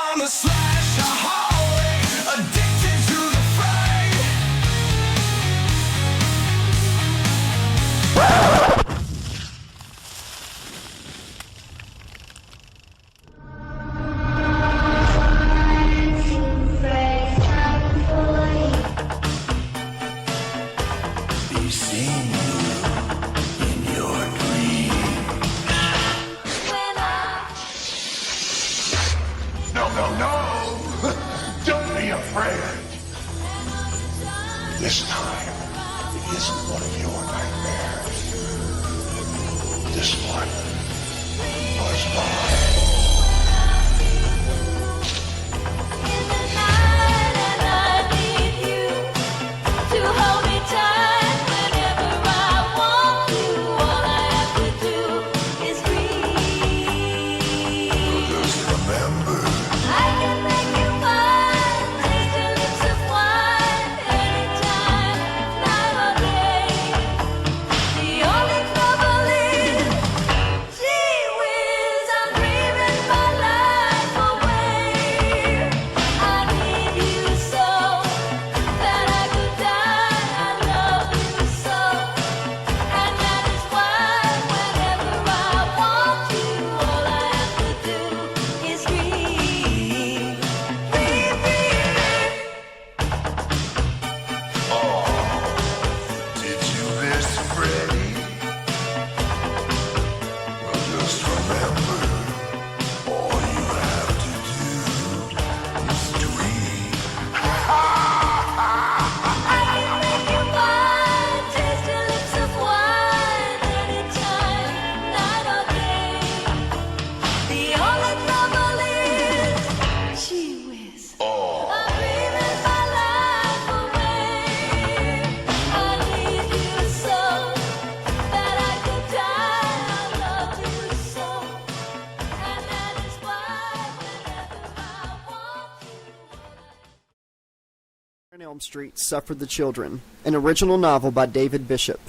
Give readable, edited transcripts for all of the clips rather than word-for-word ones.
I'm a slashaholic, addicted to the fray. Be seeing you in your dream. No. Don't be afraid. This time, it isn't one of your nightmares. This one was mine. Elm Street Suffered the Children, an original novel by David Bishop.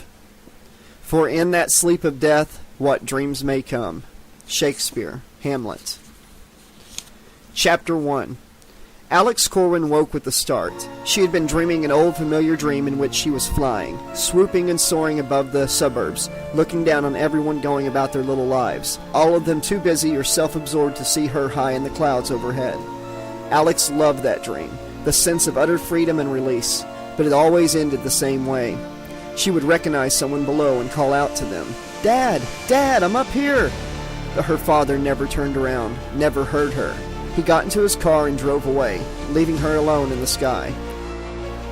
For in that sleep of death, what dreams may come. Shakespeare, Hamlet. Chapter 1. Alex Corwin woke with a start. She had been dreaming an old familiar dream in which she was flying, swooping and soaring above the suburbs, looking down on everyone going about their little lives, all of them too busy or self-absorbed to see her high in the clouds overhead. Alex loved that dream. The sense of utter freedom and release, but it always ended the same way. She would recognize someone below and call out to them, "Dad! Dad, I'm up here!" But her father never turned around, never heard her. He got into his car and drove away, leaving her alone in the sky.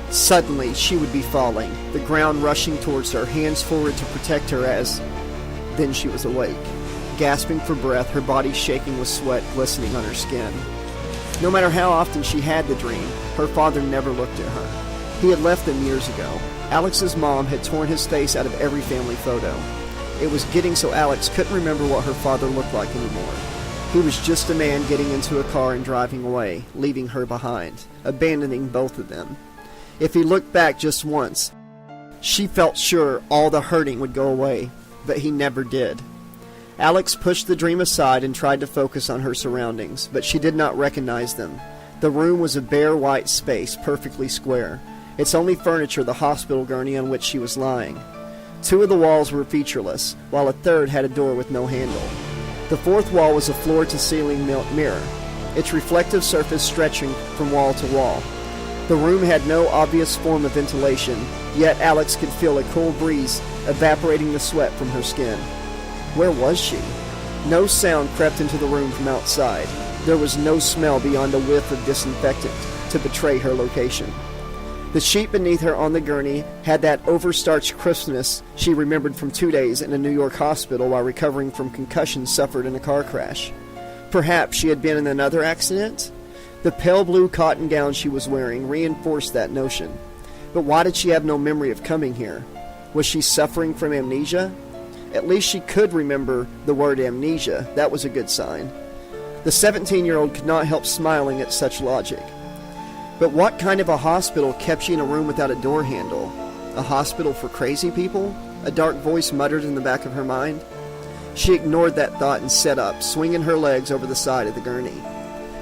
Suddenly, she would be falling, the ground rushing towards her, hands forward to protect her as... Then she was awake, gasping for breath, her body shaking with sweat glistening on her skin. No matter how often she had the dream, her father never looked at her. He had left them years ago. Alex's mom had torn his face out of every family photo. It was getting so Alex couldn't remember what her father looked like anymore. He was just a man getting into a car and driving away, leaving her behind, abandoning both of them. If he looked back just once, she felt sure all the hurting would go away, but he never did. Alex pushed the dream aside and tried to focus on her surroundings, but she did not recognize them. The room was a bare white space, perfectly square. Its only furniture the hospital gurney on which she was lying. 2 of the walls were featureless, while a third had a door with no handle. The 4th wall was a floor-to-ceiling mirror, its reflective surface stretching from wall to wall. The room had no obvious form of ventilation, yet Alex could feel a cool breeze evaporating the sweat from her skin. Where was she? No sound crept into the room from outside. There was no smell beyond a whiff of disinfectant to betray her location. The sheet beneath her on the gurney had that overstarched crispness she remembered from 2 days in a New York hospital while recovering from concussions suffered in a car crash. Perhaps she had been in another accident? The pale blue cotton gown she was wearing reinforced that notion. But why did she have no memory of coming here? Was she suffering from amnesia? At least she could remember the word amnesia. That was a good sign. The 17-year-old could not help smiling at such logic. But what kind of a hospital kept you in a room without a door handle? A hospital for crazy people? A dark voice muttered in the back of her mind. She ignored that thought and sat up, swinging her legs over the side of the gurney.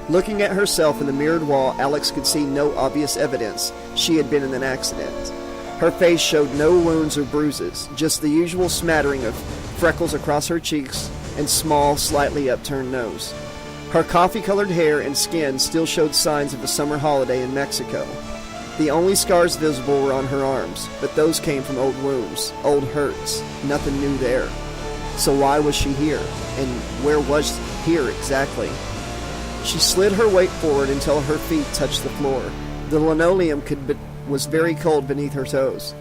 Looking at herself in the mirrored wall, Alex could see no obvious evidence she had been in an accident. Her face showed no wounds or bruises, just the usual smattering of freckles across her cheeks and small, slightly upturned nose. Her coffee-colored hair and skin still showed signs of a summer holiday in Mexico. The only scars visible were on her arms, but those came from old wounds, old hurts, nothing new there. So why was she here? And where was here exactly? She slid her weight forward until her feet touched the floor. The linoleum was very cold beneath her toes.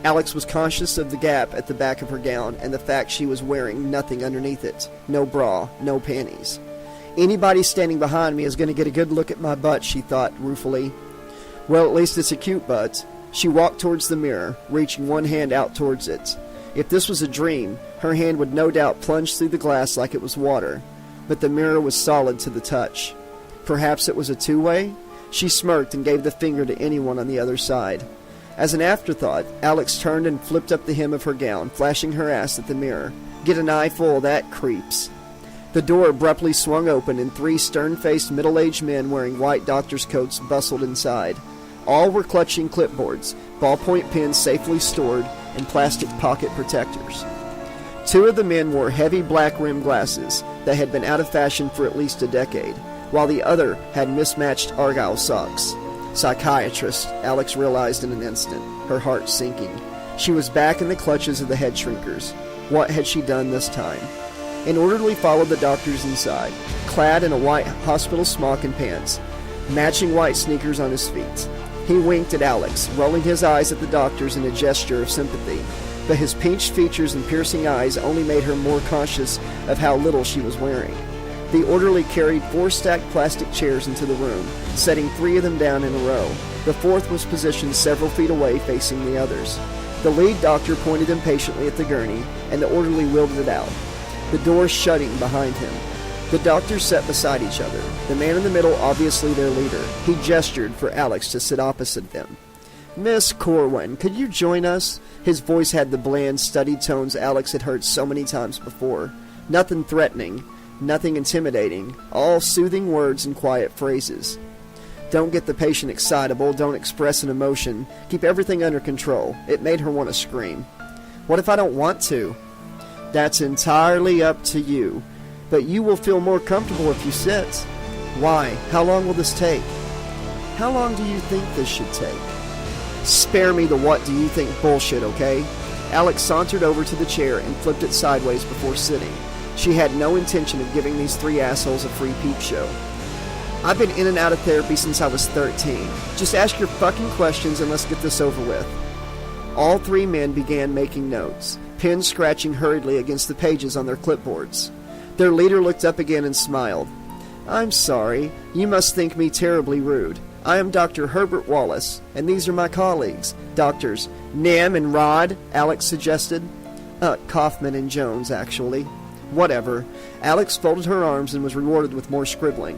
Alex was conscious of the gap at the back of her gown and the fact she was wearing nothing underneath it. No bra, no panties. Anybody standing behind me is going to get a good look at my butt, she thought ruefully. Well, at least it's a cute butt. She walked towards the mirror, reaching one hand out towards it. If this was a dream, her hand would no doubt plunge through the glass like it was water. But the mirror was solid to the touch. Perhaps it was a two-way? She smirked and gave the finger to anyone on the other side. As an afterthought, Alex turned and flipped up the hem of her gown, flashing her ass at the mirror. Get an eyeful of that, creeps. The door abruptly swung open and 3 stern-faced middle-aged men wearing white doctor's coats bustled inside. All were clutching clipboards, ballpoint pens safely stored, and plastic pocket protectors. 2 of the men wore heavy black-rimmed glasses that had been out of fashion for at least a decade, while the other had mismatched argyle socks. Psychiatrist, Alex realized in an instant, her heart sinking. She was back in the clutches of the head shrinkers. What had she done this time? An orderly followed the doctors inside, clad in a white hospital smock and pants, matching white sneakers on his feet. He winked at Alex, rolling his eyes at the doctors in a gesture of sympathy, but his pinched features and piercing eyes only made her more conscious of how little she was wearing. The orderly carried 4 stacked plastic chairs into the room, setting 3 of them down in a row. The 4th was positioned several feet away, facing the others. The lead doctor pointed impatiently at the gurney, and the orderly wheeled it out, the door shutting behind him. The doctors sat beside each other, the man in the middle obviously their leader. He gestured for Alex to sit opposite them. Miss Corwin, could you join us? His voice had the bland, studied tones Alex had heard so many times before. Nothing threatening, nothing intimidating, all soothing words and quiet phrases. Don't get the patient excitable, don't express an emotion, keep everything under control. It made her want to scream. What if I don't want to? That's entirely up to you, but you will feel more comfortable if you sit. Why? How long will this take? How long do you think this should take? Spare me the what do you think bullshit, okay? Alex sauntered over to the chair and flipped it sideways before sitting. She had no intention of giving these 3 assholes a free peep show. I've been in and out of therapy since I was 13. Just ask your fucking questions and let's get this over with. All 3 men began making notes, pens scratching hurriedly against the pages on their clipboards. Their leader looked up again and smiled. I'm sorry. You must think me terribly rude. I am Dr. Herbert Wallace, and these are my colleagues, Doctors Nim and Rod, Alex suggested. Kaufman and Jones, actually. Whatever. Alex folded her arms and was rewarded with more scribbling.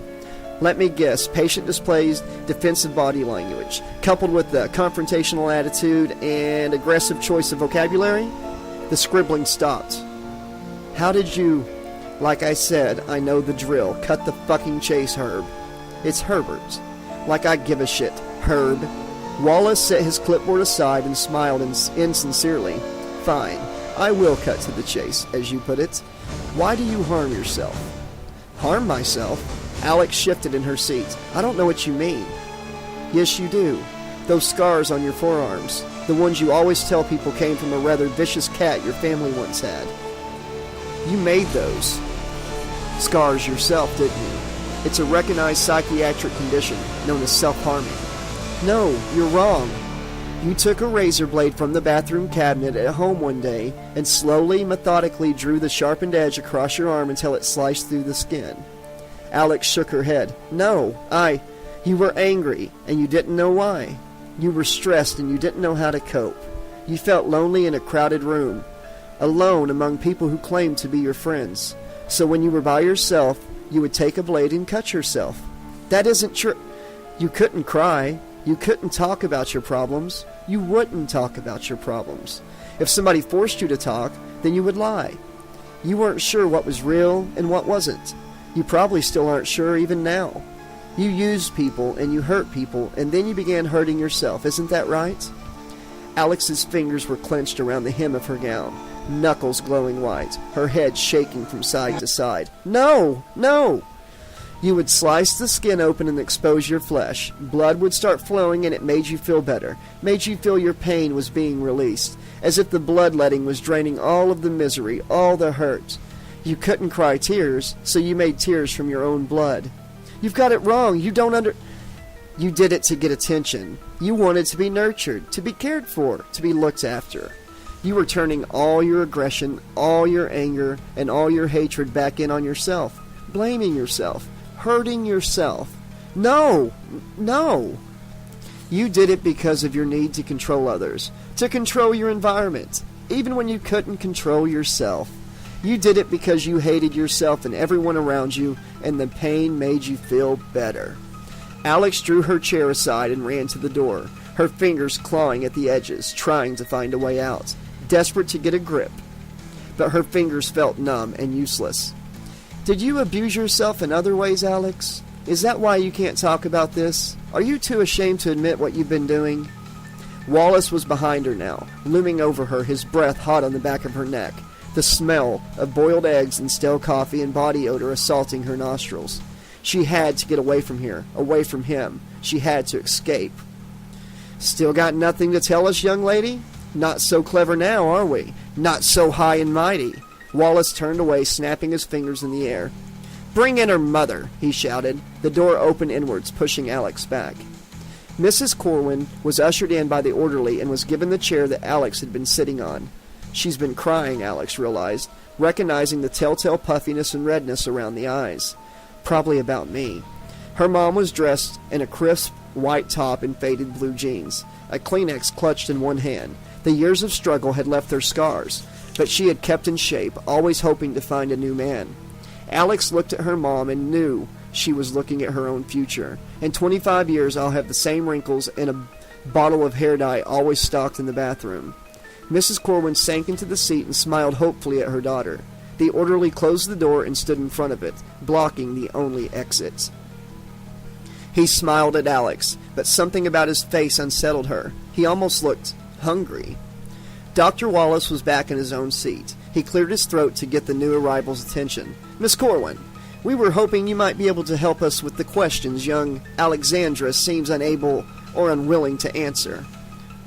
Let me guess, patient displays defensive body language, coupled with a confrontational attitude and aggressive choice of vocabulary? The scribbling stopped. How did you... Like I said, I know the drill. Cut the fucking chase, Herb. It's Herbert. Like I give a shit, Herb. Wallace set his clipboard aside and smiled insincerely. Fine, I will cut to the chase, as you put it. Why do you harm yourself? Harm myself? Alex shifted in her seat. I don't know what you mean. Yes, you do. Those scars on your forearms. The ones you always tell people came from a rather vicious cat your family once had. You made those scars yourself, didn't you? It's a recognized psychiatric condition known as self-harming. No, you're wrong. You took a razor blade from the bathroom cabinet at home one day and slowly, methodically drew the sharpened edge across your arm until it sliced through the skin. Alex shook her head. No, you were angry, and you didn't know why. You were stressed, and you didn't know how to cope. You felt lonely in a crowded room, alone among people who claimed to be your friends. So when you were by yourself, you would take a blade and cut yourself. That isn't true. You couldn't cry. You couldn't talk about your problems. You wouldn't talk about your problems. If somebody forced you to talk, then you would lie. You weren't sure what was real and what wasn't. You probably still aren't sure even now. You used people and you hurt people, and then you began hurting yourself. Isn't that right? Alex's fingers were clenched around the hem of her gown, knuckles glowing white, her head shaking from side to side. No! No! You would slice the skin open and expose your flesh. Blood would start flowing and it made you feel better, made you feel your pain was being released, as if the bloodletting was draining all of the misery, all the hurt. You couldn't cry tears, so you made tears from your own blood. You've got it wrong. You did it to get attention. You wanted to be nurtured, to be cared for, to be looked after. You were turning all your aggression, all your anger, and all your hatred back in on yourself, blaming yourself, hurting yourself. No! No! You did it because of your need to control others, to control your environment, even when you couldn't control yourself. You did it because you hated yourself and everyone around you, and the pain made you feel better. Alex drew her chair aside and ran to the door, her fingers clawing at the edges, trying to find a way out, desperate to get a grip. But her fingers felt numb and useless. Did you abuse yourself in other ways, Alex? Is that why you can't talk about this? Are you too ashamed to admit what you've been doing? Wallace was behind her now, looming over her, his breath hot on the back of her neck, the smell of boiled eggs and stale coffee and body odor assaulting her nostrils. She had to get away from here, away from him. She had to escape. Still got nothing to tell us, young lady? Not so clever now, are we? Not so high and mighty. Wallace turned away, snapping his fingers in the air. Bring in her mother, he shouted. The door opened inwards, pushing Alex back. Mrs. Corwin was ushered in by the orderly and was given the chair that Alex had been sitting on. She's been crying, Alex realized, recognizing the telltale puffiness and redness around the eyes. Probably about me. Her mom was dressed in a crisp white top and faded blue jeans, a Kleenex clutched in one hand. The years of struggle had left their scars, but she had kept in shape, always hoping to find a new man. Alex looked at her mom and knew she was looking at her own future. In 25 years, I'll have the same wrinkles and a bottle of hair dye always stocked in the bathroom. Mrs. Corwin sank into the seat and smiled hopefully at her daughter. The orderly closed the door and stood in front of it, blocking the only exit. He smiled at Alex, but something about his face unsettled her. He almost looked hungry. Dr. Wallace was back in his own seat. He cleared his throat to get the new arrival's attention. Miss Corwin, we were hoping you might be able to help us with the questions young Alexandra seems unable or unwilling to answer.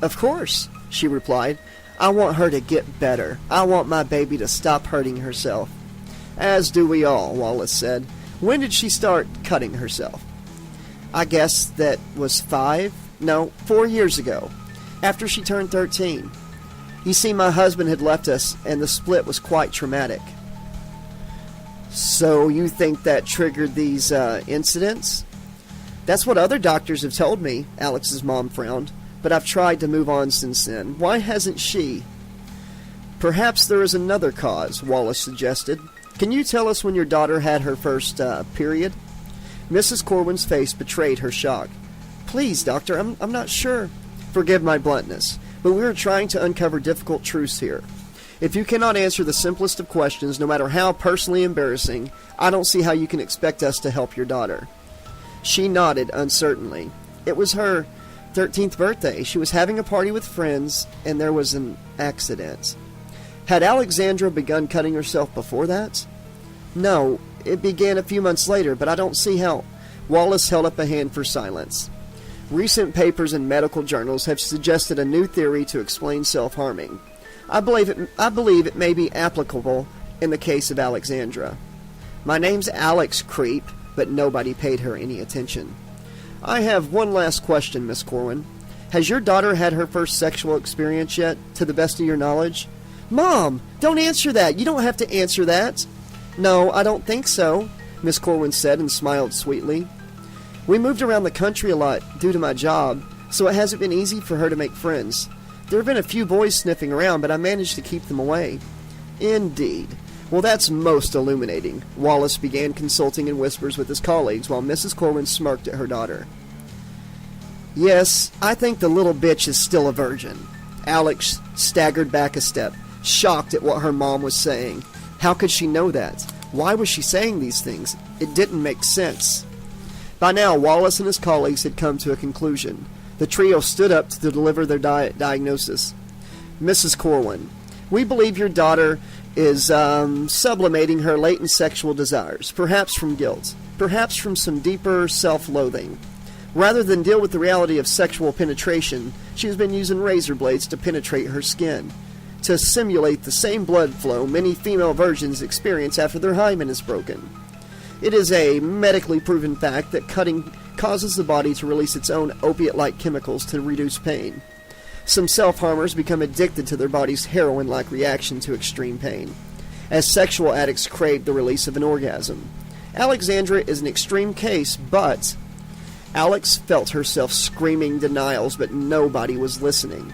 Of course, she replied. I want her to get better. I want my baby to stop hurting herself. As do we all, Wallace said. When did she start cutting herself? I guess that was 4 years ago, after she turned 13. You see, my husband had left us, and the split was quite traumatic. So you think that triggered these incidents? That's what other doctors have told me, Alex's mom frowned. But I've tried to move on since then. Why hasn't she? Perhaps there is another cause, Wallace suggested. Can you tell us when your daughter had her first period? Mrs. Corwin's face betrayed her shock. Please, doctor, I'm not sure. Forgive my bluntness, but we are trying to uncover difficult truths here. If you cannot answer the simplest of questions, no matter how personally embarrassing, I don't see how you can expect us to help your daughter. She nodded uncertainly. It was her 13th birthday. She was having a party with friends, and there was an accident. Had Alexandra begun cutting herself before that? No, it began a few months later, but I don't see how. Wallace held up a hand for silence. Recent papers in medical journals have suggested a new theory to explain self-harming. I believe it may be applicable in the case of Alexandra. My name's Alex, creep, but nobody paid her any attention. I have one last question, Miss Corwin. Has your daughter had her first sexual experience yet, to the best of your knowledge? Mom, don't answer that. You don't have to answer that. No, I don't think so, Miss Corwin said and smiled sweetly. We moved around the country a lot due to my job, so it hasn't been easy for her to make friends. There have been a few boys sniffing around, but I managed to keep them away. Indeed. Well, that's most illuminating. Wallace began consulting in whispers with his colleagues while Mrs. Corwin smirked at her daughter. Yes, I think the little bitch is still a virgin. Alex staggered back a step, shocked at what her mom was saying. How could she know that? Why was she saying these things? It didn't make sense. By now, Wallace and his colleagues had come to a conclusion. The trio stood up to deliver their diagnosis. Mrs. Corwin, we believe your daughter is sublimating her latent sexual desires, perhaps from guilt, perhaps from some deeper self-loathing. Rather than deal with the reality of sexual penetration, she has been using razor blades to penetrate her skin, to simulate the same blood flow many female virgins experience after their hymen is broken. It is a medically proven fact that cutting causes the body to release its own opiate-like chemicals to reduce pain. Some self-harmers become addicted to their body's heroin-like reaction to extreme pain, as sexual addicts crave the release of an orgasm. Alexandra is an extreme case, but Alex felt herself screaming denials, but nobody was listening.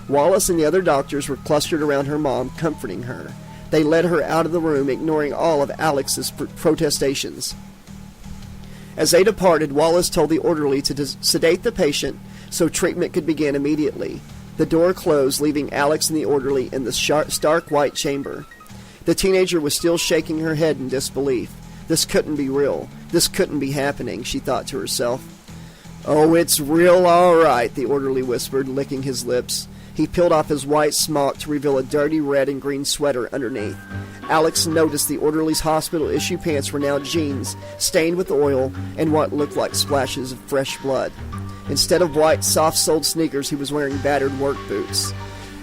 Wallace and the other doctors were clustered around her mom, comforting her. They led her out of the room, ignoring all of Alex's protestations. As they departed, Wallace told the orderly to sedate the patient so treatment could begin immediately. The door closed, leaving Alex and the orderly in the stark white chamber. The teenager was still shaking her head in disbelief. This couldn't be real. This couldn't be happening, she thought to herself. "Oh, it's real all right," the orderly whispered, licking his lips. He peeled off his white smock to reveal a dirty red and green sweater underneath. Alex noticed the orderly's hospital-issue pants were now jeans, stained with oil and what looked like splashes of fresh blood. Instead of white, soft-soled sneakers, he was wearing battered work boots.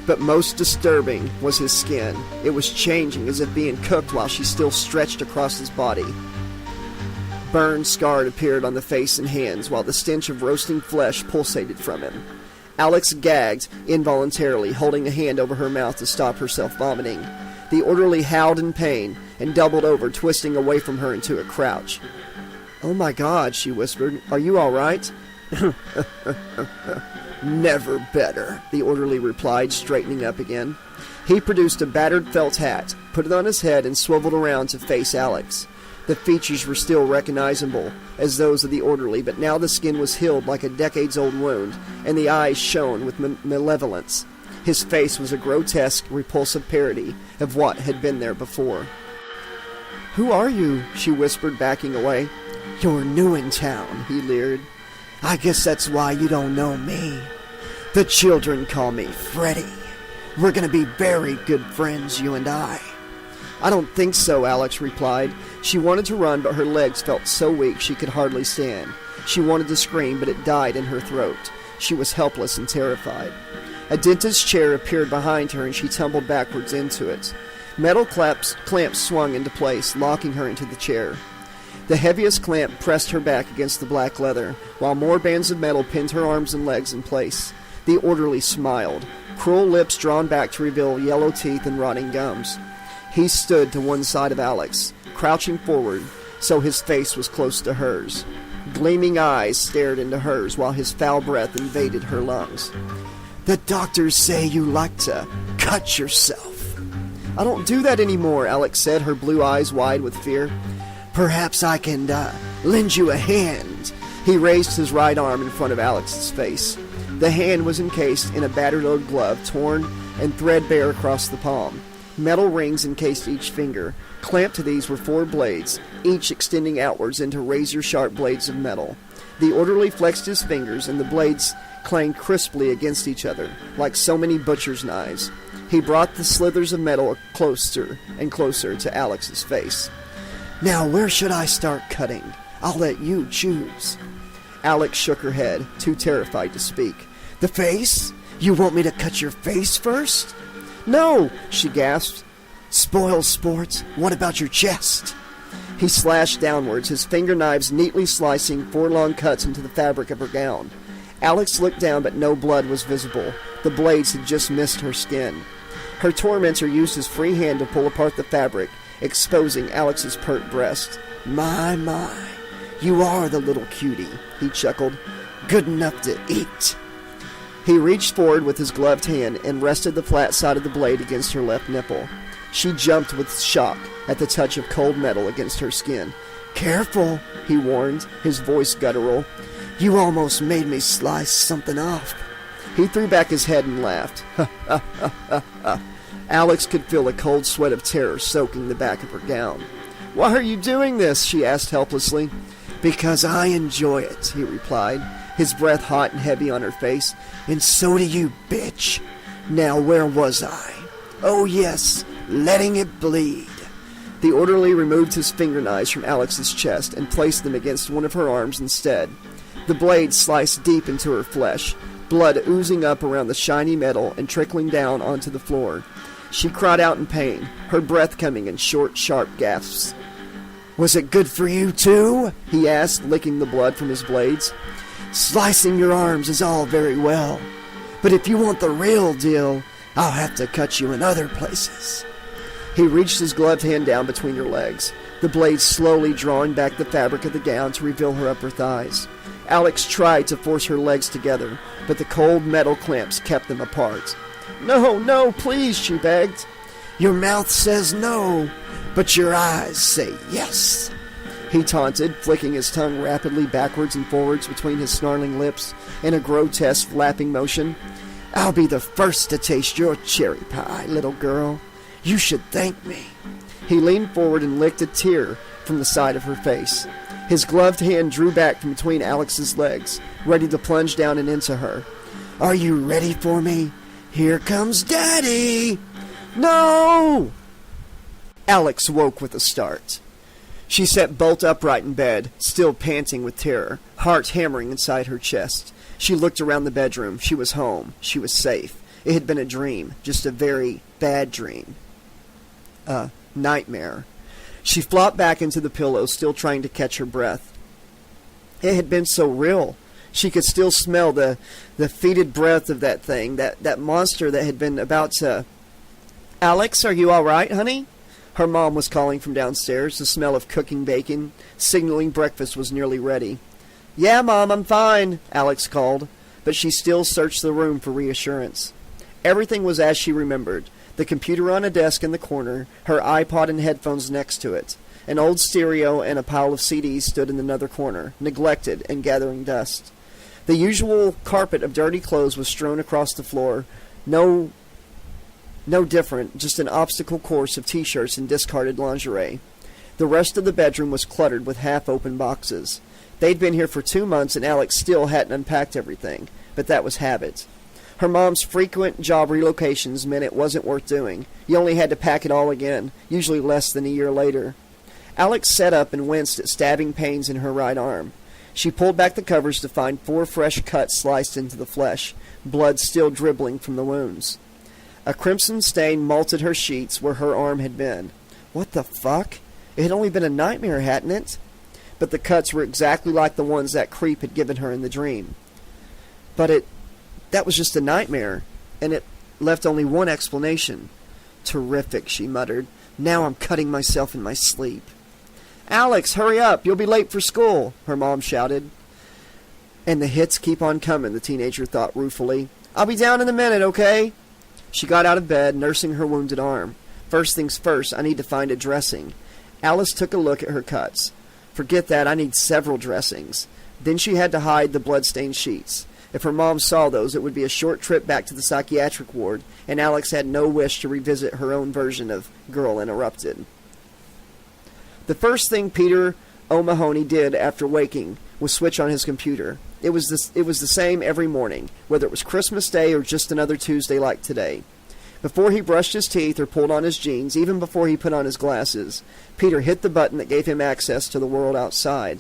But most disturbing was his skin. It was changing, as if being cooked while she still stretched across his body. Burn scarred appeared on the face and hands, while the stench of roasting flesh pulsated from him. Alex gagged involuntarily, holding a hand over her mouth to stop herself vomiting. The orderly howled in pain and doubled over, twisting away from her into a crouch. "Oh my God," she whispered. "Are you all right?" "Never better," the orderly replied, straightening up again. He produced a battered felt hat, put it on his head, and swiveled around to face Alex. The features were still recognizable as those of the orderly, but now the skin was healed like a decades-old wound, and the eyes shone with malevolence. His face was a grotesque, repulsive parody of what had been there before. "Who are you?" she whispered, backing away. "You're new in town," he leered. "I guess that's why you don't know me. The children call me Freddy. We're gonna be very good friends, you and I." "I don't think so," Alex replied. She wanted to run, but her legs felt so weak she could hardly stand. She wanted to scream, but it died in her throat. She was helpless and terrified. A dentist's chair appeared behind her, and she tumbled backwards into it. Metal clamps swung into place, locking her into the chair. The heaviest clamp pressed her back against the black leather, while more bands of metal pinned her arms and legs in place. The orderly smiled, cruel lips drawn back to reveal yellow teeth and rotting gums. He stood to one side of Alex, crouching forward, so his face was close to hers. Gleaming eyes stared into hers, while his foul breath invaded her lungs. "The doctors say you like to cut yourself." "I don't do that anymore," Alex said, her blue eyes wide with fear. "Perhaps I can lend you a hand." He raised his right arm in front of Alex's face. The hand was encased in a battered old glove, torn and threadbare across the palm. Metal rings encased each finger. Clamped to these were 4 blades, each extending outwards into razor-sharp blades of metal. The orderly flexed his fingers, and the blades clanged crisply against each other, like so many butcher's knives. He brought the slithers of metal closer and closer to Alex's face. "Now, where should I start cutting? I'll let you choose." Alex shook her head, too terrified to speak. "The face? You want me to cut your face first?" "No," she gasped. "Spoil sport. What about your chest?" He slashed downwards, his finger knives neatly slicing 4 long cuts into the fabric of her gown. Alex looked down, but no blood was visible. The blades had just missed her skin. Her tormentor used his free hand to pull apart the fabric, exposing Alex's pert breast. My, you are the little cutie," he chuckled. "Good enough to eat." He reached forward with his gloved hand and rested the flat side of the blade against her left nipple. She jumped with shock at the touch of cold metal against her skin. "Careful," he warned, his voice guttural. "You almost made me slice something off." He threw back his head and laughed. Alex could feel a cold sweat of terror soaking the back of her gown. "Why are you doing this?" she asked helplessly. Because I enjoy it, he replied, his breath hot and heavy on her face. And so do you, bitch. Now where was I? Oh yes, letting it bleed. The orderly removed his fingerknives from Alex's chest and placed them against one of her arms instead. The blade sliced deep into her flesh, blood oozing up around the shiny metal and trickling down onto the floor. She cried out in pain, her breath coming in short, sharp gasps. Was it good for you, too? He asked, licking the blood from his blades. Slicing your arms is all very well, but if you want the real deal, I'll have to cut you in other places. He reached his gloved hand down between her legs, the blade slowly drawing back the fabric of the gown to reveal her upper thighs. Alex tried to force her legs together, but the cold metal clamps kept them apart. No, no, please, she begged. Your mouth says no, but your eyes say yes, he taunted, flicking his tongue rapidly backwards and forwards between his snarling lips in a grotesque lapping motion. I'll be the first to taste your cherry pie, little girl. You should thank me. He leaned forward and licked a tear from the side of her face. His gloved hand drew back from between Alex's legs, ready to plunge down and into her. Are you ready for me? Here comes Daddy! No! Alex woke with a start. She sat bolt upright in bed, still panting with terror, heart hammering inside her chest. She looked around the bedroom. She was home. She was safe. It had been a dream, just a very bad dream. A nightmare. She flopped back into the pillow, still trying to catch her breath. It had been so real. She could still smell the fetid breath of that thing, that monster that had been about to... Alex, are you all right, honey? Her mom was calling from downstairs, the smell of cooking bacon, signaling breakfast was nearly ready. Yeah, Mom, I'm fine, Alex called, but she still searched the room for reassurance. Everything was as she remembered. The computer on a desk in the corner, her iPod and headphones next to it. An old stereo and a pile of CDs stood in another corner, neglected and gathering dust. The usual carpet of dirty clothes was strewn across the floor. No different, just an obstacle course of T-shirts and discarded lingerie. The rest of the bedroom was cluttered with half-open boxes. They'd been here for 2 months and Alex still hadn't unpacked everything, but that was habit. Her mom's frequent job relocations meant it wasn't worth doing. You only had to pack it all again, usually less than a year later. Alex sat up and winced at stabbing pains in her right arm. She pulled back the covers to find 4 fresh cuts sliced into the flesh, blood still dribbling from the wounds. A crimson stain malted her sheets where her arm had been. What the fuck? It had only been a nightmare, hadn't it? But the cuts were exactly like the ones that creep had given her in the dream. But that was just a nightmare, and it left only one explanation. Terrific, she muttered. Now I'm cutting myself in my sleep. Alex, hurry up, you'll be late for school, her mom shouted. And the hits keep on coming, the teenager thought ruefully. I'll be down in a minute, okay? She got out of bed, nursing her wounded arm. First things first, I need to find a dressing. Alice took a look at her cuts. Forget that, I need several dressings. Then she had to hide the blood-stained sheets. If her mom saw those, it would be a short trip back to the psychiatric ward, and Alex had no wish to revisit her own version of Girl Interrupted. The first thing Peter O'Mahony did after waking was switch on his computer. It was the same every morning, whether it was Christmas Day or just another Tuesday like today. Before he brushed his teeth or pulled on his jeans, even before he put on his glasses, Peter hit the button that gave him access to the world outside.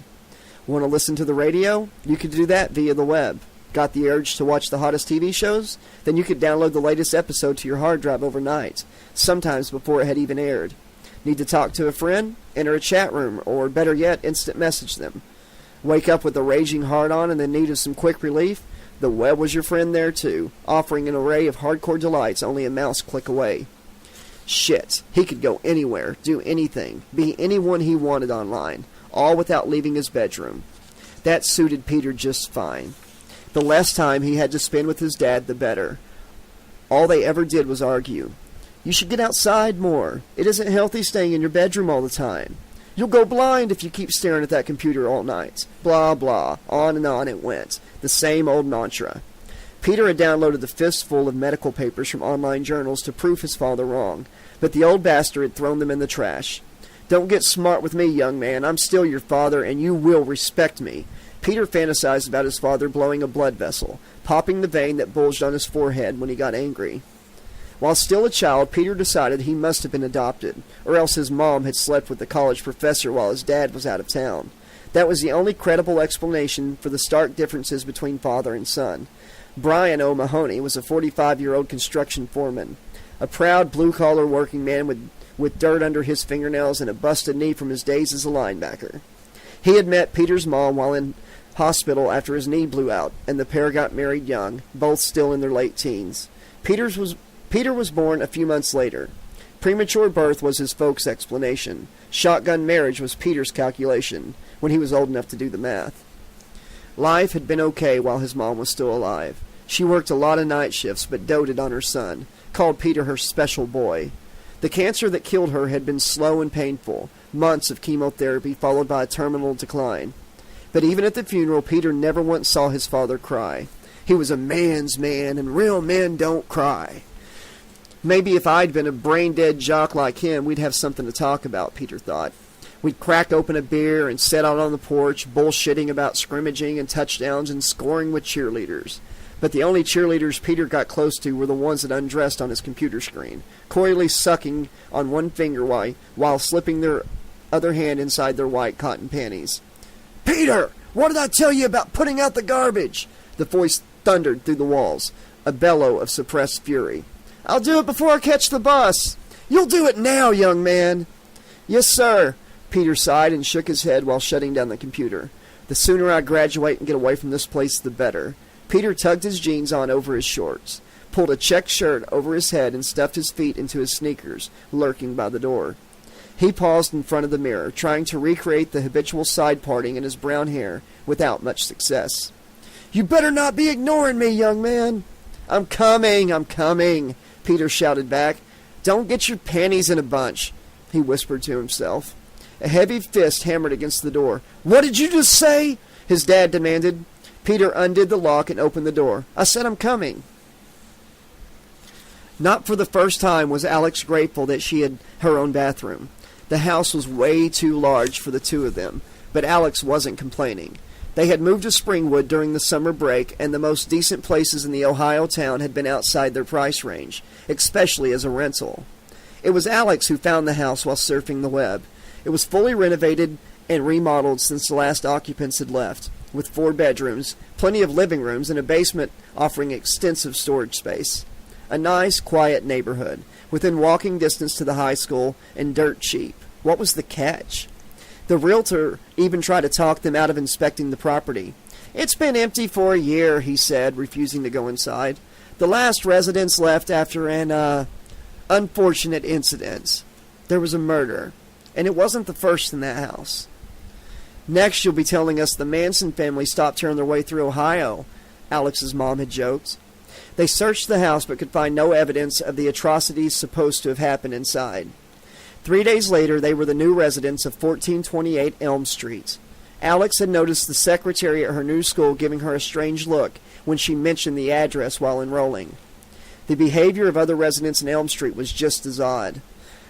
Want to listen to the radio? You could do that via the web. Got the urge to watch the hottest TV shows? Then you could download the latest episode to your hard drive overnight, sometimes before it had even aired. Need to talk to a friend? Enter a chat room, or better yet, instant message them. Wake up with a raging hard-on and the need of some quick relief? The web was your friend there too, offering an array of hardcore delights only a mouse click away. Shit, he could go anywhere, do anything, be anyone he wanted online, all without leaving his bedroom. That suited Peter just fine. The less time he had to spend with his dad, the better. All they ever did was argue. You should get outside more. It isn't healthy staying in your bedroom all the time. You'll go blind if you keep staring at that computer all night. Blah, blah. On and on it went. The same old mantra. Peter had downloaded the fistful of medical papers from online journals to prove his father wrong, but the old bastard had thrown them in the trash. Don't get smart with me, young man. I'm still your father, and you will respect me. Peter fantasized about his father blowing a blood vessel, popping the vein that bulged on his forehead when he got angry. While still a child, Peter decided he must have been adopted, or else his mom had slept with the college professor while his dad was out of town. That was the only credible explanation for the stark differences between father and son. Brian O'Mahony was a 45-year-old construction foreman, a proud blue-collar working man with dirt under his fingernails and a busted knee from his days as a linebacker. He had met Peter's mom while in hospital after his knee blew out, and the pair got married young, both still in their late teens. Peter was born a few months later. Premature birth was his folks' explanation. Shotgun marriage was Peter's calculation, when he was old enough to do the math. Life had been okay while his mom was still alive. She worked a lot of night shifts, but doted on her son, called Peter her special boy. The cancer that killed her had been slow and painful, months of chemotherapy followed by a terminal decline. But even at the funeral, Peter never once saw his father cry. He was a man's man, and real men don't cry. Maybe if I'd been a brain-dead jock like him, we'd have something to talk about, Peter thought. We'd crack open a beer and sit out on the porch, bullshitting about scrimmaging and touchdowns and scoring with cheerleaders. But the only cheerleaders Peter got close to were the ones that undressed on his computer screen, coyly sucking on one finger while slipping their other hand inside their white cotton panties. "Peter, what did I tell you about putting out the garbage?" The voice thundered through the walls, a bellow of suppressed fury. "I'll do it before I catch the bus." "You'll do it now, young man." "Yes, sir." Peter sighed and shook his head while shutting down the computer. "The sooner I graduate and get away from this place, the better." Peter tugged his jeans on over his shorts, pulled a checked shirt over his head, and stuffed his feet into his sneakers, lurking by the door. He paused in front of the mirror, trying to recreate the habitual side parting in his brown hair, without much success. "You better not be ignoring me, young man." I'm coming," Peter shouted back. "Don't get your panties in a bunch," he whispered to himself. A heavy fist hammered against the door. "What did you just say?" his dad demanded. Peter undid the lock and opened the door. "I said I'm coming." Not for the first time was Alex grateful that she had her own bathroom. The house was way too large for the two of them, but Alex wasn't complaining. They had moved to Springwood during the summer break, and the most decent places in the Ohio town had been outside their price range, especially as a rental. It was Alex who found the house while surfing the web. It was fully renovated and remodeled since the last occupants had left, with 4 bedrooms, plenty of living rooms, and a basement offering extensive storage space. A nice, quiet neighborhood, within walking distance to the high school, and dirt cheap. What was the catch? The realtor even tried to talk them out of inspecting the property. "It's been empty for a year," he said, refusing to go inside. "The last residents left after an, unfortunate incident. There was a murder, and it wasn't the first in that house." "Next you'll be telling us the Manson family stopped here on their way through Ohio," Alex's mom had joked. They searched the house but could find no evidence of the atrocities supposed to have happened inside. 3 days later, they were the new residents of 1428 Elm Street. Alex had noticed the secretary at her new school giving her a strange look when she mentioned the address while enrolling. The behavior of other residents in Elm Street was just as odd.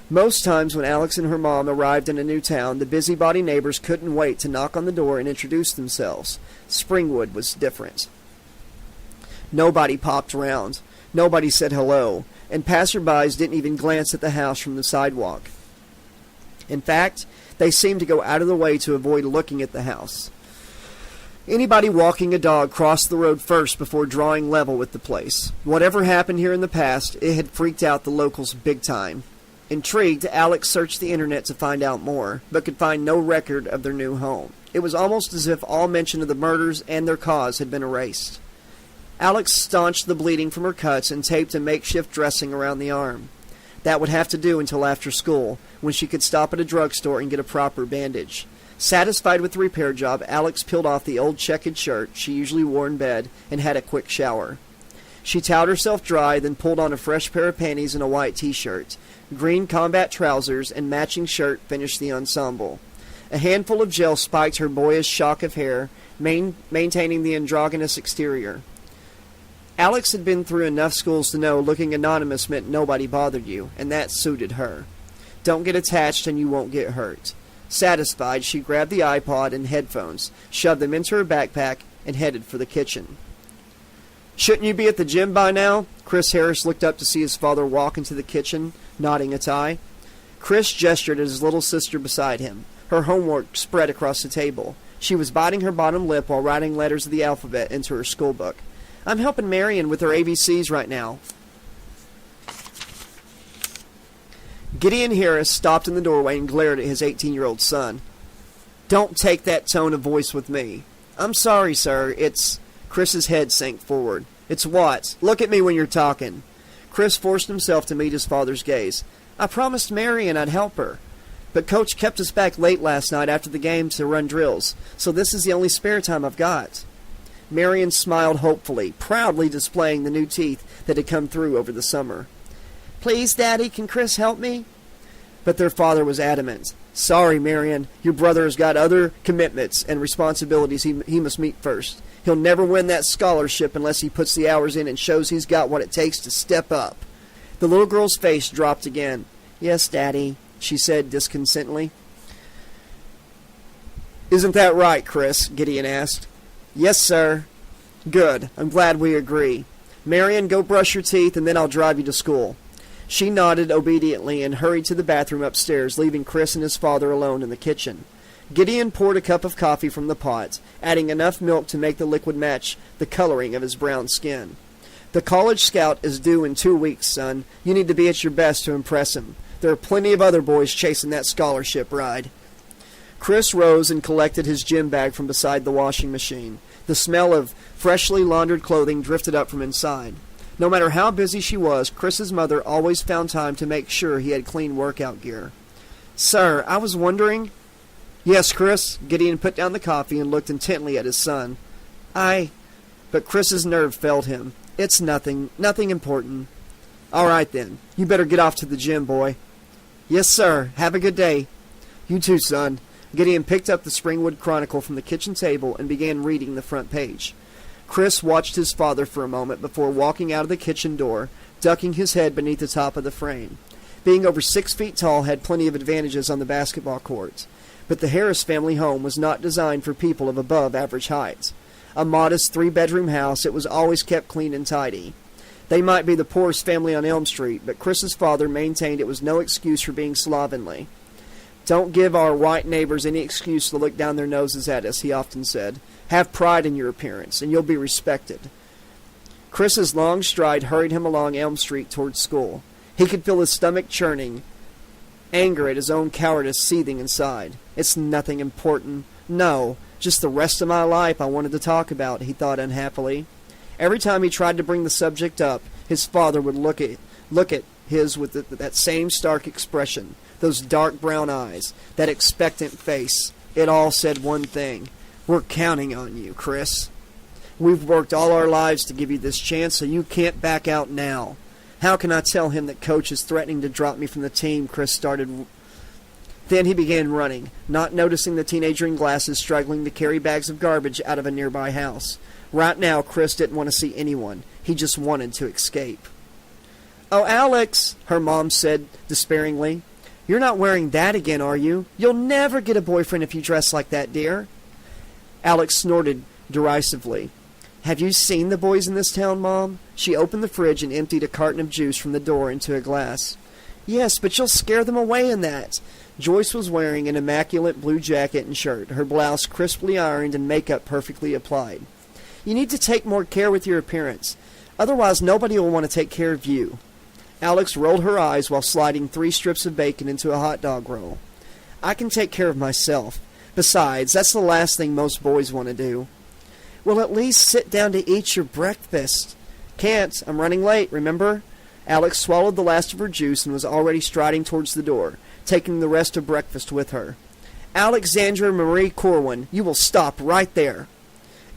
Most times when Alex and her mom arrived in a new town, the busybody neighbors couldn't wait to knock on the door and introduce themselves. Springwood was different. Nobody popped around. Nobody said hello, and passerbys didn't even glance at the house from the sidewalk. In fact, they seemed to go out of the way to avoid looking at the house. Anybody walking a dog crossed the road first before drawing level with the place. Whatever happened here in the past, it had freaked out the locals big time. Intrigued, Alex searched the internet to find out more, but could find no record of their new home. It was almost as if all mention of the murders and their cause had been erased. Alex staunched the bleeding from her cuts and taped a makeshift dressing around the arm. That would have to do until after school, when she could stop at a drugstore and get a proper bandage. Satisfied with the repair job, Alex peeled off the old checkered shirt she usually wore in bed and had a quick shower. She towed herself dry, then pulled on a fresh pair of panties and a white t-shirt. Green combat trousers and matching shirt finished the ensemble. A handful of gel spiked her boyish shock of hair, maintaining the androgynous exterior. Alex had been through enough schools to know looking anonymous meant nobody bothered you, and that suited her. Don't get attached and you won't get hurt. Satisfied, she grabbed the iPod and headphones, shoved them into her backpack, and headed for the kitchen. Shouldn't you be at the gym by now? Chris Harris looked up to see his father walk into the kitchen, nodding a tie. Chris gestured at his little sister beside him. Her homework spread across the table. She was biting her bottom lip while writing letters of the alphabet into her schoolbook. I'm helping Marion with her ABCs right now. Gideon Harris stopped in the doorway and glared at his 18-year-old son. Don't take that tone of voice with me. I'm sorry, sir. It's... Chris's head sank forward. It's what? Look at me when you're talking. Chris forced himself to meet his father's gaze. I promised Marion I'd help her. But Coach kept us back late last night after the game to run drills, so this is the only spare time I've got. Marion smiled hopefully, proudly displaying the new teeth that had come through over the summer. Please, Daddy, can Chris help me? But their father was adamant. Sorry, Marion, your brother has got other commitments and responsibilities he must meet first. He'll never win that scholarship unless he puts the hours in and shows he's got what it takes to step up. The little girl's face dropped again. Yes, Daddy, she said discontentedly. Isn't that right, Chris? Gideon asked. Yes, sir. Good. I'm glad we agree. Marion, go brush your teeth and then I'll drive you to school. She nodded obediently and hurried to the bathroom upstairs, leaving Chris and his father alone in the kitchen. Gideon poured a cup of coffee from the pot, adding enough milk to make the liquid match the coloring of his brown skin. The college scout is due in 2 weeks, son. You need to be at your best to impress him. There are plenty of other boys chasing that scholarship ride. Chris rose and collected his gym bag from beside the washing machine. The smell of freshly laundered clothing drifted up from inside. No matter how busy she was, Chris's mother always found time to make sure he had clean workout gear. Sir, I was wondering... Yes, Chris. Gideon put down the coffee and looked intently at his son. But Chris's nerve failed him. It's nothing important. All right, then. You better get off to the gym, boy. Yes, sir. Have a good day. You too, son. Gideon picked up the Springwood Chronicle from the kitchen table and began reading the front page. Chris watched his father for a moment before walking out of the kitchen door, ducking his head beneath the top of the frame. Being over 6 feet tall had plenty of advantages on the basketball court, but the Harris family home was not designed for people of above average height. A modest 3-bedroom house, it was always kept clean and tidy. They might be the poorest family on Elm Street, but Chris's father maintained it was no excuse for being slovenly. Don't give our white neighbors any excuse to look down their noses at us, he often said. Have pride in your appearance, and you'll be respected. Chris's long stride hurried him along Elm Street towards school. He could feel his stomach churning, anger at his own cowardice seething inside. It's nothing important. No, just the rest of my life I wanted to talk about, he thought unhappily. Every time he tried to bring the subject up, his father would look at his with that same stark expression, those dark brown eyes, that expectant face. It all said one thing. We're counting on you, Chris. We've worked all our lives to give you this chance, so you can't back out now. How can I tell him that Coach is threatening to drop me from the team? Chris started. Then he began running, not noticing the teenager in glasses struggling to carry bags of garbage out of a nearby house. Right now, Chris didn't want to see anyone. He just wanted to escape. Oh, Alex, her mom said despairingly. You're not wearing that again, are you? You'll never get a boyfriend if you dress like that, dear. Alex snorted derisively. Have you seen the boys in this town, Mom? She opened the fridge and emptied a carton of juice from the door into a glass. Yes, but you'll scare them away in that. Joyce was wearing an immaculate blue jacket and shirt, her blouse crisply ironed and makeup perfectly applied. You need to take more care with your appearance. Otherwise, nobody will want to take care of you. Alex rolled her eyes while sliding 3 strips of bacon into a hot dog roll. I can take care of myself. Besides, that's the last thing most boys want to do. Well, at least sit down to eat your breakfast. Can't. I'm running late, remember? Alex swallowed the last of her juice and was already striding towards the door, taking the rest of breakfast with her. Alexandra Marie Corwin, you will stop right there.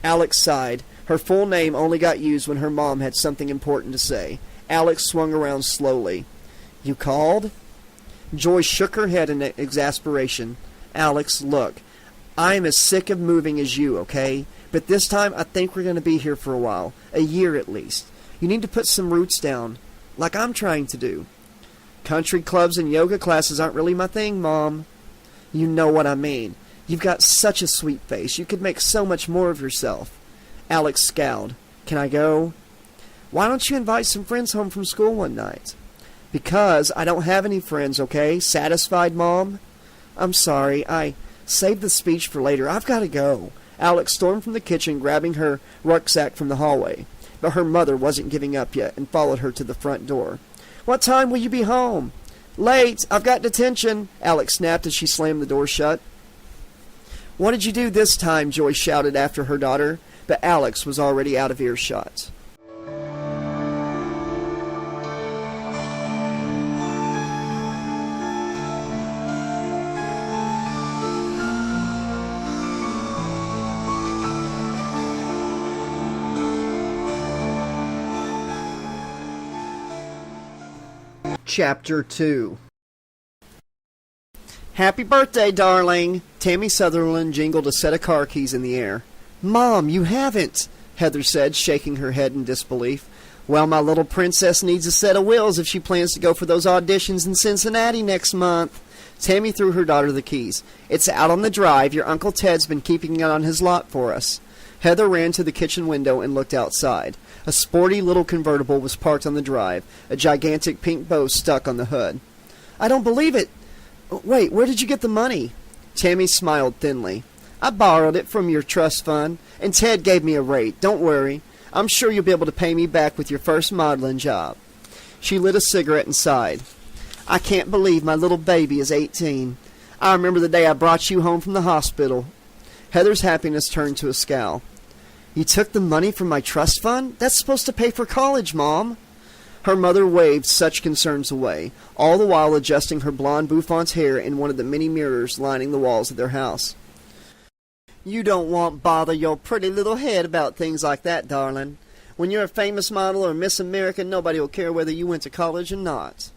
Alex sighed. Her full name only got used when her mom had something important to say. Alex swung around slowly. You called? Joyce shook her head in exasperation. Alex, look. I am as sick of moving as you, okay? But this time I think we're going to be here for a while. A year at least. You need to put some roots down, like I'm trying to do. Country clubs and yoga classes aren't really my thing, Mom. You know what I mean. You've got such a sweet face. You could make so much more of yourself. Alex scowled. Can I go? Why don't you invite some friends home from school one night? Because I don't have any friends, okay? Satisfied, Mom? I'm sorry. I saved the speech for later. I've got to go. Alex stormed from the kitchen, grabbing her rucksack from the hallway. But her mother wasn't giving up yet and followed her to the front door. What time will you be home? Late. I've got detention, Alex snapped as she slammed the door shut. What did you do this time? Joyce shouted after her daughter, but Alex was already out of earshot. Chapter 2. Happy birthday, darling! Tammy Sutherland jingled a set of car keys in the air. Mom, you haven't, Heather said, shaking her head in disbelief. Well, my little princess needs a set of wheels if she plans to go for those auditions in Cincinnati next month. Tammy threw her daughter the keys. It's out on the drive. Your Uncle Ted's been keeping it on his lot for us. Heather ran to the kitchen window and looked outside. A sporty little convertible was parked on the drive, a gigantic pink bow stuck on the hood. I don't believe it. Wait, where did you get the money? Tammy smiled thinly. I borrowed it from your trust fund, and Ted gave me a rate. Don't worry. I'm sure you'll be able to pay me back with your first modeling job. She lit a cigarette and sighed. I can't believe my little baby is 18. I remember the day I brought you home from the hospital. Heather's happiness turned to a scowl. You took the money from my trust fund? That's supposed to pay for college, Mom. Her mother waved such concerns away, all the while adjusting her blonde bouffante's hair in one of the many mirrors lining the walls of their house. You don't want bother your pretty little head about things like that, darling. When you're a famous model or Miss America, nobody will care whether you went to college or not.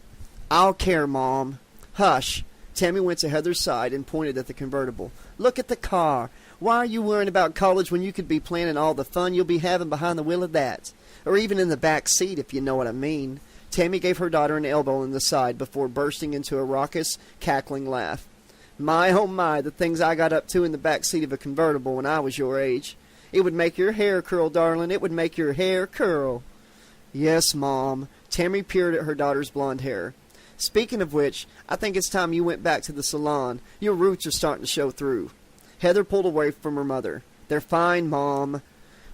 I'll care, Mom. Hush. Tammy went to Heather's side and pointed at the convertible. Look at the car. Why are you worrying about college when you could be planning all the fun you'll be having behind the wheel of that? Or even in the back seat, if you know what I mean. Tammy gave her daughter an elbow in the side before bursting into a raucous, cackling laugh. My, oh my, the things I got up to in the back seat of a convertible when I was your age. It would make your hair curl, darling. It would make your hair curl. Yes, Mom. Tammy peered at her daughter's blonde hair. Speaking of which, I think it's time you went back to the salon. Your roots are starting to show through. Heather pulled away from her mother. They're fine, Mom.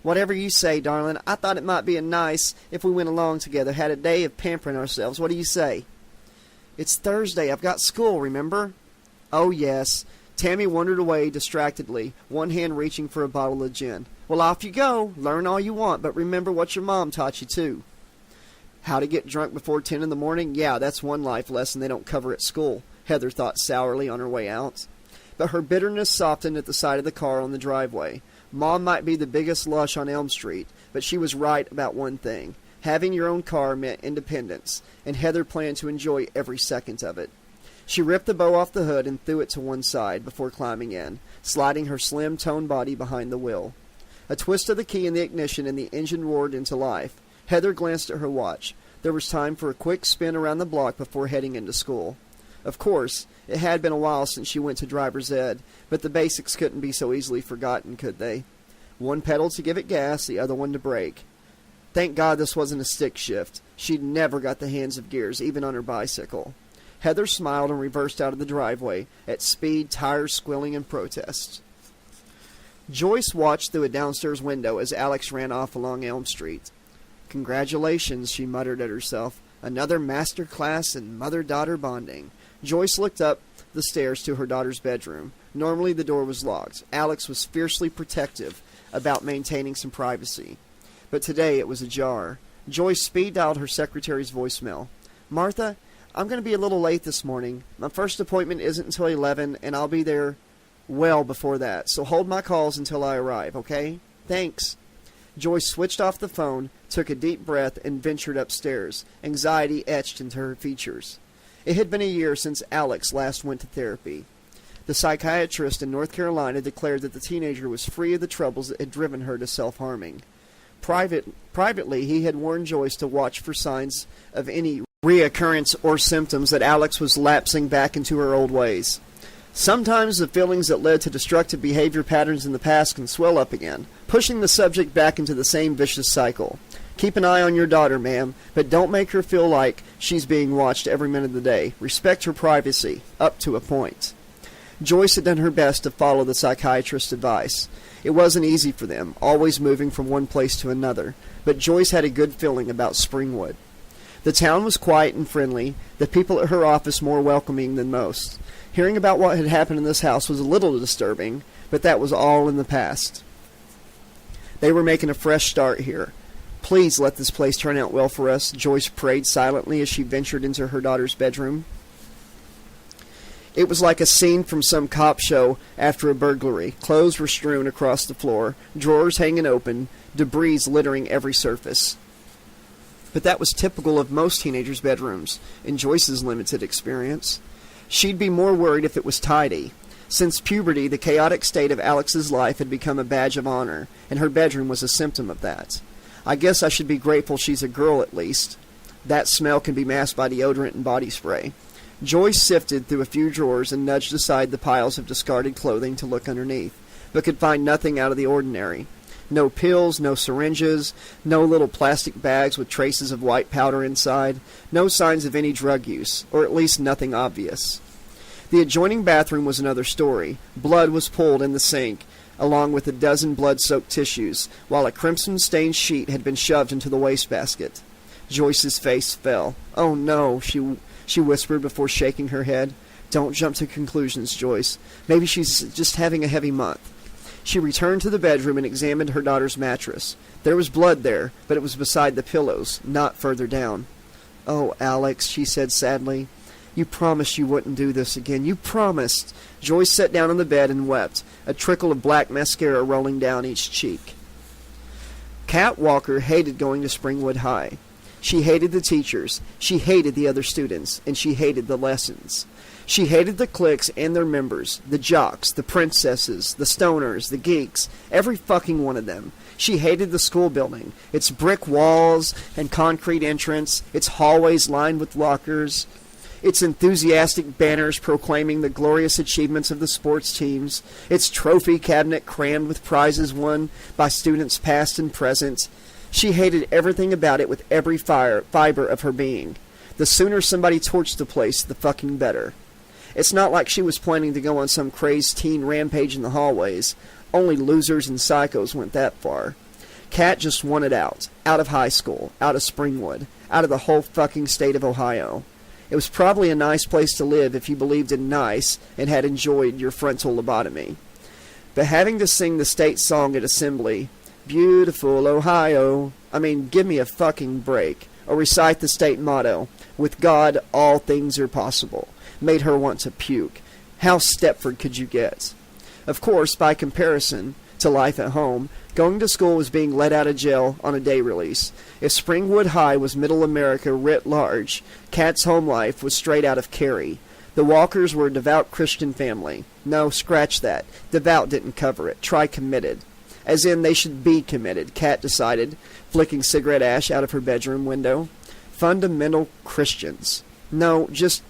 Whatever you say, darling. I thought it might be nice if we went along together, had a day of pampering ourselves. What do you say? It's Thursday. I've got school, remember? Oh, yes. Tammy wandered away distractedly, one hand reaching for a bottle of gin. Well, off you go. Learn all you want, but remember what your mom taught you, too. How to get drunk before 10 in the morning? Yeah, that's one life lesson they don't cover at school, Heather thought sourly on her way out. But her bitterness softened at the sight of the car on the driveway. Mom might be the biggest lush on Elm Street, but she was right about one thing. Having your own car meant independence, and Heather planned to enjoy every second of it. She ripped the bow off the hood and threw it to one side before climbing in, sliding her slim, toned body behind the wheel. A twist of the key in the ignition and the engine roared into life. Heather glanced at her watch. There was time for a quick spin around the block before heading into school. Of course, it had been a while since she went to driver's ed, but the basics couldn't be so easily forgotten, could they? One pedal to give it gas, the other one to brake. Thank God this wasn't a stick shift. She'd never got the hands of gears, even on her bicycle. Heather smiled and reversed out of the driveway, at speed, tires squealing in protest. Joyce watched through a downstairs window as Alex ran off along Elm Street. Congratulations, she muttered at herself. Another master class in mother-daughter bonding. Joyce looked up the stairs to her daughter's bedroom. Normally the door was locked. Alex was fiercely protective about maintaining some privacy. But today it was ajar. Joyce speed-dialed her secretary's voicemail. Martha, I'm going to be a little late this morning. My first appointment isn't until 11, and I'll be there well before that. So hold my calls until I arrive, okay? Thanks. Joyce switched off the phone, took a deep breath, and ventured upstairs, anxiety etched into her features. It had been a year since Alex last went to therapy. The psychiatrist in North Carolina declared that the teenager was free of the troubles that had driven her to self-harming. Privately, he had warned Joyce to watch for signs of any reoccurrence or symptoms that Alex was lapsing back into her old ways. Sometimes the feelings that led to destructive behavior patterns in the past can swell up again, pushing the subject back into the same vicious cycle. Keep an eye on your daughter, ma'am, but don't make her feel like she's being watched every minute of the day. Respect her privacy, up to a point. Joyce had done her best to follow the psychiatrist's advice. It wasn't easy for them, always moving from one place to another, but Joyce had a good feeling about Springwood. The town was quiet and friendly, the people at her office more welcoming than most. Hearing about what had happened in this house was a little disturbing, but that was all in the past. They were making a fresh start here. Please let this place turn out well for us, Joyce prayed silently as she ventured into her daughter's bedroom. It was like a scene from some cop show after a burglary. Clothes were strewn across the floor, drawers hanging open, debris littering every surface. But that was typical of most teenagers' bedrooms, in Joyce's limited experience. She'd be more worried if it was tidy. Since puberty, the chaotic state of Alex's life had become a badge of honor, and her bedroom was a symptom of that. I guess I should be grateful she's a girl at least. That smell can be masked by deodorant and body spray. Joyce sifted through a few drawers and nudged aside the piles of discarded clothing to look underneath, but could find nothing out of the ordinary. No pills, no syringes, no little plastic bags with traces of white powder inside, no signs of any drug use, or at least nothing obvious. The adjoining bathroom was another story. Blood was pulled in the sink, along with a dozen blood-soaked tissues, while a crimson-stained sheet had been shoved into the wastebasket. Joyce's face fell. "Oh no," she whispered before shaking her head. "Don't jump to conclusions, Joyce. Maybe she's just having a heavy month." She returned to the bedroom and examined her daughter's mattress. There was blood there, but it was beside the pillows, not further down. "Oh, Alex," she said sadly. "You promised you wouldn't do this again. You promised." Joyce sat down on the bed and wept, a trickle of black mascara rolling down each cheek. Kat Walker hated going to Springwood High. She hated the teachers, she hated the other students, and she hated the lessons. She hated the cliques and their members, the jocks, the princesses, the stoners, the geeks, every fucking one of them. She hated the school building, its brick walls and concrete entrance, its hallways lined with lockers, its enthusiastic banners proclaiming the glorious achievements of the sports teams, its trophy cabinet crammed with prizes won by students past and present. She hated everything about it with every fiber of her being. The sooner somebody torched the place, the fucking better. It's not like she was planning to go on some crazed teen rampage in the hallways. Only losers and psychos went that far. Kat just wanted out of high school, out of Springwood, out of the whole fucking state of Ohio. It was probably a nice place to live if you believed in nice and had enjoyed your frontal lobotomy. But having to sing the state song at assembly, "Beautiful Ohio," give me a fucking break, or recite the state motto, "With God all things are possible," made her want to puke. How Stepford could you get? Of course, by comparison to life at home, going to school was being let out of jail on a day release. If Springwood High was middle America writ large, Kat's home life was straight out of Cary. The Walkers were a devout Christian family. No, scratch that. Devout didn't cover it. Try committed. As in, they should be committed, Kat decided, flicking cigarette ash out of her bedroom window. Fundamental Christians. No, just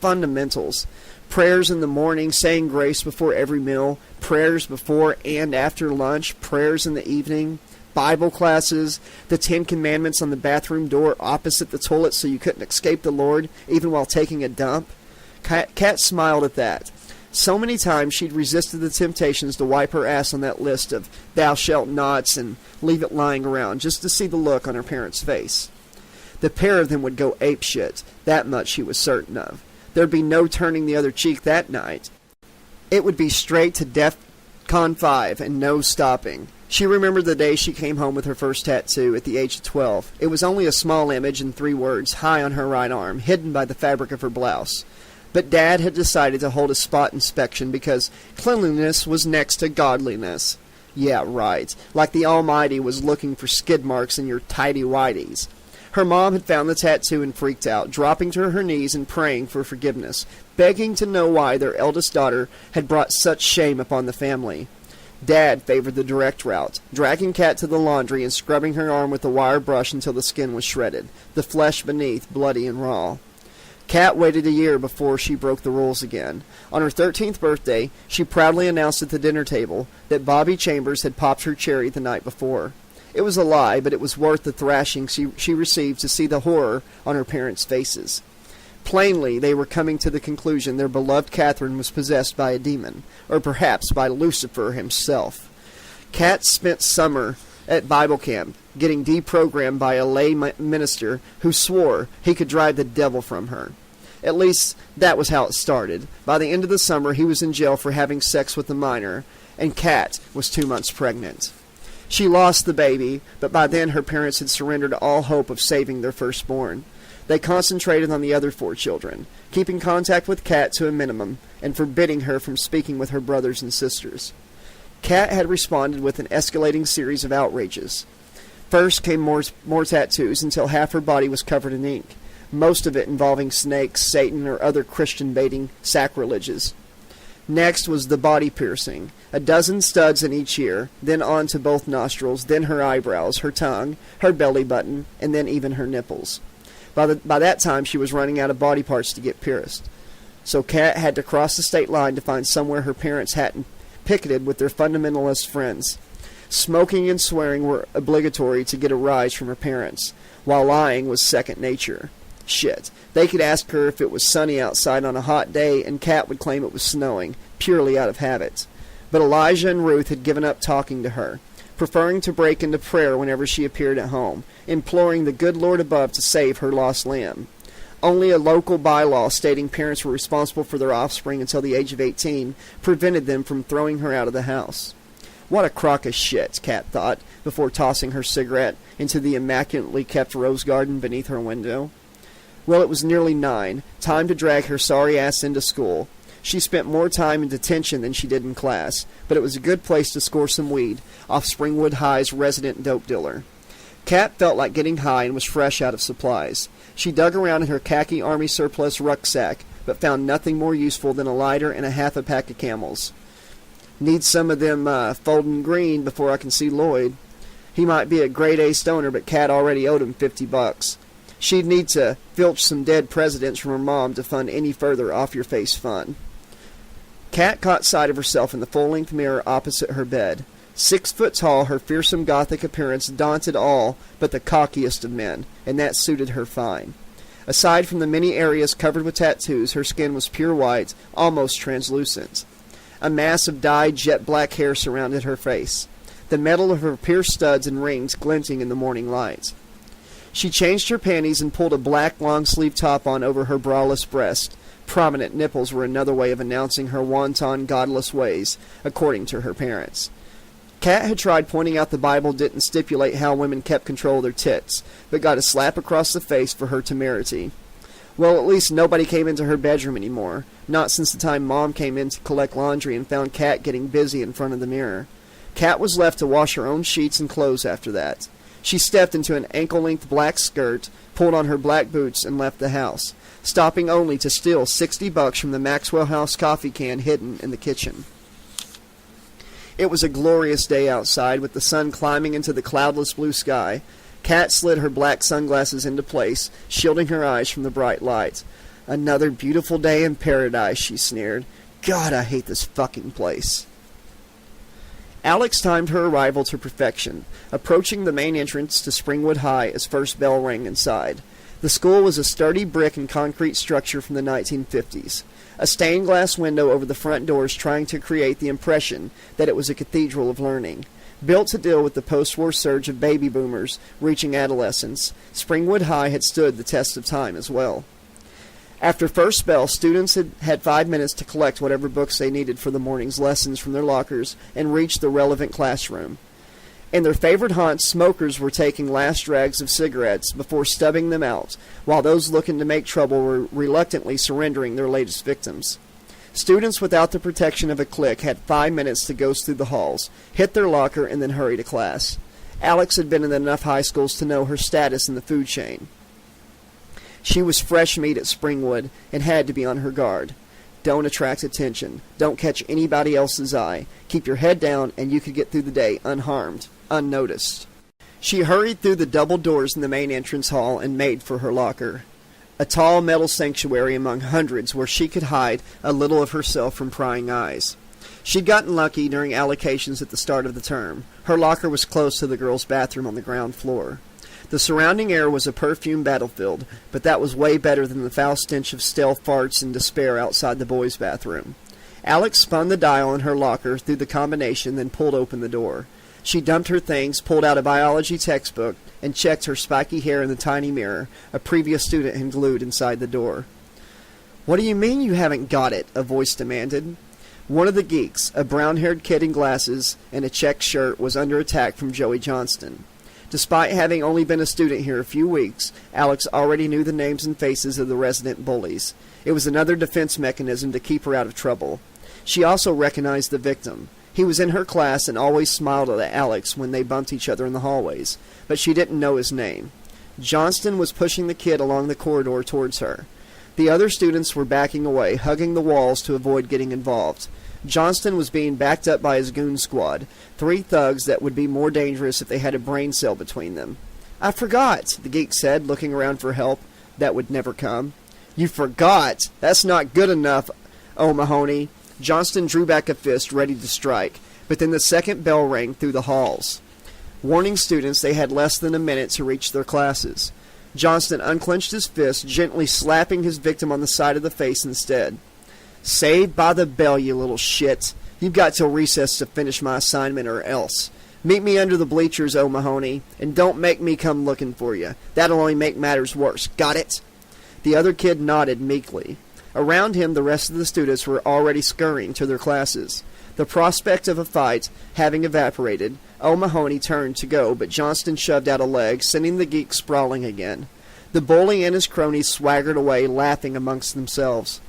fundamentals. Prayers in the morning, saying grace before every meal, prayers before and after lunch, prayers in the evening, Bible classes, the 10 Commandments on the bathroom door opposite the toilet so you couldn't escape the Lord even while taking a dump. Kat smiled at that. So many times she'd resisted the temptations to wipe her ass on that list of thou shalt nots and leave it lying around just to see the look on her parents' face. The pair of them would go apeshit, that much she was certain of. There'd be no turning the other cheek that night. It would be straight to DEFCON 5 and no stopping. She remembered the day she came home with her first tattoo at the age of 12. It was only a small image in 3 words, high on her right arm, hidden by the fabric of her blouse. But Dad had decided to hold a spot inspection because cleanliness was next to godliness. Yeah, right. Like the Almighty was looking for skid marks in your tighty-whities. Her mom had found the tattoo and freaked out, dropping to her knees and praying for forgiveness, begging to know why their eldest daughter had brought such shame upon the family. Dad favored the direct route, dragging Kat to the laundry and scrubbing her arm with a wire brush until the skin was shredded, the flesh beneath bloody and raw. Kat waited a year before she broke the rules again. On her 13th birthday, she proudly announced at the dinner table that Bobby Chambers had popped her cherry the night before. It was a lie, but it was worth the thrashing she received to see the horror on her parents' faces. Plainly, they were coming to the conclusion their beloved Catherine was possessed by a demon, or perhaps by Lucifer himself. Kat spent summer at Bible camp, getting deprogrammed by a lay minister who swore he could drive the devil from her. At least, that was how it started. By the end of the summer, he was in jail for having sex with a minor, and Kat was 2 months pregnant. She lost the baby, but by then her parents had surrendered all hope of saving their firstborn. They concentrated on the other 4 children, keeping contact with Kat to a minimum and forbidding her from speaking with her brothers and sisters. Kat had responded with an escalating series of outrages. First came more tattoos until half her body was covered in ink, most of it involving snakes, Satan, or other Christian-baiting sacrileges. Next was the body piercing, a dozen studs in each ear, then on to both nostrils, then her eyebrows, her tongue, her belly button, and then even her nipples. By that time, she was running out of body parts to get pierced. So Kat had to cross the state line to find somewhere her parents hadn't picketed with their fundamentalist friends. Smoking and swearing were obligatory to get a rise from her parents, while lying was second nature. Shit. They could ask her if it was sunny outside on a hot day, and Kat would claim it was snowing, purely out of habit. But Elijah and Ruth had given up talking to her, preferring to break into prayer whenever she appeared at home, imploring the good Lord above to save her lost lamb. Only a local bylaw stating parents were responsible for their offspring until the age of 18 prevented them from throwing her out of the house. What a crock of shit, Kat thought, before tossing her cigarette into the immaculately kept rose garden beneath her window. Well, it was nearly 9, time to drag her sorry ass into school. She spent more time in detention than she did in class, but it was a good place to score some weed off Springwood High's resident dope dealer. Kat felt like getting high and was fresh out of supplies. She dug around in her khaki army surplus rucksack, but found nothing more useful than a lighter and a half a pack of Camels. Need some of them folding green before I can see Lloyd. He might be a grade A stoner, but Kat already owed him $50. She'd need to filch some dead presidents from her mom to fund any further off-your-face fun. Kat caught sight of herself in the full-length mirror opposite her bed. 6 foot tall, her fearsome Gothic appearance daunted all but the cockiest of men, and that suited her fine. Aside from the many areas covered with tattoos, her skin was pure white, almost translucent. A mass of dyed jet-black hair surrounded her face, the metal of her pierced studs and rings glinting in the morning light. She changed her panties and pulled a black long-sleeve top on over her braless breast. Prominent nipples were another way of announcing her wanton, godless ways, according to her parents. Kat had tried pointing out the Bible didn't stipulate how women kept control of their tits, but got a slap across the face for her temerity. Well, at least nobody came into her bedroom anymore, not since the time Mom came in to collect laundry and found Kat getting busy in front of the mirror. Kat was left to wash her own sheets and clothes after that. She stepped into an ankle-length black skirt, pulled on her black boots, and left the house, stopping only to steal $60 from the Maxwell House coffee can hidden in the kitchen. It was a glorious day outside, with the sun climbing into the cloudless blue sky. Kat slid her black sunglasses into place, shielding her eyes from the bright light. "Another beautiful day in paradise," she sneered. "God, I hate this fucking place." Alex timed her arrival to perfection, approaching the main entrance to Springwood High as first bell rang inside. The school was a sturdy brick and concrete structure from the 1950s. A stained glass window over the front doors trying to create the impression that it was a cathedral of learning. Built to deal with the post-war surge of baby boomers reaching adolescence, Springwood High had stood the test of time as well. After first bell, students had 5 minutes to collect whatever books they needed for the morning's lessons from their lockers and reach the relevant classroom. In their favorite haunts, smokers were taking last drags of cigarettes before stubbing them out, while those looking to make trouble were reluctantly surrendering their latest victims. Students without the protection of a clique had 5 minutes to ghost through the halls, hit their locker, and then hurry to class. Alex had been in enough high schools to know her status in the food chain. She was fresh meat at Springwood and had to be on her guard. Don't attract attention. Don't catch anybody else's eye. Keep your head down and you could get through the day unharmed, unnoticed. She hurried through the double doors in the main entrance hall and made for her locker. A tall metal sanctuary among hundreds where she could hide a little of herself from prying eyes. She'd gotten lucky during allocations at the start of the term. Her locker was close to the girls' bathroom on the ground floor. The surrounding air was a perfumed battlefield, but that was way better than the foul stench of stale farts and despair outside the boys' bathroom. Alex spun the dial in her locker through the combination, then pulled open the door. She dumped her things, pulled out a biology textbook, and checked her spiky hair in the tiny mirror a previous student had glued inside the door. "What do you mean you haven't got it?" a voice demanded. One of the geeks, a brown-haired kid in glasses and a checked shirt, was under attack from Joey Johnston. Despite having only been a student here a few weeks, Alex already knew the names and faces of the resident bullies. It was another defense mechanism to keep her out of trouble. She also recognized the victim. He was in her class and always smiled at Alex when they bumped each other in the hallways, but she didn't know his name. Johnston was pushing the kid along the corridor towards her. The other students were backing away, hugging the walls to avoid getting involved. Johnston was being backed up by his goon squad, 3 thugs that would be more dangerous if they had a brain cell between them. "I forgot," the geek said, looking around for help that would never come. "You forgot? That's not good enough, O'Mahony." Johnston drew back a fist, ready to strike, but then the second bell rang through the halls, warning students they had less than a minute to reach their classes. Johnston unclenched his fist, gently slapping his victim on the side of the face instead. "Saved by the bell, you little shit. You've got till recess to finish my assignment or else. Meet me under the bleachers, O'Mahony, and don't make me come looking for you. That'll only make matters worse. Got it?" The other kid nodded meekly. Around him, the rest of the students were already scurrying to their classes. The prospect of a fight having evaporated, O'Mahony turned to go, but Johnston shoved out a leg, sending the geek sprawling again. The bully and his cronies swaggered away, laughing amongst themselves.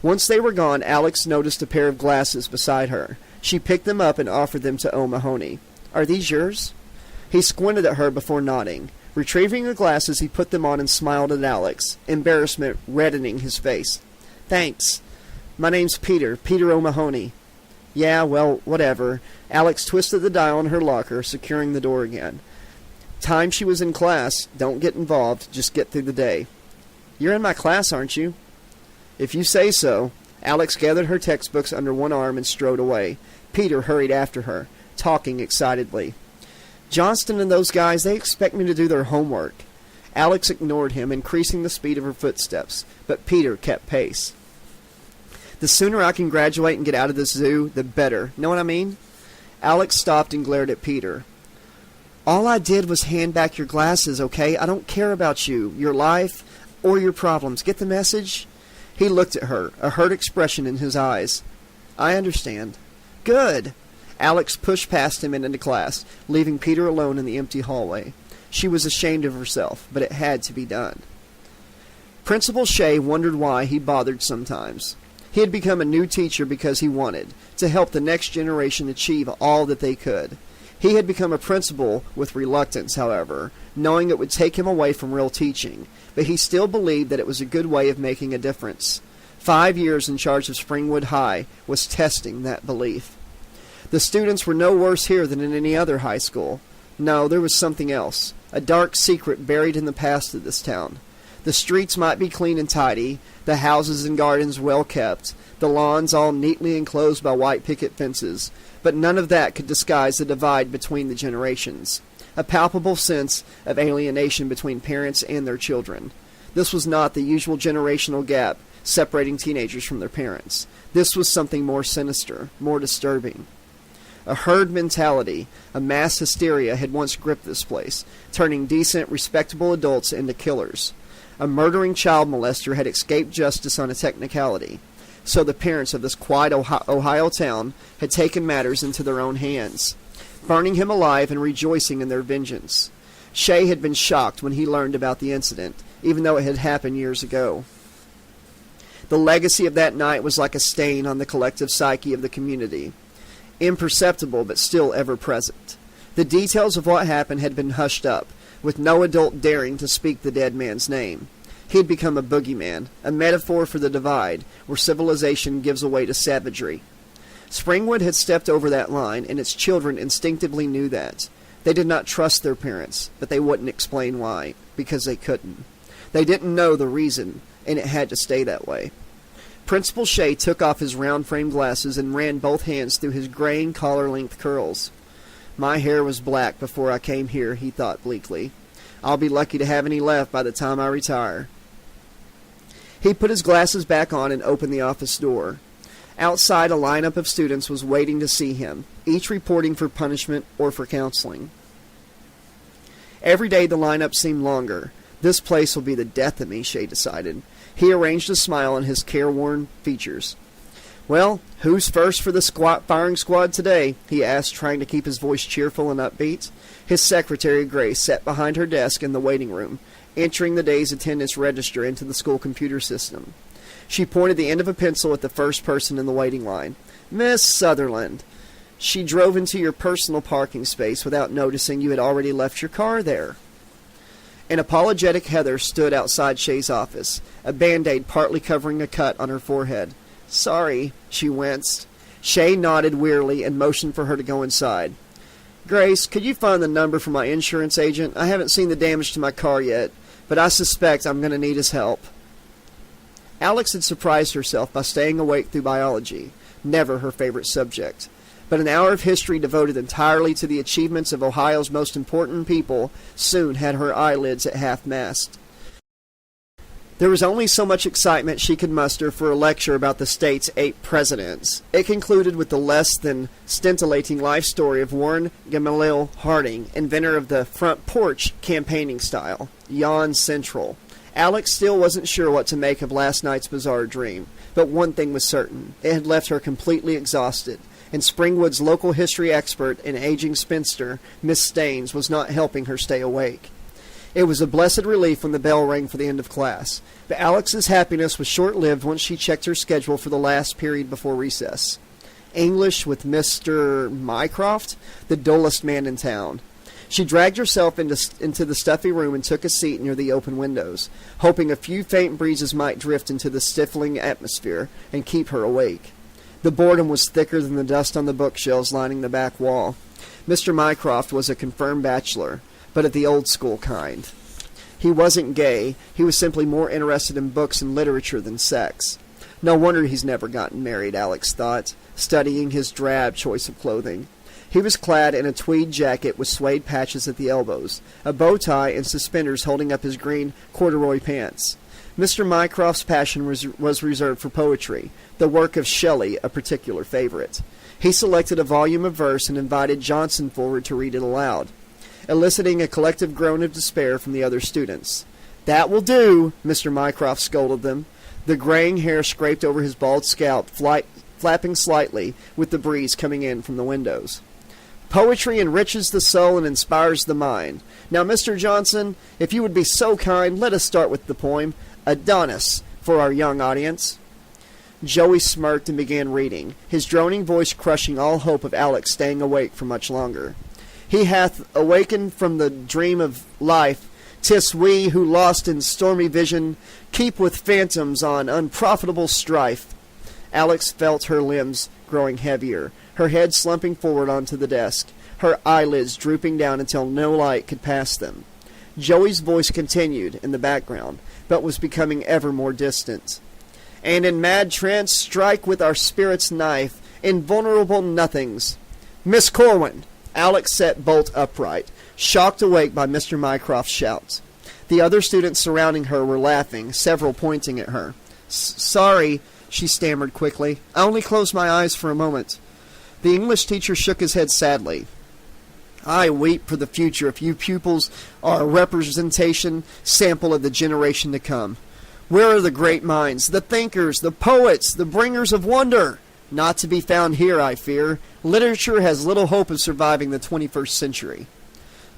Once they were gone, Alex noticed a pair of glasses beside her. She picked them up and offered them to O'Mahony. "Are these yours?" He squinted at her before nodding. Retrieving the glasses, he put them on and smiled at Alex, embarrassment reddening his face. "Thanks. My name's Peter O'Mahony." "Yeah, well, whatever." Alex twisted the dial in her locker, securing the door again. Time she was in class. Don't get involved. Just get through the day. "You're in my class, aren't you?" "If you say so." Alex gathered her textbooks under one arm and strode away. Peter hurried after her, talking excitedly. "Johnston and those guys, they expect me to do their homework." Alex ignored him, increasing the speed of her footsteps, but Peter kept pace. "The sooner I can graduate and get out of this zoo, the better. Know what I mean?" Alex stopped and glared at Peter. "All I did was hand back your glasses, okay? I don't care about you, your life, or your problems. Get the message?" He looked at her, a hurt expression in his eyes. "I understand." "Good." Alex pushed past him and into class, leaving Peter alone in the empty hallway. She was ashamed of herself, but it had to be done. Principal Shea wondered why he bothered sometimes. He had become a new teacher because he wanted to help the next generation achieve all that they could. He had become a principal with reluctance, however, knowing it would take him away from real teaching, but he still believed that it was a good way of making a difference. 5 years in charge of Springwood High was testing that belief. The students were no worse here than in any other high school. No, there was something else, a dark secret buried in the past of this town. The streets might be clean and tidy, the houses and gardens well kept, the lawns all neatly enclosed by white picket fences, but none of that could disguise the divide between the generations, a palpable sense of alienation between parents and their children. This was not the usual generational gap separating teenagers from their parents. This was something more sinister, more disturbing. A herd mentality, a mass hysteria had once gripped this place, turning decent, respectable adults into killers. A murdering child molester had escaped justice on a technicality, so the parents of this quiet Ohio town had taken matters into their own hands, burning him alive and rejoicing in their vengeance. Shea had been shocked when he learned about the incident, even though it had happened years ago. The legacy of that night was like a stain on the collective psyche of the community. Imperceptible, but still ever-present. The details of what happened had been hushed up, with no adult daring to speak the dead man's name. He had become a boogeyman, a metaphor for the divide, where civilization gives way to savagery. Springwood had stepped over that line, and its children instinctively knew that. They did not trust their parents, but they wouldn't explain why, because they couldn't. They didn't know the reason, and it had to stay that way. Principal Shea took off his round-frame glasses and ran both hands through his graying collar-length curls. My hair was black before I came here, he thought bleakly. I'll be lucky to have any left by the time I retire. He put his glasses back on and opened the office door. Outside, a lineup of students was waiting to see him, each reporting for punishment or for counseling. Every day the lineup seemed longer. This place will be the death of me, Shea decided. He arranged a smile on his careworn features. Well, who's first for the firing squad today? He asked, trying to keep his voice cheerful and upbeat. His secretary, Grace, sat behind her desk in the waiting room, entering the day's attendance register into the school computer system. She pointed the end of a pencil at the first person in the waiting line. Miss Sutherland. She drove into your personal parking space without noticing you had already left your car there. An apologetic Heather stood outside Shea's office, a Band-Aid partly covering a cut on her forehead. Sorry, she winced. Shea nodded wearily and motioned for her to go inside. Grace, could you find the number for my insurance agent? I haven't seen the damage to my car yet, but I suspect I'm going to need his help. Alex had surprised herself by staying awake through biology, never her favorite subject. But an hour of history devoted entirely to the achievements of Ohio's most important people soon had her eyelids at half-mast. There was only so much excitement she could muster for a lecture about the state's 8 presidents. It concluded with the less than scintillating life story of Warren Gamaliel Harding, inventor of the front porch campaigning style, Yawn Central. Alex still wasn't sure what to make of last night's bizarre dream, but one thing was certain. It had left her completely exhausted, and Springwood's local history expert and aging spinster, Miss Staines, was not helping her stay awake. It was a blessed relief when the bell rang for the end of class, but Alex's happiness was short-lived once she checked her schedule for the last period before recess. English with Mr. Mycroft, the dullest man in town. She dragged herself into the stuffy room and took a seat near the open windows, hoping a few faint breezes might drift into the stifling atmosphere and keep her awake. The boredom was thicker than the dust on the bookshelves lining the back wall. Mr. Mycroft was a confirmed bachelor, but of the old-school kind. He wasn't gay, he was simply more interested in books and literature than sex. No wonder he's never gotten married, Alex thought, studying his drab choice of clothing. He was clad in a tweed jacket with suede patches at the elbows, a bow tie and suspenders holding up his green corduroy pants. Mr. Mycroft's passion was reserved for poetry, the work of Shelley a particular favorite. He selected a volume of verse and invited Johnson forward to read it aloud, eliciting a collective groan of despair from the other students. That will do, Mr. Mycroft scolded them. The graying hair scraped over his bald scalp, flapping slightly with the breeze coming in from the windows. Poetry enriches the soul and inspires the mind. Now, Mr. Johnson, if you would be so kind, let us start with the poem, Adonis, for our young audience. Joey smirked and began reading, his droning voice crushing all hope of Alex staying awake for much longer. He hath awakened from the dream of life. 'Tis we who, lost in stormy vision, keep with phantoms on unprofitable strife. Alex felt her limbs growing heavier, her head slumping forward onto the desk, her eyelids drooping down until no light could pass them. Joey's voice continued in the background, but was becoming ever more distant. And in mad trance strike with our spirit's knife, invulnerable nothings. Miss Corwin! Alex sat bolt upright, shocked awake by Mr. Mycroft's shout. The other students surrounding her were laughing, several pointing at her. Sorry, she stammered quickly. I only closed my eyes for a moment. The English teacher shook his head sadly. I weep for the future if you pupils are a representation sample of the generation to come. Where are the great minds, the thinkers, the poets, the bringers of wonder? Not to be found here, I fear. Literature has little hope of surviving the 21st century.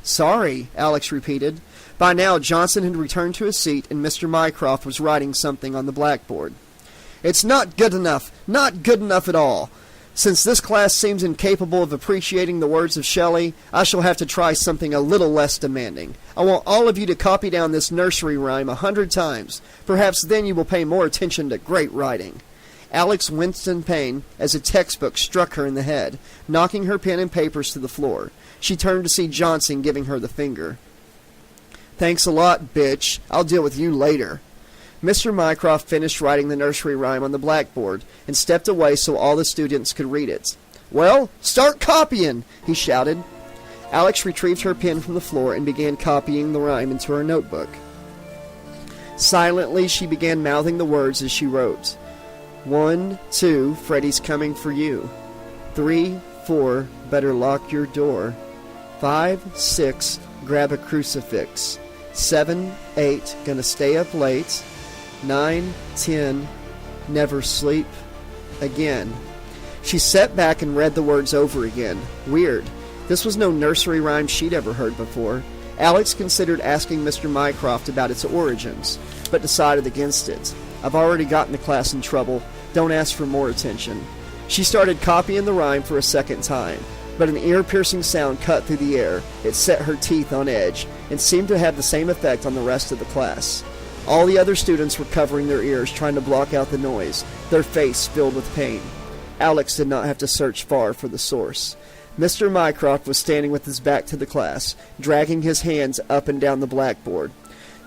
Sorry, Alex repeated. By now, Johnson had returned to his seat, and Mr. Mycroft was writing something on the blackboard. It's not good enough at all. Since this class seems incapable of appreciating the words of Shelley, I shall have to try something a little less demanding. I want all of you to copy down this nursery rhyme 100 times. Perhaps then you will pay more attention to great writing." Alex winced in pain as a textbook struck her in the head, knocking her pen and papers to the floor. She turned to see Johnson giving her the finger. "Thanks a lot, bitch. I'll deal with you later." Mr. Mycroft finished writing the nursery rhyme on the blackboard and stepped away so all the students could read it. "Well, start copying!" he shouted. Alex retrieved her pen from the floor and began copying the rhyme into her notebook. Silently, she began mouthing the words as she wrote. 1, 2, Freddy's coming for you. 3, 4, better lock your door. 5, 6, grab a crucifix. 7, 8, gonna stay up late. 9, 10, never sleep again. She sat back and read the words over again. Weird. This was no nursery rhyme she'd ever heard before. Alex considered asking Mr. Mycroft about its origins, but decided against it. "I've already gotten the class in trouble. Don't ask for more attention." She started copying the rhyme for a second time, but an ear-piercing sound cut through the air. It set her teeth on edge, and seemed to have the same effect on the rest of the class. All the other students were covering their ears, trying to block out the noise, their face filled with pain. Alex did not have to search far for the source. Mr. Mycroft was standing with his back to the class, dragging his hands up and down the blackboard.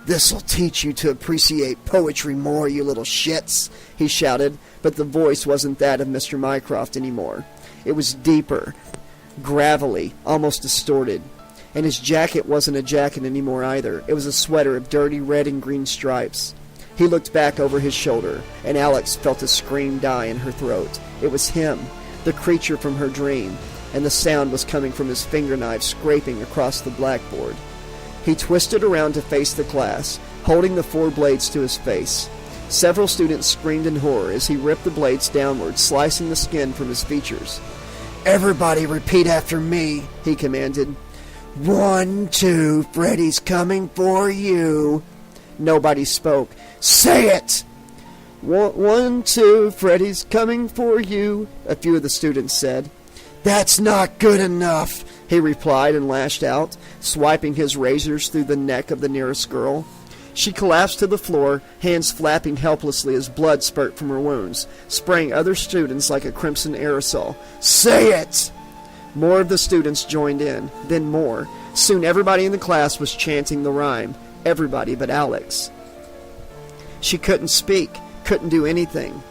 "This'll teach you to appreciate poetry more, you little shits," he shouted, but the voice wasn't that of Mr. Mycroft anymore. It was deeper, gravelly, almost distorted. And his jacket wasn't a jacket anymore either. It was a sweater of dirty red and green stripes. He looked back over his shoulder, and Alex felt a scream die in her throat. It was him, the creature from her dream, and the sound was coming from his fingernails scraping across the blackboard. He twisted around to face the class, holding the 4 blades to his face. Several students screamed in horror as he ripped the blades downward, slicing the skin from his features. "Everybody repeat after me," he commanded. 1, 2, Freddy's coming for you. Nobody spoke. "Say it!" 1, 2, Freddy's coming for you, a few of the students said. "That's not good enough," he replied and lashed out, swiping his razors through the neck of the nearest girl. She collapsed to the floor, hands flapping helplessly as blood spurted from her wounds, spraying other students like a crimson aerosol. "Say it!" More of the students joined in, then more. Soon everybody in the class was chanting the rhyme. Everybody but Alex. She couldn't speak, couldn't do anything.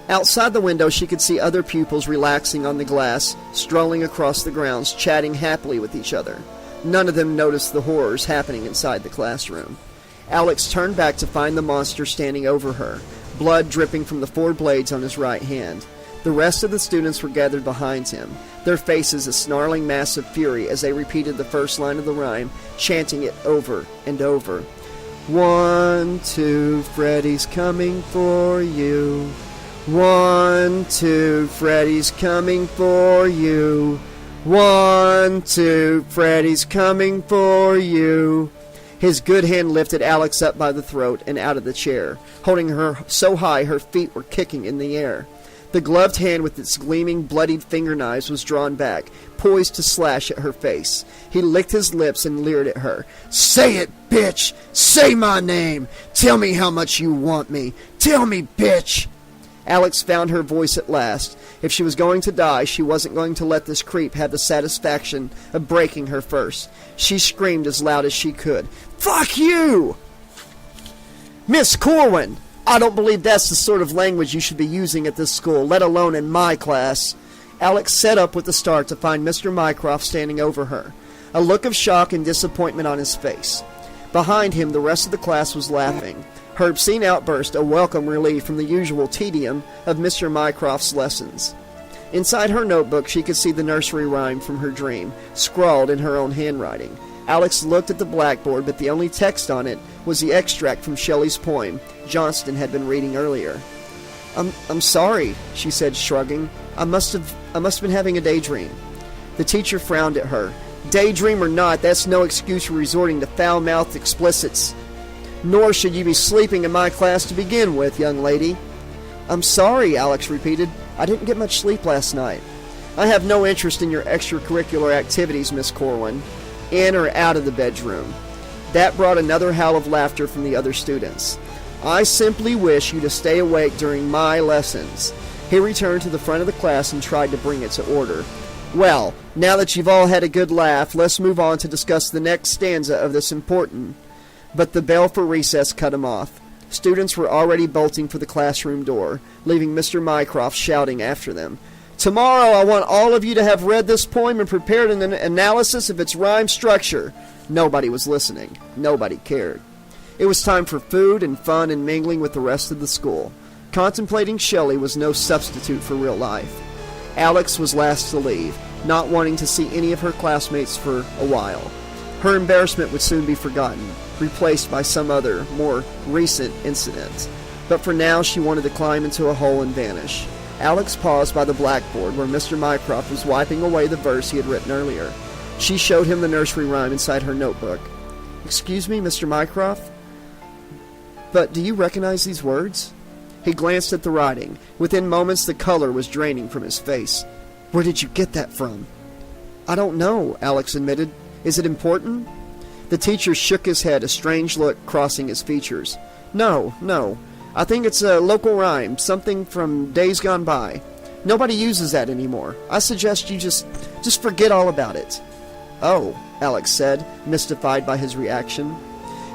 Outside the window she could see other pupils relaxing on the glass, strolling across the grounds, chatting happily with each other. None of them noticed the horrors happening inside the classroom. Alex turned back to find the monster standing over her, blood dripping from the 4 blades on his right hand. The rest of the students were gathered behind him, their faces a snarling mass of fury as they repeated the first line of the rhyme, chanting it over and over. 1, 2, Freddy's coming for you. 1, 2, Freddy's coming for you. 1, 2, Freddy's coming for you. His good hand lifted Alex up by the throat and out of the chair, holding her so high her feet were kicking in the air. The gloved hand with its gleaming, bloodied fingernails was drawn back, poised to slash at her face. He licked his lips and leered at her. "Say it, bitch! Say my name! Tell me how much you want me! Tell me, bitch!" Alex found her voice at last. If she was going to die, she wasn't going to let this creep have the satisfaction of breaking her first. She screamed as loud as she could. "Fuck you!" "Miss Corwin! I don't believe that's the sort of language you should be using at this school, let alone in my class." Alex sat up with a start to find Mr. Mycroft standing over her, a look of shock and disappointment on his face. Behind him, the rest of the class was laughing, her obscene outburst a welcome relief from the usual tedium of Mr. Mycroft's lessons. Inside her notebook, she could see the nursery rhyme from her dream, scrawled in her own handwriting. Alex looked at the blackboard, but the only text on it was the extract from Shelley's poem Johnston had been reading earlier. I'm sorry," she said, shrugging. I must have been having a daydream." The teacher frowned at her. "Daydream or not, that's no excuse for resorting to foul-mouthed explicits. Nor should you be sleeping in my class to begin with, young lady." "I'm sorry," Alex repeated. "I didn't get much sleep last night." I have no interest in your extracurricular activities, Miss Corwin, in or out of the bedroom. That brought another howl of laughter from the other students. I simply wish you to stay awake during my lessons. He returned to the front of the class and tried to bring it to order. Well, now that you've all had a good laugh, let's move on to discuss the next stanza of this important. But the bell for recess cut him off. Students were already bolting for the classroom door, leaving Mr. Mycroft shouting after them. Tomorrow I want all of you to have read this poem and prepared an analysis of its rhyme structure. Nobody was listening. Nobody cared. It was time for food and fun and mingling with the rest of the school. Contemplating Shelley was no substitute for real life. Alex was last to leave, not wanting to see any of her classmates for a while. Her embarrassment would soon be forgotten, replaced by some other, more recent incident. But for now she wanted to climb into a hole and vanish. Alex paused by the blackboard where Mr. Mycroft was wiping away the verse he had written earlier. She showed him the nursery rhyme inside her notebook. "Excuse me, Mr. Mycroft, but do you recognize these words?" He glanced at the writing. Within moments the color was draining from his face. "Where did you get that from?" "I don't know," Alex admitted. "Is it important?" The teacher shook his head, a strange look crossing his features. No. I think it's a local rhyme, something from days gone by. Nobody uses that anymore. I suggest you just forget all about it." "Oh," Alex said, mystified by his reaction.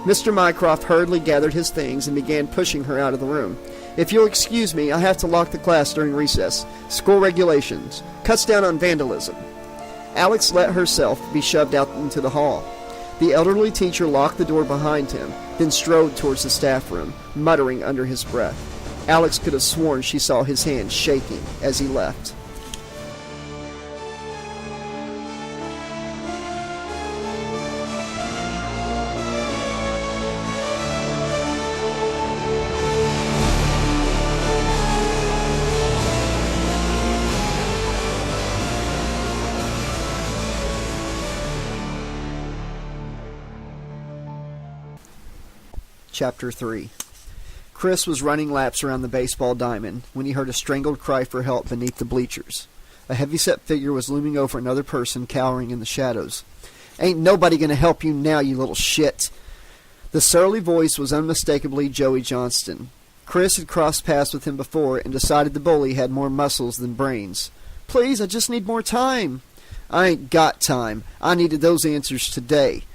Mr. Mycroft hurriedly gathered his things and began pushing her out of the room. "If you'll excuse me, I have to lock the class during recess. School regulations. Cuts down on vandalism." Alex let herself be shoved out into the hall. The elderly teacher locked the door behind him, then strode towards the staff room, muttering under his breath. Alex could have sworn she saw his hand shaking as he left. Chapter 3. Chris was running laps around the baseball diamond when he heard a strangled cry for help beneath the bleachers. A heavy-set figure was looming over another person cowering in the shadows. "Ain't nobody gonna help you now, you little shit!" The surly voice was unmistakably Joey Johnston. Chris had crossed paths with him before and decided the bully had more muscles than brains. "Please, I just need more time." "I ain't got time. I needed those answers today."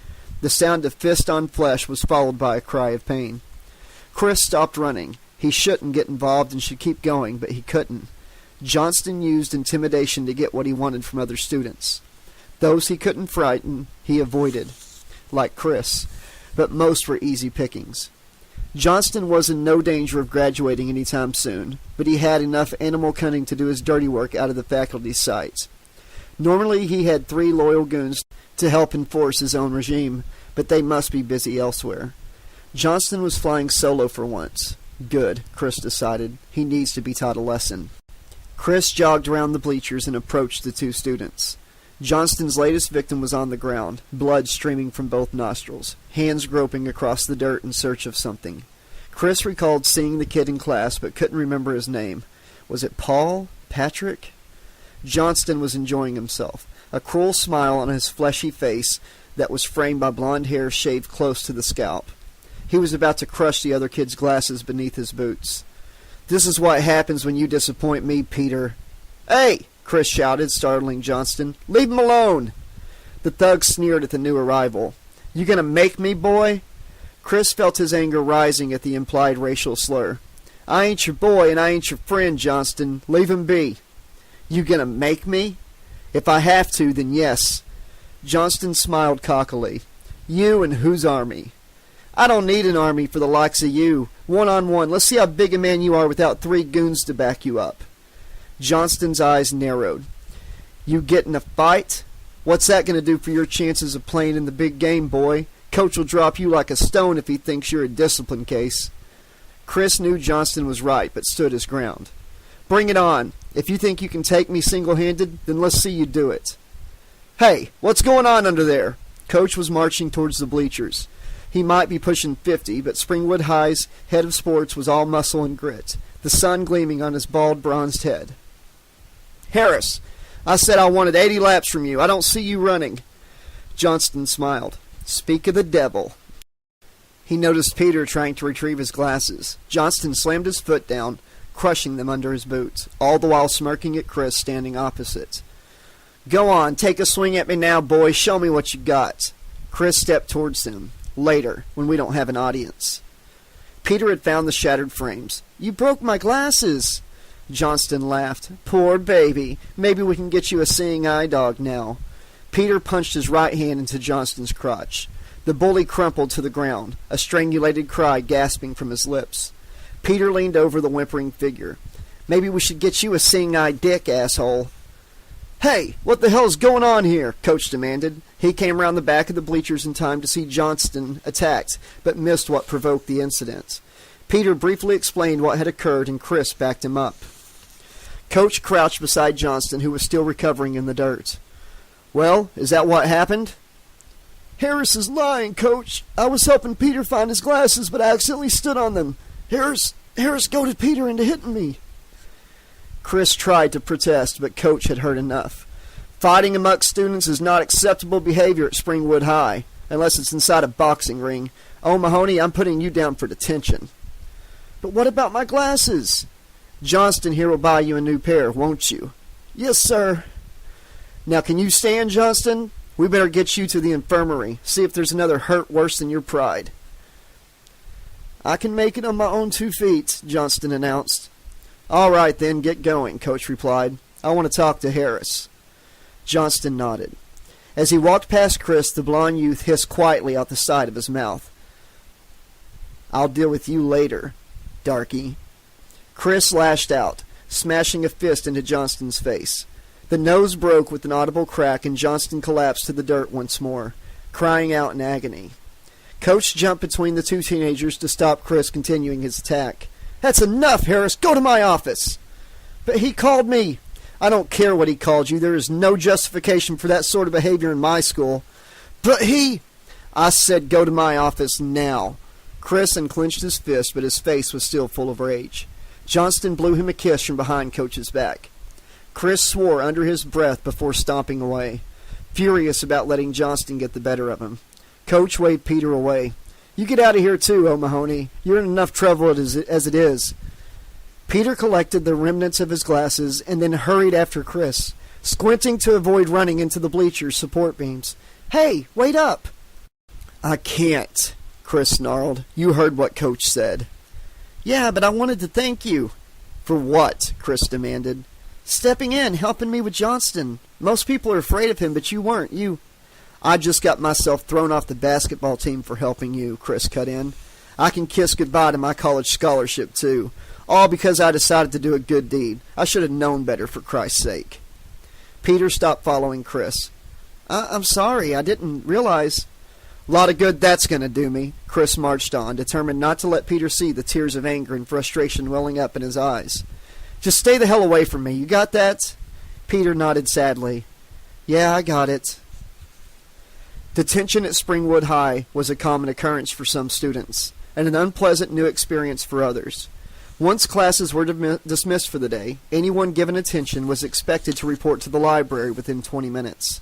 The sound of fist on flesh was followed by a cry of pain. Chris stopped running. He shouldn't get involved and should keep going, but he couldn't. Johnston used intimidation to get what he wanted from other students. Those he couldn't frighten, he avoided, like Chris, but most were easy pickings. Johnston was in no danger of graduating any time soon, but he had enough animal cunning to do his dirty work out of the faculty's sight. Normally he had 3 loyal goons to help enforce his own regime, but they must be busy elsewhere. Johnston was flying solo for once. Good, Chris decided. He needs to be taught a lesson. Chris jogged around the bleachers and approached the 2 students. Johnston's latest victim was on the ground, blood streaming from both nostrils, hands groping across the dirt in search of something. Chris recalled seeing the kid in class, but couldn't remember his name. Was it Paul? Patrick? Johnston was enjoying himself, a cruel smile on his fleshy face that was framed by blonde hair shaved close to the scalp. He was about to crush the other kid's glasses beneath his boots. "This is what happens when you disappoint me, Peter." "Hey!" Chris shouted, startling Johnston. "Leave him alone!" The thug sneered at the new arrival. "You gonna make me, boy?" Chris felt his anger rising at the implied racial slur. "I ain't your boy and I ain't your friend, Johnston. Leave him be." "You gonna make me?" "If I have to, then yes." Johnston smiled cockily. "You and whose army?" "I don't need an army for the likes of you. 1-on-1, let's see how big a man you are without 3 goons to back you up." Johnston's eyes narrowed. "You get in a fight? What's that going to do for your chances of playing in the big game, boy? Coach will drop you like a stone if he thinks you're a discipline case." Chris knew Johnston was right, but stood his ground. "Bring it on. If you think you can take me single-handed, then let's see you do it." "Hey, what's going on under there?" Coach was marching towards the bleachers. He might be pushing 50, but Springwood High's head of sports was all muscle and grit, the sun gleaming on his bald, bronzed head. "Harris, I said I wanted 80 laps from you. I don't see you running. Johnston smiled. Speak of the devil. He noticed Peter trying to retrieve his glasses. Johnston slammed his foot down, crushing them under his boots, all the while smirking at Chris standing opposite. Go on, take a swing at me now, boy. Show me what you got. Chris stepped towards him. Later, when we don't have an audience. Peter had found the shattered frames. You broke my glasses. Johnston laughed. Poor baby. Maybe we can get you a seeing eye dog now. Peter punched his right hand into Johnston's crotch. The bully crumpled to the ground, a strangulated cry gasping from his lips. Peter leaned over the whimpering figure. Maybe we should get you a seeing eye dick, asshole. Hey, what the hell's going on here? Coach demanded. He came round the back of the bleachers in time to see Johnston attacked, but missed what provoked the incident. Peter briefly explained what had occurred, and Chris backed him up. Coach crouched beside Johnston, who was still recovering in the dirt. Well, is that what happened? Harris is lying, Coach. I was helping Peter find his glasses, but I accidentally stood on them. Harris goaded Peter into hitting me. Chris tried to protest, but Coach had heard enough. Fighting amongst students is not acceptable behavior at Springwood High, unless it's inside a boxing ring. Oh, Mahoney, I'm putting you down for detention. But what about my glasses? Johnston here will buy you a new pair, won't you? Yes, sir. Now, can you stand, Johnston? We better get you to the infirmary. See if there's another hurt worse than your pride. I can make it on my own 2 feet, Johnston announced. All right, then, get going, Coach replied. I want to talk to Harris. Johnston nodded. As he walked past Chris, the blond youth hissed quietly out the side of his mouth. I'll deal with you later, darky. Chris lashed out, smashing a fist into Johnston's face. The nose broke with an audible crack, and Johnston collapsed to the dirt once more, crying out in agony. Coach jumped between the 2 teenagers to stop Chris continuing his attack. That's enough, Harris. Go to my office. But he called me. I don't care what he called you. There is no justification for that sort of behavior in my school. But he... I said go to my office now. Chris unclenched his fist, but his face was still full of rage. Johnston blew him a kiss from behind Coach's back. Chris swore under his breath before stomping away, furious about letting Johnston get the better of him. Coach waved Peter away. You get out of here too, O'Mahony. You're in enough trouble as it is. Peter collected the remnants of his glasses and then hurried after Chris, squinting to avoid running into the bleachers' support beams. Hey, wait up! I can't, Chris snarled. You heard what Coach said. Yeah, but I wanted to thank you. For what? Chris demanded. Stepping in, helping me with Johnston. Most people are afraid of him, but you weren't. I just got myself thrown off the basketball team for helping you, Chris cut in. I can kiss goodbye to my college scholarship, too. All because I decided to do a good deed. I should have known better, for Christ's sake. Peter stopped following Chris. I'm sorry, I didn't realize. Lot of good that's going to do me, Chris marched on, determined not to let Peter see the tears of anger and frustration welling up in his eyes. Just stay the hell away from me, you got that? Peter nodded sadly. Yeah, I got it. Detention at Springwood High was a common occurrence for some students, and an unpleasant new experience for others. Once classes were dismissed for the day, anyone given attention was expected to report to the library within 20 minutes.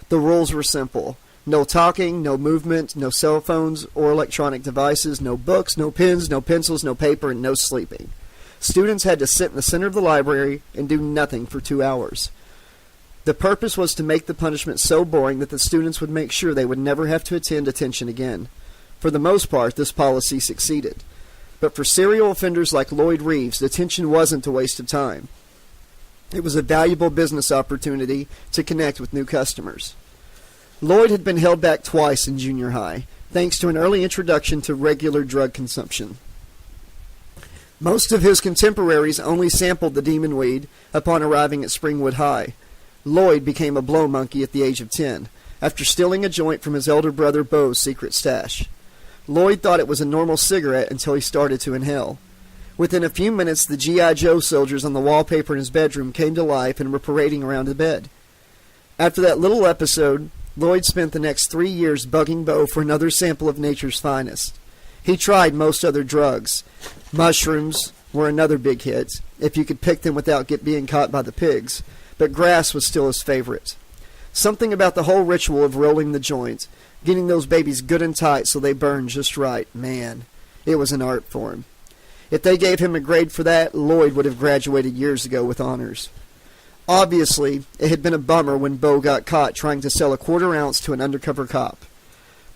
The rules were simple. No talking, no movement, no cell phones or electronic devices, no books, no pens, no pencils, no paper, and no sleeping. Students had to sit in the center of the library and do nothing for 2 hours. The purpose was to make the punishment so boring that the students would make sure they would never have to attend detention again. For the most part, this policy succeeded. But for serial offenders like Lloyd Reeves, detention wasn't a waste of time. It was a valuable business opportunity to connect with new customers. Lloyd had been held back twice in junior high, thanks to an early introduction to regular drug consumption. Most of his contemporaries only sampled the demon weed upon arriving at Springwood High. Lloyd became a blow monkey at the age of 10, after stealing a joint from his elder brother Beau's secret stash. Lloyd thought it was a normal cigarette until he started to inhale. Within a few minutes, the G.I. Joe soldiers on the wallpaper in his bedroom came to life and were parading around the bed. After that little episode, Lloyd spent the next 3 years bugging Beau for another sample of nature's finest. He tried most other drugs. Mushrooms were another big hit, if you could pick them without being caught by the pigs. but grass was still his favorite. Something about the whole ritual of rolling the joint, getting those babies good and tight so they burned just right, man, it was an art form. If they gave him a grade for that, Lloyd would have graduated years ago with honors. Obviously, it had been a bummer when Bo got caught trying to sell a quarter ounce to an undercover cop.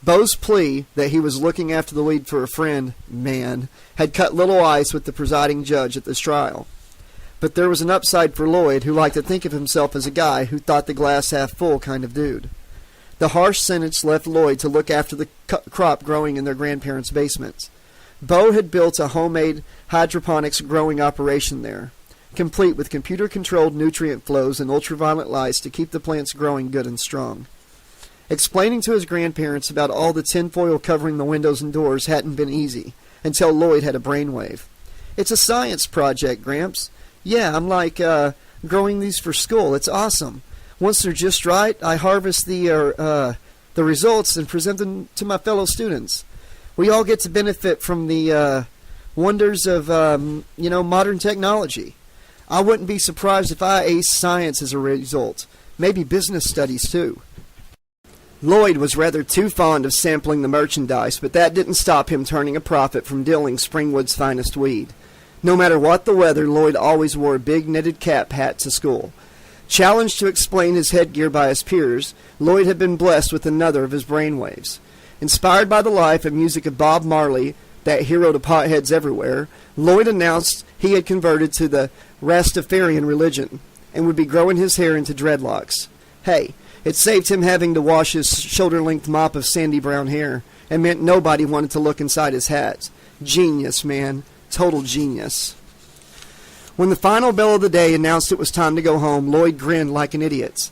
Bo's plea that he was looking after the weed for a friend, man, had cut little ice with the presiding judge at this trial. But there was an upside for Lloyd, who liked to think of himself as a guy who thought the glass half full kind of dude. The harsh sentence left Lloyd to look after the crop growing in their grandparents' basements. Bo had built a homemade hydroponics growing operation there, complete with computer-controlled nutrient flows and ultraviolet lights to keep the plants growing good and strong. Explaining to his grandparents about all the tinfoil covering the windows and doors hadn't been easy, until Lloyd had a brainwave. "It's a science project, Gramps. Yeah, I'm like, growing these for school. It's awesome. Once they're just right, I harvest the results and present them to my fellow students. We all get to benefit from the wonders of, modern technology. I wouldn't be surprised if I aced science as a result. Maybe business studies, too." Lloyd was rather too fond of sampling the merchandise, but that didn't stop him turning a profit from dealing Springwood's finest weed. No matter what the weather, Lloyd always wore a big knitted cap hat to school. Challenged to explain his headgear by his peers, Lloyd had been blessed with another of his brainwaves. Inspired by the life and music of Bob Marley, that hero to potheads everywhere, Lloyd announced he had converted to the Rastafarian religion and would be growing his hair into dreadlocks. Hey, it saved him having to wash his shoulder-length mop of sandy brown hair, and meant nobody wanted to look inside his hat. Genius, man. Total genius. When the final bell of the day announced it was time to go home, Lloyd grinned like an idiot.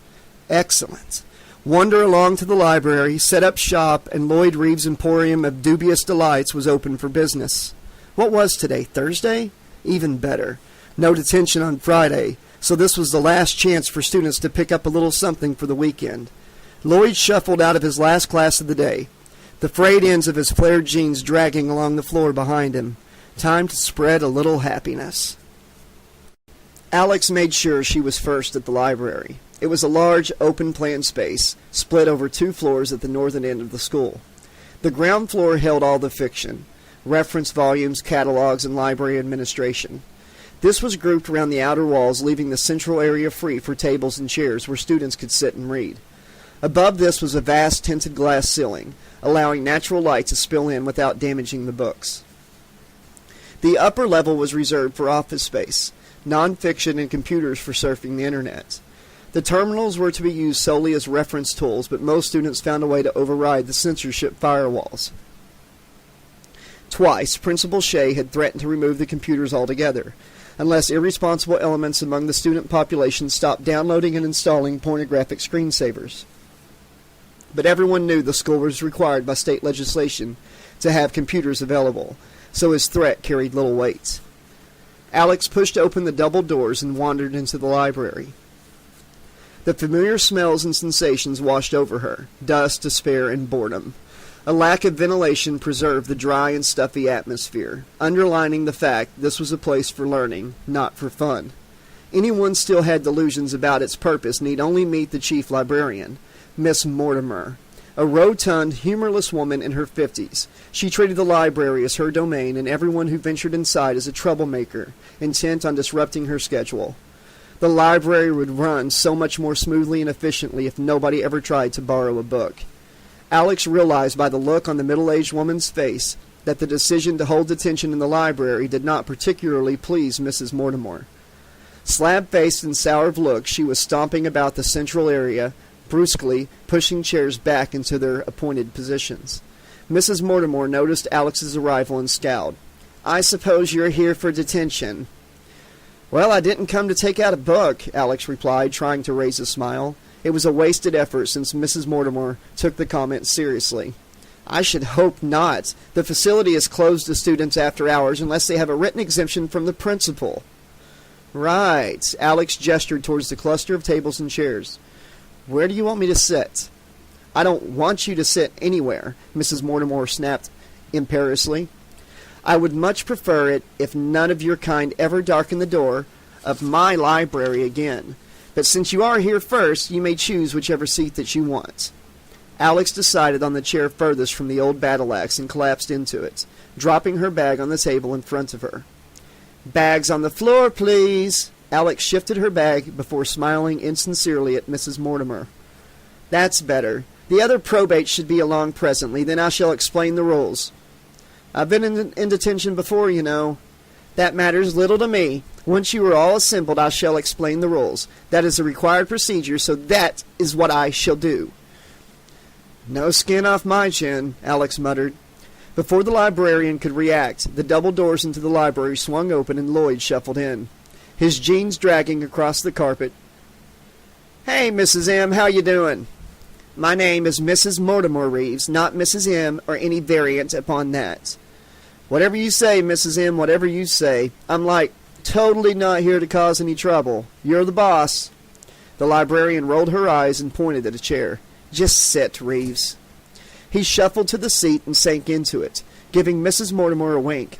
Excellent. Wander along to the library, set up shop, and Lloyd Reeves' Emporium of Dubious Delights was open for business. What was today, Thursday? Even better. No detention on Friday, so this was the last chance for students to pick up a little something for the weekend. Lloyd shuffled out of his last class of the day, the frayed ends of his flared jeans dragging along the floor behind him. Time to spread a little happiness. Alex made sure she was first at the library. It was a large, open-plan space, split over 2 floors at the northern end of the school. The ground floor held all the fiction, reference volumes, catalogs, and library administration. This was grouped around the outer walls, leaving the central area free for tables and chairs where students could sit and read. Above this was a vast tinted glass ceiling, allowing natural light to spill in without damaging the books. The upper level was reserved for office space, non-fiction, and computers for surfing the internet. The terminals were to be used solely as reference tools, but most students found a way to override the censorship firewalls. Twice, Principal Shea had threatened to remove the computers altogether, unless irresponsible elements among the student population stopped downloading and installing pornographic screensavers. But everyone knew the school was required by state legislation to have computers available, so his threat carried little weight. Alex pushed open the double doors and wandered into the library. The familiar smells and sensations washed over her: dust, despair, and boredom. A lack of ventilation preserved the dry and stuffy atmosphere, underlining the fact this was a place for learning, not for fun. Anyone still had delusions about its purpose need only meet the chief librarian, Miss Mortimer, a rotund, humorless woman in her 50s. She treated the library as her domain and everyone who ventured inside as a troublemaker, intent on disrupting her schedule. The library would run so much more smoothly and efficiently if nobody ever tried to borrow a book. Alex realized by the look on the middle-aged woman's face that the decision to hold detention in the library did not particularly please Mrs. Mortimer. Slab-faced and sour of look, she was stomping about the central area, brusquely pushing chairs back into their appointed positions. Mrs. Mortimer noticed Alex's arrival and scowled. "I suppose you're here for detention." "Well, I didn't come to take out a book," Alex replied, trying to raise a smile. It was a wasted effort since Mrs. Mortimer took the comment seriously. "I should hope not. The facility is closed to students after hours unless they have a written exemption from the principal." "Right." Alex gestured towards the cluster of tables and chairs. "Where do you want me to sit?" "I don't want you to sit anywhere," Mrs. Mortimer snapped imperiously. "I would much prefer it if none of your kind ever darken the door of my library again. But since you are here first, you may choose whichever seat that you want. Alex decided on the chair furthest from the old battle axe and collapsed into it, dropping her bag on the table in front of her. Bags on the floor, please. Alex shifted her bag before smiling insincerely at Mrs. Mortimer. That's better. The other probate should be along presently, then I shall explain the rules. I've been in detention before, you know. That matters little to me. Once you are all assembled, I shall explain the rules. That is a required procedure, so that is what I shall do. No skin off my chin, Alex muttered. Before the librarian could react, the double doors into the library swung open and Lloyd shuffled in, his jeans dragging across the carpet. Hey, Mrs. M, how you doing? My name is Mrs. Mortimer Reeves, not Mrs. M or any variant upon that. Whatever you say, Mrs. M, whatever you say. I'm totally not here to cause any trouble. You're the boss. The librarian rolled her eyes and pointed at a chair. Just sit, Reeves. He shuffled to the seat and sank into it, giving Mrs. Mortimer a wink.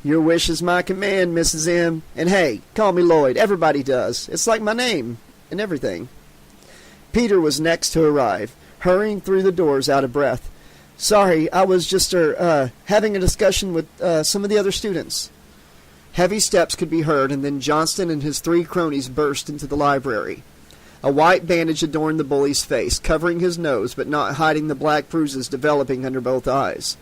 Your wish is my command, Mrs. M. And hey, call me Lloyd. Everybody does. It's like my name and everything. Peter was next to arrive, hurrying through the doors out of breath. Sorry, I was just having a discussion with some of the other students. Heavy steps could be heard, and then Johnston and his 3 cronies burst into the library. A white bandage adorned the bully's face, covering his nose but not hiding the black bruises developing under both eyes.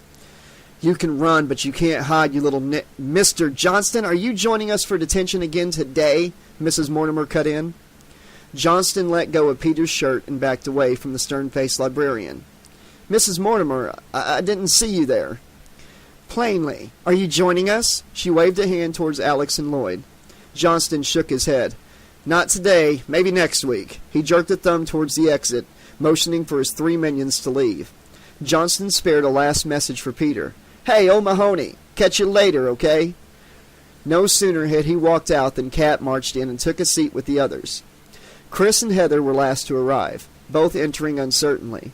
You can run, but you can't hide, you little Mr. Johnston, are you joining us for detention again today? Mrs. Mortimer cut in. Johnston let go of Peter's shirt and backed away from the stern-faced librarian. Mrs. Mortimer, I didn't see you there. Plainly. Are you joining us? She waved a hand towards Alex and Lloyd. Johnston shook his head. Not today, maybe next week. He jerked a thumb towards the exit, motioning for his 3 minions to leave. Johnston spared a last message for Peter. Hey, O'Mahony, catch you later, okay? No sooner had he walked out than Kat marched in and took a seat with the others. Chris and Heather were last to arrive, both entering uncertainly.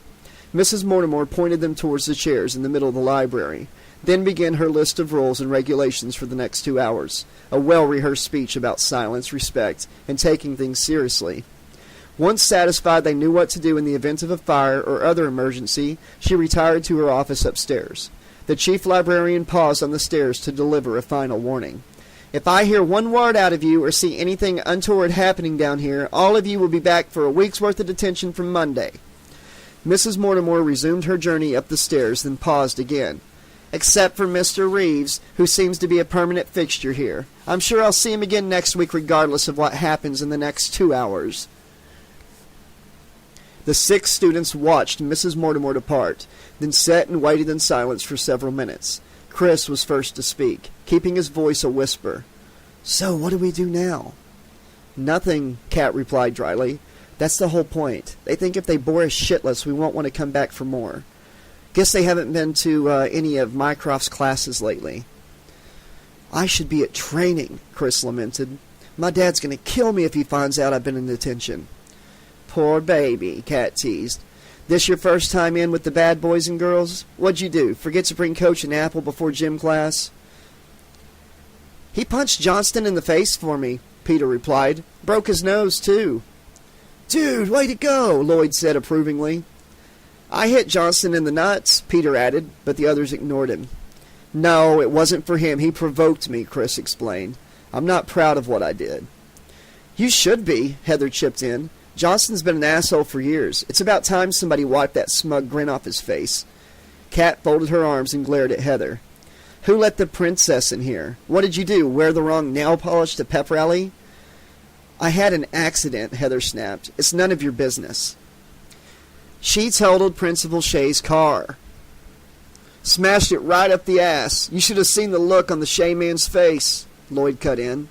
Mrs. Mortimer pointed them towards the chairs in the middle of the library, then began her list of rules and regulations for the next 2 hours, a well-rehearsed speech about silence, respect, and taking things seriously. Once satisfied they knew what to do in the event of a fire or other emergency, she retired to her office upstairs. The chief librarian paused on the stairs to deliver a final warning. If I hear one word out of you or see anything untoward happening down here, all of you will be back for a week's worth of detention from Monday. Mrs. Mortimer resumed her journey up the stairs, then paused again. Except for Mr. Reeves, who seems to be a permanent fixture here. I'm sure I'll see him again next week regardless of what happens in the next 2 hours. The 6 students watched Mrs. Mortimer depart, then sat and waited in silence for several minutes. Chris was first to speak, keeping his voice a whisper. So, what do we do now? Nothing, Kat replied dryly. That's the whole point. They think if they bore us shitless, we won't want to come back for more. Guess they haven't been to any of Mycroft's classes lately. I should be at training, Chris lamented. My dad's going to kill me if he finds out I've been in detention. Poor baby, Kat teased. This your first time in with the bad boys and girls? What'd you do, forget to bring Coach an apple before gym class? He punched Johnston in the face for me, Peter replied. Broke his nose, too. Dude, way to go, Lloyd said approvingly. I hit Johnston in the nuts, Peter added, but the others ignored him. No, it wasn't for him. He provoked me, Chris explained. I'm not proud of what I did. You should be, Heather chipped in. Johnston's been an asshole for years. It's about time somebody wiped that smug grin off his face. Kat folded her arms and glared at Heather. Who let the princess in here? What did you do, wear the wrong nail polish to pep rally? I had an accident, Heather snapped. It's none of your business. She totaled Principal Shea's car. Smashed it right up the ass. You should have seen the look on the Shea man's face, Lloyd cut in.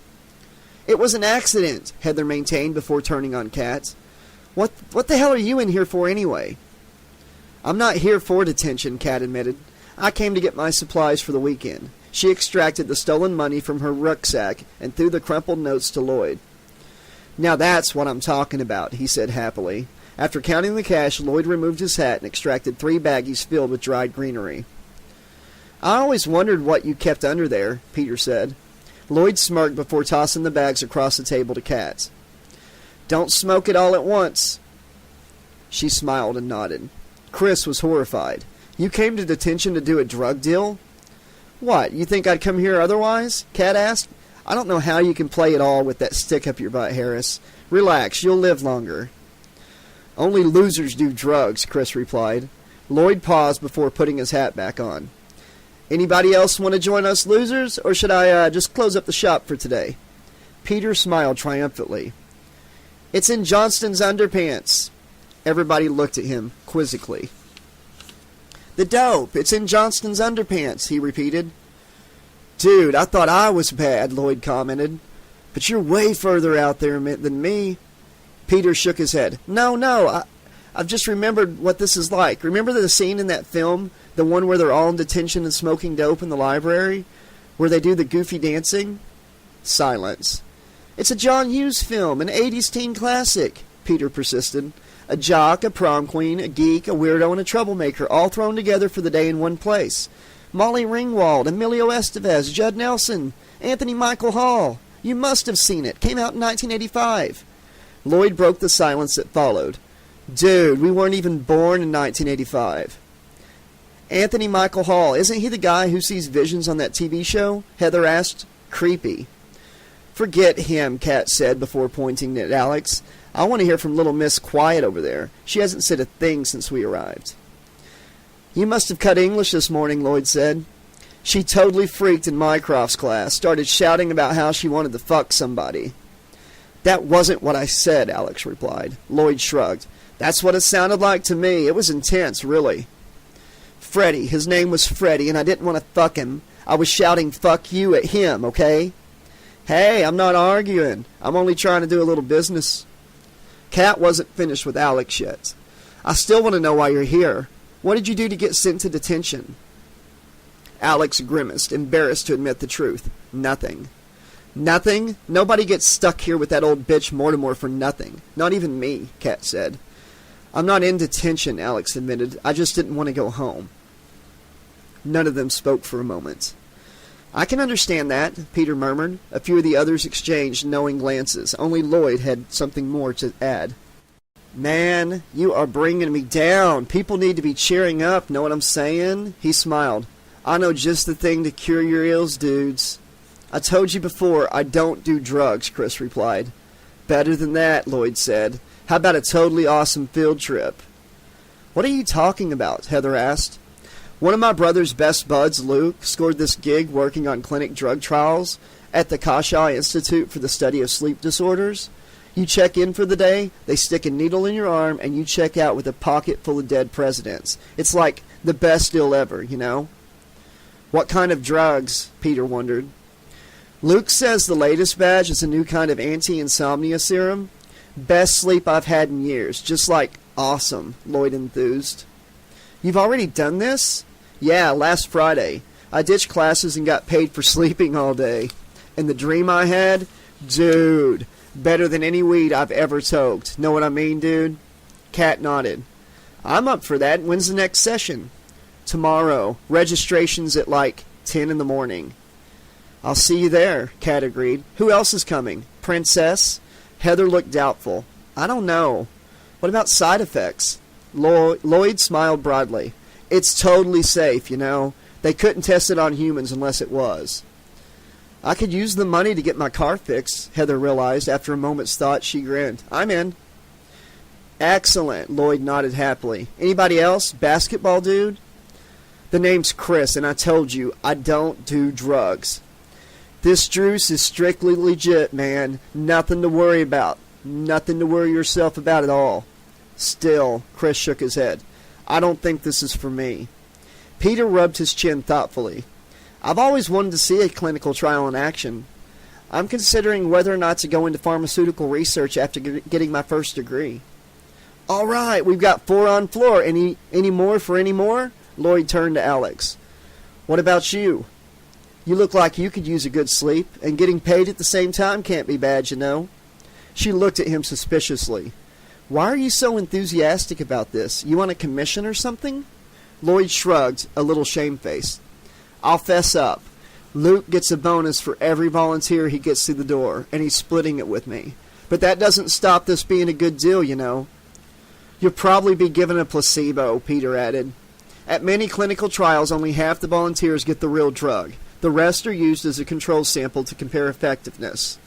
It was an accident, Heather maintained before turning on Kat. What the hell are you in here for anyway? I'm not here for detention, Kat admitted. I came to get my supplies for the weekend. She extracted the stolen money from her rucksack and threw the crumpled notes to Lloyd. Now that's what I'm talking about, he said happily. After counting the cash, Lloyd removed his hat and extracted 3 baggies filled with dried greenery. I always wondered what you kept under there, Peter said. Lloyd smirked before tossing the bags across the table to Kat. Don't smoke it all at once. She smiled and nodded. Chris was horrified. You came to detention to do a drug deal? What, you think I'd come here otherwise? Kat asked. I don't know how you can play it all with that stick up your butt, Harris. Relax, you'll live longer. Only losers do drugs, Chris replied. Lloyd paused before putting his hat back on. Anybody else want to join us losers, or should I just close up the shop for today? Peter smiled triumphantly. It's in Johnston's underpants. Everybody looked at him quizzically. The dope, it's in Johnston's underpants, he repeated. Dude, I thought I was bad, Lloyd commented. But you're way further out there than me. Peter shook his head. No, I've just remembered what this is like. Remember the scene in that film, the one where they're all in detention and smoking dope in the library, where they do the goofy dancing? Silence. It's a John Hughes film, an 80s teen classic, Peter persisted. A jock, a prom queen, a geek, a weirdo, and a troublemaker, all thrown together for the day in one place. Molly Ringwald, Emilio Estevez, Judd Nelson, Anthony Michael Hall. You must have seen it. Came out in 1985. Lloyd broke the silence that followed. Dude, we weren't even born in 1985. Anthony Michael Hall, isn't he the guy who sees visions on that TV show? Heather asked. Creepy. Forget him, Kat said before pointing at Alex. I want to hear from little Miss Quiet over there. She hasn't said a thing since we arrived. You must have cut English this morning, Lloyd said. She totally freaked in Mycroft's class, started shouting about how she wanted to fuck somebody. That wasn't what I said, Alex replied. Lloyd shrugged. That's what it sounded like to me. It was intense, really. Freddie, his name was Freddie, and I didn't want to fuck him. I was shouting fuck you at him, okay? Hey, I'm not arguing. I'm only trying to do a little business. Kat wasn't finished with Alex yet. I still want to know why you're here. What did you do to get sent to detention? Alex grimaced, embarrassed to admit the truth. Nothing. Nothing? Nobody gets stuck here with that old bitch Mortimer for nothing. Not even me, Kat said. I'm not in detention, Alex admitted. I just didn't want to go home. None of them spoke for a moment. I can understand that, Peter murmured. A few of the others exchanged knowing glances. Only Lloyd had something more to add. Man, you are bringing me down. People need to be cheering up, know what I'm saying? He smiled. I know just the thing to cure your ills, dudes. I told you before, I don't do drugs, Chris replied. Better than that, Lloyd said. How about a totally awesome field trip? What are you talking about? Heather asked. One of my brother's best buds, Luke, scored this gig working on clinic drug trials at the Kasha Institute for the Study of Sleep Disorders. You check in for the day, they stick a needle in your arm, and you check out with a pocket full of dead presidents. It's like the best deal ever, you know? What kind of drugs? Peter wondered. Luke says the latest batch is a new kind of anti-insomnia serum. Best sleep I've had in years. Just like awesome, Lloyd enthused. You've already done this? Yeah, last Friday. I ditched classes and got paid for sleeping all day. And the dream I had? Dude, better than any weed I've ever toked. Know what I mean, dude? Kat nodded. I'm up for that. When's the next session? Tomorrow. Registration's at like 10 in the morning. I'll see you there, Kat agreed. Who else is coming? Princess? Heather looked doubtful. I don't know. What about side effects? Lloyd smiled broadly. It's totally safe, you know. They couldn't test it on humans unless it was. I could use the money to get my car fixed, Heather realized. After a moment's thought, she grinned. I'm in. Excellent, Lloyd nodded happily. Anybody else? Basketball dude? The name's Chris, and I told you, I don't do drugs. This juice is strictly legit, man. Nothing to worry about. Nothing to worry yourself about at all. Still, Chris shook his head. I don't think this is for me. Peter rubbed his chin thoughtfully. I've always wanted to see a clinical trial in action. I'm considering whether or not to go into pharmaceutical research after getting my first degree. All right, we've got 4 on floor. Any more for any more? Lloyd turned to Alex. What about you? You look like you could use a good sleep, and getting paid at the same time can't be bad, you know. She looked at him suspiciously. Why are you so enthusiastic about this? You want a commission or something? Lloyd shrugged, a little shamefaced. I'll fess up. Luke gets a bonus for every volunteer he gets through the door, and he's splitting it with me. But that doesn't stop this being a good deal, you know. You'll probably be given a placebo, Peter added. At many clinical trials, only half the volunteers get the real drug. The rest are used as a control sample to compare effectiveness.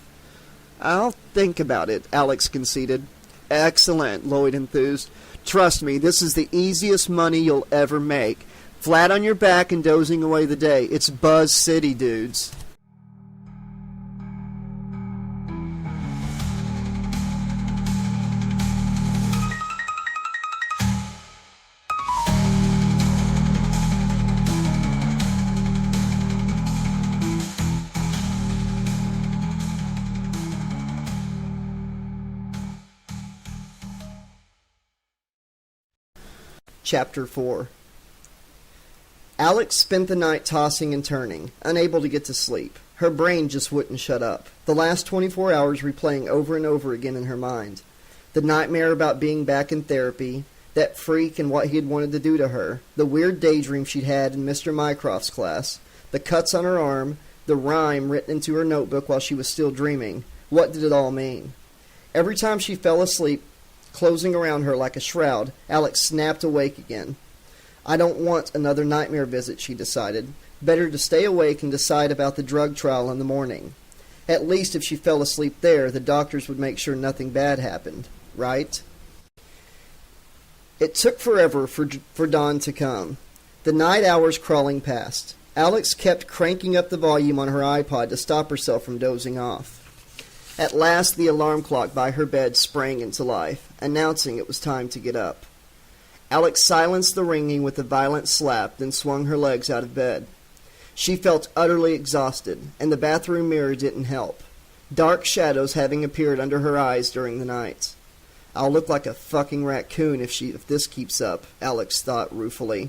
I'll think about it, Alex conceded. Excellent, Lloyd enthused. Trust me, this is the easiest money you'll ever make. Flat on your back and dozing away the day. It's Buzz City, dudes. Chapter 4. Alex spent the night tossing and turning, unable to get to sleep. Her brain just wouldn't shut up. The last 24 hours replaying over and over again in her mind. The nightmare about being back in therapy, that freak and what he had wanted to do to her, the weird daydream she'd had in Mr. Mycroft's class, the cuts on her arm, the rhyme written into her notebook while she was still dreaming. What did it all mean? Every time she fell asleep, closing around her like a shroud, Alex snapped awake again. I don't want another nightmare visit, she decided. Better to stay awake and decide about the drug trial in the morning. At least if she fell asleep there, the doctors would make sure nothing bad happened, right? It took forever for dawn to come. The night hours crawling past. Alex kept cranking up the volume on her iPod to stop herself from dozing off. At last, the alarm clock by her bed sprang into life, announcing it was time to get up. Alex silenced the ringing with a violent slap, then swung her legs out of bed. She felt utterly exhausted, and the bathroom mirror didn't help, dark shadows having appeared under her eyes during the night. I'll look like a fucking raccoon if this keeps up, Alex thought ruefully.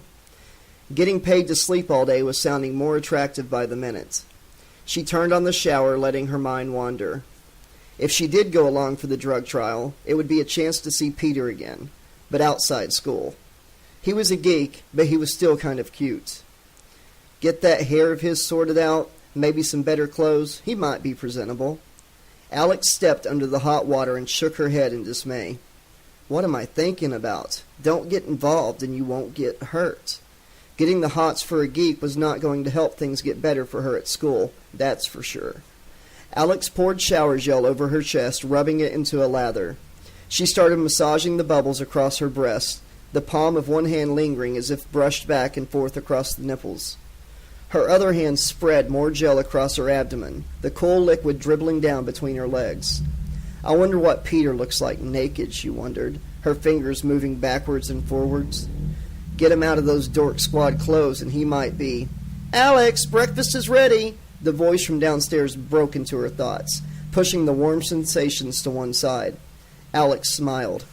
Getting paid to sleep all day was sounding more attractive by the minute. She turned on the shower, letting her mind wander. If she did go along for the drug trial, it would be a chance to see Peter again, but outside school. He was a geek, but he was still kind of cute. Get that hair of his sorted out, maybe some better clothes, he might be presentable. Alex stepped under the hot water and shook her head in dismay. What am I thinking about? Don't get involved and you won't get hurt. Getting the hots for a geek was not going to help things get better for her at school, that's for sure. Alex poured shower gel over her chest, rubbing it into a lather. She started massaging the bubbles across her breast, the palm of one hand lingering as if brushed back and forth across the nipples. Her other hand spread more gel across her abdomen, the cool liquid dribbling down between her legs. I wonder what Peter looks like naked, she wondered, her fingers moving backwards and forwards. Get him out of those dork squad clothes and he might be... Alex, breakfast is ready! The voice from downstairs broke into her thoughts, pushing the warm sensations to one side. Alex smiled.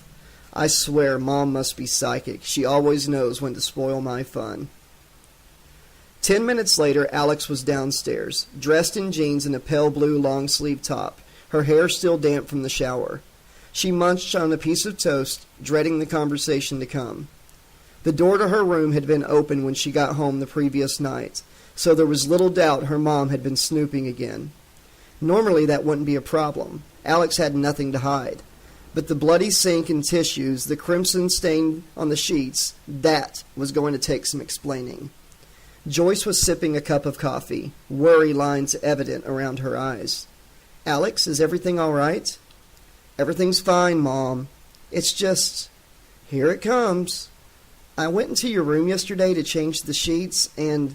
I swear Mom must be psychic. She always knows when to spoil my fun. 10 minutes later, Alex was downstairs, dressed in jeans and a pale blue long-sleeve top, her hair still damp from the shower. She munched on a piece of toast, dreading the conversation to come. The door to her room had been open when she got home the previous night, so there was little doubt her mom had been snooping again. Normally that wouldn't be a problem. Alex had nothing to hide. But the bloody sink and tissues, the crimson stain on the sheets, that was going to take some explaining. Joyce was sipping a cup of coffee, worry lines evident around her eyes. Alex, is everything all right? Everything's fine, Mom. It's just... Here it comes. I went into your room yesterday to change the sheets, and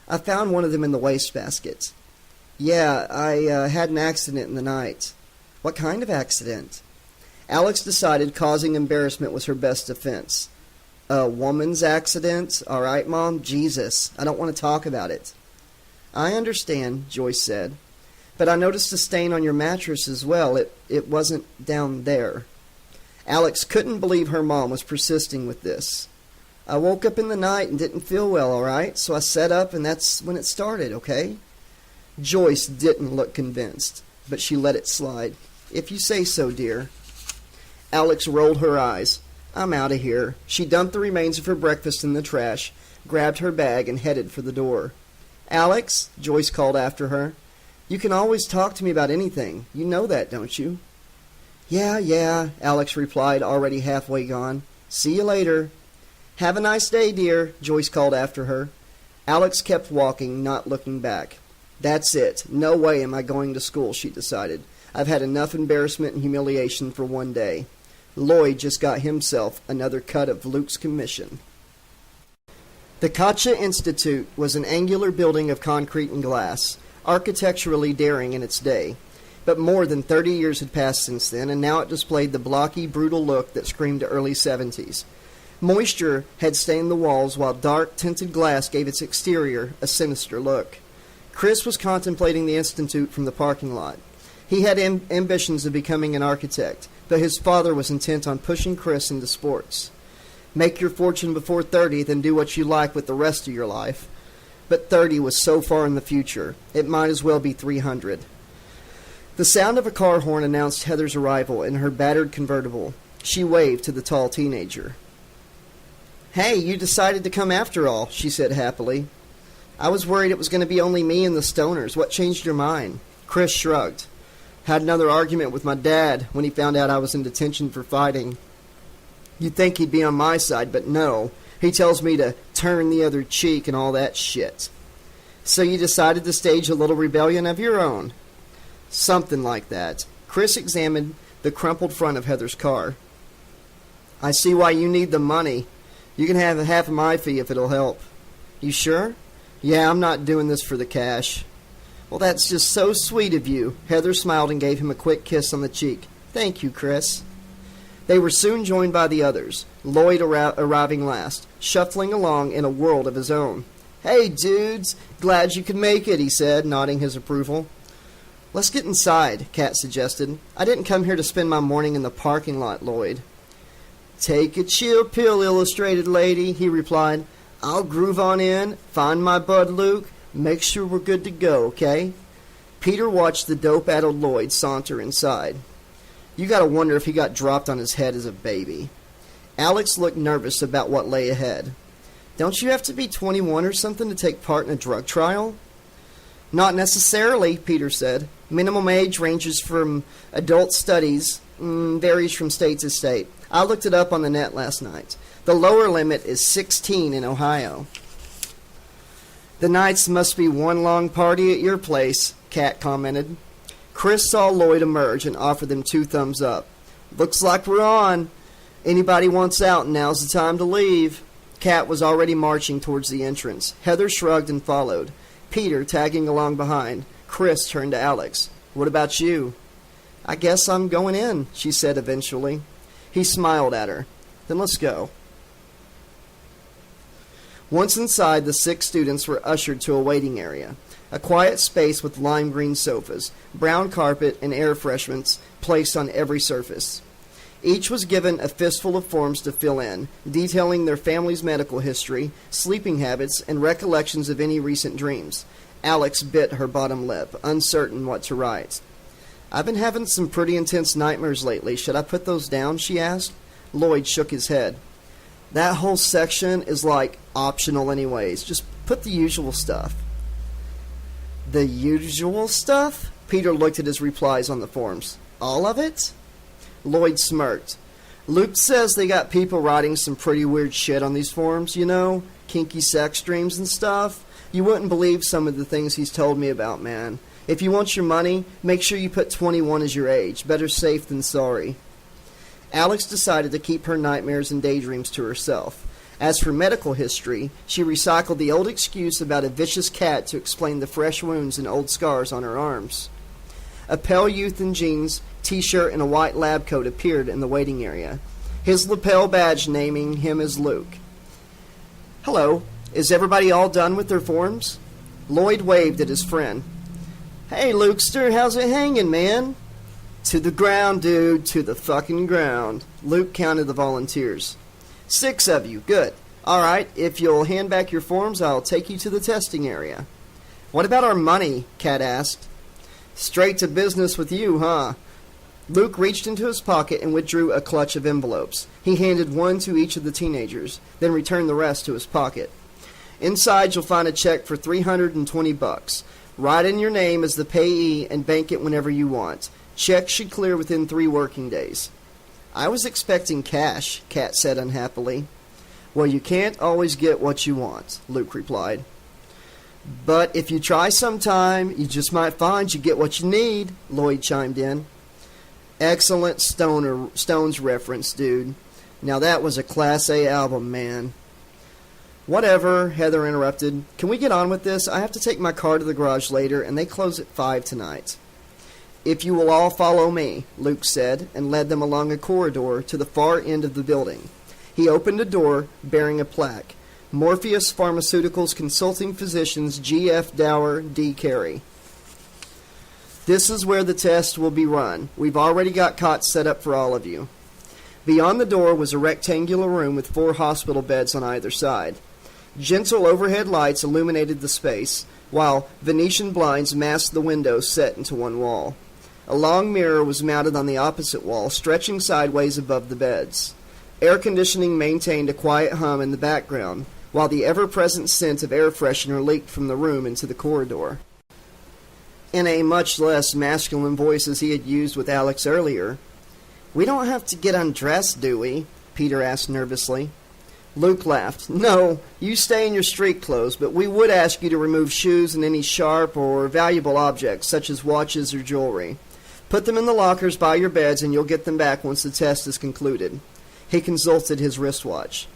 I found one of them in the wastebasket. Yeah, I had an accident in the night. What kind of accident? Alex decided causing embarrassment was her best defense. A woman's accident? All right, Mom? Jesus, I don't want to talk about it. I understand, Joyce said. But I noticed a stain on your mattress as well. It wasn't down there. Alex couldn't believe her mom was persisting with this. I woke up in the night and didn't feel well, all right? So I sat up and that's when it started, okay? Joyce didn't look convinced, but she let it slide. If you say so, dear. Alex rolled her eyes. I'm out of here. She dumped the remains of her breakfast in the trash, grabbed her bag, and headed for the door. Alex, Joyce called after her, you can always talk to me about anything. You know that, don't you? Yeah, Alex replied, already halfway gone. See you later. Have a nice day, dear, Joyce called after her. Alex kept walking, not looking back. That's it. No way am I going to school, she decided. I've had enough embarrassment and humiliation for one day. Lloyd just got himself another cut of Luke's commission. The Katja Institute was an angular building of concrete and glass, architecturally daring in its day. But more than 30 years had passed since then, and now it displayed the blocky, brutal look that screamed early 70s. Moisture had stained the walls, while dark, tinted glass gave its exterior a sinister look. Chris was contemplating the Institute from the parking lot. He had ambitions of becoming an architect, but his father was intent on pushing Chris into sports. Make your fortune before 30, then do what you like with the rest of your life. But 30 was so far in the future, it might as well be 300. The sound of a car horn announced Heather's arrival in her battered convertible. She waved to the tall teenager. Hey, you decided to come after all, she said happily. I was worried it was going to be only me and the stoners. What changed your mind? Chris shrugged. Had another argument with my dad when he found out I was in detention for fighting. You'd think he'd be on my side, but no. He tells me to turn the other cheek and all that shit. So you decided to stage a little rebellion of your own? Something like that. Chris examined the crumpled front of Heather's car. I see why you need the money. You can have half of my fee if it'll help. You sure? Yeah, I'm not doing this for the cash. Well, that's just so sweet of you. Heather smiled and gave him a quick kiss on the cheek. Thank you, Chris. They were soon joined by the others, Lloyd arriving last, shuffling along in a world of his own. Hey, dudes, glad you could make it, he said, nodding his approval. Let's get inside, Kat suggested. I didn't come here to spend my morning in the parking lot, Lloyd. Take a chill pill, illustrated lady, he replied. I'll groove on in, find my bud Luke, make sure we're good to go, okay? Peter watched the dope-addled Lloyd saunter inside. You gotta wonder if he got dropped on his head as a baby. Alex looked nervous about what lay ahead. Don't you have to be 21 or something to take part in a drug trial? Not necessarily, Peter said. Minimum age ranges from adult studies, varies from state to state. I looked it up on the net last night. The lower limit is 16 in Ohio. The nights must be one long party at your place, Kat commented. Chris saw Lloyd emerge and offered them 2 thumbs up. Looks like we're on. Anybody wants out, now's the time to leave. Kat was already marching towards the entrance. Heather shrugged and followed, Peter tagging along behind. Chris turned to Alex. What about you? I guess I'm going in, she said eventually. He smiled at her. Then let's go. Once inside, the 6 students were ushered to a waiting area. A quiet space with lime green sofas, brown carpet, and air freshenants placed on every surface. Each was given a fistful of forms to fill in, detailing their family's medical history, sleeping habits, and recollections of any recent dreams. Alex bit her bottom lip, uncertain what to write. I've been having some pretty intense nightmares lately. Should I put those down? She asked. Lloyd shook his head. That whole section is like optional anyways. Just put the usual stuff. The usual stuff? Peter looked at his replies on the forms. All of it? Lloyd smirked. Luke says they got people writing some pretty weird shit on these forms, you know? Kinky sex dreams and stuff. You wouldn't believe some of the things he's told me about, man. If you want your money, make sure you put 21 as your age. Better safe than sorry. Alex decided to keep her nightmares and daydreams to herself. As for medical history, she recycled the old excuse about a vicious cat to explain the fresh wounds and old scars on her arms. A pale youth in jeans, t-shirt, and a white lab coat appeared in the waiting area, his lapel badge naming him as Luke. Hello, is everybody all done with their forms? Lloyd waved at his friend. Hey, Lukester, how's it hanging, man? To the ground, dude, to the fucking ground. Luke counted the volunteers. 6 of you, good. All right, if you'll hand back your forms, I'll take you to the testing area. What about our money? Kat asked. Straight to business with you, huh? Luke reached into his pocket and withdrew a clutch of envelopes. He handed one to each of the teenagers, then returned the rest to his pocket. Inside, you'll find a check for $320. Write in your name as the payee and bank it whenever you want. Checks should clear within 3 working days. I was expecting cash, Kat said unhappily. Well, you can't always get what you want, Luke replied. But if you try sometime, you just might find you get what you need, Lloyd chimed in. Excellent Stones reference, dude. Now that was a Class A album, man. Whatever, Heather interrupted. Can we get on with this? I have to take my car to the garage later, and they close at 5 tonight. If you will all follow me, Luke said, and led them along a corridor to the far end of the building. He opened a door bearing a plaque. Morpheus Pharmaceuticals Consulting Physicians G.F. Dower, D. Carey. This is where the test will be run. We've already got cots set up for all of you. Beyond the door was a rectangular room with 4 hospital beds on either side. Gentle overhead lights illuminated the space, while Venetian blinds masked the windows set into one wall. A long mirror was mounted on the opposite wall, stretching sideways above the beds. Air conditioning maintained a quiet hum in the background, while the ever-present scent of air freshener leaked from the room into the corridor. In a much less masculine voice as he had used with Alex earlier, "We don't have to get undressed, do we?" Peter asked nervously. Luke laughed. "No, you stay in your street clothes, but we would ask you to remove shoes and any sharp or valuable objects, such as watches or jewelry. Put them in the lockers by your beds, and you'll get them back once the test is concluded." He consulted his wristwatch.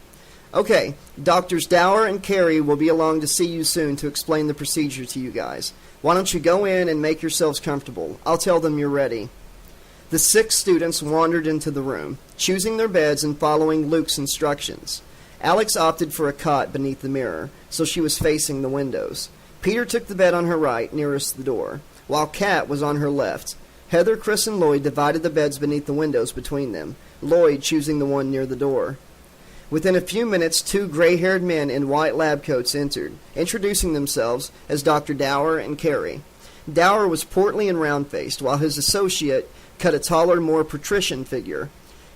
"Okay, Doctors Dower and Carey will be along to see you soon to explain the procedure to you guys. Why don't you go in and make yourselves comfortable? I'll tell them you're ready." The 6 students wandered into the room, choosing their beds and following Luke's instructions. Alex opted for a cot beneath the mirror, so she was facing the windows. Peter took the bed on her right, nearest the door, while Kat was on her left. Heather, Chris, and Lloyd divided the beds beneath the windows between them, Lloyd choosing the one near the door. Within a few minutes, 2 gray-haired men in white lab coats entered, introducing themselves as Dr. Dower and Carey. Dower was portly and round-faced, while his associate cut a taller, more patrician figure.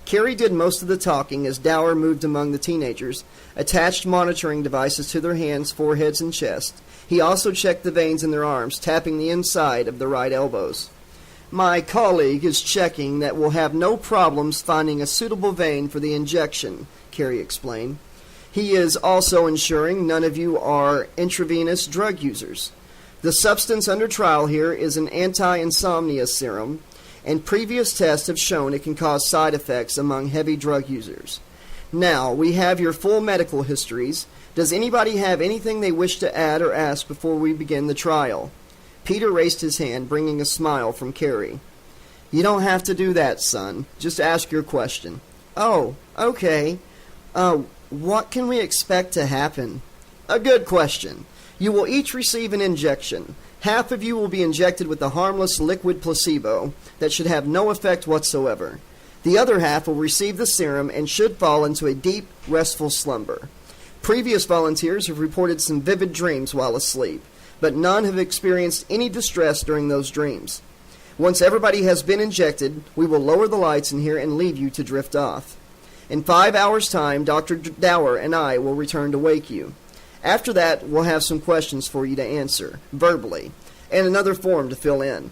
Carey did most of the talking as Dower moved among the teenagers, attached monitoring devices to their hands, foreheads, and chest. He also checked the veins in their arms, tapping the inside of the right elbows. "My colleague is checking that we'll have no problems finding a suitable vein for the injection," Carey explained. "He is also ensuring none of you are intravenous drug users. The substance under trial here is an anti-insomnia serum, and previous tests have shown it can cause side effects among heavy drug users. Now, we have your full medical histories. Does anybody have anything they wish to add or ask before we begin the trial?" Peter raised his hand, bringing a smile from Carey. "You don't have to do that, son. Just ask your question." "Oh, okay. What can we expect to happen?" "A good question. You will each receive an injection. Half of you will be injected with a harmless liquid placebo that should have no effect whatsoever. The other half will receive the serum and should fall into a deep, restful slumber. Previous volunteers have reported some vivid dreams while asleep, but none have experienced any distress during those dreams. Once everybody has been injected, we will lower the lights in here and leave you to drift off. In 5 hours' time, Dr. Dower and I will return to wake you. After that, we'll have some questions for you to answer, verbally, and another form to fill in.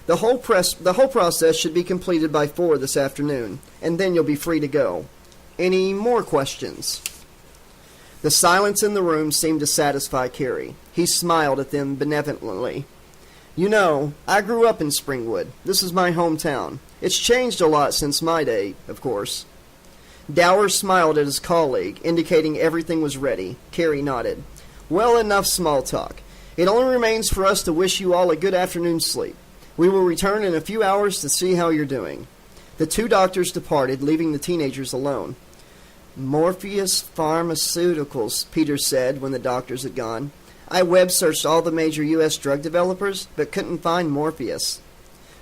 The whole process should be completed by 4 this afternoon, and then you'll be free to go. Any more questions?" The silence in the room seemed to satisfy Carey. He smiled at them benevolently. "You know, I grew up in Springwood. This is my hometown. It's changed a lot since my day, of course." Dower smiled at his colleague, indicating everything was ready. Carey nodded. "Well, enough small talk. It only remains for us to wish you all a good afternoon's sleep. We will return in a few hours to see how you're doing." The 2 doctors departed, leaving the teenagers alone. "Morpheus Pharmaceuticals," Peter said when the doctors had gone. "I web-searched all the major U.S. drug developers, but couldn't find Morpheus."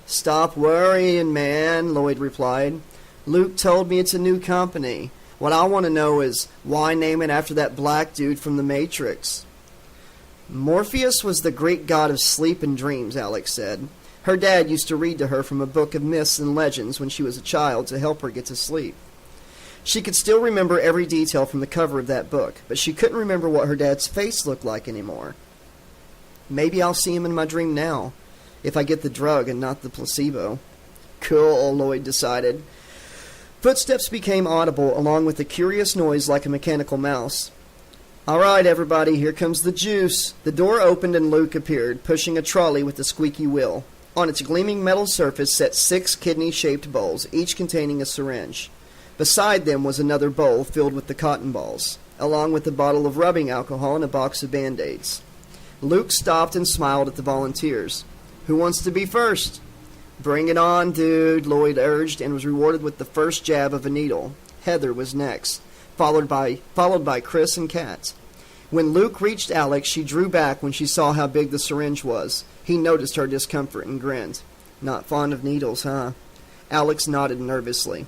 "Stop worrying, man," Lloyd replied. "Luke told me it's a new company. What I want to know is, why name it after that black dude from The Matrix?" "Morpheus was the Greek god of sleep and dreams," Alex said. "Her dad used to read to her from a book of myths and legends when she was a child to help her get to sleep. She could still remember every detail from the cover of that book, but she couldn't remember what her dad's face looked like anymore. Maybe I'll see him in my dream now, if I get the drug and not the placebo." Cool, Lloyd decided. Footsteps became audible, along with a curious noise like a mechanical mouse. All right, everybody, here comes the juice. The door opened and Luke appeared, pushing a trolley with a squeaky wheel. On its gleaming metal surface sat 6 kidney-shaped bowls, each containing a syringe. Beside them was another bowl filled with the cotton balls, along with a bottle of rubbing alcohol and a box of Band-Aids. Luke stopped and smiled at the volunteers. Who wants to be first? Bring it on, dude, Lloyd urged, and was rewarded with the first jab of a needle. Heather was next, followed by Chris and Kat. When Luke reached Alex, she drew back when she saw how big the syringe was. He noticed her discomfort and grinned. Not fond of needles, huh? Alex nodded nervously.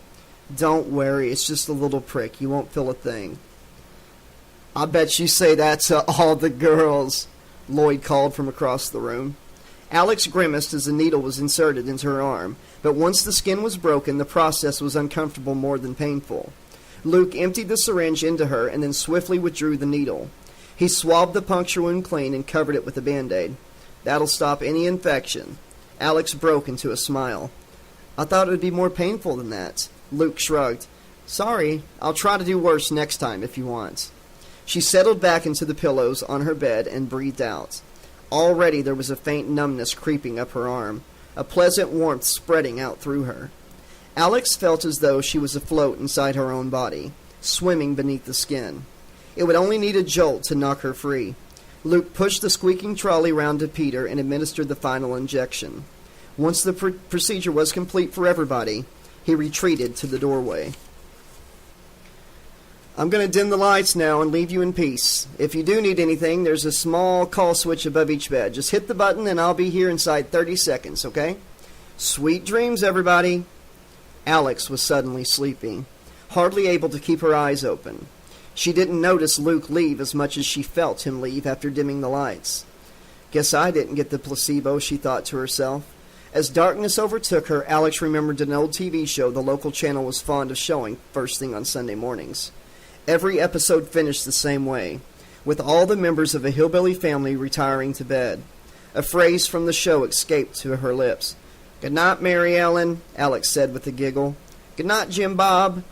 Don't worry, it's just a little prick. You won't feel a thing. I bet you say that to all the girls, Lloyd called from across the room. Alex grimaced as the needle was inserted into her arm, but once the skin was broken, the process was uncomfortable more than painful. Luke emptied the syringe into her and then swiftly withdrew the needle. He swabbed the puncture wound clean and covered it with a Band-Aid. That'll stop any infection. Alex broke into a smile. I thought it would be more painful than that. Luke shrugged. Sorry, I'll try to do worse next time if you want. She settled back into the pillows on her bed and breathed out. Already there was a faint numbness creeping up her arm, a pleasant warmth spreading out through her. Alex felt as though she was afloat inside her own body, swimming beneath the skin. It would only need a jolt to knock her free. Luke pushed the squeaking trolley round to Peter and administered the final injection. Once the procedure was complete for everybody, he retreated to the doorway. I'm going to dim the lights now and leave you in peace. If you do need anything, there's a small call switch above each bed. Just hit the button and I'll be here inside 30 seconds, okay? Sweet dreams, everybody. Alex was suddenly sleeping, hardly able to keep her eyes open. She didn't notice Luke leave as much as she felt him leave after dimming the lights. Guess I didn't get the placebo, she thought to herself. As darkness overtook her, Alex remembered an old TV show the local channel was fond of showing first thing on Sunday mornings. Every episode finished the same way, with all the members of a hillbilly family retiring to bed. A phrase from the show escaped to her lips. "Good night, Mary Ellen," Alex said with a giggle. "Good night, Jim Bob."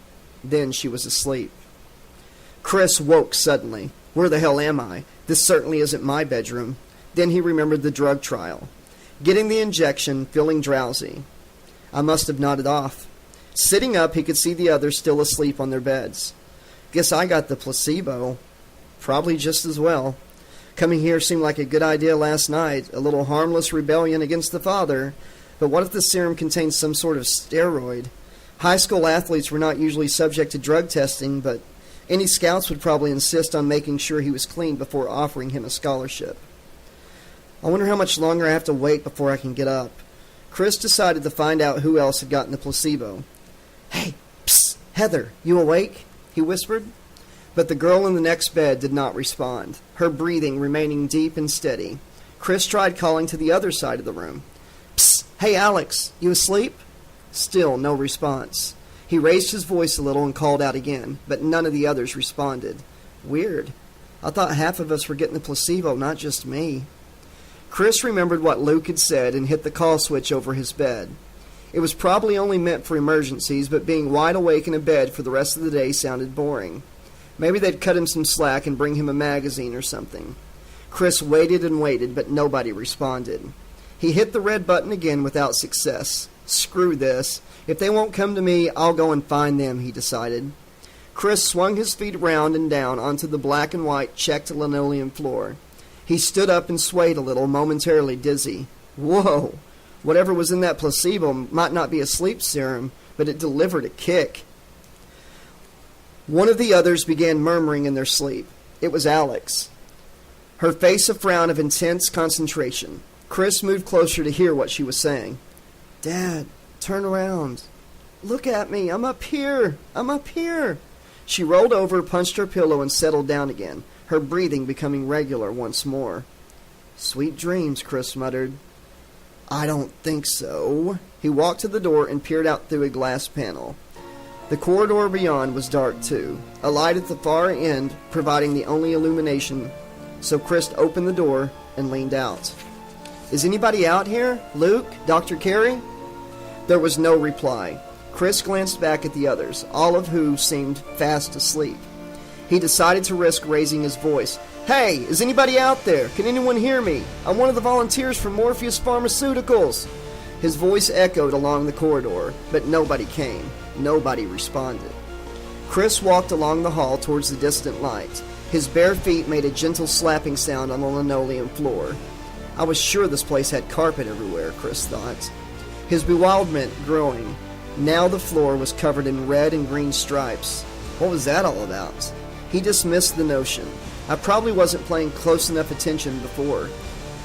Then she was asleep. Chris woke suddenly. Where the hell am I? This certainly isn't my bedroom. Then he remembered the drug trial. Getting the injection, feeling drowsy. I must have nodded off. Sitting up, he could see the others still asleep on their beds. Guess I got the placebo. Probably just as well. Coming here seemed like a good idea last night, a little harmless rebellion against the father. But what if the serum contains some sort of steroid? High school athletes were not usually subject to drug testing, but any scouts would probably insist on making sure he was clean before offering him a scholarship. I wonder how much longer I have to wait before I can get up. Chris decided to find out who else had gotten the placebo. "Hey, psst, Heather, you awake?" he whispered. But the girl in the next bed did not respond, her breathing remaining deep and steady. Chris tried calling to the other side of the room. "Psst, hey Alex, you asleep?" Still no response. He raised his voice a little and called out again, but none of the others responded. Weird. I thought half of us were getting the placebo, not just me. Chris remembered what Luke had said and hit the call switch over his bed. It was probably only meant for emergencies, but being wide awake in a bed for the rest of the day sounded boring. Maybe they'd cut him some slack and bring him a magazine or something. Chris waited and waited, but nobody responded. He hit the red button again without success. Screw this. If they won't come to me, I'll go and find them, he decided. Chris swung his feet round and down onto the black and white checked linoleum floor. He stood up and swayed a little, momentarily dizzy. Whoa! Whatever was in that placebo might not be a sleep serum, but it delivered a kick. One of the others began murmuring in their sleep. It was Alex. Her face a frown of intense concentration. Chris moved closer to hear what she was saying. "Dad, turn around. Look at me. I'm up here. I'm up here." She rolled over, punched her pillow, and settled down again, her breathing becoming regular once more. "Sweet dreams," Chris muttered. "I don't think so." He walked to the door and peered out through a glass panel. The corridor beyond was dark too, a light at the far end providing the only illumination, so Chris opened the door and leaned out. "Is anybody out here? Luke? Dr. Carey?" There was no reply. Chris glanced back at the others, all of who seemed fast asleep. He decided to risk raising his voice. "Hey, is anybody out there? Can anyone hear me? I'm one of the volunteers from Morpheus Pharmaceuticals." His voice echoed along the corridor, but nobody came. Nobody responded. Chris walked along the hall towards the distant light. His bare feet made a gentle slapping sound on the linoleum floor. I was sure this place had carpet everywhere, Chris thought. His bewilderment growing. Now the floor was covered in red and green stripes. What was that all about? He dismissed the notion. I probably wasn't paying close enough attention before.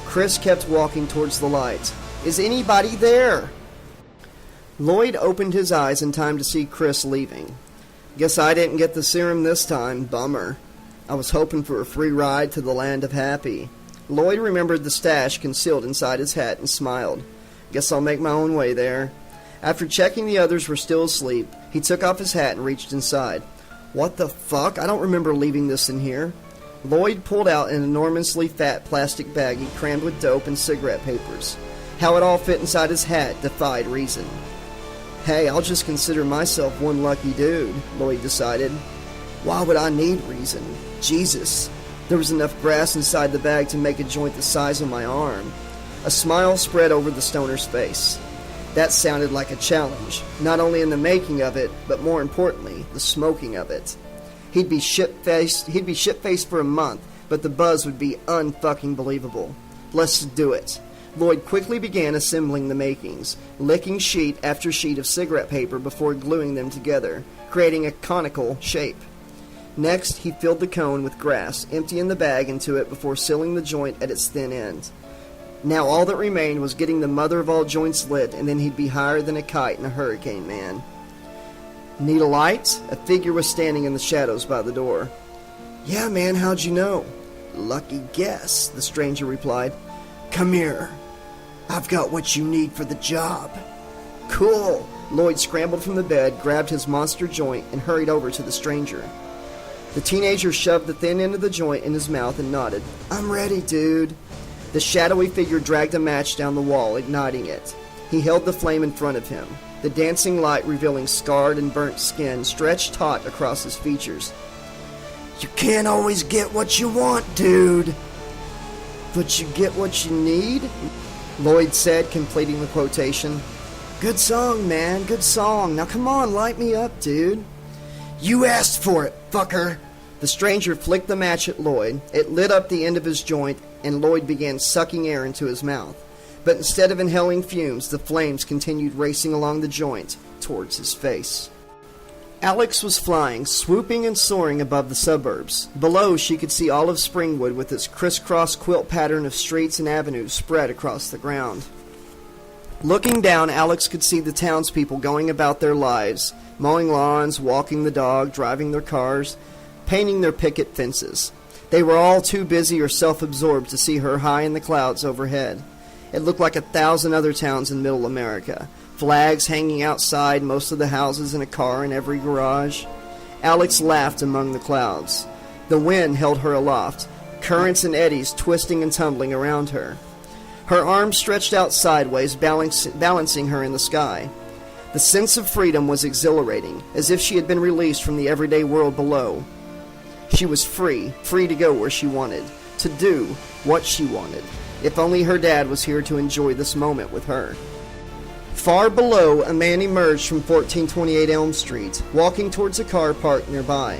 Chris kept walking towards the light. "Is anybody there?" Lloyd opened his eyes in time to see Chris leaving. "Guess I didn't get the serum this time. Bummer. I was hoping for a free ride to the land of happy." Lloyd remembered the stash concealed inside his hat and smiled. "Guess I'll make my own way there." After checking the others were still asleep, he took off his hat and reached inside. "What the fuck? I don't remember leaving this in here." Lloyd pulled out an enormously fat plastic baggie crammed with dope and cigarette papers. How it all fit inside his hat defied reason. "Hey, I'll just consider myself one lucky dude," Lloyd decided. "Why would I need reason? Jesus." There was enough grass inside the bag to make a joint the size of my arm. A smile spread over the stoner's face. That sounded like a challenge, not only in the making of it, but more importantly, the smoking of it. He'd be shit-faced for a month, but the buzz would be unfucking believable. Let's do it. Lloyd quickly began assembling the makings, licking sheet after sheet of cigarette paper before gluing them together, creating a conical shape. Next, he filled the cone with grass, emptying the bag into it before sealing the joint at its thin end. Now all that remained was getting the mother of all joints lit, and then he'd be higher than a kite in a hurricane, man. "Need a light?" A figure was standing in the shadows by the door. "Yeah, man, how'd you know?" "Lucky guess," the stranger replied. "Come here. I've got what you need for the job." "Cool." Lloyd scrambled from the bed, grabbed his monster joint, and hurried over to the stranger. The teenager shoved the thin end of the joint in his mouth and nodded. "I'm ready, dude." The shadowy figure dragged a match down the wall, igniting it. He held the flame in front of him. The dancing light revealing scarred and burnt skin stretched taut across his features. "You can't always get what you want, dude." "But you get what you need?" Lloyd said, completing the quotation. "Good song, man, good song. Now come on, light me up, dude." "You asked for it, fucker." The stranger flicked the match at Lloyd. It lit up the end of his joint, and Lloyd began sucking air into his mouth. But instead of inhaling fumes, the flames continued racing along the joint towards his face. Alex was flying, swooping and soaring above the suburbs. Below, she could see all of Springwood with its crisscross quilt pattern of streets and avenues spread across the ground. Looking down, Alex could see the townspeople going about their lives, mowing lawns, walking the dog, driving their cars, painting their picket fences. They were all too busy or self-absorbed to see her high in the clouds overhead. It looked like 1,000 other towns in Middle America. Flags hanging outside most of the houses and a car in every garage. Alex laughed among the clouds. The wind held her aloft, currents and eddies twisting and tumbling around her. Her arms stretched out sideways, balancing her in the sky. The sense of freedom was exhilarating, as if she had been released from the everyday world below. She was free to go where she wanted, to do what she wanted. If only her dad was here to enjoy this moment with her. Far below, a man emerged from 1428 Elm Street, walking towards a car parked nearby.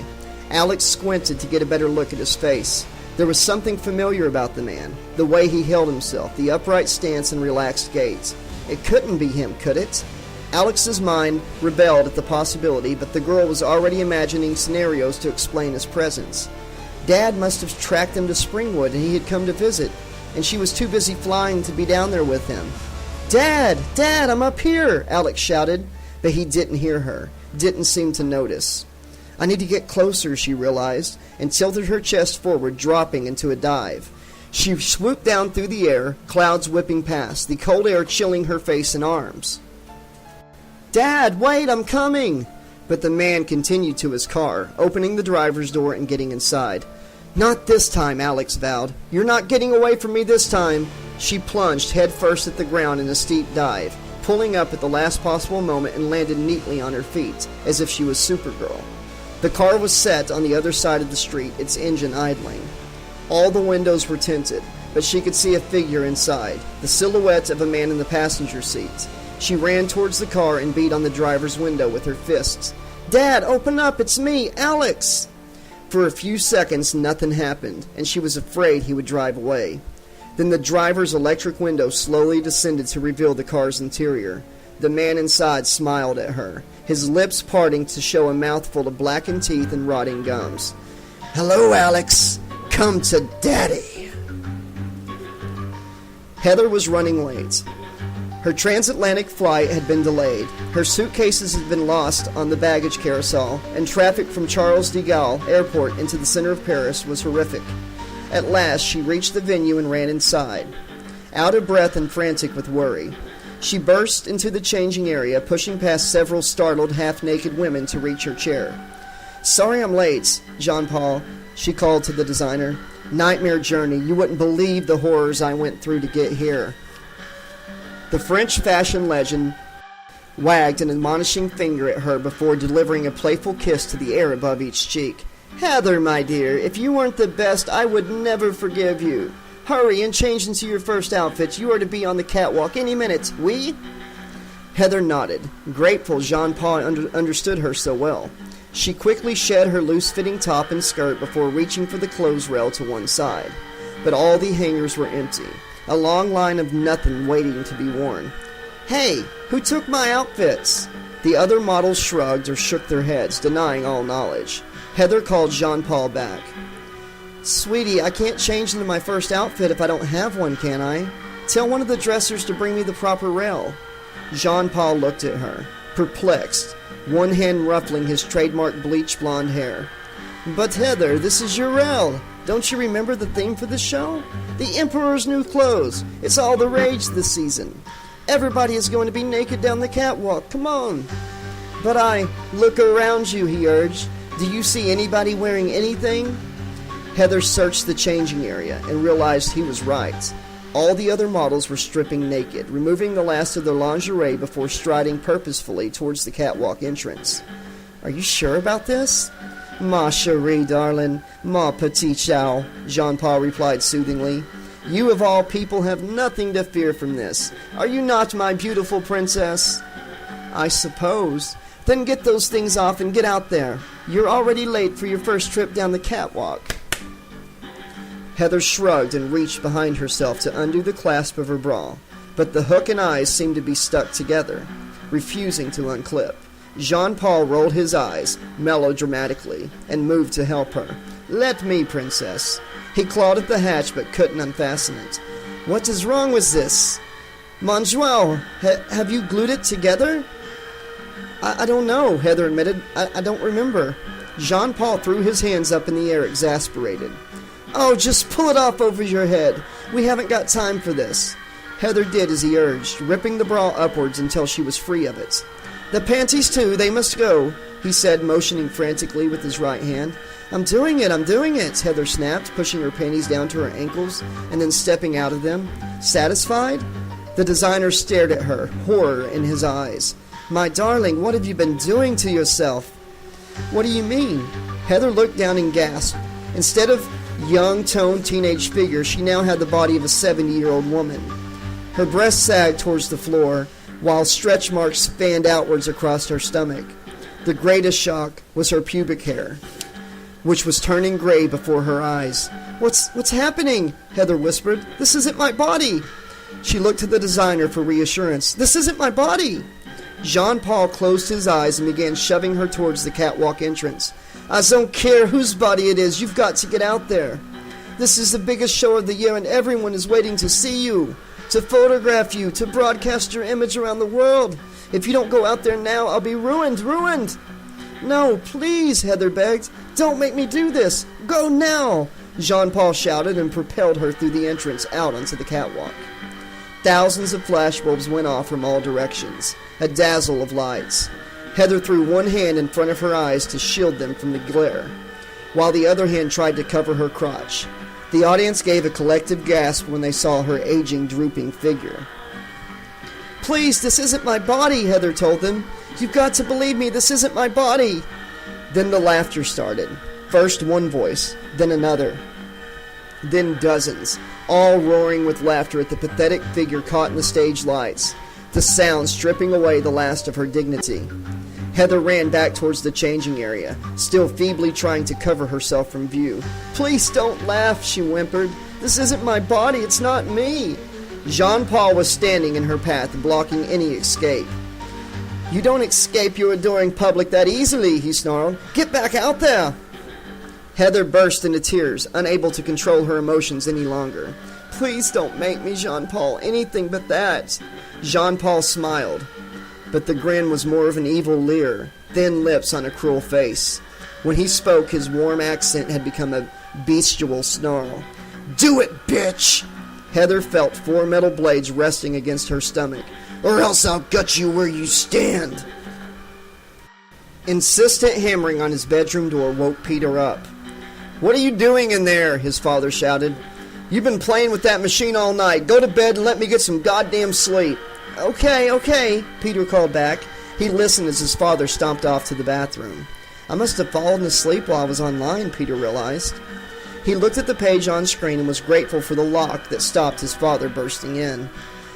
Alex squinted to get a better look at his face. There was something familiar about the man, the way he held himself, the upright stance and relaxed gait. It couldn't be him, could it? Alex's mind rebelled at the possibility, but the girl was already imagining scenarios to explain his presence. Dad must have tracked him to Springwood and he had come to visit, and she was too busy flying to be down there with him. "Dad! Dad, I'm up here!" Alex shouted, but he didn't hear her, didn't seem to notice. "I need to get closer," she realized, and tilted her chest forward, dropping into a dive. She swooped down through the air, clouds whipping past, the cold air chilling her face and arms. "Dad, wait, I'm coming!" But the man continued to his car, opening the driver's door and getting inside. "Not this time," Alex vowed. "You're not getting away from me this time." She plunged head first at the ground in a steep dive, pulling up at the last possible moment and landed neatly on her feet, as if she was Supergirl. The car was set on the other side of the street, its engine idling. All the windows were tinted, but she could see a figure inside, the silhouette of a man in the passenger seat. She ran towards the car and beat on the driver's window with her fists. "Dad, open up! It's me, Alex!" For a few seconds, nothing happened, and she was afraid he would drive away. Then the driver's electric window slowly descended to reveal the car's interior. The man inside smiled at her, his lips parting to show a mouthful of blackened teeth and rotting gums. "Hello, Alex. Come to Daddy." Heather was running late. Her transatlantic flight had been delayed, her suitcases had been lost on the baggage carousel, and traffic from Charles de Gaulle Airport into the center of Paris was horrific. At last, she reached the venue and ran inside, out of breath and frantic with worry. She burst into the changing area, pushing past several startled, half-naked women to reach her chair. "Sorry I'm late, Jean-Paul," she called to the designer. "Nightmare journey. You wouldn't believe the horrors I went through to get here." The French fashion legend wagged an admonishing finger at her before delivering a playful kiss to the air above each cheek. "Heather, my dear, if you weren't the best, I would never forgive you. Hurry and change into your first outfit. You are to be on the catwalk any minute. Oui?" Heather nodded, grateful Jean-Paul understood her so well. She quickly shed her loose-fitting top and skirt before reaching for the clothes rail to one side. But all the hangers were empty. A long line of nothing waiting to be worn. "Hey, who took my outfits?" The other models shrugged or shook their heads, denying all knowledge. Heather called Jean-Paul back. "Sweetie, I can't change into my first outfit if I don't have one, can I? Tell one of the dressers to bring me the proper rail." Jean-Paul looked at her, perplexed, one hand ruffling his trademark bleach blonde hair. "But Heather, this is your rail. Don't you remember the theme for this show? The Emperor's New Clothes. It's all the rage this season. Everybody is going to be naked down the catwalk. Come on." "But look around you," he urged. "Do you see anybody wearing anything?" Heather searched the changing area and realized he was right. All the other models were stripping naked, removing the last of their lingerie before striding purposefully towards the catwalk entrance. "Are you sure about this?" "Ma chérie, darling, ma petite chow," Jean-Paul replied soothingly. "You of all people have nothing to fear from this. Are you not my beautiful princess?" "I suppose." "Then get those things off and get out there. You're already late for your first trip down the catwalk." Heather shrugged and reached behind herself to undo the clasp of her bra, but the hook and eyes seemed to be stuck together, refusing to unclip. Jean-Paul rolled his eyes melodramatically and moved to help her. "Let me, princess." He clawed at the hatch but couldn't unfasten it. "What is wrong with this?" "Mon Joao, have you glued it together?" I don't know," Heather admitted. I don't remember." Jean-Paul threw his hands up in the air, exasperated. "Oh, just pull it off over your head. We haven't got time for this." Heather did as he urged, ripping the bra upwards until she was free of it. "The panties too, they must go," he said, motioning frantically with his right hand. I'm doing it, Heather snapped, pushing her panties down to her ankles and then stepping out of them. "Satisfied?" The designer stared at her, horror in his eyes. "My darling, what have you been doing to yourself?" "What do you mean?" Heather looked down and gasped. Instead of young, toned teenage figure, she now had the body of a 70-year-old woman. Her breasts sagged towards the floor, while stretch marks fanned outwards across her stomach. The greatest shock was her pubic hair, which was turning gray before her eyes. What's happening?" Heather whispered. "This isn't my body." She looked to the designer for reassurance. "This isn't my body." Jean-Paul closed his eyes and began shoving her towards the catwalk entrance. "I don't care whose body it is. You've got to get out there. This is the biggest show of the year and everyone is waiting to see you, to photograph you, to broadcast your image around the world. If you don't go out there now, I'll be ruined. "No, please," Heather begged. "Don't make me do this. Go now," Jean-Paul shouted and propelled her through the entrance out onto the catwalk. Thousands of flashbulbs went off from all directions, a dazzle of lights. Heather threw one hand in front of her eyes to shield them from the glare, while the other hand tried to cover her crotch. The audience gave a collective gasp when they saw her aging, drooping figure. Please, this isn't my body, Heather told them. You've got to believe me, this isn't my body. Then the laughter started. First one voice, then another, then dozens, all roaring with laughter at the pathetic figure caught in the stage lights, the sound stripping away the last of her dignity. Heather ran back towards the changing area, still feebly trying to cover herself from view. Please don't laugh, she whimpered. This isn't my body, it's not me. Jean-Paul was standing in her path, blocking any escape. You don't escape your adoring public that easily, he snarled. Get back out there! Heather burst into tears, unable to control her emotions any longer. Please don't make me, Jean-Paul, anything but that. Jean-Paul smiled, but the grin was more of an evil leer, thin lips on a cruel face. When he spoke, his warm accent had become a bestial snarl. Do it, bitch! Heather felt 4 metal blades resting against her stomach. Or else I'll gut you where you stand. Insistent hammering on his bedroom door woke Peter up. What are you doing in there? His father shouted. You've been playing with that machine all night. Go to bed and let me get some goddamn sleep. Okay, Peter called back. He listened as his father stomped off to the bathroom. I must have fallen asleep while I was online, Peter realized. He looked at the page on screen and was grateful for the lock that stopped his father bursting in.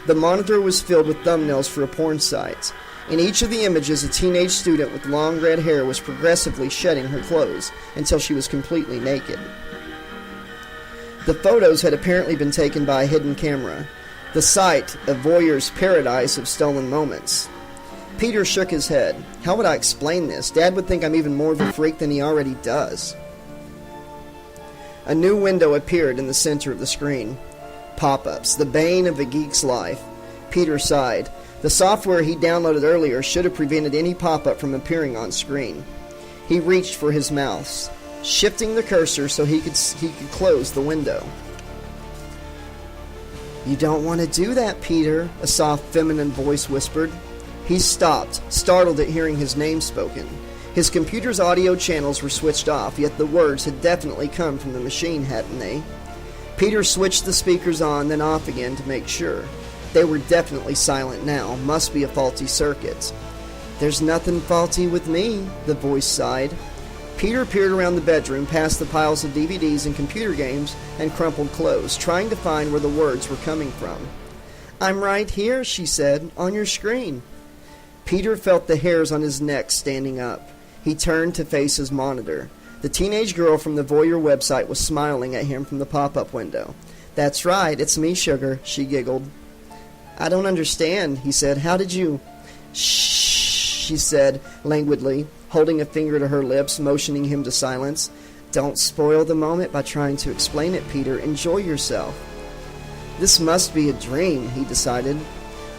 The monitor was filled with thumbnails for a porn site. In each of the images, a teenage student with long red hair was progressively shedding her clothes until she was completely naked. The photos had apparently been taken by a hidden camera, the site a voyeur's paradise of stolen moments. Peter shook his head. How would I explain this? Dad would think I'm even more of a freak than he already does. A new window appeared in the center of the screen. Pop-ups, the bane of a geek's life. Peter sighed. The software he downloaded earlier should have prevented any pop-up from appearing on screen. He reached for his mouse, shifting the cursor so he could close the window. You don't want to do that, Peter, a soft feminine voice whispered. He stopped, startled at hearing his name spoken. His computer's audio channels were switched off, yet the words had definitely come from the machine, hadn't they? Peter switched the speakers on, then off again to make sure. They were definitely silent now. Must be a faulty circuit. There's nothing faulty with me, the voice sighed. Peter peered around the bedroom, past the piles of DVDs and computer games and crumpled clothes, trying to find where the words were coming from. I'm right here, she said, on your screen. Peter felt the hairs on his neck standing up. He turned to face his monitor. The teenage girl from the Voyeur website was smiling at him from the pop-up window. That's right, it's me, sugar, she giggled. I don't understand, he said. How did you... Shh, she said languidly, holding a finger to her lips, motioning him to silence. Don't spoil the moment by trying to explain it, Peter. Enjoy yourself. This must be a dream, he decided.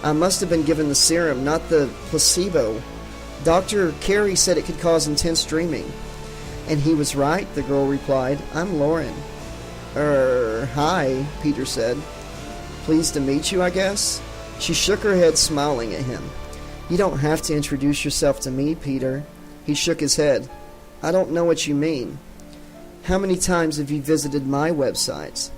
I must have been given the serum, not the placebo. Dr. Carey said it could cause intense dreaming. And he was right, the girl replied. I'm Lauren. Hi, Peter said. Pleased to meet you, I guess? She shook her head, smiling at him. You don't have to introduce yourself to me, Peter. He shook his head. I don't know what you mean. How many times have you visited my websites?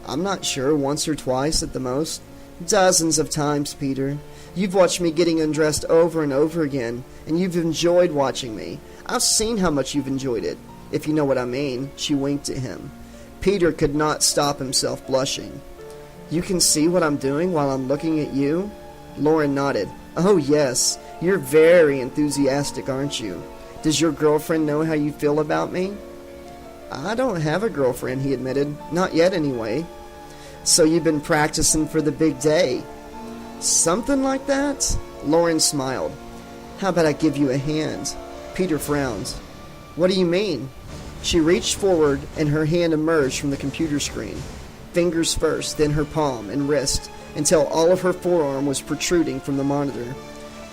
I'm not sure, once or twice at the most. Dozens of times, Peter. You've watched me getting undressed over and over again, and you've enjoyed watching me. I've seen how much you've enjoyed it, if you know what I mean. She winked at him. Peter could not stop himself blushing. You can see what I'm doing while I'm looking at you? Lauren nodded. Oh, yes. You're very enthusiastic, aren't you? Does your girlfriend know how you feel about me? I don't have a girlfriend, he admitted. Not yet, anyway. So you've been practicing for the big day? Something like that? Lauren smiled. How about I give you a hand? Peter frowned. What do you mean? She reached forward and her hand emerged from the computer screen. Fingers first, then her palm and wrist, until all of her forearm was protruding from the monitor.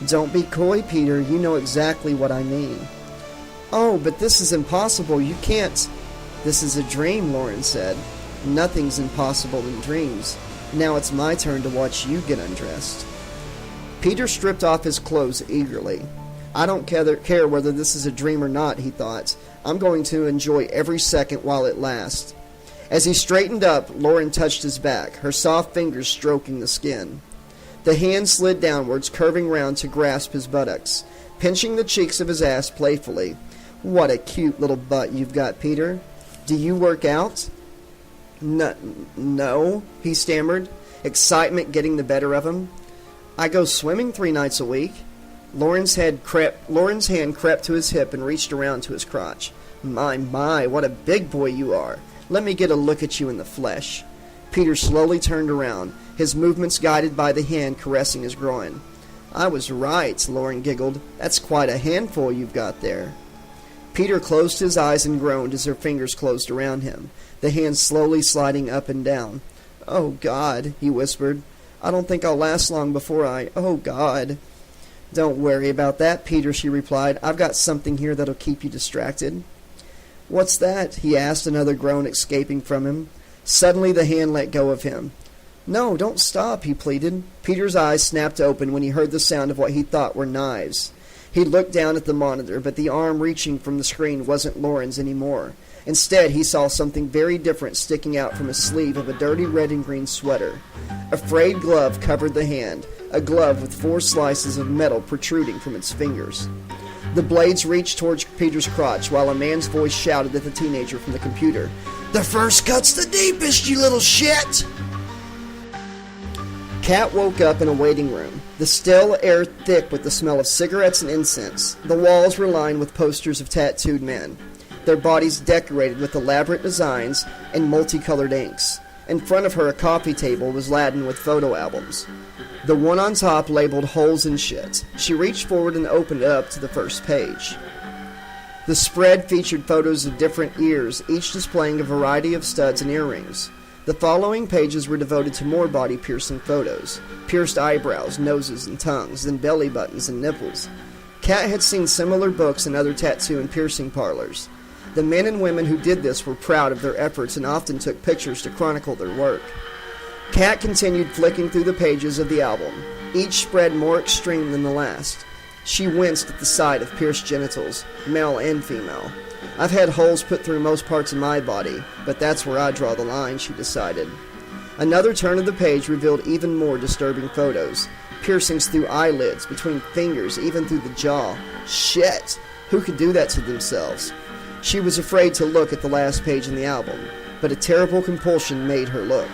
Don't be coy, Peter. You know exactly what I mean. Oh, but this is impossible. You can't. This is a dream, Lauren said. Nothing's impossible in dreams. Now it's my turn to watch you get undressed. Peter stripped off his clothes eagerly. I don't care whether this is a dream or not, he thought. I'm going to enjoy every second while it lasts. As he straightened up, Lauren touched his back, her soft fingers stroking the skin. The hand slid downwards, curving round to grasp his buttocks, pinching the cheeks of his ass playfully. "What a cute little butt you've got, Peter. Do you work out?" No, he stammered, excitement getting the better of him. "I go swimming 3 nights a week." Lauren's hand crept to his hip and reached around to his crotch. My, what a big boy you are. Let me get a look at you in the flesh." Peter slowly turned around, his movements guided by the hand caressing his groin. "I was right," Lauren giggled. "That's quite a handful you've got there." Peter closed his eyes and groaned as her fingers closed around him, the hand slowly sliding up and down. "Oh, God," he whispered. "I don't think I'll last long before oh, God." "Don't worry about that, Peter," she replied. "I've got something here that'll keep you distracted." "What's that?" he asked, another groan escaping from him. Suddenly the hand let go of him. "No, don't stop," he pleaded. Peter's eyes snapped open when he heard the sound of what he thought were knives. He looked down at the monitor, but the arm reaching from the screen wasn't Lauren's anymore. Instead, he saw something very different sticking out from a sleeve of a dirty red and green sweater. A frayed glove covered the hand, a glove with 4 slices of metal protruding from its fingers. The blades reached towards Peter's crotch while a man's voice shouted at the teenager from the computer, "The first cut's the deepest, you little shit!" Kat woke up in a waiting room, the still air thick with the smell of cigarettes and incense. The walls were lined with posters of tattooed men, their bodies decorated with elaborate designs and multicolored inks. In front of her, a coffee table was laden with photo albums. The one on top labeled Holes in Shit. She reached forward and opened it up to the first page. The spread featured photos of different ears, each displaying a variety of studs and earrings. The following pages were devoted to more body-piercing photos. Pierced eyebrows, noses, and tongues, then belly buttons and nipples. Kat had seen similar books in other tattoo and piercing parlors. The men and women who did this were proud of their efforts and often took pictures to chronicle their work. Kat continued flicking through the pages of the album, each spread more extreme than the last. She winced at the sight of pierced genitals, male and female. "I've had holes put through most parts of my body, but that's where I draw the line," she decided. Another turn of the page revealed even more disturbing photos. Piercings through eyelids, between fingers, even through the jaw. Shit! Who could do that to themselves? She was afraid to look at the last page in the album, but a terrible compulsion made her look.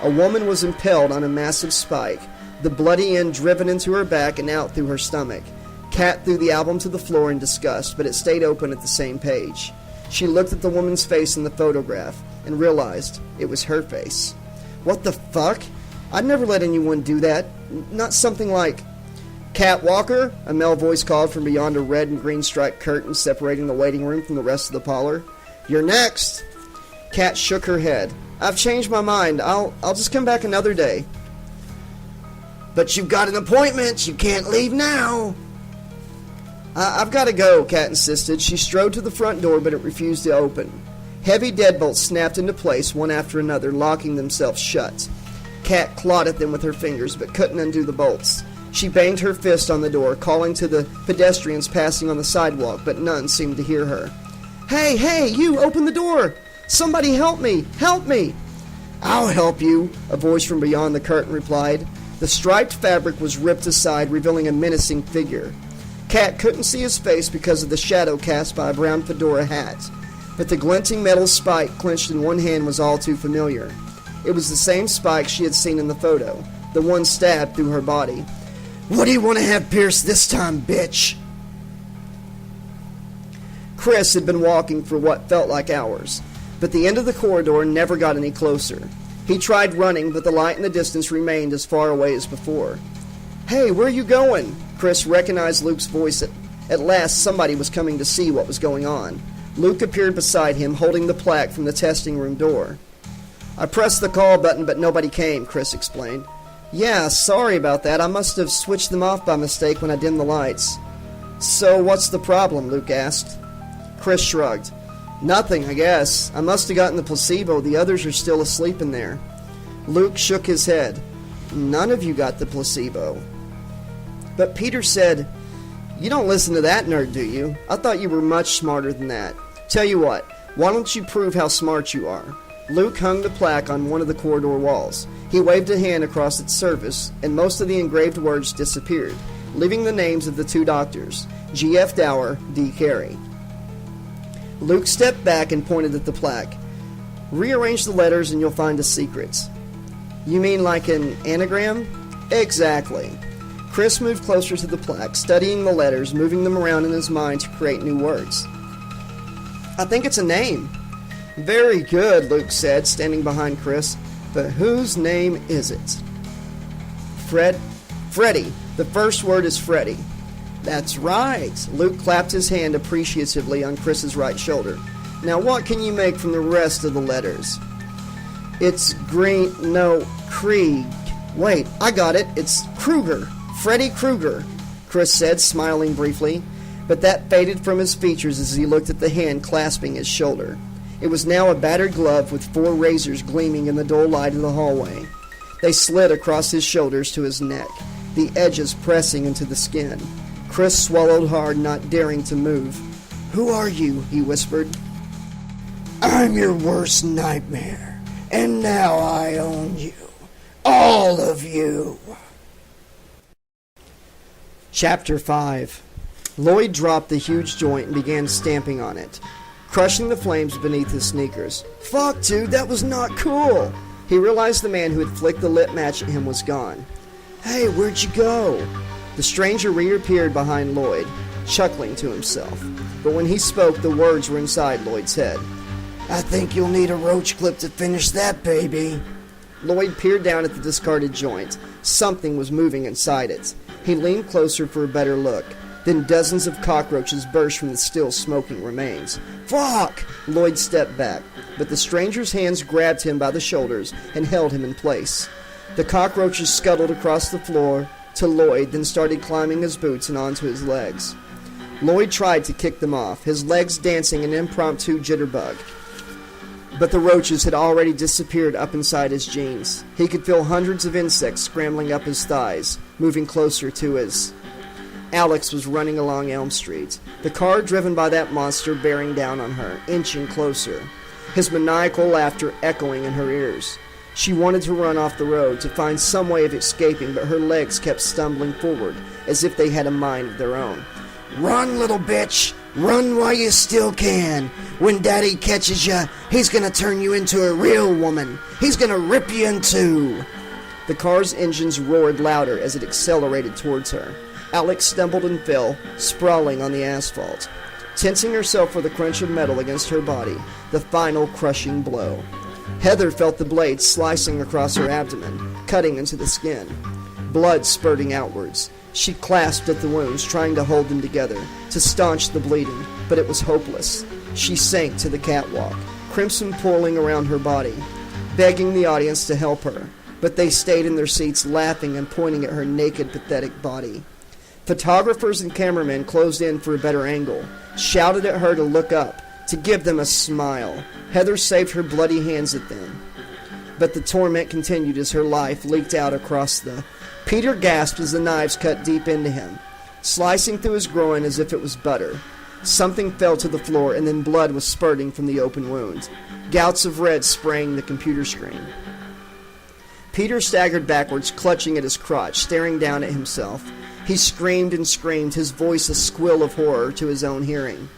A woman was impaled on a massive spike, the bloody end driven into her back and out through her stomach. Kat threw the album to the floor in disgust, but it stayed open at the same page. She looked at the woman's face in the photograph and realized it was her face. What the fuck? I'd never let anyone do that. Not something like... "Kat Walker," a male voice called from beyond a red and green striped curtain separating the waiting room from the rest of the parlor. "You're next." Kat shook her head. "I've changed my mind. I'll just come back another day." "But you've got an appointment. You can't leave now." I've got to go," Kat insisted. She strode to the front door, but it refused to open. Heavy deadbolts snapped into place one after another, locking themselves shut. Kat clawed at them with her fingers, but couldn't undo the bolts. She banged her fist on the door, calling to the pedestrians passing on the sidewalk, but none seemed to hear her. Hey, you, open the door! Somebody help me! Help me!" "I'll help you," a voice from beyond the curtain replied. The striped fabric was ripped aside, revealing a menacing figure. Kat couldn't see his face because of the shadow cast by a brown fedora hat, but the glinting metal spike clenched in one hand was all too familiar. It was the same spike she had seen in the photo, the one stabbed through her body. "What do you want to have pierced this time, bitch?" Chris had been walking for what felt like hours, but the end of the corridor never got any closer. He tried running, but the light in the distance remained as far away as before. "Hey, where are you going?" Chris recognized Luke's voice. At last, somebody was coming to see what was going on. Luke appeared beside him, holding the plaque from the testing room door. "I pressed the call button, but nobody came," Chris explained. "Yeah, sorry about that. I must have switched them off by mistake when I dimmed the lights." "So what's the problem?" Luke asked. Chris shrugged. "Nothing, I guess. I must have gotten the placebo. The others are still asleep in there." Luke shook his head. "None of you got the placebo." "But Peter said..." "You don't listen to that nerd, do you? I thought you were much smarter than that. Tell you what, why don't you prove how smart you are?" Luke hung the plaque on one of the corridor walls. He waved a hand across its surface, and most of the engraved words disappeared, leaving the names of the two doctors, G.F. Dower, D. Carey. Luke stepped back and pointed at the plaque. Rearrange the letters and you'll find a secret. You mean like an anagram? Exactly. Chris moved closer to the plaque, studying the letters, moving them around in his mind to create new words. I think it's a name. Very good, Luke said, standing behind Chris. But whose name is it? Freddie. The first word is Freddie. That's right. Luke clapped his hand appreciatively on Chris's right shoulder. Now what can you make from the rest of the letters? It's Krieg. Wait, I got it. It's Kruger. Freddy Krueger, Chris said, smiling briefly, but that faded from his features as he looked at the hand clasping his shoulder. It was now a battered glove with 4 razors gleaming in the dull light of the hallway. They slid across his shoulders to his neck, the edges pressing into the skin. Chris swallowed hard, not daring to move. Who are you? He whispered. I'm your worst nightmare, and now I own you. All of you. Chapter 5. Lloyd dropped the huge joint and began stamping on it, crushing the flames beneath his sneakers. Fuck, dude, that was not cool. He realized the man who had flicked the lit match at him was gone. Hey, where'd you go? The stranger reappeared behind Lloyd, chuckling to himself. But when he spoke, the words were inside Lloyd's head. I think you'll need a roach clip to finish that, baby. Lloyd peered down at the discarded joint. Something was moving inside it. He leaned closer for a better look. Then dozens of cockroaches burst from the still smoking remains. Fuck! Lloyd stepped back, but the stranger's hands grabbed him by the shoulders and held him in place. The cockroaches scuttled across the floor to Lloyd, then started climbing his boots and onto his legs. Lloyd tried to kick them off, his legs dancing an impromptu jitterbug. But the roaches had already disappeared up inside his jeans. He could feel hundreds of insects scrambling up his thighs, moving closer to his... Alex was running along Elm Street, the car driven by that monster bearing down on her, inching closer, his maniacal laughter echoing in her ears. She wanted to run off the road, to find some way of escaping, but her legs kept stumbling forward, as if they had a mind of their own. Run, little bitch! Run while you still can! When Daddy catches you, he's gonna turn you into a real woman! He's gonna rip you in two! The car's engines roared louder as it accelerated towards her. Alex stumbled and fell, sprawling on the asphalt, tensing herself for the crunch of metal against her body, the final crushing blow. Heather felt the blade slicing across her abdomen, cutting into the skin. Blood spurting outwards. She clasped at the wounds, trying to hold them together, to staunch the bleeding, but it was hopeless. She sank to the catwalk, crimson pooling around her body, begging the audience to help her, but they stayed in their seats laughing and pointing at her naked, pathetic body. Photographers and cameramen closed in for a better angle, shouted at her to look up, to give them a smile. Heather saved her bloody hands at them. But the torment continued as her life leaked out across the... Peter gasped as the knives cut deep into him, slicing through his groin as if it was butter. Something fell to the floor, and then blood was spurting from the open wound, gouts of red spraying the computer screen. Peter staggered backwards, clutching at his crotch, staring down at himself. He screamed and screamed, his voice a squeal of horror to his own hearing.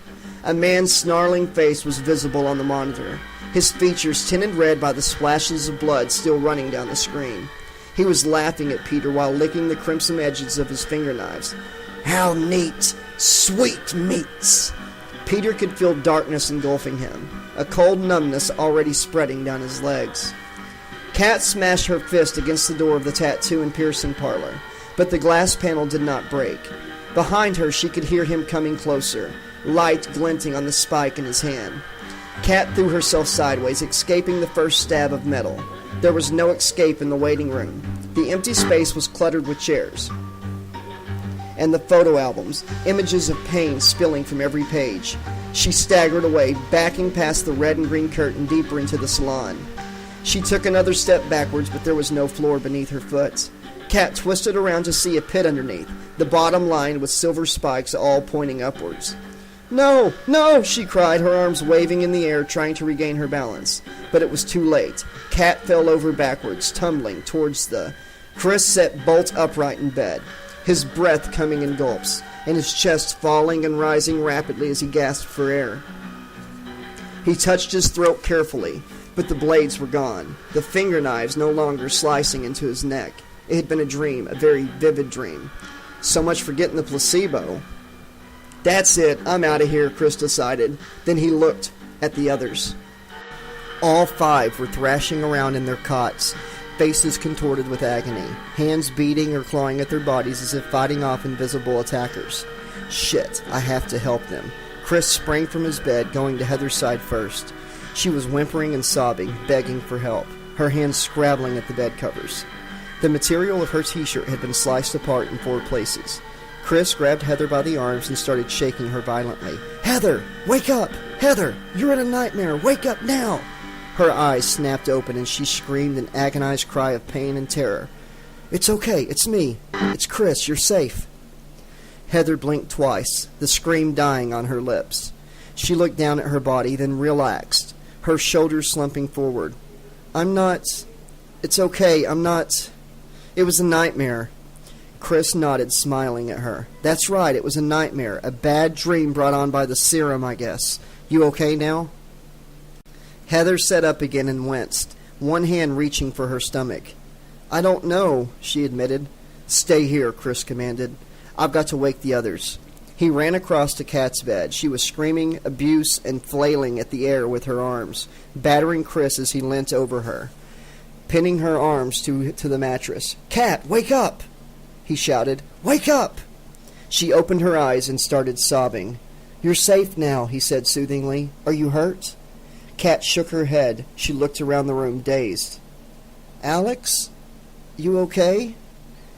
A man's snarling face was visible on the monitor, his features tinted red by the splashes of blood still running down the screen. He was laughing at Peter while licking the crimson edges of his fingerknives. How neat! Sweet meats! Peter could feel darkness engulfing him, a cold numbness already spreading down his legs. Kat smashed her fist against the door of the tattoo and piercing parlor, but the glass panel did not break. Behind her, she could hear him coming closer, light glinting on the spike in his hand. Kat threw herself sideways, escaping the first stab of metal. There was no escape in the waiting room. The empty space was cluttered with chairs and the photo albums, images of pain spilling from every page. She staggered away, backing past the red and green curtain deeper into the salon. She took another step backwards, but there was no floor beneath her foot. Kat twisted around to see a pit underneath, the bottom lined with silver spikes all pointing upwards. No! No! She cried, her arms waving in the air, trying to regain her balance. But it was too late. Kat fell over backwards, tumbling towards the... Chris sat bolt upright in bed, his breath coming in gulps, and his chest falling and rising rapidly as he gasped for air. He touched his throat carefully, but the blades were gone, the finger knives no longer slicing into his neck. It had been a dream, a very vivid dream. So much for getting the placebo. That's it, I'm out of here, Chris decided. Then he looked at the others. All 5 were thrashing around in their cots, faces contorted with agony, hands beating or clawing at their bodies as if fighting off invisible attackers. Shit, I have to help them. Chris sprang from his bed, going to Heather's side first. She was whimpering and sobbing, begging for help, her hands scrabbling at the bed covers. The material of her t-shirt had been sliced apart in 4 places. Chris grabbed Heather by the arms and started shaking her violently. Heather, wake up! Heather, you're in a nightmare! Wake up now! Her eyes snapped open and she screamed an agonized cry of pain and terror. It's okay, it's me. It's Chris, you're safe. Heather blinked twice, the scream dying on her lips. She looked down at her body, then relaxed, her shoulders slumping forward. I'm not... It's okay, I'm not... It was a nightmare. Chris nodded, smiling at her. That's right, it was a nightmare, a bad dream brought on by the serum, I guess. You okay now? Heather sat up again and winced, one hand reaching for her stomach. I don't know, she admitted. Stay here, Chris commanded. I've got to wake the others. He ran across to Kat's bed. She was screaming abuse and flailing at the air with her arms, battering Chris as he leant over her, pinning her arms to the mattress. Kat, wake up! He shouted. Wake up! She opened her eyes and started sobbing. You're safe now, he said soothingly. Are you hurt? Kat shook her head. She looked around the room, dazed. Alex? You okay?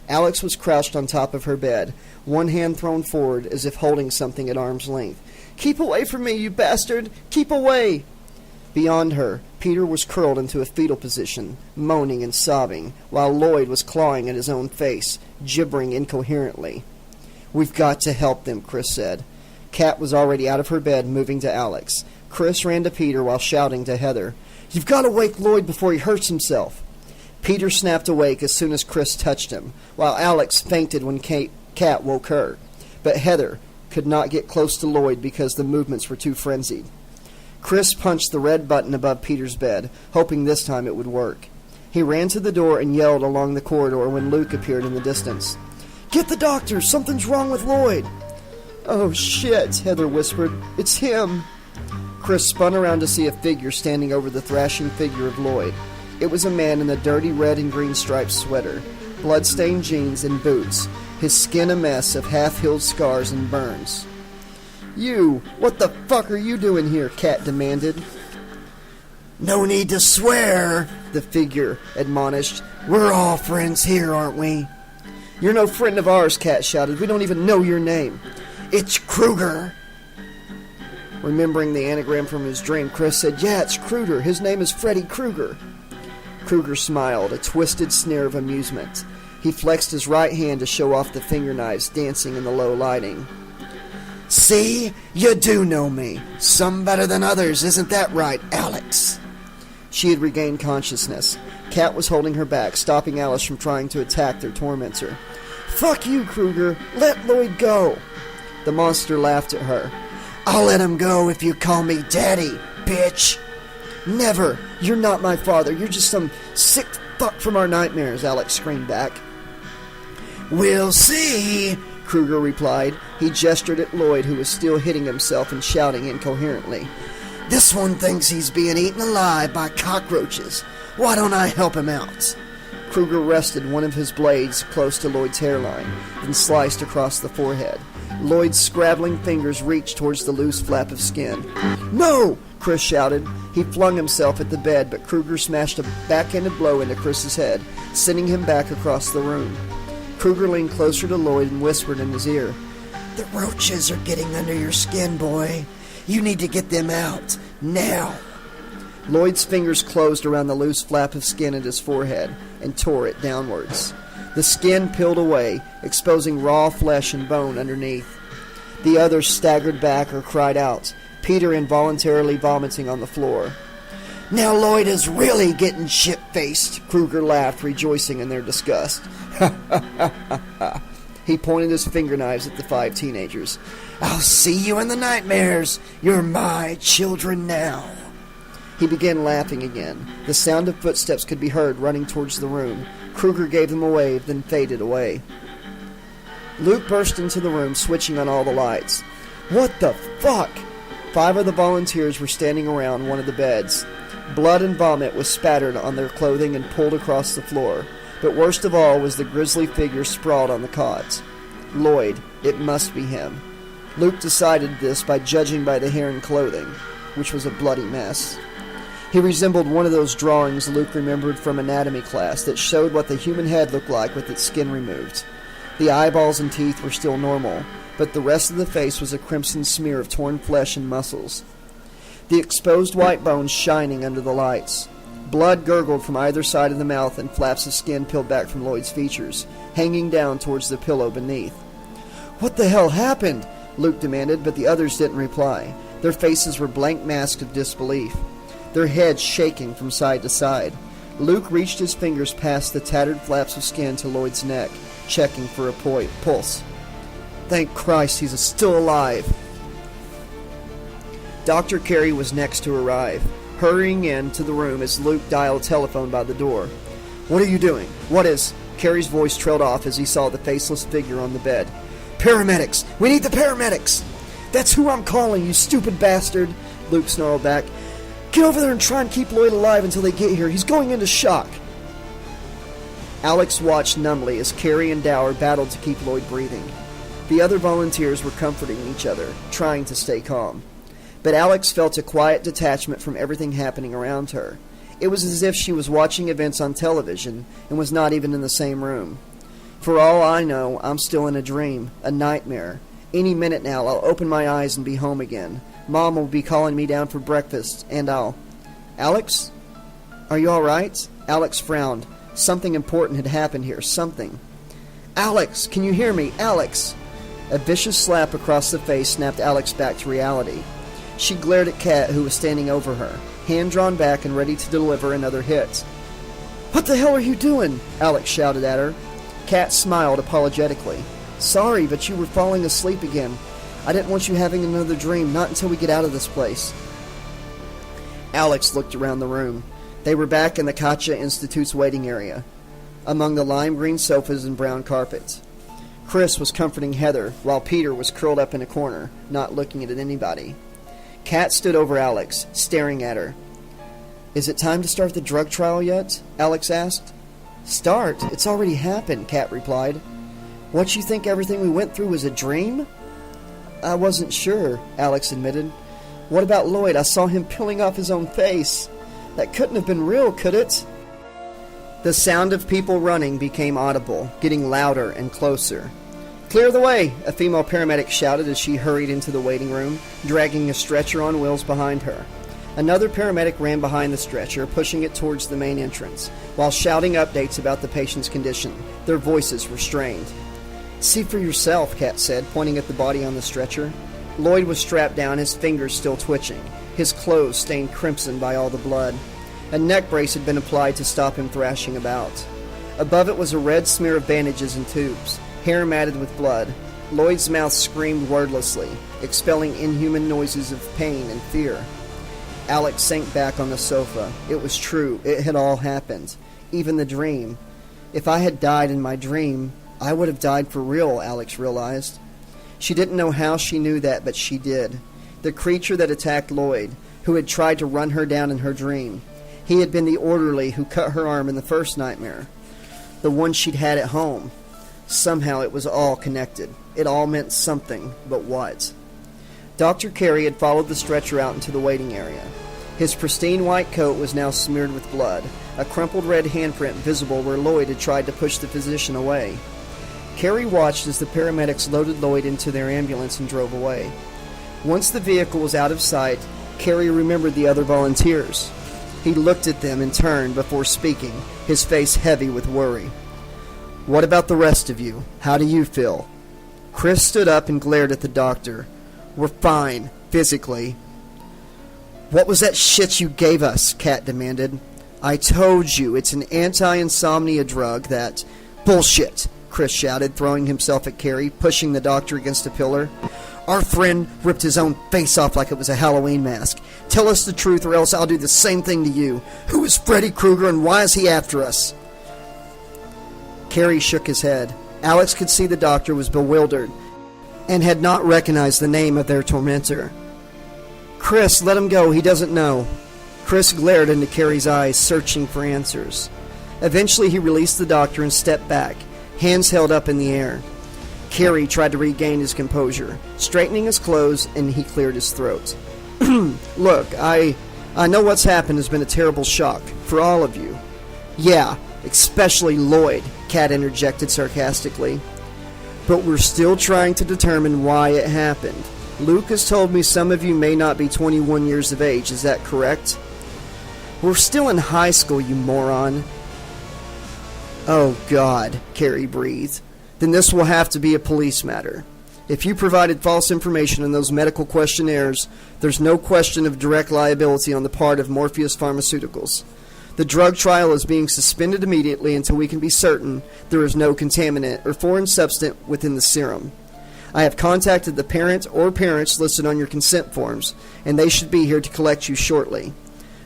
Alex was crouched on top of her bed, one hand thrown forward as if holding something at arm's length. Keep away from me, you bastard! Keep away! Beyond her, Peter was curled into a fetal position, moaning and sobbing, while Lloyd was clawing at his own face, gibbering incoherently. We've got to help them, Chris said. Kat was already out of her bed, moving to Alex. Chris ran to Peter while shouting to Heather, You've got to wake Lloyd before he hurts himself. Peter snapped awake as soon as Chris touched him, while Alex fainted when Kat woke her. But Heather could not get close to Lloyd because the movements were too frenzied. Chris punched the red button above Peter's bed, hoping this time it would work. He ran to the door and yelled along the corridor when Luke appeared in the distance. Get the doctor! Something's wrong with Lloyd! Oh, shit, Heather whispered. It's him! Chris spun around to see a figure standing over the thrashing figure of Lloyd. It was a man in a dirty red and green striped sweater, blood-stained jeans and boots, his skin a mess of half-healed scars and burns. You! What the fuck are you doing here? Kat demanded. No need to swear, the figure admonished. We're all friends here, aren't we? You're no friend of ours, Kat shouted. We don't even know your name. It's Kruger. Remembering the anagram from his dream, Chris said, Yeah, it's Kruger. His name is Freddy Krueger. Kruger smiled, a twisted sneer of amusement. He flexed his right hand to show off the finger knives dancing in the low lighting. See? You do know me. Some better than others, isn't that right, Alex? She had regained consciousness. Kat was holding her back, stopping Alice from trying to attack their tormentor. Fuck you, Kruger. Let Lloyd go. The monster laughed at her. I'll let him go if you call me Daddy, bitch. Never. You're not my father. You're just some sick fuck from our nightmares, Alex screamed back. We'll see, Kruger replied. He gestured at Lloyd, who was still hitting himself and shouting incoherently. This one thinks he's being eaten alive by cockroaches. Why don't I help him out? Kruger rested one of his blades close to Lloyd's hairline, then sliced across the forehead. Lloyd's scrabbling fingers reached towards the loose flap of skin. No! Chris shouted. He flung himself at the bed, but Kruger smashed a backhanded blow into Chris's head, sending him back across the room. Kruger leaned closer to Lloyd and whispered in his ear, The roaches are getting under your skin, boy. You need to get them out. Now. Lloyd's fingers closed around the loose flap of skin at his forehead and tore it downwards. The skin peeled away, exposing raw flesh and bone underneath. The others staggered back or cried out, Peter involuntarily vomiting on the floor. "Now Lloyd is really getting shit-faced," Kruger laughed, rejoicing in their disgust. He pointed his finger knives at the 5 teenagers. "I'll see you in the nightmares. You're my children now." He began laughing again. The sound of footsteps could be heard running towards the room. Kruger gave them a wave, then faded away. Luke burst into the room, switching on all the lights. "What the fuck?" 5 of the volunteers were standing around one of the beds. Blood and vomit was spattered on their clothing and pulled across the floor. But worst of all was the grisly figure sprawled on the cots. Lloyd. It must be him. Luke decided this by judging by the hair and clothing, which was a bloody mess. He resembled one of those drawings Luke remembered from anatomy class that showed what the human head looked like with its skin removed. The eyeballs and teeth were still normal, but the rest of the face was a crimson smear of torn flesh and muscles. The exposed white bones shining under the lights. Blood gurgled from either side of the mouth and flaps of skin peeled back from Lloyd's features, hanging down towards the pillow beneath. "What the hell happened?" Luke demanded, but the others didn't reply. Their faces were blank masks of disbelief, their heads shaking from side to side. Luke reached his fingers past the tattered flaps of skin to Lloyd's neck, checking for a pulse. "Thank Christ he's still alive." Dr. Carey was next to arrive, hurrying into the room as Luke dialed a telephone by the door. "What are you doing? What is—" Carey's voice trailed off as he saw the faceless figure on the bed. "Paramedics! We need the paramedics!" "That's who I'm calling, you stupid bastard!" Luke snarled back. "Get over there and try and keep Lloyd alive until they get here. He's going into shock." Alex watched numbly as Carey and Dower battled to keep Lloyd breathing. The other volunteers were comforting each other, trying to stay calm. But Alex felt a quiet detachment from everything happening around her. It was as if she was watching events on television and was not even in the same room. "For all I know, I'm still in a dream, a nightmare. Any minute now, I'll open my eyes and be home again. Mom will be calling me down for breakfast, and I'll—" "Alex? Are you all right?" Alex frowned. Something important had happened here. Something. "Alex! Can you hear me? Alex!" A vicious slap across the face snapped Alex back to reality. She glared at Kat, who was standing over her, hand drawn back and ready to deliver another hit. "What the hell are you doing?" Alex shouted at her. Kat smiled apologetically. "Sorry, but you were falling asleep again. I didn't want you having another dream, not until we get out of this place." Alex looked around the room. They were back in the Katja Institute's waiting area, among the lime green sofas and brown carpet. Chris was comforting Heather, while Peter was curled up in a corner, not looking at anybody. Kat stood over Alex, staring at her. "Is it time to start the drug trial yet?" Alex asked. "Start? It's already happened," Kat replied. "What, you think everything we went through was a dream?" "I wasn't sure," Alex admitted. "What about Lloyd? I saw him peeling off his own face. That couldn't have been real, could it?" The sound of people running became audible, getting louder and closer. "Clear the way!" a female paramedic shouted as she hurried into the waiting room, dragging a stretcher on wheels behind her. Another paramedic ran behind the stretcher, pushing it towards the main entrance, while shouting updates about the patient's condition. Their voices were strained. "See for yourself," Kat said, pointing at the body on the stretcher. Lloyd was strapped down, his fingers still twitching, his clothes stained crimson by all the blood. A neck brace had been applied to stop him thrashing about. Above it was a red smear of bandages and tubes, hair matted with blood. Lloyd's mouth screamed wordlessly, expelling inhuman noises of pain and fear. Alex sank back on the sofa. It was true. It had all happened. Even the dream. If I had died in my dream, I would have died for real, Alex realized. She didn't know how she knew that, but she did. The creature that attacked Lloyd, who had tried to run her down in her dream. He had been the orderly who cut her arm in the first nightmare. The one she'd had at home. Somehow it was all connected. It all meant something, but what? Dr. Carey had followed the stretcher out into the waiting area. His pristine white coat was now smeared with blood, a crumpled red handprint visible where Lloyd had tried to push the physician away. Carey watched as the paramedics loaded Lloyd into their ambulance and drove away. Once the vehicle was out of sight, Carey remembered the other volunteers. He looked at them in turn before speaking, his face heavy with worry. "What about the rest of you? How do you feel?" Chris stood up and glared at the doctor. "We're fine, physically." "What was that shit you gave us?" Kat demanded. "I told you, it's an anti-insomnia drug that—" "Bullshit!" Chris shouted, throwing himself at Carrie, pushing the doctor against a pillar. "Our friend ripped his own face off like it was a Halloween mask. Tell us the truth or else I'll do the same thing to you. Who is Freddy Krueger and why is he after us?" Carrie shook his head. Alex could see the doctor was bewildered and had not recognized the name of their tormentor. "Chris, let him go. He doesn't know." Chris glared into Carrie's eyes, searching for answers. Eventually he released the doctor and stepped back, hands held up in the air. Carrie tried to regain his composure, straightening his clothes, and he cleared his throat. "Look, I know what's happened has been a terrible shock for all of you." "Yeah, especially Lloyd," Kat interjected sarcastically. "But we're still trying to determine why it happened. Luke has told me some of you may not be 21 years of age. Is that correct?" "We're still in high school, you moron." "Oh, God," Carrie breathed. "Then this will have to be a police matter. If you provided false information in those medical questionnaires, there's no question of direct liability on the part of Morpheus Pharmaceuticals. The drug trial is being suspended immediately until we can be certain there is no contaminant or foreign substance within the serum. I have contacted the parent or parents listed on your consent forms, and they should be here to collect you shortly.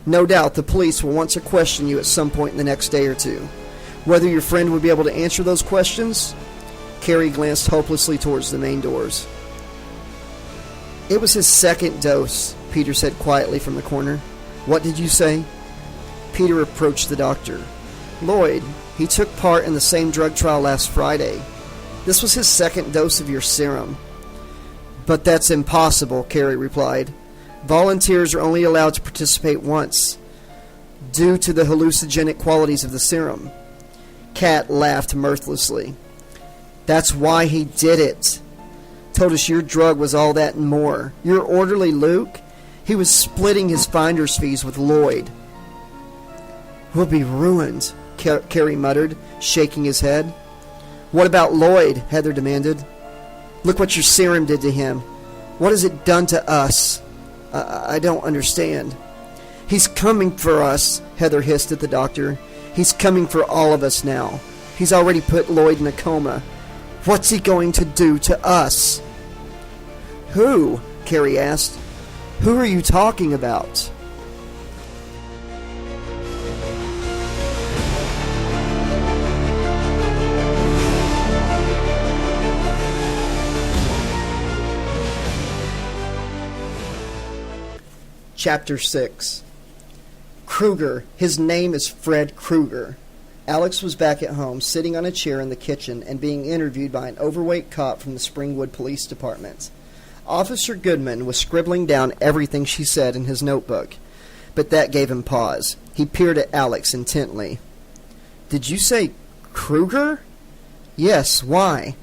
No doubt the police will want to question you at some point in the next day or two. Whether your friend would be able to answer those questions?" Carrie glanced hopelessly towards the main doors. "It was his second dose," Peter said quietly from the corner. "What did you say?" Peter approached the doctor. "Lloyd, he took part in the same drug trial last Friday. This was his second dose of your serum." "But that's impossible," Carrie replied. "Volunteers are only allowed to participate once, due to the hallucinogenic qualities of the serum." Kat laughed mirthlessly. "That's why he did it. Told us your drug was all that and more. Your orderly Luke, he was splitting his finder's fees with Lloyd." "We'll be ruined," Carrie muttered, shaking his head. "What about Lloyd?" Heather demanded. "Look what your serum did to him. What has it done to us?" I don't understand." "He's coming for us," Heather hissed at the doctor. "He's coming for all of us now. He's already put Lloyd in a coma. What's he going to do to us?" "Who?" Carrie asked. "Who are you talking about?" Chapter 6. Krueger. His name is Fred Krueger. Alex was back at home, sitting on a chair in the kitchen and being interviewed by an overweight cop from the Springwood Police Department. Officer Goodman was scribbling down everything she said in his notebook, but that gave him pause. He peered at Alex intently. "Did you say Krueger?" "Yes, why?"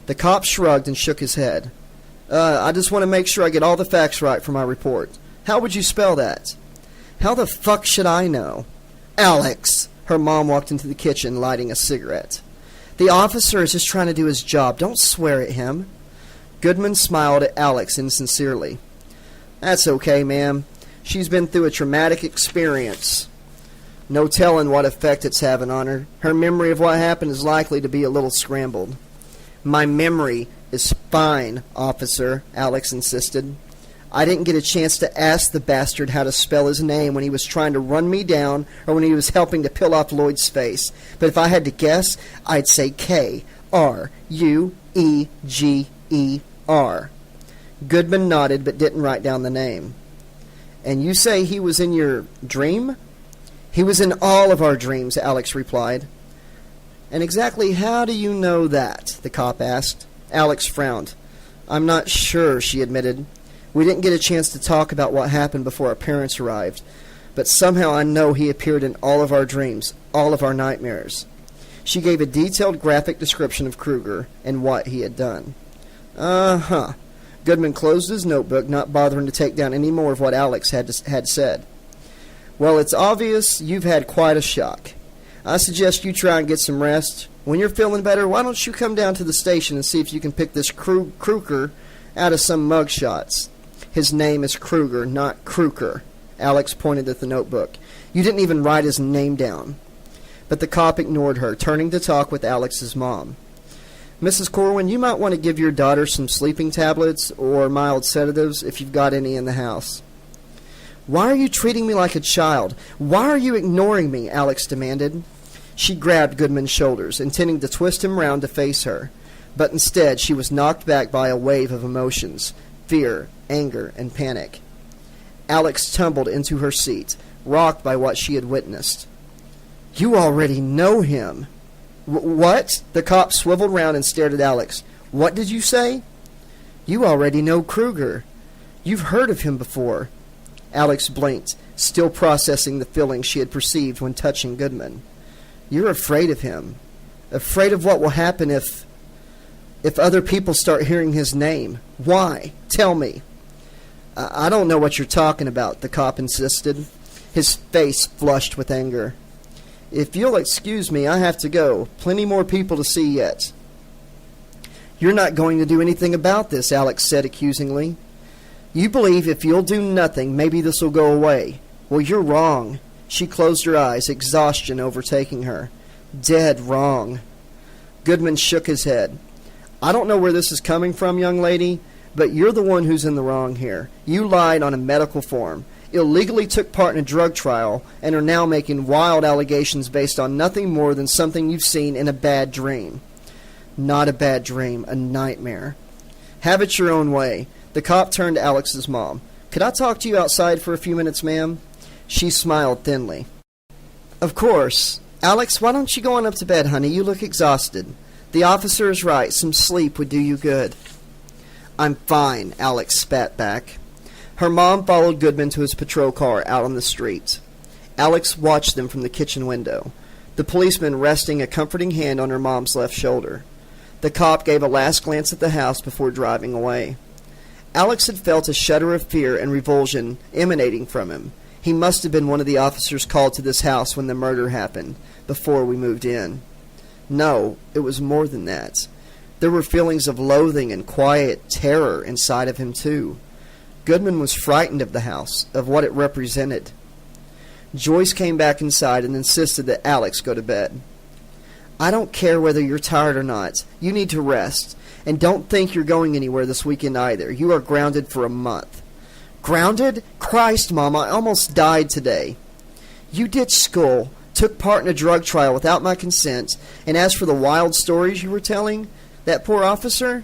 The cop shrugged and shook his head. I just want to make sure I get all the facts right for my report. How would you spell that?" "How the fuck should I know?" "Alex!" Her mom walked into the kitchen, lighting a cigarette. "The officer is just trying to do his job. Don't swear at him." Goodman smiled at Alex insincerely. "That's okay, ma'am. She's been through a traumatic experience. No telling what effect it's having on her. Her memory of what happened is likely to be a little scrambled." "My memory is fine, officer," Alex insisted. "I didn't get a chance to ask the bastard how to spell his name when he was trying to run me down or when he was helping to peel off Lloyd's face. But if I had to guess, I'd say Krueger. Goodman nodded but didn't write down the name. "And you say he was in your dream?" "He was in all of our dreams," Alex replied. "And exactly how do you know that?" the cop asked. Alex frowned. "I'm not sure," she admitted. "We didn't get a chance to talk about what happened before our parents arrived, but somehow I know he appeared in all of our dreams, all of our nightmares." She gave a detailed graphic description of Krueger and what he had done. "Uh-huh." Goodman closed his notebook, not bothering to take down any more of what Alex had said. "Well, it's obvious you've had quite a shock. I suggest you try and get some rest. When you're feeling better, why don't you come down to the station and see if you can pick this Kruger out of some mug shots? His name is Kruger, not Kruger. Alex pointed at the notebook. You didn't even write his name down. But the cop ignored her, turning to talk with Alex's mom. Mrs. Corwin, you might want to give your daughter some sleeping tablets or mild sedatives if you've got any in the house. Why are you treating me like a child? Why are you ignoring me? Alex demanded. She grabbed Goodman's shoulders, intending to twist him round to face her. But instead, she was knocked back by a wave of emotions, fear, anger, and panic. Alex tumbled into her seat, rocked by what she had witnessed. You already know him. What? The cop swiveled round and stared at Alex. What did you say? You already know Kruger. You've heard of him before. Alex blinked, still processing the feeling she had perceived when touching Goodman. You're afraid of him. Afraid of what will happen if other people start hearing his name. Why? Tell me. I don't know what you're talking about, the cop insisted. His face flushed with anger. If you'll excuse me, I have to go. Plenty more people to see yet. You're not going to do anything about this, Alex said accusingly. You believe if you'll do nothing, maybe this will go away. Well, you're wrong. She closed her eyes, exhaustion overtaking her. Dead wrong. Goodman shook his head. I don't know where this is coming from, young lady, but you're the one who's in the wrong here. You lied on a medical form, illegally took part in a drug trial, and are now making wild allegations based on nothing more than something you've seen in a bad dream. Not a bad dream, a nightmare. Have it your own way. The cop turned to Alex's mom. Could I talk to you outside for a few minutes, ma'am? She smiled thinly. Of course. Alex, why don't you go on up to bed, honey? You look exhausted. The officer is right. Some sleep would do you good. I'm fine, Alex spat back. Her mom followed Goodman to his patrol car out on the street. Alex watched them from the kitchen window, the policeman resting a comforting hand on her mom's left shoulder. The cop gave a last glance at the house before driving away. Alex had felt a shudder of fear and revulsion emanating from him. He must have been one of the officers called to this house when the murder happened, before we moved in. No, it was more than that. There were feelings of loathing and quiet terror inside of him, too. Goodman was frightened of the house, of what it represented. Joyce came back inside and insisted that Alex go to bed. I don't care whether you're tired or not. You need to rest. And don't think you're going anywhere this weekend either. You are grounded for a month. Grounded? Christ, Mom, I almost died today. You ditched school, took part in a drug trial without my consent, and as for the wild stories you were telling, that poor officer?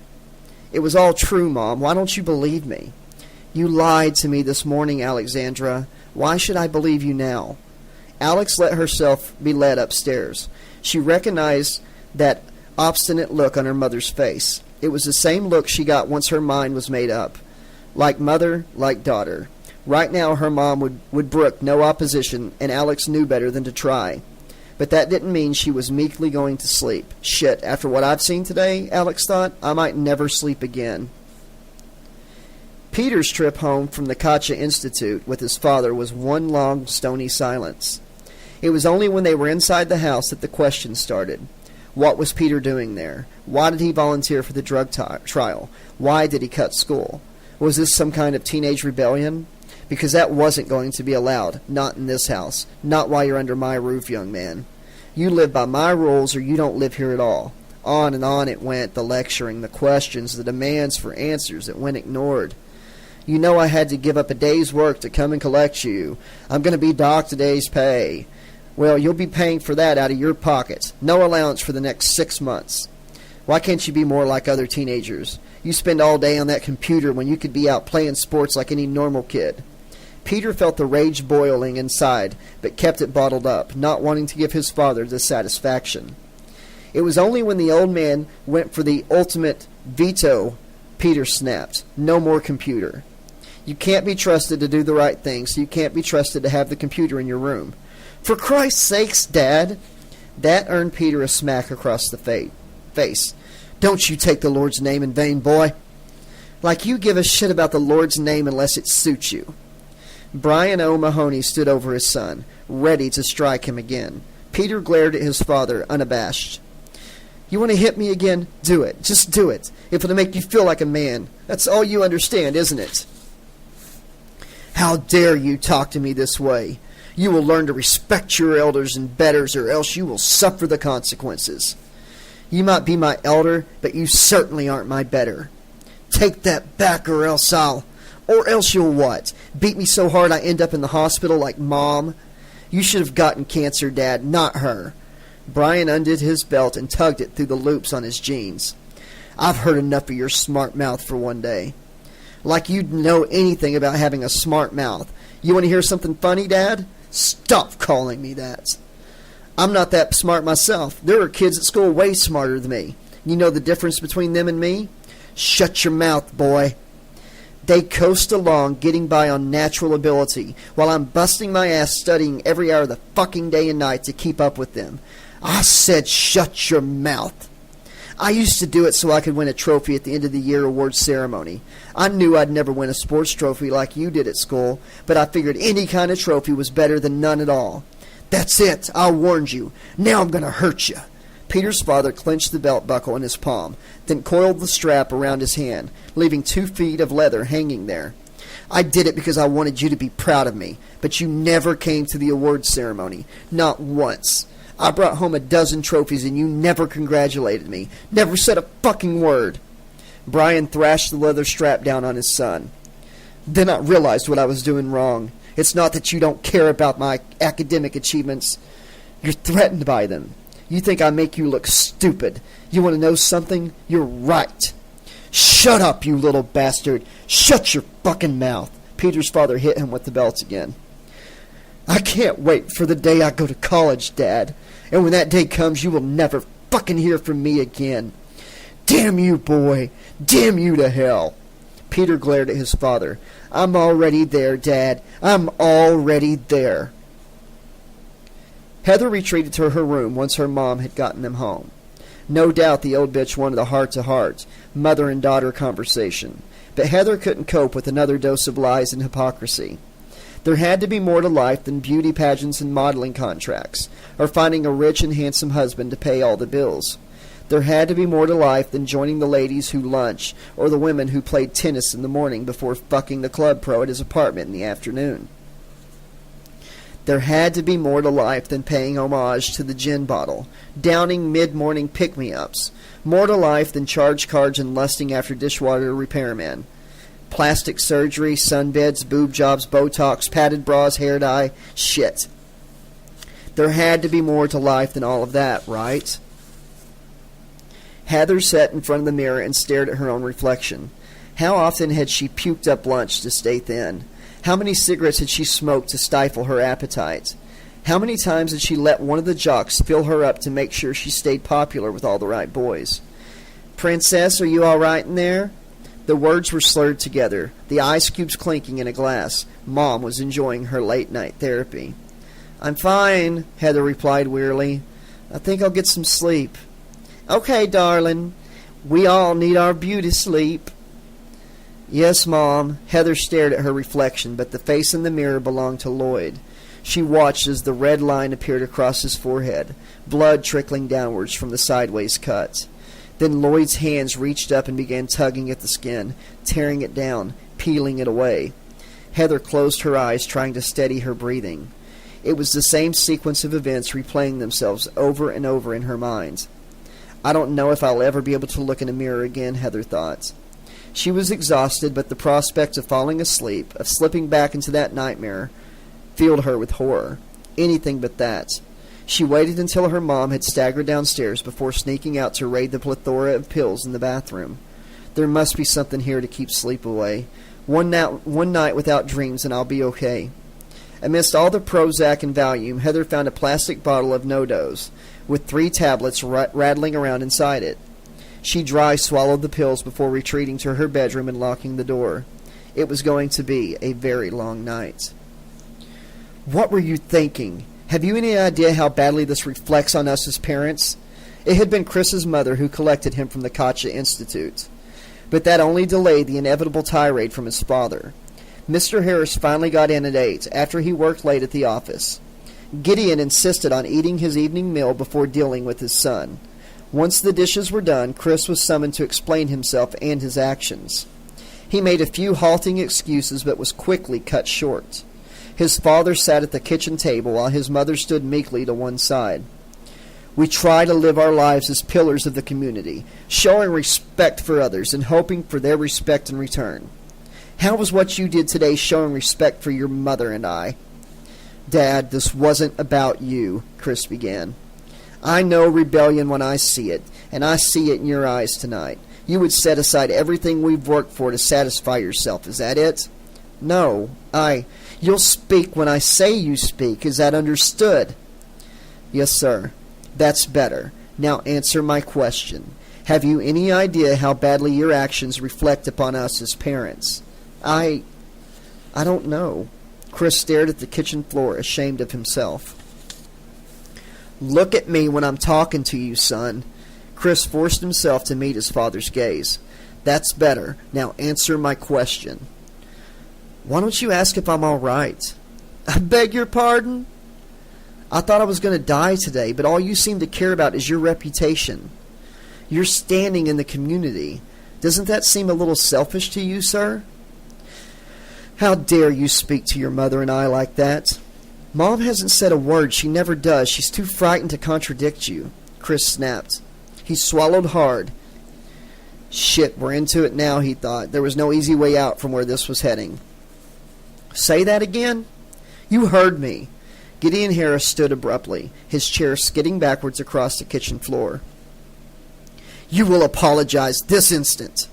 It was all true, Mom. Why don't you believe me? You lied to me this morning, Alexandra. Why should I believe you now? Alex let herself be led upstairs. She recognized that obstinate look on her mother's face. It was the same look she got once her mind was made up. Like mother, like daughter. Right now her mom would brook no opposition, and Alex knew better than to try. But that didn't mean she was meekly going to sleep. Shit, after what I've seen today, Alex thought, I might never sleep again. Peter's trip home from the Kacha Institute with his father was one long, stony silence. It was only when they were inside the house that the questions started. What was Peter doing there? Why did he volunteer for the drug trial? Why did he cut school? Was this some kind of teenage rebellion? Because that wasn't going to be allowed. Not in this house. Not while you're under my roof, young man. You live by my rules or you don't live here at all. On and on it went, the lecturing, the questions, the demands for answers that went ignored. You know I had to give up a day's work to come and collect you. I'm going to be docked a day's pay. Well, you'll be paying for that out of your pocket. No allowance for the next 6 months. Why can't you be more like other teenagers? You spend all day on that computer when you could be out playing sports like any normal kid. Peter felt the rage boiling inside, but kept it bottled up, not wanting to give his father dissatisfaction. It was only when the old man went for the ultimate veto, Peter snapped. No more computer. You can't be trusted to do the right thing, so you can't be trusted to have the computer in your room. For Christ's sakes, Dad! That earned Peter a smack across the face. Don't you take the Lord's name in vain, boy. Like you give a shit about the Lord's name unless it suits you. Brian O'Mahony stood over his son, ready to strike him again. Peter glared at his father, unabashed. You want to hit me again? Do it. Just do it. If it'll make you feel like a man. That's all you understand, isn't it? How dare you talk to me this way? You will learn to respect your elders and betters, or else you will suffer the consequences. You might be my elder, but you certainly aren't my better. Take that back, or else you'll what? Beat me so hard I end up in the hospital like Mom? You should have gotten cancer, Dad, not her. Brian undid his belt and tugged it through the loops on his jeans. I've heard enough of your smart mouth for one day. Like you'd know anything about having a smart mouth. You want to hear something funny, Dad? Stop calling me that. I'm not that smart myself. There are kids at school way smarter than me. You know the difference between them and me? Shut your mouth, boy. They coast along, getting by on natural ability, while I'm busting my ass studying every hour of the fucking day and night to keep up with them. I said shut your mouth. I used to do it so I could win a trophy at the end of the year awards ceremony. I knew I'd never win a sports trophy like you did at school, but I figured any kind of trophy was better than none at all. That's it. I warned you. Now I'm going to hurt you. Peter's father clenched the belt buckle in his palm, then coiled the strap around his hand, leaving 2 feet of leather hanging there. I did it because I wanted you to be proud of me, but you never came to the awards ceremony. Not once. I brought home a dozen trophies and you never congratulated me. Never said a fucking word. Brian thrashed the leather strap down on his son. Then I realized what I was doing wrong. It's not that you don't care about my academic achievements. You're threatened by them. You think I make you look stupid. You want to know something? You're right. Shut up, you little bastard. Shut your fucking mouth. Peter's father hit him with the belt again. I can't wait for the day I go to college, Dad. And when that day comes, you will never fucking hear from me again. Damn you, boy. Damn you to hell. Peter glared at his father. I'm already there, Dad. I'm already there. Heather retreated to her room once her mom had gotten them home. No doubt the old bitch wanted a heart-to-heart, mother and daughter conversation. But Heather couldn't cope with another dose of lies and hypocrisy. There had to be more to life than beauty pageants and modeling contracts, or finding a rich and handsome husband to pay all the bills. There had to be more to life than joining the ladies who lunch, or the women who played tennis in the morning before fucking the club pro at his apartment in the afternoon. There had to be more to life than paying homage to the gin bottle, downing mid-morning pick-me-ups, more to life than charge cards and lusting after dishwater repairmen. Plastic surgery, sunbeds, boob jobs, Botox, padded bras, hair dye, shit. There had to be more to life than all of that, right? Heather sat in front of the mirror and stared at her own reflection. How often had she puked up lunch to stay thin? How many cigarettes had she smoked to stifle her appetite? How many times had she let one of the jocks fill her up to make sure she stayed popular with all the right boys? Princess, are you all right in there? The words were slurred together, the ice cubes clinking in a glass. Mom was enjoying her late-night therapy. I'm fine, Heather replied wearily. I think I'll get some sleep. Okay, darling. We all need our beauty sleep. Yes, Mom. Heather stared at her reflection, but the face in the mirror belonged to Lloyd. She watched as the red line appeared across his forehead, blood trickling downwards from the sideways cut. Then Lloyd's hands reached up and began tugging at the skin, tearing it down, peeling it away. Heather closed her eyes, trying to steady her breathing. It was the same sequence of events replaying themselves over and over in her mind. I don't know if I'll ever be able to look in a mirror again, Heather thought. She was exhausted, but the prospect of falling asleep, of slipping back into that nightmare, filled her with horror. Anything but that. She waited until her mom had staggered downstairs before sneaking out to raid the plethora of pills in the bathroom. There must be something here to keep sleep away. One night without dreams and I'll be okay. Amidst all the Prozac and Valium, Heather found a plastic bottle of No-Dose, with 3 tablets rattling around inside it. She dry swallowed the pills before retreating to her bedroom and locking the door. It was going to be a very long night. What were you thinking? Have you any idea how badly this reflects on us as parents? It had been Chris's mother who collected him from the Katja Institute. But that only delayed the inevitable tirade from his father. Mr. Harris finally got in at 8, after he worked late at the office. Gideon insisted on eating his evening meal before dealing with his son. Once the dishes were done, Chris was summoned to explain himself and his actions. He made a few halting excuses but was quickly cut short. His father sat at the kitchen table while his mother stood meekly to one side. We try to live our lives as pillars of the community, showing respect for others and hoping for their respect in return. How was what you did today showing respect for your mother and I? Dad, this wasn't about you, Chris began. I know rebellion when I see it, and I see it in your eyes tonight. You would set aside everything we've worked for to satisfy yourself. Is that it? No, You'll speak when I say you speak. Is that understood? Yes, sir. That's better. Now answer my question. Have you any idea how badly your actions reflect upon us as parents? I don't know. Chris stared at the kitchen floor, ashamed of himself. Look at me when I'm talking to you, son. Chris forced himself to meet his father's gaze. That's better. Now answer my question. Why don't you ask if I'm all right? I beg your pardon? I thought I was going to die today, but all you seem to care about is your reputation. Your standing in the community. Doesn't that seem a little selfish to you, sir? How dare you speak to your mother and I like that? Mom hasn't said a word. She never does. She's too frightened to contradict you. Chris snapped. He swallowed hard. Shit, we're into it now, he thought. There was no easy way out from where this was heading. Say that again? You heard me. Gideon Harris stood abruptly, his chair skidding backwards across the kitchen floor. You will apologize this instant.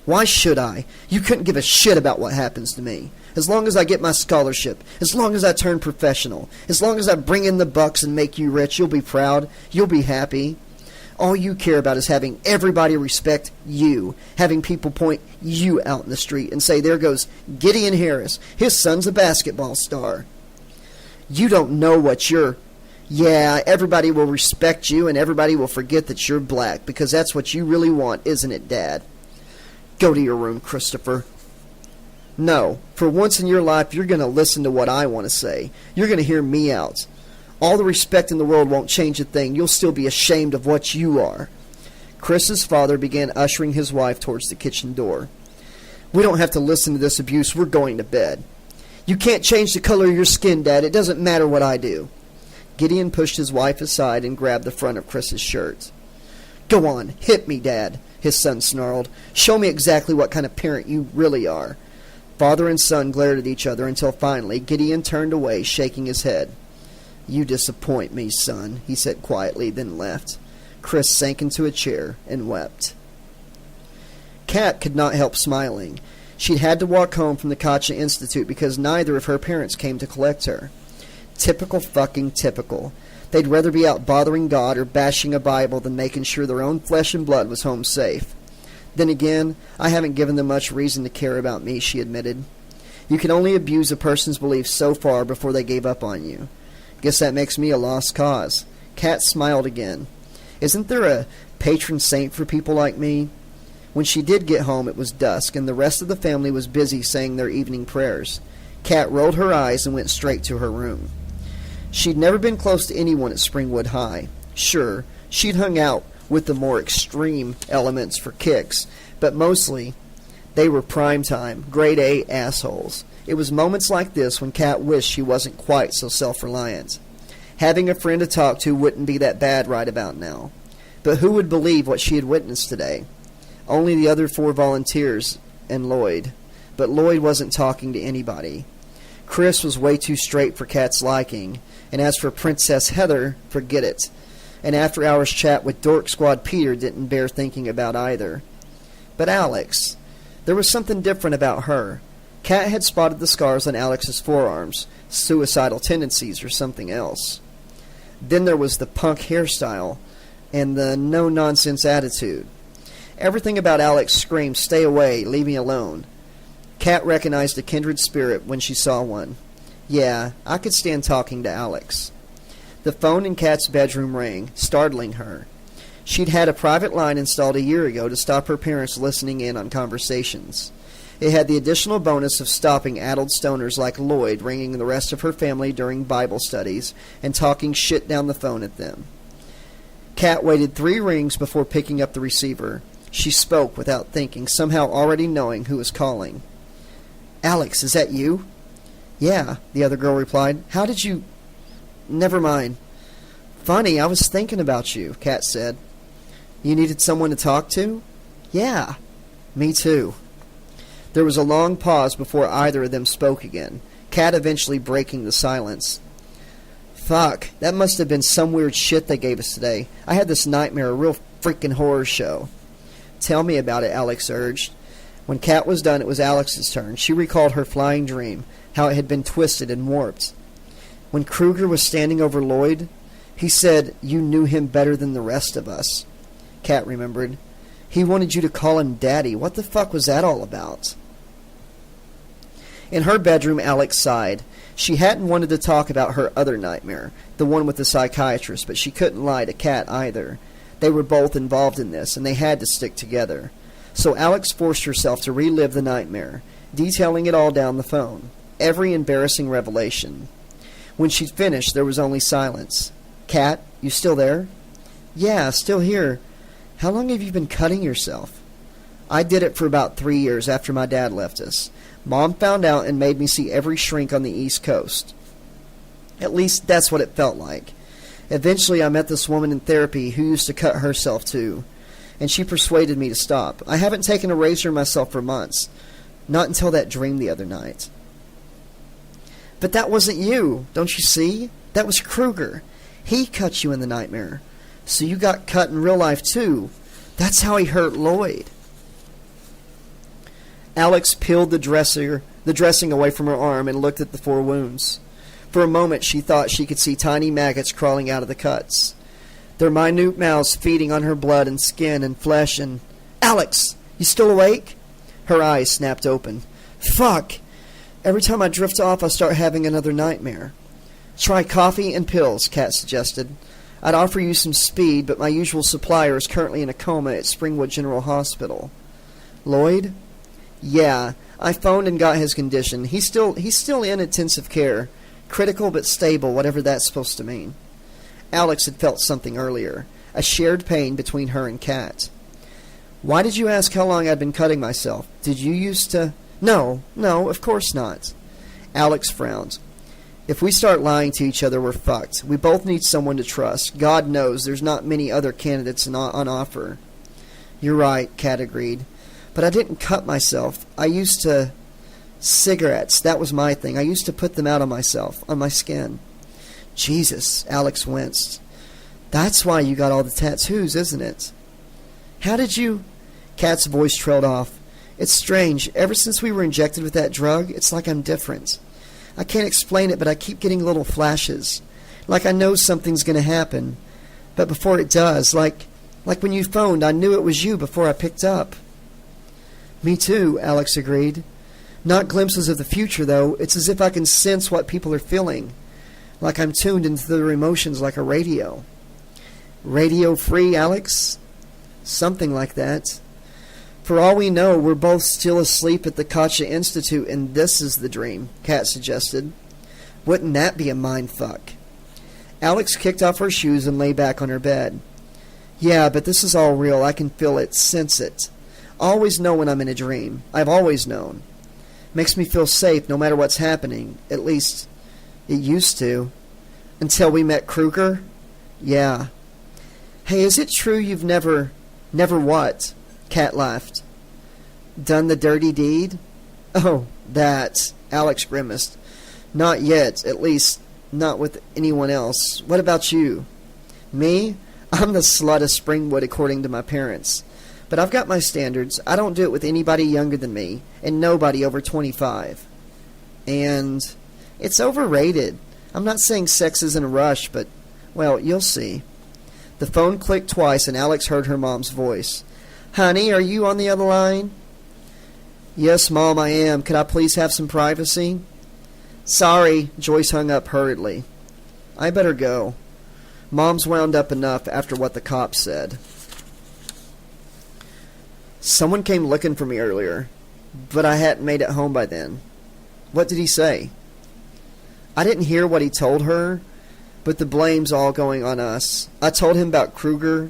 Why should I? You couldn't give a shit about what happens to me. As long as I get my scholarship, as long as I turn professional, as long as I bring in the bucks and make you rich, you'll be proud, you'll be happy. All you care about is having everybody respect you, having people point you out in the street and say, there goes Gideon Harris, his son's a basketball star. You don't know what you're... Yeah, everybody will respect you and everybody will forget that you're black, because that's what you really want, isn't it, Dad? Go to your room, Christopher. No, for once in your life, you're going to listen to what I want to say. You're going to hear me out. All the respect in the world won't change a thing. You'll still be ashamed of what you are. Chris's father began ushering his wife towards the kitchen door. We don't have to listen to this abuse. We're going to bed. You can't change the color of your skin, Dad. It doesn't matter what I do. Gideon pushed his wife aside and grabbed the front of Chris's shirt. Go on, hit me, Dad, his son snarled. Show me exactly what kind of parent you really are. Father and son glared at each other until finally Gideon turned away, shaking his head. You disappoint me, son, he said quietly, then left. Chris sank into a chair and wept. Kat could not help smiling. She'd had to walk home from the Kacha Institute because neither of her parents came to collect her. Typical fucking typical. They'd rather be out bothering God or bashing a Bible than making sure their own flesh and blood was home safe. Then again, I haven't given them much reason to care about me, she admitted. You can only abuse a person's beliefs so far before they gave up on you. Guess that makes me a lost cause. Kat smiled again. Isn't there a patron saint for people like me? When she did get home, it was dusk, and the rest of the family was busy saying their evening prayers. Kat rolled her eyes and went straight to her room. She'd never been close to anyone at Springwood High. Sure, she'd hung out with the more extreme elements for kicks, but mostly they were prime-time, grade-A assholes. It was moments like this when Kat wished she wasn't quite so self-reliant. Having a friend to talk to wouldn't be that bad right about now. But who would believe what she had witnessed today? Only the other 4 volunteers and Lloyd. But Lloyd wasn't talking to anybody. Chris was way too straight for Kat's liking, and as for Princess Heather, forget it. An after-hours chat with Dork Squad Peter didn't bear thinking about either. But Alex, there was something different about her. Kat had spotted the scars on Alex's forearms, suicidal tendencies or something else. Then there was the punk hairstyle and the no-nonsense attitude. Everything about Alex screamed, stay away, leave me alone. Kat recognized a kindred spirit when she saw one. Yeah, I could stand talking to Alex. The phone in Kat's bedroom rang, startling her. She'd had a private line installed a year ago to stop her parents listening in on conversations. It had the additional bonus of stopping addled stoners like Lloyd ringing the rest of her family during Bible studies and talking shit down the phone at them. Kat waited 3 rings before picking up the receiver. She spoke without thinking, somehow already knowing who was calling. "Alex, is that you?" "Yeah," the other girl replied. "How did you—" "Never mind." "Funny, I was thinking about you," Kat said. "You needed someone to talk to?" "Yeah." "Me too." There was a long pause before either of them spoke again, Kat eventually breaking the silence. "Fuck, that must have been some weird shit they gave us today. I had this nightmare, a real freaking horror show." "Tell me about it," Alex urged. When Kat was done, it was Alex's turn. She recalled her flying dream, how it had been twisted and warped. "When Kruger was standing over Lloyd, he said you knew him better than the rest of us." Kat remembered. "He wanted you to call him Daddy. What the fuck was that all about?" In her bedroom, Alex sighed. She hadn't wanted to talk about her other nightmare, the one with the psychiatrist, but she couldn't lie to Kat either. They were both involved in this, and they had to stick together. So Alex forced herself to relive the nightmare, detailing it all down the phone, every embarrassing revelation. When she'd finished, there was only silence. "Kat, you still there?" "Yeah, still here. How long have you been cutting yourself?" "I did it for about 3 years after my dad left us. Mom found out and made me see every shrink on the East Coast. At least that's what it felt like. Eventually I met this woman in therapy who used to cut herself too, and she persuaded me to stop. I haven't taken a razor myself for months. Not until that dream the other night." "But that wasn't you, don't you see? That was Kruger. He cut you in the nightmare. So you got cut in real life too. That's how he hurt Lloyd." Alex peeled the dressing away from her arm and looked at the 4 wounds. For a moment she thought she could see tiny maggots crawling out of the cuts, their minute mouths feeding on her blood and skin and flesh and... "Alex, you still awake?" Her eyes snapped open. "Fuck! Every time I drift off I start having another nightmare." "Try coffee and pills," Kat suggested. "I'd offer you some speed, but my usual supplier is currently in a coma at Springwood General Hospital." "Lloyd?" "Yeah, I phoned and got his condition. He's still in intensive care. Critical but stable, whatever that's supposed to mean." Alex had felt something earlier, a shared pain between her and Kat. "Why did you ask how long I'd been cutting myself? Did you used to—" No, of course not." Alex frowned. "If we start lying to each other, we're fucked. We both need someone to trust. God knows there's not many other candidates on offer." "You're right," Kat agreed. "But I didn't cut myself. I used to... Cigarettes, that was my thing. I used to put them out on myself, on my skin." "Jesus," Alex winced. "That's why you got all the tattoos, isn't it?" "How did you—" Kat's voice trailed off. "It's strange. Ever since we were injected with that drug, it's like I'm different. I can't explain it, but I keep getting little flashes. Like I know something's going to happen. But before it does, like when you phoned, I knew it was you before I picked up." "Me too," Alex agreed. "Not glimpses of the future, though. It's as if I can sense what people are feeling. Like I'm tuned into their emotions like a radio." "Radio-free, Alex?" "Something like that. For all we know, we're both still asleep at the Kacha Institute, and this is the dream," Kat suggested. "Wouldn't that be a mindfuck?" Alex kicked off her shoes and lay back on her bed. "Yeah, but this is all real. I can feel it, sense it. Always know when I'm in a dream. I've always known. Makes me feel safe no matter what's happening. At least, it used to. Until we met Kruger? Yeah. Hey, is it true you've never what?" Kat laughed. "Done the dirty deed?" "Oh, that," Alex grimaced. "Not yet, at least not with anyone else. What about you?" "Me? I'm the slut of Springwood according to my parents. But I've got my standards. I don't do it with anybody younger than me, and nobody over 25. And it's overrated. I'm not saying sex isn't a rush, but, well, you'll see." The phone clicked twice, and Alex heard her mom's voice. "Honey, are you on the other line?" "Yes, Mom, I am. Could I please have some privacy?" "Sorry," Joyce hung up hurriedly. "I better go. Mom's wound up enough after what the cops said." "Someone came looking for me earlier, but I hadn't made it home by then." "What did he say?" "I didn't hear what he told her, but the blame's all going on us. I told him about Kruger,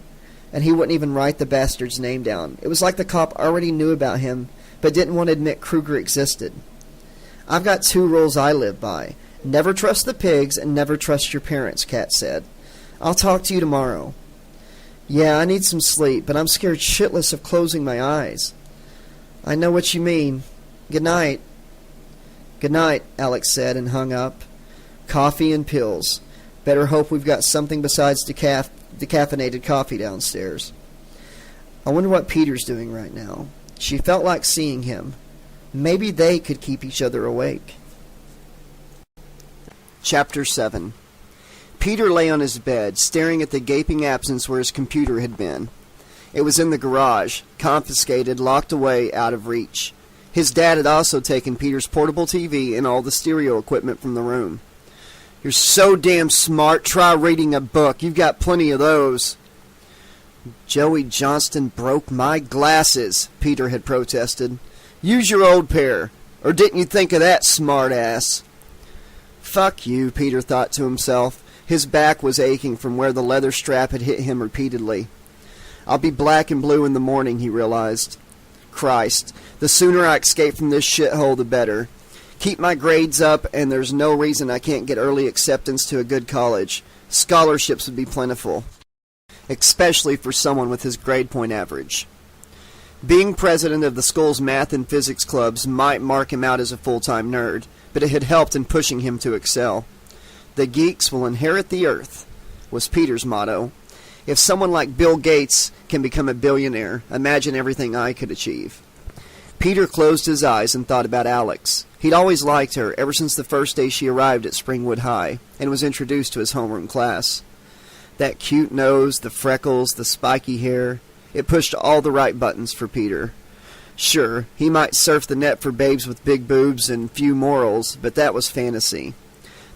and he wouldn't even write the bastard's name down. It was like the cop already knew about him, but didn't want to admit Kruger existed. I've got 2 rules I live by. Never trust the pigs and never trust your parents, Kat said. I'll talk to you tomorrow. Yeah, I need some sleep, but I'm scared shitless of closing my eyes. I know what you mean. Good night. Good night, Alex said and hung up. Coffee and pills. Better hope we've got something besides decaffeinated coffee downstairs. I wonder what Peter's doing right now. She felt like seeing him. Maybe they could keep each other awake. Chapter 7. Peter lay on his bed, staring at the gaping absence where his computer had been. It was in the garage, confiscated, locked away, out of reach. His dad had also taken Peter's portable TV and all the stereo equipment from the room. You're so damn smart, try reading a book. You've got plenty of those. Joey Johnston broke my glasses, Peter had protested. Use your old pair. Or didn't you think of that, smart-ass? Fuck you, Peter thought to himself. His back was aching from where the leather strap had hit him repeatedly. I'll be black and blue in the morning, he realized. Christ, the sooner I escape from this shithole, the better. Keep my grades up, and there's no reason I can't get early acceptance to a good college. Scholarships would be plentiful, especially for someone with his grade point average. Being president of the school's math and physics clubs might mark him out as a full-time nerd, but it had helped in pushing him to excel. The geeks will inherit the earth, was Peter's motto. If someone like Bill Gates can become a billionaire, imagine everything I could achieve. Peter closed his eyes and thought about Alex. He'd always liked her ever since the first day she arrived at Springwood High and was introduced to his homeroom class. That cute nose, the freckles, the spiky hair, it pushed all the right buttons for Peter. Sure, he might surf the net for babes with big boobs and few morals, but that was fantasy.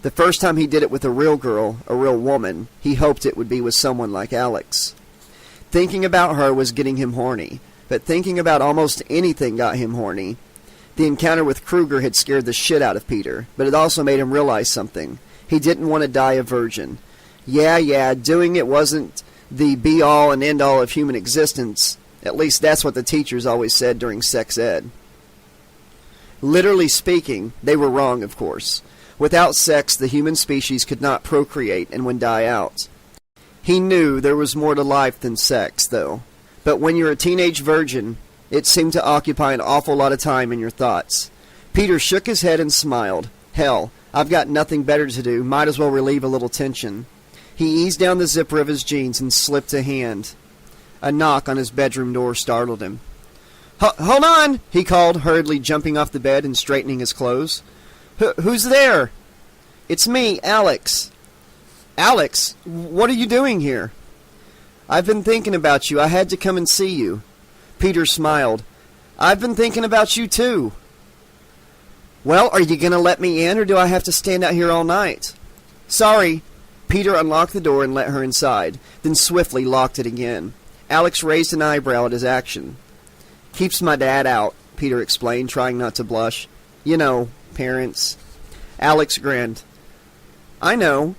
The first time he did it with a real girl, a real woman, he hoped it would be with someone like Alex. Thinking about her was getting him horny, but thinking about almost anything got him horny. The encounter with Kruger had scared the shit out of Peter, but it also made him realize something. He didn't want to die a virgin. Yeah, doing it wasn't the be-all and end-all of human existence. At least that's what the teachers always said during sex ed. Literally speaking, they were wrong, of course. Without sex, the human species could not procreate and would die out. He knew there was more to life than sex, though. But when you're a teenage virgin, it seemed to occupy an awful lot of time in your thoughts. Peter shook his head and smiled. Hell, I've got nothing better to do. Might as well relieve a little tension. He eased down the zipper of his jeans and slipped a hand. A knock on his bedroom door startled him. Hold on, he called, hurriedly jumping off the bed and straightening his clothes. Who's there? It's me, Alex. Alex, what are you doing here? I've been thinking about you. I had to come and see you. Peter smiled. I've been thinking about you too. Well, are you going to let me in, or do I have to stand out here all night? Sorry. Peter unlocked the door and let her inside, then swiftly locked it again. Alex raised an eyebrow at his action. Keeps my dad out, Peter explained, trying not to blush. You know, parents. Alex grinned. I know.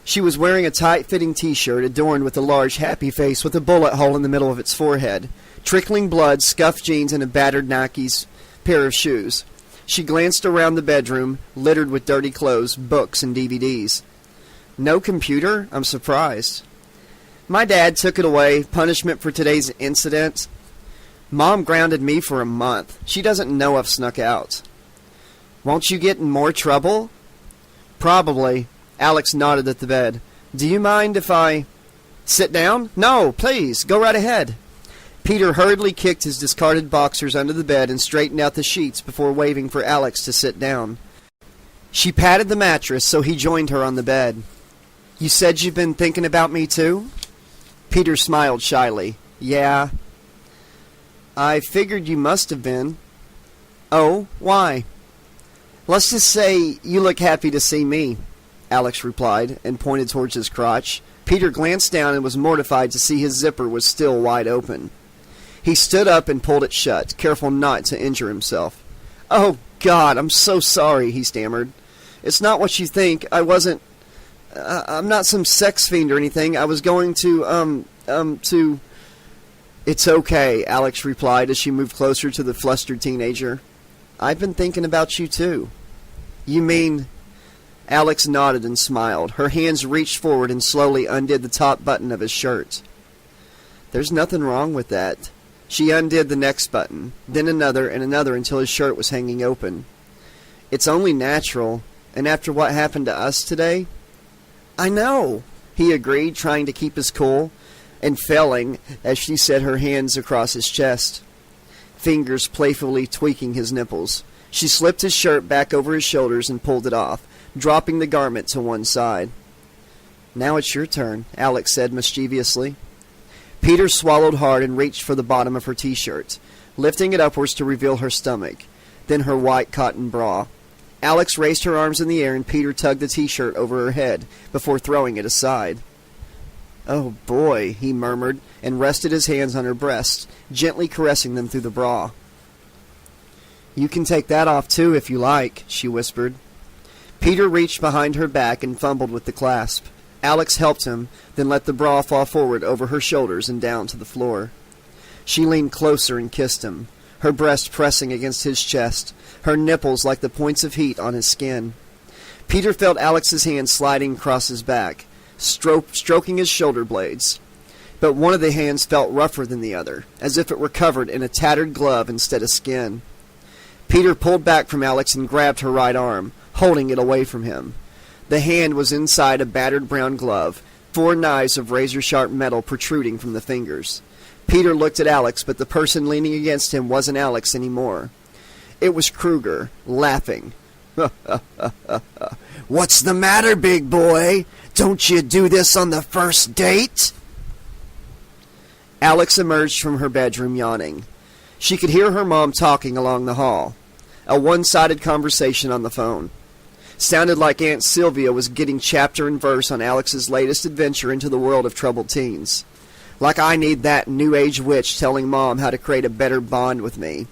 She was wearing a tight-fitting t-shirt adorned with a large happy face with a bullet hole in the middle of its forehead, trickling blood, scuffed jeans, and a battered Nike's pair of shoes. She glanced around the bedroom, littered with dirty clothes, books, and DVDs. No computer? I'm surprised. My dad took it away, punishment for today's incident. Mom grounded me for a month. She doesn't know I've snuck out. Won't you get in more trouble? Probably. Alex nodded at the bed. Do you mind if I sit down? No, please, go right ahead. Peter hurriedly kicked his discarded boxers under the bed and straightened out the sheets before waving for Alex to sit down. She patted the mattress, so he joined her on the bed. You said you've been thinking about me too? Peter smiled shyly. Yeah. I figured you must have been. Oh, why? Let's just say you look happy to see me, Alex replied, and pointed towards his crotch. Peter glanced down and was mortified to see his zipper was still wide open. He stood up and pulled it shut, careful not to injure himself. Oh, God, I'm so sorry, he stammered. It's not what you think. I wasn't... I'm not some sex fiend or anything. I was going to. It's okay, Alex replied as she moved closer to the flustered teenager. I've been thinking about you too. You mean... Alex nodded and smiled. Her hands reached forward and slowly undid the top button of his shirt. There's nothing wrong with that. She undid the next button, then another and another until his shirt was hanging open. It's only natural, and after what happened to us today... I know, he agreed, trying to keep his cool, and failing as she set her hands across his chest, fingers playfully tweaking his nipples. She slipped his shirt back over his shoulders and pulled it off, dropping the garment to one side. Now it's your turn, Alex said mischievously. Peter swallowed hard and reached for the bottom of her t-shirt, lifting it upwards to reveal her stomach, then her white cotton bra. Alex raised her arms in the air and Peter tugged the t-shirt over her head before throwing it aside. Oh boy, he murmured and rested his hands on her breasts, gently caressing them through the bra. You can take that off too if you like, she whispered. Peter reached behind her back and fumbled with the clasp. Alex helped him, then let the bra fall forward over her shoulders and down to the floor. She leaned closer and kissed him, her breast pressing against his chest, her nipples like the points of heat on his skin. Peter felt Alex's hand sliding across his back, stroking his shoulder blades. But one of the hands felt rougher than the other, as if it were covered in a tattered glove instead of skin. Peter pulled back from Alex and grabbed her right arm, holding it away from him. The hand was inside a battered brown glove, 4 knives of razor-sharp metal protruding from the fingers. Peter looked at Alex, but the person leaning against him wasn't Alex anymore. It was Kruger, laughing. What's the matter, big boy? Don't you do this on the first date? Alex emerged from her bedroom yawning. She could hear her mom talking along the hall. A one-sided conversation on the phone. Sounded like Aunt Sylvia was getting chapter and verse on Alex's latest adventure into the world of troubled teens. Like I need that New Age witch telling Mom how to create a better bond with me.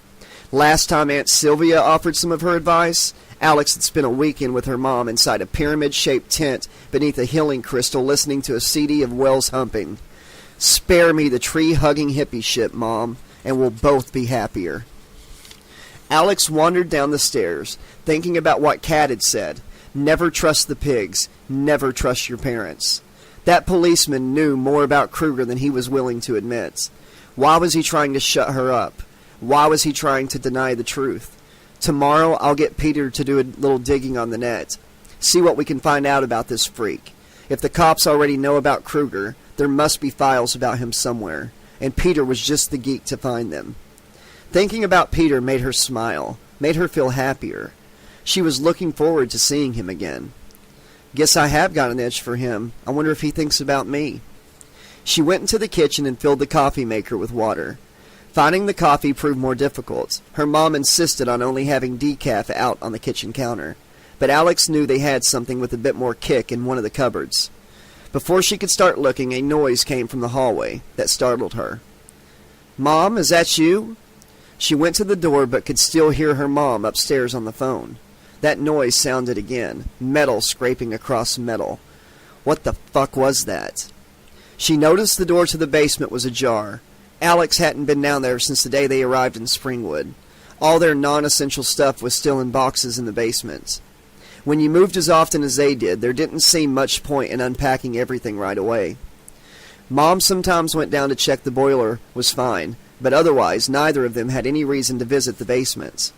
Last time Aunt Sylvia offered some of her advice, Alex had spent a weekend with her mom inside a pyramid-shaped tent beneath a healing crystal listening to a CD of Wells humping. Spare me the tree-hugging hippie shit, Mom, and we'll both be happier. Alex wandered down the stairs, thinking about what Kat had said. Never trust the pigs. Never trust your parents. That policeman knew more about Kruger than he was willing to admit. Why was he trying to shut her up? Why was he trying to deny the truth? Tomorrow I'll get Peter to do a little digging on the net. See what we can find out about this freak. If the cops already know about Kruger, there must be files about him somewhere. And Peter was just the geek to find them. Thinking about Peter made her smile, made her feel happier. She was looking forward to seeing him again. Guess I have got an itch for him. I wonder if he thinks about me. She went into the kitchen and filled the coffee maker with water. Finding the coffee proved more difficult. Her mom insisted on only having decaf out on the kitchen counter. But Alex knew they had something with a bit more kick in one of the cupboards. Before she could start looking, a noise came from the hallway that startled her. Mom, is that you? She went to the door but could still hear her mom upstairs on the phone. That noise sounded again, metal scraping across metal. What the fuck was that? She noticed the door to the basement was ajar. Alex hadn't been down there since the day they arrived in Springwood. All their non-essential stuff was still in boxes in the basement. When you moved as often as they did, there didn't seem much point in unpacking everything right away. Mom sometimes went down to check the boiler was fine, but otherwise neither of them had any reason to visit the basement.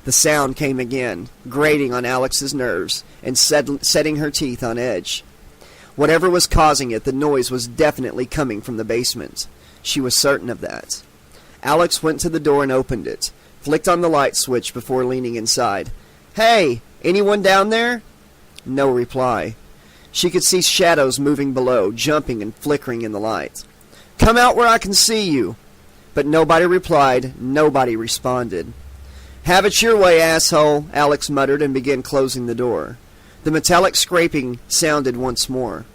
The sound came again, grating on Alex's nerves and setting her teeth on edge. Whatever was causing it, the noise was definitely coming from the basement. She was certain of that. Alex went to the door and opened it, flicked on the light switch before leaning inside. Hey, anyone down there? No reply. She could see shadows moving below, jumping and flickering in the light. Come out where I can see you. But nobody replied, nobody responded. Have it your way, asshole, Alex muttered and began closing the door. The metallic scraping sounded once more.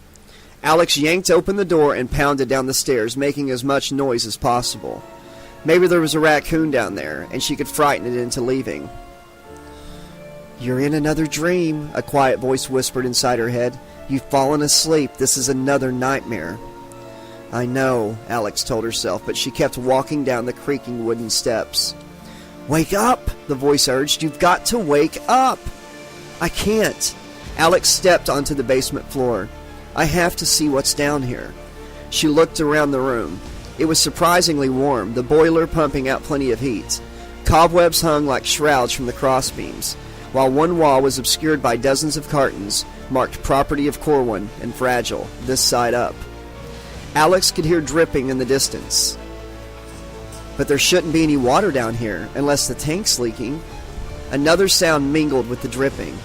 Alex yanked open the door and pounded down the stairs, making as much noise as possible. Maybe there was a raccoon down there, and she could frighten it into leaving. "You're in another dream," a quiet voice whispered inside her head. "You've fallen asleep. This is another nightmare." "I know," Alex told herself, but she kept walking down the creaking wooden steps. "Wake up," the voice urged. "You've got to wake up." "I can't." Alex stepped onto the basement floor. "I have to see what's down here." She looked around the room. It was surprisingly warm, the boiler pumping out plenty of heat. Cobwebs hung like shrouds from the crossbeams, while one wall was obscured by dozens of cartons marked "Property of Corwin" and "Fragile," this side up. Alex could hear dripping in the distance. But there shouldn't be any water down here, unless the tank's leaking. Another sound mingled with the dripping.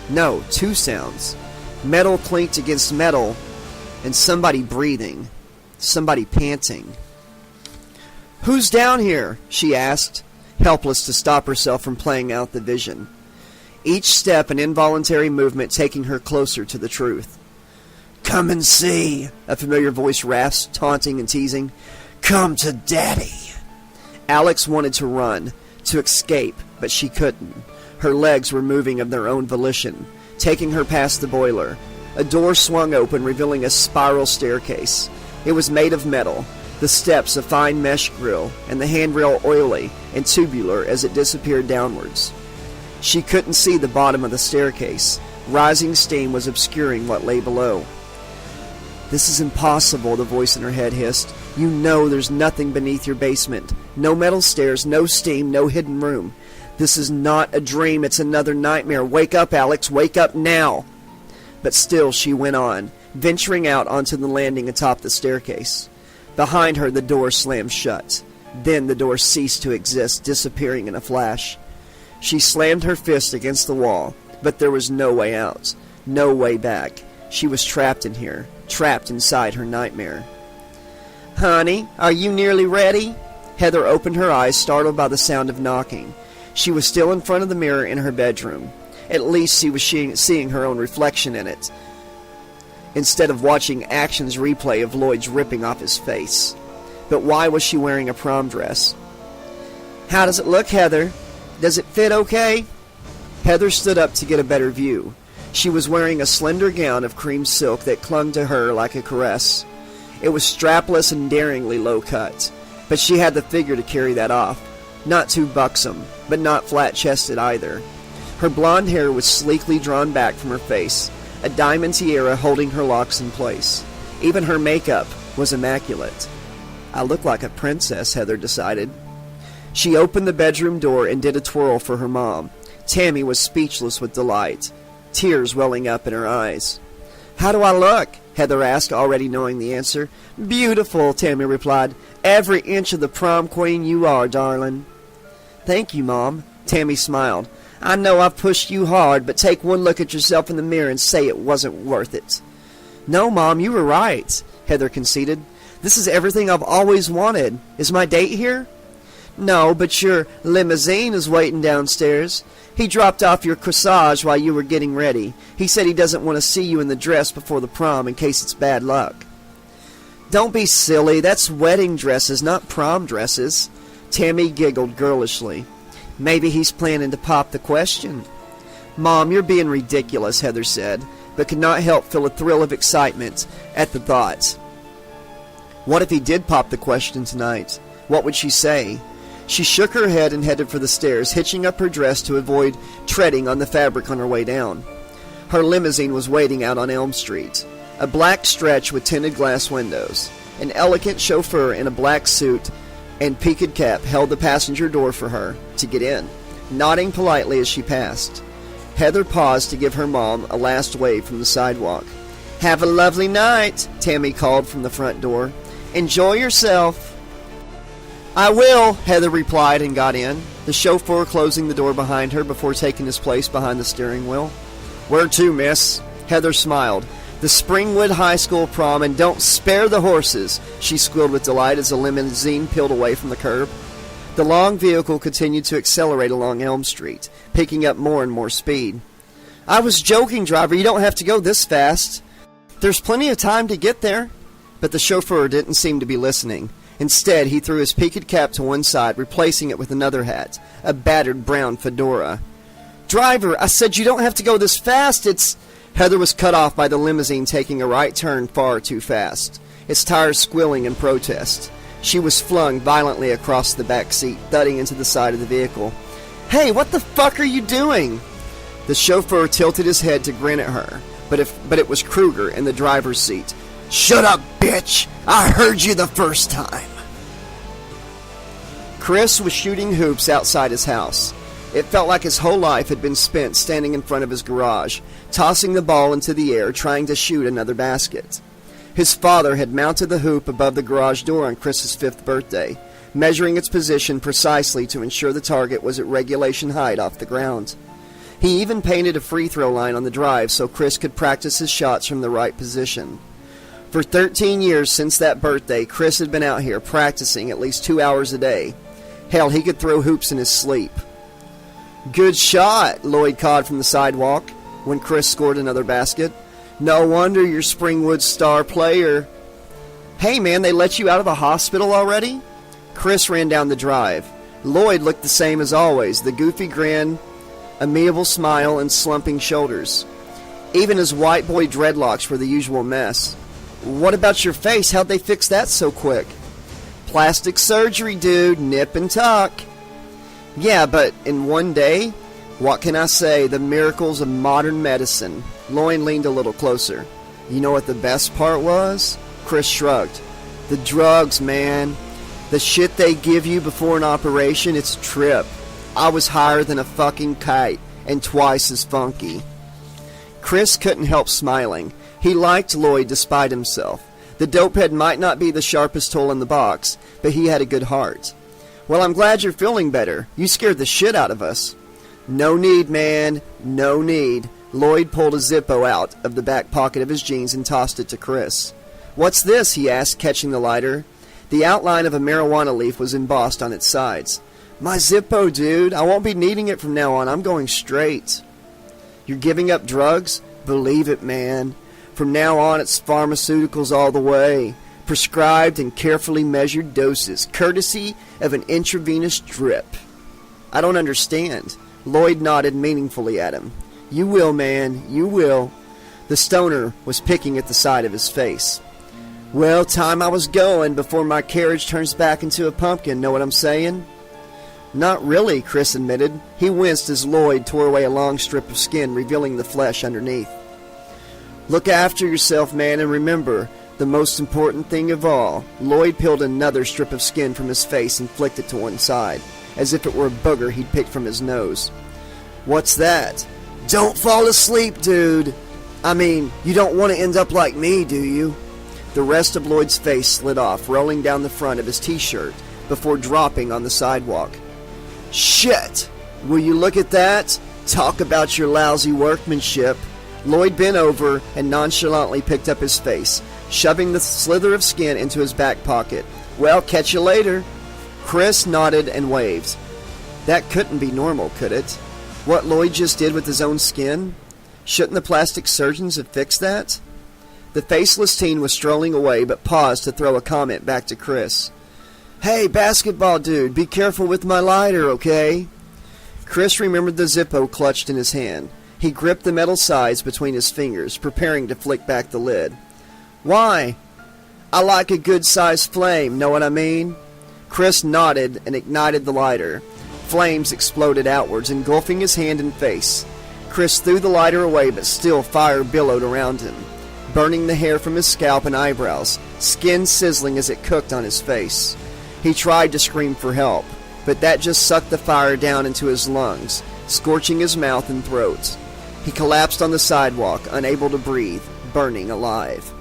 No, two sounds. Metal clinked against metal, and somebody breathing. Somebody panting. "Who's down here?" she asked, helpless to stop herself from playing out the vision. Each step an involuntary movement taking her closer to the truth. "Come and see," a familiar voice rasped, taunting and teasing. "Come to Daddy." Alex wanted to run, to escape, but she couldn't. Her legs were moving of their own volition, taking her past the boiler. A door swung open, revealing a spiral staircase. It was made of metal, the steps a fine mesh grill, and the handrail oily and tubular as it disappeared downwards. She couldn't see the bottom of the staircase. Rising steam was obscuring what lay below. "This is impossible," the voice in her head hissed. "You know there's nothing beneath your basement. No metal stairs, no steam, no hidden room. This is not a dream, it's another nightmare. Wake up, Alex, wake up now." But still she went on, venturing out onto the landing atop the staircase. Behind her the door slammed shut. Then the door ceased to exist, disappearing in a flash. She slammed her fist against the wall, but there was no way out, no way back. She was trapped in here, trapped inside her nightmare. "Honey, are you nearly ready?" Heather opened her eyes, startled by the sound of knocking. She was still in front of the mirror in her bedroom. At least she was seeing her own reflection in it, instead of watching action's replay of Lloyd's ripping off his face. But why was she wearing a prom dress? "How does it look, Heather? Does it fit okay?" Heather stood up to get a better view. She was wearing a slender gown of cream silk that clung to her like a caress. It was strapless and daringly low cut, but she had the figure to carry that off. Not too buxom, but not flat-chested either. Her blonde hair was sleekly drawn back from her face, a diamond tiara holding her locks in place. Even her makeup was immaculate. "I look like a princess," Heather decided. She opened the bedroom door and did a twirl for her mom. Tammy was speechless with delight, tears welling up in her eyes. "How do I look?" Heather asked, already knowing the answer. "Beautiful," Tammy replied. "Every inch of the prom queen you are, darling." "Thank you, Mom." Tammy smiled. "I know I've pushed you hard, but take one look at yourself in the mirror and say it wasn't worth it." "No, Mom, you were right," Heather conceded. "This is everything I've always wanted. Is my date here?" "No, but your limousine is waiting downstairs. He dropped off your corsage while you were getting ready. He said he doesn't want to see you in the dress before the prom in case it's bad luck." "Don't be silly. That's wedding dresses, not prom dresses." Tammy giggled girlishly. "Maybe he's planning to pop the question." "Mom, you're being ridiculous," Heather said, but could not help feel a thrill of excitement at the thought. What if he did pop the question tonight? What would she say? She shook her head and headed for the stairs, hitching up her dress to avoid treading on the fabric on her way down. Her limousine was waiting out on Elm Street, a black stretch with tinted glass windows. An elegant chauffeur in a black suit and peaked cap held the passenger door for her to get in, nodding politely as she passed. Heather paused to give her mom a last wave from the sidewalk. "Have a lovely night," Tammy called from the front door. "Enjoy yourself." "I will," Heather replied and got in, the chauffeur closing the door behind her before taking his place behind the steering wheel. "Where to, miss?" Heather smiled. "The Springwood High School prom, and don't spare the horses," she squealed with delight as the limousine peeled away from the curb. The long vehicle continued to accelerate along Elm Street, picking up more and more speed. "I was joking, driver. You don't have to go this fast. There's plenty of time to get there." But the chauffeur didn't seem to be listening. Instead, he threw his peaked cap to one side, replacing it with another hat, a battered brown fedora. Driver, I said you don't have to go this fast, it's... Heather was cut off by the limousine taking a right turn far too fast, its tires squealing in protest. She was flung violently across the back seat, thudding into the side of the vehicle. Hey, what the fuck are you doing? The chauffeur tilted his head to grin at her, but it was Kruger in the driver's seat. Shut up, bitch! I heard you the first time! Chris was shooting hoops outside his house. It felt like his whole life had been spent standing in front of his garage, tossing the ball into the air, trying to shoot another basket. His father had mounted the hoop above the garage door on Chris's 5th birthday, measuring its position precisely to ensure the target was at regulation height off the ground. He even painted a free throw line on the drive so Chris could practice his shots from the right position. For 13 years since that birthday, Chris had been out here practicing at least 2 hours a day. Hell, he could throw hoops in his sleep. Good shot, Lloyd cawed from the sidewalk when Chris scored another basket. No wonder you're Springwood's star player. Hey man, they let you out of the hospital already? Chris ran down the drive. Lloyd looked the same as always, the goofy grin, amiable smile, and slumping shoulders. Even his white boy dreadlocks were the usual mess. What about your face? How'd they fix that so quick? Plastic surgery, dude. Nip and tuck. Yeah, but in one day? What can I say? The miracles of modern medicine. Lloyd leaned a little closer. You know what the best part was? Chris shrugged. The drugs, man. The shit they give you before an operation, it's a trip. I was higher than a fucking kite, and twice as funky. Chris couldn't help smiling. He liked Lloyd despite himself. The dopehead might not be the sharpest tool in the box, but he had a good heart. Well, I'm glad you're feeling better. You scared the shit out of us. No need, man. No need. Lloyd pulled a Zippo out of the back pocket of his jeans and tossed it to Chris. What's this? He asked, catching the lighter. The outline of a marijuana leaf was embossed on its sides. My Zippo, dude. I won't be needing it from now on. I'm going straight. You're giving up drugs? Believe it, man. From now on, it's pharmaceuticals all the way. Prescribed and carefully measured doses, courtesy of an intravenous drip. I don't understand. Lloyd nodded meaningfully at him. You will, man. You will. The stoner was picking at the side of his face. Well, time I was going before my carriage turns back into a pumpkin, know what I'm saying? Not really, Chris admitted. He winced as Lloyd tore away a long strip of skin, revealing the flesh underneath. Look after yourself, man, and remember, the most important thing of all. Lloyd peeled another strip of skin from his face and flicked it to one side, as if it were a booger he'd picked from his nose. What's that? Don't fall asleep, dude. I mean, you don't want to end up like me, do you? The rest of Lloyd's face slid off, rolling down the front of his t-shirt, before dropping on the sidewalk. Shit! Will you look at that? Talk about your lousy workmanship. Lloyd bent over and nonchalantly picked up his face, shoving the slither of skin into his back pocket. Well, catch you later. Chris nodded and waved. That couldn't be normal, could it? What Lloyd just did with his own skin? Shouldn't the plastic surgeons have fixed that? The faceless teen was strolling away, but paused to throw a comment back to Chris. Hey, basketball dude, be careful with my lighter, okay? Chris remembered the Zippo clutched in his hand. He gripped the metal sides between his fingers, preparing to flick back the lid. Why? I like a good-sized flame, know what I mean? Chris nodded and ignited the lighter. Flames exploded outwards, engulfing his hand and face. Chris threw the lighter away, but still fire billowed around him, burning the hair from his scalp and eyebrows, skin sizzling as it cooked on his face. He tried to scream for help, but that just sucked the fire down into his lungs, scorching his mouth and throat. He collapsed on the sidewalk, unable to breathe, burning alive.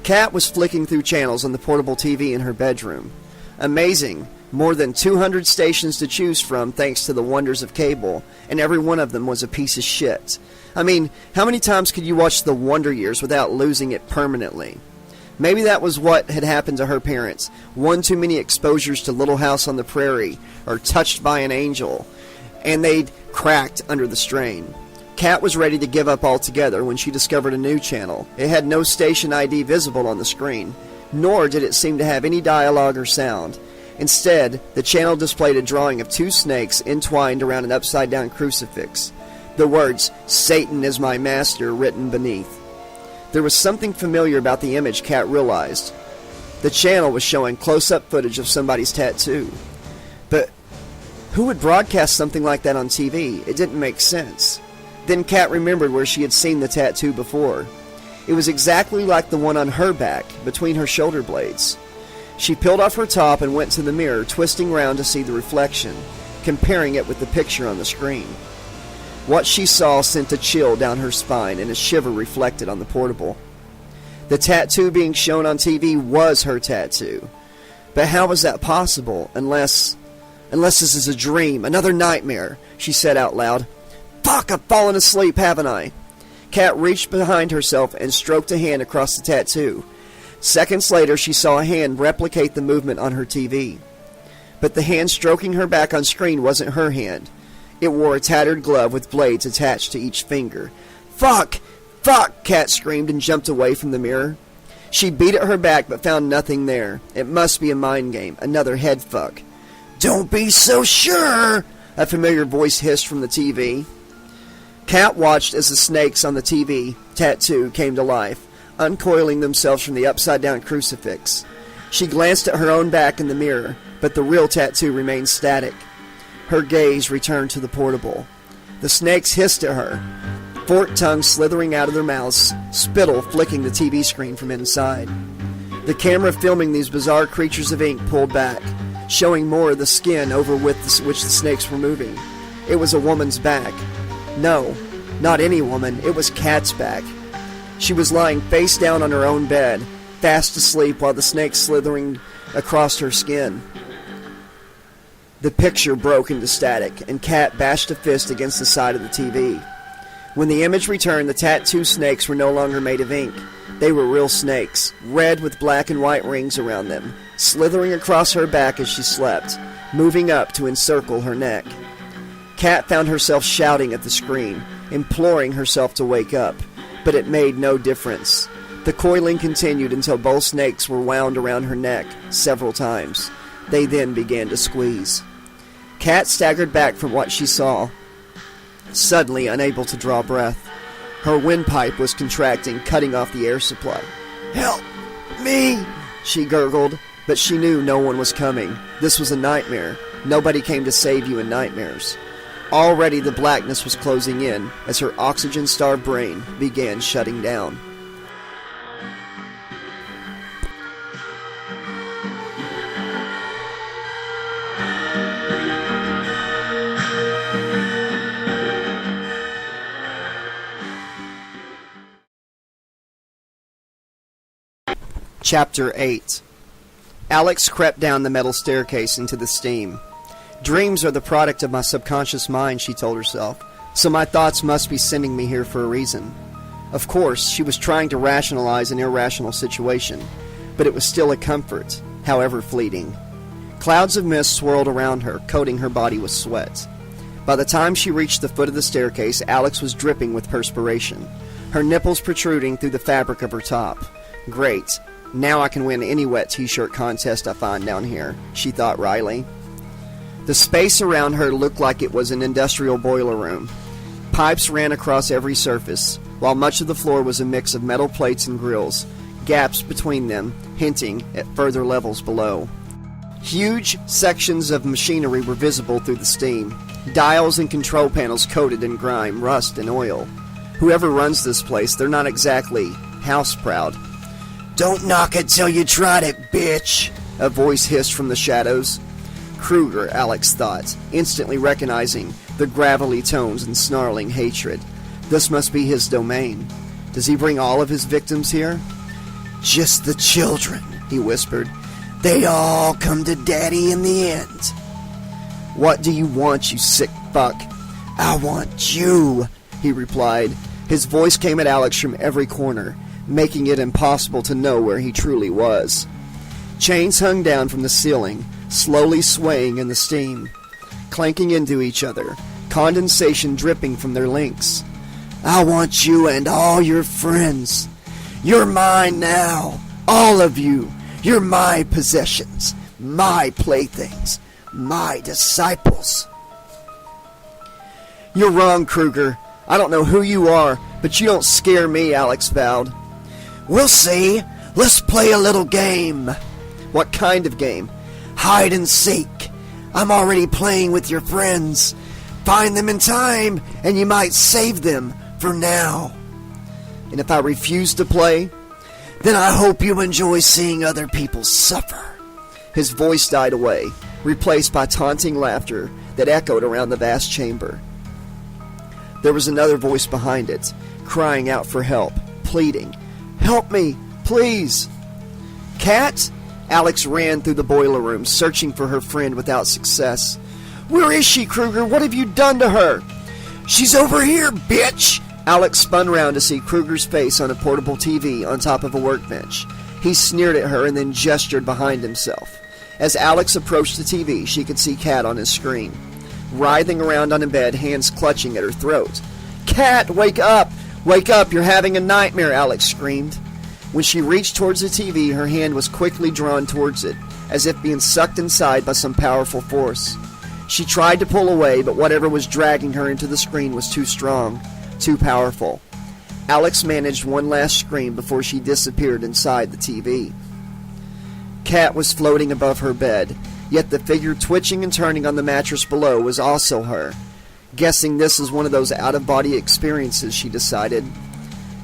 Kat was flicking through channels on the portable TV in her bedroom. Amazing. More than 200 stations to choose from thanks to the wonders of cable, and every one of them was a piece of shit. I mean, how many times could you watch The Wonder Years without losing it permanently? Maybe that was what had happened to her parents. One too many exposures to Little House on the Prairie, or Touched by an Angel, and they'd cracked under the strain. Kat was ready to give up altogether when she discovered a new channel. It had no station ID visible on the screen, nor did it seem to have any dialogue or sound. Instead, the channel displayed a drawing of two snakes entwined around an upside-down crucifix. The words, "Satan is my master," written beneath. There was something familiar about the image Kat realized. The channel was showing close-up footage of somebody's tattoo. But who would broadcast something like that on TV? It didn't make sense. Then Kat remembered where she had seen the tattoo before. It was exactly like the one on her back, between her shoulder blades. She peeled off her top and went to the mirror, twisting round to see the reflection, comparing it with the picture on the screen. What she saw sent a chill down her spine, and a shiver reflected on the portable. The tattoo being shown on TV was her tattoo. But how was that possible, unless this is a dream, another nightmare, she said out loud. Fuck, I've fallen asleep, haven't I? Kat reached behind herself and stroked a hand across the tattoo. Seconds later, she saw a hand replicate the movement on her TV. But the hand stroking her back on screen wasn't her hand. It wore a tattered glove with blades attached to each finger. Fuck! Fuck! Kat screamed and jumped away from the mirror. She beat at her back but found nothing there. It must be a mind game, another head fuck. Don't be so sure! A familiar voice hissed from the TV. Kat watched as the snakes on the TV tattoo came to life, uncoiling themselves from the upside-down crucifix. She glanced at her own back in the mirror, but the real tattoo remained static. Her gaze returned to the portable. The snakes hissed at her, forked tongues slithering out of their mouths, spittle flicking the TV screen from inside. The camera filming these bizarre creatures of ink pulled back, showing more of the skin over which the snakes were moving. It was a woman's back. No, not any woman. It was Kat's back. She was lying face down on her own bed, fast asleep while the snakes slithering across her skin. The picture broke into static, and Kat bashed a fist against the side of the TV. When the image returned, the tattoo snakes were no longer made of ink. They were real snakes, red with black and white rings around them, slithering across her back as she slept, moving up to encircle her neck. Kat found herself shouting at the screen, imploring herself to wake up, but it made no difference. The coiling continued until both snakes were wound around her neck several times. They then began to squeeze. Kat staggered back from what she saw, suddenly unable to draw breath. Her windpipe was contracting, cutting off the air supply. Help me, she gurgled, but she knew no one was coming. This was a nightmare. Nobody came to save you in nightmares. Already the blackness was closing in as her oxygen-starved brain began shutting down. Chapter 8. Alex crept down the metal staircase into the steam. Dreams are the product of my subconscious mind, she told herself, so my thoughts must be sending me here for a reason. Of course, she was trying to rationalize an irrational situation, but it was still a comfort, however fleeting. Clouds of mist swirled around her, coating her body with sweat. By the time she reached the foot of the staircase, Alex was dripping with perspiration, her nipples protruding through the fabric of her top. Great. Now I can win any wet t-shirt contest I find down here, she thought wryly. The space around her looked like it was an industrial boiler room. Pipes ran across every surface, while much of the floor was a mix of metal plates and grills, gaps between them hinting at further levels below. Huge sections of machinery were visible through the steam, dials and control panels coated in grime, rust, and oil. Whoever runs this place, they're not exactly house-proud. Don't knock it till you tried it, bitch, a voice hissed from the shadows. Kruger, Alex thought, instantly recognizing the gravelly tones and snarling hatred. This must be his domain. Does he bring all of his victims here? Just the children, he whispered. They all come to Daddy in the end. What do you want, you sick fuck? I want you, he replied. His voice came at Alex from every corner, making it impossible to know where he truly was. Chains hung down from the ceiling, slowly swaying in the steam, clanking into each other, condensation dripping from their links. I want you and all your friends. You're mine now, all of you. You're my possessions. My playthings. My disciples. You're wrong, Kruger. I don't know who you are, but you don't scare me, Alex vowed. We'll see. Let's play a little game. What kind of game? Hide and seek. I'm already playing with your friends. Find them in time, and you might save them for now. And if I refuse to play, then I hope you enjoy seeing other people suffer. His voice died away, replaced by taunting laughter that echoed around the vast chamber. There was another voice behind it, crying out for help, pleading, Help me, please. Cat? Alex ran through the boiler room, searching for her friend without success. Where is she, Kruger? What have you done to her? She's over here, bitch! Alex spun round to see Kruger's face on a portable TV on top of a workbench. He sneered at her and then gestured behind himself. As Alex approached the TV, she could see Cat on his screen, writhing around on a bed, hands clutching at her throat. Cat, wake up! Wake up, you're having a nightmare, Alex screamed. When she reached towards the TV, her hand was quickly drawn towards it, as if being sucked inside by some powerful force. She tried to pull away, but whatever was dragging her into the screen was too strong, too powerful. Alex managed one last scream before she disappeared inside the TV. Cat was floating above her bed, yet the figure twitching and turning on the mattress below was also her. Guessing this is one of those out-of-body experiences, she decided.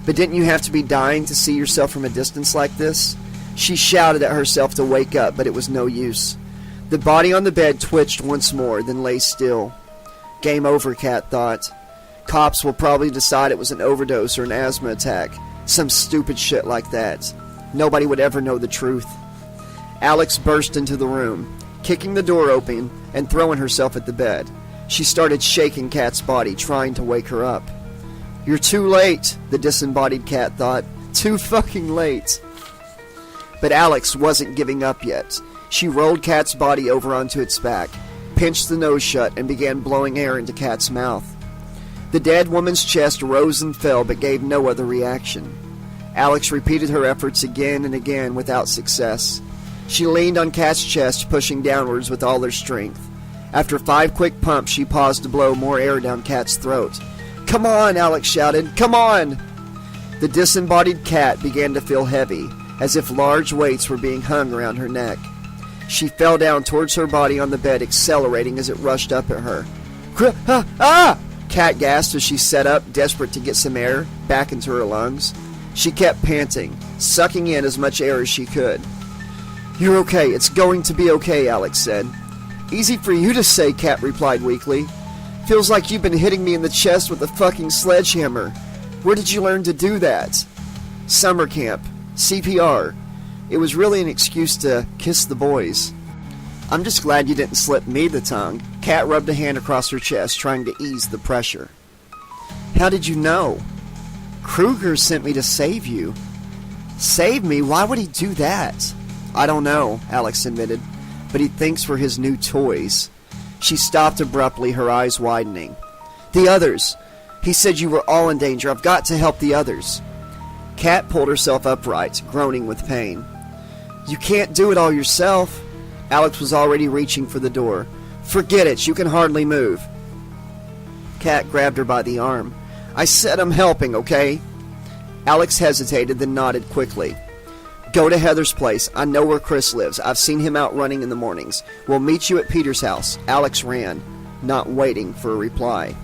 But didn't you have to be dying to see yourself from a distance like this? She shouted at herself to wake up, but it was no use. The body on the bed twitched once more, then lay still. Game over, Cat thought. Cops will probably decide it was an overdose or an asthma attack. Some stupid shit like that. Nobody would ever know the truth. Alex burst into the room, kicking the door open and throwing herself at the bed. She started shaking Cat's body, trying to wake her up. You're too late, the disembodied Cat thought. Too fucking late. But Alex wasn't giving up yet. She rolled Cat's body over onto its back, pinched the nose shut, and began blowing air into Cat's mouth. The dead woman's chest rose and fell, but gave no other reaction. Alex repeated her efforts again and again without success. She leaned on Cat's chest, pushing downwards with all her strength. After 5 quick pumps, she paused to blow more air down Cat's throat. Come on, Alex shouted. Come on! The disembodied Cat began to feel heavy, as if large weights were being hung around her neck. She fell down towards her body on the bed, accelerating as it rushed up at her. Ah! Cat gasped as she sat up, desperate to get some air back into her lungs. She kept panting, sucking in as much air as she could. You're okay. It's going to be okay, Alex said. Easy for you to say, Cat replied weakly. Feels like you've been hitting me in the chest with a fucking sledgehammer. Where did you learn to do that? Summer camp. CPR. It was really an excuse to kiss the boys. I'm just glad you didn't slip me the tongue. Cat rubbed a hand across her chest, trying to ease the pressure. How did you know? Kruger sent me to save you. Save me? Why would he do that? I don't know, Alex admitted, but he thinks for his new toys. She stopped abruptly, her eyes widening. The others. He said you were all in danger. I've got to help the others. Cat pulled herself upright, groaning with pain. You can't do it all yourself. Alex was already reaching for the door. Forget it. You can hardly move. Cat grabbed her by the arm. I said I'm helping, okay? Alex hesitated, then nodded quickly. Go to Heather's place. I know where Chris lives. I've seen him out running in the mornings. We'll meet you at Peter's house. Alex ran, not waiting for a reply.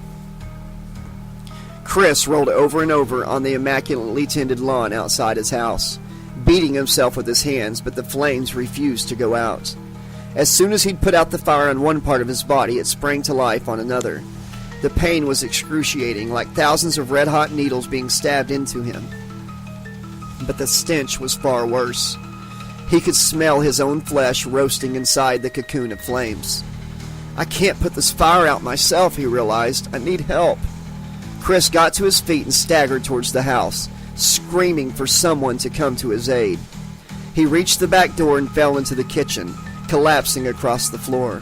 Chris rolled over and over on the immaculately tended lawn outside his house, beating himself with his hands, but the flames refused to go out. As soon as he'd put out the fire on one part of his body, it sprang to life on another. The pain was excruciating, like thousands of red-hot needles being stabbed into him. But the stench was far worse. He could smell his own flesh roasting inside the cocoon of flames. I can't put this fire out myself, he realized. I need help. Chris got to his feet and staggered towards the house, screaming for someone to come to his aid. He reached the back door and fell into the kitchen, collapsing across the floor.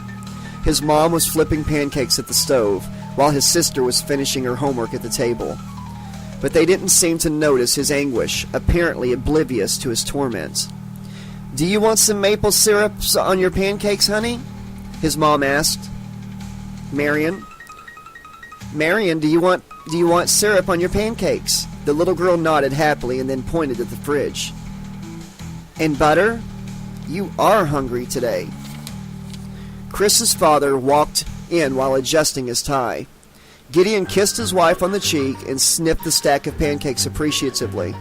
His mom was flipping pancakes at the stove, while his sister was finishing her homework at the table. But they didn't seem to notice his anguish, apparently oblivious to his torment. Do you want some maple syrup on your pancakes, honey? His mom asked. Marion, do you want syrup on your pancakes? The little girl nodded happily and then pointed at the fridge. And butter? You are hungry today. Chris's father walked in while adjusting his tie. Gideon kissed his wife on the cheek and sniffed the stack of pancakes appreciatively.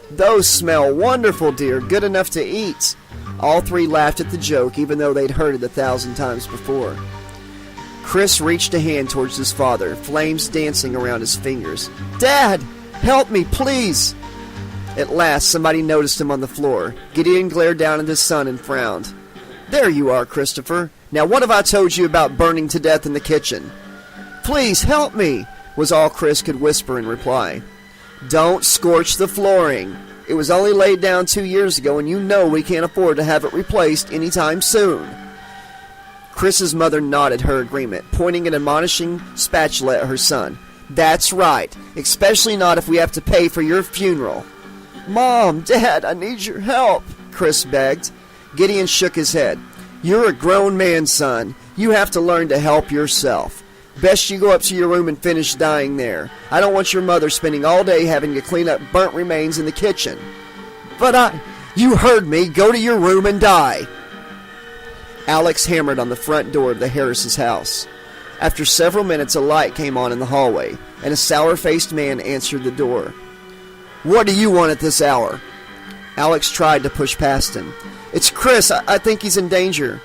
Those smell wonderful, dear. Good enough to eat. All three laughed at the joke, even though they'd heard it 1,000 times before. Chris reached a hand towards his father, flames dancing around his fingers. Dad! Help me, please! At last, somebody noticed him on the floor. Gideon glared down at his son and frowned. There you are, Christopher. Now what have I told you about burning to death in the kitchen? Please, help me, was all Chris could whisper in reply. Don't scorch the flooring. It was only laid down 2 years ago, and you know we can't afford to have it replaced anytime soon. Chris's mother nodded her agreement, pointing an admonishing spatula at her son. That's right, especially not if we have to pay for your funeral. Mom, Dad, I need your help, Chris begged. Gideon shook his head. You're a grown man, son. You have to learn to help yourself. Best you go up to your room and finish dying there. I don't want your mother spending all day having to clean up burnt remains in the kitchen. But you heard me. Go to your room and die. Alex hammered on the front door of the Harris's house. After several minutes, a light came on in the hallway, and a sour-faced man answered the door. What do you want at this hour? Alex tried to push past him. It's Chris. I think he's in danger.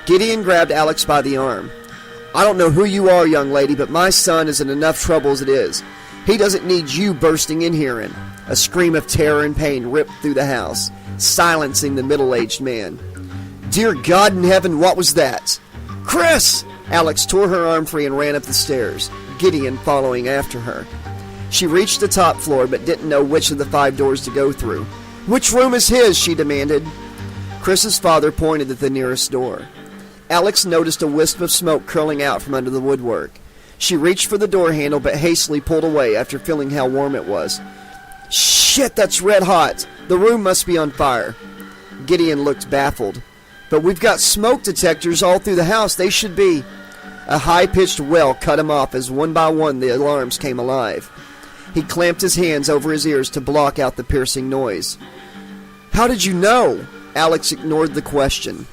Gideon grabbed Alex by the arm. I don't know who you are, young lady, but my son is in enough trouble as it is. He doesn't need you bursting in here. And a scream of terror and pain ripped through the house, silencing the middle-aged man. Dear God in heaven, what was that? Chris! Alex tore her arm free and ran up the stairs, Gideon following after her. She reached the top floor but didn't know which of the 5 doors to go through. Which room is his? She demanded. Chris's father pointed at the nearest door. Alex noticed a wisp of smoke curling out from under the woodwork. She reached for the door handle but hastily pulled away after feeling how warm it was. Shit, that's red hot. The room must be on fire. Gideon looked baffled. But we've got smoke detectors all through the house. They should be... A high-pitched wail cut him off as one by one the alarms came alive. He clamped his hands over his ears to block out the piercing noise. How did you know? Alex ignored the question.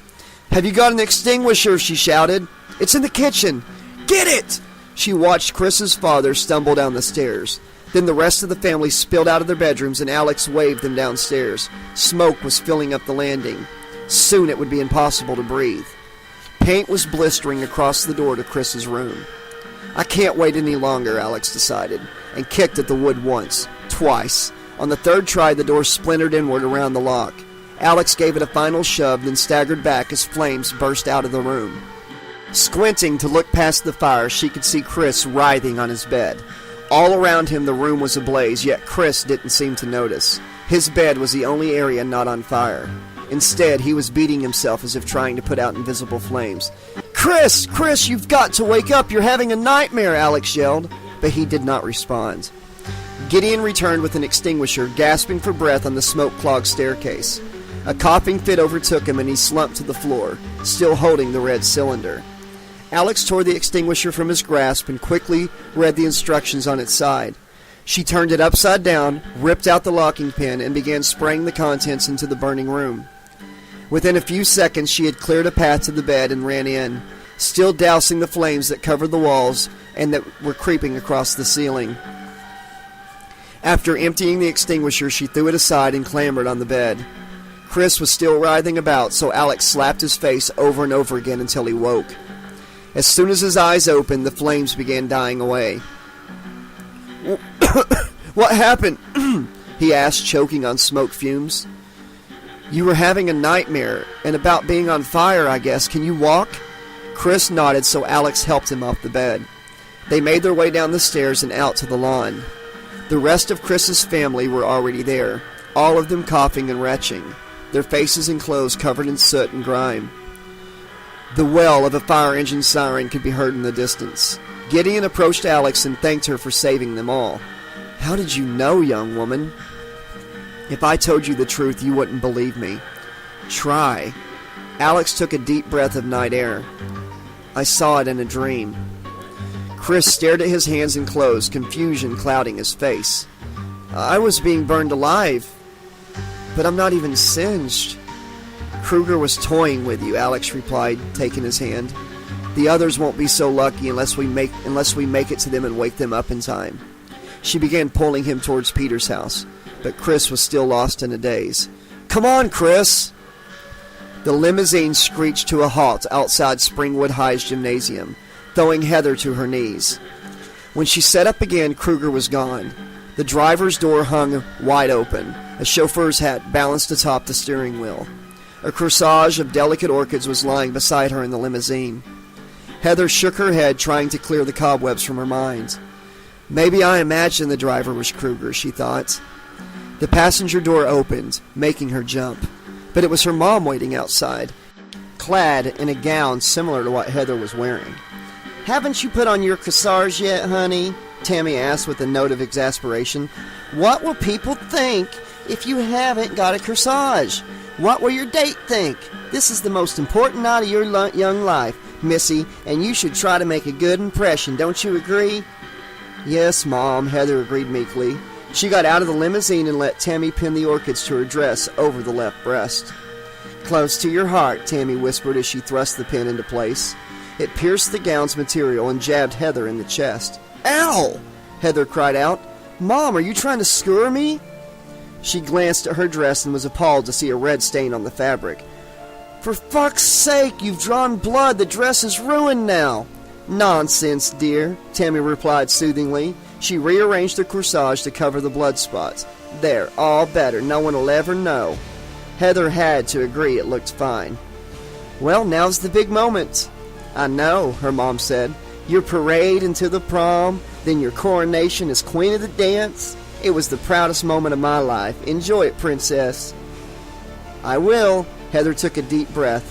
Have you got an extinguisher? She shouted. It's in the kitchen. Get it! She watched Chris's father stumble down the stairs. Then the rest of the family spilled out of their bedrooms and Alex waved them downstairs. Smoke was filling up the landing. Soon it would be impossible to breathe. Paint was blistering across the door to Chris's room. I can't wait any longer, Alex decided, and kicked at the wood once, twice. On the third try, the door splintered inward around the lock. Alex gave it a final shove, then staggered back as flames burst out of the room. Squinting to look past the fire, she could see Chris writhing on his bed. All around him the room was ablaze, yet Chris didn't seem to notice. His bed was the only area not on fire. Instead, he was beating himself as if trying to put out invisible flames. Chris! Chris, you've got to wake up! You're having a nightmare! Alex yelled, but he did not respond. Gideon returned with an extinguisher, gasping for breath on the smoke-clogged staircase. A coughing fit overtook him and he slumped to the floor, still holding the red cylinder. Alex tore the extinguisher from his grasp and quickly read the instructions on its side. She turned it upside down, ripped out the locking pin, and began spraying the contents into the burning room. Within a few seconds, she had cleared a path to the bed and ran in, still dousing the flames that covered the walls and that were creeping across the ceiling. After emptying the extinguisher, she threw it aside and clambered on the bed. Chris was still writhing about, so Alex slapped his face over and over again until he woke. As soon as his eyes opened, the flames began dying away. What happened? He asked, choking on smoke fumes. You were having a nightmare, and about being on fire, I guess. Can you walk? Chris nodded, so Alex helped him off the bed. They made their way down the stairs and out to the lawn. The rest of Chris's family were already there, all of them coughing and retching, their faces and clothes covered in soot and grime. The wail of a fire engine siren could be heard in the distance. Gideon approached Alex and thanked her for saving them all. How did you know, young woman? If I told you the truth, you wouldn't believe me. Try. Alex took a deep breath of night air. I saw it in a dream. Chris stared at his hands and clothes, confusion clouding his face. I was being burned alive, but I'm not even singed. Kruger was toying with you, Alex replied, taking his hand. The others won't be so lucky unless we make it to them and wake them up in time. She began pulling him towards Peter's house, but Chris was still lost in a daze. Come on, Chris! The limousine screeched to a halt outside Springwood High's gymnasium, throwing Heather to her knees. When she sat up again, Kruger was gone. The driver's door hung wide open. A chauffeur's hat balanced atop the steering wheel. A corsage of delicate orchids was lying beside her in the limousine. Heather shook her head, trying to clear the cobwebs from her mind. Maybe I imagined the driver was Kruger, she thought. The passenger door opened, making her jump. But it was her mom waiting outside, clad in a gown similar to what Heather was wearing. Haven't you put on your corsage yet, honey? Tammy asked with a note of exasperation. What will people think if you haven't got a corsage? What will your date think? This is the most important night of your young life, Missy, and you should try to make a good impression, don't you agree? Yes, Mom, Heather agreed meekly. She got out of the limousine and let Tammy pin the orchids to her dress over the left breast. Close to your heart, Tammy whispered as she thrust the pin into place. It pierced the gown's material and jabbed Heather in the chest. Ow! Heather cried out. Mom, are you trying to skewer me? She glanced at her dress and was appalled to see a red stain on the fabric. For fuck's sake, you've drawn blood. The dress is ruined now. Nonsense, dear, Tammy replied soothingly. She rearranged the corsage to cover the blood spots. There, all better. No one will ever know. Heather had to agree it looked fine. Well, now's the big moment. I know, her mom said. Your parade into the prom, then your coronation as queen of the dance. It was the proudest moment of my life. Enjoy it, princess. I will. Heather took a deep breath.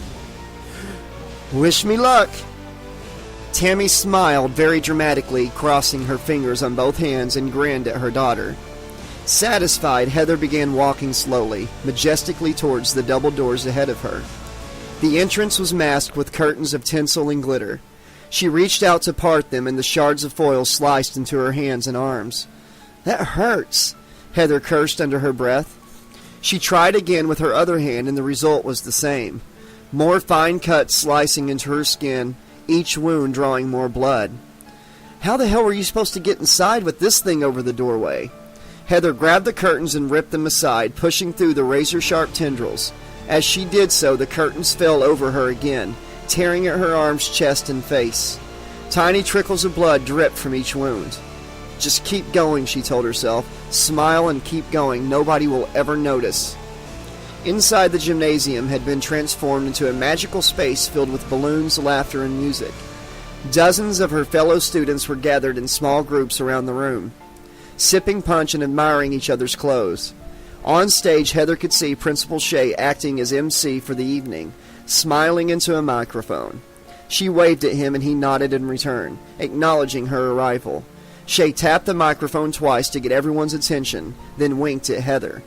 Wish me luck. Tammy smiled very dramatically, crossing her fingers on both hands, and grinned at her daughter. Satisfied, Heather began walking slowly, majestically towards the double doors ahead of her. The entrance was masked with curtains of tinsel and glitter. She reached out to part them, and the shards of foil sliced into her hands and arms. That hurts, Heather cursed under her breath. She tried again with her other hand, and the result was the same. More fine cuts slicing into her skin, each wound drawing more blood. How the hell were you supposed to get inside with this thing over the doorway? Heather grabbed the curtains and ripped them aside, pushing through the razor-sharp tendrils. As she did so, the curtains fell over her again, tearing at her arms, chest, and face. Tiny trickles of blood dripped from each wound. Just keep going, she told herself. Smile and keep going. Nobody will ever notice. Inside the gymnasium had been transformed into a magical space filled with balloons, laughter, and music. Dozens of her fellow students were gathered in small groups around the room, sipping punch and admiring each other's clothes. On stage, Heather could see Principal Shea acting as MC for the evening, smiling into a microphone. She waved at him and he nodded in return, acknowledging her arrival. Shea tapped the microphone twice to get everyone's attention, then winked at Heather.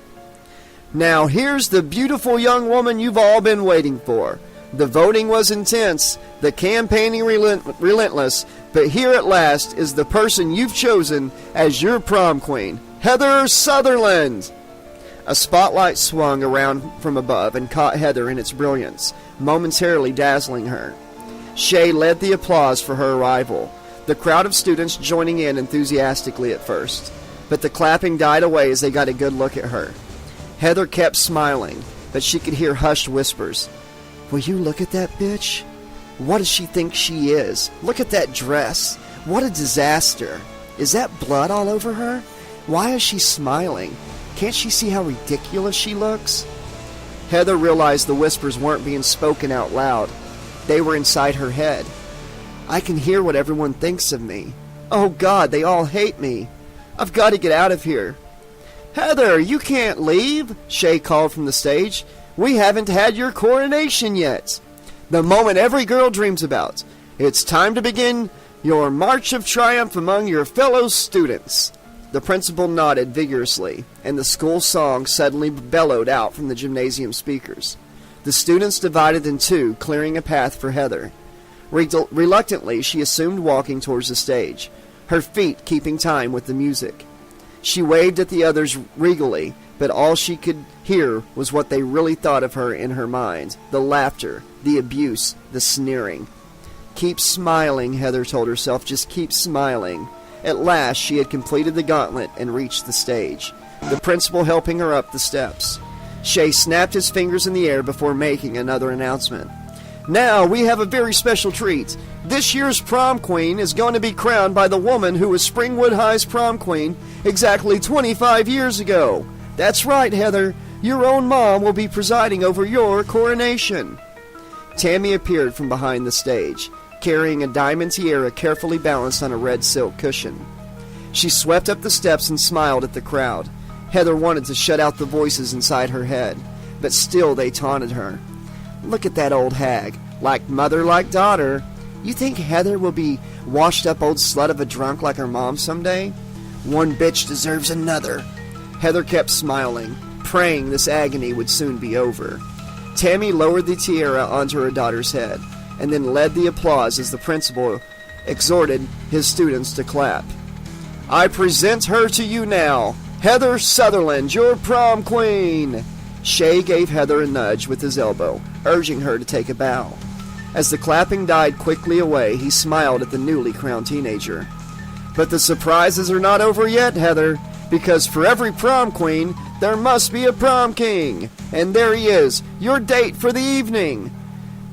Now here's the beautiful young woman you've all been waiting for. The voting was intense, the campaigning relentless, but here at last is the person you've chosen as your prom queen, Heather Sutherland. A spotlight swung around from above and caught Heather in its brilliance, momentarily dazzling her. Shea led the applause for her arrival, the crowd of students joining in enthusiastically at first, but the clapping died away as they got a good look at her. Heather kept smiling, but she could hear hushed whispers. Will you look at that bitch? What does she think she is? Look at that dress. What a disaster. Is that blood all over her? Why is she smiling? Can't she see how ridiculous she looks? Heather realized the whispers weren't being spoken out loud. They were inside her head. I can hear what everyone thinks of me. Oh God, they all hate me. I've got to get out of here. Heather, you can't leave, Shea called from the stage. We haven't had your coronation yet. The moment every girl dreams about. It's time to begin your march of triumph among your fellow students. The principal nodded vigorously, and the school song suddenly bellowed out from the gymnasium speakers. The students divided in two, clearing a path for Heather. Reluctantly, she assumed walking towards the stage, her feet keeping time with the music. She waved at the others regally, but all she could hear was what they really thought of her in her mind, the laughter, the abuse, the sneering. Keep smiling, Heather told herself, just keep smiling. At last, she had completed the gauntlet and reached the stage, the principal helping her up the steps. Shay snapped his fingers in the air before making another announcement. Now we have a very special treat. This year's prom queen is going to be crowned by the woman who was Springwood High's prom queen exactly 25 years ago. That's right, Heather. Your own mom will be presiding over your coronation. Tammy appeared from behind the stage, carrying a diamond tiara carefully balanced on a red silk cushion. She swept up the steps and smiled at the crowd. Heather wanted to shut out the voices inside her head, but still they taunted her. Look at that old hag. Like mother, like daughter. You think Heather will be washed up old slut of a drunk like her mom someday? One bitch deserves another. Heather kept smiling, praying this agony would soon be over. Tammy lowered the tiara onto her daughter's head, and then led the applause as the principal exhorted his students to clap. I present her to you now, Heather Sutherland, your prom queen. Shay gave Heather a nudge with his elbow, urging her to take a bow. As the clapping died quickly away, he smiled at the newly crowned teenager. But the surprises are not over yet, Heather, because for every prom queen, there must be a prom king. And there he is, your date for the evening.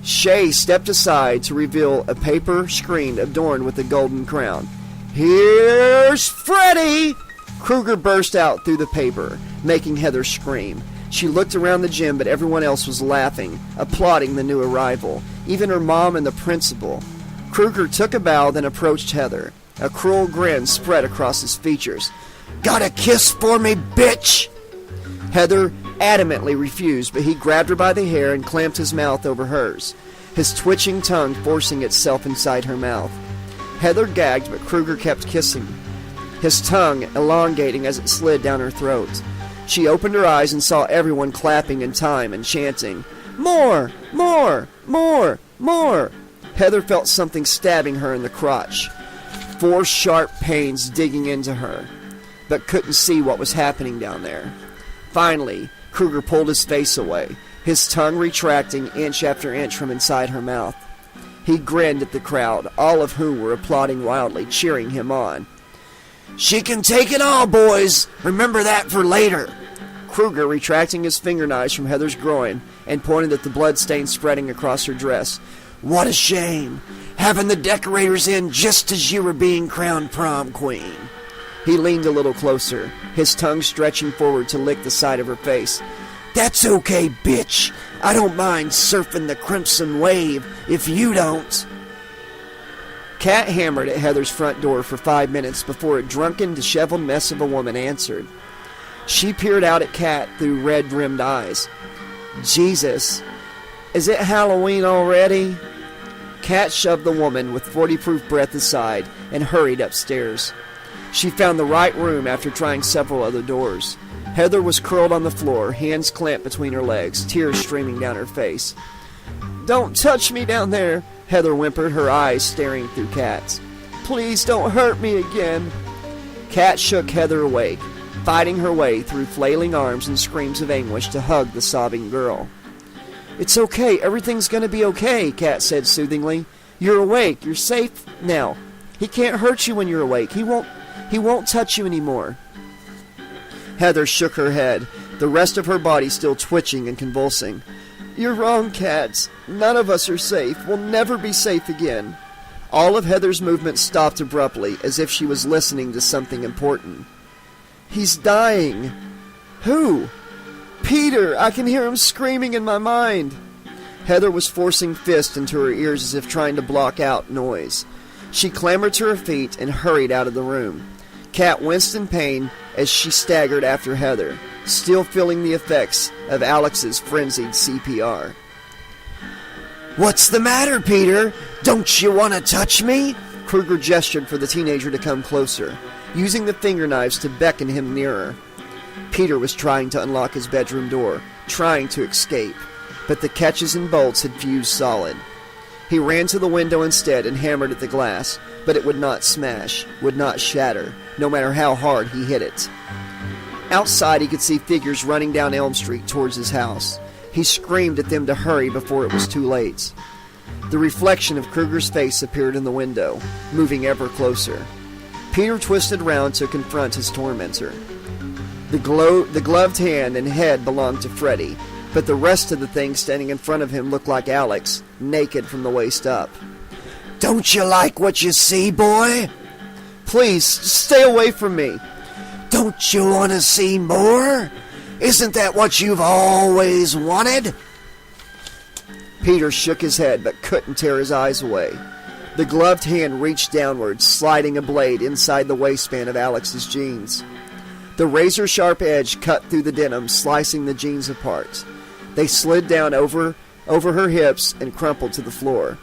Shay stepped aside to reveal a paper screen adorned with a golden crown. Here's Freddie! Kruger burst out through the paper, making Heather scream. She looked around the gym, but everyone else was laughing, applauding the new arrival, even her mom and the principal. Kruger took a bow, then approached Heather. A cruel grin spread across his features. Got a kiss for me, bitch? Heather adamantly refused, but he grabbed her by the hair and clamped his mouth over hers, his twitching tongue forcing itself inside her mouth. Heather gagged, but Kruger kept kissing, his tongue elongating as it slid down her throat. She opened her eyes and saw everyone clapping in time and chanting, More! More! More! More! Heather felt something stabbing her in the crotch, 4 sharp pains digging into her, but couldn't see what was happening down there. Finally, Kruger pulled his face away, his tongue retracting inch after inch from inside her mouth. He grinned at the crowd, all of whom were applauding wildly, cheering him on. She can take it all, boys! Remember that for later! Kruger retracting his fingernails from Heather's groin and pointed at the blood stain spreading across her dress. What a shame! Having the decorators in just as you were being crowned prom queen. He leaned a little closer, his tongue stretching forward to lick the side of her face. That's okay, bitch! I don't mind surfing the crimson wave if you don't. Kat hammered at Heather's front door for 5 minutes before a drunken, disheveled mess of a woman answered. She peered out at Kat through red-rimmed eyes. Jesus, is it Halloween already? Kat shoved the woman with 40-proof breath aside and hurried upstairs. She found the right room after trying several other doors. Heather was curled on the floor, hands clamped between her legs, tears streaming down her face. Don't touch me down there, Heather whimpered, her eyes staring through Kat's. Please don't hurt me again. Kat shook Heather awake, fighting her way through flailing arms and screams of anguish to hug the sobbing girl. It's okay, everything's gonna be okay, Kat said soothingly. You're awake, you're safe now. He can't hurt you when you're awake. He won't touch you anymore. Heather shook her head, the rest of her body still twitching and convulsing. You're wrong, Kat. None of us are safe. We'll never be safe again. All of Heather's movement stopped abruptly, as if she was listening to something important. He's dying. Who? Peter! I can hear him screaming in my mind. Heather was forcing fists into her ears as if trying to block out noise. She clambered to her feet and hurried out of the room. Kat winced in pain as she staggered after Heather, still feeling the effects of Alex's frenzied CPR. What's the matter, Peter? Don't you want to touch me? Kruger gestured for the teenager to come closer, using the finger knives to beckon him nearer. Peter was trying to unlock his bedroom door, trying to escape. but the catches and bolts had fused solid. He ran to the window instead and hammered at the glass, but it would not smash, would not shatter, no matter how hard he hit it. Outside, he could see figures running down Elm Street towards his house. He screamed at them to hurry before it was too late. The reflection of Kruger's face appeared in the window, moving ever closer. Peter twisted round to confront his tormentor. The gloved hand and head belonged to Freddy, but the rest of the thing standing in front of him looked like Alex, naked from the waist up. Don't you like what you see, boy? Please, stay away from me. Don't you want to see more? Isn't that what you've always wanted? Peter shook his head, but couldn't tear his eyes away. The gloved hand reached downward, sliding a blade inside the waistband of Alex's jeans. The razor-sharp edge cut through the denim, slicing the jeans apart. They slid down over her hips and crumpled to the floor.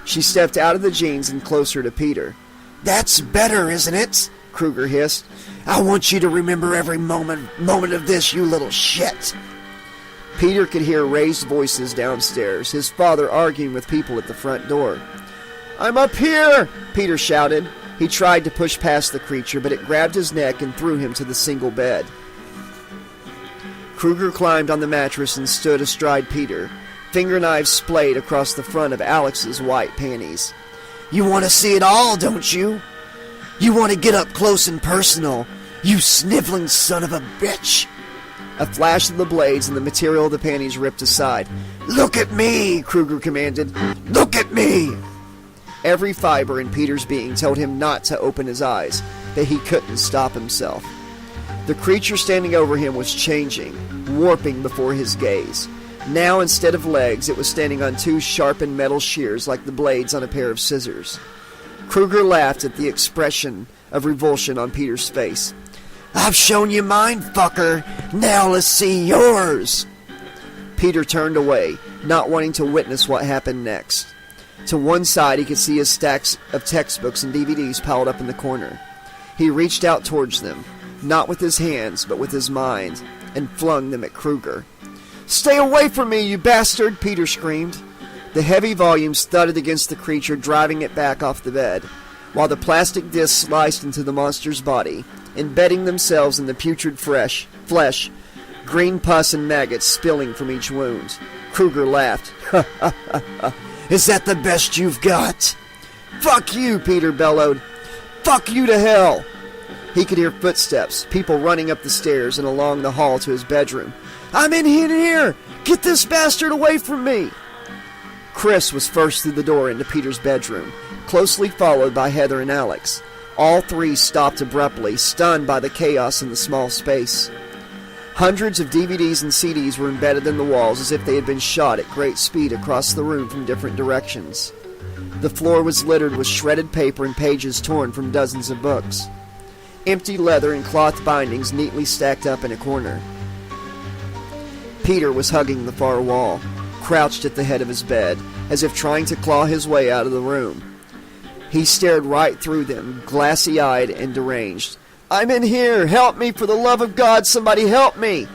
She stepped out of the jeans and closer to Peter. That's better, isn't it? Kruger hissed. I want you to remember every moment of this, you little shit. Peter could hear raised voices downstairs, his father arguing with people at the front door. I'm up here, Peter shouted. He tried to push past the creature, but it grabbed his neck and threw him to the single bed. Kruger climbed on the mattress and stood astride Peter. Finger knives splayed across the front of Alex's white panties. You want to see it all, don't you? You want to get up close and personal, you sniveling son of a bitch. A flash of the blades and the material of the panties ripped aside. Look at me, Kruger commanded. Look at me! Every fiber in Peter's being told him not to open his eyes, that he couldn't stop himself. The creature standing over him was changing, warping before his gaze. Now, instead of legs, it was standing on two sharpened metal shears like the blades on a pair of scissors. Kruger laughed at the expression of revulsion on Peter's face. I've shown you mine, fucker. Now let's see yours. Peter turned away, not wanting to witness what happened next. To one side, he could see his stacks of textbooks and DVDs piled up in the corner. He reached out towards them, not with his hands, but with his mind, and flung them at Kruger. Stay away from me, you bastard! Peter screamed. The heavy volumes thudded against the creature, driving it back off the bed, while the plastic discs sliced into the monster's body, embedding themselves in the putrid flesh, green pus and maggots spilling from each wound. Kruger laughed. Is that the best you've got? Fuck you, Peter bellowed. Fuck you to hell! He could hear footsteps, people running up the stairs and along the hall to his bedroom. I'm in here! Get this bastard away from me! Chris was first through the door into Peter's bedroom, closely followed by Heather and Alex. All three stopped abruptly, stunned by the chaos in the small space. Hundreds of DVDs and CDs were embedded in the walls as if they had been shot at great speed across the room from different directions. The floor was littered with shredded paper and pages torn from dozens of books. Empty leather and cloth bindings neatly stacked up in a corner. Peter was hugging the far wall, crouched at the head of his bed, as if trying to claw his way out of the room. He stared right through them, glassy-eyed and deranged. I'm in here! Help me! For the love of God, somebody help me!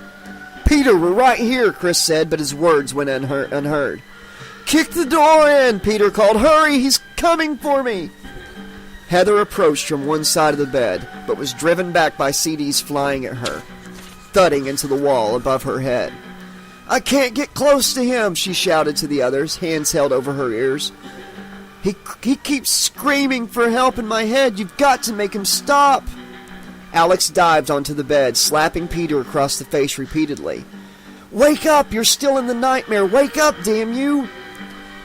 Peter, we're right here, Chris said, but his words went unheard. Kick the door in! Peter called. Hurry! He's coming for me! Heather approached from one side of the bed, but was driven back by CDs flying at her, thudding into the wall above her head. I can't get close to him, she shouted to the others, hands held over her ears. He keeps screaming for help in my head. You've got to make him stop. Alex dived onto the bed, slapping Peter across the face repeatedly. Wake up! You're still in the nightmare! Wake up, damn you!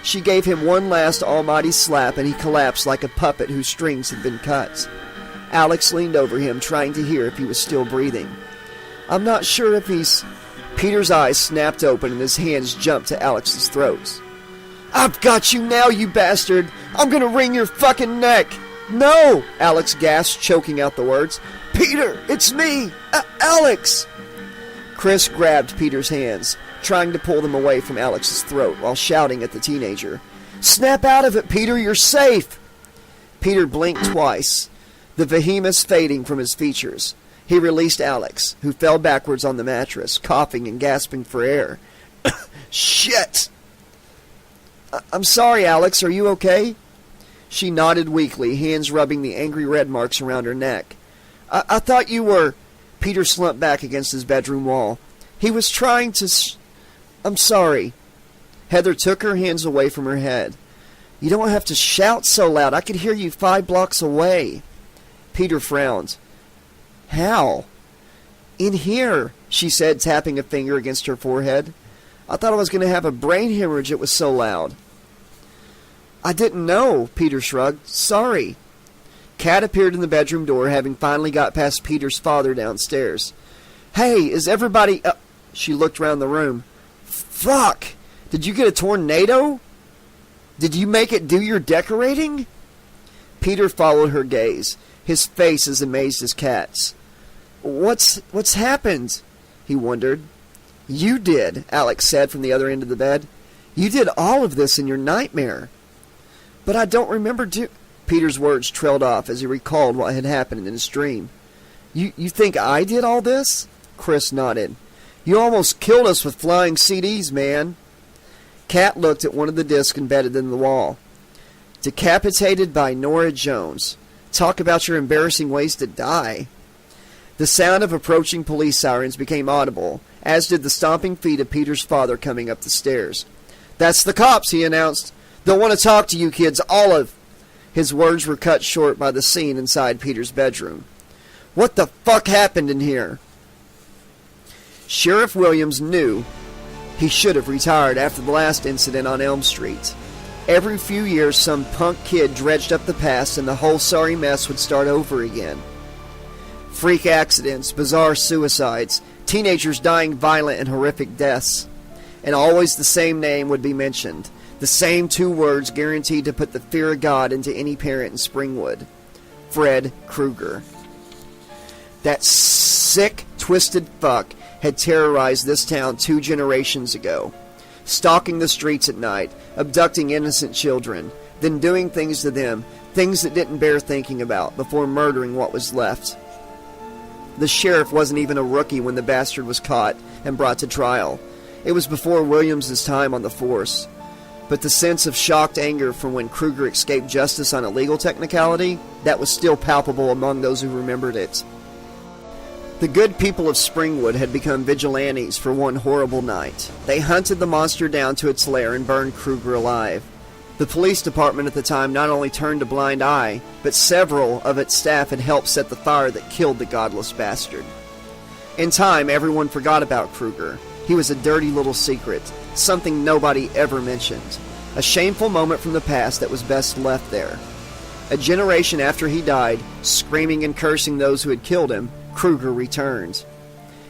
She gave him one last almighty slap, and he collapsed like a puppet whose strings had been cut. Alex leaned over him, trying to hear if he was still breathing. I'm not sure if he's... Peter's eyes snapped open and his hands jumped to Alex's throat. I've got you now, you bastard! I'm gonna wring your fucking neck! No! Alex gasped, choking out the words. Peter, it's me! Alex! Chris grabbed Peter's hands, trying to pull them away from Alex's throat while shouting at the teenager. Snap out of it, Peter! You're safe! Peter blinked twice, the vehemence fading from his features. He released Alex, who fell backwards on the mattress, coughing and gasping for air. Shit! I'm sorry, Alex. Are you okay? She nodded weakly, hands rubbing the angry red marks around her neck. I thought you were... Peter slumped back against his bedroom wall. He was trying to... I'm sorry. Heather took her hands away from her head. You don't have to shout so loud. I could hear you 5 blocks away. Peter frowned. How? In here, she said, tapping a finger against her forehead. I thought I was going to have a brain hemorrhage. It was so loud. I didn't know, Peter shrugged. Sorry. Kat appeared in the bedroom door, having finally got past Peter's father downstairs. Hey, is everybody... She looked round the room. Fuck! Did you get a tornado? Did you make it do your decorating? Peter followed her gaze, his face as amazed as Kat's. What's happened? He wondered. You did, Alex said from the other end of the bed. You did all of this in your nightmare. But I don't remember Peter's words trailed off as he recalled what had happened in his dream. You think I did all this? Chris nodded. You almost killed us with flying CDs, man. Kat looked at one of the discs embedded in the wall. Decapitated by Nora Jones. Talk about your embarrassing ways to die. The sound of approaching police sirens became audible, as did the stomping feet of Peter's father coming up the stairs. That's the cops, he announced. They'll want to talk to you kids, all of... His words were cut short by the scene inside Peter's bedroom. What the fuck happened in here? Sheriff Williams knew he should have retired after the last incident on Elm Street. Every few years, some punk kid dredged up the past and the whole sorry mess would start over again. Freak accidents, bizarre suicides, teenagers dying violent and horrific deaths. And always the same name would be mentioned. The same 2 words guaranteed to put the fear of God into any parent in Springwood. Fred Krueger. That sick, twisted fuck had terrorized this town 2 generations ago. Stalking the streets at night, abducting innocent children, then doing things to them, things that didn't bear thinking about, before murdering what was left. The sheriff wasn't even a rookie when the bastard was caught and brought to trial. It was before Williams' time on the force. But the sense of shocked anger from when Krueger escaped justice on a legal technicality, that was still palpable among those who remembered it. The good people of Springwood had become vigilantes for one horrible night. They hunted the monster down to its lair and burned Krueger alive. The police department at the time not only turned a blind eye, but several of its staff had helped set the fire that killed the godless bastard. In time, everyone forgot about Krueger. He was a dirty little secret, something nobody ever mentioned. A shameful moment from the past that was best left there. A generation after he died, screaming and cursing those who had killed him, Krueger returned.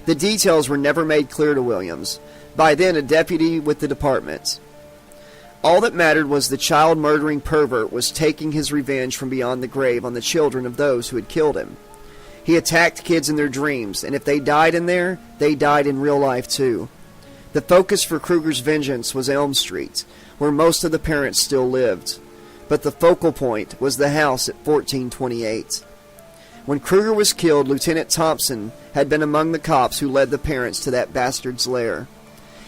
The details were never made clear to Williams, by then a deputy with the department. All that mattered was the child-murdering pervert was taking his revenge from beyond the grave on the children of those who had killed him. He attacked kids in their dreams, and if they died in there, they died in real life too. The focus for Krueger's vengeance was Elm Street, where most of the parents still lived. But the focal point was the house at 1428. When Krueger was killed, Lieutenant Thompson had been among the cops who led the parents to that bastard's lair.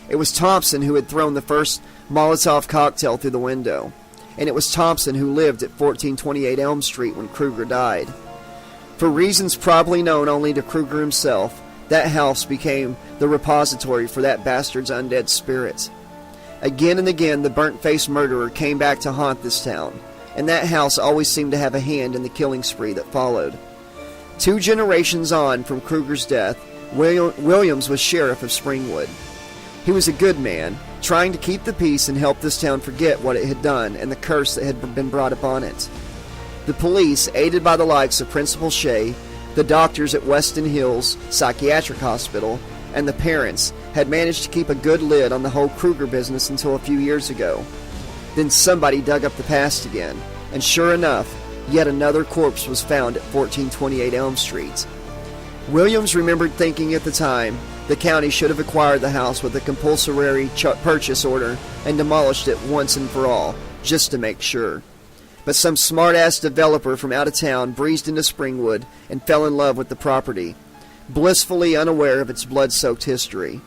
It was Thompson who had thrown the first Molotov cocktail through the window, and it was Thompson who lived at 1428 Elm Street when Krueger died. For reasons probably known only to Krueger himself, that house became the repository for that bastard's undead spirit. Again and again, the burnt-faced murderer came back to haunt this town, and that house always seemed to have a hand in the killing spree that followed. 2 generations on from Krueger's death, Williams was sheriff of Springwood. He was a good man, trying to keep the peace and help this town forget what it had done and the curse that had been brought upon it. The police, aided by the likes of Principal Shea, the doctors at Weston Hills Psychiatric Hospital, and the parents, had managed to keep a good lid on the whole Krueger business until a few years ago. Then somebody dug up the past again, and sure enough, yet another corpse was found at 1428 Elm Street. Williams remembered thinking at the time the county should have acquired the house with a compulsory purchase order and demolished it once and for all, just to make sure. But some smart-ass developer from out of town breezed into Springwood and fell in love with the property, blissfully unaware of its blood-soaked history.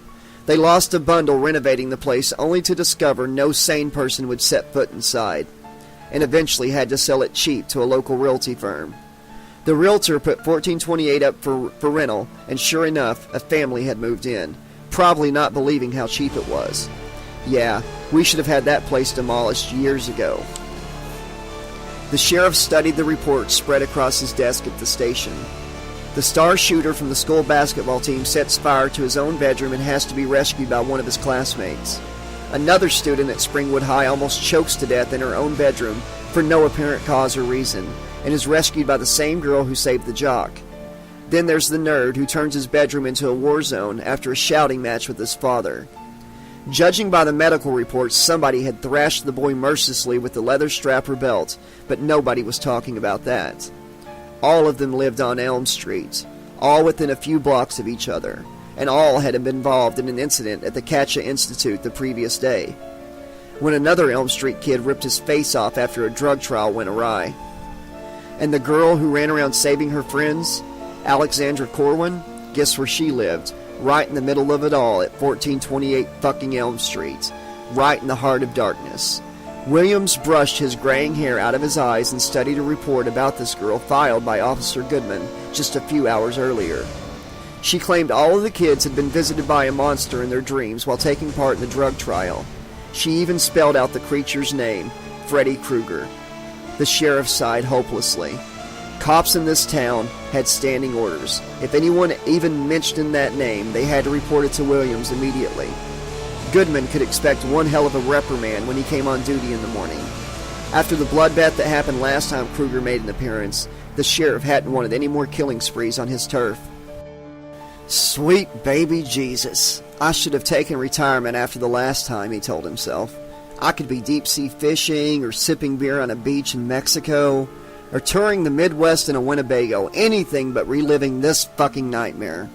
They lost a bundle renovating the place only to discover no sane person would set foot inside, and eventually had to sell it cheap to a local realty firm. The realtor put $14.28 up for rental, and sure enough, a family had moved in, probably not believing how cheap it was. Yeah, we should have had that place demolished years ago. The sheriff studied the reports spread across his desk at the station. The star shooter from the school basketball team sets fire to his own bedroom and has to be rescued by one of his classmates. Another student at Springwood High almost chokes to death in her own bedroom for no apparent cause or reason, and is rescued by the same girl who saved the jock. Then there's the nerd who turns his bedroom into a war zone after a shouting match with his father. Judging by the medical reports, somebody had thrashed the boy mercilessly with the leather strap or belt, but nobody was talking about that. All of them lived on Elm Street, all within a few blocks of each other, and all had been involved in an incident at the Katcha Institute the previous day, when another Elm Street kid ripped his face off after a drug trial went awry. And the girl who ran around saving her friends, Alexandra Corwin, guess where she lived? Right in the middle of it all at 1428 fucking Elm Street, right in the heart of darkness. Williams brushed his graying hair out of his eyes and studied a report about this girl filed by Officer Goodman just a few hours earlier. She claimed all of the kids had been visited by a monster in their dreams while taking part in the drug trial. She even spelled out the creature's name, Freddy Krueger. The sheriff sighed hopelessly. Cops in this town had standing orders. If anyone even mentioned that name, they had to report it to Williams immediately. Goodman could expect one hell of a reprimand when he came on duty in the morning. After the bloodbath that happened last time Krueger made an appearance, the sheriff hadn't wanted any more killing sprees on his turf. Sweet baby Jesus. I should have taken retirement after the last time, he told himself. I could be deep-sea fishing, or sipping beer on a beach in Mexico, or touring the Midwest in a Winnebago, anything but reliving this fucking nightmare.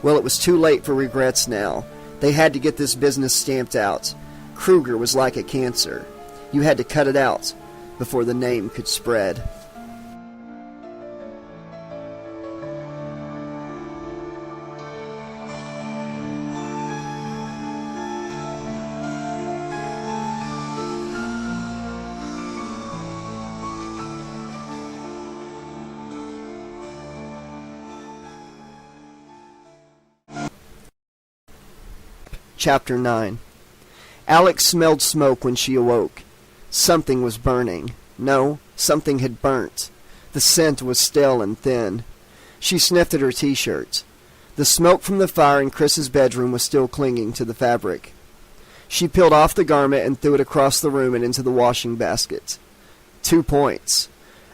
Well, it was too late for regrets now. They had to get this business stamped out. Krueger was like a cancer. You had to cut it out before the name could spread. Chapter 9. Alex smelled smoke when she awoke. Something was burning. No, something had burnt. The scent was stale and thin. She sniffed at her t-shirt. The smoke from the fire in Chris's bedroom was still clinging to the fabric. She peeled off the garment and threw it across the room and into the washing basket. 2 points.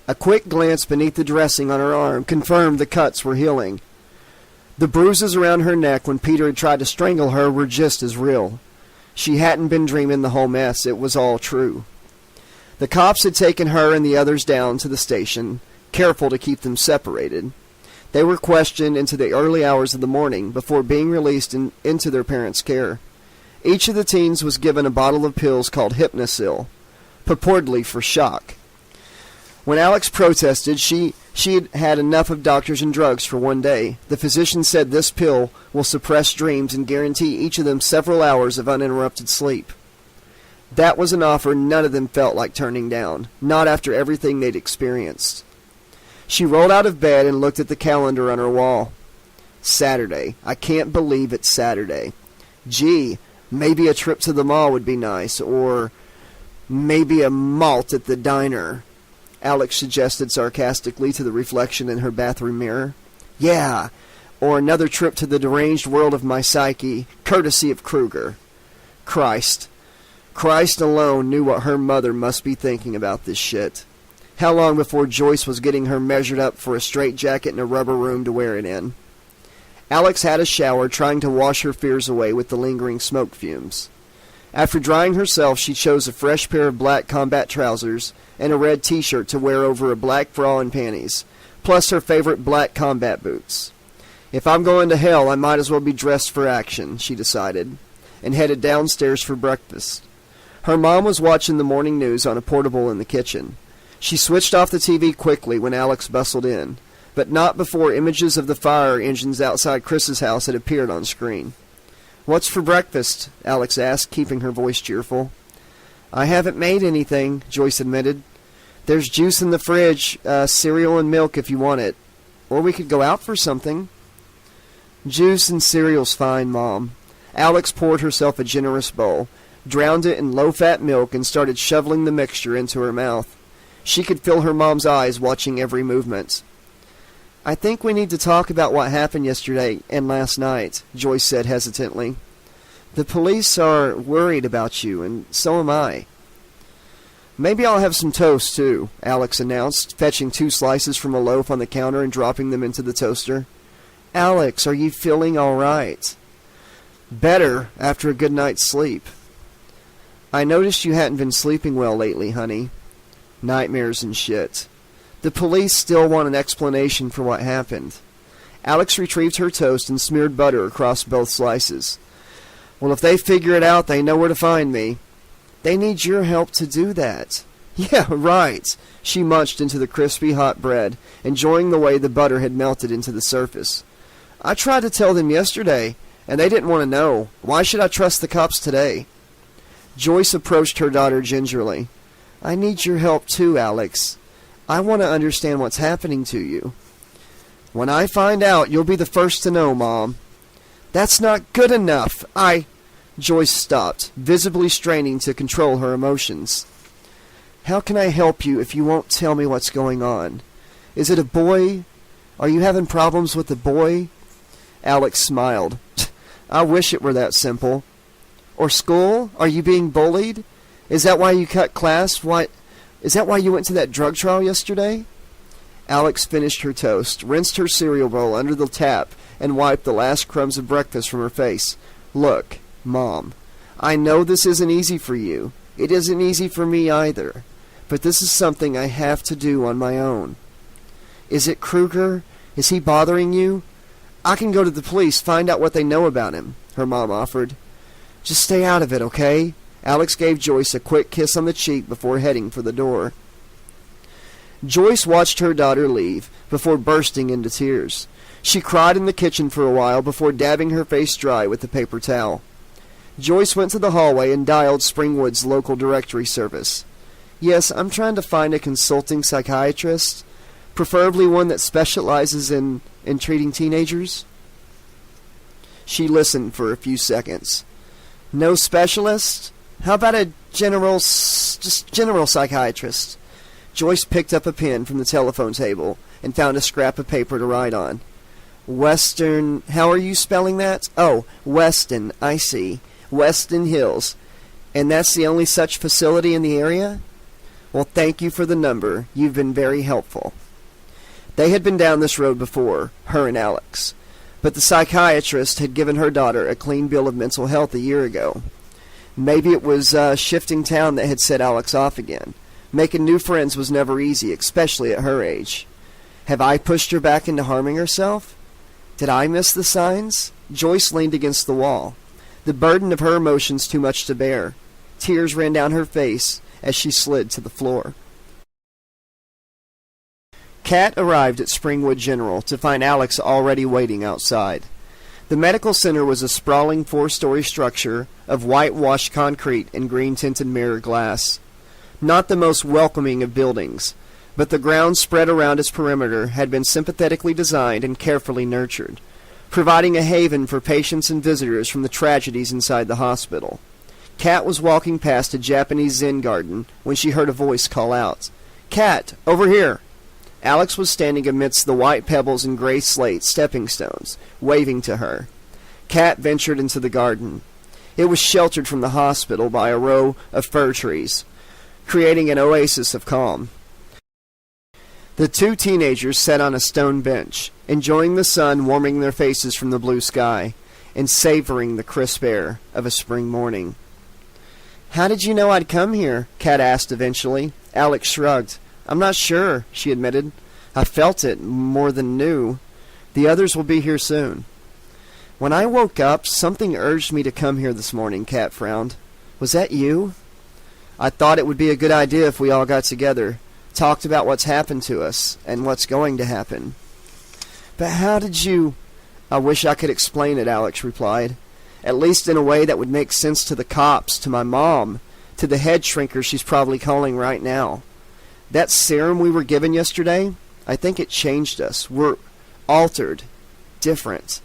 A quick glance beneath the dressing on her arm confirmed the cuts were healing. The bruises around her neck when Peter had tried to strangle her were just as real. She hadn't been dreaming the whole mess. It was all true. The cops had taken her and the others down to the station, careful to keep them separated. They were questioned into the early hours of the morning before being released into their parents' care. Each of the teens was given a bottle of pills called Hypnosil, purportedly for shock. When Alex protested, she had had enough of doctors and drugs for one day. The physician said this pill will suppress dreams and guarantee each of them several hours of uninterrupted sleep. That was an offer none of them felt like turning down, not after everything they'd experienced. She rolled out of bed and looked at the calendar on her wall. Saturday. I can't believe it's Saturday. Gee, maybe a trip to the mall would be nice, or maybe a malt at the diner, Alex suggested sarcastically to the reflection in her bathroom mirror. Yeah, or another trip to the deranged world of my psyche, courtesy of Krueger. Christ alone knew what her mother must be thinking about this shit. How long before Joyce was getting her measured up for a straitjacket and a rubber room to wear it in? Alex had a shower, trying to wash her fears away with the lingering smoke fumes. After drying herself, she chose a fresh pair of black combat trousers and a red t-shirt to wear over a black bra and panties, plus her favorite black combat boots. If I'm going to hell, I might as well be dressed for action, she decided, and headed downstairs for breakfast. Her mom was watching the morning news on a portable in the kitchen. She switched off the TV quickly when Alex bustled in, but not before images of the fire engines outside Chris's house had appeared on screen. "What's for breakfast?" Alex asked, keeping her voice cheerful. "I haven't made anything," Joyce admitted. "There's juice in the fridge, cereal and milk if you want it. Or we could go out for something." "Juice and cereal's fine, Mom." Alex poured herself a generous bowl, drowned it in low-fat milk, and started shoveling the mixture into her mouth. She could feel her mom's eyes watching every movement. "I think we need to talk about what happened yesterday and last night," Joyce said hesitantly. "The police are worried about you, and so am I." "Maybe I'll have some toast, too," Alex announced, fetching 2 slices from a loaf on the counter and dropping them into the toaster. "Alex, are you feeling all right?" "Better, after a good night's sleep." "I noticed you hadn't been sleeping well lately, honey." "Nightmares and shit." "The police still want an explanation for what happened." Alex retrieved her toast and smeared butter across both slices. "Well, if they figure it out, they know where to find me." "They need your help to do that." "Yeah, right." She munched into the crispy hot bread, enjoying the way the butter had melted into the surface. "I tried to tell them yesterday, and they didn't want to know. Why should I trust the cops today?" Joyce approached her daughter gingerly. "I need your help too, Alex. I want to understand what's happening to you." "When I find out, you'll be the first to know, Mom." "That's not good enough. Joyce stopped, visibly straining to control her emotions. "How can I help you if you won't tell me what's going on? Is it a boy? Are you having problems with a boy?" Alex smiled. "I wish it were that simple." "Or school? Are you being bullied? Is that why you cut class? Is that why you went to that drug trial yesterday?" Alex finished her toast, rinsed her cereal bowl under the tap, and wiped the last crumbs of breakfast from her face. "Look, Mom, I know this isn't easy for you. It isn't easy for me either. But this is something I have to do on my own." "Is it Kruger? Is he bothering you?" "I can go to the police, find out what they know about him," her mom offered. "Just stay out of it, okay?" Alex gave Joyce a quick kiss on the cheek before heading for the door. Joyce watched her daughter leave before bursting into tears. She cried in the kitchen for a while before dabbing her face dry with a paper towel. Joyce went to the hallway and dialed Springwood's local directory service. "Yes, I'm trying to find a consulting psychiatrist, preferably one that specializes in treating teenagers." She listened for a few seconds. "No specialist? How about a general psychiatrist?" Joyce picked up a pen from the telephone table and found a scrap of paper to write on. "Western... How are you spelling that?" "Oh, Weston, I see. Weston Hills. And that's the only such facility in the area?" "Well, thank you for the number. You've been very helpful." They had been down this road before, her and Alex. But the psychiatrist had given her daughter a clean bill of mental health a year ago. Maybe it was shifting town that had set Alex off again. Making new friends was never easy, especially at her age. Have I pushed her back into harming herself? Did I miss the signs? Joyce leaned against the wall, the burden of her emotions too much to bear. Tears ran down her face as she slid to the floor. Kat arrived at Springwood General to find Alex already waiting outside. The medical center was a sprawling 4-story structure of whitewashed concrete and green-tinted mirror glass. Not the most welcoming of buildings, but the ground spread around its perimeter had been sympathetically designed and carefully nurtured, providing a haven for patients and visitors from the tragedies inside the hospital. Kat was walking past a Japanese Zen garden when she heard a voice call out, "Kat, over here!" Alex was standing amidst the white pebbles and gray slate stepping stones, waving to her. Kat ventured into the garden. It was sheltered from the hospital by a row of fir trees, creating an oasis of calm. The 2 teenagers sat on a stone bench, enjoying the sun warming their faces from the blue sky, and savoring the crisp air of a spring morning. "How did you know I'd come here?" Kat asked eventually. Alex shrugged. "I'm not sure," she admitted. "I felt it more than knew. The others will be here soon." "When I woke up, something urged me to come here this morning," Kat frowned. "Was that you?" "I thought it would be a good idea if we all got together, talked about what's happened to us, and what's going to happen." "But how did you—" "I wish I could explain it," Alex replied. At least in a way that would make sense to the cops, to my mom, to the head shrinker she's probably calling right now. That serum we were given yesterday, I think it changed us. We're altered, different.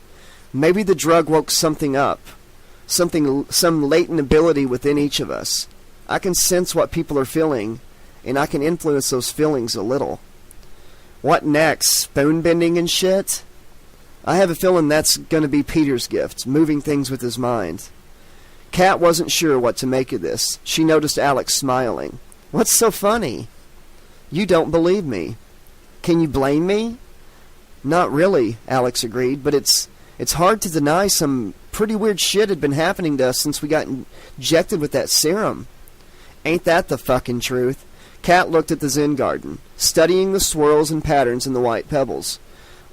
Maybe the drug woke something up, some latent ability within each of us. I can sense what people are feeling, and I can influence those feelings a little. What next? Spoon bending and shit? I have a feeling that's gonna be Peter's gift, moving things with his mind. Kat wasn't sure what to make of this. She noticed Alex smiling. What's so funny? You don't believe me. Can you blame me? Not really, Alex agreed, but it's hard to deny some pretty weird shit had been happening to us since we got injected with that serum. Ain't that the fucking truth? Kat looked at the Zen garden, studying the swirls and patterns in the white pebbles.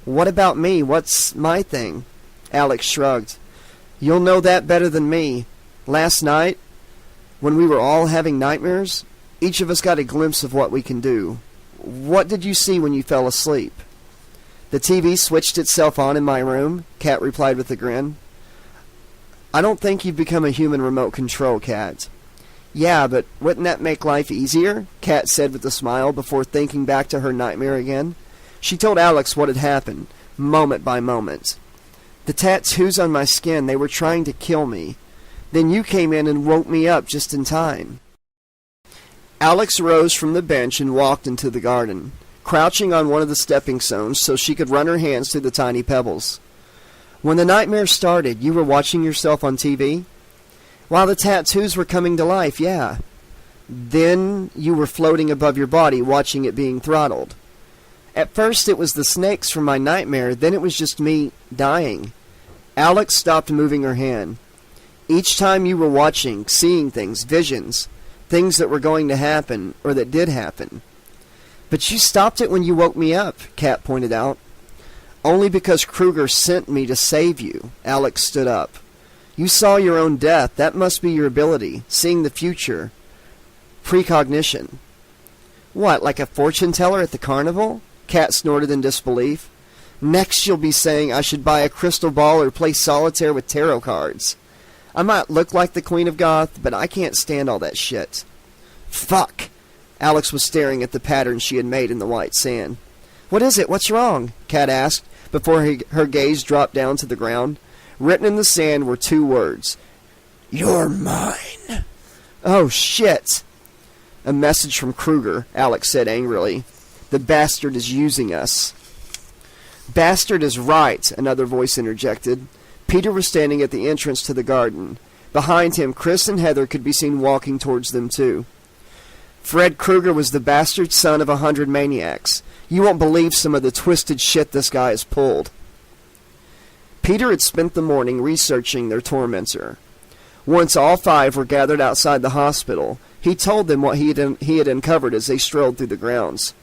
What about me? What's my thing? Alex shrugged. You'll know that better than me. Last night, when we were all having nightmares, each of us got a glimpse of what we can do. What did you see when you fell asleep? The TV switched itself on in my room, Kat replied with a grin. I don't think you've become a human remote control, Kat. Yeah, but wouldn't that make life easier? Kat said with a smile before thinking back to her nightmare again. She told Alex what had happened, moment by moment. The tattoos on my skin, they were trying to kill me. Then you came in and woke me up just in time. Alex rose from the bench and walked into the garden, crouching on one of the stepping stones so she could run her hands through the tiny pebbles. When the nightmare started, you were watching yourself on TV? While the tattoos were coming to life, yeah. Then you were floating above your body, watching it being throttled. At first it was the snakes from my nightmare, then it was just me dying. Alex stopped moving her hand. Each time you were watching, seeing things, visions, things that were going to happen, or that did happen. But you stopped it when you woke me up, Kat pointed out. Only because Kruger sent me to save you. Alex stood up. You saw your own death. That must be your ability, seeing the future. Precognition. What, like a fortune teller at the carnival? Kat snorted in disbelief. Next you'll be saying I should buy a crystal ball or play solitaire with tarot cards. I might look like the Queen of Goth, but I can't stand all that shit. Fuck! Alex was staring at the pattern she had made in the white sand. What is it? What's wrong? Kat asked, before her gaze dropped down to the ground. Written in the sand were 2 words. You're mine. Oh, shit! A message from Kruger, Alex said angrily. The bastard is using us. Bastard is right, another voice interjected. Peter was standing at the entrance to the garden. Behind him, Chris and Heather could be seen walking towards them too. Fred Kruger was the bastard son of 100 maniacs. You won't believe some of the twisted shit this guy has pulled. Peter had spent the morning researching their tormentor. Once all 5 were gathered outside the hospital, he told them what he had uncovered as they strolled through the grounds.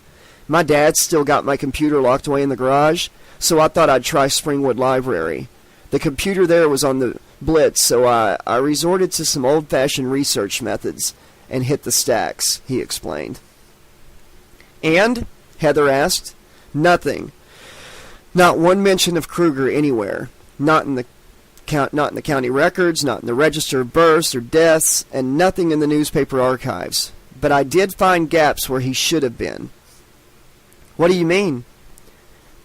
My dad still got my computer locked away in the garage, so I thought I'd try Springwood Library. The computer there was on the blitz, so I resorted to some old-fashioned research methods and hit the stacks, he explained. And? Heather asked. Nothing. Not one mention of Kruger anywhere. Not in the county records, not in the register of births or deaths, and nothing in the newspaper archives. But I did find gaps where he should have been. What do you mean?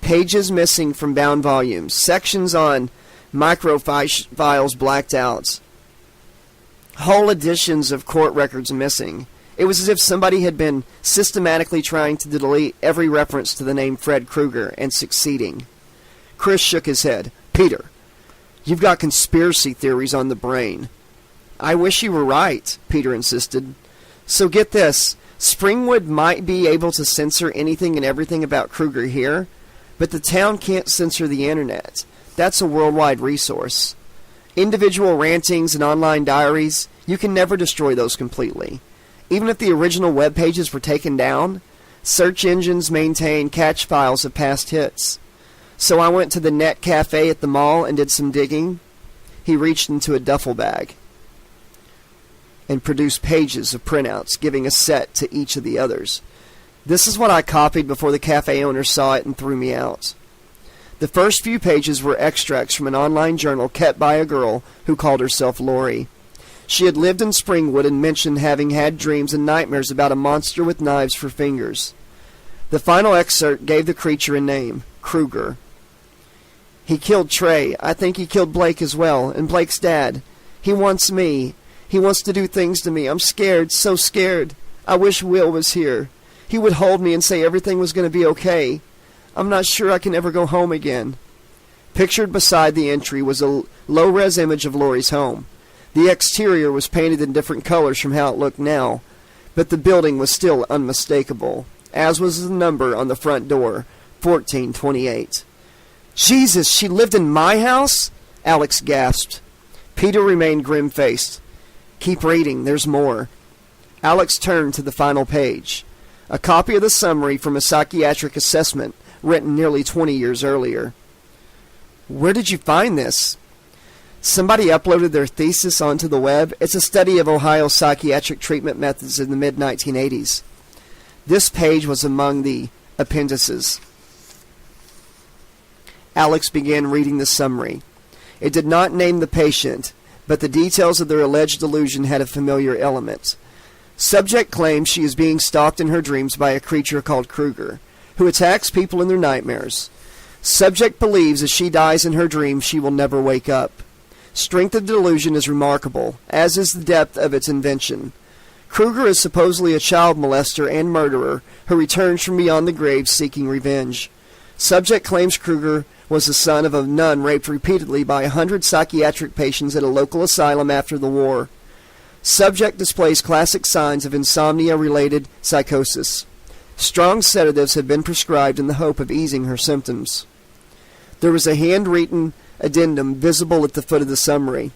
Pages missing from bound volumes, sections on microfiles blacked out, whole editions of court records missing. It was as if somebody had been systematically trying to delete every reference to the name Fred Kruger and succeeding. Chris shook his head. Peter, you've got conspiracy theories on the brain. I wish you were right, Peter insisted. So get this. Springwood might be able to censor anything and everything about Kruger here, but the town can't censor the internet. That's a worldwide resource. Individual rantings and online diaries, you can never destroy those completely. Even if the original web pages were taken down, search engines maintain cache files of past hits. So I went to the net cafe at the mall and did some digging. He reached into a duffel bag and produced pages of printouts, giving a set to each of the others. This is what I copied before the cafe owner saw it and threw me out. The first few pages were extracts from an online journal kept by a girl who called herself Lori. She had lived in Springwood and mentioned having had dreams and nightmares about a monster with knives for fingers. The final excerpt gave the creature a name, Kruger. He killed Trey. I think he killed Blake as well, and Blake's dad. He wants me. He wants to do things to me. I'm scared, so scared. I wish Will was here. He would hold me and say everything was going to be okay. I'm not sure I can ever go home again. Pictured beside the entry was a low-res image of Lori's home. The exterior was painted in different colors from how it looked now, but the building was still unmistakable, as was the number on the front door, 1428. Jesus, she lived in my house? Alex gasped. Peter remained grim-faced. Keep reading, there's more. Alex turned to the final page, a copy of the summary from a psychiatric assessment written nearly 20 years earlier. Where did you find this? Somebody uploaded their thesis onto the web. It's a study of Ohio's psychiatric treatment methods in the mid-1980s. This page was among the appendices. Alex began reading the summary. It did not name the patient, but the details of their alleged delusion had a familiar element. Subject claims she is being stalked in her dreams by a creature called Kruger, who attacks people in their nightmares. Subject believes as she dies in her dreams she will never wake up. Strength of delusion is remarkable, as is the depth of its invention. Kruger is supposedly a child molester and murderer who returns from beyond the grave seeking revenge. Subject claims Kruger was the son of a nun raped repeatedly by 100 psychiatric patients at a local asylum after the war. Subject displays classic signs of insomnia-related psychosis. Strong sedatives have been prescribed in the hope of easing her symptoms. There was a handwritten addendum visible at the foot of the summary.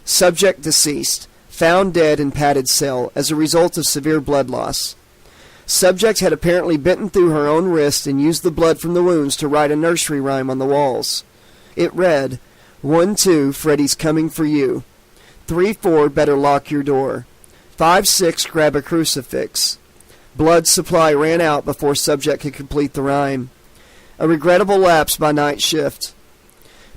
Subject deceased, found dead in padded cell as a result of severe blood loss. Subject had apparently bitten through her own wrist and used the blood from the wounds to write a nursery rhyme on the walls. It read, 1-2, Freddy's coming for you. 3-4, better lock your door. 5-6, grab a crucifix. Blood supply ran out before subject could complete the rhyme. A regrettable lapse by night shift.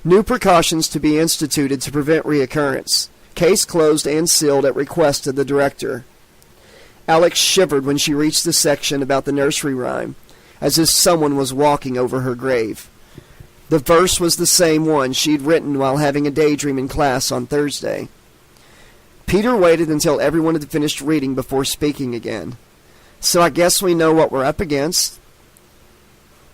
New precautions to be instituted to prevent reoccurrence. Case closed and sealed at request of the director. Alex shivered when she reached the section about the nursery rhyme, as if someone was walking over her grave. The verse was the same one she'd written while having a daydream in class on Thursday. Peter waited until everyone had finished reading before speaking again. So I guess we know what we're up against.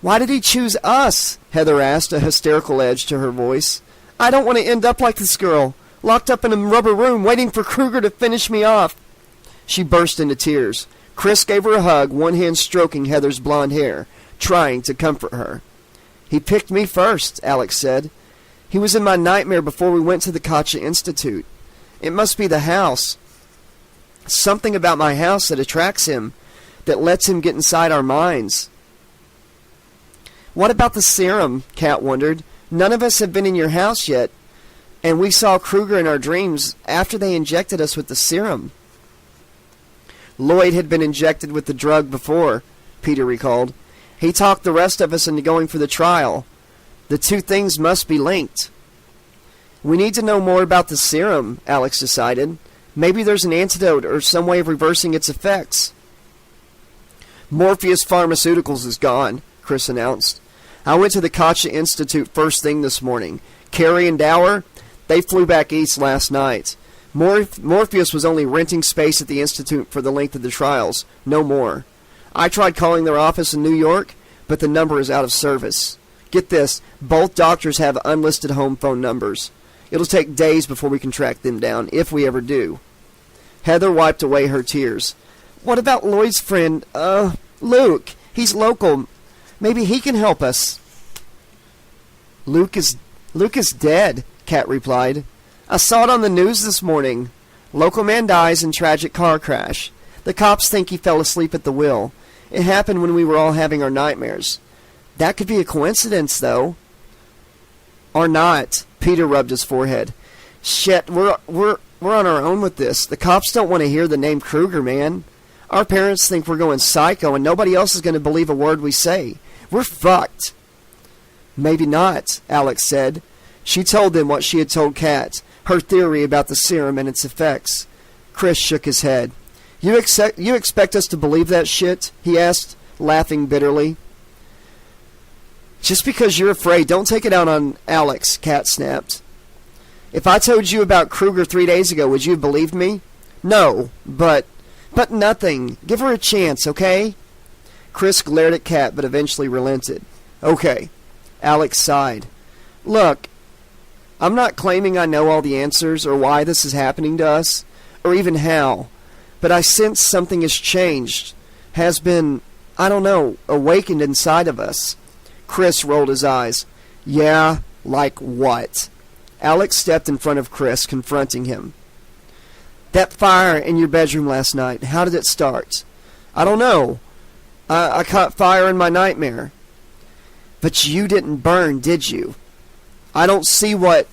Why did he choose us? Heather asked, a hysterical edge to her voice. I don't want to end up like this girl, locked up in a rubber room waiting for Kruger to finish me off. She burst into tears. Chris gave her a hug, one hand stroking Heather's blonde hair, trying to comfort her. He picked me first, Alex said. He was in my nightmare before we went to the Kacha Institute. It must be the house. Something about my house that attracts him, that lets him get inside our minds. What about the serum? Kat wondered. None of us have been in your house yet, and we saw Kruger in our dreams after they injected us with the serum. Lloyd had been injected with the drug before, Peter recalled. He talked the rest of us into going for the trial. The two things must be linked. We need to know more about the serum, Alex decided. Maybe there's an antidote or some way of reversing its effects. Morpheus Pharmaceuticals is gone, Chris announced. I went to the Kacha Institute first thing this morning. Carrie and Dower, they flew back east last night. Morpheus was only renting space at the Institute for the length of the trials, no more. I tried calling their office in New York, but the number is out of service. Get this, both doctors have unlisted home phone numbers. It'll take days before we can track them down, if we ever do. Heather wiped away her tears. What about Lloyd's friend, Luke? He's local. Maybe he can help us. Luke is dead, Kat replied. I saw it on the news this morning. Local man dies in tragic car crash. The cops think he fell asleep at the wheel. It happened when we were all having our nightmares. That could be a coincidence, though. Or not. Peter rubbed his forehead. Shit, we're on our own with this. The cops don't want to hear the name Kruger, man. Our parents think we're going psycho, and nobody else is going to believe a word we say. We're fucked. Maybe not, Alex said. She told them what she had told Kat, her theory about the serum and its effects. Chris shook his head. You expect us to believe that shit? He asked, laughing bitterly. Just because you're afraid, don't take it out on Alex, Kat snapped. If I told you about Kruger 3 days ago, would you have believed me? No, but nothing. Give her a chance, okay? Chris glared at Kat, but eventually relented. Okay. Alex sighed. Look, I'm not claiming I know all the answers or why this is happening to us, or even how, but I sense something has changed, has been, I don't know, awakened inside of us. Chris rolled his eyes. Yeah, like what? Alex stepped in front of Chris, confronting him. That fire in your bedroom last night, how did it start? I don't know. I caught fire in my nightmare. But you didn't burn, did you? I don't see what...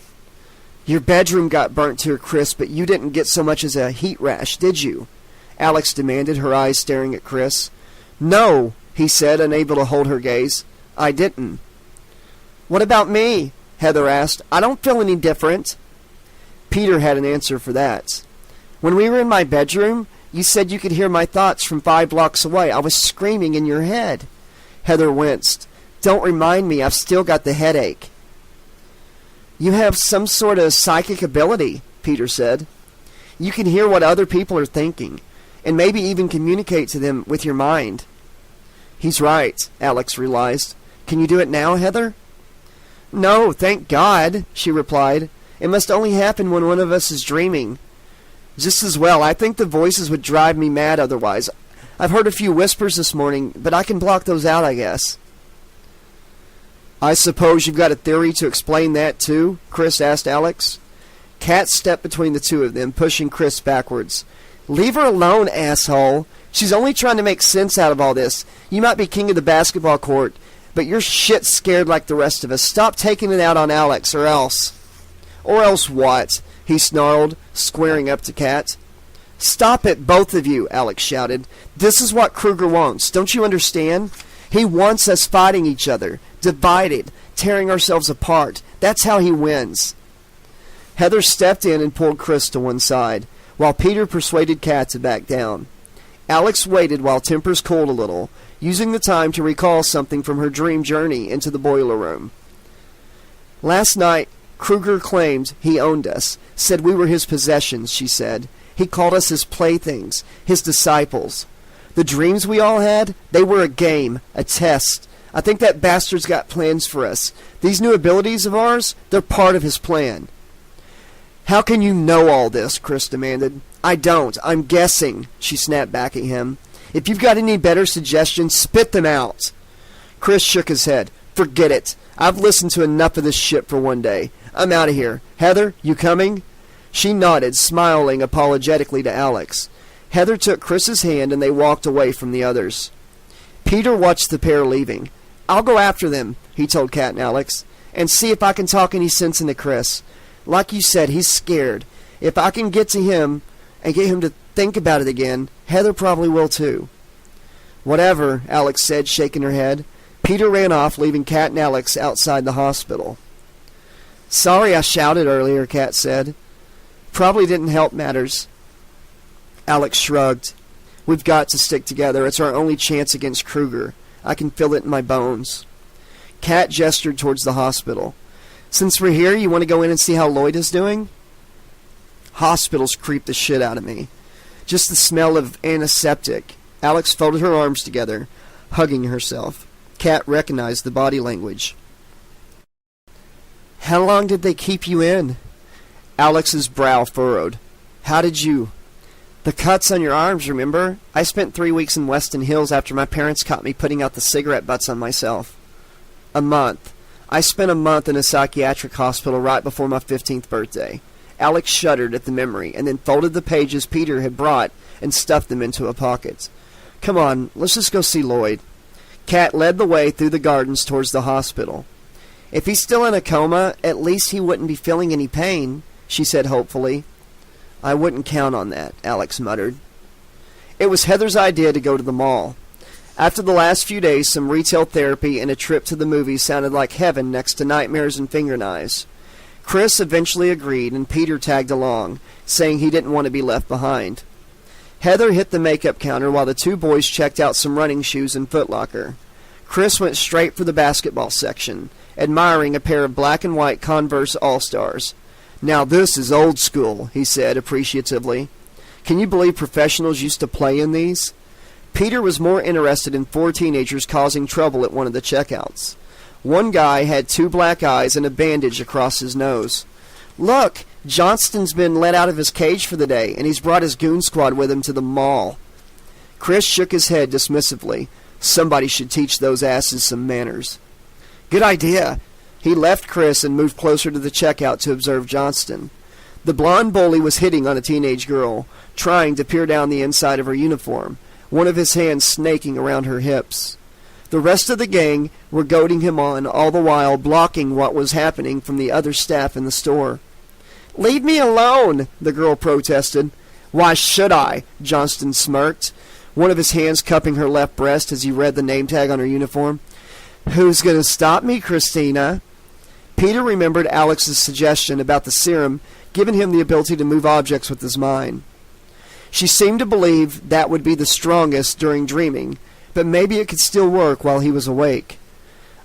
Your bedroom got burnt here, Chris, but you didn't get so much as a heat rash, did you? Alex demanded, her eyes staring at Chris. No, he said, unable to hold her gaze. I didn't. What about me? Heather asked. I don't feel any different. Peter had an answer for that. When we were in my bedroom, you said you could hear my thoughts from 5 blocks away. I was screaming in your head. Heather winced. Don't remind me, I've still got the headache. You have some sort of psychic ability, Peter said. You can hear what other people are thinking, and maybe even communicate to them with your mind. He's right, Alex realized. Can you do it now, Heather? No, thank God, she replied. It must only happen when one of us is dreaming. Just as well. I think the voices would drive me mad otherwise. I've heard a few whispers this morning, but I can block those out, I guess. I suppose you've got a theory to explain that, too? Chris asked Alex. Kat stepped between the two of them, pushing Chris backwards. Leave her alone, asshole. She's only trying to make sense out of all this. You might be king of the basketball court, but you're shit scared like the rest of us. Stop taking it out on Alex, or else... Or else what? He snarled, squaring up to Kat. Stop it, both of you, Alex shouted. This is what Kruger wants. Don't you understand? He wants us fighting each other, divided, tearing ourselves apart. That's how he wins. Heather stepped in and pulled Chris to one side, while Peter persuaded Kat to back down. Alex waited while tempers cooled a little, using the time to recall something from her dream journey into the boiler room. Last night, Kruger claimed he owned us, said we were his possessions, she said. He called us his playthings, his disciples. The dreams we all had, they were a game, a test. I think that bastard's got plans for us. These new abilities of ours, they're part of his plan. How can you know all this? Chris demanded. I don't. I'm guessing, she snapped back at him. If you've got any better suggestions, spit them out. Chris shook his head. Forget it. I've listened to enough of this shit for one day. I'm out of here. Heather, you coming? She nodded, smiling apologetically to Alex. Heather took Chris's hand and they walked away from the others. Peter watched the pair leaving. I'll go after them, he told Kat and Alex, and see if I can talk any sense into Chris. Like you said, he's scared. If I can get to him and get him to think about it again, Heather probably will too. Whatever, Alex said, shaking her head. Peter ran off, leaving Kat and Alex outside the hospital. Sorry I shouted earlier, Kat said. Probably didn't help matters. Alex shrugged. We've got to stick together. It's our only chance against Kruger. I can feel it in my bones. Kat gestured towards the hospital. Since we're here, you want to go in and see how Lloyd is doing? Hospitals creep the shit out of me. Just the smell of antiseptic. Alex folded her arms together, hugging herself. Kat recognized the body language. How long did they keep you in? Alex's brow furrowed. How did you... The cuts on your arms, remember? I spent 3 weeks in Weston Hills after my parents caught me putting out the cigarette butts on myself. A month. I spent a month in a psychiatric hospital right before my 15th birthday. Alex shuddered at the memory, and then folded the pages Peter had brought and stuffed them into a pocket. Come on, let's just go see Lloyd. Kat led the way through the gardens towards the hospital. If he's still in a coma, at least he wouldn't be feeling any pain, she said hopefully. I wouldn't count on that, Alex muttered. It was Heather's idea to go to the mall. After the last few days, some retail therapy and a trip to the movies sounded like heaven next to nightmares and finger knives. Chris eventually agreed, and Peter tagged along, saying he didn't want to be left behind. Heather hit the makeup counter while the two boys checked out some running shoes in Foot Locker. Chris went straight for the basketball section, admiring a pair of black and white Converse All-Stars. "Now this is old school," he said appreciatively. "Can you believe professionals used to play in these?" Peter was more interested in 4 teenagers causing trouble at one of the checkouts. One guy had 2 black eyes and a bandage across his nose. "Look, Johnston's been let out of his cage for the day, and he's brought his goon squad with him to the mall." Chris shook his head dismissively. Somebody should teach those asses some manners. "Good idea." He left Chris and moved closer to the checkout to observe Johnston. The blonde bully was hitting on a teenage girl, trying to peer down the inside of her uniform, one of his hands snaking around her hips. The rest of the gang were goading him on, all the while blocking what was happening from the other staff in the store. "Leave me alone," the girl protested. "Why should I?" Johnston smirked, one of his hands cupping her left breast as he read the name tag on her uniform. "Who's going to stop me, Christina?" Peter remembered Alex's suggestion about the serum giving him the ability to move objects with his mind. She seemed to believe that would be the strongest during dreaming, but maybe it could still work while he was awake.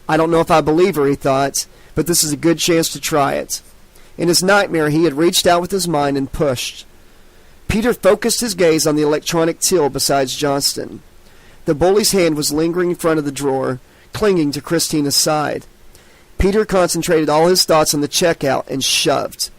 "I don't know if I believe her," he thought, "but this is a good chance to try it." In his nightmare, he had reached out with his mind and pushed. Peter focused his gaze on the electronic till beside Johnston. The bully's hand was lingering in front of the drawer, clinging to Christina's side. Peter concentrated all his thoughts on the checkout and shoved.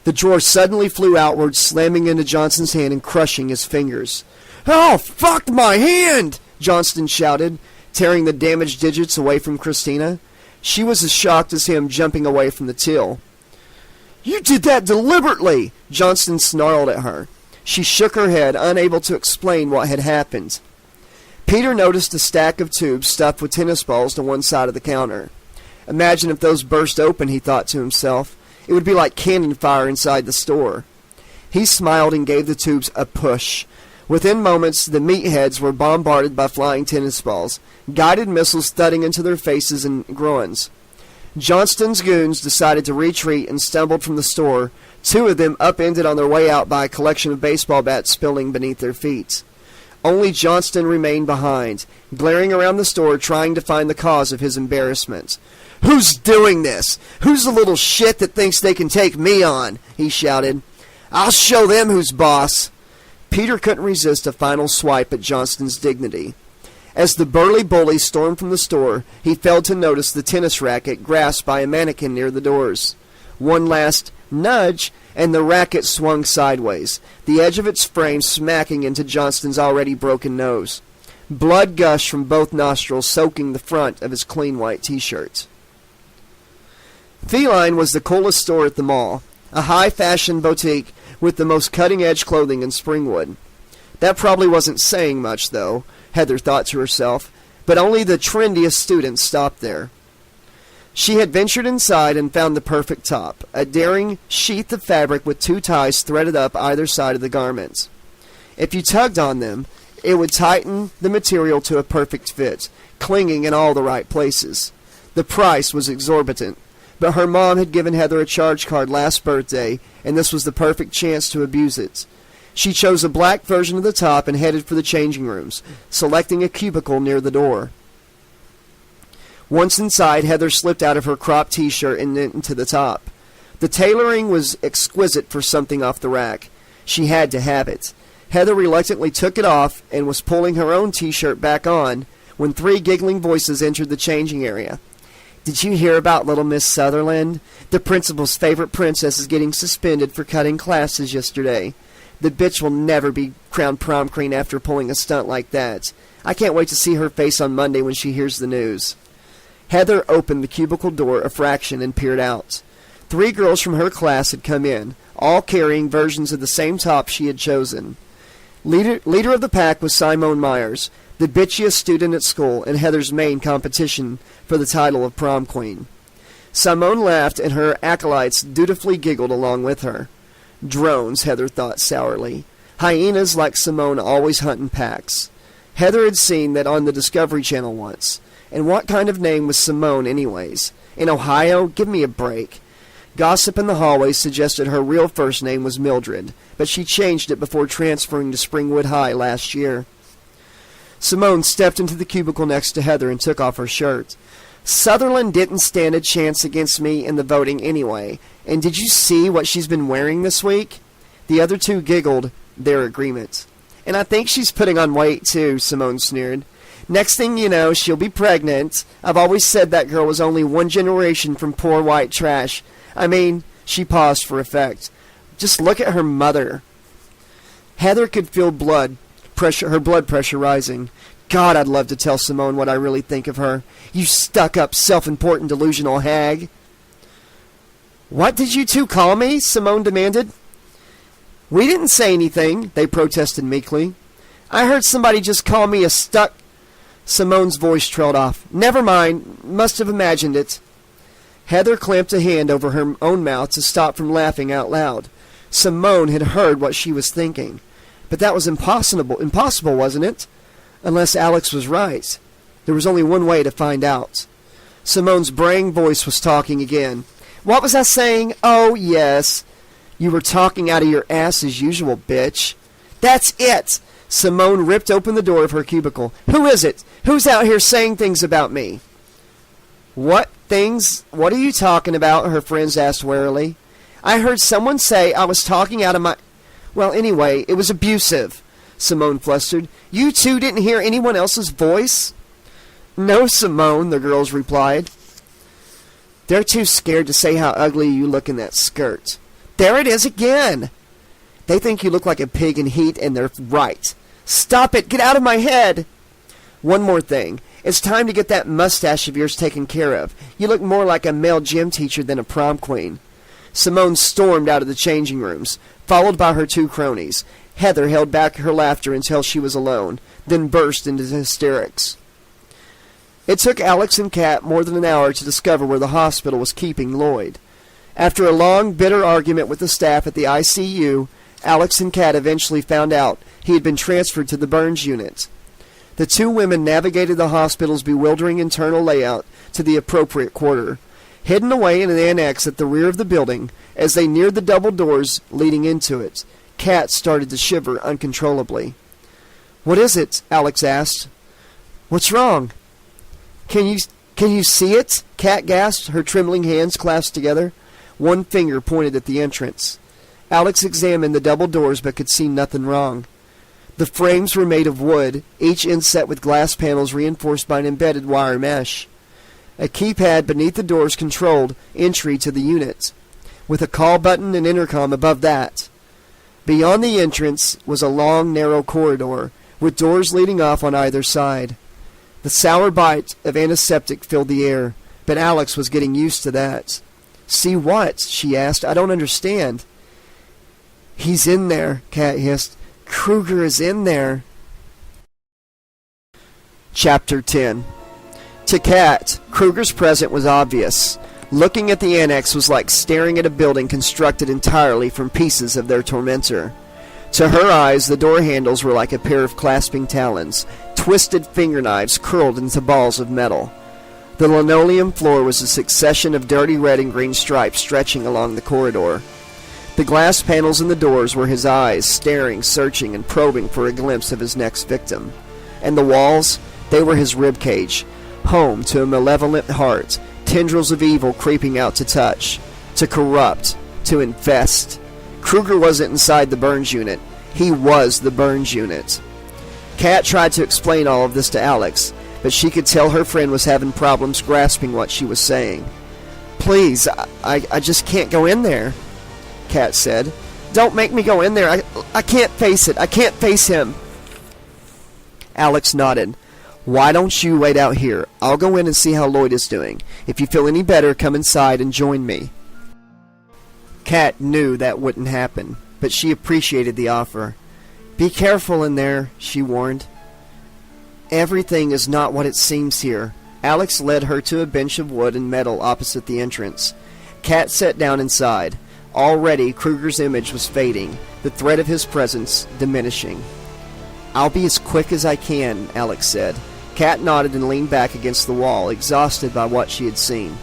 The drawer suddenly flew outward, slamming into Johnston's hand and crushing his fingers. "Oh, fuck my hand!" Johnston shouted, tearing the damaged digits away from Christina. She was as shocked as him, jumping away from the till. "You did that deliberately!" Johnston snarled at her. She shook her head, unable to explain what had happened. Peter noticed a stack of tubes stuffed with tennis balls to one side of the counter. Imagine if those burst open, he thought to himself. It would be like cannon fire inside the store. He smiled and gave the tubes a push. Within moments, the meatheads were bombarded by flying tennis balls, guided missiles thudding into their faces and groins. Johnston's goons decided to retreat and stumbled from the store, 2 of them upended on their way out by a collection of baseball bats spilling beneath their feet. Only Johnston remained behind, glaring around the store trying to find the cause of his embarrassment. "Who's doing this? Who's the little shit that thinks they can take me on?" he shouted. "I'll show them who's boss." Peter couldn't resist a final swipe at Johnston's dignity. As the burly bully stormed from the store, he failed to notice the tennis racket grasped by a mannequin near the doors. One last nudge, and the racket swung sideways, the edge of its frame smacking into Johnston's already broken nose. Blood gushed from both nostrils, soaking the front of his clean white t-shirt. Feline was the coolest store at the mall, a high-fashion boutique with the most cutting-edge clothing in Springwood. That probably wasn't saying much, though, Heather thought to herself, but only the trendiest students stopped there. She had ventured inside and found the perfect top, a daring sheath of fabric with 2 ties threaded up either side of the garment. If you tugged on them, it would tighten the material to a perfect fit, clinging in all the right places. The price was exorbitant, but her mom had given Heather a charge card last birthday, and this was the perfect chance to abuse it. She chose a black version of the top and headed for the changing rooms, selecting a cubicle near the door. Once inside, Heather slipped out of her cropped t-shirt and into the top. The tailoring was exquisite for something off the rack. She had to have it. Heather reluctantly took it off and was pulling her own t-shirt back on when 3 giggling voices entered the changing area. "Did you hear about little Miss Sutherland? The principal's favorite princess is getting suspended for cutting classes yesterday. The bitch will never be crowned prom queen after pulling a stunt like that. I can't wait to see her face on Monday when she hears the news." Heather opened the cubicle door a fraction and peered out. 3 girls from her class had come in, all carrying versions of the same top she had chosen. Leader of the pack was Simone Myers, the bitchiest student at school and Heather's main competition for the title of prom queen. Simone laughed, and her acolytes dutifully giggled along with her. Drones, Heather thought sourly. Hyenas like Simone always hunt in packs. Heather had seen that on the Discovery Channel once. And what kind of name was Simone anyways? In Ohio? Give me a break. Gossip in the hallway suggested her real first name was Mildred, but she changed it before transferring to Springwood High last year. Simone stepped into the cubicle next to Heather and took off her shirt. Sutherland didn't stand a chance against me in the voting anyway. And did you see what she's been wearing this week? The other two giggled their agreement. And I think she's putting on weight too, Simone sneered. Next thing you know, she'll be pregnant. I've always said that girl was only one generation from poor white trash. I mean, she paused for effect. Just look at her mother. Heather could feel her blood pressure rising. God, I'd love to tell Simone what I really think of her. You stuck-up, self-important, delusional hag. What did you two call me? Simone demanded. We didn't say anything, they protested meekly. I heard somebody just call me a stuck... Simone's voice trailed off. Never mind, must have imagined it. Heather clamped a hand over her own mouth to stop from laughing out loud. Simone had heard what she was thinking. But that was impossible, wasn't it? Unless Alex was right. There was only one way to find out. Simone's braying voice was talking again. What was I saying? Oh, yes. You were talking out of your ass as usual, bitch. That's it! Simone ripped open the door of her cubicle. Who is it? Who's out here saying things about me? What things? What are you talking about? Her friends asked warily. I heard someone say I was talking out of my... Well, anyway, it was abusive, Simone flustered. You two didn't hear anyone else's voice? No, Simone, the girls replied. They're too scared to say how ugly you look in that skirt. There it is again! They think you look like a pig in heat, and they're right. Stop it! Get out of my head! One more thing. It's time to get that mustache of yours taken care of. You look more like a male gym teacher than a prom queen. Simone stormed out of the changing rooms, followed by her two cronies. Heather held back her laughter until she was alone, then burst into hysterics. It took Alex and Kat more than an hour to discover where the hospital was keeping Lloyd. After a long, bitter argument with the staff at the ICU, Alex and Kat eventually found out he had been transferred to the burns unit. The two women navigated the hospital's bewildering internal layout to the appropriate quarter. Hidden away in an annex at the rear of the building, as they neared the double doors leading into it, Kat started to shiver uncontrollably. What is it? Alex asked. What's wrong? Can you see it? Kat gasped, her trembling hands clasped together. One finger pointed at the entrance. Alex examined the double doors but could see nothing wrong. The frames were made of wood, each inset with glass panels reinforced by an embedded wire mesh. A keypad beneath the doors controlled entry to the unit, with a call button and intercom above that. Beyond the entrance was a long, narrow corridor, with doors leading off on either side. The sour bite of antiseptic filled the air, but Alex was getting used to that. See what? She asked. I don't understand. He's in there, Kat hissed. Kruger is in there. Chapter 10. To Kat, Kruger's presence was obvious. Looking at the annex was like staring at a building constructed entirely from pieces of their tormentor. To her eyes, the door handles were like a pair of clasping talons, twisted fingerknives curled into balls of metal. The linoleum floor was a succession of dirty red and green stripes stretching along the corridor. The glass panels in the doors were his eyes, staring, searching, and probing for a glimpse of his next victim. And the walls, they were his ribcage, home to a malevolent heart, tendrils of evil creeping out to touch, to corrupt, to infest. Kruger wasn't inside the burns unit. He was the burns unit. Kat tried to explain all of this to Alex, but she could tell her friend was having problems grasping what she was saying. Please, I just can't go in there, Kat said. Don't make me go in there. I can't face it. I can't face him. Alex nodded. Why don't you wait out here? I'll go in and see how Lloyd is doing. If you feel any better, come inside and join me. Kat knew that wouldn't happen, but she appreciated the offer. Be careful in there, she warned. Everything is not what it seems here. Alex led her to a bench of wood and metal opposite the entrance. Kat sat down inside. Already, Kruger's image was fading, the threat of his presence diminishing. I'll be as quick as I can, Alex said. Kat nodded and leaned back against the wall, exhausted by what she had seen.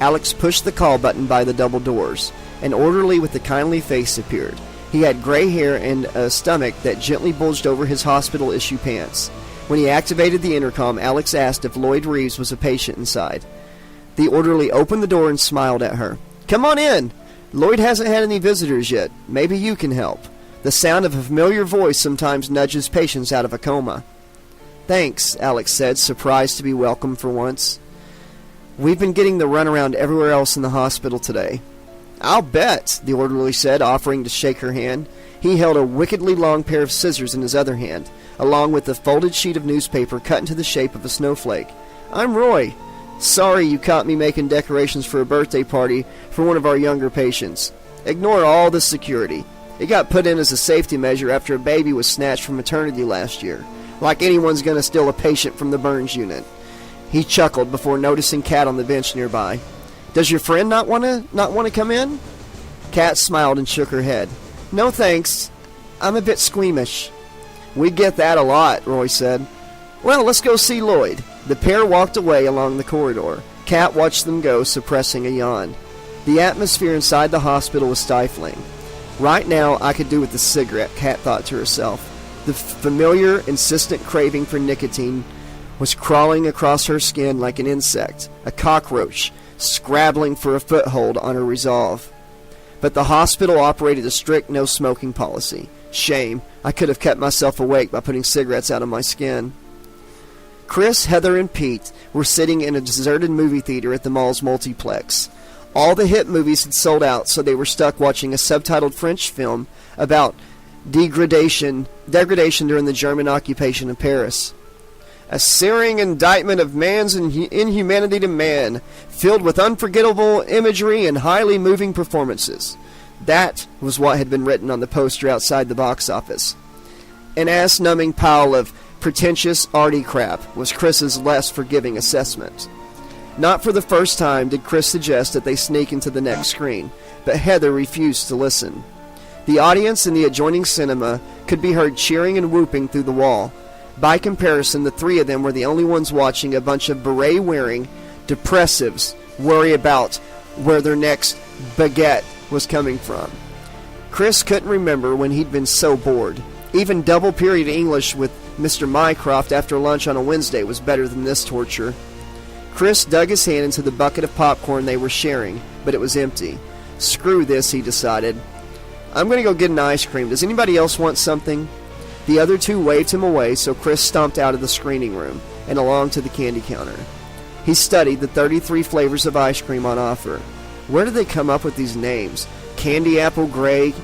Alex pushed the call button by the double doors. An orderly with a kindly face appeared. He had gray hair and a stomach that gently bulged over his hospital-issue pants. When he activated the intercom, Alex asked if Lloyd Reeves was a patient inside. The orderly opened the door and smiled at her. "Come on in! Lloyd hasn't had any visitors yet. Maybe you can help." The sound of a familiar voice sometimes nudges patients out of a coma. "Thanks," Alex said, surprised to be welcomed for once. "We've been getting the runaround everywhere else in the hospital today." "I'll bet," the orderly said, offering to shake her hand. He held a wickedly long pair of scissors in his other hand, along with a folded sheet of newspaper cut into the shape of a snowflake. "I'm Roy. Sorry you caught me making decorations for a birthday party for one of our younger patients. Ignore all the security. It got put in as a safety measure after a baby was snatched from maternity last year. Like anyone's gonna steal a patient from the burns unit." He chuckled before noticing Kat on the bench nearby. "Does your friend not want to come in?" Kat smiled and shook her head. "No thanks. I'm a bit squeamish." "We get that a lot," Roy said. "Well, let's go see Lloyd." The pair walked away along the corridor. Kat watched them go, suppressing a yawn. The atmosphere inside the hospital was stifling. Right now, I could do with a cigarette, Kat thought to herself. The familiar, insistent craving for nicotine was crawling across her skin like an insect, a cockroach, scrabbling for a foothold on her resolve. But the hospital operated a strict no-smoking policy. Shame. I could have kept myself awake by putting cigarettes out of my skin. Chris, Heather, and Pete were sitting in a deserted movie theater at the mall's multiplex. All the hit movies had sold out, so they were stuck watching a subtitled French film about degradation during the German occupation of Paris. A searing indictment of man's inhumanity to man, filled with unforgettable imagery and highly moving performances. That was what had been written on the poster outside the box office. An ass-numbing pile of pretentious arty crap was Chris's less forgiving assessment. Not for the first time did Chris suggest that they sneak into the next screen, but Heather refused to listen. The audience in the adjoining cinema could be heard cheering and whooping through the wall. By comparison, the three of them were the only ones watching a bunch of beret-wearing depressives worry about where their next baguette was coming from. Chris couldn't remember when he'd been so bored. Even double-period English with Mr. Mycroft after lunch on a Wednesday was better than this torture. Chris dug his hand into the bucket of popcorn they were sharing, but it was empty. Screw this, he decided. I'm going to go get an ice cream. Does anybody else want something? The other two waved him away, so Chris stomped out of the screening room and along to the candy counter. He studied the 33 flavors of ice cream on offer. Where did they come up with these names? Candy Apple Gray,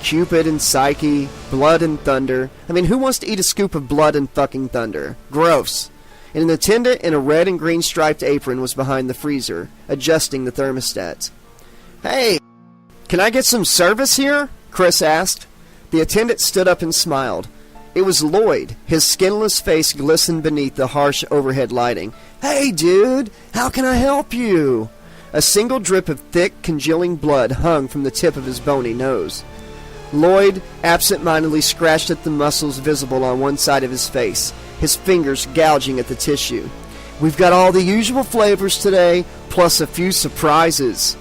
Cupid and Psyche, Blood and Thunder. I mean, who wants to eat a scoop of blood and fucking thunder? Gross. And an attendant in a red and green striped apron was behind the freezer, adjusting the thermostat. Hey, can I get some service here? Chris asked. The attendant stood up and smiled. It was Lloyd. His skinless face glistened beneath the harsh overhead lighting. Hey, dude, how can I help you? A single drip of thick, congealing blood hung from the tip of his bony nose. Lloyd absent-mindedly scratched at the muscles visible on one side of his face, his fingers gouging at the tissue. We've got all the usual flavors today, plus a few surprises.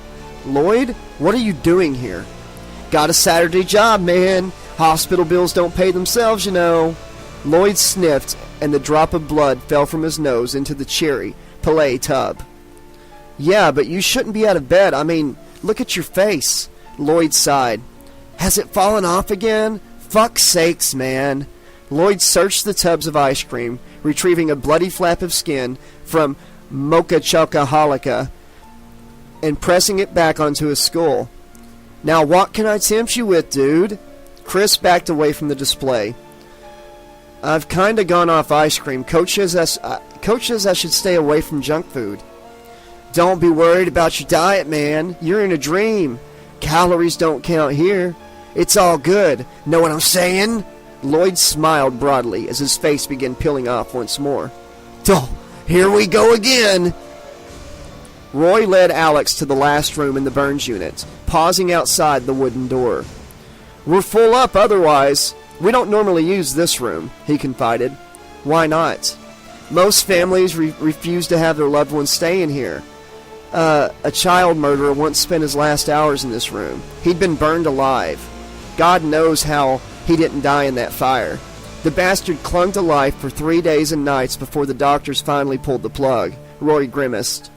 Lloyd, what are you doing here? Got a Saturday job, man. Hospital bills don't pay themselves, you know. Lloyd sniffed, and the drop of blood fell from his nose into the cherry Pelé tub. Yeah, but you shouldn't be out of bed. I mean, look at your face. Lloyd sighed. Has it fallen off again? Fuck's sakes, man. Lloyd searched the tubs of ice cream, retrieving a bloody flap of skin from Mocha Chocoholica and pressing it back onto his skull. Now what can I tempt you with, dude? Chris backed away from the display. I've kinda gone off ice cream. Coach says I should stay away from junk food. Don't be worried about your diet, man. You're in a dream. Calories don't count here. It's all good. Know what I'm saying? Lloyd smiled broadly as his face began peeling off once more. Oh, here we go again. Roy led Alex to the last room in the burns unit, pausing outside the wooden door. We're full up otherwise. "We don't normally use this room," he confided. "Why not?" "Most families refuse to have their loved ones stay in here. A child murderer once spent his last hours in this room. He'd been burned alive. God knows how he didn't die in that fire. The bastard clung to life for 3 days and nights before the doctors finally pulled the plug." Roy grimaced.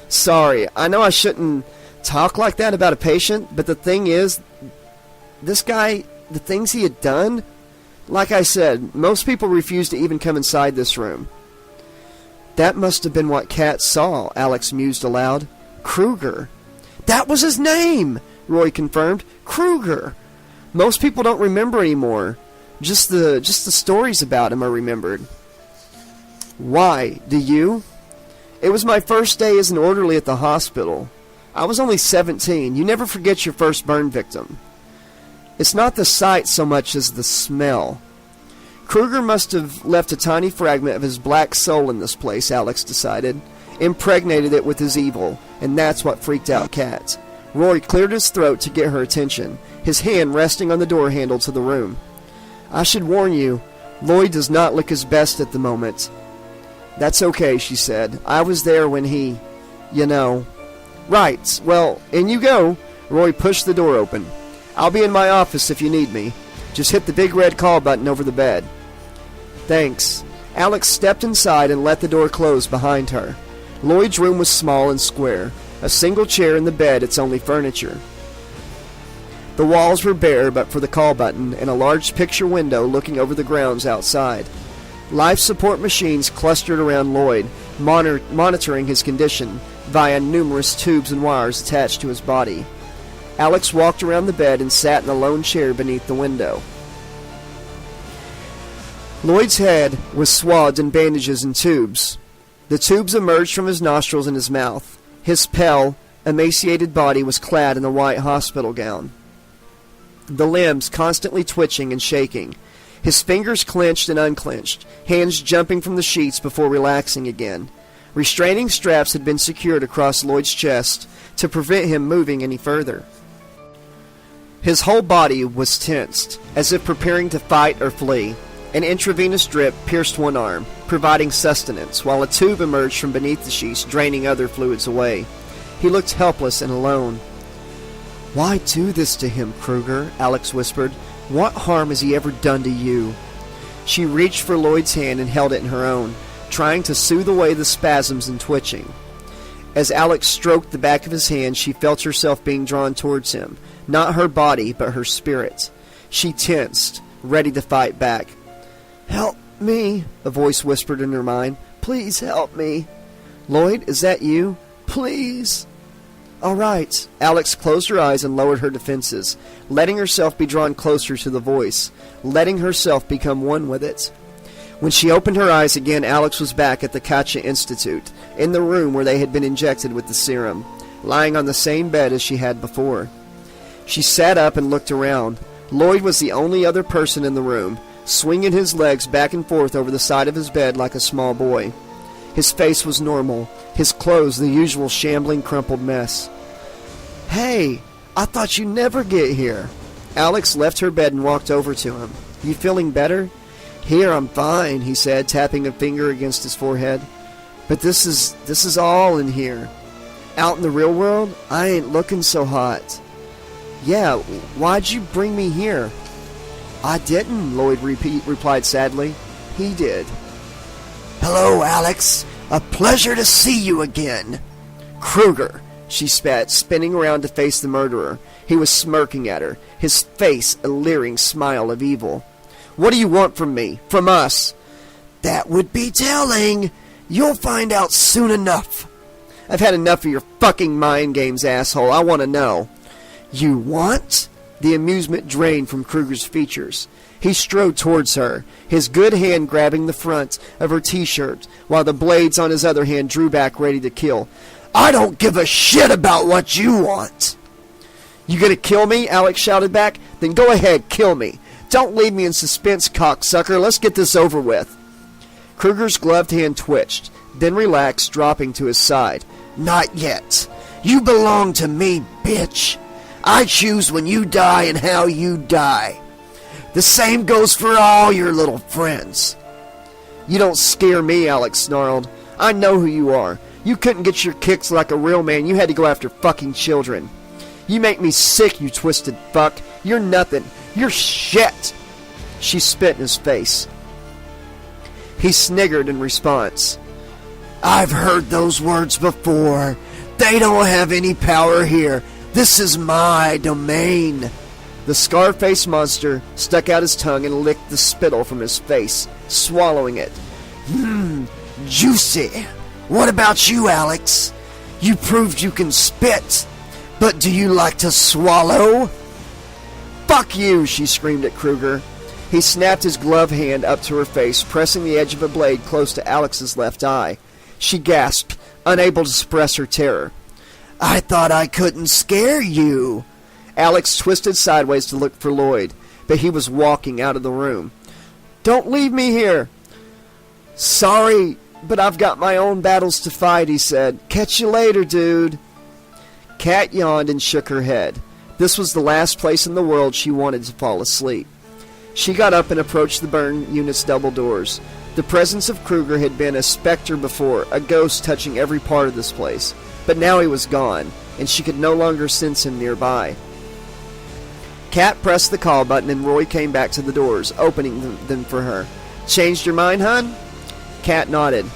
"Sorry, I know I shouldn't talk like that about a patient, but the thing is, this guy, the things he had done, like I said, most people refuse to even come inside this room." "That must have been what Kat saw," Alex mused aloud. "Kruger." "That was his name," Roy confirmed. "Kruger. Most people don't remember anymore. Just the stories about him are remembered." "Why? Do you?" "It was my first day as an orderly at the hospital. I was only 17. You never forget your first burn victim. It's not the sight so much as the smell. Kruger must have left a tiny fragment of his black soul in this place," Alex decided. "Impregnated it with his evil, and that's what freaked out Kat." Roy cleared his throat to get her attention, his hand resting on the door handle to the room. "I should warn you, Lloyd does not look his best at the moment." "That's okay," she said. "I was there when he, you know." "Right, well, in you go." Roy pushed the door open. "I'll be in my office if you need me. Just hit the big red call button over the bed." "Thanks." Alex stepped inside and let the door close behind her. Lloyd's room was small and square, a single chair in the bed its only furniture. The walls were bare but for the call button and a large picture window looking over the grounds outside. Life support machines clustered around Lloyd, monitoring his condition via numerous tubes and wires attached to his body. Alex walked around the bed and sat in a lone chair beneath the window. Lloyd's head was swathed in bandages and tubes. The tubes emerged from his nostrils and his mouth. His pale, emaciated body was clad in a white hospital gown, the limbs constantly twitching and shaking. His fingers clenched and unclenched, hands jumping from the sheets before relaxing again. Restraining straps had been secured across Lloyd's chest to prevent him moving any further. His whole body was tensed, as if preparing to fight or flee. An intravenous drip pierced one arm, providing sustenance, while a tube emerged from beneath the sheets, draining other fluids away. He looked helpless and alone. "Why do this to him, Kruger?" Alex whispered. "What harm has he ever done to you?" She reached for Lloyd's hand and held it in her own, trying to soothe away the spasms and twitching. As Alex stroked the back of his hand, she felt herself being drawn towards him, not her body, but her spirit. She tensed, ready to fight back. "Help me," a voice whispered in her mind. "Please help me." "Lloyd, is that you? Please." "All right." Alex closed her eyes and lowered her defenses, letting herself be drawn closer to the voice, letting herself become one with it. When she opened her eyes again, Alex was back at the Katja Institute, in the room where they had been injected with the serum, lying on the same bed as she had before. She sat up and looked around. Lloyd was the only other person in the room, swinging his legs back and forth over the side of his bed like a small boy. His face was normal, his clothes the usual shambling, crumpled mess. "Hey, I thought you'd never get here." Alex left her bed and walked over to him. "You feeling better?" "Here, I'm fine," he said, tapping a finger against his forehead. "But this is all in here. Out in the real world, I ain't looking so hot." "Yeah, why'd you bring me here?" "I didn't," Lloyd replied sadly. "He did." "Hello, Alex. A pleasure to see you again." "Kruger," she spat, spinning around to face the murderer. He was smirking at her, his face a leering smile of evil. "What do you want from me? From us?" "That would be telling. You'll find out soon enough." "I've had enough of your fucking mind games, asshole. I want to know." "You want?" The amusement drained from Kruger's features. He strode towards her, his good hand grabbing the front of her t-shirt, while the blades on his other hand drew back ready to kill. "I don't give a shit about what you want." "You gonna kill me?" Alex shouted back. "Then go ahead, kill me. Don't leave me in suspense, cocksucker. Let's get this over with." Kruger's gloved hand twitched, then relaxed, dropping to his side. "Not yet. You belong to me, bitch. I choose when you die and how you die." The same goes for all your little friends. You don't scare me, Alex snarled. I know who you are. You couldn't get your kicks like a real man. You had to go after fucking children. You make me sick, you twisted fuck. You're nothing. You're shit. She spit in his face. He sniggered in response. I've heard those words before. They don't have any power here. This is my domain. The scar-faced monster stuck out his tongue and licked the spittle from his face, swallowing it. Juicy. What about you, Alex? You proved you can spit, but do you like to swallow? Fuck you, she screamed at Kruger. He snapped his glove hand up to her face, pressing the edge of a blade close to Alex's left eye. She gasped, unable to suppress her terror. I thought I couldn't scare you. Alex twisted sideways to look for Lloyd, but he was walking out of the room. Don't leave me here. Sorry, but I've got my own battles to fight, he said. Catch you later, dude. Kat yawned and shook her head. This was the last place in the world she wanted to fall asleep. She got up and approached the burn unit's double doors. The presence of Kruger had been a specter before, a ghost touching every part of this place. But now he was gone, and she could no longer sense him nearby. Kat pressed the call button and Roy came back to the doors, opening them for her. Changed your mind, hun? Kat nodded.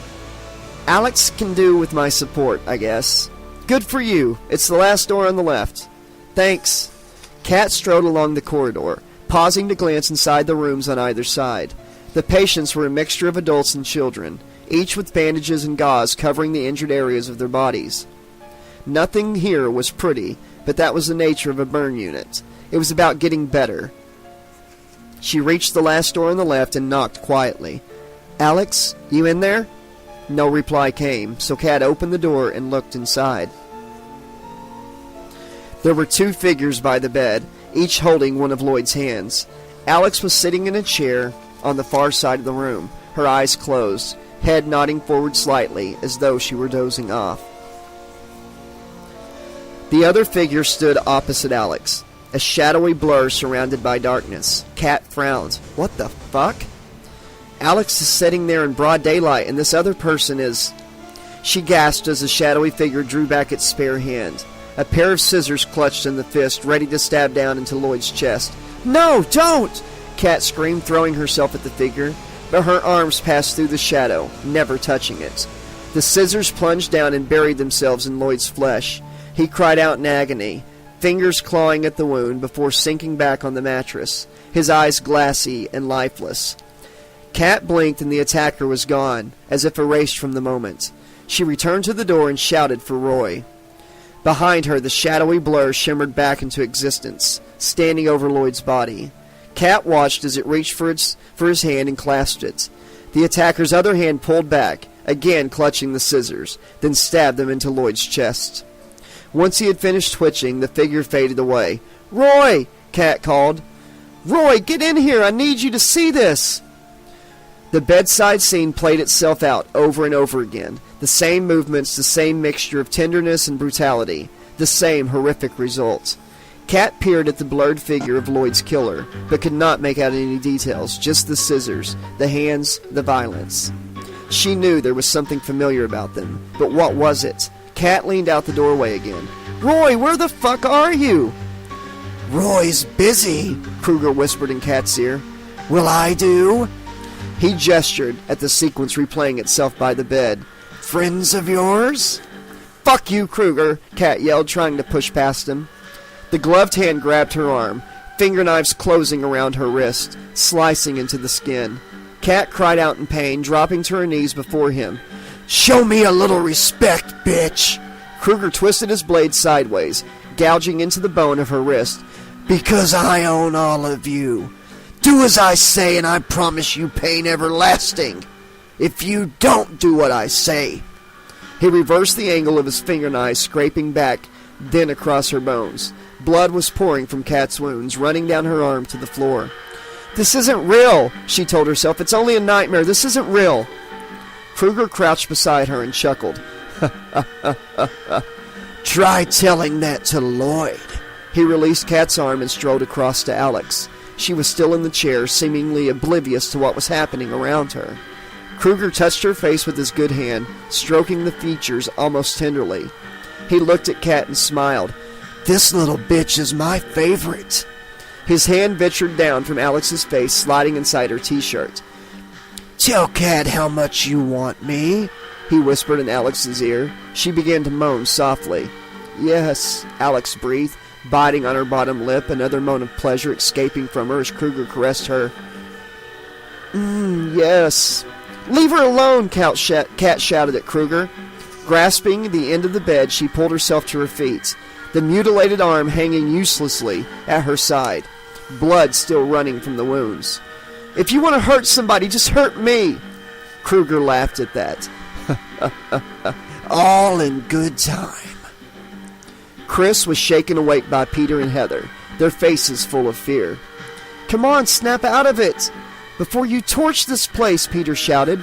Alex can do with my support, I guess. Good for you. It's the last door on the left. Thanks. Kat strode along the corridor, pausing to glance inside the rooms on either side. The patients were a mixture of adults and children, each with bandages and gauze covering the injured areas of their bodies. Nothing here was pretty, but that was the nature of a burn unit. It was about getting better. She reached the last door on the left and knocked quietly. Alex, you in there? No reply came, so Kat opened the door and looked inside. There were two figures by the bed, each holding one of Lloyd's hands. Alex was sitting in a chair on the far side of the room, her eyes closed, head nodding forward slightly as though she were dozing off. The other figure stood opposite Alex, a shadowy blur surrounded by darkness. Kat frowned. What the fuck? Alex is sitting there in broad daylight, and this other person is... She gasped as the shadowy figure drew back its spare hand. A pair of scissors clutched in the fist, ready to stab down into Lloyd's chest. No, don't! Kat screamed, throwing herself at the figure, but her arms passed through the shadow, never touching it. The scissors plunged down and buried themselves in Lloyd's flesh. He cried out in agony, fingers clawing at the wound before sinking back on the mattress, his eyes glassy and lifeless. Kat blinked and the attacker was gone, as if erased from the moment. She returned to the door and shouted for Roy. Behind her, the shadowy blur shimmered back into existence, standing over Lloyd's body. Kat watched as it reached for his hand and clasped it. The attacker's other hand pulled back, again clutching the scissors, then stabbed them into Lloyd's chest. Once he had finished twitching, the figure faded away. Roy! Kat called. Roy, get in here! I need you to see this! The bedside scene played itself out over and over again. The same movements, the same mixture of tenderness and brutality, the same horrific result. Kat peered at the blurred figure of Lloyd's killer, but could not make out any details, just the scissors, the hands, the violence. She knew there was something familiar about them, but what was it? Kat leaned out the doorway again. Roy, where the fuck are you? Roy's busy, Kruger whispered in Kat's ear. Will I do? He gestured at the sequence replaying itself by the bed. Friends of yours? Fuck you, Kruger, Kat yelled, trying to push past him. The gloved hand grabbed her arm, finger knives closing around her wrist, slicing into the skin. Kat cried out in pain, dropping to her knees before him. Show me a little respect, bitch! Kruger twisted his blade sideways, gouging into the bone of her wrist. Because I own all of you. Do as I say and I promise you pain everlasting. If you don't do what I say. He reversed the angle of his finger knives, scraping back, then across her bones. Blood was pouring from Kat's wounds, running down her arm to the floor. This isn't real, she told herself. It's only a nightmare. This isn't real. Kruger crouched beside her and chuckled. Try telling that to Lloyd. He released Kat's arm and strode across to Alex. She was still in the chair, seemingly oblivious to what was happening around her. Kruger touched her face with his good hand, stroking the features almost tenderly. He looked at Kat and smiled. This little bitch is my favorite. His hand ventured down from Alex's face, sliding inside her t-shirt. Tell Kat how much you want me, he whispered in Alex's ear. She began to moan softly. Yes, Alex breathed, biting on her bottom lip, another moan of pleasure escaping from her as Kruger caressed her. Yes. Leave her alone, Kat shouted at Kruger. Grasping the end of the bed, she pulled herself to her feet, the mutilated arm hanging uselessly at her side, blood still running from the wounds. If you want to hurt somebody, just hurt me. Kruger laughed at that. All in good time. Chris was shaken awake by Peter and Heather, their faces full of fear. Come on, snap out of it! Before you torch this place, Peter shouted.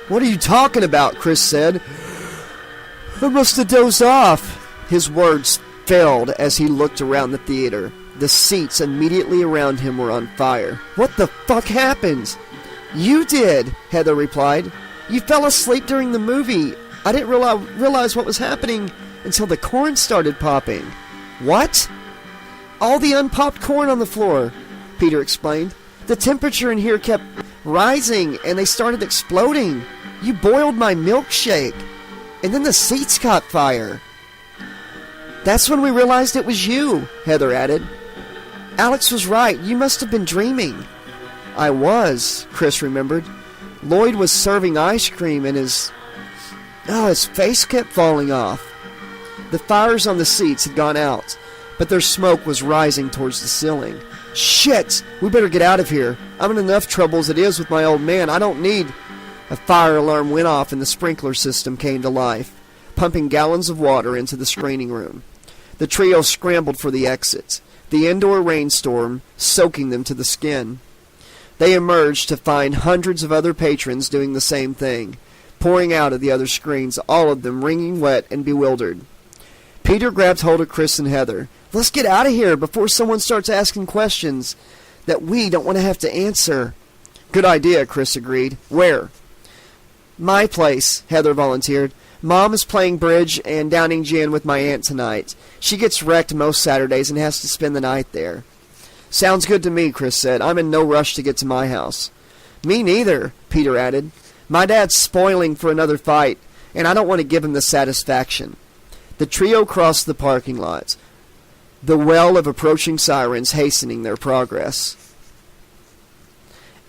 What are you talking about? Chris said. I must have dozed off. His words failed as he looked around the theater. The seats immediately around him were on fire. What the fuck happened? You did, Heather replied. You fell asleep during the movie. I didn't realize what was happening until the corn started popping. What? All the unpopped corn on the floor, Peter explained. The temperature in here kept rising and they started exploding. You boiled my milkshake. And then the seats caught fire. That's when we realized it was you, Heather added. Alex was right. You must have been dreaming. I was, Chris remembered. Lloyd was serving ice cream and his face kept falling off. The fires on the seats had gone out, but their smoke was rising towards the ceiling. Shit! We better get out of here. I'm in enough trouble as it is with my old man. I don't need... A fire alarm went off and the sprinkler system came to life, pumping gallons of water into the screening room. The trio scrambled for the exit, the indoor rainstorm soaking them to the skin. They emerged to find hundreds of other patrons doing the same thing, pouring out of the other screens, all of them wringing wet and bewildered. Peter grabbed hold of Chris and Heather. Let's get out of here before someone starts asking questions that we don't want to have to answer. Good idea, Chris agreed. Where? My place, Heather volunteered. Mom is playing bridge and downing gin with my aunt tonight. She gets wrecked most Saturdays and has to spend the night there. Sounds good to me, Chris said. I'm in no rush to get to my house. Me neither, Peter added. My dad's spoiling for another fight, and I don't want to give him the satisfaction. The trio crossed the parking lot, the well of approaching sirens hastening their progress.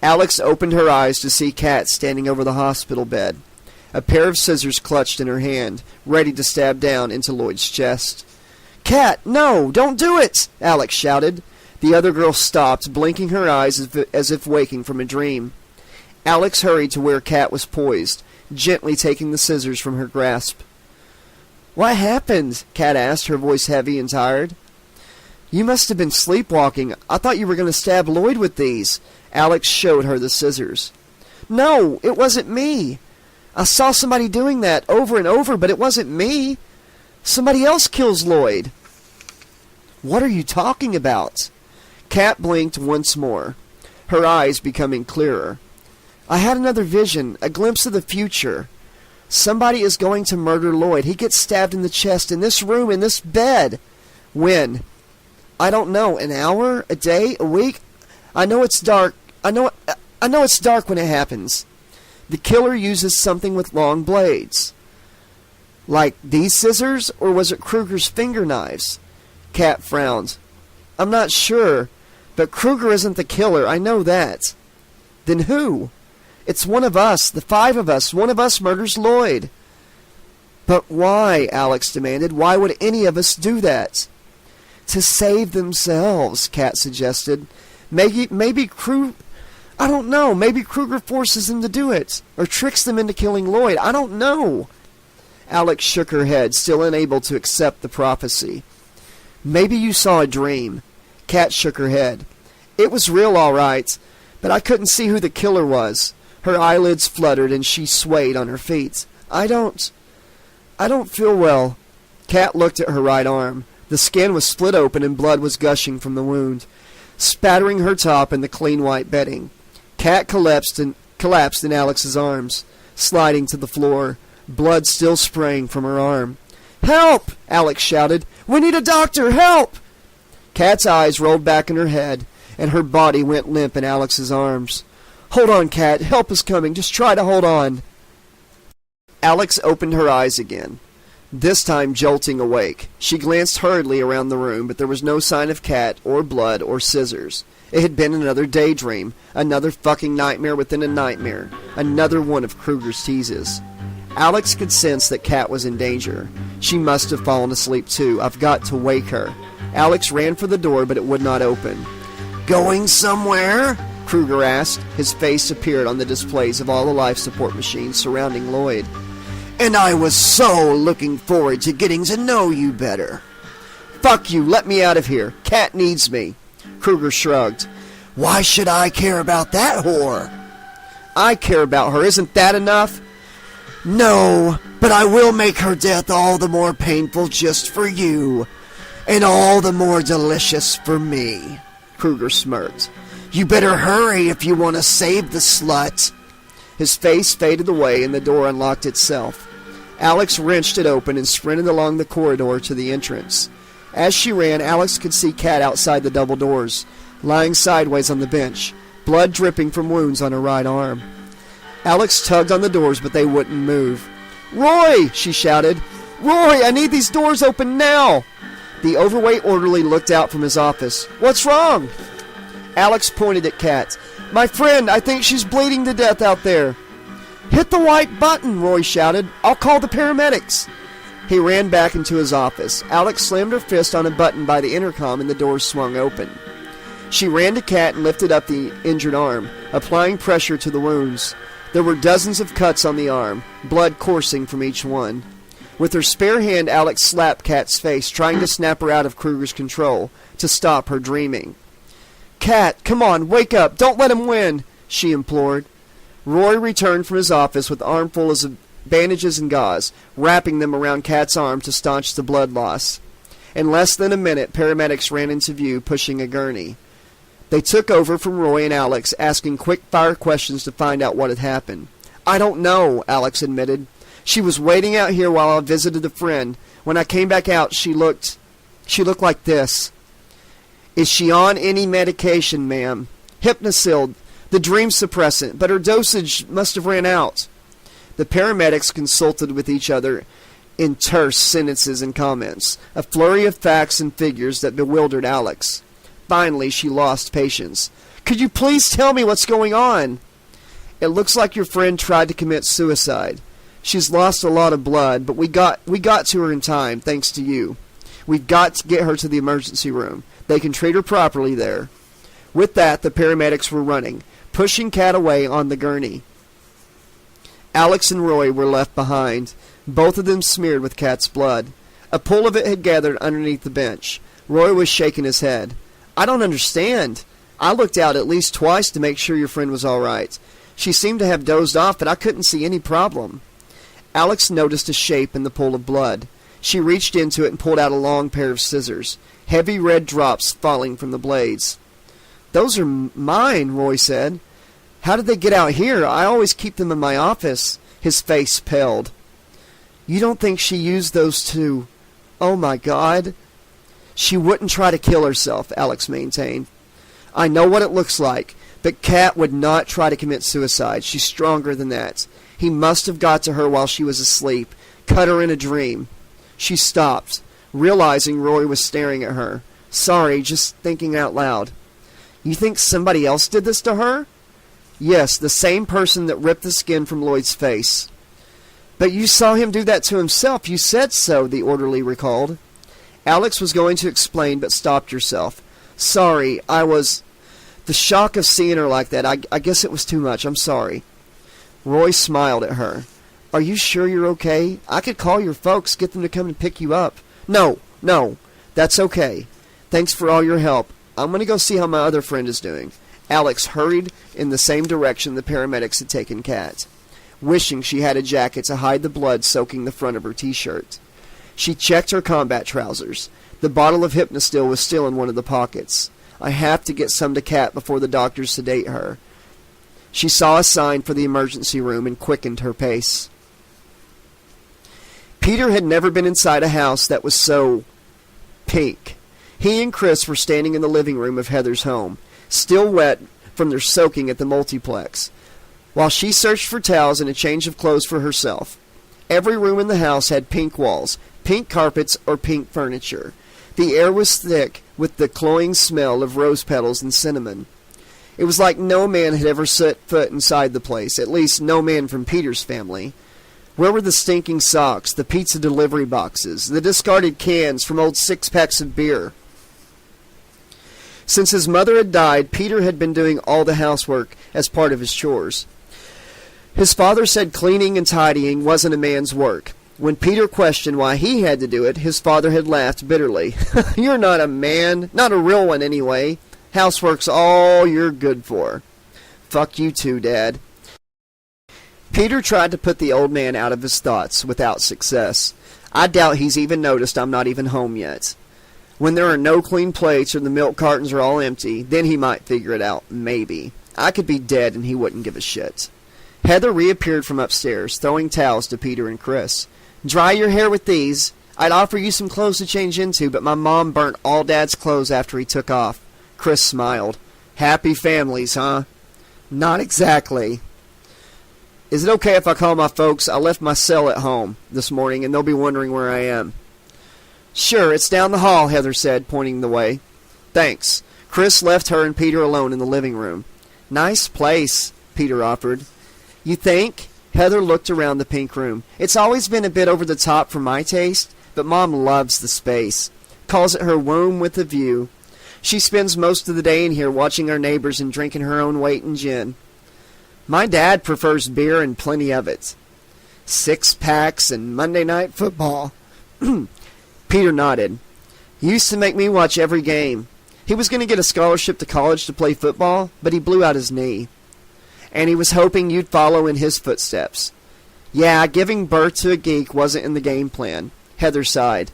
Alex opened her eyes to see Kat standing over the hospital bed, a pair of scissors clutched in her hand, ready to stab down into Lloyd's chest. Kat, no, don't do it! Alex shouted. The other girl stopped, blinking her eyes as if waking from a dream. Alex hurried to where Kat was poised, gently taking the scissors from her grasp. What happened? Kat asked, her voice heavy and tired. You must have been sleepwalking. I thought you were going to stab Lloyd with these. Alex showed her the scissors. No, it wasn't me. I saw somebody doing that over and over, but it wasn't me. Somebody else kills Lloyd. What are you talking about? Kat blinked once more, her eyes becoming clearer. I had another vision, a glimpse of the future. Somebody is going to murder Lloyd. He gets stabbed in the chest, in this room, in this bed. When? I don't know. An hour? A day? A week? I know it's dark. I know it's dark when it happens. The killer uses something with long blades. Like these scissors, or was it Kruger's finger knives? Kat frowned. I'm not sure, but Kruger isn't the killer. I know that. Then who? It's one of us, the five of us. One of us murders Lloyd. But why? Alex demanded. Why would any of us do that? To save themselves, Kat suggested. Maybe Kruger forces them to do it, or tricks them into killing Lloyd. I don't know. Alex shook her head, still unable to accept the prophecy. Maybe you saw a dream. Kat shook her head. It was real, all right, but I couldn't see who the killer was. Her eyelids fluttered and she swayed on her feet. I don't feel well. Kat looked at her right arm. The skin was split open and blood was gushing from the wound. spattering her top in the clean white bedding. Kat collapsed in Alex's arms, sliding to the floor, blood still spraying from her arm. "Help!" Alex shouted. "We need a doctor! Help!" Kat's eyes rolled back in her head, and her body went limp in Alex's arms. "Hold on, Kat. Help is coming. Just try to hold on." Alex opened her eyes again, this time jolting awake. She glanced hurriedly around the room, but there was no sign of Kat or blood or scissors. It had been another daydream, another fucking nightmare within a nightmare, another one of Kruger's teases. Alex could sense that Kat was in danger. She must have fallen asleep too. I've got to wake her. Alex ran for the door, but it would not open. Going somewhere? Kruger asked. His face appeared on the displays of all the life support machines surrounding Lloyd. And I was so looking forward to getting to know you better. Fuck you, let me out of here. Kat needs me. Kruger shrugged. Why should I care about that whore? I care about her, isn't that enough? No, but I will make her death all the more painful just for you, and all the more delicious for me. Kruger smirked. You better hurry if you want to save the slut. His face faded away and the door unlocked itself. Alex wrenched it open and sprinted along the corridor to the entrance. As she ran, Alex could see Kat outside the double doors, lying sideways on the bench, blood dripping from wounds on her right arm. Alex tugged on the doors, but they wouldn't move. "Roy!" she shouted. "Roy, I need these doors open now!" The overweight orderly looked out from his office. "What's wrong?" Alex pointed at Kat. "My friend, I think she's bleeding to death out there." "Hit the white button," Roy shouted. "I'll call the paramedics." He ran back into his office. Alex slammed her fist on a button by the intercom and the doors swung open. She ran to Kat and lifted up the injured arm, applying pressure to the wounds. There were dozens of cuts on the arm, blood coursing from each one. With her spare hand, Alex slapped Kat's face, trying to snap her out of Kruger's control, to stop her dreaming. "Kat, come on, wake up, don't let him win," she implored. Roy returned from his office with armfuls of bandages and gauze, wrapping them around Kat's arm to staunch the blood loss. In less than a minute, paramedics ran into view, pushing a gurney. They took over from Roy and Alex, asking quick-fire questions to find out what had happened. "I don't know," Alex admitted. "She was waiting out here while I visited a friend. When I came back out, she looked like this." "Is she on any medication, ma'am?" "Hypnosil, the dream suppressant, but her dosage must have ran out." The paramedics consulted with each other in terse sentences and comments, a flurry of facts and figures that bewildered Alex. Finally, she lost patience. "Could you please tell me what's going on?" "It looks like your friend tried to commit suicide. She's lost a lot of blood, but we got to her in time, thanks to you. We've got to get her to the emergency room. They can treat her properly there." With that, the paramedics were running, pushing Kat away on the gurney. Alex and Roy were left behind, both of them smeared with Kat's blood. A pool of it had gathered underneath the bench. Roy was shaking his head. "I don't understand. I looked out at least twice to make sure your friend was all right. She seemed to have dozed off, but I couldn't see any problem." Alex noticed a shape in the pool of blood. She reached into it and pulled out a long pair of scissors, heavy red drops falling from the blades. "Those are mine," Roy said. "How did they get out here? I always keep them in my office." His face paled. "You don't think she used those to... Oh my God." "She wouldn't try to kill herself," Alex maintained. "I know what it looks like, but Kat would not try to commit suicide. She's stronger than that. He must have got to her while she was asleep, cut her in a dream." She stopped, realizing Roy was staring at her. "Sorry, just thinking out loud." "You think somebody else did this to her?" "Yes, the same person that ripped the skin from Lloyd's face." "But you saw him do that to himself. You said so," the orderly recalled. Alex was going to explain, but stopped herself. "Sorry, the shock of seeing her like that, I guess it was too much. I'm sorry." Roy smiled at her. "Are you sure you're okay? I could call your folks, get them to come and pick you up." No, that's okay. Thanks for all your help. I'm going to go see how my other friend is doing." Alex hurried in the same direction the paramedics had taken Kat, wishing she had a jacket to hide the blood soaking the front of her t-shirt. She checked her combat trousers. The bottle of Hypnostil was still in one of the pockets. I have to get some to Kat before the doctors sedate her." She saw a sign for the emergency room and quickened her pace. Peter had never been inside a house that was so pink. He and Chris were standing in the living room of Heather's home, still wet from their soaking at the multiplex, while she searched for towels and a change of clothes for herself. Every room in the house had pink walls, pink carpets, or pink furniture. The air was thick with the cloying smell of rose petals and cinnamon. It was like no man had ever set foot inside the place, at least no man from Peter's family. Where were the stinking socks, the pizza delivery boxes, the discarded cans from old six-packs of beer? Since his mother had died, Peter had been doing all the housework as part of his chores. His father said cleaning and tidying wasn't a man's work. When Peter questioned why he had to do it, his father had laughed bitterly. "You're not a man, not a real one anyway. Housework's all you're good for." "Fuck you too, Dad." Peter tried to put the old man out of his thoughts, without success. "I doubt he's even noticed I'm not even home yet. When there are no clean plates or the milk cartons are all empty, then he might figure it out, maybe. I could be dead and he wouldn't give a shit." Heather reappeared from upstairs, throwing towels to Peter and Chris. "Dry your hair with these. I'd offer you some clothes to change into, but my mom burnt all Dad's clothes after he took off." Chris smiled. "Happy families, huh?" "Not exactly." "Is it okay if I call my folks? I left my cell at home this morning, and they'll be wondering where I am." "Sure, it's down the hall," Heather said, pointing the way. "Thanks." Chris left her and Peter alone in the living room. "Nice place," Peter offered. "You think?" Heather looked around the pink room. "It's always been a bit over the top for my taste, but Mom loves the space. Calls it her womb with a view. She spends most of the day in here watching our neighbors and drinking her own weight in gin. My dad prefers beer and plenty of it. 6-packs and Monday night football." Peter nodded. "He used to make me watch every game. He was going to get a scholarship to college to play football, but he blew out his knee. And he was hoping you'd follow in his footsteps." "Yeah, giving birth to a geek wasn't in the game plan." Heather sighed.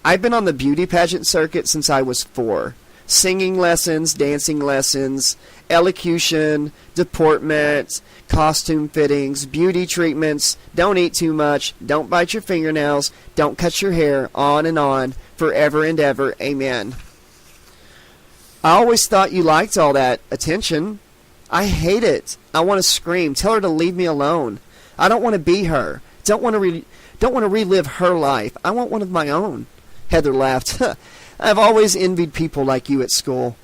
"I've been on the beauty pageant circuit since I was 4. Singing lessons, dancing lessons, elocution, deportment, costume fittings, beauty treatments, don't eat too much, don't bite your fingernails, don't cut your hair, on, forever and ever, amen." "I always thought you liked all that attention." "I hate it. I want to scream. Tell her to leave me alone. I don't want to be her. Don't want to relive her life. I want one of my own." Heather laughed. "I've always envied people like you at school."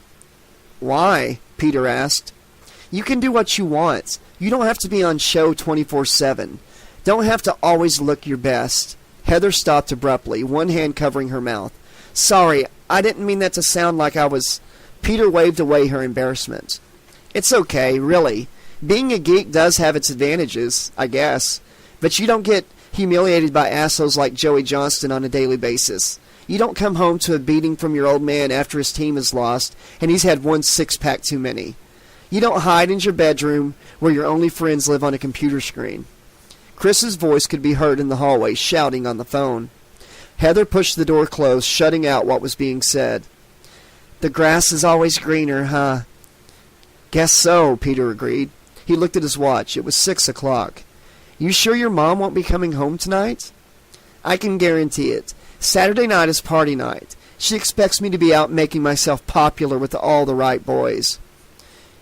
"Why?" Peter asked. "You can do what you want. You don't have to be on show 24/7. Don't have to always look your best." Heather stopped abruptly, one hand covering her mouth. "Sorry, I didn't mean that to sound like I was..." Peter waved away her embarrassment. "It's okay, really. Being a geek does have its advantages, I guess. But you don't get humiliated by assholes like Joey Johnston on a daily basis. You don't come home to a beating from your old man after his team is lost and he's had one 6-pack too many. You don't hide in your bedroom where your only friends live on a computer screen." Chris's voice could be heard in the hallway, shouting on the phone. Heather pushed the door closed, shutting out what was being said. "The grass is always greener, huh?" "Guess so," Peter agreed. He looked at his watch. It was 6 o'clock. "You sure your mom won't be coming home tonight?" "I can guarantee it. Saturday night is party night. She expects me to be out making myself popular with all the right boys."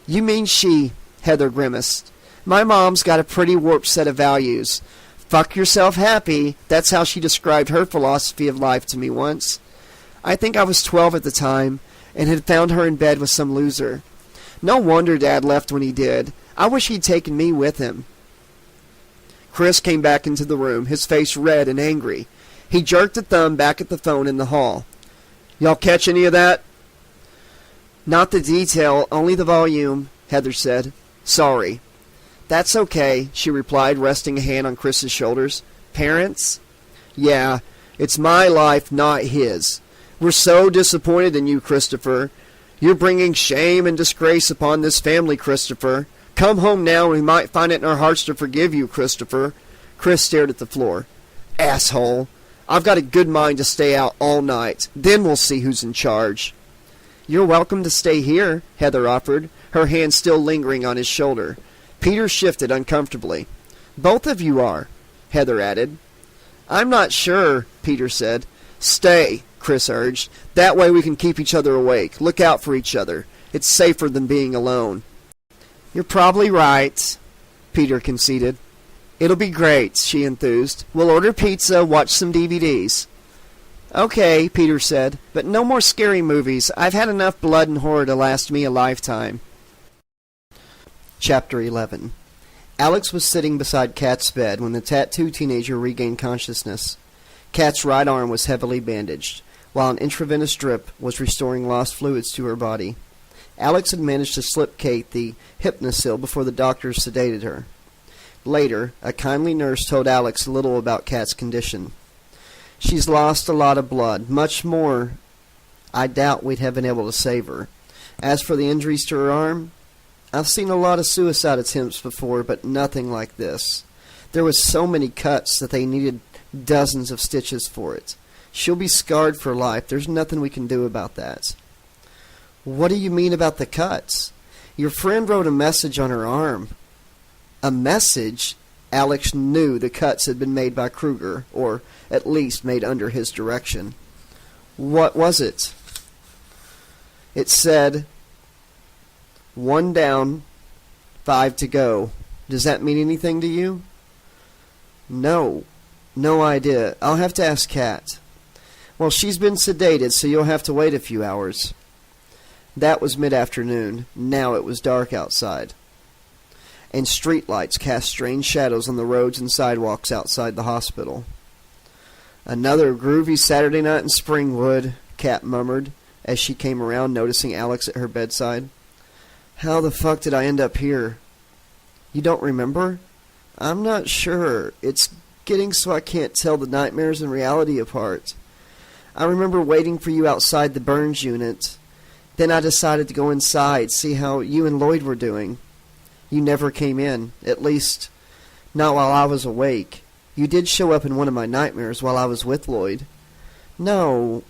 "You mean she," Heather grimaced. "My mom's got a pretty warped set of values. Fuck yourself happy. That's how she described her philosophy of life to me once. I think I was 12 at the time and had found her in bed with some loser. No wonder Dad left when he did. I wish he'd taken me with him." Chris came back into the room, his face red and angry. He jerked a thumb back at the phone in the hall. "Y'all catch any of that?" "Not the detail, only the volume," Heather said. "Sorry." "That's okay," she replied, resting a hand on Chris's shoulders. "Parents?" "Yeah, it's my life, not his. We're so disappointed in you, Christopher. You're bringing shame and disgrace upon this family, Christopher. Come home now and we might find it in our hearts to forgive you, Christopher." Chris stared at the floor. "Asshole. I've got a good mind to stay out all night. Then we'll see who's in charge." You're welcome to stay here, Heather offered, her hand still lingering on his shoulder. Peter shifted uncomfortably. Both of you are, Heather added. I'm not sure, Peter said. Stay, Chris urged. That way we can keep each other awake. Look out for each other. It's safer than being alone. You're probably right, Peter conceded. It'll be great, she enthused. We'll order pizza, watch some DVDs. Okay, Peter said, but no more scary movies. I've had enough blood and horror to last me a lifetime. Chapter 11. Alex was sitting beside Kat's bed when the tattooed teenager regained consciousness. Kat's right arm was heavily bandaged, while an intravenous drip was restoring lost fluids to her body. Alex had managed to slip Kate the Hypnosil before the doctors sedated her. Later, a kindly nurse told Alex a little about Kat's condition. She's lost a lot of blood, much more. I doubt we'd have been able to save her. As for the injuries to her arm, I've seen a lot of suicide attempts before, but nothing like this. There was so many cuts that they needed dozens of stitches for it. She'll be scarred for life. There's nothing we can do about that. What do you mean about the cuts? Your friend wrote a message on her arm. A message? Alex knew the cuts had been made by Kruger, or at least made under his direction. What was it? It said, 1 down, 5 to go. Does that mean anything to you? No idea. I'll have to ask Kat. Well, she's been sedated, so you'll have to wait a few hours. That was mid-afternoon. Now it was dark outside, and streetlights cast strange shadows on the roads and sidewalks outside the hospital. Another groovy Saturday night in Springwood, Kat murmured as she came around, noticing Alex at her bedside. How the fuck did I end up here? You don't remember? I'm not sure. It's getting so I can't tell the nightmares and reality apart. I remember waiting for you outside the Burns unit. Then I decided to go inside, see how you and Lloyd were doing. You never came in, at least not while I was awake. You did show up in one of my nightmares while I was with Lloyd. No,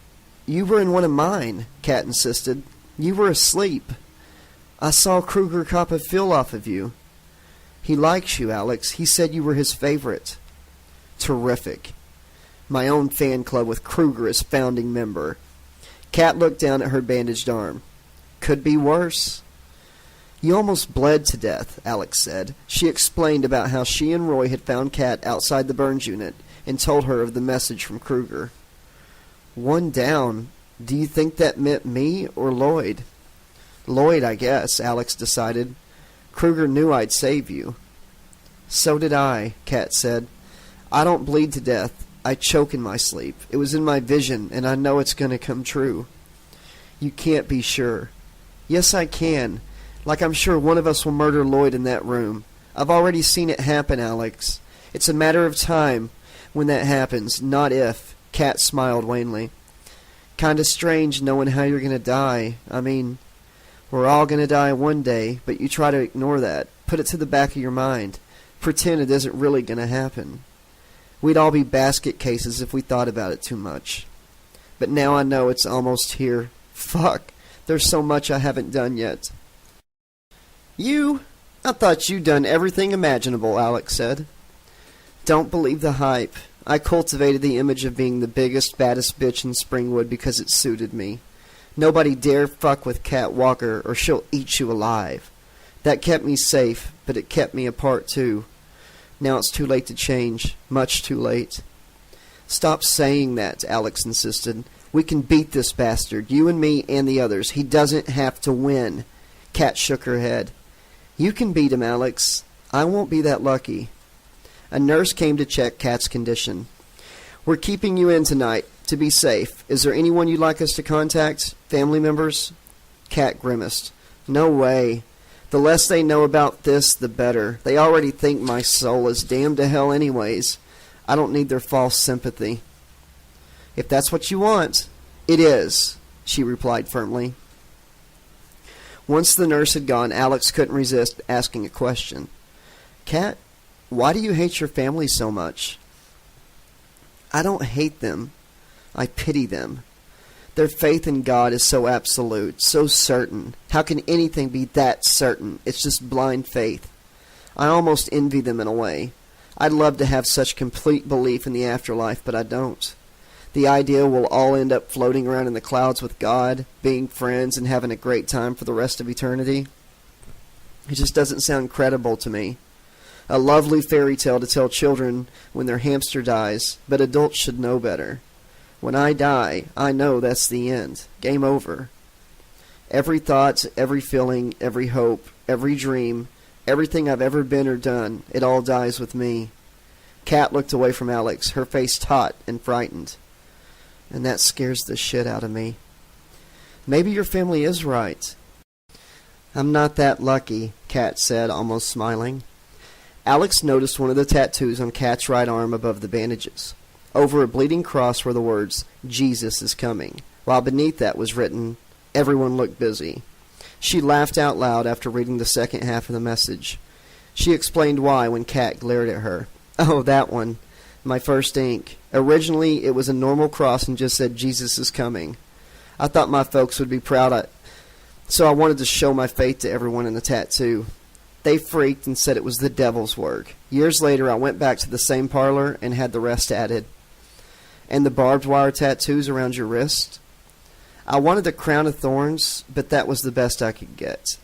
you were in one of mine, Kat insisted. You were asleep. I saw Kruger cop a feel off of you. He likes you, Alex. He said you were his favorite. Terrific. My own fan club with Kruger as founding member. Kat looked down at her bandaged arm. Could be worse. You almost bled to death, Alex said. She explained about how she and Roy had found Kat outside the Burns unit and told her of the message from Kruger. 1 down. Do you think that meant me or Lloyd? Lloyd, I guess, Alex decided. Kruger knew I'd save you. So did I, Kat said. I don't bleed to death. I choke in my sleep. It was in my vision, and I know it's going to come true. You can't be sure. Yes, I can. Like I'm sure one of us will murder Lloyd in that room. I've already seen it happen, Alex. It's a matter of time when that happens, not if. Kat smiled wanly. Kinda strange knowing how you're going to die. I mean, we're all going to die one day, but you try to ignore that. Put it to the back of your mind. Pretend it isn't really going to happen. We'd all be basket cases if we thought about it too much. But now I know it's almost here. Fuck, there's so much I haven't done yet. I thought you'd done everything imaginable, Alex said. Don't believe the hype. I cultivated the image of being the biggest, baddest bitch in Springwood because it suited me. Nobody dare fuck with Kat Walker or she'll eat you alive. That kept me safe, but it kept me apart too. Now it's too late to change. Much too late. Stop saying that, Alex insisted. We can beat this bastard, you and me and the others. He doesn't have to win. Kat shook her head. You can beat him, Alex. I won't be that lucky. A nurse came to check Kat's condition. We're keeping you in tonight to be safe. Is there anyone you'd like us to contact? Family members? Kat grimaced. No way. The less they know about this, the better. They already think my soul is damned to hell anyways. I don't need their false sympathy. If that's what you want, it is, she replied firmly. Once the nurse had gone, Alex couldn't resist asking a question. Kat, why do you hate your family so much? I don't hate them. I pity them. Their faith in God is so absolute, so certain. How can anything be that certain? It's just blind faith. I almost envy them in a way. I'd love to have such complete belief in the afterlife, but I don't. The idea we'll all end up floating around in the clouds with God, being friends, and having a great time for the rest of eternity. It just doesn't sound credible to me. A lovely fairy tale to tell children when their hamster dies, but adults should know better. When I die, I know that's the end. Game over. Every thought, every feeling, every hope, every dream, everything I've ever been or done, it all dies with me. Kat looked away from Alex, her face taut and frightened. And that scares the shit out of me. Maybe your family is right. I'm not that lucky, Kat said, almost smiling. Alex noticed one of the tattoos on Kat's right arm above the bandages. Over a bleeding cross were the words, "Jesus is coming," while beneath that was written, "Everyone look busy." She laughed out loud after reading the second half of the message. She explained why when Kat glared at her. "Oh, that one. My first ink. Originally, it was a normal cross and just said, 'Jesus is coming.' I thought my folks would be proud, so I wanted to show my faith to everyone in the tattoo. They freaked and said it was the devil's work. Years later, I went back to the same parlor and had the rest added." "And the barbed wire tattoos around your wrist?" "I wanted a crown of thorns, but that was the best I could get."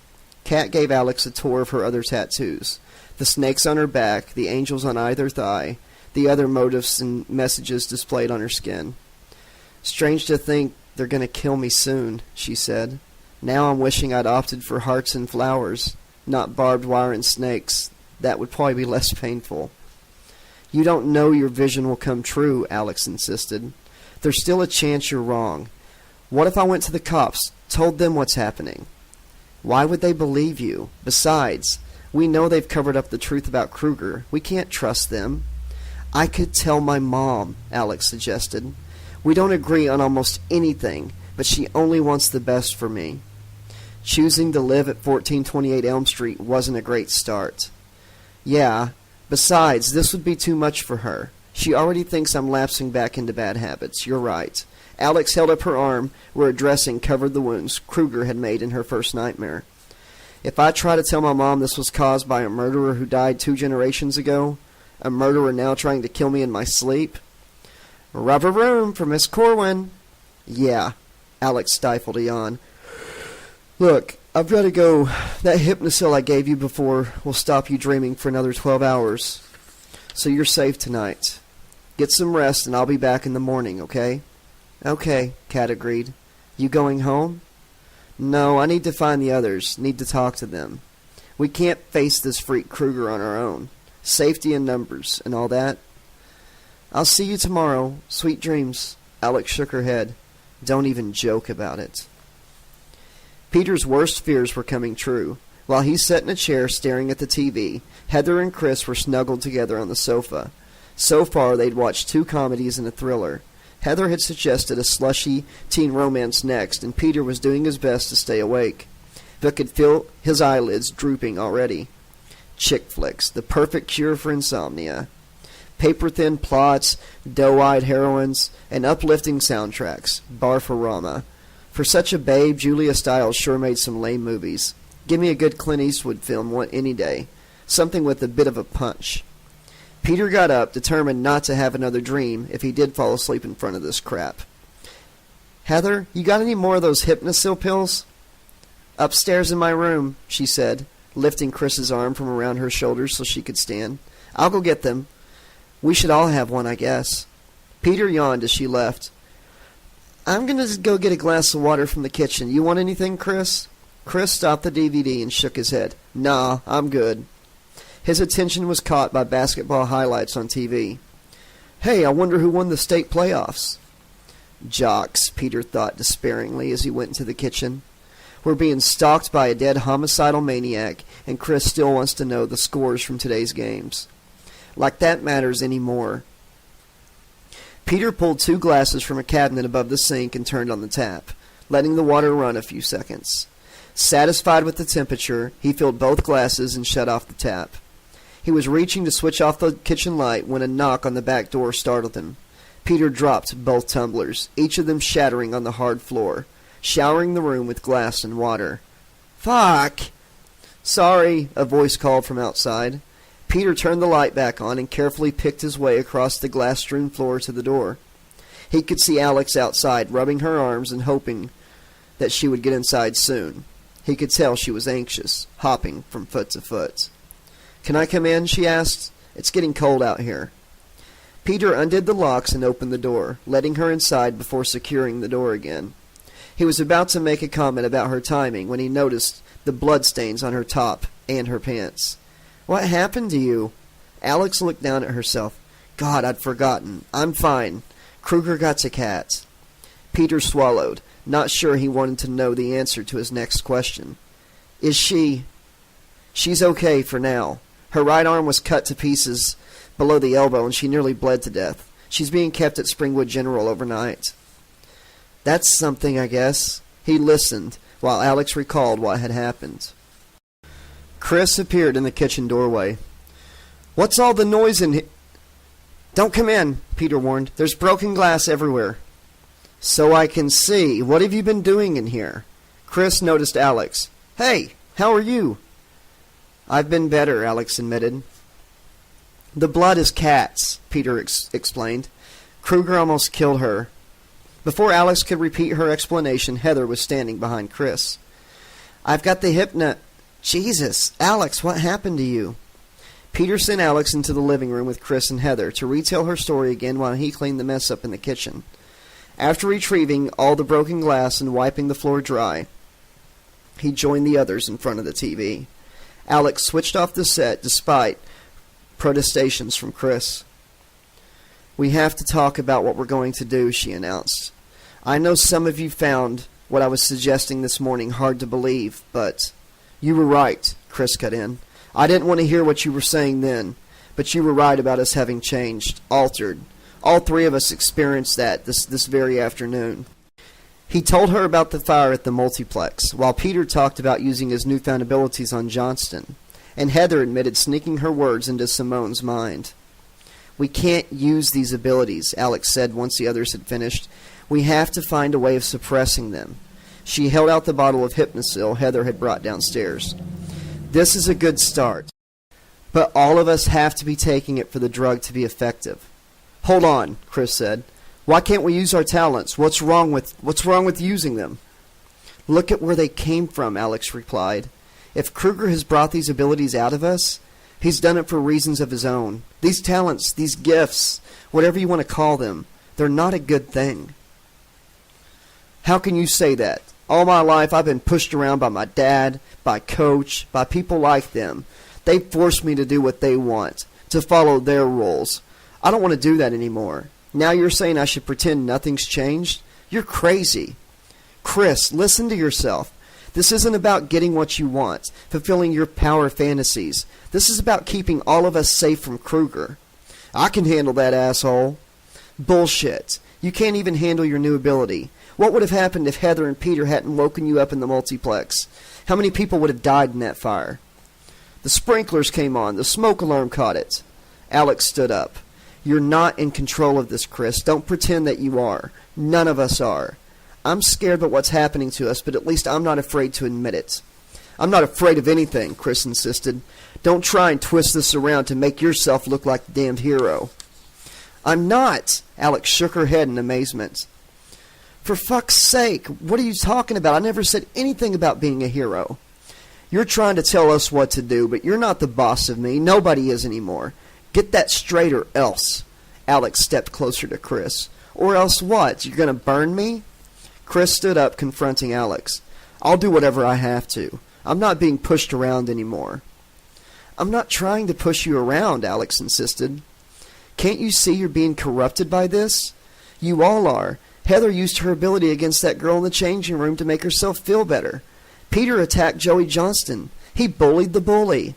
Kat gave Alex a tour of her other tattoos. The snakes on her back, the angels on either thigh, the other motifs and messages displayed on her skin. "Strange to think they're going to kill me soon," she said. "Now I'm wishing I'd opted for hearts and flowers, not barbed wire and snakes. That would probably be less painful." "You don't know your vision will come true," Alex insisted. "There's still a chance you're wrong. What if I went to the cops, told them what's happening?" "Why would they believe you? Besides, we know they've covered up the truth about Kruger. We can't trust them." "I could tell my mom," Alex suggested. "We don't agree on almost anything, but she only wants the best for me." Choosing to live at 1428 Elm Street wasn't a great start. "Yeah, besides, this would be too much for her. She already thinks I'm lapsing back into bad habits. You're right." Alex held up her arm where a dressing covered the wounds Kruger had made in her first nightmare. "If I try to tell my mom this was caused by a murderer who died 2 generations ago, a murderer now trying to kill me in my sleep?" "Rubber room for Miss Corwin." "Yeah." Alex stifled a yawn. "Look, I've got to go. That Hypnosil I gave you before will stop you dreaming for another 12 hours. So you're safe tonight. Get some rest and I'll be back in the morning, okay?" "Okay," Kat agreed. "You going home?" "No, I need to find the others. Need to talk to them. We can't face this freak Kruger on our own. Safety in numbers and all that." "I'll see you tomorrow. Sweet dreams." Alex shook her head. "Don't even joke about it." Peter's worst fears were coming true. While he sat in a chair staring at the TV, Heather and Chris were snuggled together on the sofa. So far, they'd watched 2 comedies and a thriller. Heather had suggested a slushy teen romance next, and Peter was doing his best to stay awake, but could feel his eyelids drooping already. Chick flicks, the perfect cure for insomnia. Paper-thin plots, doe-eyed heroines, and uplifting soundtracks. Barfarama. For such a babe, Julia Stiles sure made some lame movies. Give me a good Clint Eastwood film any day. Something with a bit of a punch. Peter got up, determined not to have another dream if he did fall asleep in front of this crap. "Heather, you got any more of those Hypnosil pills?" "Upstairs in my room," she said, lifting Chris's arm from around her shoulders so she could stand. "I'll go get them. We should all have one, I guess." Peter yawned as she left. "I'm going to go get a glass of water from the kitchen. You want anything, Chris?" Chris stopped the DVD and shook his head. "Nah, I'm good." His attention was caught by basketball highlights on TV. "Hey, I wonder who won the state playoffs." "Jocks," Peter thought despairingly as he went into the kitchen. "We're being stalked by a dead homicidal maniac, and Chris still wants to know the scores from today's games. Like that matters any more." Peter pulled 2 glasses from a cabinet above the sink and turned on the tap, letting the water run a few seconds. Satisfied with the temperature, he filled both glasses and shut off the tap. He was reaching to switch off the kitchen light when a knock on the back door startled him. Peter dropped both tumblers, each of them shattering on the hard floor, showering the room with glass and water. "Fuck!" "Sorry," a voice called from outside. Peter turned the light back on and carefully picked his way across the glass-strewn floor to the door. He could see Alex outside, rubbing her arms and hoping that she would get inside soon. He could tell she was anxious, hopping from foot to foot. "Can I come in?" she asked. "It's getting cold out here." Peter undid the locks and opened the door, letting her inside before securing the door again. He was about to make a comment about her timing when he noticed the bloodstains on her top and her pants. "What happened to you?" Alex looked down at herself. "God, I'd forgotten. I'm fine. Kruger got to Kat." Peter swallowed, not sure he wanted to know the answer to his next question. "Is she—" "She's okay for now. Her right arm was cut to pieces below the elbow and she nearly bled to death. She's being kept at Springwood General overnight." "That's something, I guess." He listened while Alex recalled what had happened. Chris appeared in the kitchen doorway. "What's all the noise in here?" "Don't come in," Peter warned. "There's broken glass everywhere." "So I can see. What have you been doing in here?" Chris noticed Alex. "Hey, how are you?" "I've been better," Alex admitted. "The blood is Kat's," Peter explained. "Kruger almost killed her." Before Alex could repeat her explanation, Heather was standing behind Chris. "I've got the Jesus, Alex, what happened to you?" Peter sent Alex into the living room with Chris and Heather to retell her story again while he cleaned the mess up in the kitchen. After retrieving all the broken glass and wiping the floor dry, he joined the others in front of the TV. Alex switched off the set despite protestations from Chris. "We have to talk about what we're going to do," she announced. "I know some of you found what I was suggesting this morning hard to believe, but—" "You were right," Chris cut in. "I didn't want to hear what you were saying then, but you were right about us having changed, altered. All three of us experienced that this very afternoon." He told her about the fire at the multiplex, while Peter talked about using his newfound abilities on Johnston, and Heather admitted sneaking her words into Simone's mind. "We can't use these abilities," Alex said once the others had finished. "We have to find a way of suppressing them." She held out the bottle of Hypnosil Heather had brought downstairs. "This is a good start, but all of us have to be taking it for the drug to be effective." "Hold on," Chris said. "Why can't we use our talents? What's wrong with using them?" "Look at where they came from," Alex replied. "If Kruger has brought these abilities out of us, he's done it for reasons of his own. These talents, these gifts, whatever you want to call them, they're not a good thing." "How can you say that? All my life I've been pushed around by my dad, by Coach, by people like them. They force me to do what they want, to follow their rules. I don't want to do that anymore. Now you're saying I should pretend nothing's changed? You're crazy." "Chris, listen to yourself. This isn't about getting what you want, fulfilling your power fantasies. This is about keeping all of us safe from Kruger." "I can handle that, asshole." "Bullshit. You can't even handle your new ability. What would have happened if Heather and Peter hadn't woken you up in the multiplex? How many people would have died in that fire?" "The sprinklers came on. The smoke alarm caught it." Alex stood up. "You're not in control of this, Chris. Don't pretend that you are. None of us are. I'm scared about what's happening to us, but at least I'm not afraid to admit it." "I'm not afraid of anything," Chris insisted. "Don't try and twist this around to make yourself look like the damned hero." "I'm not." Alex shook her head in amazement. "For fuck's sake, what are you talking about? I never said anything about being a hero." "You're trying to tell us what to do, but you're not the boss of me. Nobody is anymore. Get that straight or else." Alex stepped closer to Chris. "Or else what? You're going to burn me?" Chris stood up, confronting Alex. "I'll do whatever I have to. I'm not being pushed around anymore." "I'm not trying to push you around," Alex insisted. "Can't you see you're being corrupted by this? You all are. Heather used her ability against that girl in the changing room to make herself feel better. Peter attacked Joey Johnston. He bullied the bully."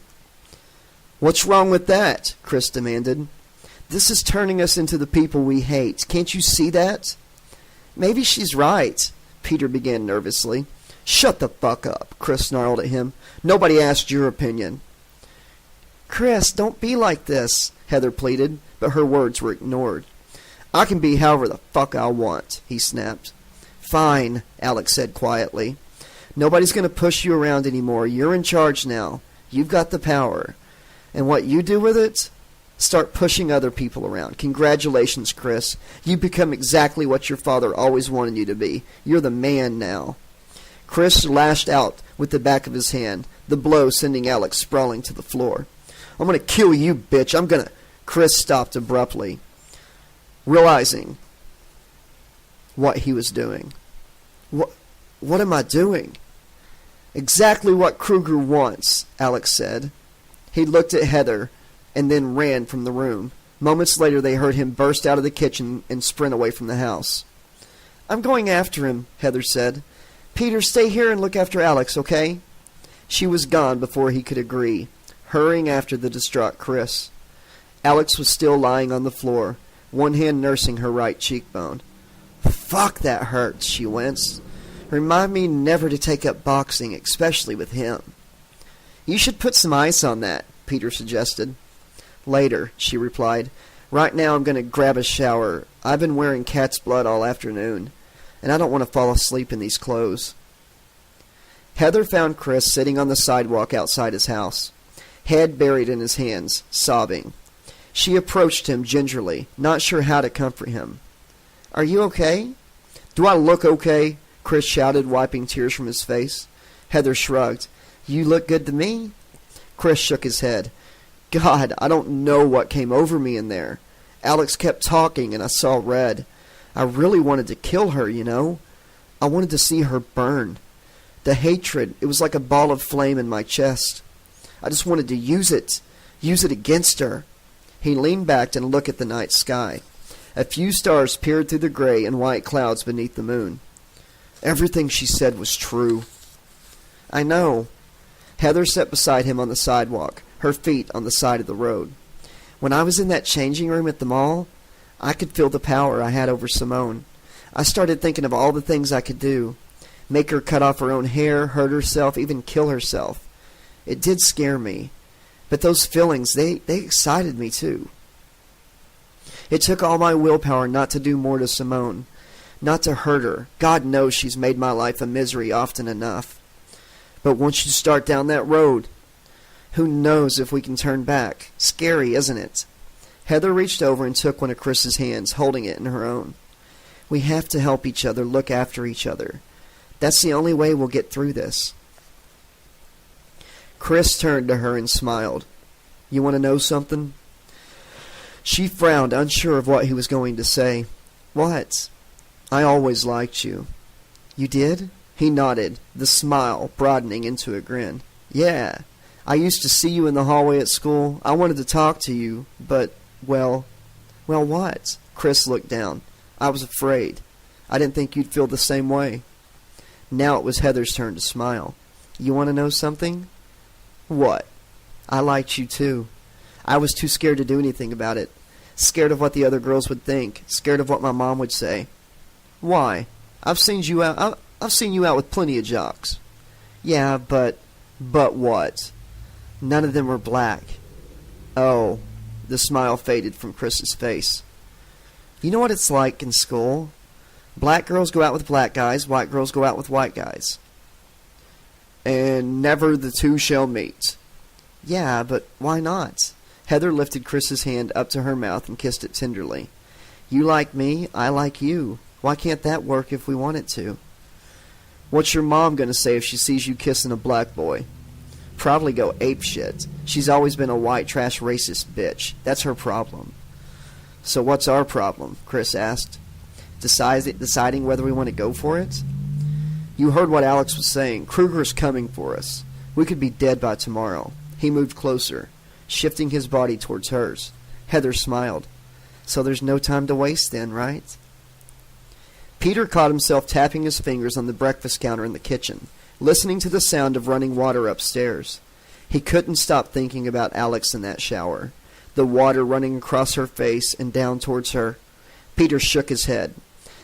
"What's wrong with that?" Chris demanded. "This is turning us into the people we hate. Can't you see that?" "Maybe she's right," Peter began nervously. "Shut the fuck up," Chris snarled at him. "Nobody asked your opinion." "Chris, don't be like this," Heather pleaded, but her words were ignored. I can be however the fuck I want, he snapped. Fine, Alex said quietly. Nobody's going to push you around anymore. You're in charge now. You've got the power. And what you do with it? Start pushing other people around. Congratulations, Chris. You've become exactly what your father always wanted you to be. You're the man now. Chris lashed out with the back of his hand, the blow sending Alex sprawling to the floor. I'm going to kill you, bitch. I'm going to... Chris stopped abruptly, realizing what he was doing. What am I doing? Exactly what Kruger wants, Alex said. He looked at Heather and then ran from the room. Moments later, they heard him burst out of the kitchen and sprint away from the house. I'm going after him, Heather said. Peter, stay here and look after Alex, okay? She was gone before he could agree, hurrying after the distraught Chris. Alex was still lying on the floor, one hand nursing her right cheekbone. Fuck, that hurts, she winced. Remind me never to take up boxing, especially with him. You should put some ice on that, Peter suggested. Later, she replied. Right now I'm going to grab a shower. I've been wearing cat's blood all afternoon, and I don't want to fall asleep in these clothes. Heather found Chris sitting on the sidewalk outside his house, head buried in his hands, sobbing. She approached him gingerly, not sure how to comfort him. Are you okay? Do I look okay? Chris shouted, wiping tears from his face. Heather shrugged. You look good to me. Chris shook his head. God, I don't know what came over me in there. Alex kept talking and I saw red. I really wanted to kill her, you know. I wanted to see her burn. The hatred, it was like a ball of flame in my chest. I just wanted to use it against her. He leaned back and looked at the night sky. A few stars peered through the gray and white clouds beneath the moon. Everything she said was true. I know. Heather sat beside him on the sidewalk, her feet on the side of the road. When I was in that changing room at the mall, I could feel the power I had over Simone. I started thinking of all the things I could do. Make her cut off her own hair, hurt herself, even kill herself. It did scare me. But those feelings, they excited me too. It took all my willpower not to do more to Simone, not to hurt her. God knows she's made my life a misery often enough. But once you start down that road, who knows if we can turn back? Scary, isn't it? Heather reached over and took one of Chris's hands, holding it in her own. We have to help each other, look after each other. That's the only way we'll get through this. Chris turned to her and smiled. You want to know something? She frowned, unsure of what he was going to say. What? I always liked you. You did? He nodded, the smile broadening into a grin. Yeah. I used to see you in the hallway at school. I wanted to talk to you, but, well, what? Chris looked down. I was afraid. I didn't think you'd feel the same way. Now it was Heather's turn to smile. You want to know something? What? I liked you too. I was too scared to do anything about it. Scared of what the other girls would think. Scared of what my mom would say. Why? I've seen you out with plenty of jocks. Yeah, but what? None of them were black. Oh, the smile faded from Chris's face. You know what it's like in school? Black girls go out with black guys, white girls go out with white guys. And never the two shall meet. Yeah, but why not? Heather lifted Chris's hand up to her mouth and kissed it tenderly. You like me, I like you. Why can't that work if we want it to? What's your mom gonna say if she sees you kissing a black boy? Probably go apeshit. She's always been a white trash racist bitch. That's her problem. So what's our problem? Chris asked. Deciding whether we want to go for it? You heard what Alex was saying. Kruger's coming for us. We could be dead by tomorrow. He moved closer, shifting his body towards hers. Heather smiled. So there's no time to waste then, right? Peter caught himself tapping his fingers on the breakfast counter in the kitchen, listening to the sound of running water upstairs. He couldn't stop thinking about Alex in that shower, the water running across her face and down towards her. Peter shook his head.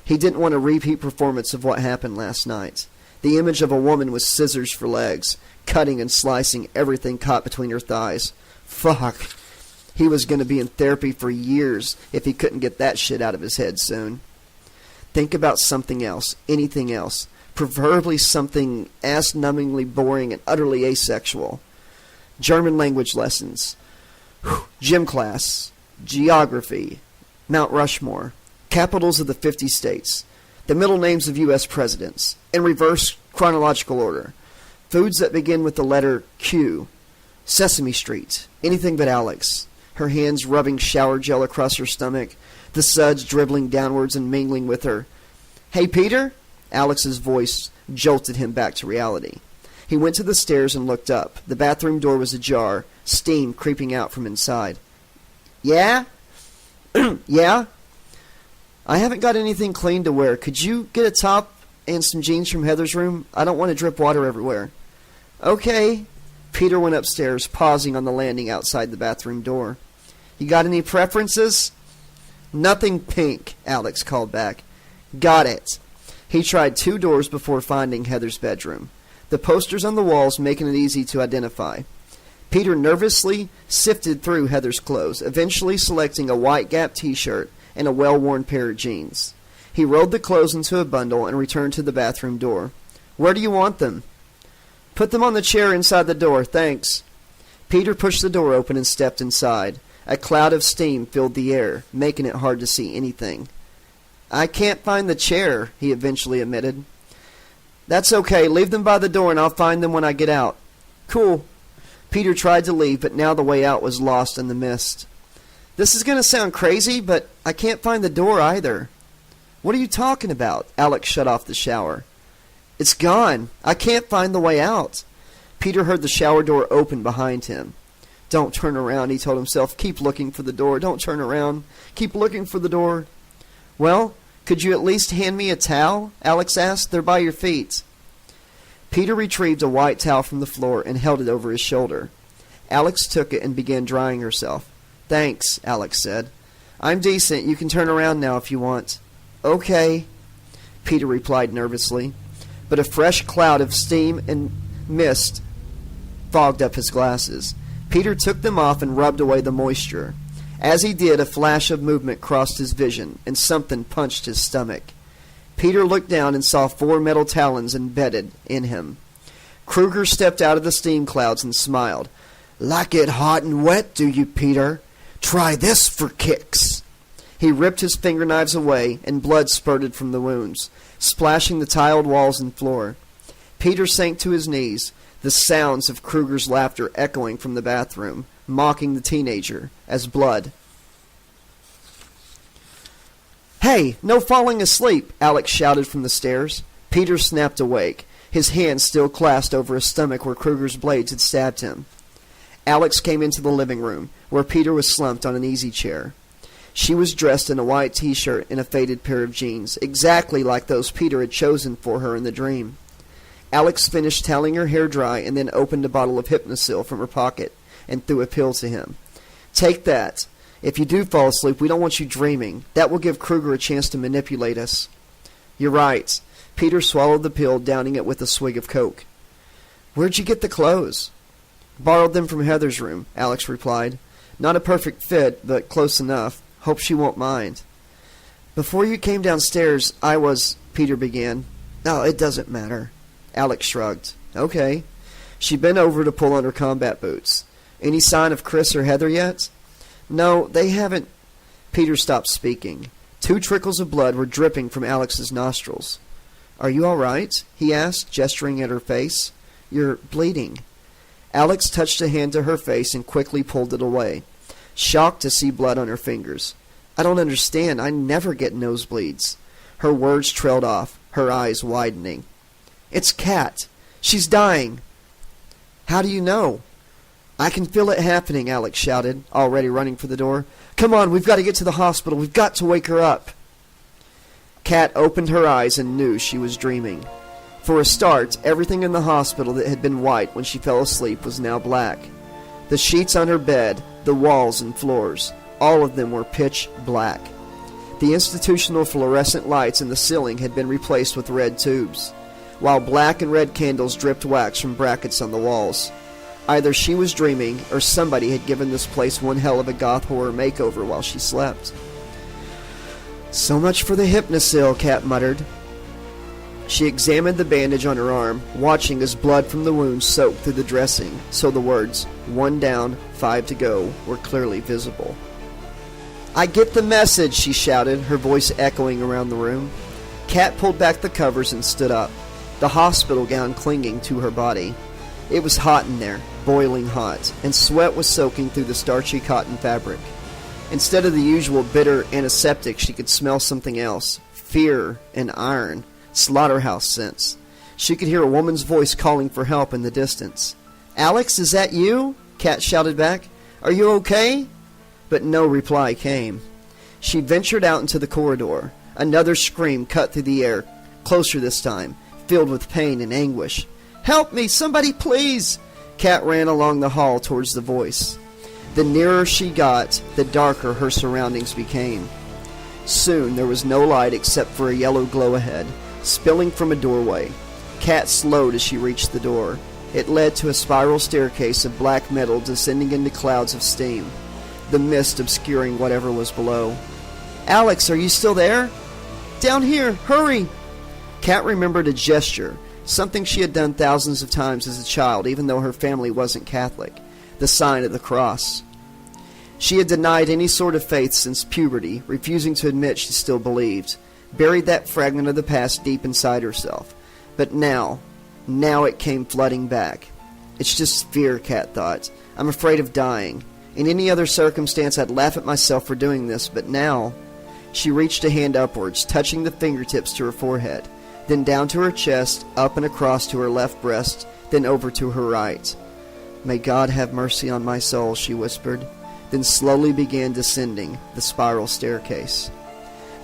He didn't want a repeat performance of what happened last night. The image of a woman with scissors for legs, cutting and slicing everything caught between her thighs. Fuck. He was going to be in therapy for years if he couldn't get that shit out of his head soon. Think about something else, anything else, preferably something ass-numbingly boring and utterly asexual. German language lessons, gym class, geography, Mount Rushmore, capitals of the 50 states, the middle names of U.S. presidents, in reverse chronological order, foods that begin with the letter Q, Sesame Street, anything but Alex, her hands rubbing shower gel across her stomach, the suds dribbling downwards and mingling with her. "Hey, Peter?" Alex's voice jolted him back to reality. He went to the stairs and looked up. The bathroom door was ajar, steam creeping out from inside. "Yeah?" "Yeah? I haven't got anything clean to wear. Could you get a top and some jeans from Heather's room? I don't want to drip water everywhere." "Okay." Peter went upstairs, pausing on the landing outside the bathroom door. "You got any preferences?" "Nothing pink," Alex called back. "Got it." He tried 2 doors before finding Heather's bedroom, the posters on the walls making it easy to identify. Peter nervously sifted through Heather's clothes, eventually selecting a white Gap t-shirt and a well-worn pair of jeans. He rolled the clothes into a bundle and returned to the bathroom door. "Where do you want them?" "Put them on the chair inside the door, thanks." Peter pushed the door open and stepped inside. A cloud of steam filled the air, making it hard to see anything. "I can't find the chair," he eventually admitted. "That's okay. Leave them by the door and I'll find them when I get out." "Cool." Peter tried to leave, but now the way out was lost in the mist. "This is going to sound crazy, but I can't find the door either." "What are you talking about?" Alex shut off the shower. "It's gone. I can't find the way out." Peter heard the shower door open behind him. "Don't turn around," he told himself. "Keep looking for the door. Don't turn around. Keep looking for the door." "Well, could you at least hand me a towel?" Alex asked. "They're by your feet." Peter retrieved a white towel from the floor and held it over his shoulder. Alex took it and began drying herself. "Thanks," Alex said. "I'm decent. You can turn around now if you want." "Okay," Peter replied nervously. But a fresh cloud of steam and mist fogged up his glasses. Peter took them off and rubbed away the moisture. As he did, a flash of movement crossed his vision, and something punched his stomach. Peter looked down and saw 4 metal talons embedded in him. Kruger stepped out of the steam clouds and smiled. "Like it hot and wet, do you, Peter? Try this for kicks." He ripped his finger knives away, and blood spurted from the wounds, splashing the tiled walls and floor. Peter sank to his knees, the sounds of Kruger's laughter echoing from the bathroom, mocking the teenager as blood. "Hey, no falling asleep," Alex shouted from the stairs. Peter snapped awake, his hands still clasped over his stomach where Kruger's blades had stabbed him. Alex came into the living room, where Peter was slumped on an easy chair. She was dressed in a white t-shirt and a faded pair of jeans, exactly like those Peter had chosen for her in the dream. Alex finished toweling her hair dry and then opened a bottle of Hypnosil from her pocket and threw a pill to him. "Take that. If you do fall asleep, we don't want you dreaming. That will give Kruger a chance to manipulate us." "You're right." Peter swallowed the pill, downing it with a swig of Coke. "Where'd you get the clothes?" "Borrowed them from Heather's room," Alex replied. "Not a perfect fit, but close enough. Hope she won't mind." "Before you came downstairs, I was—" Peter began. "Oh, it doesn't matter." Alex shrugged. "Okay." She bent over to pull on her combat boots. "Any sign of Chris or Heather yet?" "No, they haven't." Peter stopped speaking. 2 trickles of blood were dripping from Alex's nostrils. "Are you all right?" he asked, gesturing at her face. "You're bleeding." Alex touched a hand to her face and quickly pulled it away, shocked to see blood on her fingers. "I don't understand. I never get nosebleeds." Her words trailed off, her eyes widening. "It's Kat. She's dying." "How do you know?" "I can feel it happening," Alex shouted, already running for the door. "Come on, we've got to get to the hospital. We've got to wake her up." Kat opened her eyes and knew she was dreaming. For a start, everything in the hospital that had been white when she fell asleep was now black. The sheets on her bed, the walls and floors, all of them were pitch black. The institutional fluorescent lights in the ceiling had been replaced with red tubes, while black and red candles dripped wax from brackets on the walls. Either she was dreaming, or somebody had given this place one hell of a goth horror makeover while she slept. So much for the hypnosil, Kat muttered. She examined the bandage on her arm, watching as blood from the wound soaked through the dressing, so the words, 1 down, 5 to go, were clearly visible. I get the message, she shouted, her voice echoing around the room. Kat pulled back the covers and stood up, the hospital gown clinging to her body. It was hot in there, boiling hot, and sweat was soaking through the starchy cotton fabric. Instead of the usual bitter antiseptic, she could smell something else, fear and iron, slaughterhouse scents. She could hear a woman's voice calling for help in the distance. Alex, is that you? Kat shouted back. Are you okay? But no reply came. She ventured out into the corridor. Another scream cut through the air, closer this time, filled with pain and anguish. Help me, somebody please! Kat ran along the hall towards the voice. The nearer she got, the darker her surroundings became. Soon there was no light except for a yellow glow ahead, spilling from a doorway. Kat slowed as she reached the door. It led to a spiral staircase of black metal descending into clouds of steam, the mist obscuring whatever was below. Alex, are you still there? Down here, hurry! Kat remembered a gesture, something she had done thousands of times as a child, even though her family wasn't Catholic, the sign of the cross. She had denied any sort of faith since puberty, refusing to admit she still believed, buried that fragment of the past deep inside herself. But now it came flooding back. It's just fear, Kat thought. I'm afraid of dying. In any other circumstance, I'd laugh at myself for doing this, but now... She reached a hand upwards, touching the fingertips to her forehead, then down to her chest, up and across to her left breast, then over to her right. May God have mercy on my soul, she whispered, then slowly began descending the spiral staircase.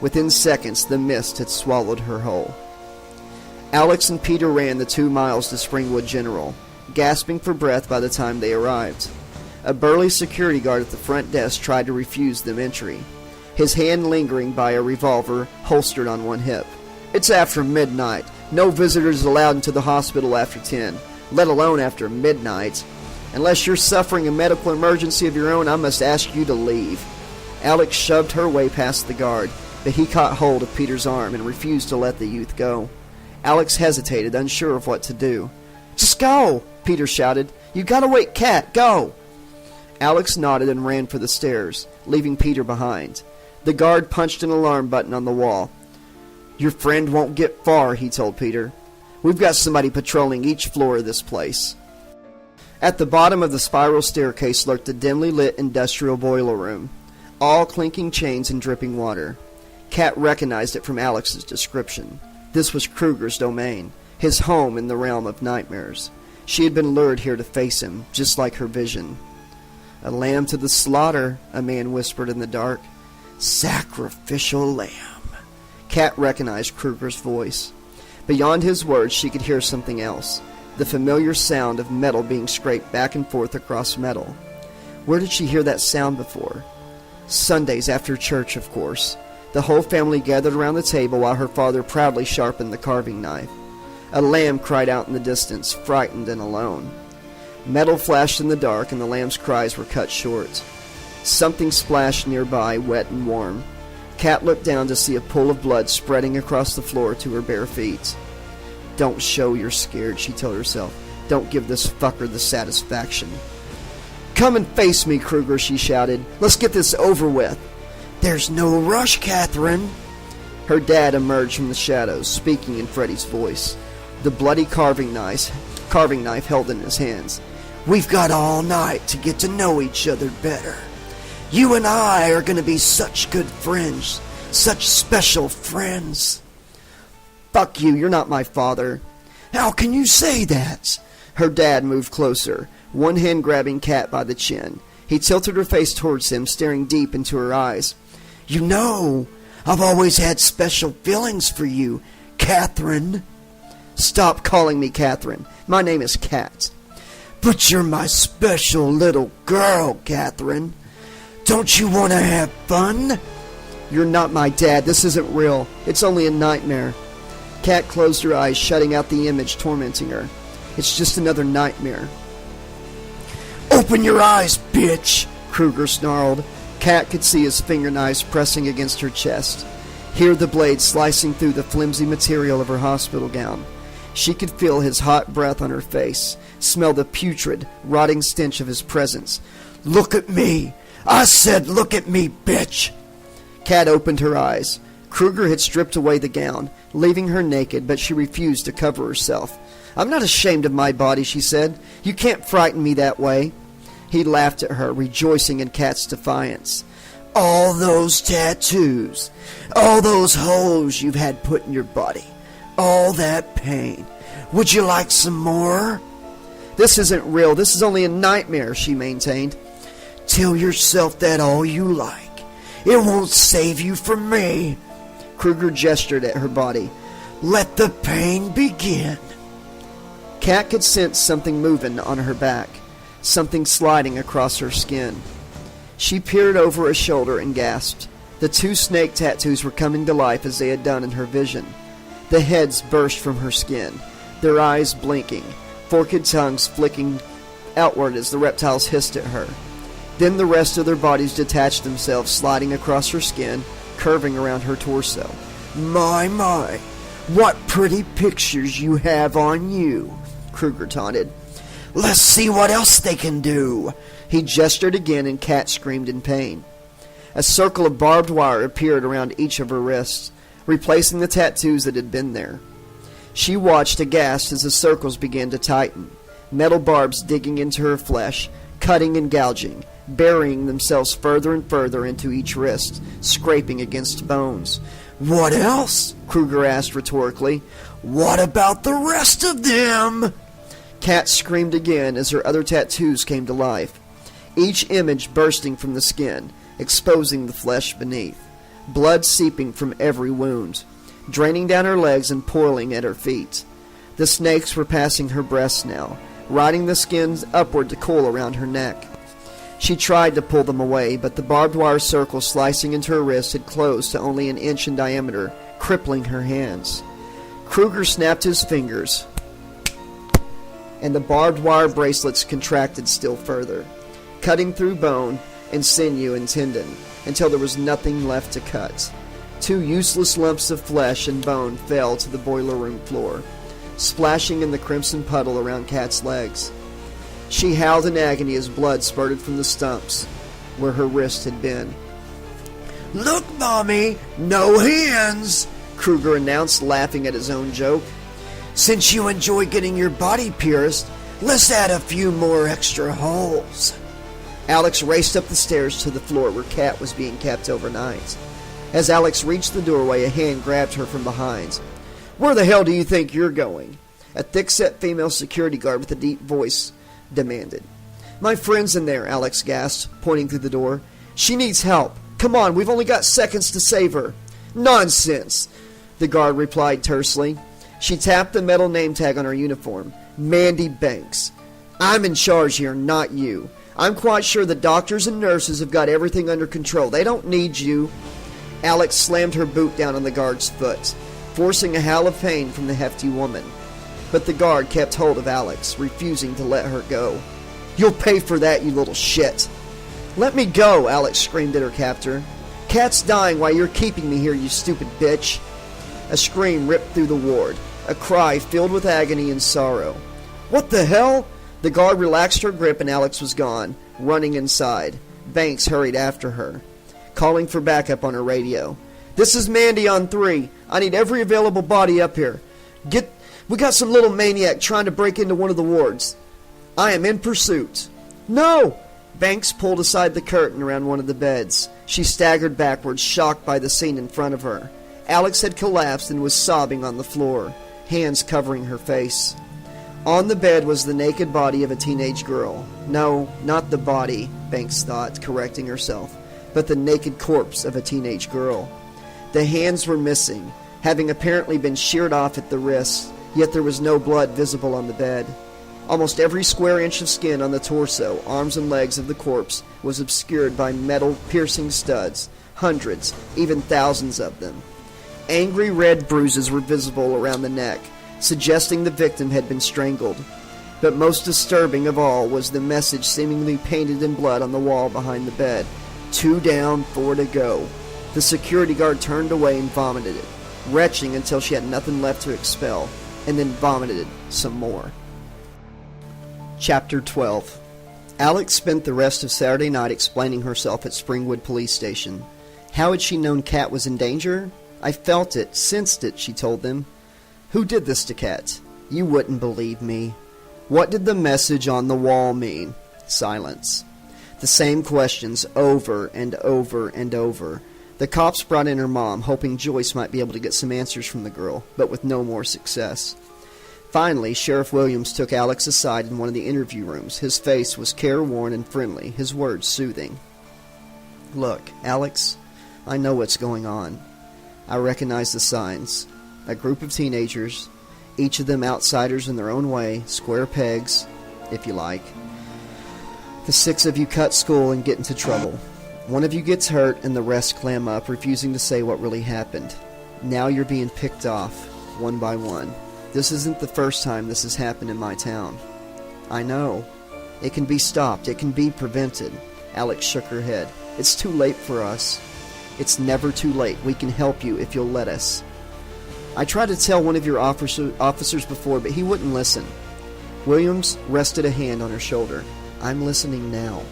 Within seconds, the mist had swallowed her whole. Alex and Peter ran the 2 miles to Springwood General, gasping for breath by the time they arrived. A burly security guard at the front desk tried to refuse them entry, his hand lingering by a revolver holstered on one hip. It's after midnight. No visitors allowed into the hospital after 10, let alone after midnight. Unless you're suffering a medical emergency of your own, I must ask you to leave. Alex shoved her way past the guard, but he caught hold of Peter's arm and refused to let the youth go. Alex hesitated, unsure of what to do. Just go, Peter shouted. You gotta wait, Kat, go! Alex nodded and ran for the stairs, leaving Peter behind. The guard punched an alarm button on the wall. Your friend won't get far, he told Peter. We've got somebody patrolling each floor of this place. At the bottom of the spiral staircase lurked a dimly lit industrial boiler room, all clinking chains and dripping water. Kat recognized it from Alex's description. This was Kruger's domain, his home in the realm of nightmares. She had been lured here to face him, just like her vision. A lamb to the slaughter, a man whispered in the dark. Sacrificial lamb. Kat recognized Kruger's voice. Beyond his words, she could hear something else, the familiar sound of metal being scraped back and forth across metal. Where did she hear that sound before? Sundays after church, of course. The whole family gathered around the table while her father proudly sharpened the carving knife. A lamb cried out in the distance, frightened and alone. Metal flashed in the dark, and the lamb's cries were cut short. Something splashed nearby, wet and warm. Kat looked down to see a pool of blood spreading across the floor to her bare feet. Don't show you're scared, she told herself. Don't give this fucker the satisfaction. Come and face me, Kruger, she shouted. Let's get this over with. There's no rush, Catherine. Her dad emerged from the shadows, speaking in Freddy's voice, the bloody carving knife held in his hands. We've got all night to get to know each other better. You and I are going to be such good friends, such special friends. Fuck you, you're not my father. How can you say that? Her dad moved closer, one hand grabbing Kat by the chin. He tilted her face towards him, staring deep into her eyes. You know, I've always had special feelings for you, Catherine. Stop calling me Catherine. My name is Kat. But you're my special little girl, Catherine. Don't you want to have fun? You're not my dad. This isn't real. It's only a nightmare. Kat closed her eyes, shutting out the image tormenting her. It's just another nightmare. Open your eyes, bitch! Kruger snarled. Kat could see his fingerknives pressing against her chest, hear the blade slicing through the flimsy material of her hospital gown. She could feel his hot breath on her face, smell the putrid, rotting stench of his presence. Look at me! I said look at me, bitch! Kat opened her eyes. Kruger had stripped away the gown, leaving her naked, but she refused to cover herself. I'm not ashamed of my body, she said. You can't frighten me that way. He laughed at her, rejoicing in Kat's defiance. All those tattoos, all those holes you've had put in your body, all that pain. Would you like some more? This isn't real. This is only a nightmare, she maintained. Tell yourself that all you like. It won't save you from me. Kruger gestured at her body. Let the pain begin. Kat could sense something moving on her back, something sliding across her skin. She peered over her shoulder and gasped. The 2 snake tattoos were coming to life as they had done in her vision. The heads burst from her skin, their eyes blinking, forked tongues flicking outward as the reptiles hissed at her. Then the rest of their bodies detached themselves, sliding across her skin, curving around her torso. My, what pretty pictures you have on you, Kruger taunted. Let's see what else they can do. He gestured again and Kat screamed in pain. A circle of barbed wire appeared around each of her wrists, replacing the tattoos that had been there. She watched aghast as the circles began to tighten, metal barbs digging into her flesh, cutting and gouging, burying themselves further and further into each wrist, scraping against bones. What else? Kruger asked rhetorically. What about the rest of them? Kat screamed again as her other tattoos came to life, each image bursting from the skin, exposing the flesh beneath, blood seeping from every wound, draining down her legs and poiling at her feet. The snakes were passing her breasts now, riding the skins upward to coil around her neck. She tried to pull them away, but the barbed wire circle slicing into her wrist had closed to only an inch in diameter, crippling her hands. Kruger snapped his fingers, and the barbed wire bracelets contracted still further, cutting through bone and sinew and tendon until there was nothing left to cut. 2 useless lumps of flesh and bone fell to the boiler room floor, splashing in the crimson puddle around Kat's legs. She howled in agony as blood spurted from the stumps where her wrist had been. Look, Mommy, no hands, Kruger announced, laughing at his own joke. Since you enjoy getting your body pierced, let's add a few more extra holes. Alex raced up the stairs to the floor where Kat was being kept overnight. As Alex reached the doorway, a hand grabbed her from behind. Where the hell do you think you're going? A thick-set female security guard with a deep voice demanded. My friend's in there, Alex gasped, pointing through the door. She needs help. Come on, we've only got seconds to save her. Nonsense, the guard replied tersely. She tapped the metal name tag on her uniform. Mandy Banks. I'm in charge here, not you. I'm quite sure the doctors and nurses have got everything under control. They don't need you. Alex slammed her boot down on the guard's foot, forcing a howl of pain from the hefty woman. But the guard kept hold of Alex, refusing to let her go. You'll pay for that, you little shit. Let me go, Alex screamed at her captor. Kat's dying while you're keeping me here, you stupid bitch. A scream ripped through the ward, a cry filled with agony and sorrow. What the hell? The guard relaxed her grip and Alex was gone, running inside. Banks hurried after her, calling for backup on her radio. This is Mandy on 3. I need every available body up here. We got some little maniac trying to break into one of the wards. I am in pursuit. No! Banks pulled aside the curtain around one of the beds. She staggered backwards, shocked by the scene in front of her. Alex had collapsed and was sobbing on the floor, hands covering her face. On the bed was the naked body of a teenage girl. No, not the body, Banks thought, correcting herself, but the naked corpse of a teenage girl. The hands were missing, having apparently been sheared off at the wrists, yet there was no blood visible on the bed. Almost every square inch of skin on the torso, arms, and legs of the corpse was obscured by metal-piercing studs, hundreds, even thousands of them. Angry red bruises were visible around the neck, suggesting the victim had been strangled. But most disturbing of all was the message seemingly painted in blood on the wall behind the bed. 2 down, 4 to go. The security guard turned away and vomited it, retching until she had nothing left to expel, and then vomited some more. Chapter 12. Alex spent the rest of Saturday night explaining herself at Springwood Police Station. How had she known Kat was in danger? I felt it, sensed it, she told them. Who did this to Kat? You wouldn't believe me. What did the message on the wall mean? Silence. The same questions over and over and over. The cops brought in her mom, hoping Joyce might be able to get some answers from the girl, but with no more success. Finally, Sheriff Williams took Alex aside in one of the interview rooms. His face was careworn and friendly, his words soothing. Look, Alex, I know what's going on. I recognize the signs. A group of teenagers, each of them outsiders in their own way, square pegs, if you like. The 6 of you cut school and get into trouble. One of you gets hurt and the rest clam up, refusing to say what really happened. Now you're being picked off, one by one. This isn't the first time this has happened in my town. I know. It can be stopped. It can be prevented. Alex shook her head. It's too late for us. It's never too late. We can help you if you'll let us. I tried to tell one of your officers before, but he wouldn't listen. Williams rested a hand on her shoulder. I'm listening now.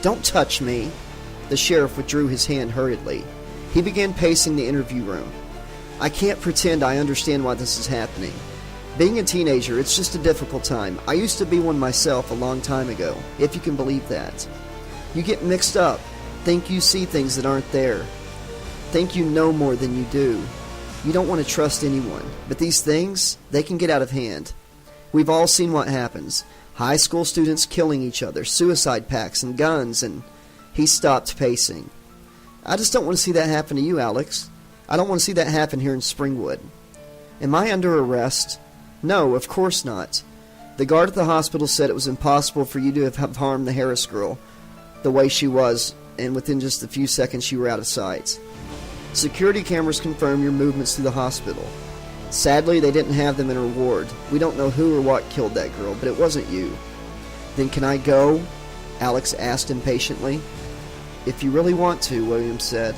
Don't touch me. The sheriff withdrew his hand hurriedly. He began pacing the interview room. I can't pretend I understand why this is happening. Being a teenager, it's just a difficult time. I used to be one myself a long time ago, if you can believe that. You get mixed up, think you see things that aren't there, think you know more than you do. You don't want to trust anyone, but these things, they can get out of hand. We've all seen what happens. High school students killing each other, suicide pacts and guns, and he stopped pacing. I just don't want to see that happen to you, Alex. I don't want to see that happen here in Springwood. Am I under arrest? No, of course not. The guard at the hospital said it was impossible for you to have harmed the Harris girl the way she was, and within just a few seconds you were out of sight. Security cameras confirm your movements through the hospital. Sadly, they didn't have them in her ward. We don't know who or what killed that girl, but it wasn't you. Then can I go? Alex asked impatiently. If you really want to, Williams said.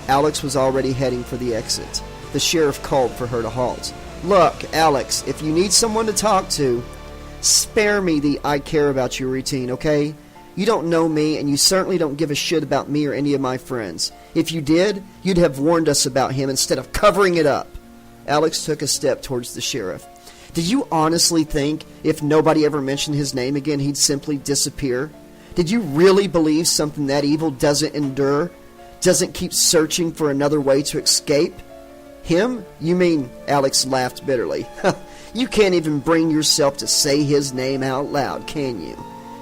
Alex was already heading for the exit. The sheriff called for her to halt. Look, Alex, if you need someone to talk to, spare me the I care about you routine, okay? You don't know me, and you certainly don't give a shit about me or any of my friends. If you did, you'd have warned us about him instead of covering it up. Alex took a step towards the sheriff. Did you honestly think if nobody ever mentioned his name again, he'd simply disappear? Did you really believe something that evil doesn't endure? Doesn't keep searching for another way to escape? Him? You mean, Alex laughed bitterly. You can't even bring yourself to say his name out loud, can you?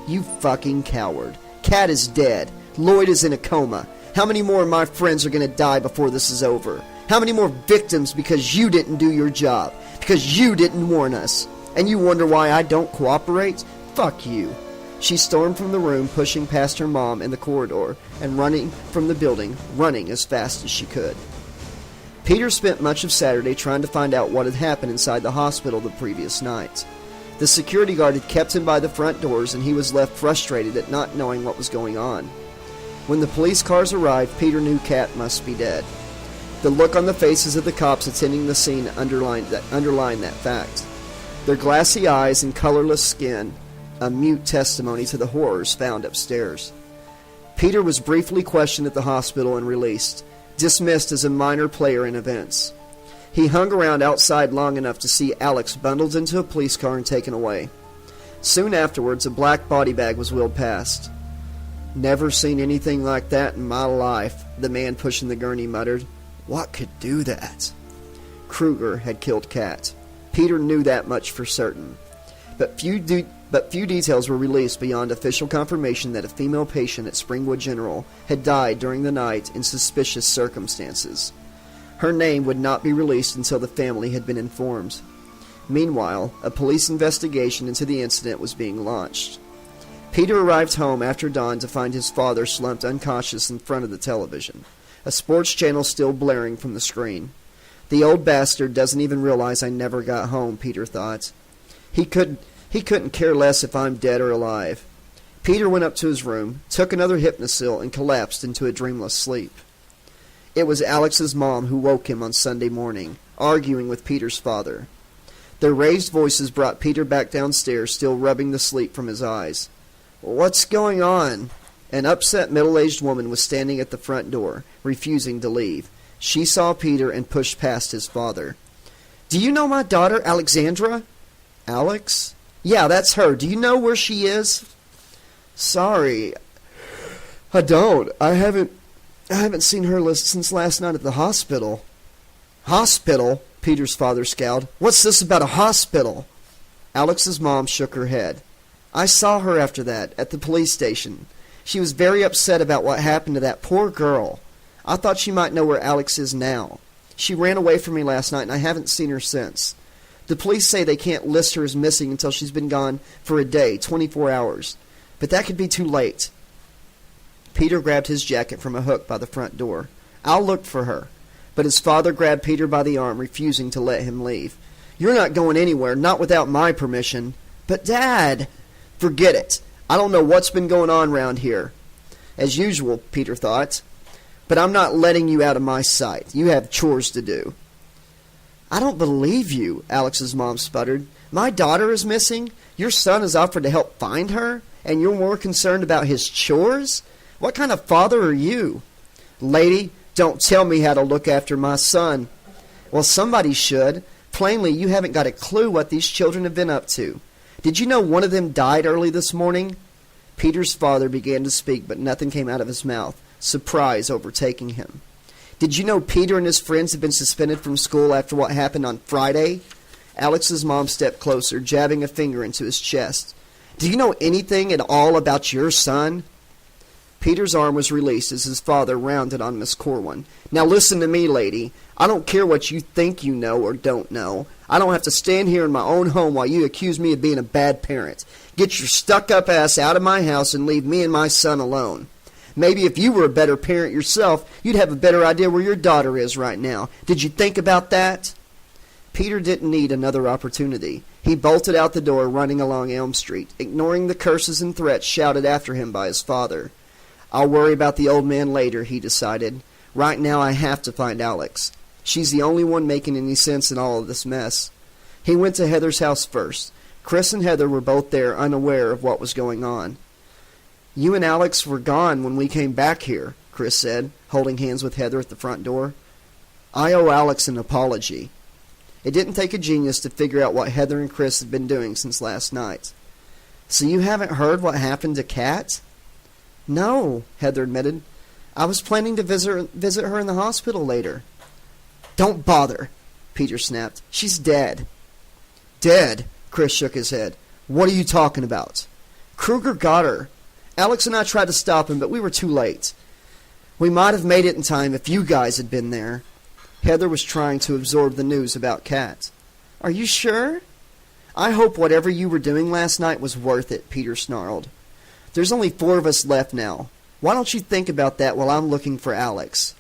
You fucking coward. Kat is dead. Lloyd is in a coma. How many more of my friends are going to die before this is over? How many more victims because you didn't do your job? Because you didn't warn us? And you wonder why I don't cooperate? Fuck you. She stormed from the room, pushing past her mom in the corridor and running from the building, running as fast as she could. Peter spent much of Saturday trying to find out what had happened inside the hospital the previous night. The security guard had kept him by the front doors, and he was left frustrated at not knowing what was going on. When the police cars arrived, Peter knew Kat must be dead. The look on the faces of the cops attending the scene underlined that fact. Their glassy eyes and colorless skin, a mute testimony to the horrors found upstairs. Peter was briefly questioned at the hospital and released, dismissed as a minor player in events. He hung around outside long enough to see Alex bundled into a police car and taken away. Soon afterwards, a black body bag was wheeled past. Never seen anything like that in my life, the man pushing the gurney muttered. What could do that? Kruger had killed Kat. Peter knew that much for certain. But few details were released beyond official confirmation that a female patient at Springwood General had died during the night in suspicious circumstances. Her name would not be released until the family had been informed. Meanwhile, a police investigation into the incident was being launched. Peter arrived home after dawn to find his father slumped unconscious in front of the television, a sports channel still blaring from the screen. The old bastard doesn't even realize I never got home, Peter thought. He could He couldn't care less if I'm dead or alive. Peter went up to his room, took another Hypnosil, and collapsed into a dreamless sleep. It was Alex's mom who woke him on Sunday morning, arguing with Peter's father. Their raised voices brought Peter back downstairs, still rubbing the sleep from his eyes. "What's going on?" An upset middle-aged woman was standing at the front door, refusing to leave. She saw Peter and pushed past his father. "Do you know my daughter, Alexandra?" "Alex?" "Yeah, that's her. Do you know where she is?" "Sorry, I don't. I haven't seen her since last night at the hospital." "Hospital?" Peter's father scowled. "What's this about a hospital?" Alex's mom shook her head. "I saw her after that, at the police station. She was very upset about what happened to that poor girl. I thought she might know where Alex is now. She ran away from me last night, and I haven't seen her since. The police say they can't list her as missing until she's been gone for a day, 24 hours. But that could be too late." Peter grabbed his jacket from a hook by the front door. "I'll look for her." But his father grabbed Peter by the arm, refusing to let him leave. "You're not going anywhere, not without my permission." "But, Dad—" "Forget it. I don't know what's been going on round here." As usual, Peter thought. "But I'm not letting you out of my sight. You have chores to do." "I don't believe you," Alex's mom sputtered. "My daughter is missing. Your son has offered to help find her, and you're more concerned about his chores? What kind of father are you?" "Lady, don't tell me how to look after my son." "Well, somebody should. Plainly, you haven't got a clue what these children have been up to. Did you know one of them died early this morning?" Peter's father began to speak, but nothing came out of his mouth, surprise overtaking him. "Did you know Peter and his friends have been suspended from school after what happened on Friday?" Alex's mom stepped closer, jabbing a finger into his chest. "Do you know anything at all about your son?" Peter's arm was released as his father rounded on Miss Corwin. "Now listen to me, lady. I don't care what you think you know or don't know. I don't have to stand here in my own home while you accuse me of being a bad parent. Get your stuck-up ass out of my house and leave me and my son alone. Maybe if you were a better parent yourself, you'd have a better idea where your daughter is right now. Did you think about that?" Peter didn't need another opportunity. He bolted out the door, running along Elm Street, ignoring the curses and threats shouted after him by his father. "I'll worry about the old man later," he decided. "Right now I have to find Alex. She's the only one making any sense in all of this mess." He went to Heather's house first. Chris and Heather were both there, unaware of what was going on. "You and Alex were gone when we came back here," Chris said, holding hands with Heather at the front door. "I owe Alex an apology." It didn't take a genius to figure out what Heather and Chris had been doing since last night. "So you haven't heard what happened to Kat?" "No," Heather admitted. "I was planning to visit her in the hospital later." "Don't bother," Peter snapped. "She's dead." "Dead?" Chris shook his head. "What are you talking about?" "Kruger got her. Alex and I tried to stop him, but we were too late. We might have made it in time if you guys had been there." Heather was trying to absorb the news about Kat. "Are you sure?" "I hope whatever you were doing last night was worth it," Peter snarled. "There's only 4 of us left now. Why don't you think about that while I'm looking for Alex?"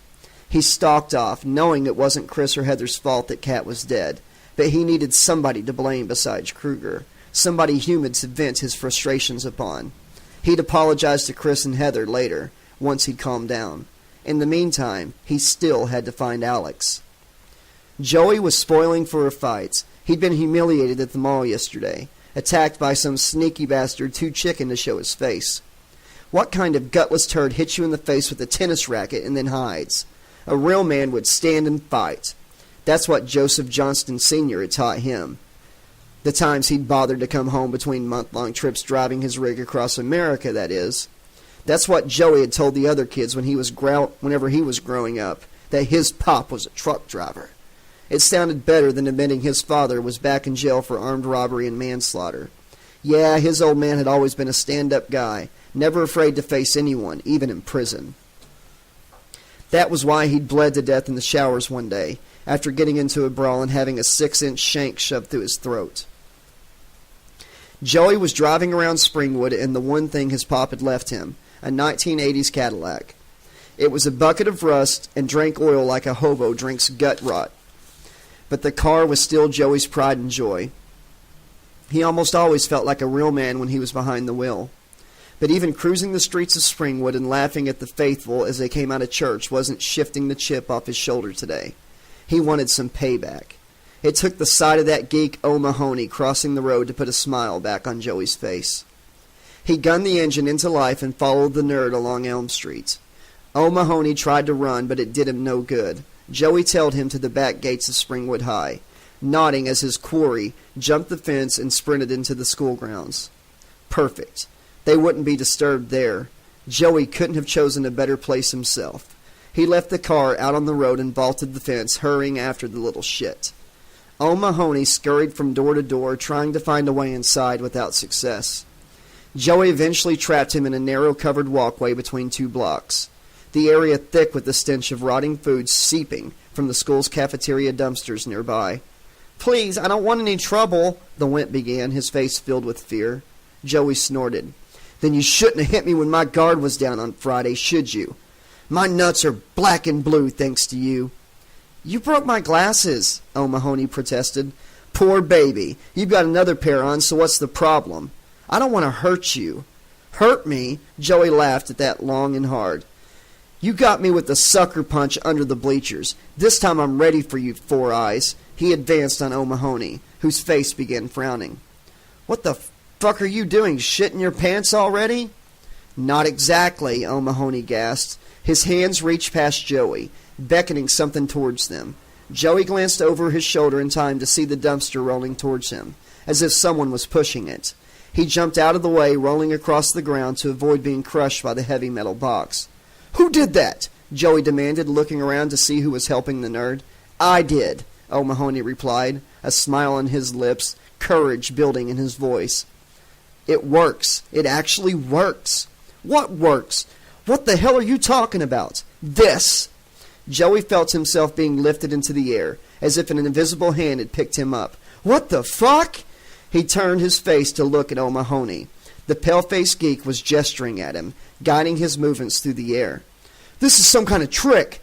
He stalked off, knowing it wasn't Chris or Heather's fault that Kat was dead, but he needed somebody to blame besides Kruger, somebody human to vent his frustrations upon. He'd apologize to Chris and Heather later, once he'd calmed down. In the meantime, he still had to find Alex. Joey was spoiling for a fight. He'd been humiliated at the mall yesterday, attacked by some sneaky bastard too chicken to show his face. What kind of gutless turd hits you in the face with a tennis racket and then hides? A real man would stand and fight. That's what Joseph Johnston Sr. had taught him. The times he'd bothered to come home between month-long trips driving his rig across America, that is. That's what Joey had told the other kids whenever he was growing up, that his pop was a truck driver. It sounded better than admitting his father was back in jail for armed robbery and manslaughter. Yeah, his old man had always been a stand-up guy, never afraid to face anyone, even in prison. That was why he'd bled to death in the showers one day, after getting into a brawl and having a 6-inch shank shoved through his throat. Joey was driving around Springwood in the one thing his pop had left him, a 1980s Cadillac. It was a bucket of rust and drank oil like a hobo drinks gut rot. But the car was still Joey's pride and joy. He almost always felt like a real man when he was behind the wheel. But even cruising the streets of Springwood and laughing at the faithful as they came out of church wasn't shifting the chip off his shoulder today. He wanted some payback. It took the sight of that geek O'Mahony crossing the road to put a smile back on Joey's face. He gunned the engine into life and followed the nerd along Elm Street. O'Mahony tried to run, but it did him no good. Joey tailed him to the back gates of Springwood High, nodding as his quarry jumped the fence and sprinted into the school grounds. Perfect. They wouldn't be disturbed there. Joey couldn't have chosen a better place himself. He left the car out on the road and vaulted the fence, hurrying after the little shit. O'Mahony scurried from door to door, trying to find a way inside without success. Joey eventually trapped him in a narrow covered walkway between 2 blocks, the area thick with the stench of rotting food seeping from the school's cafeteria dumpsters nearby. "Please, I don't want any trouble," the wimp began, his face filled with fear. Joey snorted. "Then you shouldn't have hit me when my guard was down on Friday, should you? My nuts are black and blue thanks to you." "You broke my glasses," O'Mahony protested. "Poor baby. You've got another pair on, so what's the problem? I don't want to hurt you." "Hurt me?" Joey laughed at that long and hard. "You got me with the sucker punch under the bleachers. This time I'm ready for you, Four Eyes." He advanced on O'Mahony, whose face began frowning. "What the fuck are you doing, shitting your pants already?" "Not exactly," O'Mahony gasped. His hands reached past Joey, beckoning something towards them. Joey glanced over his shoulder in time to see the dumpster rolling towards him, as if someone was pushing it. He jumped out of the way, rolling across the ground to avoid being crushed by the heavy metal box. "Who did that?" Joey demanded, looking around to see who was helping the nerd. "I did," O'Mahony replied, a smile on his lips, courage building in his voice. "It works. It actually works." "What works? What the hell are you talking about?" "This!" Joey felt himself being lifted into the air, as if an invisible hand had picked him up. "What the fuck?" He turned his face to look at O'Mahony. The pale-faced geek was gesturing at him, guiding his movements through the air. "This is some kind of trick."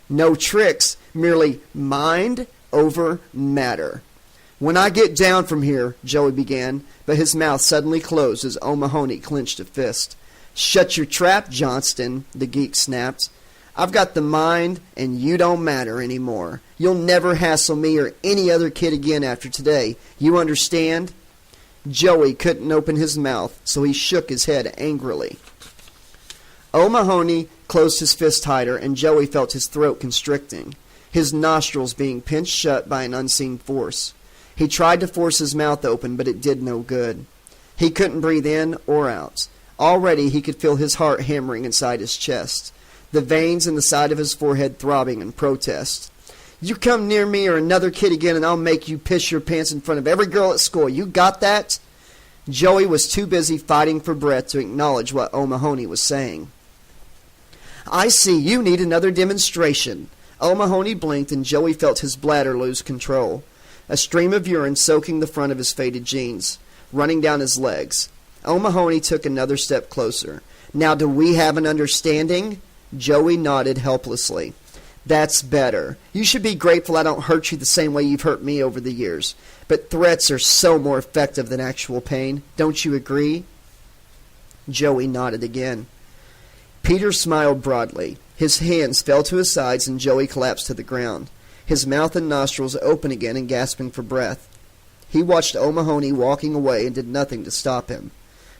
"No tricks, merely mind over matter." "When I get down from here," Joey began, but his mouth suddenly closed as O'Mahony clenched a fist. "Shut your trap, Johnston," the geek snapped. "I've got the mind, and you don't matter anymore. You'll never hassle me or any other kid again after today. You understand?" Joey couldn't open his mouth, so he shook his head angrily. O'Mahony closed his fist tighter, and Joey felt his throat constricting, his nostrils being pinched shut by an unseen force. He tried to force his mouth open, but it did no good. He couldn't breathe in or out. Already he could feel his heart hammering inside his chest, the veins in the side of his forehead throbbing in protest. "You come near me or another kid again and I'll make you piss your pants in front of every girl at school. You got that?" Joey was too busy fighting for breath to acknowledge what O'Mahony was saying. "I see you need another demonstration." O'Mahony blinked and Joey felt his bladder lose control, a stream of urine soaking the front of his faded jeans, running down his legs. O'Mahony took another step closer. "Now do we have an understanding?" Joey nodded helplessly. "That's better. You should be grateful I don't hurt you the same way you've hurt me over the years. But threats are so more effective than actual pain. Don't you agree?" Joey nodded again. Peter smiled broadly. His hands fell to his sides and Joey collapsed to the ground, his mouth and nostrils open again and gasping for breath. He watched O'Mahony walking away and did nothing to stop him.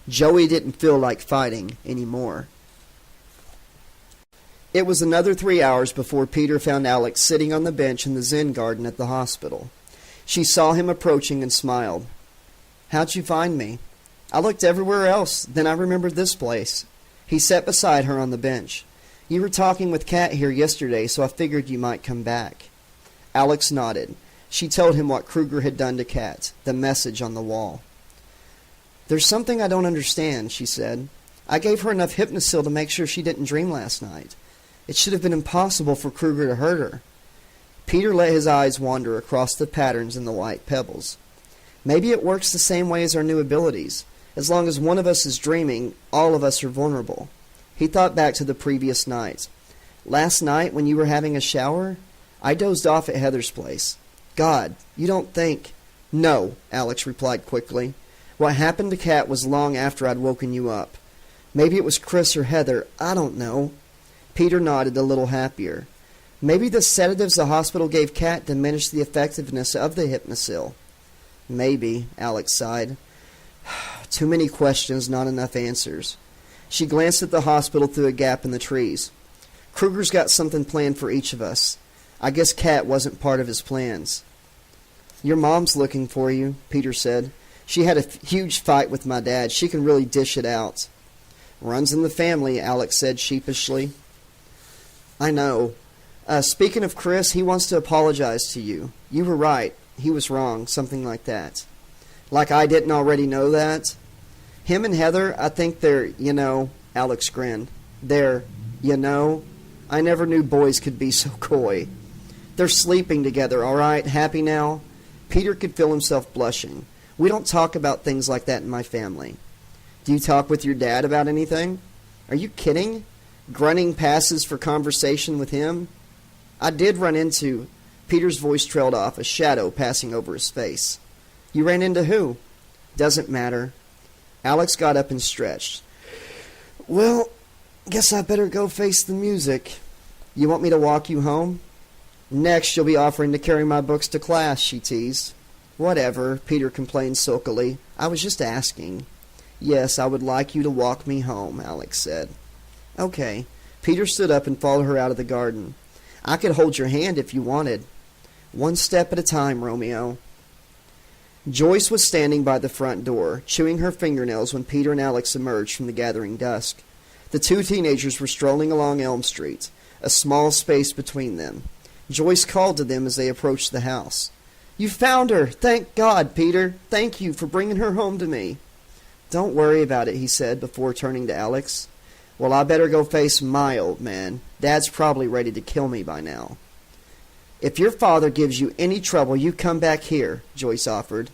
Joey didn't feel like fighting anymore. It was another 3 hours before Peter found Alex sitting on the bench in the Zen garden at the hospital. She saw him approaching and smiled. "How'd you find me?" "I looked everywhere else, then I remembered this place." He sat beside her on the bench. "You were talking with Kat here yesterday, so I figured you might come back." Alex nodded. She told him what Kruger had done to Kat, the message on the wall. "There's something I don't understand," she said. "I gave her enough Hypnosil to make sure she didn't dream last night. It should have been impossible for Kruger to hurt her." Peter let his eyes wander across the patterns in the white pebbles. "Maybe it works the same way as our new abilities. As long as one of us is dreaming, all of us are vulnerable." He thought back to the previous night. "Last night, when you were having a shower, I dozed off at Heather's place. God, you don't think..." No, Alex replied quickly. What happened to Kat was long after I'd woken you up. Maybe it was Chris or Heather. I don't know. Peter nodded a little happier. Maybe the sedatives the hospital gave Kat diminished the effectiveness of the Hypnosil. Maybe, Alex sighed. Too many questions, not enough answers. She glanced at the hospital through a gap in the trees. Kruger's got something planned for each of us. I guess Kat wasn't part of his plans. Your mom's looking for you, Peter said. She had a huge fight with my dad. She can really dish it out. Runs in the family, Alex said sheepishly. I know. Speaking of Chris, he wants to apologize to you. You were right. He was wrong. Something like that. Like I didn't already know that? Him and Heather, I think they're, Alex grinned. They're, I never knew boys could be so coy. They're sleeping together, all right? Happy now? Peter could feel himself blushing. We don't talk about things like that in my family. Do you talk with your dad about anything? Are you kidding? Grunting passes for conversation with him? I did run into... Peter's voice trailed off, a shadow passing over his face. You ran into who? Doesn't matter. Alex got up and stretched. Well, guess I better go face the music. You want me to walk you home? Next, you'll be offering to carry my books to class, she teased. Whatever, Peter complained sulkily. I was just asking. Yes, I would like you to walk me home, Alex said. Okay. Peter stood up and followed her out of the garden. I could hold your hand if you wanted. One step at a time, Romeo. Joyce was standing by the front door, chewing her fingernails when Peter and Alex emerged from the gathering dusk. The two teenagers were strolling along Elm Street, a small space between them. Joyce called to them as they approached the house. You found her! Thank God, Peter! Thank you for bringing her home to me. Don't worry about it, he said, before turning to Alex. Well, I better go face my old man. Dad's probably ready to kill me by now. If your father gives you any trouble, you come back here, Joyce offered.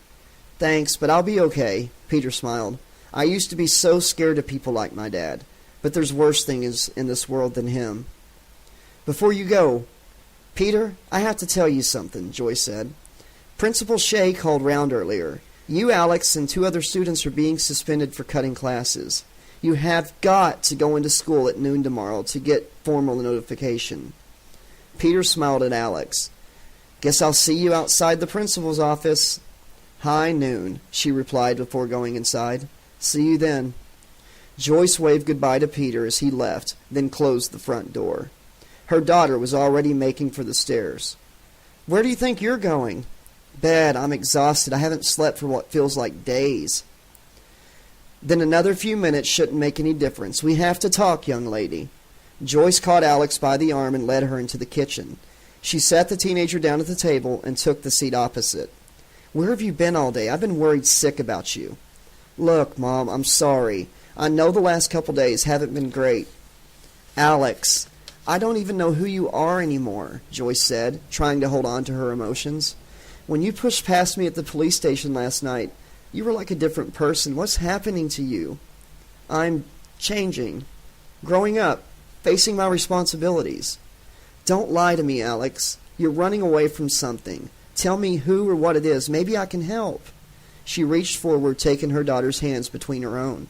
Thanks, but I'll be okay, Peter smiled. I used to be so scared of people like my dad, but there's worse things in this world than him. Before you go, Peter, I have to tell you something, Joyce said. Principal Shea called round earlier. You, Alex, and 2 other students are being suspended for cutting classes. You have got to go into school at noon tomorrow to get formal notification. Peter smiled at Alex. Guess I'll see you outside the principal's office. High noon, she replied before going inside. See you then. Joyce waved goodbye to Peter as he left, then closed the front door. Her daughter was already making for the stairs. Where do you think you're going? Bed. I'm exhausted. I haven't slept for what feels like days. Then another few minutes shouldn't make any difference. We have to talk, young lady. Joyce caught Alex by the arm and led her into the kitchen. She sat the teenager down at the table and took the seat opposite. Where have you been all day? I've been worried sick about you. Look, Mom, I'm sorry. I know the last couple days haven't been great. Alex, I don't even know who you are anymore, Joyce said, trying to hold on to her emotions. When you pushed past me at the police station last night, you were like a different person. What's happening to you? I'm changing. Growing up. Facing my responsibilities. Don't lie to me, Alex. You're running away from something. Tell me who or what it is. Maybe I can help. She reached forward, taking her daughter's hands between her own.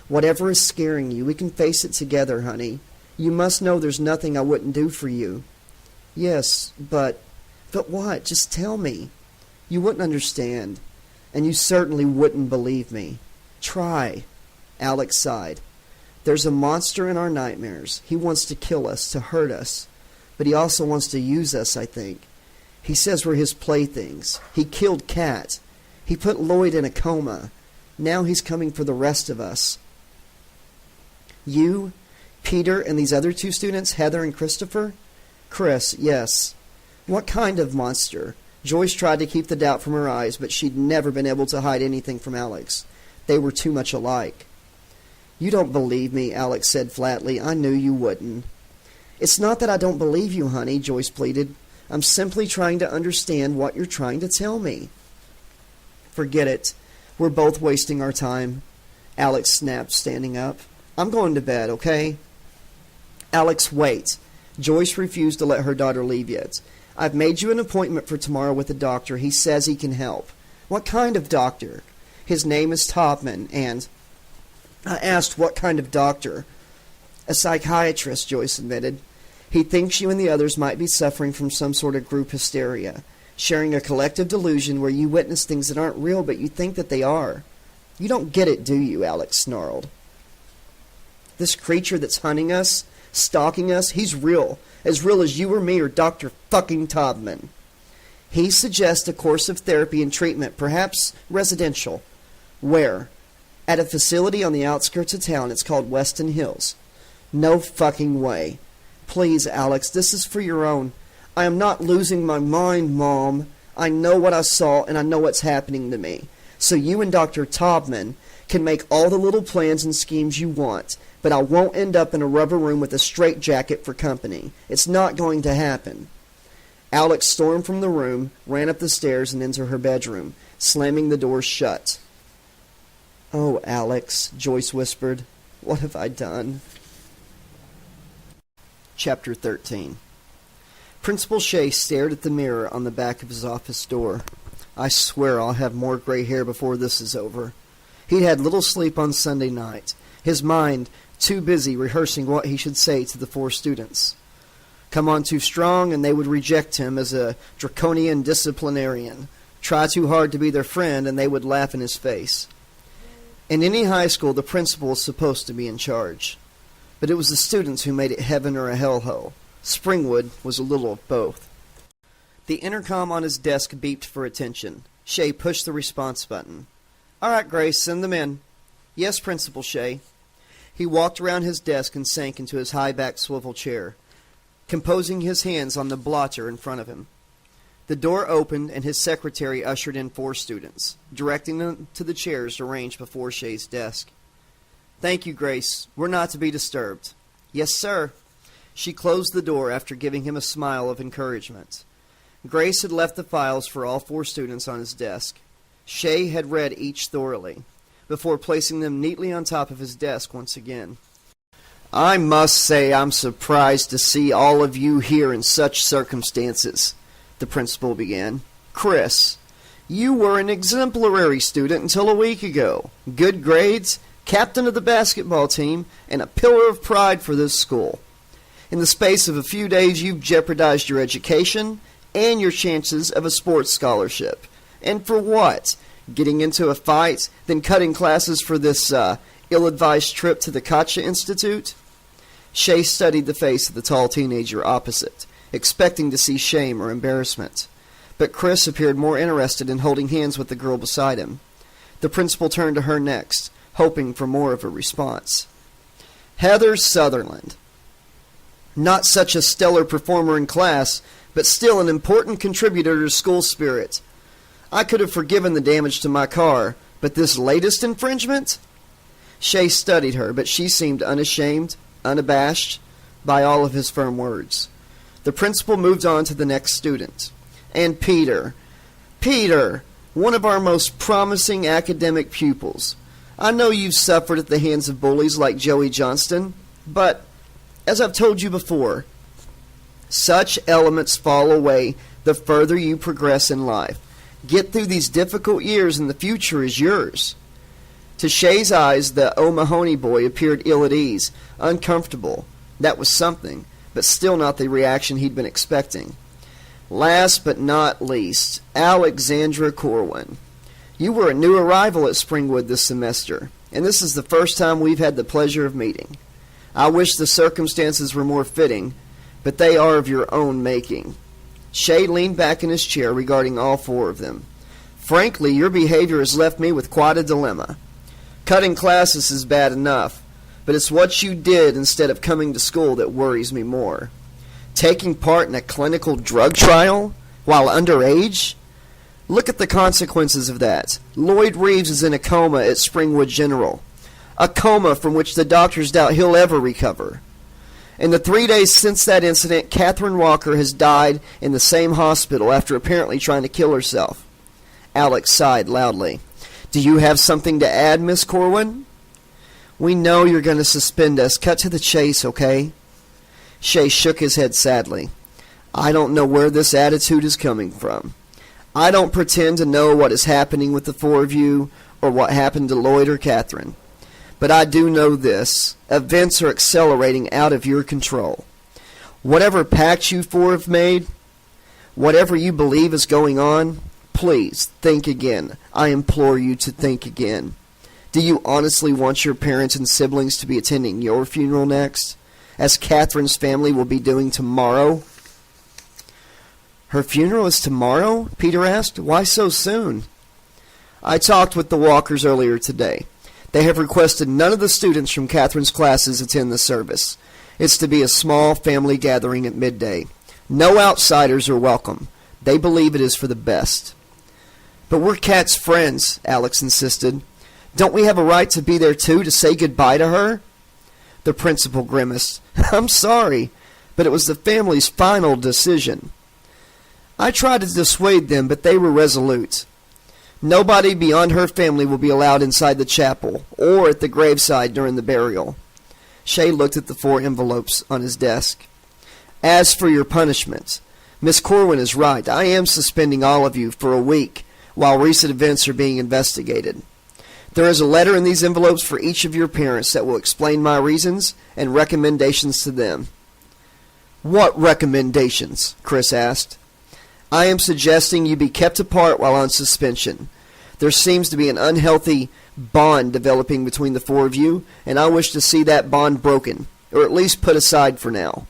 Whatever is scaring you, we can face it together, honey. You must know there's nothing I wouldn't do for you. Yes, but what? Just tell me. You wouldn't understand, and you certainly wouldn't believe me. Try. Alex sighed. There's a monster in our nightmares. He wants to kill us, to hurt us. But he also wants to use us, I think. He says we're his playthings. He killed Kat. He put Lloyd in a coma. Now he's coming for the rest of us. You, Peter, and these other 2 students, Heather and Christopher? Chris, yes. What kind of monster? Joyce tried to keep the doubt from her eyes, but she'd never been able to hide anything from Alex. They were too much alike. You don't believe me, Alex said flatly. I knew you wouldn't. It's not that I don't believe you, honey, Joyce pleaded. I'm simply trying to understand what you're trying to tell me. Forget it. We're both wasting our time. Alex snapped, standing up. I'm going to bed, okay? Alex, wait. Joyce refused to let her daughter leave yet. I've made you an appointment for tomorrow with the doctor. He says he can help. What kind of doctor? His name is Topman, and... I asked what kind of doctor. A psychiatrist, Joyce admitted. He thinks you and the others might be suffering from some sort of group hysteria, sharing a collective delusion where you witness things that aren't real but you think that they are. You don't get it, do you? Alex snarled. This creature that's hunting us, stalking us, he's real as you or me or Dr. fucking Todman. He suggests a course of therapy and treatment, perhaps residential. Where? At a facility on the outskirts of town. It's called Weston Hills. No fucking way. Please, Alex, this is for your own. I am not losing my mind, Mom. I know what I saw, and I know what's happening to me. So you and Dr. Todman can make all the little plans and schemes you want, but I won't end up in a rubber room with a straitjacket for company. It's not going to happen. Alex stormed from the room, ran up the stairs, and into her bedroom, slamming the door shut. Oh, Alex, Joyce whispered. What have I done? Chapter 13. Principal Shea stared at the mirror on the back of his office door. I swear I'll have more gray hair before this is over. He'd had little sleep on Sunday night, his mind too busy rehearsing what he should say to the 4 students. Come on too strong, and they would reject him as a draconian disciplinarian. Try too hard to be their friend, and they would laugh in his face. In any high school, the principal is supposed to be in charge. But it was the students who made it heaven or a hellhole. Springwood was a little of both. The intercom on his desk beeped for attention. Shea pushed the response button. All right, Grace, send them in. Yes, Principal Shea. He walked around his desk and sank into his high-backed swivel chair, composing his hands on the blotter in front of him. The door opened, and his secretary ushered in 4 students, directing them to the chairs arranged before Shea's desk. Thank you, Grace. We're not to be disturbed. Yes, sir. She closed the door after giving him a smile of encouragement. Grace had left the files for all 4 students on his desk. Shea had read each thoroughly, before placing them neatly on top of his desk once again. I must say I'm surprised to see all of you here in such circumstances, the principal began. Chris, you were an exemplary student until a week ago. Good grades, captain of the basketball team, and a pillar of pride for this school. In the space of a few days, you've jeopardized your education and your chances of a sports scholarship. And for what? Getting into a fight, then cutting classes for this ill-advised trip to the Katja Institute? Shea studied the face of the tall teenager opposite, expecting to see shame or embarrassment. But Chris appeared more interested in holding hands with the girl beside him. The principal turned to her next, hoping for more of a response. Heather Sutherland. Not such a stellar performer in class, but still an important contributor to school spirit. I could have forgiven the damage to my car, but this latest infringement? Shea studied her, but she seemed unashamed, unabashed by all of his firm words. The principal moved on to the next student. And Peter, one of our most promising academic pupils. I know you've suffered at the hands of bullies like Joey Johnston, but, as I've told you before, such elements fall away the further you progress in life. Get through these difficult years and the future is yours. To Shea's eyes, the O'Mahony boy appeared ill at ease, uncomfortable. That was something, but still not the reaction he'd been expecting. Last but not least, Alexandra Corwin. You were a new arrival at Springwood this semester, and this is the first time we've had the pleasure of meeting. I wish the circumstances were more fitting, but they are of your own making. Shea leaned back in his chair regarding all 4 of them. Frankly, your behavior has left me with quite a dilemma. Cutting classes is bad enough, but it's what you did instead of coming to school that worries me more. Taking part in a clinical drug trial while underage? Look at the consequences of that. Lloyd Reeves is in a coma at Springwood General. A coma from which the doctors doubt he'll ever recover. In the 3 days since that incident, Catherine Walker has died in the same hospital after apparently trying to kill herself. Alex sighed loudly. Do you have something to add, Miss Corwin? We know you're going to suspend us. Cut to the chase, okay? Shea shook his head sadly. I don't know where this attitude is coming from. I don't pretend to know what is happening with the four of you or what happened to Lloyd or Catherine. But I do know this. Events are accelerating out of your control. Whatever pact you four have made, whatever you believe is going on, please think again. I implore you to think again. Do you honestly want your parents and siblings to be attending your funeral next, as Catherine's family will be doing tomorrow? Her funeral is tomorrow? Peter asked. Why so soon? I talked with the Walkers earlier today. They have requested none of the students from Catherine's classes attend the service. It's to be a small family gathering at midday. No outsiders are welcome. They believe it is for the best. But we're Kat's friends, Alex insisted. Don't we have a right to be there too, to say goodbye to her? The principal grimaced. I'm sorry, but it was the family's final decision. I tried to dissuade them, but they were resolute. Nobody beyond her family will be allowed inside the chapel or at the graveside during the burial. Shay looked at the 4 envelopes on his desk. As for your punishment, Miss Corwin is right. I am suspending all of you for a week while recent events are being investigated. There is a letter in these envelopes for each of your parents that will explain my reasons and recommendations to them. What recommendations? Chris asked. I am suggesting you be kept apart while on suspension. There seems to be an unhealthy bond developing between the 4 of you, and I wish to see that bond broken, or at least put aside for now.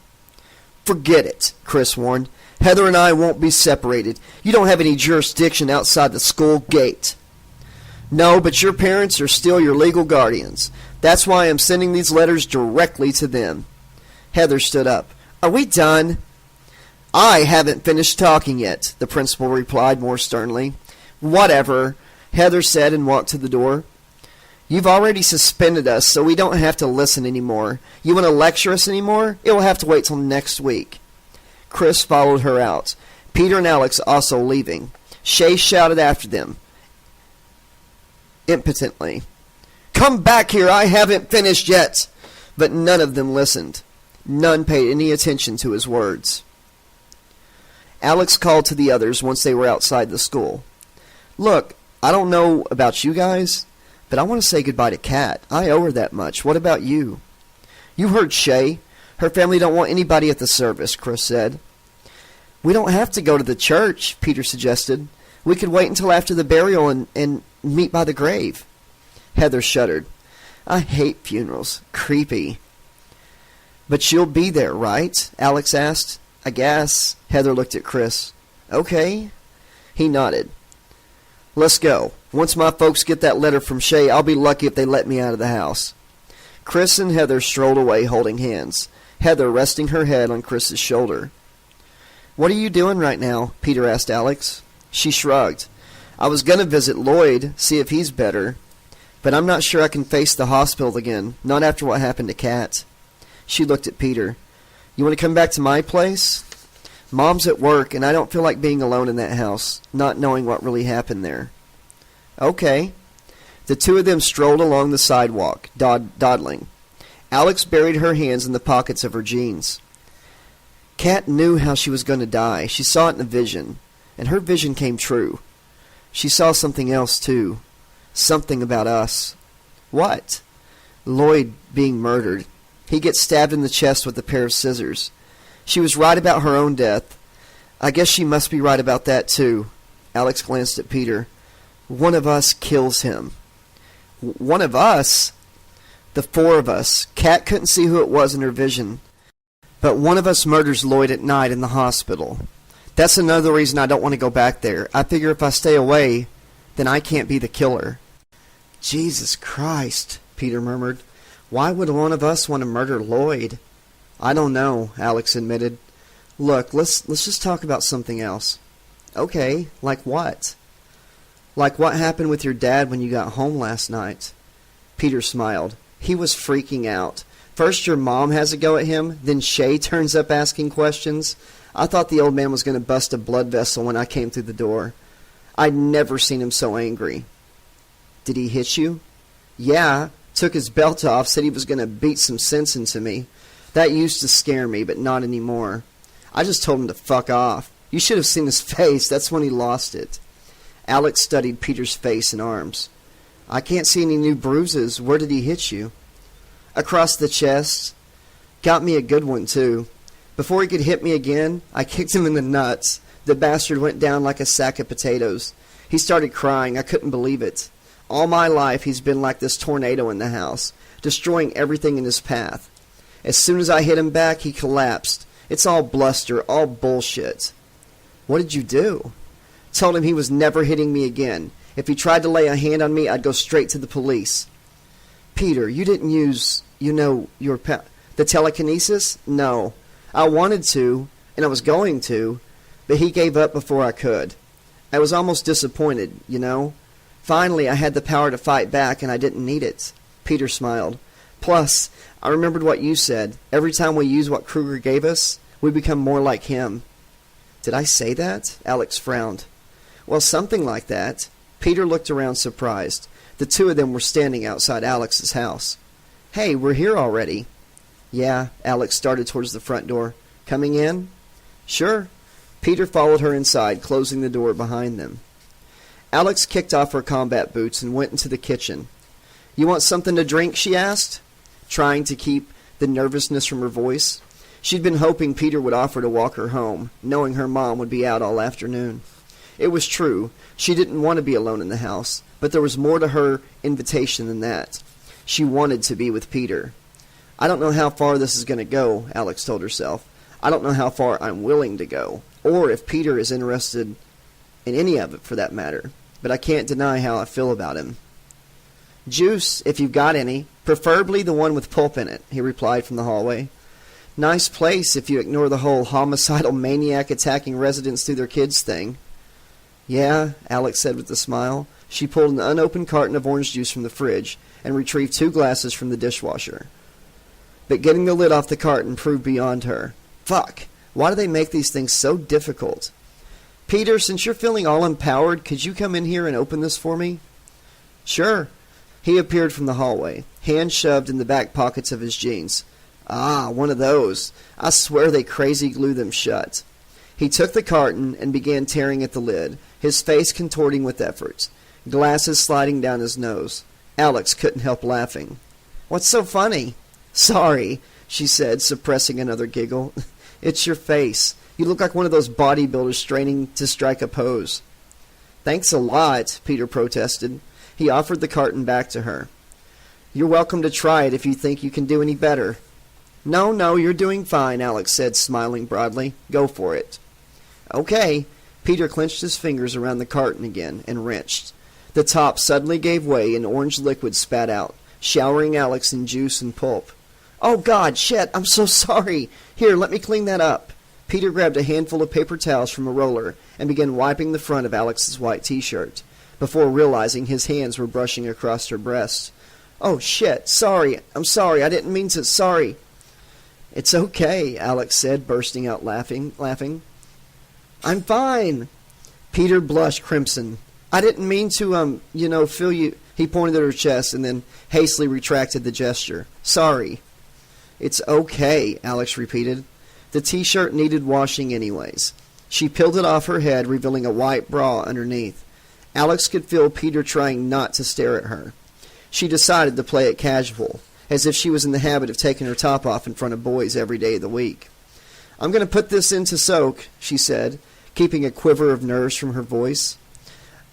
Forget it, Chris warned. Heather and I won't be separated. You don't have any jurisdiction outside the school gate. No, but your parents are still your legal guardians. That's why I'm sending these letters directly to them. Heather stood up. Are we done? I haven't finished talking yet, the principal replied more sternly. Whatever, Heather said and walked to the door. You've already suspended us, so we don't have to listen anymore. You want to lecture us anymore? It will have to wait till next week. Chris followed her out, Peter and Alex also leaving. Shay shouted after them, impotently, Come back here, I haven't finished yet. But none of them listened. None paid any attention to his words. Alex called to the others once they were outside the school. Look, I don't know about you guys, but I want to say goodbye to Kat. I owe her that much. What about you? You heard Shay. Her family don't want anybody at the service, Chris said. We don't have to go to the church, Peter suggested. We could wait until after the burial and meet by the grave. Heather shuddered. I hate funerals. Creepy. But you'll be there, right? Alex asked. I guess. Heather looked at Chris. Okay. He nodded. Let's go. Once my folks get that letter from Shay, I'll be lucky if they let me out of the house. Chris and Heather strolled away holding hands, Heather resting her head on Chris's shoulder. What are you doing right now? Peter asked Alex. She shrugged. I was going to visit Lloyd, see if he's better, but I'm not sure I can face the hospital again, not after what happened to Kat. She looked at Peter. You want to come back to my place? Mom's at work, and I don't feel like being alone in that house, not knowing what really happened there. Okay. The two of them strolled along the sidewalk, dawdling. Alex buried her hands in the pockets of her jeans. Kat knew how she was going to die. She saw it in a vision, and her vision came true. She saw something else, too. Something about us. What? Lloyd being murdered. He gets stabbed in the chest with a pair of scissors. She was right about her own death. I guess she must be right about that, too. Alex glanced at Peter. One of us kills him. One of us? The 4 of us. Kat couldn't see who it was in her vision. But one of us murders Lloyd at night in the hospital. That's another reason I don't want to go back there. I figure if I stay away, then I can't be the killer. Jesus Christ, Peter murmured. Why would one of us want to murder Lloyd? I don't know, Alex admitted. Look, let's just talk about something else. Okay, like what? Like what happened with your dad when you got home last night. Peter smiled. He was freaking out. First your mom has a go at him, then Shay turns up asking questions. I thought the old man was going to bust a blood vessel when I came through the door. I'd never seen him so angry. Did he hit you? Yeah, took his belt off, said he was going to beat some sense into me. That used to scare me, but not anymore. I just told him to fuck off. You should have seen his face. That's when he lost it. Alex studied Peter's face and arms. I can't see any new bruises. Where did he hit you? Across the chest. Got me a good one, too. Before he could hit me again, I kicked him in the nuts. The bastard went down like a sack of potatoes. He started crying. I couldn't believe it. All my life he's been like this tornado in the house, destroying everything in his path. As soon as I hit him back, he collapsed. It's all bluster, all bullshit. What did you do? Told him he was never hitting me again. If he tried to lay a hand on me, I'd go straight to the police. Peter, you didn't use, the telekinesis? No. I wanted to, and I was going to, but he gave up before I could. I was almost disappointed, Finally, I had the power to fight back, and I didn't need it. Peter smiled. Plus, I remembered what you said. Every time we use what Kruger gave us, we become more like him. Did I say that? Alex frowned. Well, something like that. Peter looked around surprised. The two of them were standing outside Alex's house. Hey, we're here already. Yeah, Alex started towards the front door. Coming in? Sure. Peter followed her inside, closing the door behind them. Alex kicked off her combat boots and went into the kitchen. You want something to drink? She asked, trying to keep the nervousness from her voice. She'd been hoping Peter would offer to walk her home, knowing her mom would be out all afternoon. It was true. She didn't want to be alone in the house, but there was more to her invitation than that. She wanted to be with Peter. I don't know how far this is going to go, Alex told herself. I don't know how far I'm willing to go, or if Peter is interested in any of it for that matter, but I can't deny how I feel about him. Juice, if you've got any, preferably the one with pulp in it, he replied from the hallway. Nice place if you ignore the whole homicidal maniac attacking residents through their kids thing. Yeah, Alex said with a smile. She pulled an unopened carton of orange juice from the fridge and retrieved 2 glasses from the dishwasher. But getting the lid off the carton proved beyond her. Fuck, why do they make these things so difficult? Peter, since you're feeling all empowered, could you come in here and open this for me? Sure. He appeared from the hallway, hands shoved in the back pockets of his jeans. Ah, one of those. I swear they crazy glue them shut. He took the carton and began tearing at the lid, his face contorting with effort, glasses sliding down his nose. Alex couldn't help laughing. What's so funny? Sorry, she said, suppressing another giggle. It's your face. You look like one of those bodybuilders straining to strike a pose. Thanks a lot, Peter protested. He offered the carton back to her. You're welcome to try it if you think you can do any better. No, you're doing fine, Alex said, smiling broadly. Go for it. Okay. Peter clenched his fingers around the carton again and wrenched. The top suddenly gave way and orange liquid spat out, showering Alex in juice and pulp. Oh, God, shit, I'm so sorry. Here, let me clean that up. Peter grabbed a handful of paper towels from a roller and began wiping the front of Alex's white T-shirt, before realizing his hands were brushing across her breast. Oh, shit, sorry, I'm sorry, I didn't mean to, sorry. It's okay, Alex said, bursting out laughing. I'm fine. Peter blushed crimson. I didn't mean to, feel you. He pointed at her chest and then hastily retracted the gesture. Sorry. It's okay, Alex repeated. The T-shirt needed washing anyways. She peeled it off her head, revealing a white bra underneath. Alex could feel Peter trying not to stare at her. She decided to play it casual, as if she was in the habit of taking her top off in front of boys every day of the week. I'm going to put this in to soak, she said, keeping a quiver of nerves from her voice.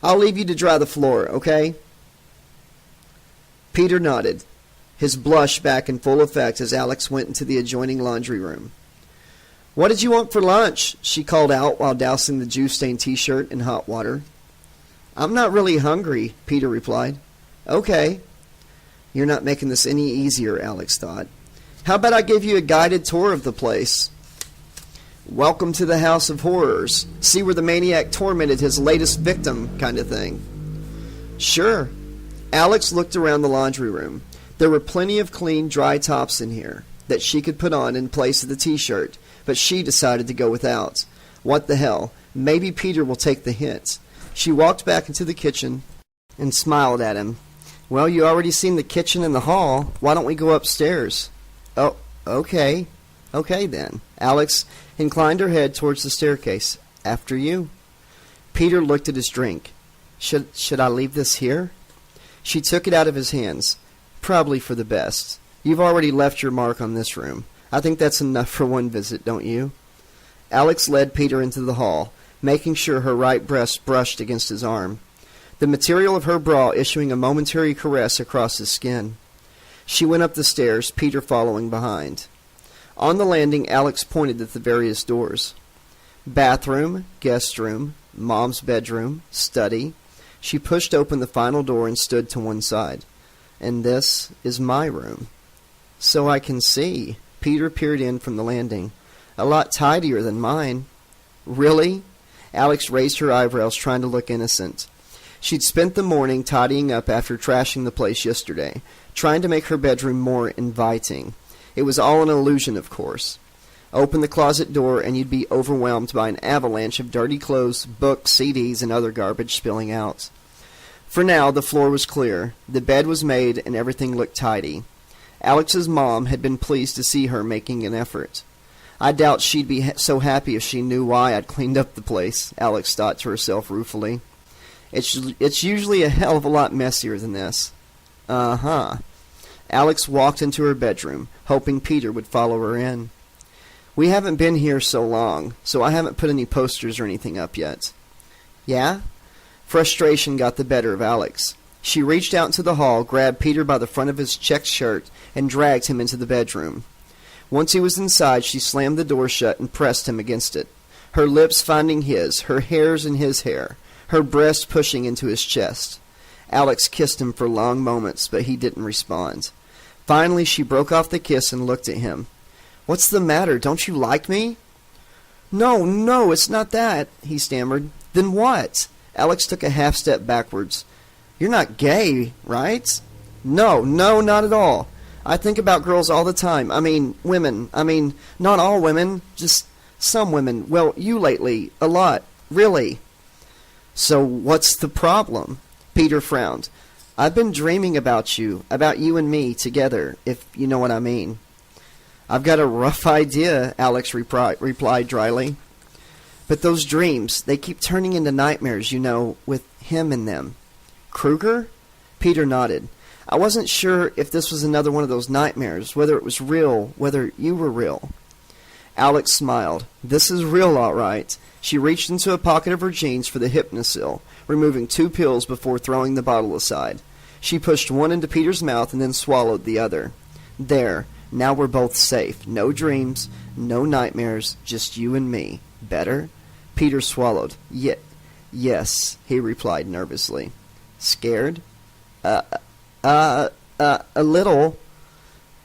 I'll leave you to dry the floor, okay? Peter nodded, his blush back in full effect as Alex went into the adjoining laundry room. What did you want for lunch? She called out while dousing the juice-stained T-shirt in hot water. I'm not really hungry, Peter replied. Okay. You're not making this any easier, Alex thought. How about I give you a guided tour of the place? Welcome to the House of Horrors. See where the maniac tormented his latest victim, kind of thing. Sure. Alex looked around the laundry room. There were plenty of clean, dry tops in here that she could put on in place of the T-shirt, but she decided to go without. What the hell? Maybe Peter will take the hint. She walked back into the kitchen and smiled at him. Well, you already seen the kitchen and the hall. Why don't we go upstairs? Oh, okay. Okay, then. Alex inclined her head towards the staircase. After you. Peter looked at his drink. Should I leave this here? She took it out of his hands. Probably for the best. You've already left your mark on this room. I think that's enough for one visit, don't you? Alex led Peter into the hall, making sure her right breast brushed against his arm, the material of her bra issuing a momentary caress across his skin. She went up the stairs, Peter following behind. On the landing, Alex pointed at the various doors. Bathroom, guest room, mom's bedroom, study. She pushed open the final door and stood to one side. And this is my room. So I can see. Peter peered in from the landing. A lot tidier than mine. Really? Alex raised her eyebrows, trying to look innocent. She'd spent the morning tidying up after trashing the place yesterday, trying to make her bedroom more inviting. It was all an illusion, of course. Open the closet door and you'd be overwhelmed by an avalanche of dirty clothes, books, CDs, and other garbage spilling out. For now, the floor was clear, the bed was made, and everything looked tidy. Alex's mom had been pleased to see her making an effort. I doubt she'd be so happy if she knew why I'd cleaned up the place, Alex thought to herself ruefully. It's usually a hell of a lot messier than this. Uh-huh. Alex walked into her bedroom, hoping Peter would follow her in. We haven't been here so long, so I haven't put any posters or anything up yet. Yeah? Frustration got the better of Alex. She reached out into the hall, grabbed Peter by the front of his checked shirt, and dragged him into the bedroom. Once he was inside, she slammed the door shut and pressed him against it, her lips finding his, her hairs in his hair, her breast pushing into his chest. Alex kissed him for long moments, but he didn't respond. Finally, she broke off the kiss and looked at him. What's the matter? Don't you like me? No, it's not that, he stammered. Then what? Alex took a half step backwards. You're not gay, right? No, not at all. I think about girls all the time. I mean, women. I mean, not all women, just some women. Well, you lately. A lot. Really. So what's the problem? Peter frowned. I've been dreaming about you and me together, if you know what I mean. I've got a rough idea, Alex replied dryly. But those dreams, they keep turning into nightmares, you know, with him in them. Kruger? Peter nodded. I wasn't sure if this was another one of those nightmares, whether it was real, whether you were real. Alex smiled. This is real, all right. She reached into a pocket of her jeans for the Hypnosil, removing 2 pills before throwing the bottle aside. She pushed one into Peter's mouth and then swallowed the other. There, now we're both safe. No dreams, no nightmares, just you and me. Better? Peter swallowed. Yes, he replied nervously. Scared? A little.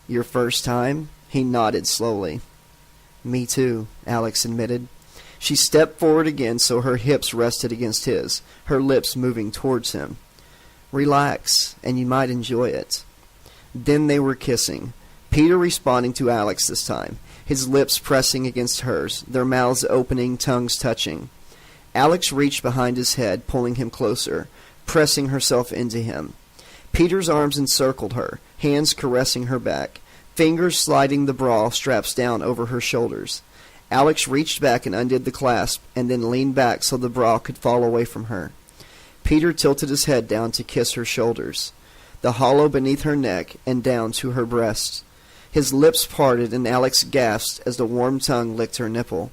Your first time? He nodded slowly. Me too, Alex admitted. She stepped forward again so her hips rested against his, her lips moving towards him. Relax, and you might enjoy it. Then they were kissing, Peter responding to Alex this time, his lips pressing against hers, their mouths opening, tongues touching. Alex reached behind his head, pulling him closer, pressing herself into him. Peter's arms encircled her, hands caressing her back, fingers sliding the bra straps down over her shoulders. Alex reached back and undid the clasp, and then leaned back so the bra could fall away from her. Peter tilted his head down to kiss her shoulders, the hollow beneath her neck, and down to her breasts. His lips parted, and Alex gasped as the warm tongue licked her nipple,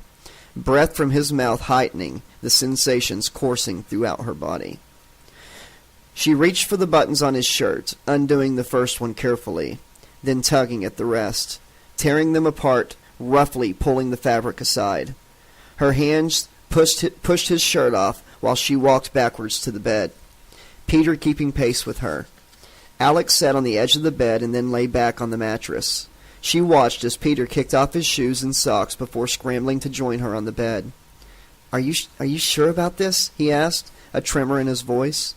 breath from his mouth heightening, the sensations coursing throughout her body. She reached for the buttons on his shirt, undoing the first one carefully, then tugging at the rest, tearing them apart, roughly pulling the fabric aside. Her hands pushed his shirt off while she walked backwards to the bed, Peter keeping pace with her. Alex sat on the edge of the bed and then lay back on the mattress. She watched as Peter kicked off his shoes and socks before scrambling to join her on the bed. Are you sure about this? He asked, a tremor in his voice.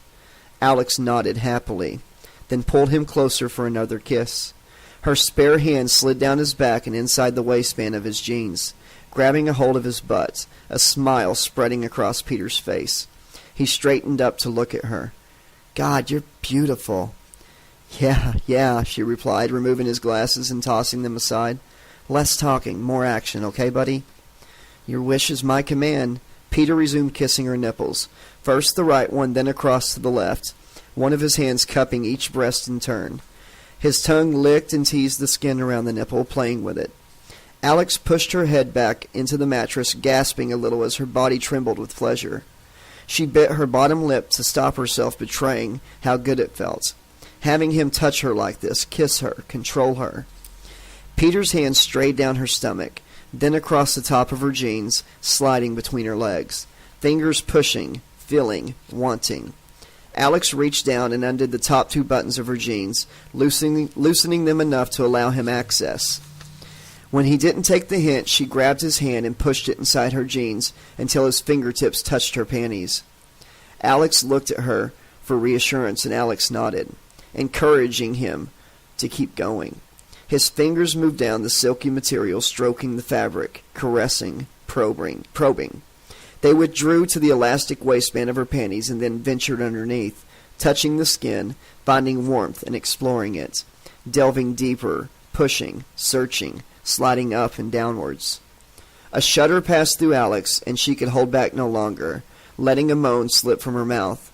Alex nodded happily, then pulled him closer for another kiss. Her spare hand slid down his back and inside the waistband of his jeans, grabbing a hold of his butt, a smile spreading across Peter's face. He straightened up to look at her. God, you're beautiful. Yeah, she replied, removing his glasses and tossing them aside. Less talking, more action, okay, buddy? Your wish is my command. Peter resumed kissing her nipples, first the right one, then across to the left, one of his hands cupping each breast in turn. His tongue licked and teased the skin around the nipple, playing with it. Alex pushed her head back into the mattress, gasping a little as her body trembled with pleasure. She bit her bottom lip to stop herself betraying how good it felt. Having him touch her like this, kiss her, control her. Peter's hand strayed down her stomach, then across the top of her jeans, sliding between her legs. Fingers pushing, feeling, wanting. Alex reached down and undid the top two buttons of her jeans, loosening them enough to allow him access. When he didn't take the hint, she grabbed his hand and pushed it inside her jeans until his fingertips touched her panties. Alex looked at her for reassurance, and Alex nodded, encouraging him to keep going. His fingers moved down the silky material, stroking the fabric, caressing, probing. They withdrew to the elastic waistband of her panties and then ventured underneath, touching the skin, finding warmth and exploring it, delving deeper, pushing, searching, sliding up and downwards. A shudder passed through Alex, and she could hold back no longer, letting a moan slip from her mouth.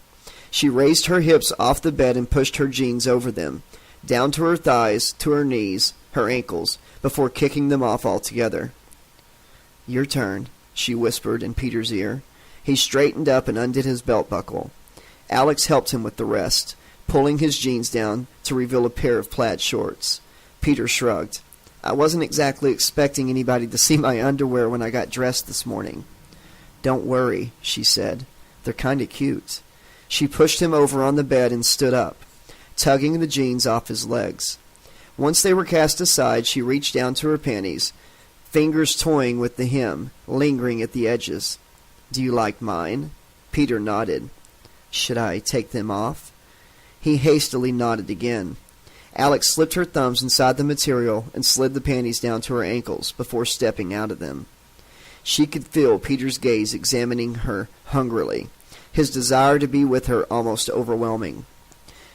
She raised her hips off the bed and pushed her jeans over them, down to her thighs, to her knees, her ankles, before kicking them off altogether. "Your turn," she whispered in Peter's ear. He straightened up and undid his belt buckle. Alex helped him with the rest, pulling his jeans down to reveal a pair of plaid shorts. Peter shrugged. "I wasn't exactly expecting anybody to see my underwear when I got dressed this morning." "Don't worry," she said. "They're kinda cute." She pushed him over on the bed and stood up, tugging the jeans off his legs. Once they were cast aside, she reached down to her panties, fingers toying with the hem, lingering at the edges. "Do you like mine?" Peter nodded. "Should I take them off?" He hastily nodded again. Alex slipped her thumbs inside the material and slid the panties down to her ankles before stepping out of them. She could feel Peter's gaze examining her hungrily, his desire to be with her almost overwhelming.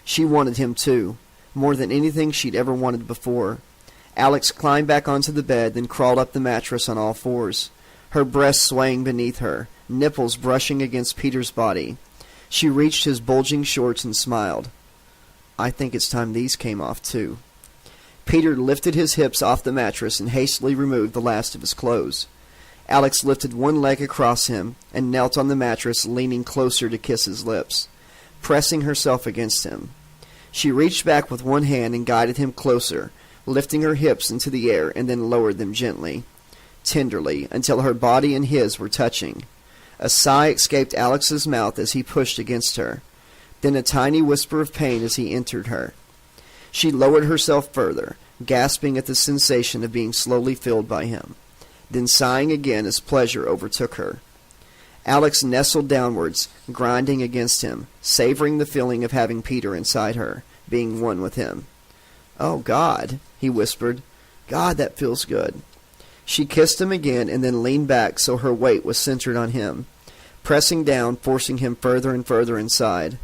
She wanted him too, more than anything she'd ever wanted before. Alex climbed back onto the bed, then crawled up the mattress on all fours, her breasts swaying beneath her, nipples brushing against Peter's body. She reached his bulging shorts and smiled. "I think it's time these came off, too." Peter lifted his hips off the mattress and hastily removed the last of his clothes. Alex lifted one leg across him and knelt on the mattress, leaning closer to kiss his lips, pressing herself against him. She reached back with one hand and guided him closer, lifting her hips into the air and then lowered them gently, tenderly, until her body and his were touching. A sigh escaped Alex's mouth as he pushed against her, then a tiny whisper of pain as he entered her. She lowered herself further, gasping at the sensation of being slowly filled by him, then sighing again as pleasure overtook her. Alex nestled downwards, grinding against him, savoring the feeling of having Peter inside her, being one with him. "Oh, God," he whispered. "God, that feels good." She kissed him again and then leaned back so her weight was centered on him, pressing down, forcing him further and further inside.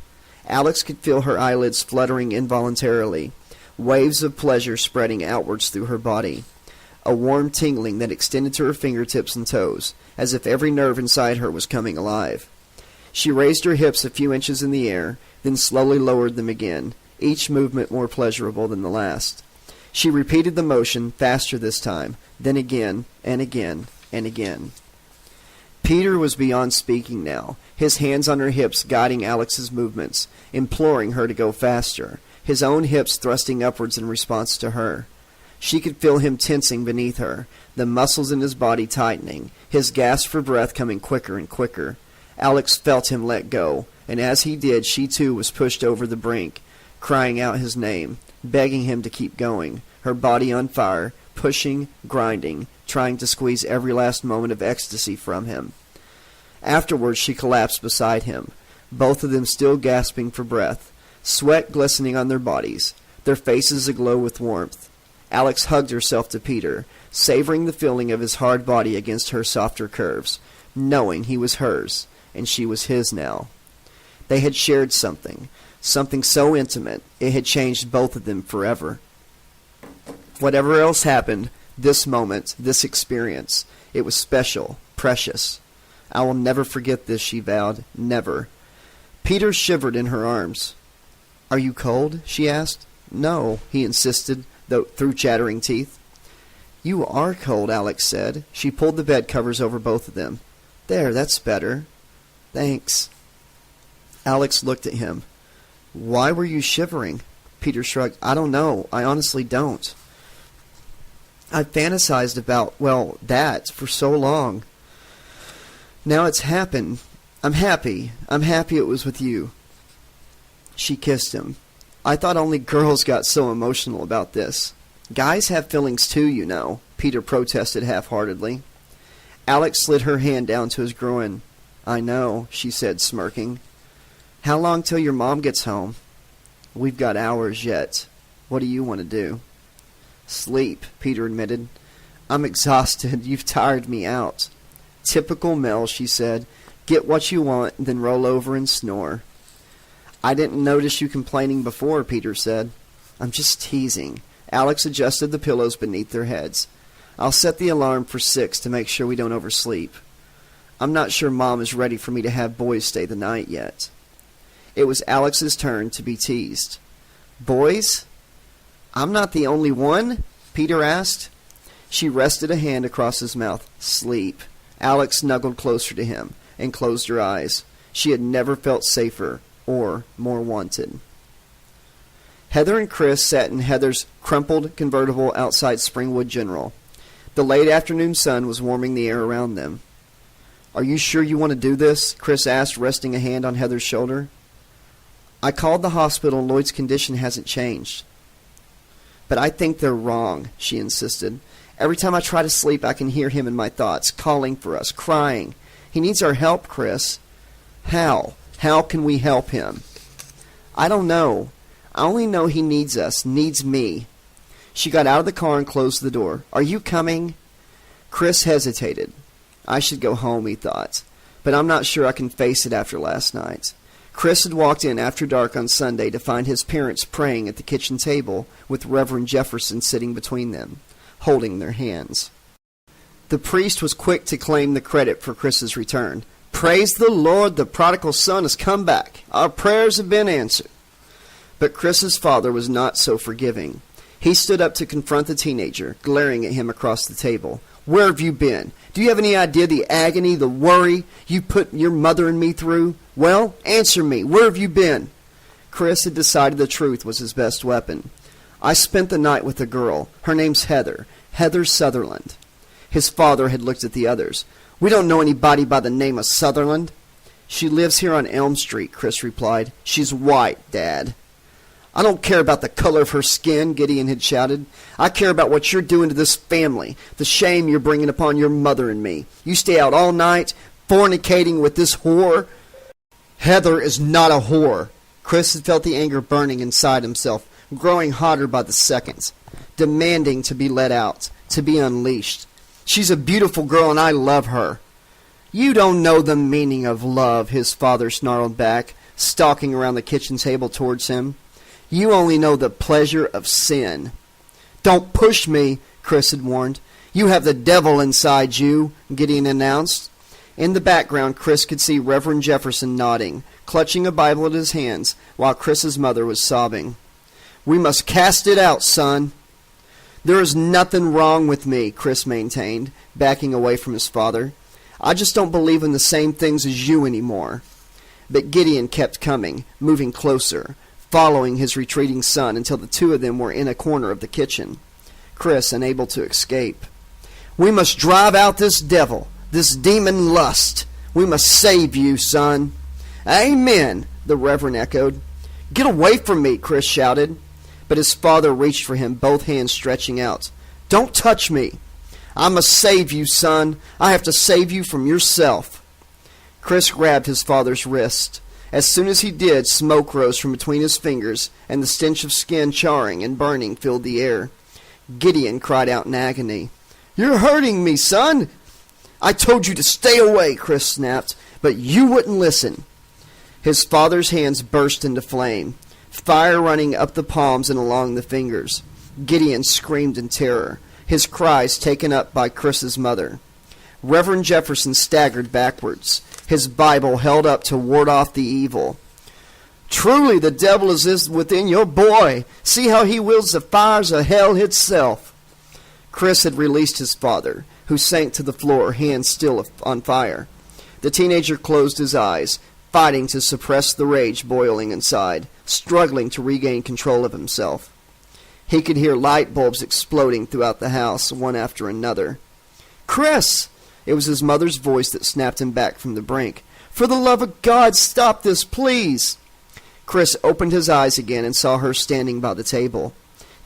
Alex could feel her eyelids fluttering involuntarily, waves of pleasure spreading outwards through her body, a warm tingling that extended to her fingertips and toes, as if every nerve inside her was coming alive. She raised her hips a few inches in the air, then slowly lowered them again, each movement more pleasurable than the last. She repeated the motion, faster this time, then again, and again, and again. Peter was beyond speaking now, his hands on her hips guiding Alex's movements, imploring her to go faster, his own hips thrusting upwards in response to her. She could feel him tensing beneath her, the muscles in his body tightening, his gasp for breath coming quicker and quicker. Alex felt him let go, and as he did, she too was pushed over the brink, crying out his name, begging him to keep going, her body on fire, pushing, grinding, trying to squeeze every last moment of ecstasy from him. Afterwards she collapsed beside him, both of them still gasping for breath, sweat glistening on their bodies, their faces aglow with warmth. Alex hugged herself to Peter, savoring the feeling of his hard body against her softer curves, knowing he was hers, and she was his now. They had shared something so intimate, it had changed both of them forever. Whatever else happened, this moment, this experience, it was special, precious. I will never forget this, she vowed. Never. Peter shivered in her arms. Are you cold? She asked. No, he insisted, though through chattering teeth. You are cold, Alex said. She pulled the bed covers over both of them. There, that's better. Thanks. Alex looked at him. Why were you shivering? Peter shrugged. I don't know. I honestly don't. I've fantasized about, well, that for so long. Now it's happened. I'm happy. I'm happy it was with you. She kissed him. I thought only girls got so emotional about this. Guys have feelings too, you know, Peter protested half-heartedly. Alex slid her hand down to his groin. I know, she said, smirking. How long till your mom gets home? We've got hours yet. What do you want to do? Sleep, Peter admitted. I'm exhausted. You've tired me out. Typical Mel, she said. Get what you want, then roll over and snore. I didn't notice you complaining before, Peter said. I'm just teasing. Alex adjusted the pillows beneath their heads. I'll set the alarm for 6 to make sure we don't oversleep. I'm not sure Mom is ready for me to have boys stay the night yet. It was Alex's turn to be teased. Boys? I'm not the only one? Peter asked. She rested a hand across his mouth. Sleep. Alex snuggled closer to him and closed her eyes. She had never felt safer or more wanted. Heather and Chris sat in Heather's crumpled convertible outside Springwood General. The late afternoon sun was warming the air around them. Are you sure you want to do this? Chris asked, resting a hand on Heather's shoulder. I called the hospital and Lloyd's condition hasn't changed. But I think they're wrong, she insisted. Every time I try to sleep, I can hear him in my thoughts, calling for us, crying. He needs our help, Chris. How? How can we help him? I don't know. I only know he needs us, needs me. She got out of the car and closed the door. Are you coming? Chris hesitated. I should go home, he thought. But I'm not sure I can face it after last night. Chris had walked in after dark on Sunday to find his parents praying at the kitchen table with Reverend Jefferson sitting between them, holding their hands. The priest was quick to claim the credit for Chris's return. Praise the Lord, the prodigal son has come back. Our prayers have been answered. But Chris's father was not so forgiving. He stood up to confront the teenager, glaring at him across the table. Where have you been? Do you have any idea the agony, the worry you put your mother and me through? Well, answer me. Where have you been? Chris had decided the truth was his best weapon. I spent the night with a girl. Her name's Heather. Heather Sutherland. His father had looked at the others. We don't know anybody by the name of Sutherland. She lives here on Elm Street, Chris replied. She's white, Dad. I don't care about the color of her skin, Gideon had shouted. I care about what you're doing to this family, the shame you're bringing upon your mother and me. You stay out all night, fornicating with this whore. Heather is not a whore. Chris had felt the anger burning inside himself, growing hotter by the seconds, demanding to be let out, to be unleashed. She's a beautiful girl and I love her. You don't know the meaning of love, his father snarled back, stalking around the kitchen table towards him. You only know the pleasure of sin. Don't push me, Chris had warned. You have the devil inside you, Gideon announced. In the background, Chris could see Reverend Jefferson nodding, clutching a Bible in his hands, while Chris's mother was sobbing. We must cast it out, son. There is nothing wrong with me, Chris maintained, backing away from his father. I just don't believe in the same things as you anymore. But Gideon kept coming, moving closer, following his retreating son until the two of them were in a corner of the kitchen. Chris unable to escape. We must drive out this devil, this demon lust. We must save you, son. Amen, the Reverend echoed. Get away from me, Chris shouted. But his father reached for him, both hands stretching out. Don't touch me. I must save you, son. I have to save you from yourself. Chris grabbed his father's wrist. As soon as he did, smoke rose from between his fingers, and the stench of skin charring and burning filled the air. Gideon cried out in agony. You're hurting me, son! I told you to stay away, Chris snapped, but you wouldn't listen. His father's hands burst into flame, fire running up the palms and along the fingers. Gideon screamed in terror, his cries taken up by Chris's mother. Reverend Jefferson staggered backwards, his Bible held up to ward off the evil. "Truly the devil is within your boy. See how he wields the fires of hell itself." Chris had released his father, who sank to the floor, hands still on fire. The teenager closed his eyes, fighting to suppress the rage boiling inside, struggling to regain control of himself. He could hear light bulbs exploding throughout the house, one after another. "Chris!" It was his mother's voice that snapped him back from the brink. "For the love of God, stop this, please!" Chris opened his eyes again and saw her standing by the table,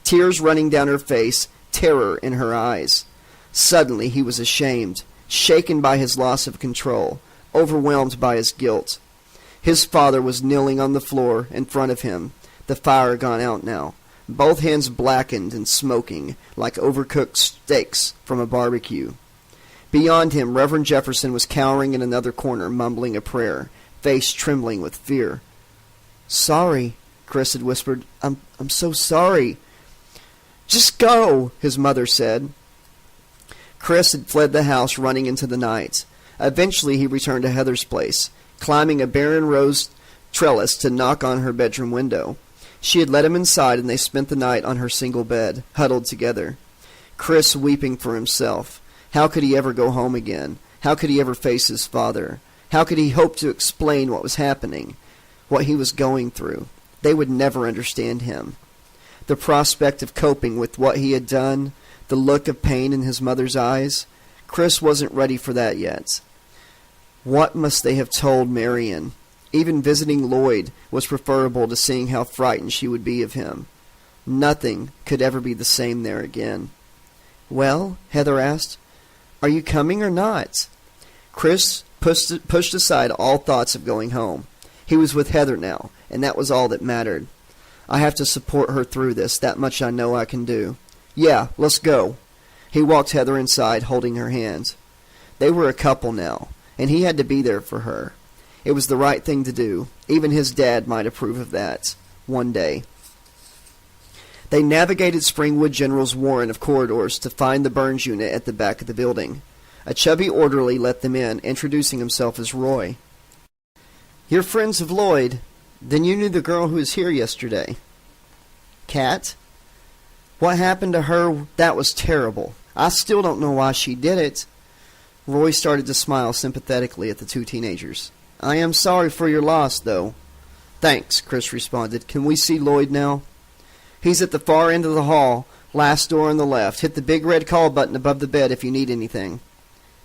tears running down her face, terror in her eyes. Suddenly he was ashamed, shaken by his loss of control, overwhelmed by his guilt. His father was kneeling on the floor in front of him, the fire gone out now, both hands blackened and smoking like overcooked steaks from a barbecue. Beyond him, Reverend Jefferson was cowering in another corner, mumbling a prayer, face trembling with fear. "Sorry," Chris had whispered. I'm so sorry." "Just go," his mother said. Chris had fled the house, running into the night. Eventually he returned to Heather's place, climbing a barren rose trellis to knock on her bedroom window. She had let him inside, and they spent the night on her single bed, huddled together. Chris weeping for himself. How could he ever go home again? How could he ever face his father? How could he hope to explain what was happening, what he was going through? They would never understand him. The prospect of coping with what he had done, the look of pain in his mother's eyes, Chris wasn't ready for that yet. What must they have told Marion? Even visiting Lloyd was preferable to seeing how frightened she would be of him. Nothing could ever be the same there again. "Well," Heather asked, "are you coming or not?" Chris pushed aside all thoughts of going home. He was with Heather now, and that was all that mattered. "I have to support her through this, that much I know I can do." "Yeah, let's go." He walked Heather inside, holding her hand. They were a couple now, and he had to be there for her. It was the right thing to do. Even his dad might approve of that. One day. They navigated Springwood General's warren of corridors to find the Burns unit at the back of the building. A chubby orderly let them in, introducing himself as Roy. "You're friends of Lloyd. Then you knew the girl who was here yesterday." "Kat? What happened to her? That was terrible. I still don't know why she did it." Roy started to smile sympathetically at the two teenagers. "I am sorry for your loss, though." "Thanks," Chris responded. "Can we see Lloyd now?" "He's at the far end of the hall, last door on the left. Hit the big red call button above the bed if you need anything."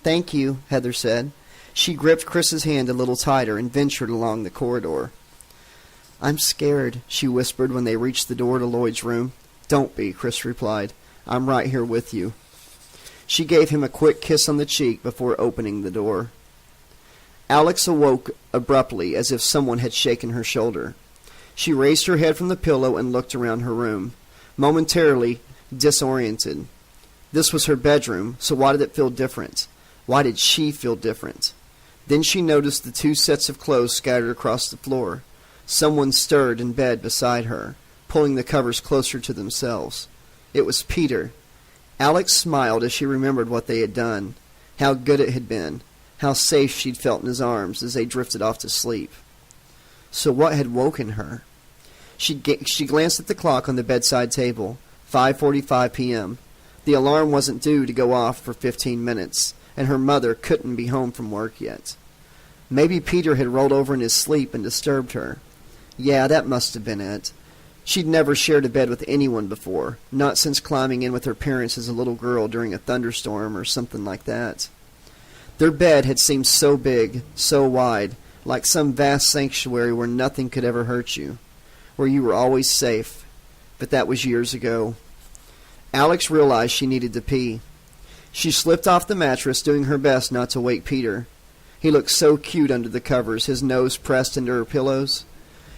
"Thank you," Heather said. She gripped Chris's hand a little tighter and ventured along the corridor. "I'm scared," she whispered when they reached the door to Lloyd's room. "Don't be," Chris replied. "I'm right here with you." She gave him a quick kiss on the cheek before opening the door. Alex awoke abruptly, as if someone had shaken her shoulder. She raised her head from the pillow and looked around her room, momentarily disoriented. This was her bedroom, so why did it feel different? Why did she feel different? Then she noticed the two sets of clothes scattered across the floor. Someone stirred in bed beside her, pulling the covers closer to themselves. It was Peter. Alex smiled as she remembered what they had done, how good it had been, how safe she'd felt in his arms as they drifted off to sleep. So what had woken her? She glanced at the clock on the bedside table. 5:45 p.m. The alarm wasn't due to go off for 15 minutes, and her mother couldn't be home from work yet. Maybe Peter had rolled over in his sleep and disturbed her. Yeah, that must have been it. She'd never shared a bed with anyone before, not since climbing in with her parents as a little girl during a thunderstorm or something like that. Their bed had seemed so big, so wide, like some vast sanctuary where nothing could ever hurt you, where you were always safe. But that was years ago. Alex realized she needed to pee. She slipped off the mattress, doing her best not to wake Peter. He looked so cute under the covers, his nose pressed into her pillows.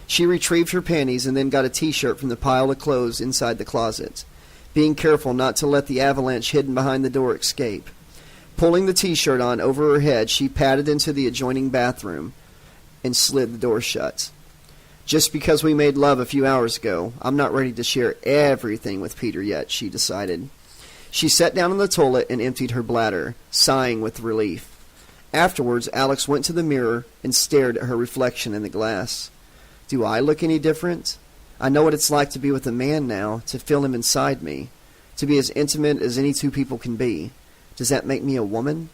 She retrieved her panties and then got a T-shirt from the pile of clothes inside the closet, being careful not to let the avalanche hidden behind the door escape. Pulling the T-shirt on over her head, she padded into the adjoining bathroom and slid the door shut. Just because we made love a few hours ago, I'm not ready to share everything with Peter yet, she decided. She sat down on the toilet and emptied her bladder, sighing with relief. Afterwards, Alex went to the mirror and stared at her reflection in the glass. Do I look any different? I know what it's like to be with a man now, to feel him inside me, to be as intimate as any two people can be. Does that make me a woman?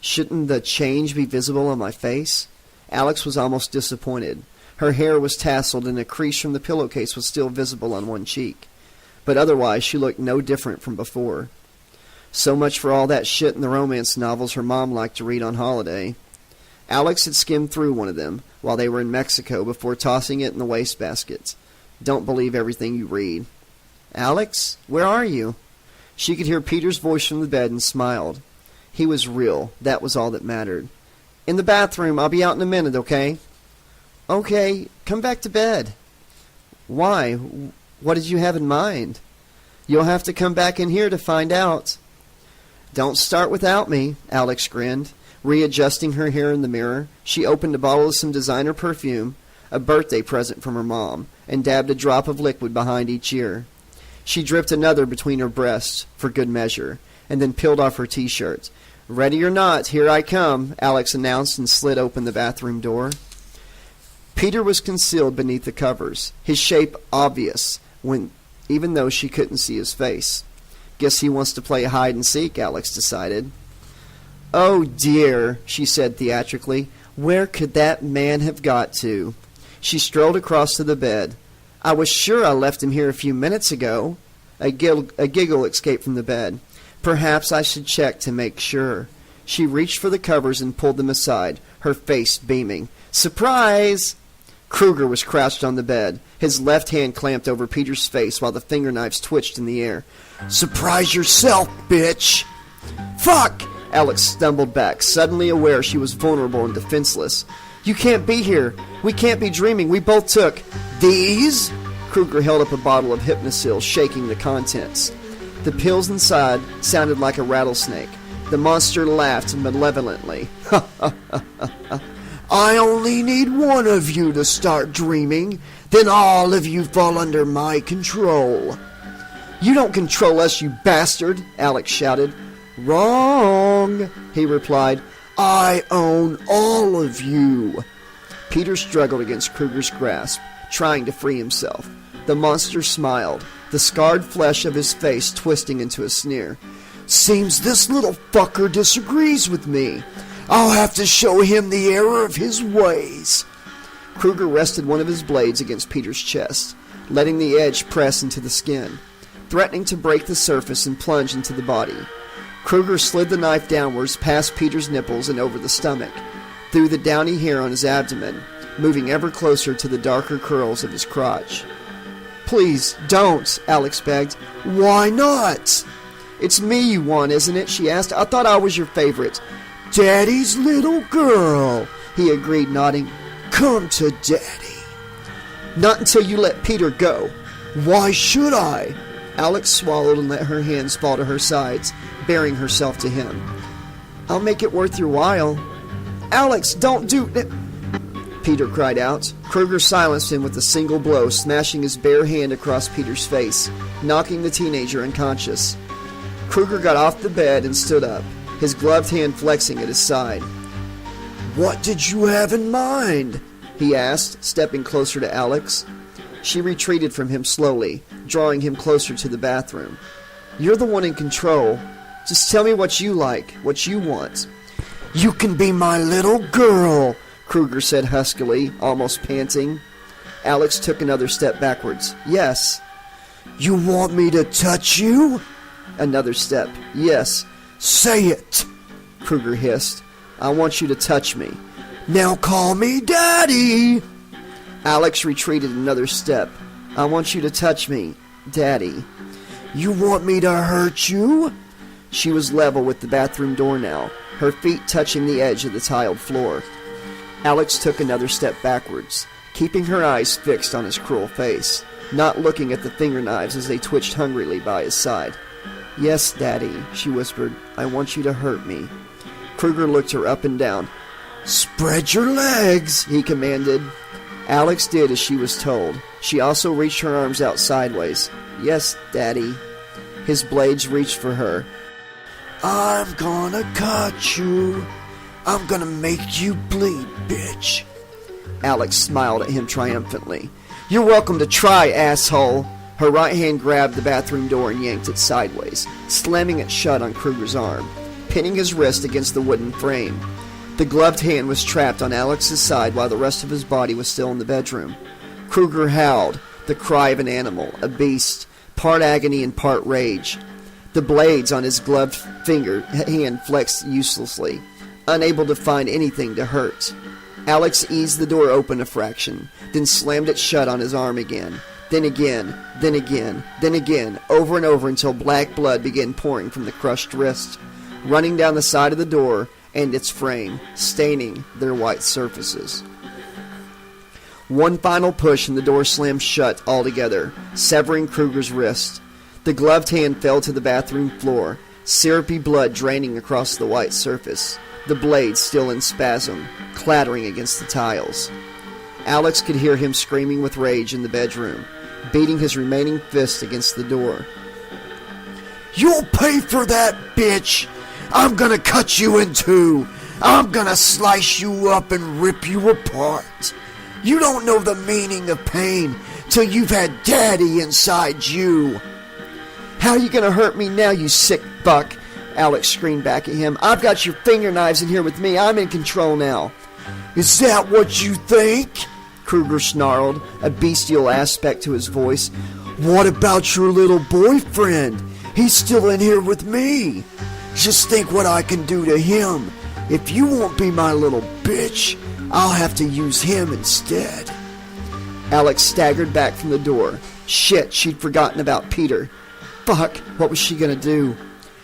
Shouldn't the change be visible on my face? Alex was almost disappointed. Her hair was tousled and a crease from the pillowcase was still visible on one cheek. But otherwise she looked no different from before. So much for all that shit in the romance novels her mom liked to read on holiday. Alex had skimmed through one of them while they were in Mexico before tossing it in the wastebasket. Don't believe everything you read. Alex, where are you? She could hear Peter's voice from the bed and smiled. He was real. That was all that mattered. In the bathroom. I'll be out in a minute, okay? Okay, come back to bed. Why? What did you have in mind? You'll have to come back in here to find out. Don't start without me, Alex grinned. Readjusting her hair in the mirror, she opened a bottle of some designer perfume, a birthday present from her mom, and dabbed a drop of liquid behind each ear. She dripped another between her breasts, for good measure, and then peeled off her t-shirt. Ready or not, here I come, Alex announced and slid open the bathroom door. Peter was concealed beneath the covers, his shape obvious, even though she couldn't see his face. Guess he wants to play hide-and-seek, Alex decided. Oh dear, she said theatrically. Where could that man have got to? She strolled across to the bed. I was sure I left him here a few minutes ago. A giggle escaped from the bed. Perhaps I should check to make sure. She reached for the covers and pulled them aside, her face beaming. Surprise! Kruger was crouched on the bed, his left hand clamped over Peter's face while the finger knives twitched in the air. Surprise yourself, bitch! Fuck! Alex stumbled back, suddenly aware she was vulnerable and defenseless. You can't be here. We can't be dreaming. We both took... These? Kruger held up a bottle of Hypnosil, shaking the contents. The pills inside sounded like a rattlesnake. The monster laughed malevolently. I only need one of you to start dreaming. Then all of you fall under my control. You don't control us, you bastard, Alex shouted. Wrong, he replied. I own all of you. Peter struggled against Kruger's grasp, trying to free himself. The monster smiled, the scarred flesh of his face twisting into a sneer. Seems this little fucker disagrees with me. I'll have to show him the error of his ways. Kruger rested one of his blades against Peter's chest, letting the edge press into the skin, threatening to break the surface and plunge into the body. Kruger slid the knife downwards past Peter's nipples and over the stomach, through the downy hair on his abdomen, moving ever closer to the darker curls of his crotch. Please, don't, Alex begged. Why not? It's me you want, isn't it? She asked. I thought I was your favorite. Daddy's little girl, he agreed, nodding. Come to Daddy. Not until you let Peter go. Why should I? Alex swallowed and let her hands fall to her sides, bearing herself to him. I'll make it worth your while. Alex, don't do it! Peter cried out. Kruger silenced him with a single blow, smashing his bare hand across Peter's face, knocking the teenager unconscious. Kruger got off the bed and stood up, his gloved hand flexing at his side. What did you have in mind? He asked, stepping closer to Alex. She retreated from him slowly, drawing him closer to the bathroom. You're the one in control. Just tell me what you like, what you want. You can be my little girl, Kruger said huskily, almost panting. Alex took another step backwards. Yes. You want me to touch you? Another step. Yes. Say it, Kruger hissed. I want you to touch me. Now call me Daddy. Alex retreated another step. I want you to touch me, Daddy. You want me to hurt you? She was level with the bathroom door now, her feet touching the edge of the tiled floor. Alex took another step backwards, keeping her eyes fixed on his cruel face, not looking at the finger knives as they twitched hungrily by his side. Yes, Daddy, she whispered. I want you to hurt me. Kruger looked her up and down. Spread your legs, he commanded. Alex did as she was told. She also reached her arms out sideways. Yes, Daddy. His blades reached for her. I'm gonna cut you. I'm gonna make you bleed, bitch. Alex smiled at him triumphantly. You're welcome to try, asshole. Her right hand grabbed the bathroom door and yanked it sideways, slamming it shut on Kruger's arm, pinning his wrist against the wooden frame. The gloved hand was trapped on Alex's side while the rest of his body was still in the bedroom. Kruger howled, the cry of an animal, a beast, part agony and part rage. The blades on his gloved hand flexed uselessly, unable to find anything to hurt. Alex eased the door open a fraction, then slammed it shut on his arm again. Then again, then again, then again, over and over until black blood began pouring from the crushed wrist, running down the side of the door and its frame, staining their white surfaces. One final push and the door slammed shut altogether, severing Kruger's wrist. The gloved hand fell to the bathroom floor, syrupy blood draining across the white surface, the blade still in spasm, clattering against the tiles. Alex could hear him screaming with rage in the bedroom, beating his remaining fist against the door. You'll pay for that, bitch! I'm gonna cut you in two! I'm gonna slice you up and rip you apart! You don't know the meaning of pain till you've had Daddy inside you! How you gonna hurt me now, you sick fuck? Alex screamed back at him. I've got your finger knives in here with me. I'm in control now. Is that what you think? Kruger snarled, a bestial aspect to his voice. What about your little boyfriend? He's still in here with me. Just think what I can do to him. If you won't be my little bitch, I'll have to use him instead. Alex staggered back from the door. Shit, she'd forgotten about Peter. Fuck, what was she gonna do?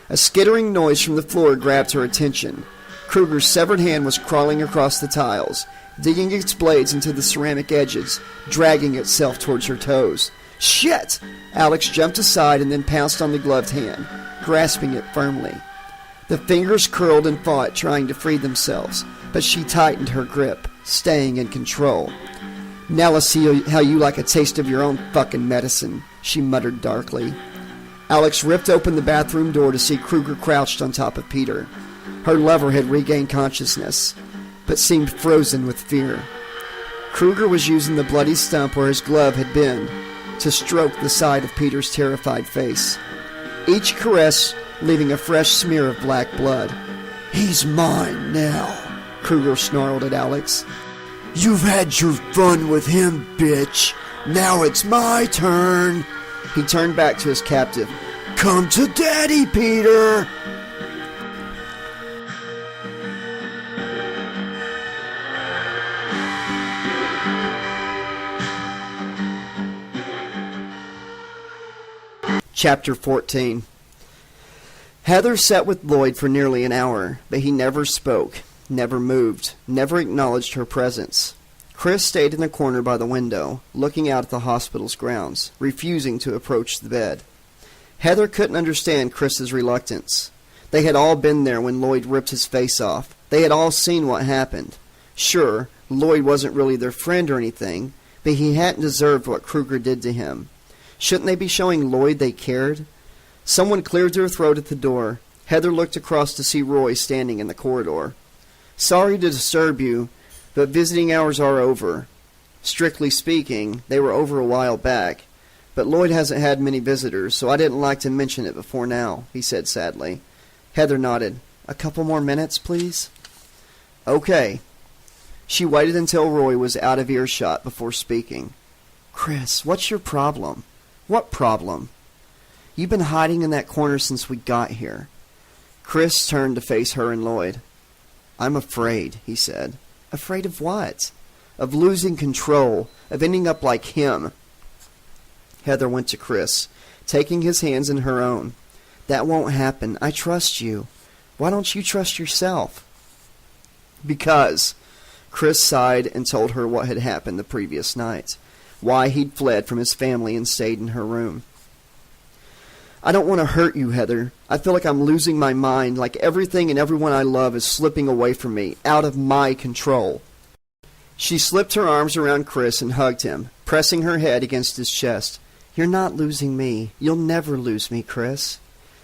A skittering noise from the floor grabbed her attention. Kruger's severed hand was crawling across the tiles, digging its blades into the ceramic edges, dragging itself towards her toes. Shit! Alex jumped aside and then pounced on the gloved hand, grasping it firmly. The fingers curled and fought, trying to free themselves, but she tightened her grip, staying in control. Now let's see how you like a taste of your own fucking medicine, she muttered darkly. Alex ripped open the bathroom door to see Kruger crouched on top of Peter. Her lover had regained consciousness, but seemed frozen with fear. Kruger was using the bloody stump where his glove had been to stroke the side of Peter's terrified face, each caress leaving a fresh smear of black blood. He's mine now, Kruger snarled at Alex. You've had your fun with him, bitch. Now it's my turn. He turned back to his captive. Come to Daddy, Peter. Chapter 14. Heather sat with Lloyd for nearly an hour, but he never spoke, never moved, never acknowledged her presence. Chris stayed in the corner by the window, looking out at the hospital's grounds, refusing to approach the bed. Heather couldn't understand Chris's reluctance. They had all been there when Lloyd ripped his face off. They had all seen what happened. Sure, Lloyd wasn't really their friend or anything, but he hadn't deserved what Kruger did to him. Shouldn't they be showing Lloyd they cared? Someone cleared their throat at the door. Heather looked across to see Roy standing in the corridor. Sorry to disturb you, but visiting hours are over. Strictly speaking, they were over a while back, but Lloyd hasn't had many visitors, so I didn't like to mention it before now, he said sadly. Heather nodded. A couple more minutes, please? Okay. She waited until Roy was out of earshot before speaking. Chris, what's your problem? What problem? You've been hiding in that corner since we got here. Chris turned to face her and Lloyd. I'm afraid, he said. Afraid of what? Of losing control, of ending up like him. Heather went to Chris, taking his hands in her own. That won't happen. I trust you. Why don't you trust yourself? Because. Chris sighed and told her what had happened the previous night. Why he'd fled from his family and stayed in her room. I don't want to hurt you, Heather. I feel like I'm losing my mind, like everything and everyone I love is slipping away from me, out of my control. She slipped her arms around Chris and hugged him, pressing her head against his chest. You're not losing me. You'll never lose me, Chris.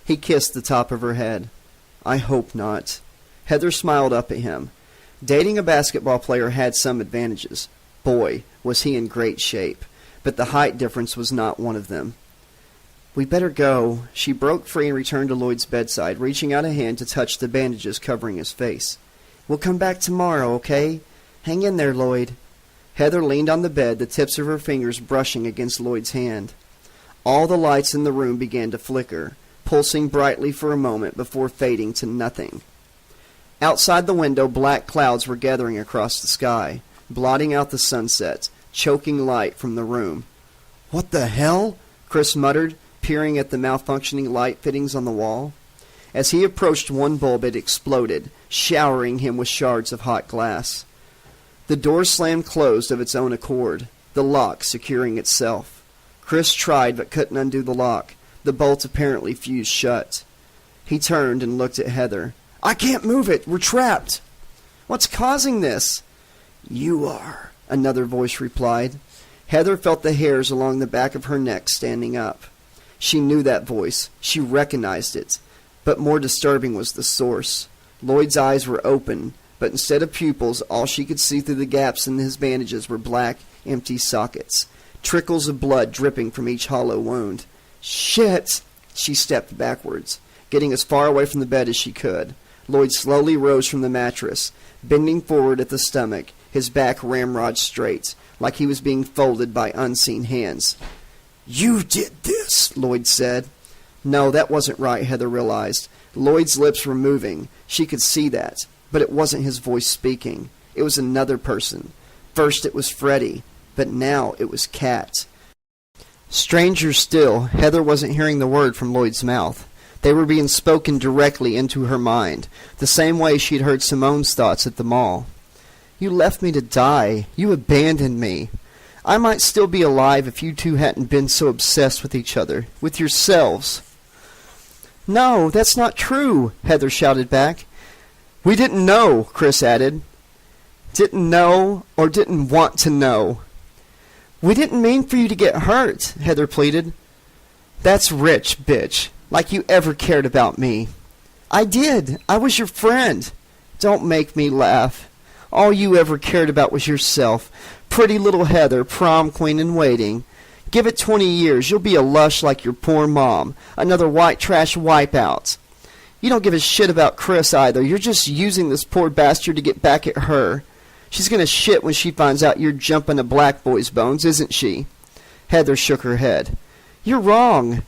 He kissed the top of her head. I hope not. Heather smiled up at him. Dating a basketball player had some advantages. Boy, was he in great shape. But the height difference was not one of them. We better go. She broke free and returned to Lloyd's bedside, reaching out a hand to touch the bandages covering his face. We'll come back tomorrow, okay? Hang in there, Lloyd. Heather leaned on the bed, the tips of her fingers brushing against Lloyd's hand. All the lights in the room began to flicker, pulsing brightly for a moment before fading to nothing. Outside the window, black clouds were gathering across the sky, blotting out the sunset, choking light from the room. What the hell? Chris muttered, peering at the malfunctioning light fittings on the wall. As he approached one bulb, it exploded, showering him with shards of hot glass. The door slammed closed of its own accord, the lock securing itself. Chris tried but couldn't undo the lock. The bolt apparently fused shut. He turned and looked at Heather. I can't move it. We're trapped. What's causing this? You are, another voice replied. Heather felt the hairs along the back of her neck standing up. She knew that voice. She recognized it. But more disturbing was the source. Lloyd's eyes were open, but instead of pupils, all she could see through the gaps in his bandages were black, empty sockets, trickles of blood dripping from each hollow wound. Shit! She stepped backwards, getting as far away from the bed as she could. Lloyd slowly rose from the mattress, bending forward at the stomach, his back ramrod straight, like he was being folded by unseen hands. You did this, Lloyd said. No, that wasn't right, Heather realized. Lloyd's lips were moving. She could see that. But it wasn't his voice speaking. It was another person. First it was Freddie, but now it was Kat. Stranger still, Heather wasn't hearing the word from Lloyd's mouth. They were being spoken directly into her mind, the same way she'd heard Simone's thoughts at the mall. You left me to die. You abandoned me. I might still be alive if you two hadn't been so obsessed with each other, with yourselves. No, that's not true, Heather shouted back. We didn't know, Chris added. Didn't know or didn't want to know. We didn't mean for you to get hurt, Heather pleaded. That's rich, bitch. Like you ever cared about me. I did. I was your friend. Don't make me laugh. All you ever cared about was yourself. Pretty little Heather, prom queen in waiting. Give it 20 years, you'll be a lush like your poor mom. Another white trash wipeout. You don't give a shit about Chris either. You're just using this poor bastard to get back at her. She's gonna shit when she finds out you're jumping a black boy's bones, isn't she? Heather shook her head. You're wrong.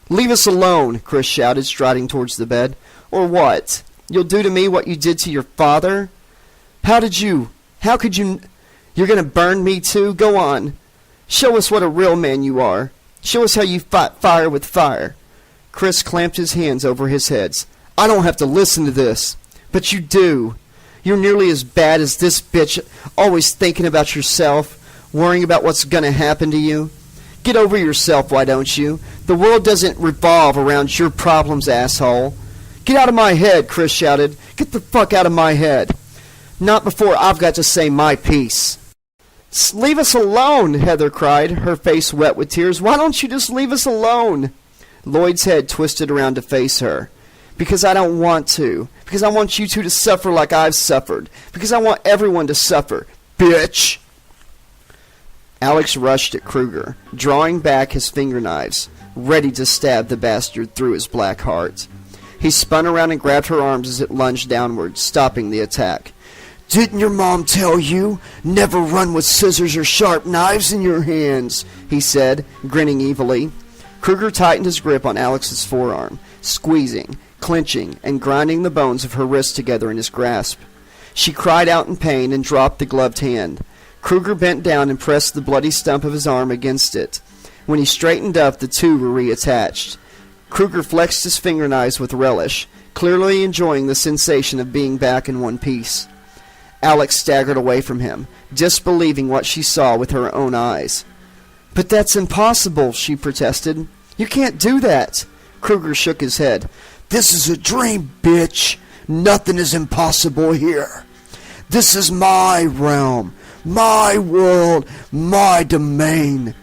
Leave us alone, Chris shouted, striding towards the bed. Or what? You'll do to me what you did to your father? How could you? You're gonna burn me too? Go on. Show us what a real man you are. Show us how you fight fire with fire. Chris clamped his hands over his head. I don't have to listen to this. But you do. You're nearly as bad as this bitch, always thinking about yourself, worrying about what's gonna happen to you. Get over yourself, why don't you? The world doesn't revolve around your problems, asshole. Get out of my head, Chris shouted. Get the fuck out of my head. Not before I've got to say my piece. Leave us alone, Heather cried, her face wet with tears. Why don't you just leave us alone? Lloyd's head twisted around to face her. Because I don't want to. Because I want you two to suffer like I've suffered. Because I want everyone to suffer. Bitch! Alex rushed at Kruger, drawing back his finger knives, ready to stab the bastard through his black heart. He spun around and grabbed her arms as it lunged downward, stopping the attack. Didn't your mom tell you? Never run with scissors or sharp knives in your hands, he said, grinning evilly. Kruger tightened his grip on Alex's forearm, squeezing, clenching, and grinding the bones of her wrists together in his grasp. She cried out in pain and dropped the gloved hand. Kruger bent down and pressed the bloody stump of his arm against it. When he straightened up, the two were reattached. Kruger flexed his fingerknives with relish, clearly enjoying the sensation of being back in one piece. Alex staggered away from him, disbelieving what she saw with her own eyes. But that's impossible, she protested. You can't do that. Kruger shook his head. This is a dream, bitch. Nothing is impossible here. This is my realm, my world, my domain.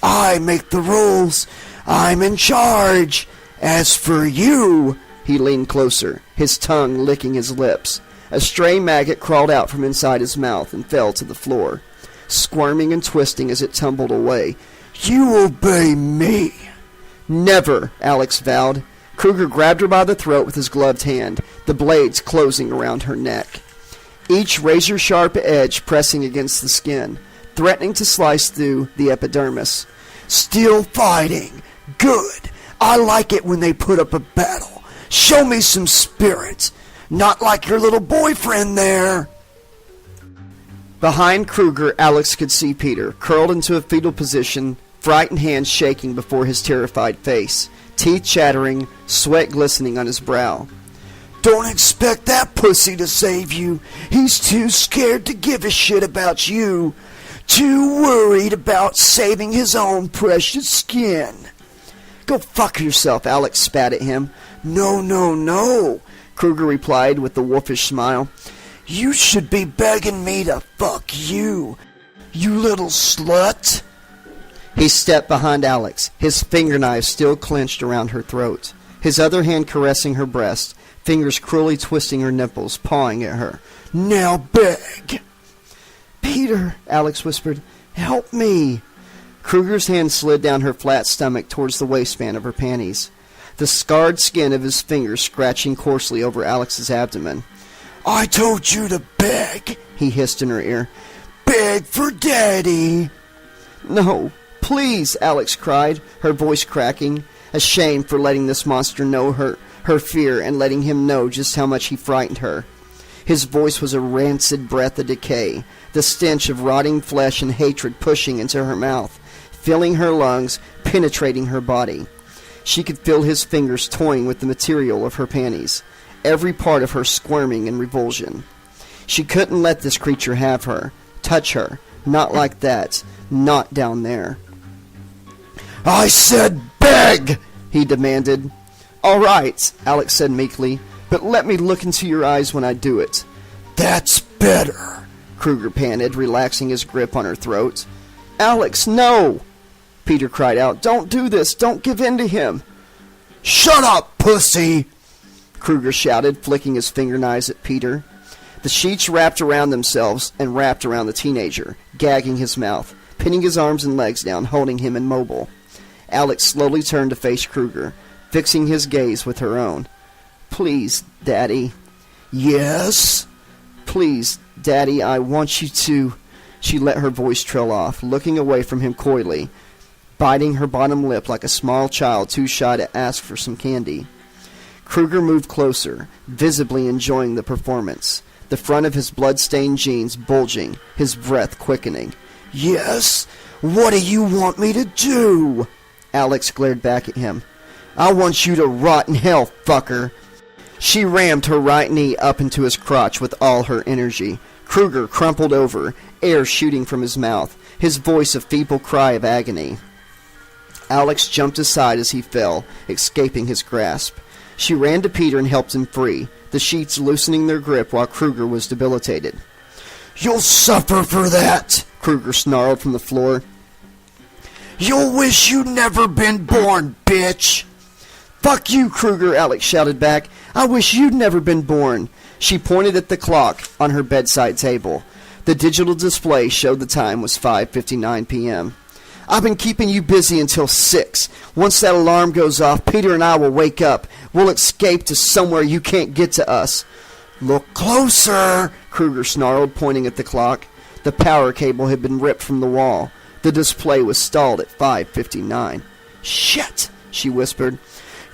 I make the rules. I'm in charge. As for you... He leaned closer, his tongue licking his lips. A stray maggot crawled out from inside his mouth and fell to the floor, squirming and twisting as it tumbled away. You obey me. Never, Alex vowed. Kruger grabbed her by the throat with his gloved hand, the blades closing around her neck, each razor-sharp edge pressing against the skin, threatening to slice through the epidermis. Still fighting. Good. I like it when they put up a battle. Show me some spirit. Not like your little boyfriend there. Behind Kruger, Alex could see Peter, curled into a fetal position, frightened hands shaking before his terrified face, teeth chattering, sweat glistening on his brow. Don't expect that pussy to save you. He's too scared to give a shit about you. Too worried about saving his own precious skin. Go fuck yourself, Alex spat at him. No, no, no, Kruger replied with a wolfish smile. You should be begging me to fuck you, you little slut. He stepped behind Alex, his fingerknives still clenched around her throat, his other hand caressing her breast, fingers cruelly twisting her nipples, pawing at her. Now beg. Peter, Alex whispered, help me. Kruger's hand slid down her flat stomach towards the waistband of her panties, the scarred skin of his fingers scratching coarsely over Alex's abdomen. I told you to beg, he hissed in her ear. Beg for Daddy. No, please, Alex cried, her voice cracking, ashamed for letting this monster know her fear and letting him know just how much he frightened her. His voice was a rancid breath of decay, the stench of rotting flesh and hatred pushing into her mouth, filling her lungs, penetrating her body. She could feel his fingers toying with the material of her panties, every part of her squirming in revulsion. She couldn't let this creature have her, touch her, not like that, not down there. I said beg, he demanded. All right, Alex said meekly, but let me look into your eyes when I do it. That's better, Kruger panted, relaxing his grip on her throat. Alex, no! Peter cried out. Don't do this! Don't give in to him! Shut up, pussy! Kruger shouted, flicking his fingerknives at Peter. The sheets wrapped around themselves and wrapped around the teenager, gagging his mouth, pinning his arms and legs down, holding him immobile. Alex slowly turned to face Kruger, fixing his gaze with her own. Please, Daddy. Yes? Please, Daddy, I want you to... She let her voice trail off, looking away from him coyly, biting her bottom lip like a small child too shy to ask for some candy. Kruger moved closer, visibly enjoying the performance, the front of his blood-stained jeans bulging, his breath quickening. Yes? What do you want me to do? Alex glared back at him. I want you to rot in hell, fucker. She rammed her right knee up into his crotch with all her energy. Kruger crumpled over, air shooting from his mouth, his voice a feeble cry of agony. Alex jumped aside as he fell, escaping his grasp. She ran to Peter and helped him free, the sheets loosening their grip while Kruger was debilitated. You'll suffer for that, Kruger snarled from the floor. You'll wish you'd never been born, bitch. Fuck you, Kruger, Alex shouted back. I wish you'd never been born. She pointed at the clock on her bedside table. The digital display showed the time was 5:59 p.m. I've been keeping you busy until 6. Once that alarm goes off, Peter and I will wake up. We'll escape to somewhere you can't get to us. Look closer, Kruger snarled, pointing at the clock. The power cable had been ripped from the wall. The display was stalled at 5:59. Shit, she whispered.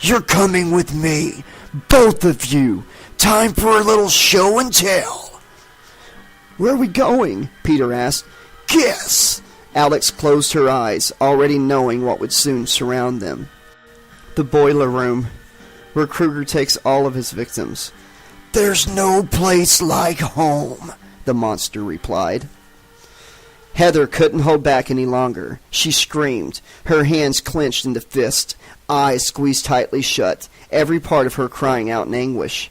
You're coming with me, both of you. Time for a little show and tell. Where are we going? Peter asked. Guess. Alex closed her eyes, already knowing what would soon surround them. The boiler room, where Kruger takes all of his victims. There's no place like home, the monster replied. Heather couldn't hold back any longer. She screamed, her hands clenched into fists, eyes squeezed tightly shut, every part of her crying out in anguish.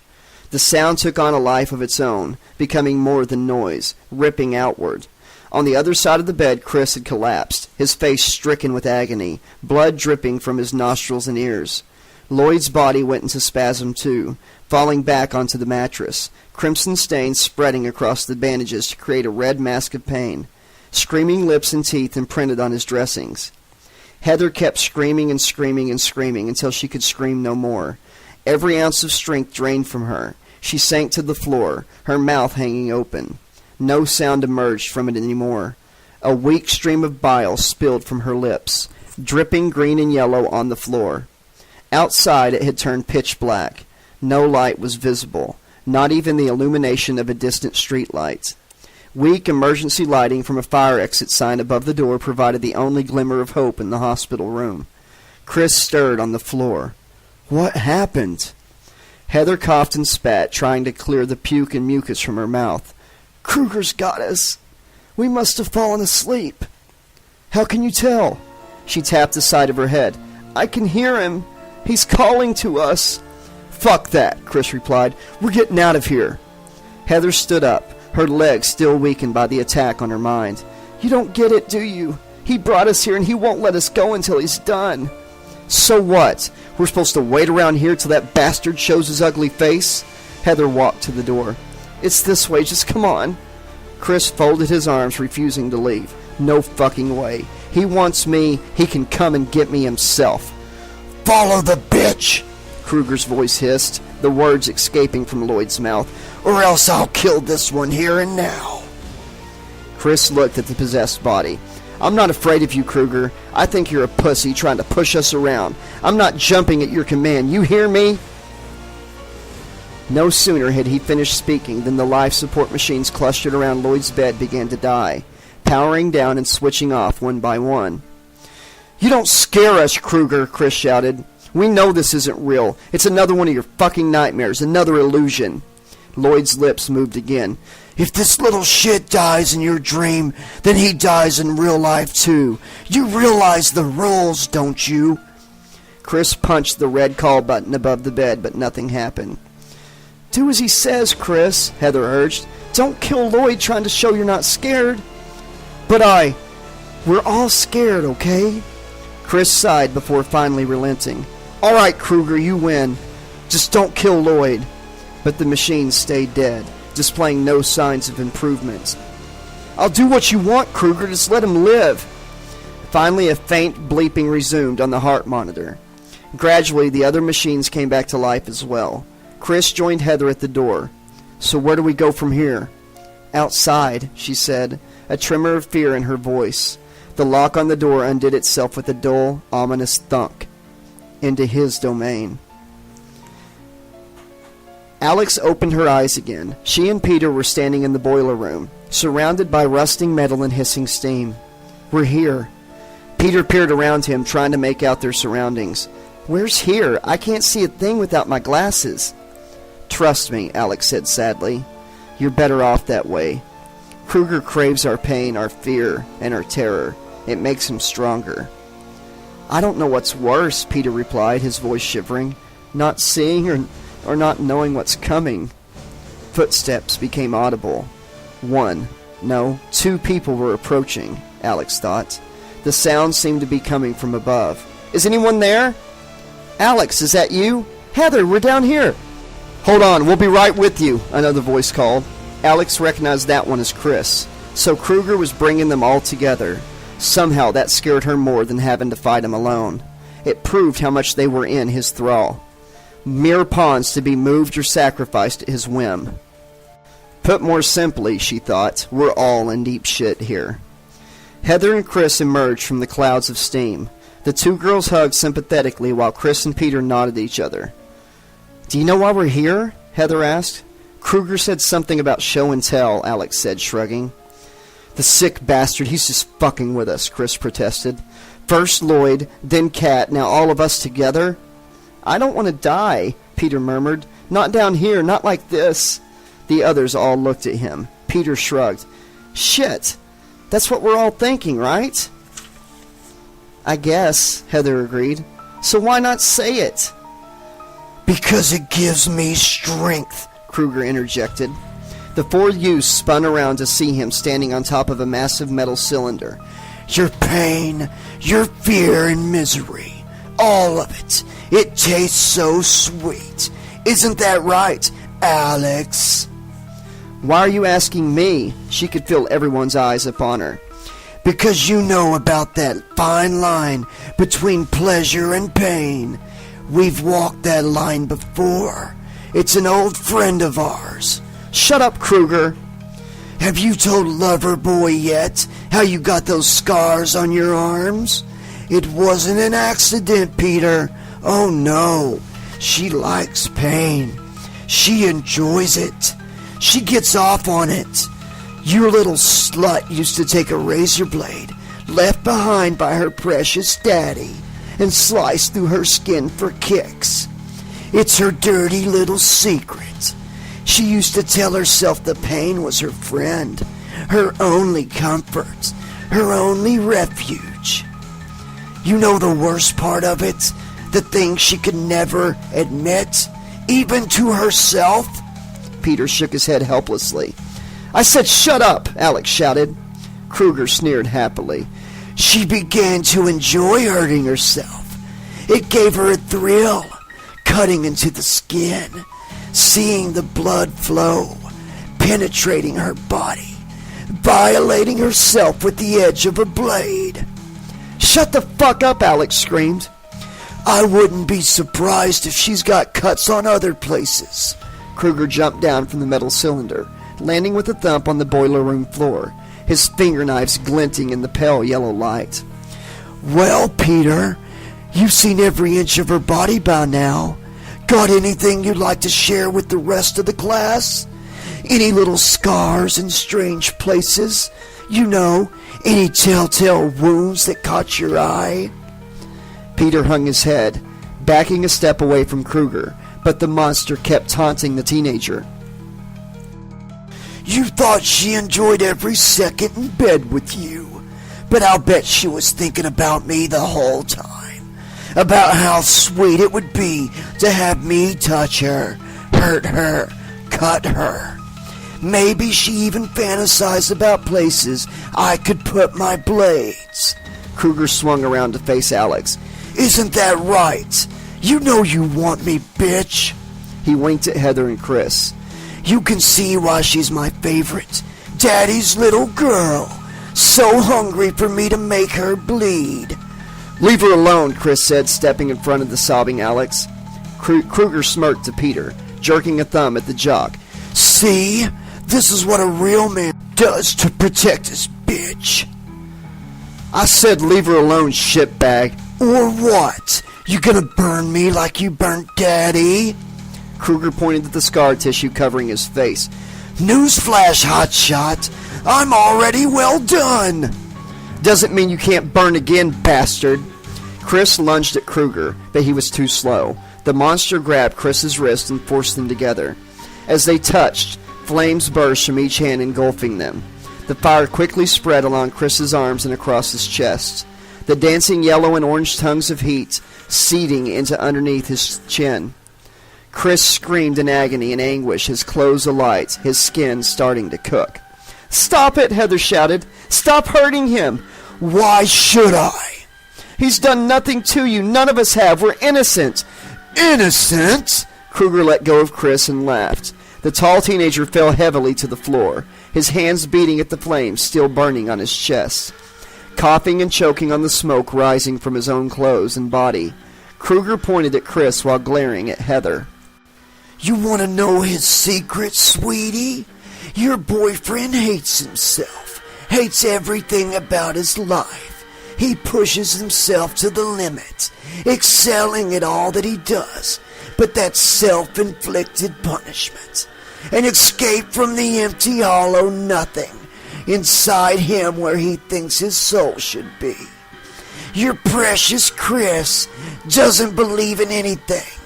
The sound took on a life of its own, becoming more than noise, ripping outward. On the other side of the bed, Chris had collapsed, his face stricken with agony, blood dripping from his nostrils and ears. Lloyd's body went into spasm too, falling back onto the mattress, crimson stains spreading across the bandages to create a red mask of pain, screaming lips and teeth imprinted on his dressings. Heather kept screaming and screaming and screaming until she could scream no more. Every ounce of strength drained from her. She sank to the floor, her mouth hanging open. No sound emerged from it anymore. A weak stream of bile spilled from her lips, dripping green and yellow on the floor. Outside it had turned pitch black. No light was visible, not even the illumination of a distant street light. Weak emergency lighting from a fire exit sign above the door provided the only glimmer of hope in the hospital room. Chris stirred on the floor. What happened? Heather coughed and spat, trying to clear the puke and mucus from her mouth. Kruger's got us. We must have fallen asleep. How can you tell? She tapped the side of her head. I can hear him. He's calling to us. Fuck that, Chris replied. We're getting out of here. Heather stood up, her legs still weakened by the attack on her mind. You don't get it, do you? He brought us here and he won't let us go until he's done. So what? We're supposed to wait around here till that bastard shows his ugly face? Heather walked to the door. It's this way, just come on. Chris folded his arms, refusing to leave. No fucking way. He wants me, he can come and get me himself. Follow the bitch, Kruger's voice hissed, the words escaping from Lloyd's mouth, or else I'll kill this one here and now. Chris looked at the possessed body. I'm not afraid of you, Kruger. I think you're a pussy trying to push us around. I'm not jumping at your command. You hear me? No sooner had he finished speaking than the life support machines clustered around Lloyd's bed began to die, powering down and switching off one by one. You don't scare us, Kruger, Chris shouted. We know this isn't real. It's another one of your fucking nightmares, another illusion. Lloyd's lips moved again. If this little shit dies in your dream, then he dies in real life too. You realize the rules, don't you? Chris punched the red call button above the bed, but nothing happened. Do as he says, Chris, Heather urged. Don't kill Lloyd trying to show you're not scared. But we're all scared, okay? Chris sighed before finally relenting. All right, Kruger, you win. Just don't kill Lloyd. But the machine stayed dead, displaying no signs of improvement. I'll do what you want, Kruger. Just let him live. Finally, a faint bleeping resumed on the heart monitor. Gradually, the other machines came back to life as well. Chris joined Heather at the door. So where do we go from here? Outside, she said, a tremor of fear in her voice. The lock on the door undid itself with a dull, ominous thunk. Into his domain. Alex opened her eyes again. She and Peter were standing in the boiler room, surrounded by rusting metal and hissing steam. We're here. Peter peered around him, trying to make out their surroundings. Where's here? I can't see a thing without my glasses. Trust me, Alex said sadly. You're better off that way. Kruger craves our pain, our fear, and our terror. It makes him stronger. I don't know what's worse, Peter replied, his voice shivering. Not seeing or not knowing what's coming. Footsteps became audible. Two people were approaching, Alex thought. The sound seemed to be coming from above. Is anyone there? Alex, is that you? Heather, we're down here. Hold on, we'll be right with you, another voice called. Alex recognized that one as Chris. So Kruger was bringing them all together. Somehow that scared her more than having to fight him alone. It proved how much they were in his thrall. Mere pawns to be moved or sacrificed at his whim. Put more simply, she thought, we're all in deep shit here. Heather and Chris emerged from the clouds of steam. The two girls hugged sympathetically while Chris and Peter nodded at each other. Do you know why we're here? Heather asked. Kruger said something about show and tell, Alex said, shrugging. The sick bastard, he's just fucking with us, Chris protested. First Lloyd, then Kat, now all of us together? I don't want to die, Peter murmured. Not down here, not like this. The others all looked at him. Peter shrugged. Shit, that's what we're all thinking, right? I guess, Heather agreed. So why not say it? Because it gives me strength, Kruger interjected. The four youths spun around to see him standing on top of a massive metal cylinder. Your pain, your fear and misery, all of it. It tastes so sweet. Isn't that right, Alex? Why are you asking me? She could feel everyone's eyes upon her. Because you know about that fine line between pleasure and pain. We've walked that line before. It's an old friend of ours. Shut up, Kruger. Have you told Loverboy yet how you got those scars on your arms? It wasn't an accident, Peter. Oh no. She likes pain. She enjoys it. She gets off on it. Your little slut used to take a razor blade left behind by her precious daddy and slice through her skin for kicks. It's her dirty little secret. She used to tell herself the pain was her friend, her only comfort, her only refuge. You know the worst part of it? The thing she could never admit, even to herself? Peter shook his head helplessly. I said shut up, Alex shouted. Kruger sneered happily. She began to enjoy hurting herself. It gave her a thrill, cutting into the skin, seeing the blood flow, penetrating her body, violating herself with the edge of a blade. Shut the fuck up, Alex screamed. I wouldn't be surprised if she's got cuts on other places. Kruger jumped down from the metal cylinder, landing with a thump on the boiler room floor, his finger knives glinting in the pale yellow light. Well, Peter, you've seen every inch of her body by now. Got anything you'd like to share with the rest of the class? Any little scars in strange places? You know, any telltale wounds that caught your eye? Peter hung his head, backing a step away from Kruger, but the monster kept taunting the teenager. You thought she enjoyed every second in bed with you, but I'll bet she was thinking about me the whole time. About how sweet it would be to have me touch her, hurt her, cut her. Maybe she even fantasized about places I could put my blades. Kruger swung around to face Alex. Isn't that right? You know you want me, bitch. He winked at Heather and Chris. You can see why she's my favorite. Daddy's little girl. So hungry for me to make her bleed. Leave her alone, Chris said, stepping in front of the sobbing Alex. Kruger smirked to Peter, jerking a thumb at the jock. See? This is what a real man does to protect his bitch. I said leave her alone, shitbag. Or what? You gonna burn me like you burnt Daddy? Kruger pointed at the scar tissue covering his face. Newsflash, hotshot. I'm already well done. Doesn't mean you can't burn again, bastard. Chris lunged at Kruger, but he was too slow. The monster grabbed Chris's wrist and forced them together. As they touched, flames burst from each hand, engulfing them. The fire quickly spread along Chris's arms and across his chest, the dancing yellow and orange tongues of heat seeding into underneath his chin. Chris screamed in agony and anguish, his clothes alight, his skin starting to cook. Stop it, Heather shouted. Stop hurting him. Why should I? He's done nothing to you. None of us have. We're innocent. Innocent? Kruger let go of Chris and laughed. The tall teenager fell heavily to the floor, his hands beating at the flames still burning on his chest. Coughing and choking on the smoke rising from his own clothes and body, Kruger pointed at Chris while glaring at Heather. You want to know his secret, sweetie? Your boyfriend hates himself, hates everything about his life. He pushes himself to the limit, excelling at all that he does, but that's self-inflicted punishment, an escape from the empty, hollow nothing inside him where he thinks his soul should be. Your precious Chris doesn't believe in anything.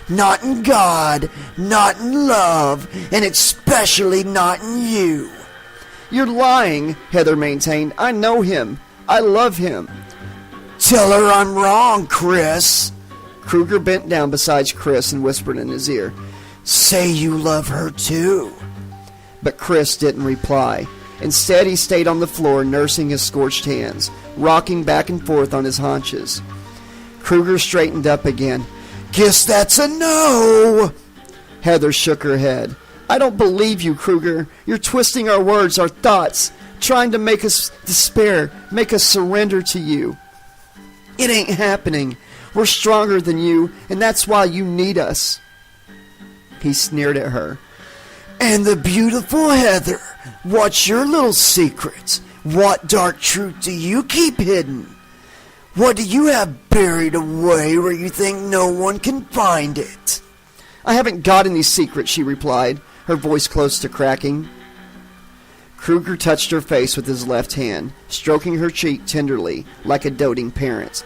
Not in God, not in love, and especially not in you. You're lying, Heather maintained. I know him. I love him. Tell her I'm wrong, Chris. Kruger bent down beside Chris and whispered in his ear. Say you love her too. But Chris didn't reply. Instead, he stayed on the floor nursing his scorched hands, rocking back and forth on his haunches. Kruger straightened up again. Guess that's a no. Heather shook her head. I don't believe you, Kruger. You're twisting our words, our thoughts, trying to make us despair, make us surrender to you. It ain't happening. We're stronger than you, and that's why you need us. He sneered at her. And the beautiful Heather, what's your little secret? What dark truth do you keep hidden? What do you have buried away where you think no one can find it? I haven't got any secret, she replied, her voice close to cracking. Kruger touched her face with his left hand, stroking her cheek tenderly, like a doting parent.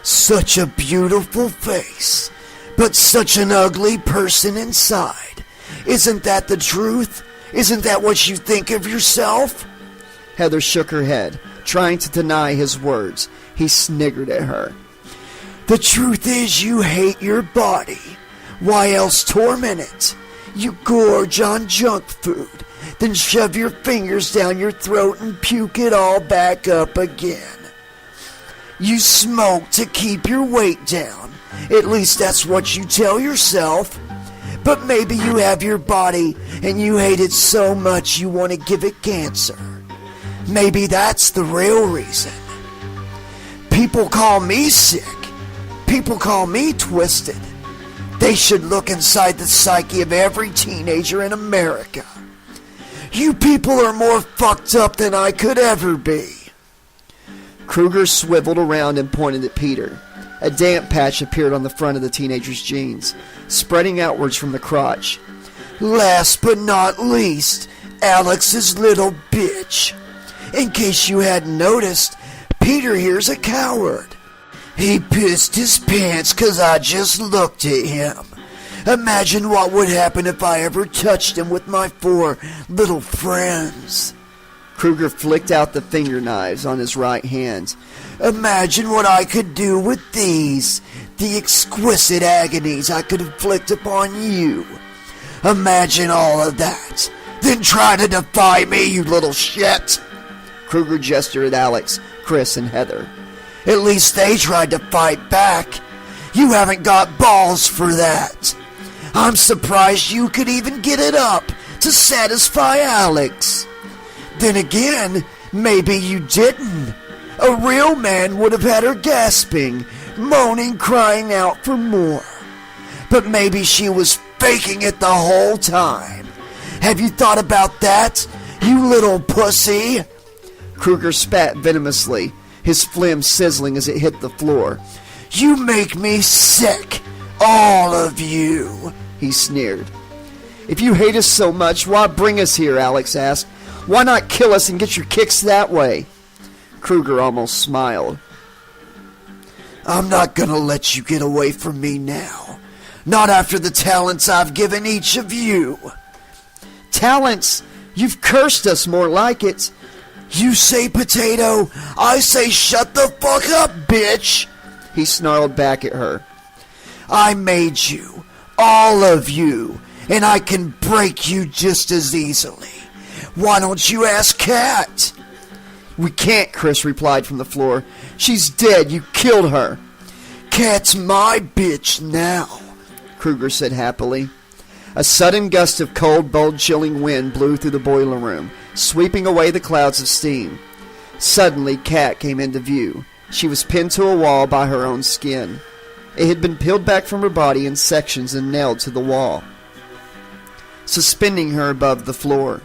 Such a beautiful face, but such an ugly person inside. Isn't that the truth? Isn't that what you think of yourself? Heather shook her head, trying to deny his words. He sniggered at her. The truth is you hate your body. Why else torment it? You gorge on junk food, then shove your fingers down your throat and puke it all back up again. You smoke to keep your weight down. At least that's what you tell yourself. But maybe you have your body and you hate it so much you want to give it cancer. Maybe that's the real reason. People call me sick. People call me twisted. They should look inside the psyche of every teenager in America. You people are more fucked up than I could ever be. Kruger swiveled around and pointed at Peter. A damp patch appeared on the front of the teenager's jeans, spreading outwards from the crotch. Last but not least, Alex's little bitch. In case you hadn't noticed, Peter here's a coward. He pissed his pants 'cause I just looked at him. Imagine what would happen if I ever touched him with my 4 little friends. Kruger flicked out the finger knives on his right hand. Imagine what I could do with these, the exquisite agonies I could inflict upon you. Imagine all of that. Then try to defy me, you little shit. Kruger gestured at Alex, Chris, and Heather. At least they tried to fight back. You haven't got balls for that. I'm surprised you could even get it up to satisfy Alex. Then again, maybe you didn't. A real man would have had her gasping, moaning, crying out for more. But maybe she was faking it the whole time. Have you thought about that, you little pussy? Kruger spat venomously, his phlegm sizzling as it hit the floor. You make me sick, all of you, he sneered. If you hate us so much, why bring us here? Alex asked. Why not kill us and get your kicks that way? Kruger almost smiled. I'm not gonna let you get away from me now. Not after the talents I've given each of you. Talents? You've cursed us, more like it. You say potato, I say shut the fuck up, bitch. He snarled back at her. I made you, all of you, and I can break you just as easily. Why don't you ask Kat? We can't, Chris replied from the floor. She's dead. You killed her. Kat's my bitch now, Kruger said happily. A sudden gust of cold, bone-chilling wind blew through the boiler room, sweeping away the clouds of steam. Suddenly, Kat came into view. She was pinned to a wall by her own skin. It had been peeled back from her body in sections and nailed to the wall, suspending her above the floor.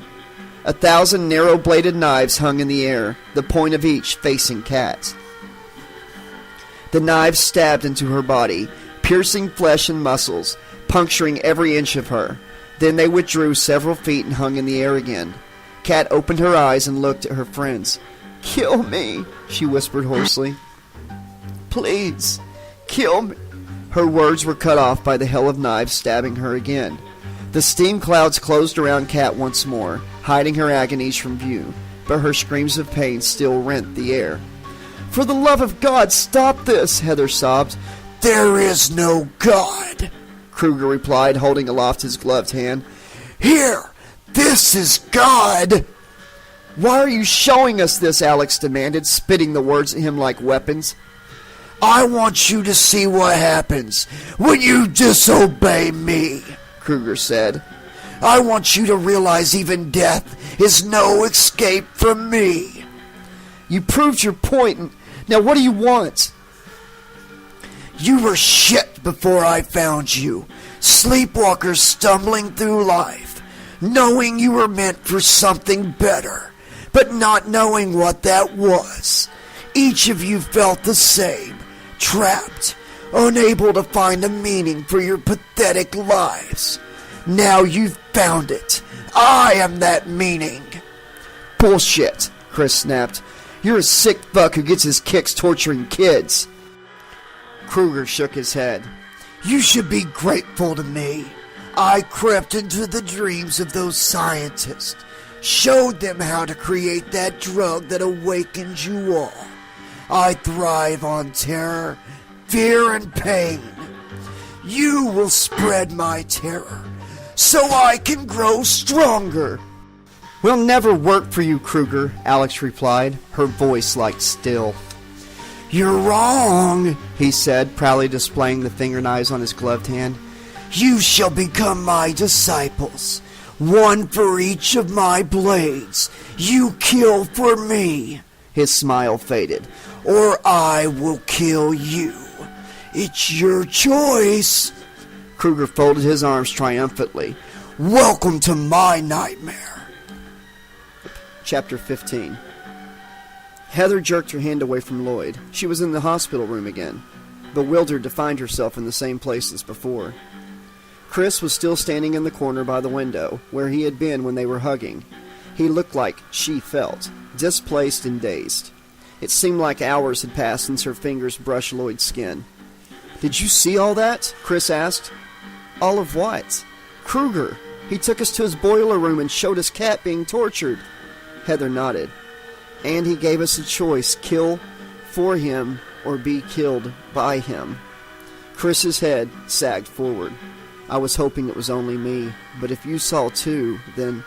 1,000 narrow-bladed knives hung in the air, the point of each facing Kat. The knives stabbed into her body, piercing flesh and muscles, puncturing every inch of her. Then they withdrew several feet and hung in the air again. Kat opened her eyes and looked at her friends. "Kill me," she whispered hoarsely. "Please, kill me." Her words were cut off by the hail of knives stabbing her again. The steam clouds closed around Kat once more, hiding her agonies from view, but her screams of pain still rent the air. "For the love of God, stop this," Heather sobbed. There is no God, Kruger replied, holding aloft his gloved hand. Here, This is God! Why are you showing us this? Alex demanded, spitting the words at him like weapons. I want you to see what happens when you disobey me, Kruger said. I want you to realize even death is no escape from me. You proved your point. Now what do you want? You were shit before I found you. Sleepwalkers stumbling through life, knowing you were meant for something better, but not knowing what that was. Each of you felt the same, trapped, unable to find a meaning for your pathetic lives. Now you've found it. I am that meaning. Bullshit, Chris snapped. You're a sick fuck who gets his kicks torturing kids. Kruger shook his head. You should be grateful to me. I crept into the dreams of those scientists, showed them how to create that drug that awakens you all. I thrive on terror, fear, and pain. You will spread my terror, so I can grow stronger. We'll never work for you, Kruger, Alex replied, her voice like steel. You're wrong, he said, proudly displaying the finger knives on his gloved hand. You shall become my disciples, one for each of my blades. You kill for me. His smile faded. Or I will kill you. It's your choice. Kruger folded his arms triumphantly. Welcome to my nightmare. Chapter 15. Heather jerked her hand away from Lloyd. She was in the hospital room again, bewildered to find herself in the same place as before. Chris was still standing in the corner by the window, where he had been when they were hugging. He looked like she felt, displaced and dazed. It seemed like hours had passed since her fingers brushed Lloyd's skin. Did you see all that? Chris asked. All of what? Kruger. He took us to his boiler room and showed us Kat being tortured. Heather nodded. And he gave us a choice, kill for him or be killed by him. Chris's head sagged forward. I was hoping it was only me, but if you saw too, then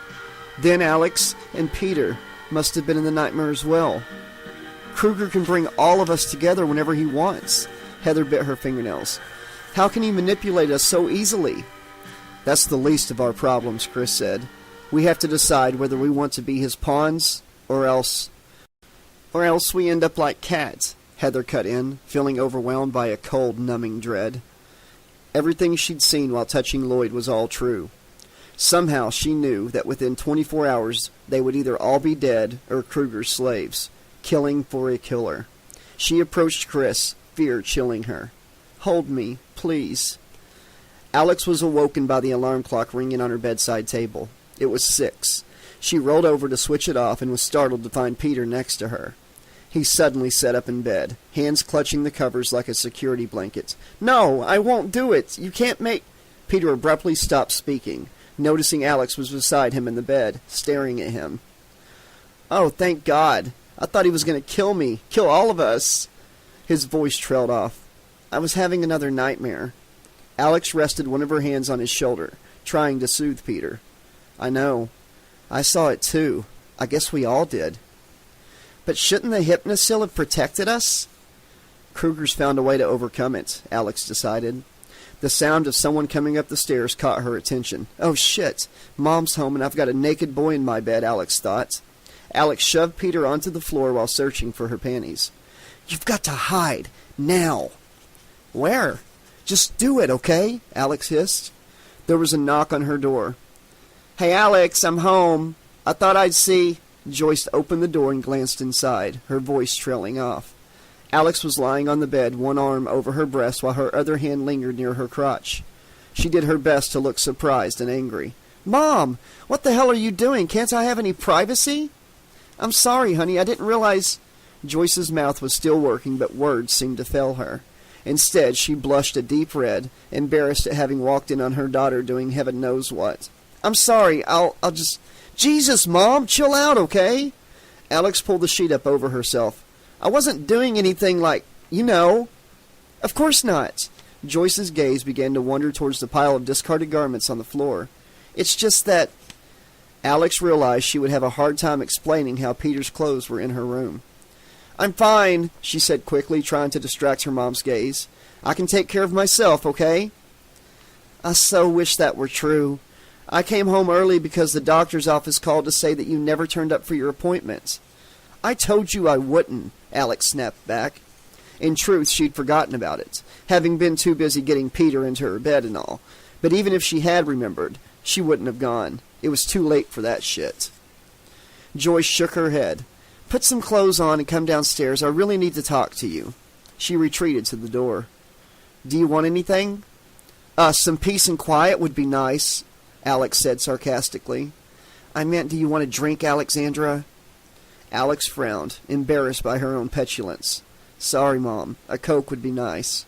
Alex and Peter must have been in the nightmare as well. Kruger can bring all of us together whenever he wants. Heather bit her fingernails. How can he manipulate us so easily? That's the least of our problems, Chris said. We have to decide whether we want to be his pawns or else we end up like cats, Heather cut in, feeling overwhelmed by a cold, numbing dread. Everything she'd seen while touching Lloyd was all true. Somehow she knew that within 24 hours they would either all be dead or Kruger's slaves, killing for a killer. She approached Chris, fear chilling her. Hold me, please. Alex was awoken by the alarm clock ringing on her bedside table. It was 6. She rolled over to switch it off and was startled to find Peter next to her. He suddenly sat up in bed, hands clutching the covers like a security blanket. No, I won't do it. You can't make... Peter abruptly stopped speaking, noticing Alex was beside him in the bed, staring at him. Oh, thank God. I thought he was going to kill me, kill all of us. His voice trailed off. I was having another nightmare. Alex rested one of her hands on his shoulder, trying to soothe Peter. I know. I saw it too. I guess we all did. But shouldn't the hypnosil have protected us? Kruger's found a way to overcome it, Alex decided. The sound of someone coming up the stairs caught her attention. Oh shit, Mom's home and I've got a naked boy in my bed, Alex thought. Alex shoved Peter onto the floor while searching for her panties. You've got to hide, now. Where? Just do it, okay? Alex hissed. There was a knock on her door. Hey, Alex, I'm home. I thought I'd see... Joyce opened the door and glanced inside, her voice trailing off. Alex was lying on the bed, one arm over her breast while her other hand lingered near her crotch. She did her best to look surprised and angry. Mom, what the hell are you doing? Can't I have any privacy? I'm sorry, honey, I didn't realize... Joyce's mouth was still working, but words seemed to fail her. Instead, she blushed a deep red, embarrassed at having walked in on her daughter doing heaven knows what. I'm sorry, I'll just... Jesus, Mom, chill out, okay? Alex pulled the sheet up over herself. I wasn't doing anything like, you know. Of course not. Joyce's gaze began to wander towards the pile of discarded garments on the floor. It's just that... Alex realized she would have a hard time explaining how Peter's clothes were in her room. "I'm fine," she said quickly, trying to distract her mom's gaze. "I can take care of myself, okay?" "I so wish that were true. I came home early because the doctor's office called to say that you never turned up for your appointments." "I told you I wouldn't," Alex snapped back. In truth, she'd forgotten about it, having been too busy getting Peter into her bed and all. But even if she had remembered, she wouldn't have gone. It was too late for that shit. Joyce shook her head. "Put some clothes on and come downstairs. I really need to talk to you." She retreated to the door. "Do you want anything?" Some peace and quiet would be nice," Alex said sarcastically. "I meant, do you want a drink, Alexandra?" Alex frowned, embarrassed by her own petulance. "Sorry, Mom. A Coke would be nice."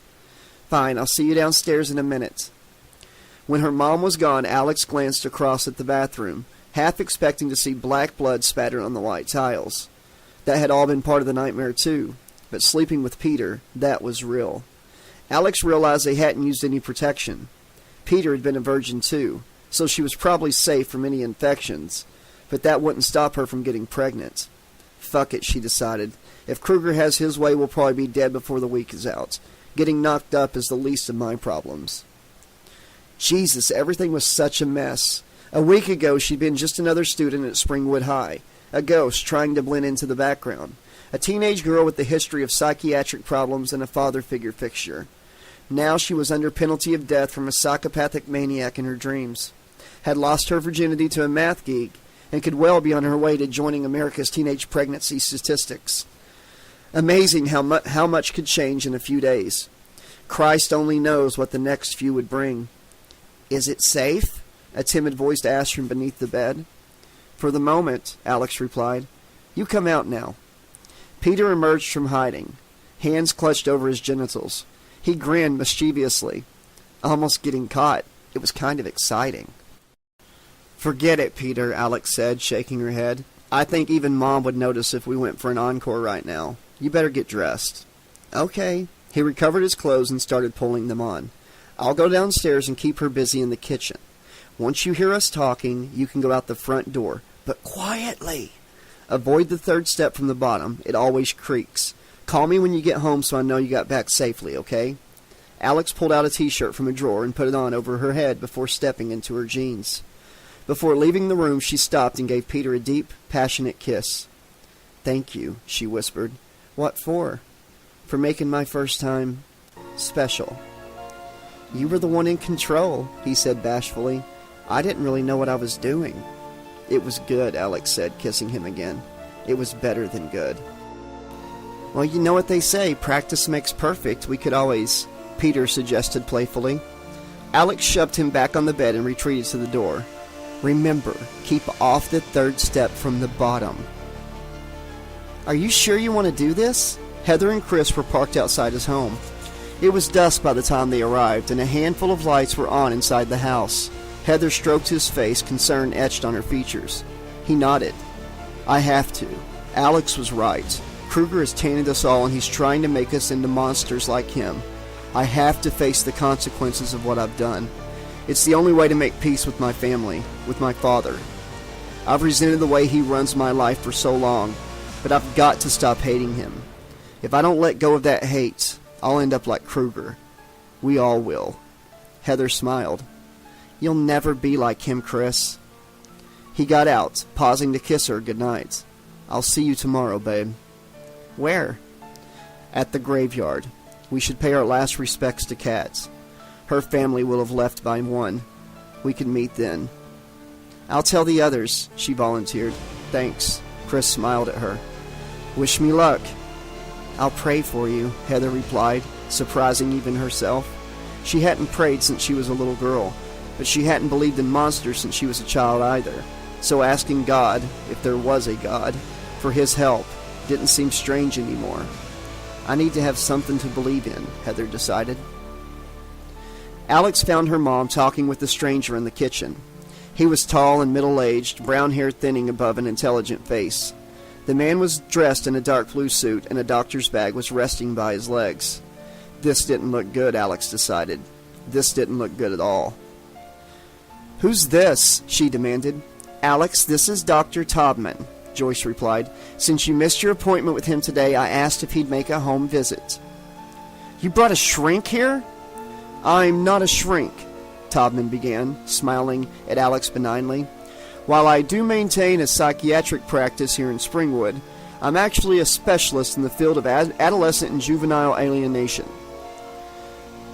"Fine, I'll see you downstairs in a minute." When her mom was gone, Alex glanced across at the bathroom, half expecting to see black blood spattered on the white tiles. That had all been part of the nightmare, too. But sleeping with Peter, that was real. Alex realized they hadn't used any protection. Peter had been a virgin, too, so she was probably safe from any infections. But that wouldn't stop her from getting pregnant. Fuck it, she decided. If Kruger has his way, we'll probably be dead before the week is out. Getting knocked up is the least of my problems. Jesus, everything was such a mess. A week ago, she'd been just another student at Springwood High, a ghost trying to blend into the background, a teenage girl with a history of psychiatric problems and a father figure fixture. Now she was under penalty of death from a psychopathic maniac in her dreams, had lost her virginity to a math geek, and could well be on her way to joining America's teenage pregnancy statistics. Amazing how much could change in a few days. Christ only knows what the next few would bring. "Is it safe?" a timid voice asked from beneath the bed. "For the moment," Alex replied. "You come out now." Peter emerged from hiding, hands clutched over his genitals. He grinned mischievously. Almost getting caught. It was kind of exciting. "Forget it, Peter," Alex said, shaking her head. "I think even Mom would notice if we went for an encore right now. You better get dressed." "Okay." He recovered his clothes and started pulling them on. "I'll go downstairs and keep her busy in the kitchen. Once you hear us talking, you can go out the front door, but quietly. Avoid the third step from the bottom. It always creaks. Call me when you get home so I know you got back safely, okay?" Alex pulled out a t-shirt from a drawer and put it on over her head before stepping into her jeans. Before leaving the room, she stopped and gave Peter a deep, passionate kiss. "Thank you," she whispered. "What for?" "For making my first time special." "You were the one in control," he said bashfully. "I didn't really know what I was doing." "It was good," Alex said, kissing him again. "It was better than good." "Well, you know what they say, practice makes perfect. We could always," Peter suggested playfully. Alex shoved him back on the bed and retreated to the door. "Remember, keep off the third step from the bottom." "Are you sure you want to do this?" Heather and Chris were parked outside his home. It was dusk by the time they arrived, and a handful of lights were on inside the house. Heather stroked his face, concern etched on her features. He nodded. "I have to. Alex was right. Kruger has tainted us all, and he's trying to make us into monsters like him. I have to face the consequences of what I've done. It's the only way to make peace with my family, with my father. I've resented the way he runs my life for so long, but I've got to stop hating him. If I don't let go of that hate, I'll end up like Kruger. We all will." Heather smiled. "You'll never be like him, Chris." He got out, pausing to kiss her goodnight. "I'll see you tomorrow, babe." "Where?" "At the graveyard. We should pay our last respects to Kat. Her family will have left by 1. We can meet then." "I'll tell the others," she volunteered. "Thanks." Chris smiled at her. "Wish me luck." "I'll pray for you," Heather replied, surprising even herself. She hadn't prayed since she was a little girl, but she hadn't believed in monsters since she was a child either. So asking God, if there was a God, for his help didn't seem strange anymore. "I need to have something to believe in," Heather decided. Alex found her mom talking with a stranger in the kitchen. He was tall and middle-aged, brown hair thinning above an intelligent face. The man was dressed in a dark blue suit, and a doctor's bag was resting by his legs. This didn't look good, Alex decided. This didn't look good at all. "Who's this?" she demanded. Alex, this is Dr. Taubman, Joyce replied. Since you missed your appointment with him today, I asked if he'd make a home visit. You brought a shrink here? I'm not a shrink, Taubman began, smiling at Alex benignly. While I do maintain a psychiatric practice here in Springwood, I'm actually a specialist in the field of adolescent and juvenile alienation.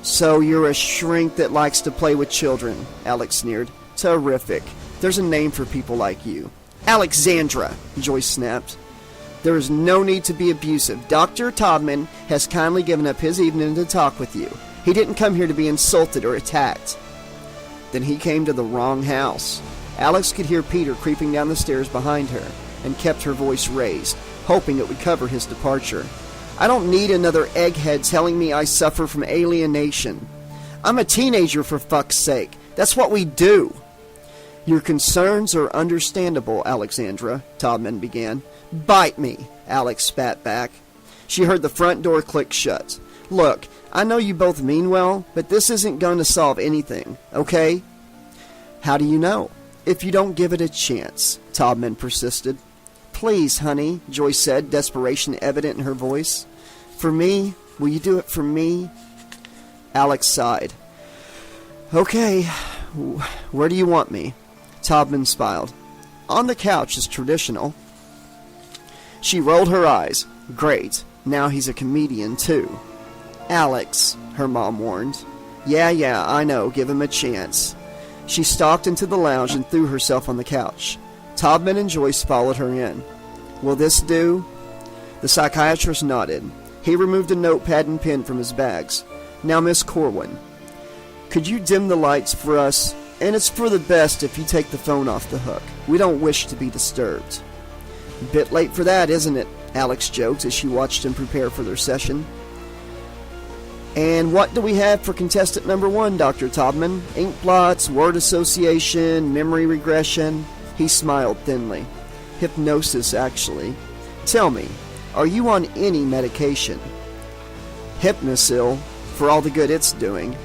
So you're a shrink that likes to play with children, Alex sneered. Terrific. There's a name for people like you. Alexandra, Joyce snapped. There is no need to be abusive. Dr. Taubman has kindly given up his evening to talk with you. He didn't come here to be insulted or attacked. Then he came to the wrong house. Alex could hear Peter creeping down the stairs behind her and kept her voice raised, hoping it would cover his departure. I don't need another egghead telling me I suffer from alienation. I'm a teenager, for fuck's sake. That's what we do. Your concerns are understandable, Alexandra, Taubman began. Bite me, Alex spat back. She heard the front door click shut. Look, I know you both mean well, but this isn't going to solve anything, okay? How do you know? If you don't give it a chance, Taubman persisted. Please, honey, Joyce said, desperation evident in her voice. For me? Will you do it for me? Alex sighed. Okay, where do you want me? Taubman smiled. On the couch is traditional. She rolled her eyes. Great, now he's a comedian too. Alex, her mom warned. Yeah, I know, give him a chance. She stalked into the lounge and threw herself on the couch. Taubman and Joyce followed her in. Will this do? The psychiatrist nodded. He removed a notepad and pen from his bags. Now, Miss Corwin, could you dim the lights for us? And it's for the best if you take the phone off the hook. We don't wish to be disturbed. Bit late for that, isn't it? Alex joked as she watched him prepare for their session. And what do we have for contestant number 1, Dr. Taubman? Ink blots, word association, memory regression? He smiled thinly. Hypnosis, actually. Tell me, are you on any medication? Hypnosil, for all the good it's doing.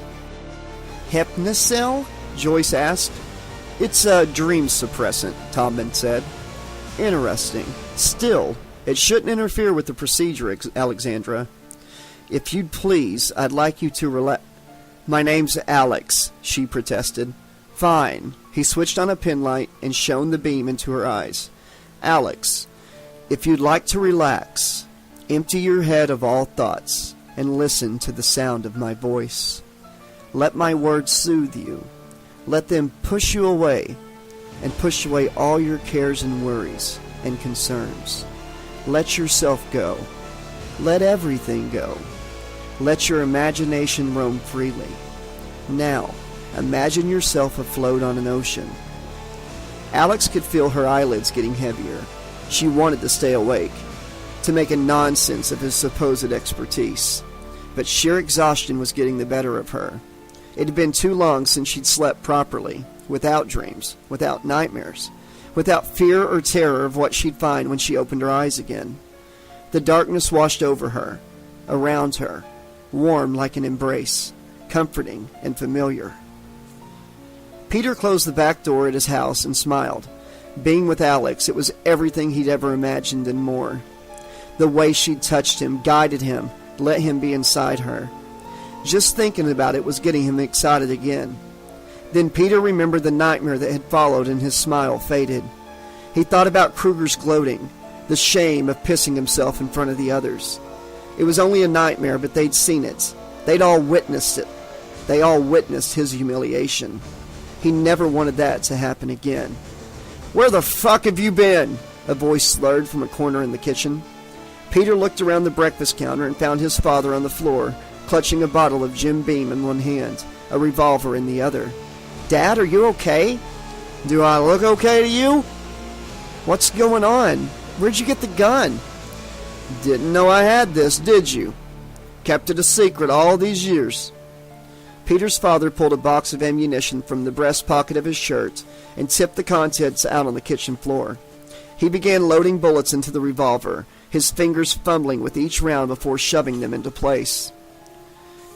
Hypnosil? Joyce asked. It's a dream suppressant, Taubman said. Interesting. Still, it shouldn't interfere with the procedure, Alexandra. If you'd please, I'd like you to relax. My name's Alex, she protested. Fine. He switched on a pin light and shone the beam into her eyes. Alex, if you'd like to relax, empty your head of all thoughts and listen to the sound of my voice. Let my words soothe you. Let them push you away and push away all your cares and worries and concerns. Let yourself go. Let everything go. Let your imagination roam freely. Now, imagine yourself afloat on an ocean. Alex could feel her eyelids getting heavier. She wanted to stay awake, to make a nonsense of his supposed expertise. But sheer exhaustion was getting the better of her. It had been too long since she'd slept properly, without dreams, without nightmares, without fear or terror of what she'd find when she opened her eyes again. The darkness washed over her, around her, warm like an embrace, comforting and familiar. Peter closed the back door at his house and smiled. Being with Alex, it was everything he'd ever imagined and more. The way she'd touched him, guided him, let him be inside her. Just thinking about it was getting him excited again. Then Peter remembered the nightmare that had followed and his smile faded. He thought about Kruger's gloating, the shame of pissing himself in front of the others. It was only a nightmare, but they'd seen it. They'd all witnessed it. They all witnessed his humiliation. He never wanted that to happen again. Where the fuck have you been? A voice slurred from a corner in the kitchen. Peter looked around the breakfast counter and found his father on the floor, clutching a bottle of Jim Beam in one hand, a revolver in the other. Dad, are you okay? Do I look okay to you? What's going on? Where'd you get the gun? Didn't know I had this, did you? Kept it a secret all these years. Peter's father pulled a box of ammunition from the breast pocket of his shirt and tipped the contents out on the kitchen floor. He began loading bullets into the revolver, his fingers fumbling with each round before shoving them into place.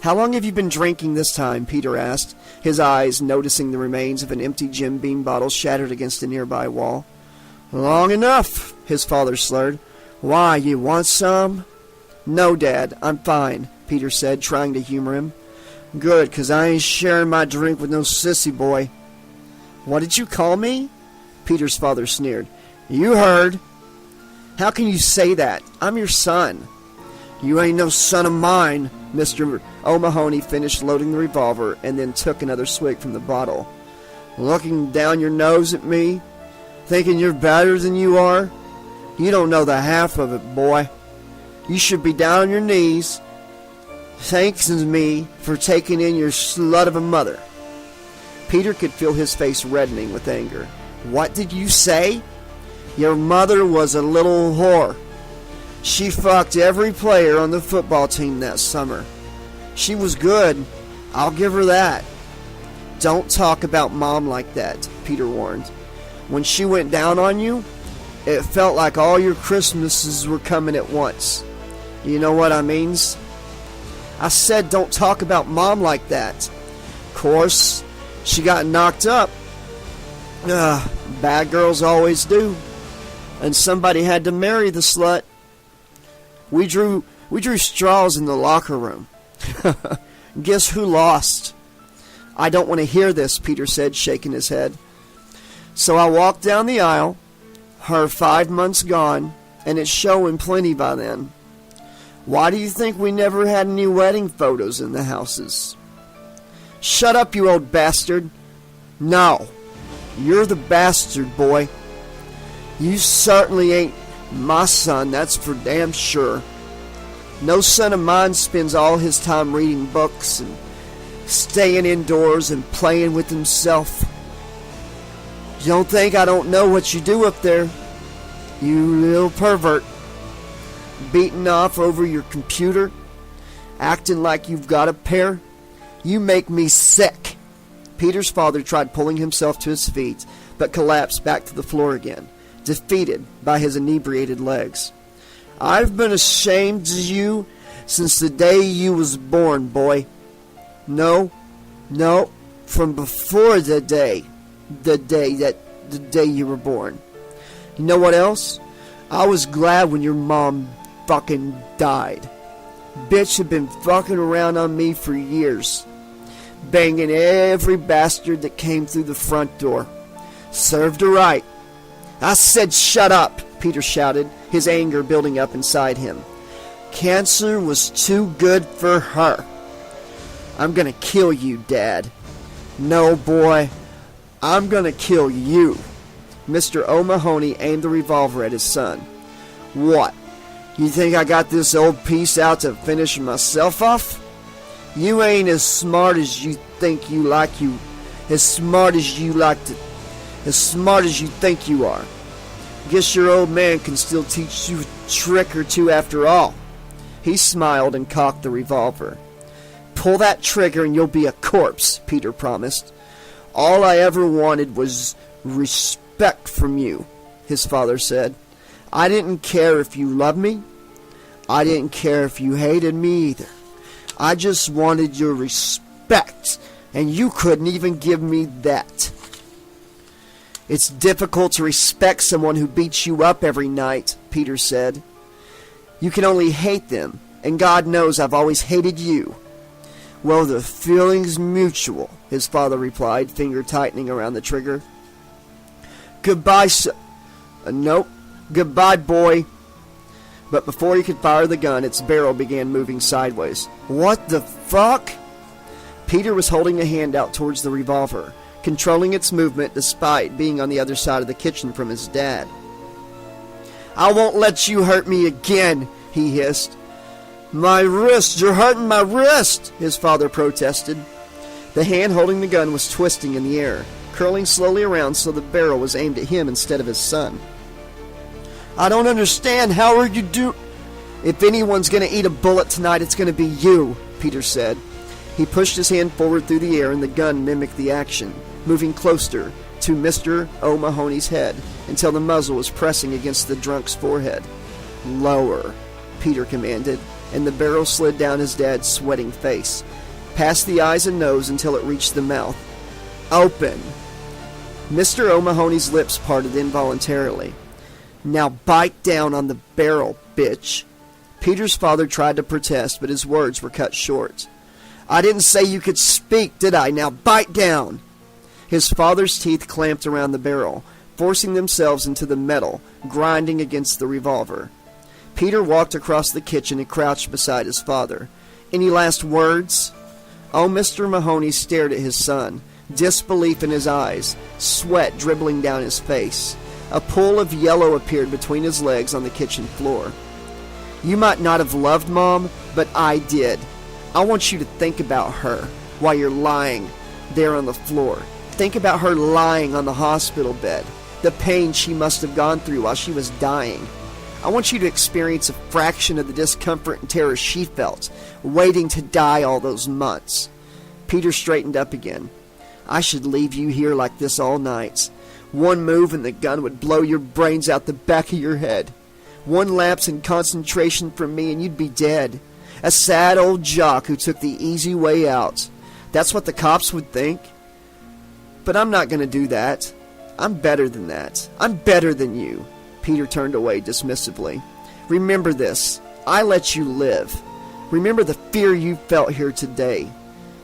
How long have you been drinking this time? Peter asked, his eyes noticing the remains of an empty Jim Beam bottle shattered against a nearby wall. Long enough, his father slurred. Why, you want some? No, Dad, I'm fine, Peter said, trying to humor him. Good, 'cause I ain't sharing my drink with no sissy boy. What did you call me? Peter's father sneered. You heard. How can you say that? I'm your son. You ain't no son of mine. Mr. O'Mahony finished loading the revolver and then took another swig from the bottle. Looking down your nose at me? Thinking you're better than you are? You don't know the half of it, boy. You should be down on your knees, thanking me for taking in your slut of a mother. Peter could feel his face reddening with anger. What did you say? Your mother was a little whore. She fucked every player on the football team that summer. She was good. I'll give her that. Don't talk about Mom like that, Peter warned. When she went down on you, it felt like all your Christmases were coming at once. You know what I means? I said don't talk about Mom like that. Course, she got knocked up. Bad girls always do. And somebody had to marry the slut. We drew straws in the locker room. Guess who lost? I don't want to hear this, Peter said, shaking his head. So I walked down the aisle, her 5 months gone, and it's showing plenty by then. Why do you think we never had any wedding photos in the houses? Shut up, you old bastard. No, you're the bastard, boy. You certainly ain't my son, that's for damn sure. No son of mine spends all his time reading books and staying indoors and playing with himself. You don't think I don't know what you do up there, you little pervert. Beating off over your computer, acting like you've got a pair. You make me sick. Peter's father tried pulling himself to his feet, but collapsed back to the floor again, defeated by his inebriated legs. I've been ashamed of you since the day you was born, boy. No, from before the day you were born. You know what else? I was glad when your mom fucking died. Bitch had been fucking around on me for years, banging every bastard that came through the front door. Served her right. I said shut up, Peter shouted, his anger building up inside him. Cancer was too good for her. I'm gonna kill you, Dad. No, boy, I'm gonna kill you. Mr. O'Mahony aimed the revolver at his son. What? You think I got this old piece out to finish myself off? You ain't as smart as you think you like you. As smart as you think you are. Guess your old man can still teach you a trick or two after all. He smiled and cocked the revolver. Pull that trigger and you'll be a corpse, Peter promised. All I ever wanted was respect from you, his father said. I didn't care if you loved me. I didn't care if you hated me either. I just wanted your respect, and you couldn't even give me that. It's difficult to respect someone who beats you up every night, Peter said. You can only hate them, and God knows I've always hated you. Well, the feeling's mutual, his father replied, finger tightening around the trigger. Goodbye, nope. Goodbye, boy. But before he could fire the gun, its barrel began moving sideways. What the fuck? Peter was holding a hand out towards the revolver, controlling its movement despite being on the other side of the kitchen from his dad. I won't let you hurt me again, he hissed. My wrist, you're hurting my wrist, his father protested. The hand holding the gun was twisting in the air, curling slowly around so the barrel was aimed at him instead of his son. I don't understand. How are you do? If anyone's going to eat a bullet tonight, it's going to be you, Peter said. He pushed his hand forward through the air and the gun mimicked the action, moving closer to Mr. O'Mahony's head until the muzzle was pressing against the drunk's forehead. Lower, Peter commanded, and the barrel slid down his dad's sweating face, past the eyes and nose until it reached the mouth. Open. Mr. O'Mahony's lips parted involuntarily. Now bite down on the barrel, bitch. Peter's father tried to protest, but his words were cut short. I didn't say you could speak, did I? Now bite down. His father's teeth clamped around the barrel, forcing themselves into the metal, grinding against the revolver. Peter walked across the kitchen and crouched beside his father. Any last words? Oh, Mr. Mahoney stared at his son, disbelief in his eyes, sweat dribbling down his face. A pool of yellow appeared between his legs on the kitchen floor. You might not have loved Mom, but I did. I want you to think about her while you're lying there on the floor. Think about her lying on the hospital bed, the pain she must have gone through while she was dying. I want you to experience a fraction of the discomfort and terror she felt, waiting to die all those months. Peter straightened up again. I should leave you here like this all night. One move and the gun would blow your brains out the back of your head. One lapse in concentration from me and you'd be dead. A sad old jock who took the easy way out. That's what the cops would think. But I'm not going to do that. I'm better than that. I'm better than you. Peter turned away dismissively. Remember this. I let you live. Remember the fear you felt here today.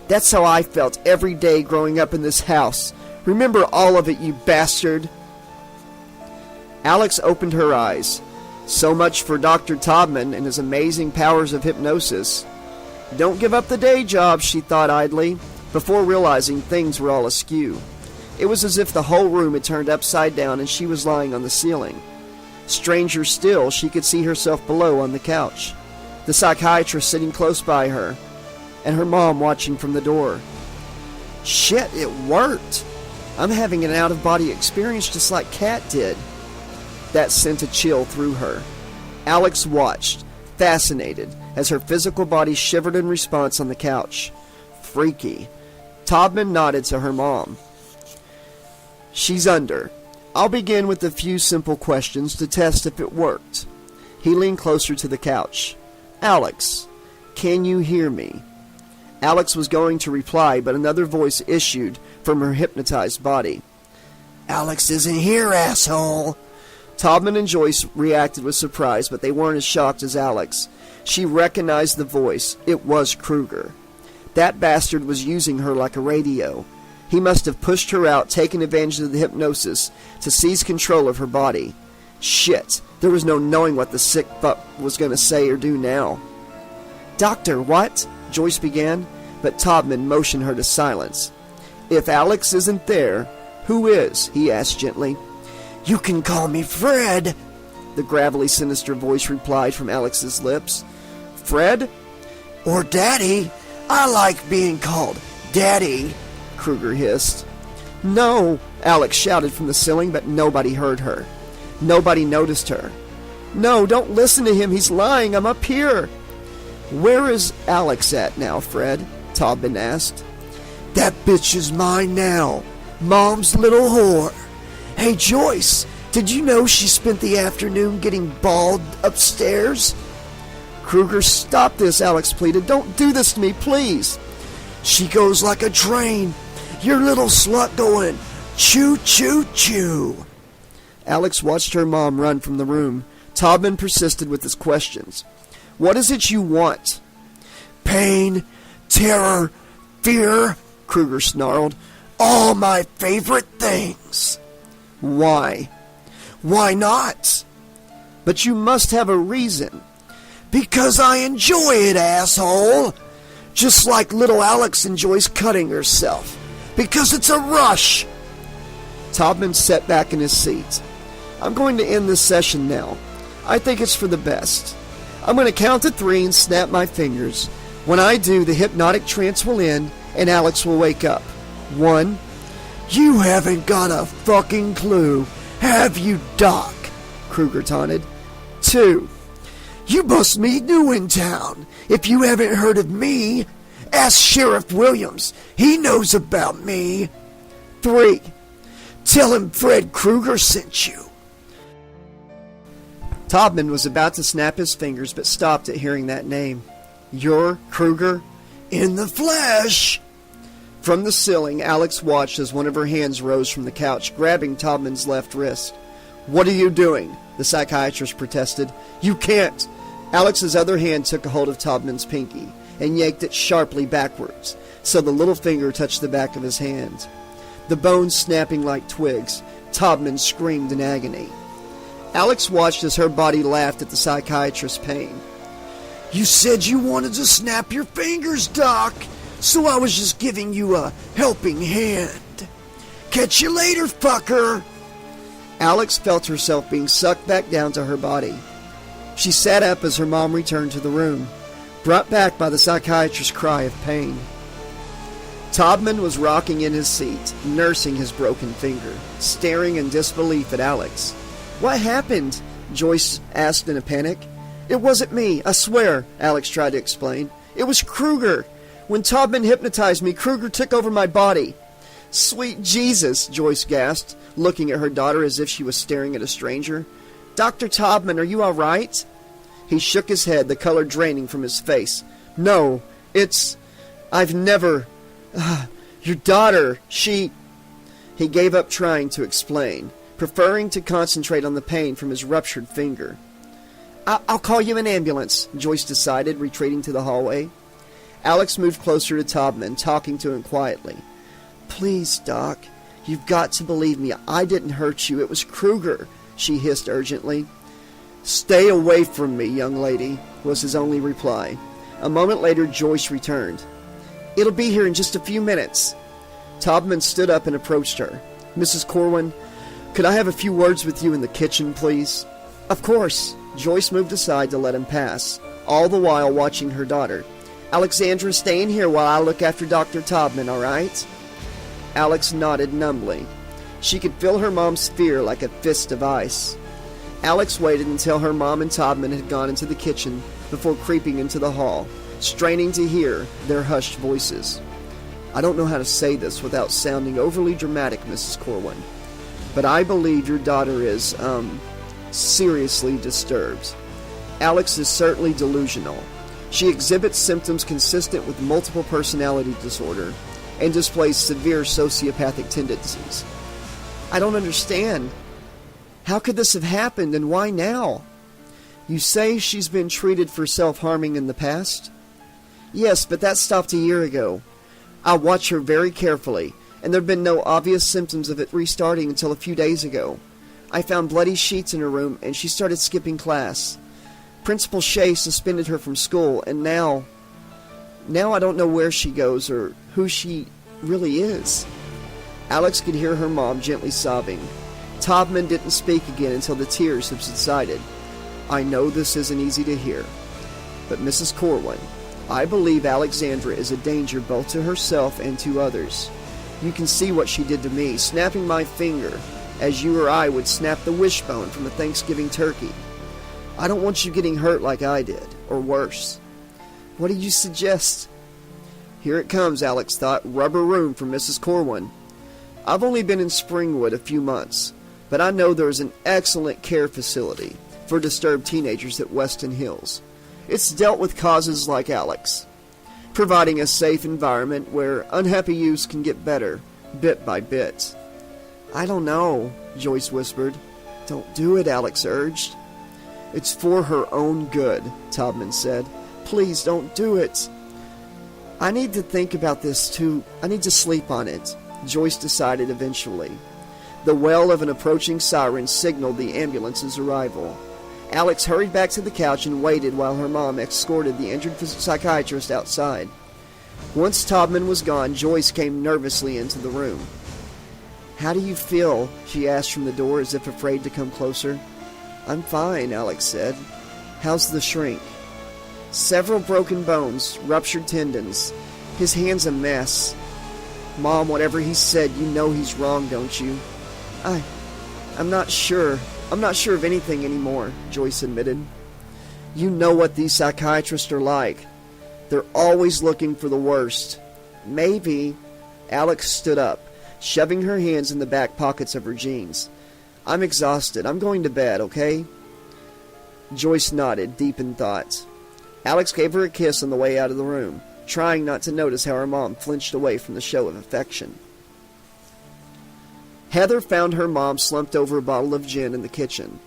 That's how I felt every day growing up in this house. Remember all of it, you bastard. Alex opened her eyes. So much for Dr. Todman and his amazing powers of hypnosis. Don't give up the day job, she thought idly, before realizing things were all askew. It was as if the whole room had turned upside down and she was lying on the ceiling. Stranger still, she could see herself below on the couch, the psychiatrist sitting close by her, and her mom watching from the door. Shit, it worked! I'm having an out-of-body experience just like Kat did. That sent a chill through her. Alex watched, fascinated, as her physical body shivered in response on the couch. Freaky. Todman nodded to her mom. She's under. I'll begin with a few simple questions to test if it worked. He leaned closer to the couch. Alex, can you hear me? Alex was going to reply, but another voice issued from her hypnotized body. Alex isn't here, asshole. Todman and Joyce reacted with surprise, but they weren't as shocked as Alex. She recognized the voice. It was Kruger. That bastard was using her like a radio. He must have pushed her out, taken advantage of the hypnosis to seize control of her body. Shit, there was no knowing what the sick fuck was going to say or do now. Doctor, what? Joyce began, but Todman motioned her to silence. If Alex isn't there, who is? He asked gently. You can call me Fred, the gravelly, sinister voice replied from Alex's lips. Fred? Or Daddy. I like being called Daddy, Kruger hissed. No, Alex shouted from the ceiling, but nobody heard her. Nobody noticed her. No, don't listen to him. He's lying. I'm up here. Where is Alex at now, Fred? Todman asked. That bitch is mine now. Mom's little whore. Hey, Joyce, did you know she spent the afternoon getting bald upstairs? Kruger, stop this, Alex pleaded. Don't do this to me, please. She goes like a train. Your little slut going choo choo choo. Alex watched her mom run from the room. Todman persisted with his questions. What is it you want? Pain, terror, fear, Kruger snarled. All my favorite things. Why? Why not? But you must have a reason. Because I enjoy it, asshole. Just like little Alex enjoys cutting herself. Because it's a rush. Todman sat back in his seat. I'm going to end this session now. I think it's for the best. I'm going to count to 3 and snap my fingers. When I do, the hypnotic trance will end and Alex will wake up. 1. You haven't got a fucking clue, have you, Doc? Kruger taunted. 2. You must be new in town. If you haven't heard of me, ask Sheriff Williams. He knows about me. 3. Tell him Fred Kruger sent you. Todman was about to snap his fingers, but stopped at hearing that name. You're Kruger? In the flesh. From the ceiling, Alex watched as one of her hands rose from the couch, grabbing Todman's left wrist. "What are you doing?" the psychiatrist protested. "You can't!" Alex's other hand took a hold of Todman's pinky and yanked it sharply backwards, so the little finger touched the back of his hand. The bones snapping like twigs, Todman screamed in agony. Alex watched as her body laughed at the psychiatrist's pain. "You said you wanted to snap your fingers, Doc, so I was just giving you a helping hand. Catch you later, fucker." Alex felt herself being sucked back down to her body. She sat up as her mom returned to the room, brought back by the psychiatrist's cry of pain. Todman was rocking in his seat, nursing his broken finger, staring in disbelief at Alex. "What happened?" Joyce asked in a panic. "It wasn't me, I swear," Alex tried to explain. "It was Kruger. When Todman hypnotized me, Kruger took over my body." "Sweet Jesus," Joyce gasped, looking at her daughter as if she was staring at a stranger. "Dr. Todman, are you all right?" He shook his head, the color draining from his face. "No, I've never... your daughter, she..." He gave up trying to explain, preferring to concentrate on the pain from his ruptured finger. I'll call you an ambulance," Joyce decided, retreating to the hallway. Alex moved closer to Todman, talking to him quietly. "Please, Doc, you've got to believe me. I didn't hurt you. It was Kruger," she hissed urgently. "Stay away from me, young lady," was his only reply. A moment later, Joyce returned. "It'll be here in just a few minutes." Todman stood up and approached her. "Mrs. Corwin, could I have a few words with you in the kitchen, please?" "Of course." Joyce moved aside to let him pass, all the while watching her daughter. "Alexandra, stay in here while I look after Dr. Todman, all right?" Alex nodded numbly. She could feel her mom's fear like a fist of ice. Alex waited until her mom and Todman had gone into the kitchen before creeping into the hall, straining to hear their hushed voices. "I don't know how to say this without sounding overly dramatic, Mrs. Corwin, but I believe your daughter is, seriously disturbed. Alex is certainly delusional. She exhibits symptoms consistent with multiple personality disorder and displays severe sociopathic tendencies." "I don't understand. How could this have happened, and why now?" "You say she's been treated for self-harming in the past?" "Yes, but that stopped a year ago. I watch her very carefully, and there have been no obvious symptoms of it restarting until a few days ago. I found bloody sheets in her room, and she started skipping class. Principal Shea suspended her from school, and now I don't know where she goes or who she really is." Alex could hear her mom gently sobbing. Todman didn't speak again until the tears had subsided. "I know this isn't easy to hear, but Mrs. Corwin, I believe Alexandra is a danger both to herself and to others. You can see what she did to me, snapping my finger, as you or I would snap the wishbone from a Thanksgiving turkey. I don't want you getting hurt like I did, or worse. What do you suggest?" Here it comes, Alex thought. Rubber room for Mrs. Corwin. "I've only been in Springwood a few months, but I know there is an excellent care facility for disturbed teenagers at Weston Hills. It's dealt with causes like Alex, providing a safe environment where unhappy youths can get better, bit by bit." "I don't know," Joyce whispered. "Don't do it," Alex urged. "It's for her own good," Todman said. "Please don't do it." "I need to think about this too. I need to sleep on it," Joyce decided eventually. The wail of an approaching siren signaled the ambulance's arrival. Alex hurried back to the couch and waited while her mom escorted the injured psychiatrist outside. Once Todman was gone, Joyce came nervously into the room. "How do you feel?" she asked from the door as if afraid to come closer. "I'm fine," Alex said. "How's the shrink?" "Several broken bones, ruptured tendons. His hand's a mess. Mom, whatever he said, you know he's wrong, don't you?" I'm not sure. I'm not sure of anything anymore," Joyce admitted. "You know what these psychiatrists are like. They're always looking for the worst. Maybe..." Alex stood up, shoving her hands in the back pockets of her jeans. "I'm exhausted. I'm going to bed, okay?" Joyce nodded, deep in thought. Alex gave her a kiss on the way out of the room. trying not to notice how her mom flinched away from the show of affection. Heather found her mom slumped over a bottle of gin in the kitchen.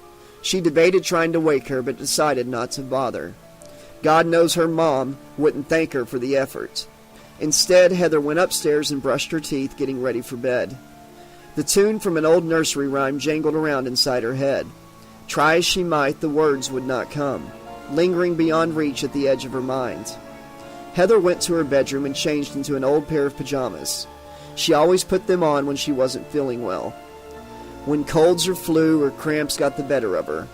She debated trying to wake her, but decided not to bother. God knows her mom wouldn't thank her for the effort. Instead, Heather went upstairs and brushed her teeth, getting ready for bed. The tune from an old nursery rhyme jangled around inside her head. Try as she might, the words would not come, lingering beyond reach at the edge of her mind. Heather went to her bedroom and changed into an old pair of pajamas. She always put them on when she wasn't feeling well, when colds or flu or cramps got the better of her.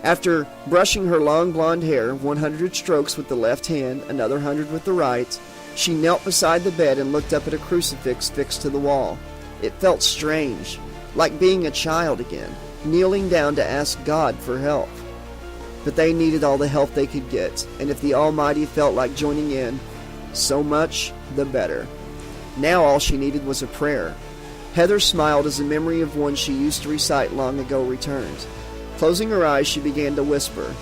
After brushing her long blonde hair 100 strokes with the left hand, another 100 with the right, she knelt beside the bed and looked up at a crucifix fixed to the wall. It felt strange, like being a child again, kneeling down to ask God for help. But they needed all the help they could get, and if the Almighty felt like joining in, so much the better. Now all she needed was a prayer. Heather smiled as a memory of one she used to recite long ago returned. Closing her eyes, she began to whisper,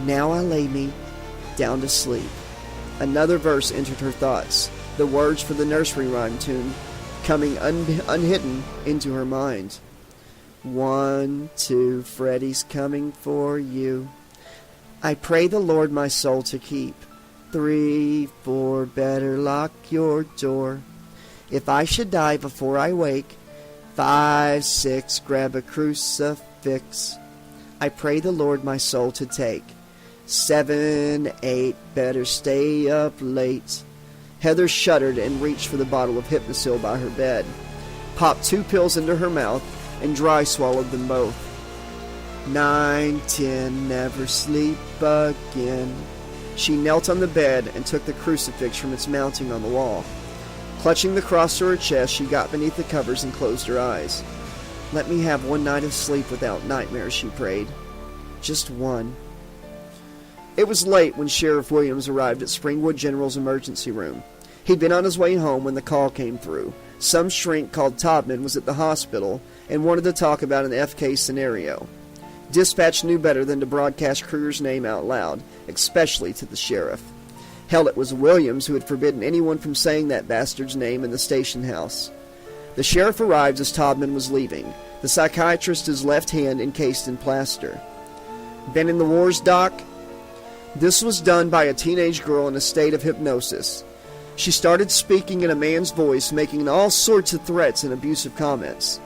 "Now I lay me down to sleep." Another verse entered her thoughts, the words for the nursery rhyme tune coming unhidden into her mind. 1, 2, Freddy's coming for you. I pray the Lord my soul to keep. 3, 4, better lock your door. If I should die before I wake. 5, 6, grab a crucifix. I pray the Lord my soul to take. 7, 8, better stay up late. Heather shuddered and reached for the bottle of Hypnosil by her bed, popped 2 pills into her mouth, and dry swallowed them both. 9, 10, never sleep again. She knelt on the bed and took the crucifix from its mounting on the wall. Clutching the cross to her chest, she got beneath the covers and closed her eyes. Let me have one night of sleep without nightmares, she prayed. Just one. It was late when Sheriff Williams arrived at Springwood General's emergency room. He'd been on his way home when the call came through. Some shrink called Todman was at the hospital and wanted to talk about an FK scenario. Dispatch knew better than to broadcast Kruger's name out loud, especially to the sheriff. Hell, it was Williams who had forbidden anyone from saying that bastard's name in the station house. The sheriff arrived as Todman was leaving, the psychiatrist his left hand encased in plaster. Been in the wars, Doc? This was done by a teenage girl in a state of hypnosis. She started speaking in a man's voice, making all sorts of threats and abusive comments.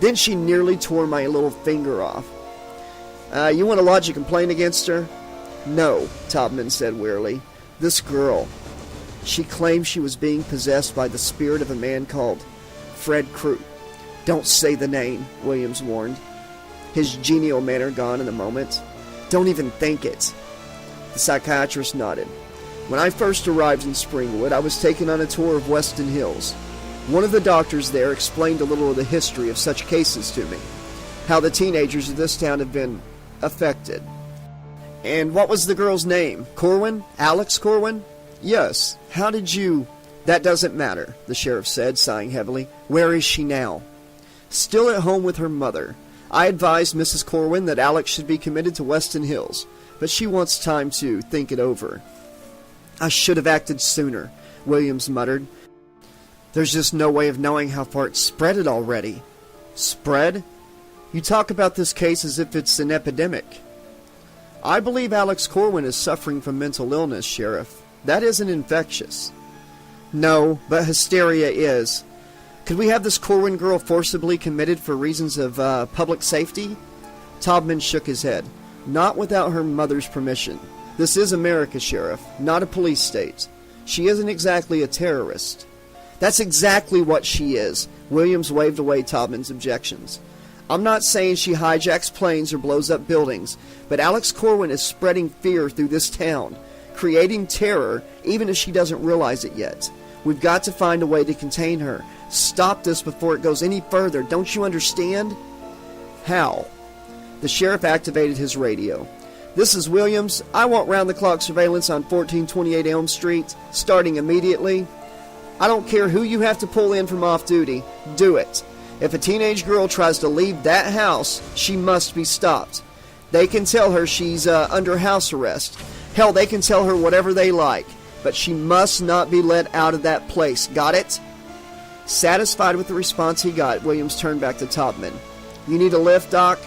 Then she nearly tore my little finger off. You want to lodge a complaint against her? No, Todman said wearily. This girl, she claimed she was being possessed by the spirit of a man called Fred Crew. Don't say the name, Williams warned, his genial manner gone in a moment. Don't even think it. The psychiatrist nodded. When I first arrived in Springwood, I was taken on a tour of Weston Hills. One of the doctors there explained a little of the history of such cases to me, how the teenagers of this town have been affected. And what was the girl's name? Corwin? Alex Corwin? Yes. How did you... That doesn't matter, the sheriff said, sighing heavily. Where is she now? Still at home with her mother. I advised Mrs. Corwin that Alex should be committed to Weston Hills, but she wants time to think it over. I should have acted sooner, Williams muttered. There's just no way of knowing how far it's spread already. Spread? You talk about this case as if it's an epidemic. I believe Alex Corwin is suffering from mental illness, Sheriff. That isn't infectious. No, but hysteria is. Could we have this Corwin girl forcibly committed for reasons of public safety? Todman shook his head. Not without her mother's permission. This is America, Sheriff, not a police state. She isn't exactly a terrorist. That's exactly what she is. Williams waved away Todman's objections. I'm not saying she hijacks planes or blows up buildings, but Alex Corwin is spreading fear through this town, creating terror even if she doesn't realize it yet. We've got to find a way to contain her. Stop this before it goes any further. Don't you understand? How? The sheriff activated his radio. This is Williams. I want round-the-clock surveillance on 1428 Elm Street, starting immediately. I don't care who you have to pull in from off-duty. Do it. If a teenage girl tries to leave that house, she must be stopped. They can tell her she's under house arrest. Hell, they can tell her whatever they like, but she must not be let out of that place. Got it? Satisfied with the response he got, Williams turned back to Topman. You need a lift, Doc?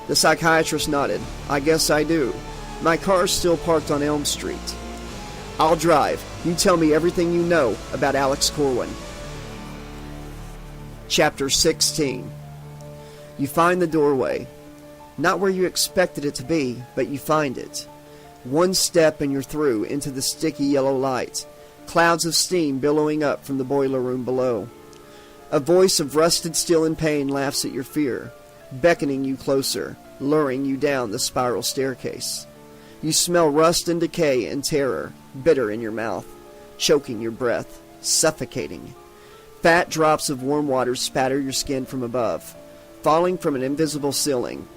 The psychiatrist nodded. I guess I do. My car's still parked on Elm Street. I'll drive. You tell me everything you know about Alex Corwin. Chapter 16. You find the doorway. Not where you expected it to be, but you find it. One step and you're through into the sticky yellow light. Clouds of steam billowing up from the boiler room below. A voice of rusted steel and pain laughs at your fear, beckoning you closer, luring you down the spiral staircase. You smell rust and decay and terror, bitter in your mouth, choking your breath, suffocating. Fat drops of warm water spatter your skin from above, falling from an invisible ceiling.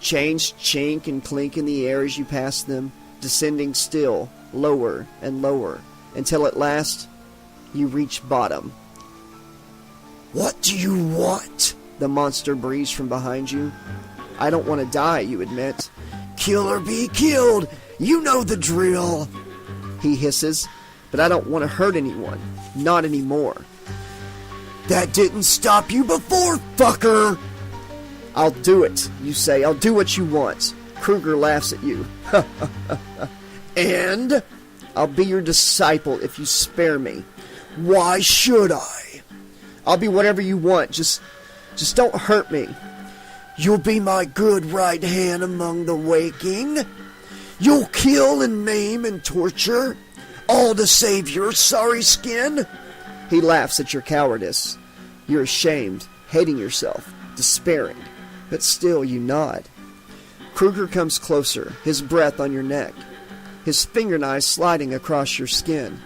Chains chink and clink in the air as you pass them, descending still, lower and lower, until at last you reach bottom. What do you want? The monster breathes from behind you. I don't want to die, you admit. Kill or be killed. You know the drill. He hisses, but I don't want to hurt anyone. Not anymore. That didn't stop you before, fucker. I'll do it, you say. I'll do what you want. Kruger laughs at you. And? I'll be your disciple if you spare me. Why should I? I'll be whatever you want. Just don't hurt me. You'll be my good right hand among the waking. You'll kill and maim and torture, all to save your sorry skin. He laughs at your cowardice. You're ashamed, hating yourself, despairing, but still you nod. Kruger comes closer, his breath on your neck, his fingernails sliding across your skin.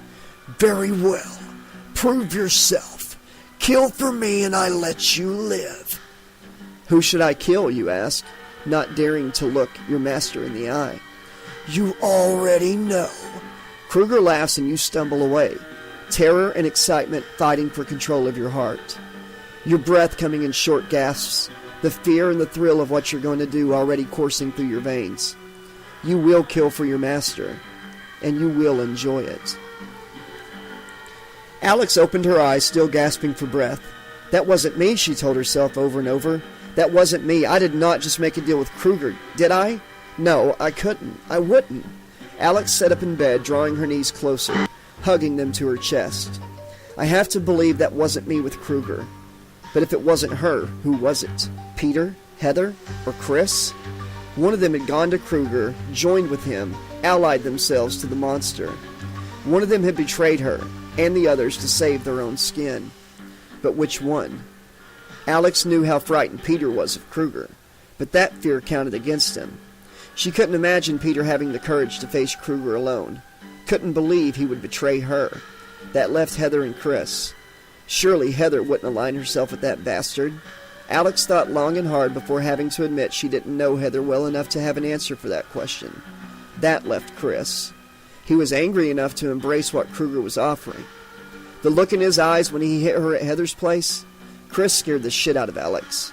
Very well. Prove yourself. Kill for me and I let you live. Who should I kill, you ask, not daring to look your master in the eye. You already know. Kruger laughs and you stumble away, terror and excitement fighting for control of your heart. Your breath coming in short gasps, the fear and the thrill of what you're going to do already coursing through your veins. You will kill for your master, and you will enjoy it. Alex opened her eyes, still gasping for breath. That wasn't me, she told herself over and over. That wasn't me. I did not just make a deal with Kruger, did I? No, I couldn't. I wouldn't. Alex sat up in bed, drawing her knees closer, hugging them to her chest. I have to believe that wasn't me with Kruger. But if it wasn't her, who was it? Peter? Heather? Or Chris? One of them had gone to Kruger, joined with him, allied themselves to the monster. One of them had betrayed her, and the others to save their own skin. But which one? Alex knew how frightened Peter was of Kruger, but that fear counted against him. She couldn't imagine Peter having the courage to face Kruger alone. Couldn't believe he would betray her. That left Heather and Chris. Surely Heather wouldn't align herself with that bastard. Alex thought long and hard before having to admit she didn't know Heather well enough to have an answer for that question. That left Chris. He was angry enough to embrace what Kruger was offering. The look in his eyes when he hit her at Heather's place, Chris scared the shit out of Alex.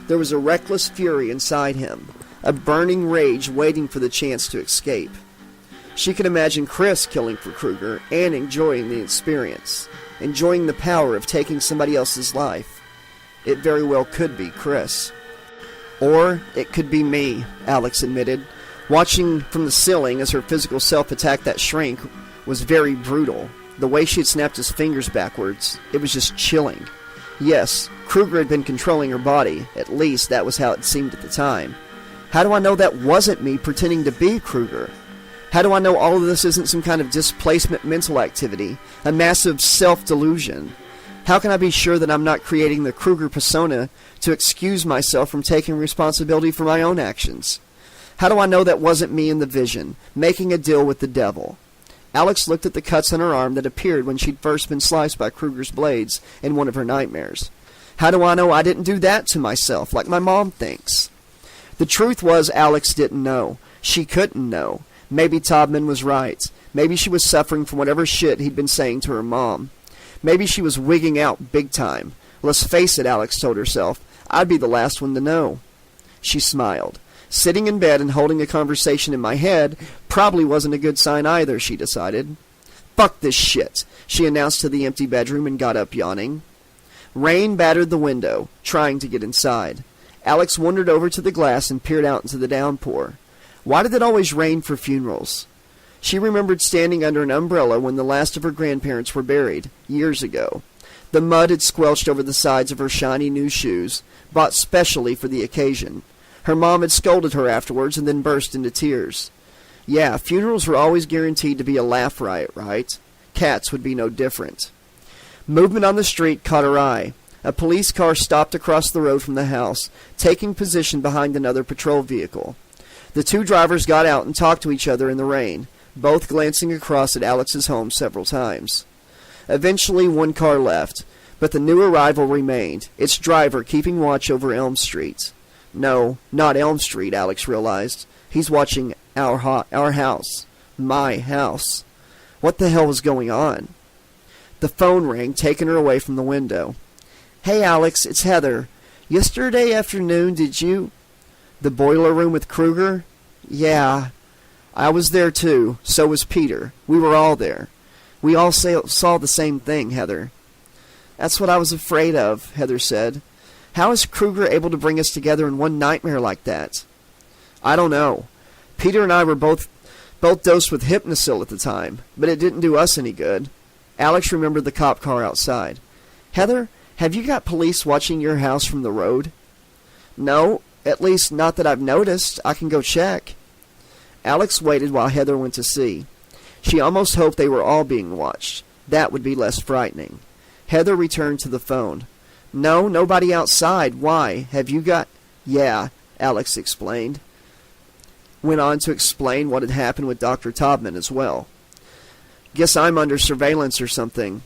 There was a reckless fury inside him, a burning rage waiting for the chance to escape. She could imagine Chris killing for Kruger and enjoying the experience, enjoying the power of taking somebody else's life. It very well could be Chris. Or it could be me, Alex admitted. Watching from the ceiling as her physical self attacked that shrink was very brutal. The way she had snapped his fingers backwards, it was just chilling. Yes, Kruger had been controlling her body. At least that was how it seemed at the time. How do I know that wasn't me pretending to be Kruger? How do I know all of this isn't some kind of displacement mental activity, a massive self-delusion? How can I be sure that I'm not creating the Kruger persona to excuse myself from taking responsibility for my own actions? How do I know that wasn't me in the vision, making a deal with the devil? Alex looked at the cuts on her arm that appeared when she'd first been sliced by Kruger's blades in one of her nightmares. How do I know I didn't do that to myself, like my mom thinks? The truth was Alex didn't know. She couldn't know. Maybe Todman was right. Maybe she was suffering from whatever shit he'd been saying to her mom. Maybe she was wigging out big time. Let's face it, Alex told herself. I'd be the last one to know. She smiled. Sitting in bed and holding a conversation in my head probably wasn't a good sign either, she decided. Fuck this shit, she announced to the empty bedroom and got up yawning. Rain battered the window, trying to get inside. Alex wandered over to the glass and peered out into the downpour. Why did it always rain for funerals? She remembered standing under an umbrella when the last of her grandparents were buried, years ago. The mud had squelched over the sides of her shiny new shoes, bought specially for the occasion. Her mom had scolded her afterwards and then burst into tears. Yeah, funerals were always guaranteed to be a laugh riot, right? Cats would be no different. Movement on the street caught her eye. A police car stopped across the road from the house, taking position behind another patrol vehicle. The two drivers got out and talked to each other in the rain, both glancing across at Alex's home several times. Eventually, one car left, but the new arrival remained, its driver keeping watch over Elm Street. No, not Elm Street, Alex realized. He's watching our house. My house. What the hell was going on? The phone rang, taking her away from the window. Hey, Alex, it's Heather. Yesterday afternoon, did you... The boiler room with Kruger? Yeah. I was there, too. So was Peter. We were all there. We all saw the same thing, Heather. That's what I was afraid of, Heather said. How is Kruger able to bring us together in one nightmare like that? I don't know. Peter and I were both dosed with Hypnosil at the time, but it didn't do us any good. Alex remembered the cop car outside. Heather, have you got police watching your house from the road? No, at least not that I've noticed. I can go check. Alex waited while Heather went to see. She almost hoped they were all being watched. That would be less frightening. Heather returned to the phone. No, nobody outside. Why? Have you got... Yeah, Alex explained. Went on to explain what had happened with Dr. Taubman as well. Guess I'm under surveillance or something.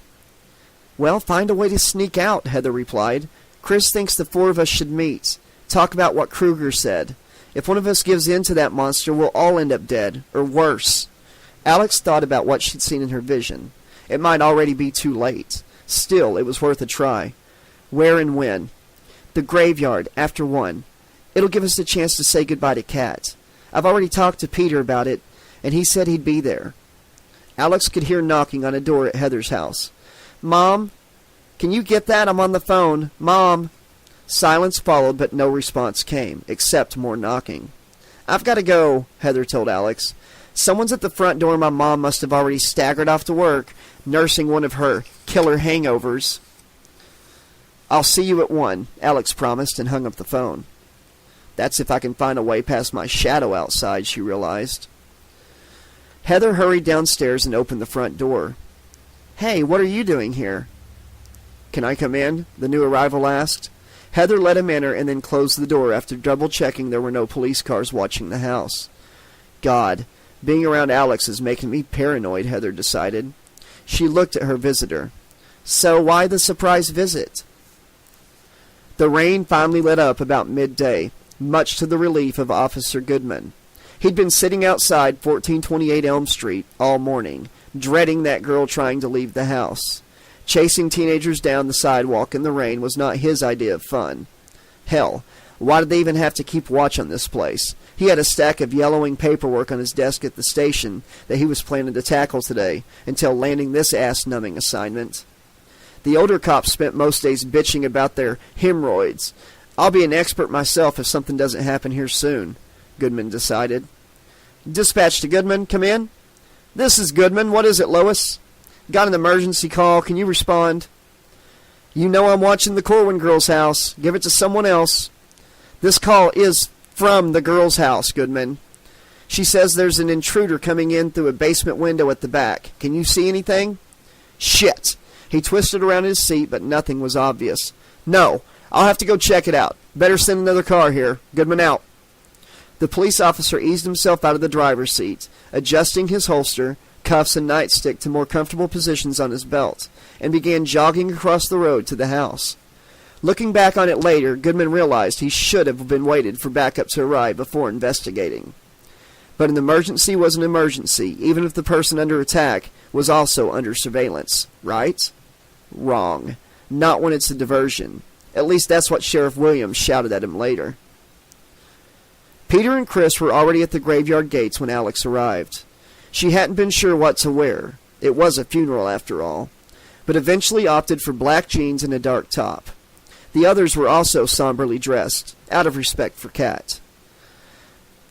Well, find a way to sneak out, Heather replied. Chris thinks the four of us should meet. Talk about what Kruger said. If one of us gives in to that monster, we'll all end up dead, or worse. Alex thought about what she'd seen in her vision. It might already be too late. Still, it was worth a try. Where and when? The graveyard, after 1. It'll give us a chance to say goodbye to Kat. I've already talked to Peter about it, and he said he'd be there. Alex could hear knocking on a door at Heather's house. Mom? Can you get that? I'm on the phone. Mom? Silence followed, but no response came, except more knocking. I've got to go, Heather told Alex. Someone's at the front door. My mom must have already staggered off to work, nursing one of her killer hangovers. I'll see you at 1, Alex promised and hung up the phone. That's if I can find a way past my shadow outside, she realized. Heather hurried downstairs and opened the front door. Hey, what are you doing here? Can I come in? The new arrival asked. Heather let him enter and then closed the door after double-checking there were no police cars watching the house. God, being around Alex is making me paranoid, Heather decided. She looked at her visitor. So why the surprise visit? The rain finally let up about midday, much to the relief of Officer Goodman. He'd been sitting outside 1428 Elm Street all morning, dreading that girl trying to leave the house. Chasing teenagers down the sidewalk in the rain was not his idea of fun. Hell, why did they even have to keep watch on this place? He had a stack of yellowing paperwork on his desk at the station that he was planning to tackle today, until landing this ass-numbing assignment. The older cops spent most days bitching about their hemorrhoids. I'll be an expert myself if something doesn't happen here soon, Goodman decided. Dispatch to Goodman, come in. This is Goodman. What is it, Lois? Got an emergency call. Can you respond? You know I'm watching the Corwin girl's house. Give it to someone else. This call is from the girl's house, Goodman. She says there's an intruder coming in through a basement window at the back. Can you see anything? Shit. He twisted around his seat, but nothing was obvious. No, I'll have to go check it out. Better send another car here. Goodman out. The police officer eased himself out of the driver's seat, adjusting his holster, cuffs, and nightstick to more comfortable positions on his belt, and began jogging across the road to the house. Looking back on it later, Goodman realized he should have been waited for backup to arrive before investigating. But an emergency was an emergency, even if the person under attack was also under surveillance, right? Wrong. Not when it's a diversion. At least that's what Sheriff Williams shouted at him later. Peter and Chris were already at the graveyard gates when Alex arrived. She hadn't been sure what to wear. It was a funeral, after all, but eventually opted for black jeans and a dark top. The others were also somberly dressed, out of respect for Kat.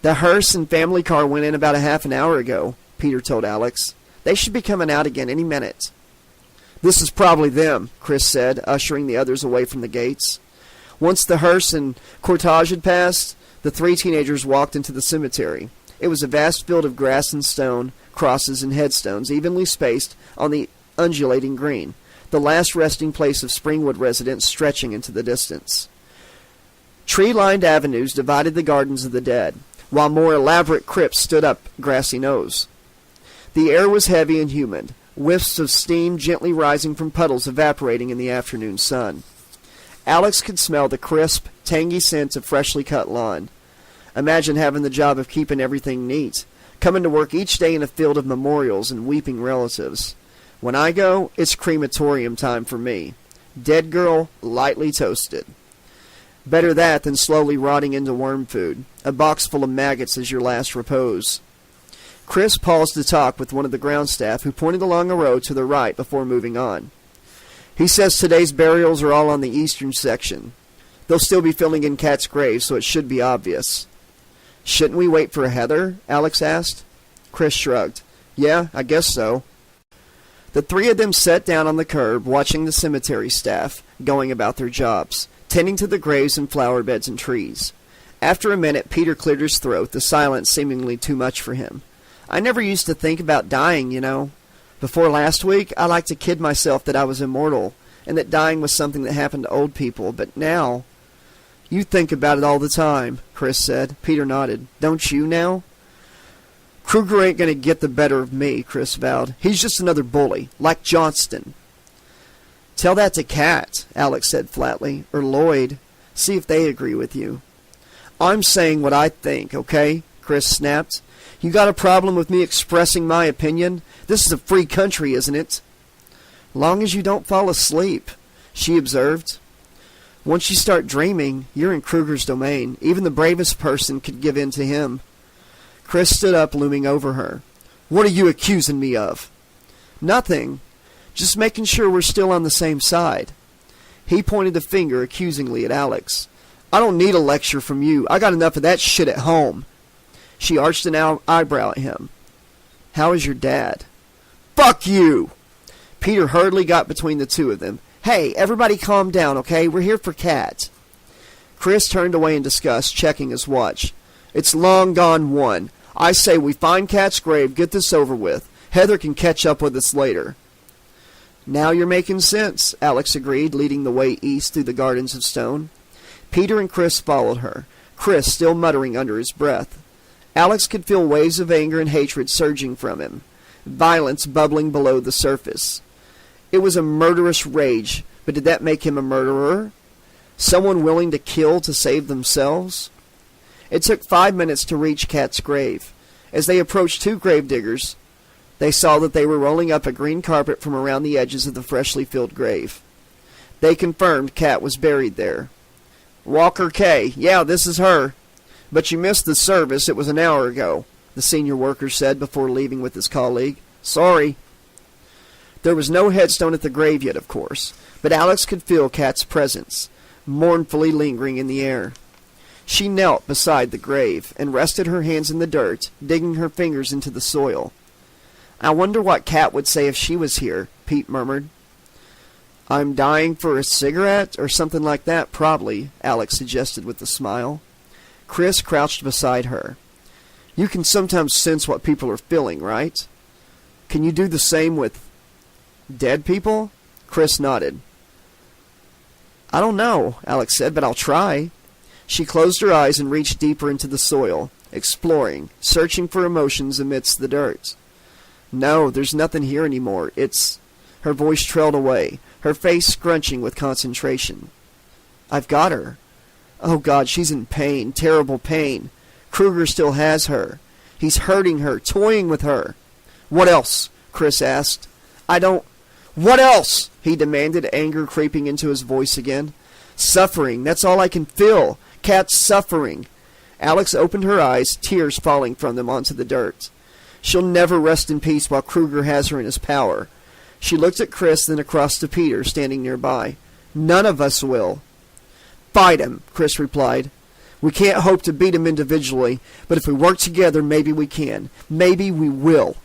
The hearse and family car went in about a half an hour ago, Peter told Alex. They should be coming out again any minute. This is probably them, Chris said, ushering the others away from the gates. Once the hearse and cortege had passed, the three teenagers walked into the cemetery. It was a vast field of grass and stone, crosses and headstones, evenly spaced on the undulating green, the last resting place of Springwood residents stretching into the distance. Tree-lined avenues divided the gardens of the dead, while more elaborate crypts stood up grassy knolls. The air was heavy and humid, wisps of steam gently rising from puddles evaporating in the afternoon sun. Alex could smell the crisp, tangy scent of freshly cut lawn. Imagine having the job of keeping everything neat, coming to work each day in a field of memorials and weeping relatives. When I go, it's crematorium time for me. Dead girl, lightly toasted. Better that than slowly rotting into worm food, a box full of maggots as your last repose. Chris paused to talk with one of the ground staff who pointed along a road to the right before moving on. He says today's burials are all on the eastern section. They'll still be filling in Kat's grave, so it should be obvious. Shouldn't we wait for Heather? Alex asked. Chris shrugged. Yeah, I guess so. The three of them sat down on the curb, watching the cemetery staff going about their jobs, tending to the graves and flower beds and trees. After a minute, Peter cleared his throat, the silence seemingly too much for him. I never used to think about dying, you know. Before last week, I liked to kid myself that I was immortal, and that dying was something that happened to old people, but now... You think about it all the time, Chris said. Peter nodded. Don't you now? Kruger ain't going to get the better of me, Chris vowed. He's just another bully, like Johnston. Tell that to Kat, Alex said flatly, or Lloyd. See if they agree with you. I'm saying what I think, okay? Chris snapped. You got a problem with me expressing my opinion? This is a free country, isn't it? Long as you don't fall asleep, she observed. Once you start dreaming, you're in Kruger's domain. Even the bravest person could give in to him. Chris stood up, looming over her. What are you accusing me of? Nothing. Just making sure we're still on the same side. He pointed a finger accusingly at Alex. I don't need a lecture from you. I got enough of that shit at home. She arched an eyebrow at him. How is your dad? Fuck you! Peter hurriedly got between the two of them. Hey, everybody calm down, okay? We're here for Kat. Chris turned away in disgust, checking his watch. It's long gone 1. I say we find Kat's grave, get this over with. Heather can catch up with us later. Now you're making sense, Alex agreed, leading the way east through the gardens of stone. Peter and Chris followed her, Chris still muttering under his breath. Alex could feel waves of anger and hatred surging from him, violence bubbling below the surface. It was a murderous rage, but did that make him a murderer? Someone willing to kill to save themselves? It took 5 minutes to reach Kat's grave. As they approached 2 gravediggers, they saw that they were rolling up a green carpet from around the edges of the freshly filled grave. They confirmed Kat was buried there. Walker K. Yeah, this is her. But you missed the service. It was an hour ago, the senior worker said before leaving with his colleague. Sorry. There was no headstone at the grave yet, of course, but Alex could feel Kat's presence, mournfully lingering in the air. She knelt beside the grave and rested her hands in the dirt, digging her fingers into the soil. I wonder what Kat would say if she was here, Pete murmured. I'm dying for a cigarette or something like that, probably, Alex suggested with a smile. Chris crouched beside her. You can sometimes sense what people are feeling, right? Can you do the same with dead people? Chris nodded. I don't know, Alex said, but I'll try. She closed her eyes and reached deeper into the soil, exploring, searching for emotions amidst the dirt. No, there's nothing here anymore. It's... Her voice trailed away, her face scrunching with concentration. I've got her. Oh God, she's in pain, terrible pain. Kruger still has her. He's hurting her, toying with her. What else? Chris asked. I don't... What else? He demanded, anger creeping into his voice again. Suffering, that's all I can feel. Kat's suffering. Alex opened her eyes, tears falling from them onto the dirt. She'll never rest in peace while Kruger has her in his power. She looked at Chris, then across to Peter, standing nearby. None of us will. Fight him, Chris replied. We can't hope to beat him individually, but if we work together, maybe we can. Maybe we will.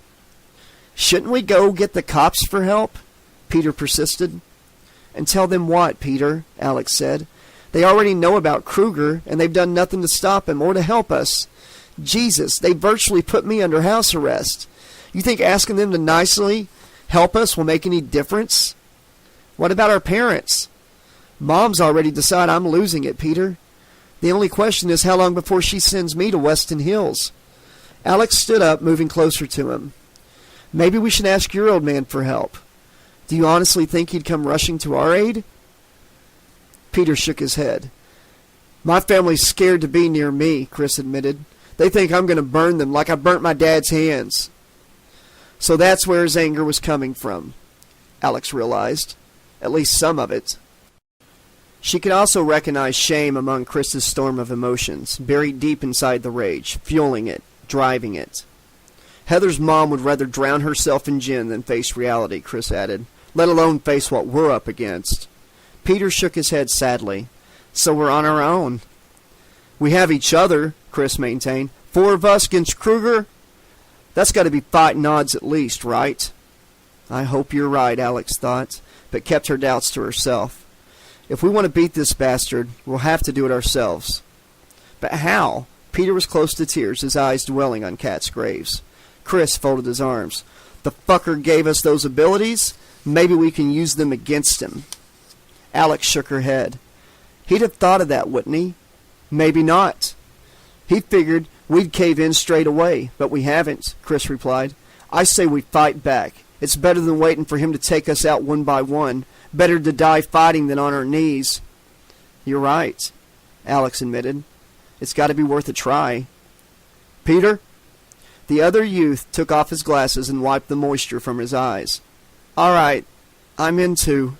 Shouldn't we go get the cops for help? Peter persisted. And tell them what, Peter? Alex said. They already know about Kruger, and they've done nothing to stop him or to help us. Jesus, they virtually put me under house arrest. You think asking them to nicely help us will make any difference? What about our parents? Mom's already decided I'm losing it, Peter. The only question is how long before she sends me to Weston Hills. Alex stood up, moving closer to him. Maybe we should ask your old man for help. Do you honestly think he'd come rushing to our aid? Peter shook his head. My family's scared to be near me, Chris admitted. They think I'm going to burn them like I burnt my dad's hands. So that's where his anger was coming from, Alex realized. At least some of it. She could also recognize shame among Chris's storm of emotions, buried deep inside the rage, fueling it, driving it. Heather's mom would rather drown herself in gin than face reality, Chris added, let alone face what we're up against. Peter shook his head sadly. So we're on our own. We have each other, Chris maintained. 4 of us against Kruger? That's got to be fighting odds at least, right? I hope you're right, Alex thought, but kept her doubts to herself. If we want to beat this bastard, we'll have to do it ourselves. But how? Peter was close to tears, his eyes dwelling on Kat's graves. Chris folded his arms. The fucker gave us those abilities. Maybe we can use them against him. Alex shook her head. He'd have thought of that, wouldn't he? Maybe not. He figured we'd cave in straight away, but we haven't, Chris replied. I say we fight back. It's better than waiting for him to take us out one by one. Better to die fighting than on our knees. You're right, Alex admitted. It's got to be worth a try. Peter? The other youth took off his glasses and wiped the moisture from his eyes. All right, I'm in too.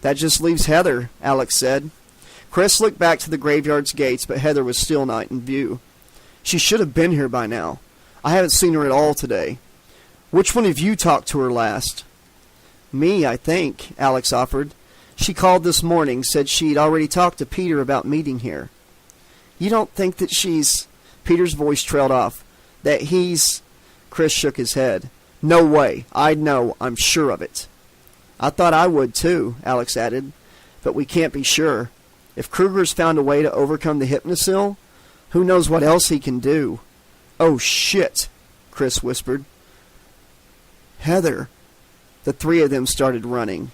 That just leaves Heather, Alex said. Chris looked back to the graveyard's gates, but Heather was still not in view. She should have been here by now. I haven't seen her at all today. Which one of you talked to her last? Me, I think, Alex offered. She called this morning, said she'd already talked to Peter about meeting here. You don't think that she's... Peter's voice trailed off. That he's... Chris shook his head. No way. I'd know. I'm sure of it. I thought I would too, Alex added. But we can't be sure. If Kruger's found a way to overcome the hypnosil, who knows what else he can do? Oh shit, Chris whispered. Heather. The 3 of them started running.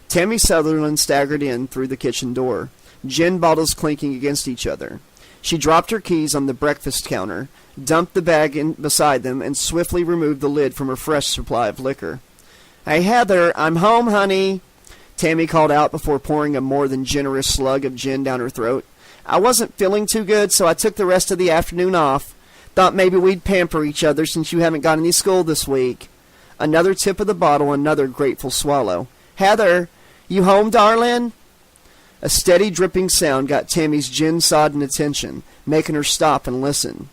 Tammy Sutherland staggered in through the kitchen door, gin bottles clinking against each other. She dropped her keys on the breakfast counter, dumped the bag in beside them, and swiftly removed the lid from her fresh supply of liquor. Hey, Heather, I'm home, honey, Tammy called out before pouring a more than generous slug of gin down her throat. I wasn't feeling too good, so I took the rest of the afternoon off. Thought maybe we'd pamper each other since you haven't got any school this week. Another tip of the bottle, another grateful swallow. Heather, you home, darling? A steady dripping sound got Tammy's gin-sodden attention, making her stop and listen.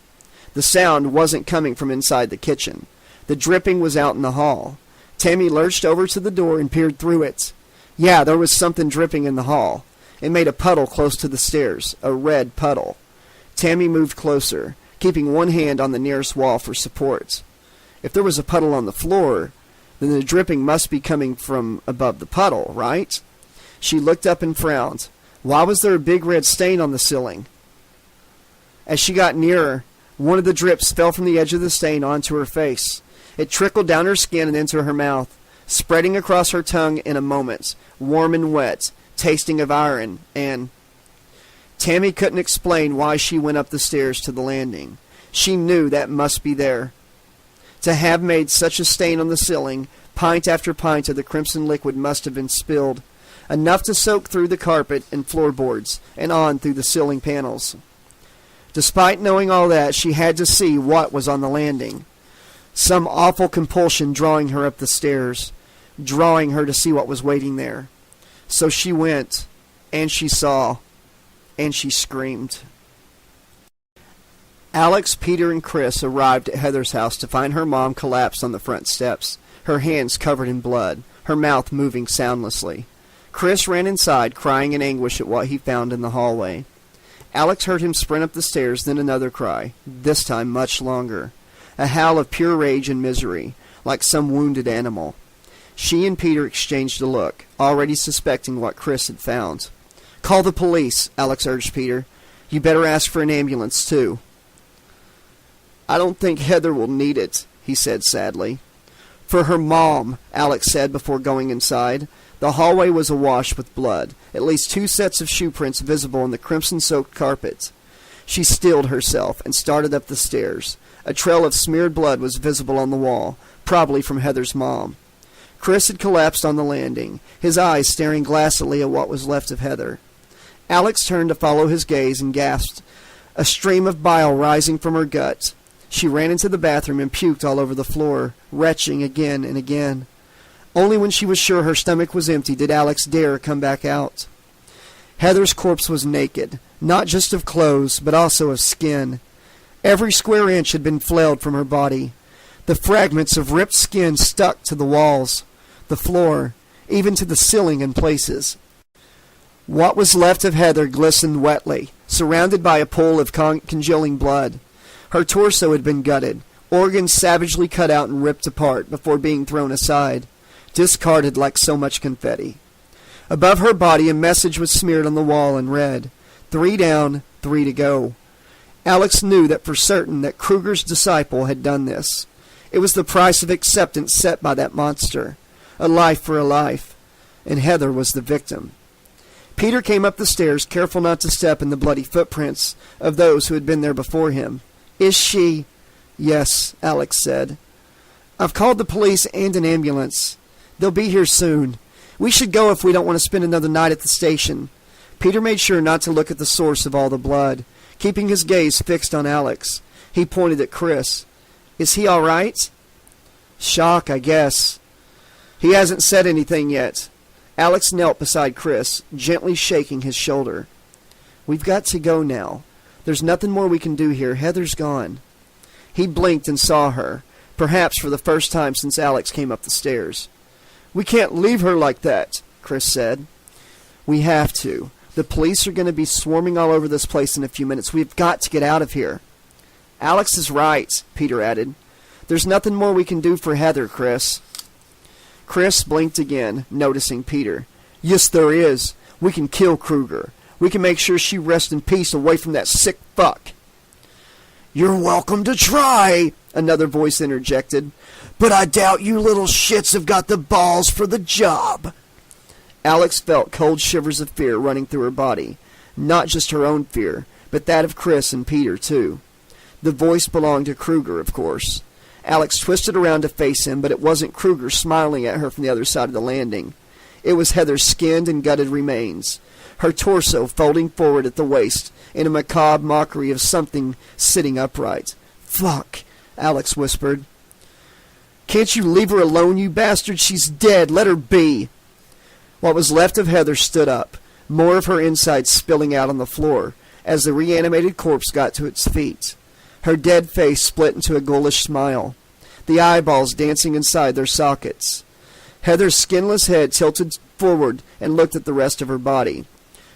The sound wasn't coming from inside the kitchen. The dripping was out in the hall. Tammy lurched over to the door and peered through it. Yeah, there was something dripping in the hall. It made a puddle close to the stairs, a red puddle. Tammy moved closer, keeping one hand on the nearest wall for support. If there was a puddle on the floor, then the dripping must be coming from above the puddle, right? She looked up and frowned. Why was there a big red stain on the ceiling? As she got nearer, one of the drips fell from the edge of the stain onto her face. It trickled down her skin and into her mouth, spreading across her tongue in a moment, warm and wet, tasting of iron, and... Tammy couldn't explain why she went up the stairs to the landing. She knew that must be there. To have made such a stain on the ceiling, pint after pint of the crimson liquid must have been spilled, enough to soak through the carpet and floorboards, and on through the ceiling panels. Despite knowing all that, she had to see what was on the landing. Some awful compulsion drawing her up the stairs, drawing her to see what was waiting there. So she went, and she saw, and she screamed. Alex, Peter, and Chris arrived at Heather's house to find her mom collapsed on the front steps, her hands covered in blood, her mouth moving soundlessly. Chris ran inside, crying in anguish at what he found in the hallway. Alex heard him sprint up the stairs, then another cry, this time much longer. A howl of pure rage and misery, like some wounded animal. She and Peter exchanged a look, already suspecting what Chris had found. "Call the police," Alex urged Peter. "You better ask for an ambulance, too." "I don't think Heather will need it," he said sadly. "For her mom," Alex said before going inside. The hallway was awash with blood, at least 2 sets of shoe prints visible on the crimson-soaked carpet. She steeled herself and started up the stairs. A trail of smeared blood was visible on the wall, probably from Heather's mom. Chris had collapsed on the landing, his eyes staring glassily at what was left of Heather. Alex turned to follow his gaze and gasped, a stream of bile rising from her gut. She ran into the bathroom and puked all over the floor, retching again and again. Only when she was sure her stomach was empty did Alex dare come back out. Heather's corpse was naked, not just of clothes, but also of skin. Every square inch had been flailed from her body. The fragments of ripped skin stuck to the walls, the floor, even to the ceiling in places. What was left of Heather glistened wetly, surrounded by a pool of congealing blood. Her torso had been gutted, organs savagely cut out and ripped apart before being thrown aside, discarded like so much confetti. Above her body a message was smeared on the wall and read, 3 down, 3 to go. Alex knew that for certain that Kruger's disciple had done this. It was the price of acceptance set by that monster. A life for a life. And Heather was the victim. Peter came up the stairs, careful not to step in the bloody footprints of those who had been there before him. "Is she—" "Yes," Alex said. "I've called the police and an ambulance. They'll be here soon. We should go if we don't want to spend another night at the station." Peter made sure not to look at the source of all the blood, keeping his gaze fixed on Alex. He pointed at Chris. "Is he all right?" "Shock, I guess. He hasn't said anything yet." Alex knelt beside Chris, gently shaking his shoulder. "We've got to go now. There's nothing more we can do here. Heather's gone." He blinked and saw her, perhaps for the first time since Alex came up the stairs. "We can't leave her like that," Chris said. "We have to. The police are going to be swarming all over this place in a few minutes. We've got to get out of here." "Alex is right," Peter added. "There's nothing more we can do for Heather, Chris." Chris blinked again, noticing Peter. "Yes, there is. We can kill Kruger. We can make sure she rests in peace away from that sick fuck." "You're welcome to try," another voice interjected. "But I doubt you little shits have got the balls for the job." Alex felt cold shivers of fear running through her body. Not just her own fear, but that of Chris and Peter, too. The voice belonged to Kruger, of course. Alex twisted around to face him, but it wasn't Kruger smiling at her from the other side of the landing. It was Heather's skinned and gutted remains, her torso folding forward at the waist in a macabre mockery of something sitting upright. "Fuck," Alex whispered. "Can't you leave her alone, you bastard? She's dead. Let her be." What was left of Heather stood up, more of her insides spilling out on the floor, as the reanimated corpse got to its feet. Her dead face split into a ghoulish smile, the eyeballs dancing inside their sockets. Heather's skinless head tilted forward and looked at the rest of her body.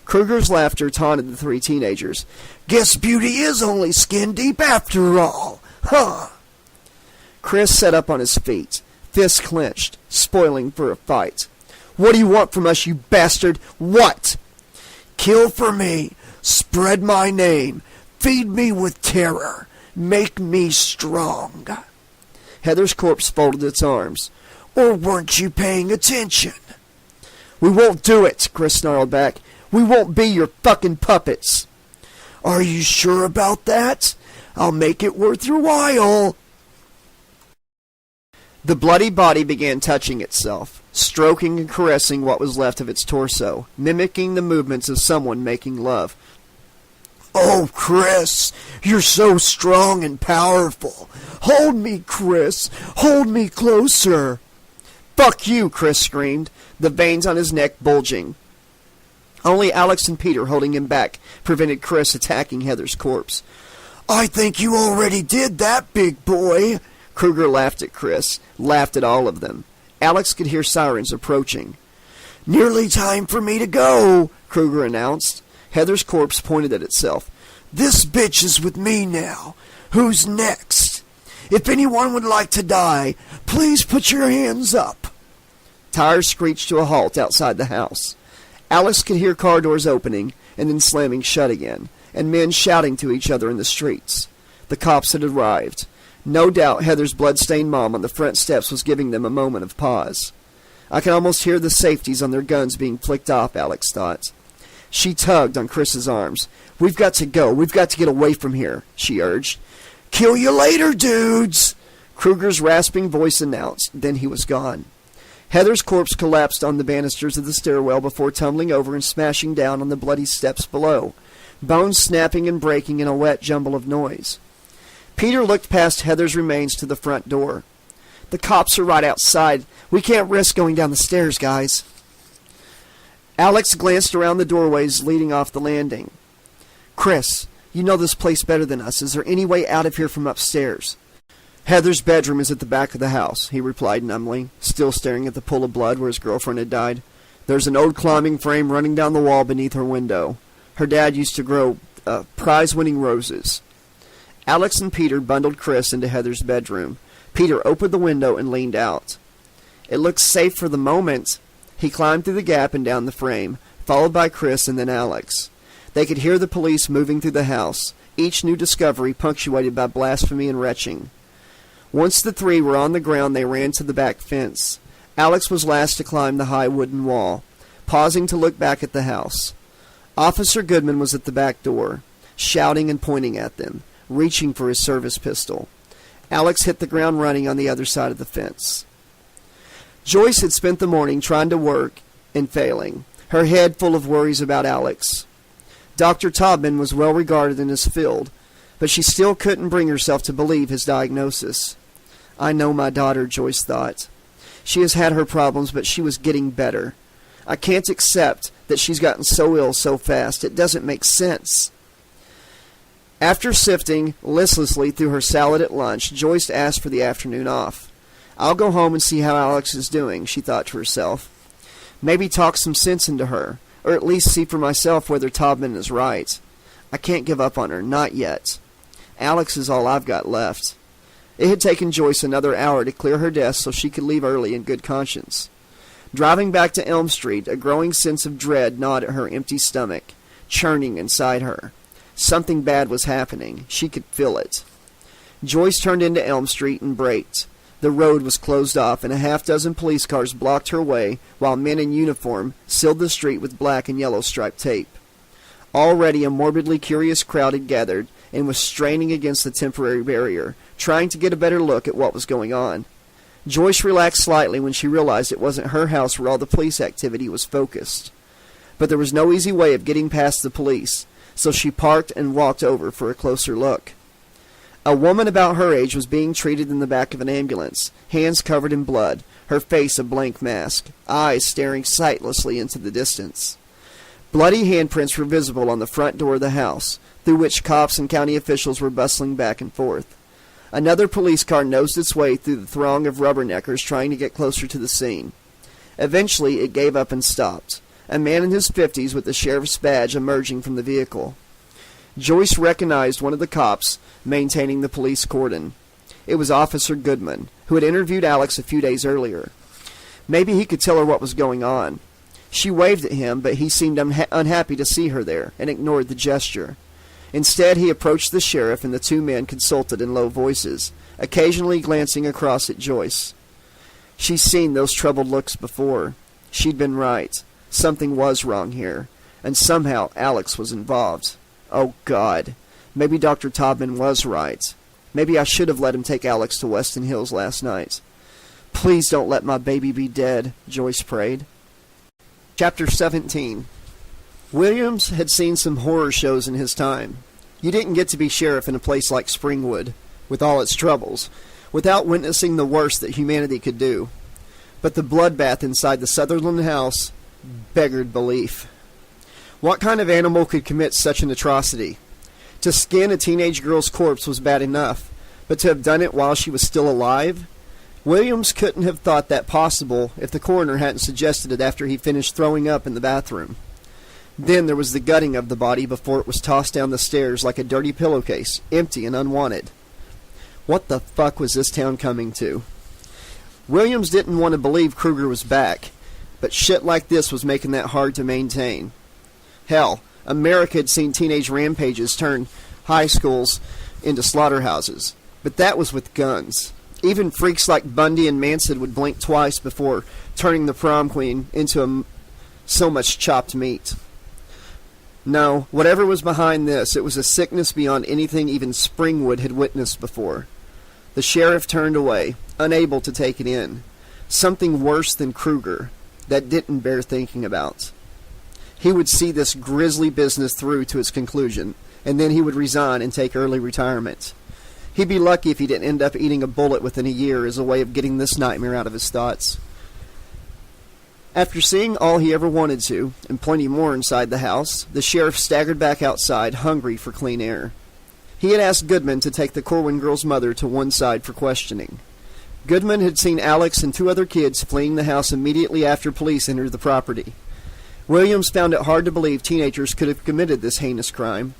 Kruger's laughter taunted the 3 teenagers. "Guess beauty is only skin deep after all, huh?" Chris sat up on his feet, fists clenched, spoiling for a fight. "What do you want from us, you bastard? What?" "Kill for me, spread my name, feed me with terror, make me strong." Heather's corpse folded its arms. "Or weren't you paying attention?" "We won't do it," Chris snarled back. "We won't be your fucking puppets." "Are you sure about that? I'll make it worth your while." The bloody body began touching itself, stroking and caressing what was left of its torso, mimicking the movements of someone making love. "Oh, Chris, you're so strong and powerful. Hold me, Chris. Hold me closer." "Fuck you," Chris screamed, the veins on his neck bulging. Only Alex and Peter holding him back prevented Chris attacking Heather's corpse. I think you already did that, big boy. Kruger laughed at Chris, laughed at all of them. Alex could hear sirens approaching. Nearly time for me to go, Kruger announced. Heather's corpse pointed at itself. This bitch is with me now. Who's next? If anyone would like to die, please put your hands up. Tires screeched to a halt outside the house. Alex could hear car doors opening and then slamming shut again, and men shouting to each other in the streets. The cops had arrived. No doubt Heather's blood-stained mom on the front steps was giving them a moment of pause. I can almost hear the safeties on their guns being flicked off, Alex thought. She tugged on Chris's arms. We've got to go. We've got to get away from here, she urged. Kill you later, dudes, Kruger's rasping voice announced. Then he was gone. Heather's corpse collapsed on the banisters of the stairwell before tumbling over and smashing down on the bloody steps below, bones snapping and breaking in a wet jumble of noise. Peter looked past Heather's remains to the front door. The cops are right outside. We can't risk going down the stairs, guys. Alex glanced around the doorways leading off the landing. Chris, you know this place better than us. Is there any way out of here from upstairs? Heather's bedroom is at the back of the house, he replied numbly, still staring at the pool of blood where his girlfriend had died. There's an old climbing frame running down the wall beneath her window. Her dad used to grow prize-winning roses. Alex and Peter bundled Chris into Heather's bedroom. Peter opened the window and leaned out. It looked safe for the moment. He climbed through the gap and down the frame, followed by Chris and then Alex. They could hear the police moving through the house, each new discovery punctuated by blasphemy and retching. Once the three were on the ground, they ran to the back fence. Alex was last to climb the high wooden wall, pausing to look back at the house. Officer Goodman was at the back door, shouting and pointing at them, reaching for his service pistol. Alex hit the ground running on the other side of the fence. Joyce had spent the morning trying to work and failing, her head full of worries about Alex. Dr. Taubman was well regarded in his field, but she still couldn't bring herself to believe his diagnosis. I know my daughter, Joyce thought. She has had her problems, but she was getting better. I can't accept that she's gotten so ill so fast. It doesn't make sense. After sifting listlessly through her salad at lunch, Joyce asked for the afternoon off. I'll go home and see how Alex is doing, she thought to herself. Maybe talk some sense into her, or at least see for myself whether Taubman is right. I can't give up on her, not yet. Alex is all I've got left. It had taken Joyce another hour to clear her desk so she could leave early in good conscience. Driving back to Elm Street, a growing sense of dread gnawed at her empty stomach, churning inside her. Something bad was happening. She could feel it. Joyce turned into Elm Street and braked. The road was closed off, and a half-dozen police cars blocked her way, while men in uniform sealed the street with black and yellow striped tape. Already a morbidly curious crowd had gathered, and was straining against the temporary barrier, trying to get a better look at what was going on. Joyce relaxed slightly when she realized it wasn't her house where all the police activity was focused. But there was no easy way of getting past the police, so she parked and walked over for a closer look. A woman about her age was being treated in the back of an ambulance, hands covered in blood, her face a blank mask, eyes staring sightlessly into the distance. Bloody handprints were visible on the front door of the house, through which cops and county officials were bustling back and forth. Another police car nosed its way through the throng of rubberneckers trying to get closer to the scene. Eventually, it gave up and stopped, a man in his 50s with the sheriff's badge emerging from the vehicle. Joyce recognized one of the cops maintaining the police cordon. It was Officer Goodman, who had interviewed Alex a few days earlier. Maybe he could tell her what was going on. She waved at him, but he seemed unhappy to see her there, and ignored the gesture. Instead, he approached the sheriff, and the two men consulted in low voices, occasionally glancing across at Joyce. She'd seen those troubled looks before. She'd been right. Something was wrong here, and somehow Alex was involved. Oh, God. Maybe Dr. Taubman was right. Maybe I should have let him take Alex to Weston Hills last night. Please don't let my baby be dead, Joyce prayed. Chapter 17. Williams had seen some horror shows in his time. You didn't get to be sheriff in a place like Springwood, with all its troubles, without witnessing the worst that humanity could do. But the bloodbath inside the Sutherland house beggared belief. What kind of animal could commit such an atrocity? To skin a teenage girl's corpse was bad enough, but to have done it while she was still alive? Williams couldn't have thought that possible if the coroner hadn't suggested it after he finished throwing up in the bathroom. Then there was the gutting of the body before it was tossed down the stairs like a dirty pillowcase, empty and unwanted. What the fuck was this town coming to? Williams didn't want to believe Kruger was back, but shit like this was making that hard to maintain. Hell, America had seen teenage rampages turn high schools into slaughterhouses, but that was with guns. Even freaks like Bundy and Manson would blink twice before turning the prom queen into so much chopped meat. No, whatever was behind this, it was a sickness beyond anything even Springwood had witnessed before. The sheriff turned away, unable to take it in. Something worse than Kruger that didn't bear thinking about. He would see this grisly business through to its conclusion, and then he would resign and take early retirement. He'd be lucky if he didn't end up eating a bullet within a year as a way of getting this nightmare out of his thoughts. After seeing all he ever wanted to, and plenty more inside the house, the sheriff staggered back outside, hungry for clean air. He had asked Goodman to take the Corwin girl's mother to one side for questioning. Goodman had seen Alex and 2 other kids fleeing the house immediately after police entered the property. Williams found it hard to believe teenagers could have committed this heinous crime,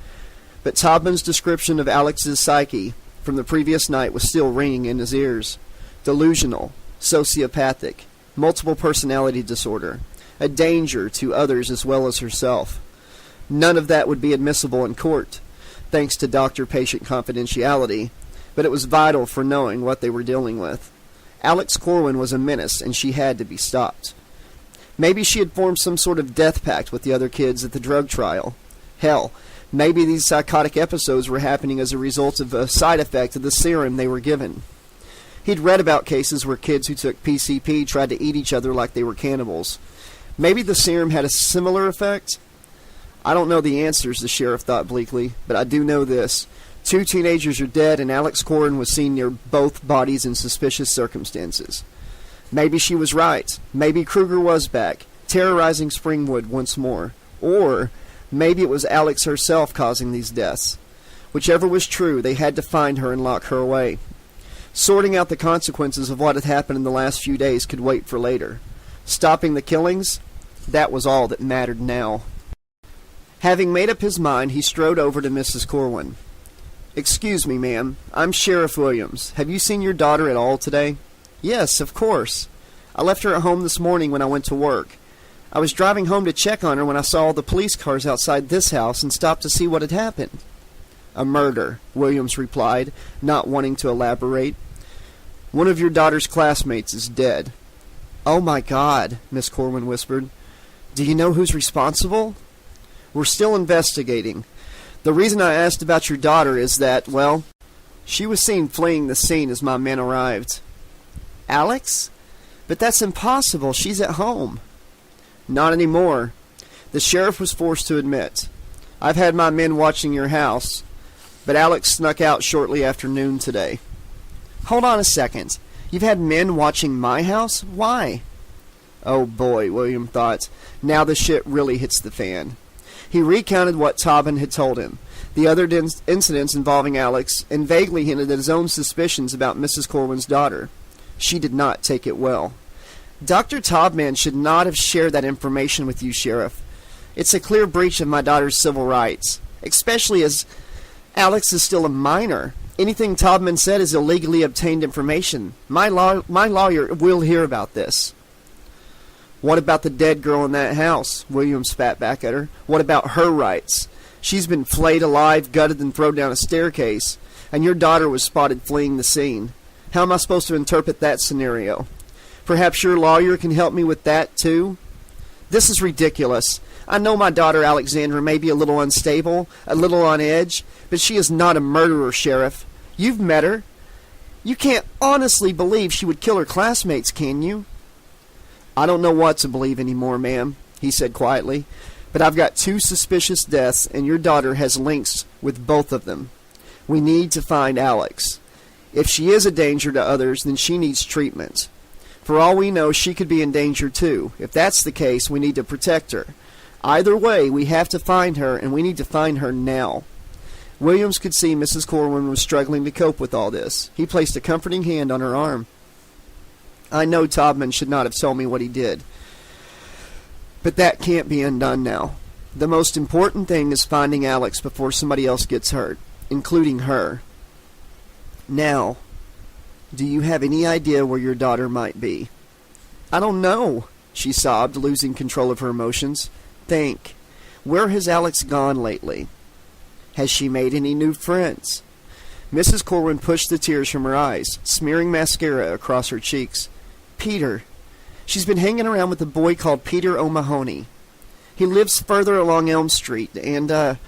but Taubman's description of Alex's psyche from the previous night was still ringing in his ears. Delusional, sociopathic, multiple personality disorder, a danger to others as well as herself. None of that would be admissible in court, thanks to doctor-patient confidentiality, but it was vital for knowing what they were dealing with. Alex Corwin was a menace, and she had to be stopped. Maybe she had formed some sort of death pact with the other kids at the drug trial. Hell, maybe these psychotic episodes were happening as a result of a side effect of the serum they were given. He'd read about cases where kids who took PCP tried to eat each other like they were cannibals. Maybe the serum had a similar effect? I don't know the answers, the sheriff thought bleakly, but I do know this. 2 teenagers are dead, and Alex Corwin was seen near both bodies in suspicious circumstances. Maybe she was right. Maybe Kruger was back, terrorizing Springwood once more. Or maybe it was Alex herself causing these deaths. Whichever was true, they had to find her and lock her away. Sorting out the consequences of what had happened in the last few days could wait for later. Stopping the killings? That was all that mattered now. Having made up his mind, he strode over to Mrs. Corwin. "Excuse me, ma'am. I'm Sheriff Williams. Have you seen your daughter at all today?" "Yes, of course. I left her at home this morning when I went to work. I was driving home to check on her when I saw all the police cars outside this house and stopped to see what had happened." "A murder," Williams replied, not wanting to elaborate. "One of your daughter's classmates is dead." "Oh my God," Miss Corwin whispered. "Do you know who's responsible?" "We're still investigating. The reason I asked about your daughter is that, well, she was seen fleeing the scene as my men arrived." "Alex? But that's impossible. She's at home." "Not anymore," the sheriff was forced to admit. "I've had my men watching your house, but Alex snuck out shortly after noon today." "Hold on a second. You've had men watching my house? Why?" Oh boy, William thought. Now the shit really hits the fan. He recounted what Taubman had told him, the other incidents involving Alex, and vaguely hinted at his own suspicions about Mrs. Corwin's daughter. She did not take it well. "Dr. Taubman should not have shared that information with you, Sheriff. It's a clear breach of my daughter's civil rights, especially as Alex is still a minor. Anything Taubman said is illegally obtained information. My lawyer will hear about this." "What about the dead girl in that house?" William spat back at her. "What about her rights? She's been flayed alive, gutted, and thrown down a staircase, and your daughter was spotted fleeing the scene. How am I supposed to interpret that scenario? Perhaps your lawyer can help me with that, too?" "This is ridiculous. I know my daughter Alexandra may be a little unstable, a little on edge, but she is not a murderer, Sheriff. You've met her. You can't honestly believe she would kill her classmates, can you?" "I don't know what to believe anymore, ma'am," he said quietly, "but I've got 2 suspicious deaths, and your daughter has links with both of them. We need to find Alex. If she is a danger to others, then she needs treatment. For all we know, she could be in danger too. If that's the case, we need to protect her. Either way, we have to find her, and we need to find her now. Williams could see Mrs. Corwin was struggling to cope with all this. He placed a comforting hand on her arm. I know Taubman should not have told me what he did, but that can't be undone now. The most important thing is finding Alex before somebody else gets hurt, including her. Now, do you have any idea where your daughter might be? I don't know, she sobbed, losing control of her emotions. Think. Where has Alex gone lately? Has she made any new friends? Mrs. Corwin pushed the tears from her eyes, smearing mascara across her cheeks. Peter. She's been hanging around with a boy called Peter O'Mahony. He lives further along Elm Street, and,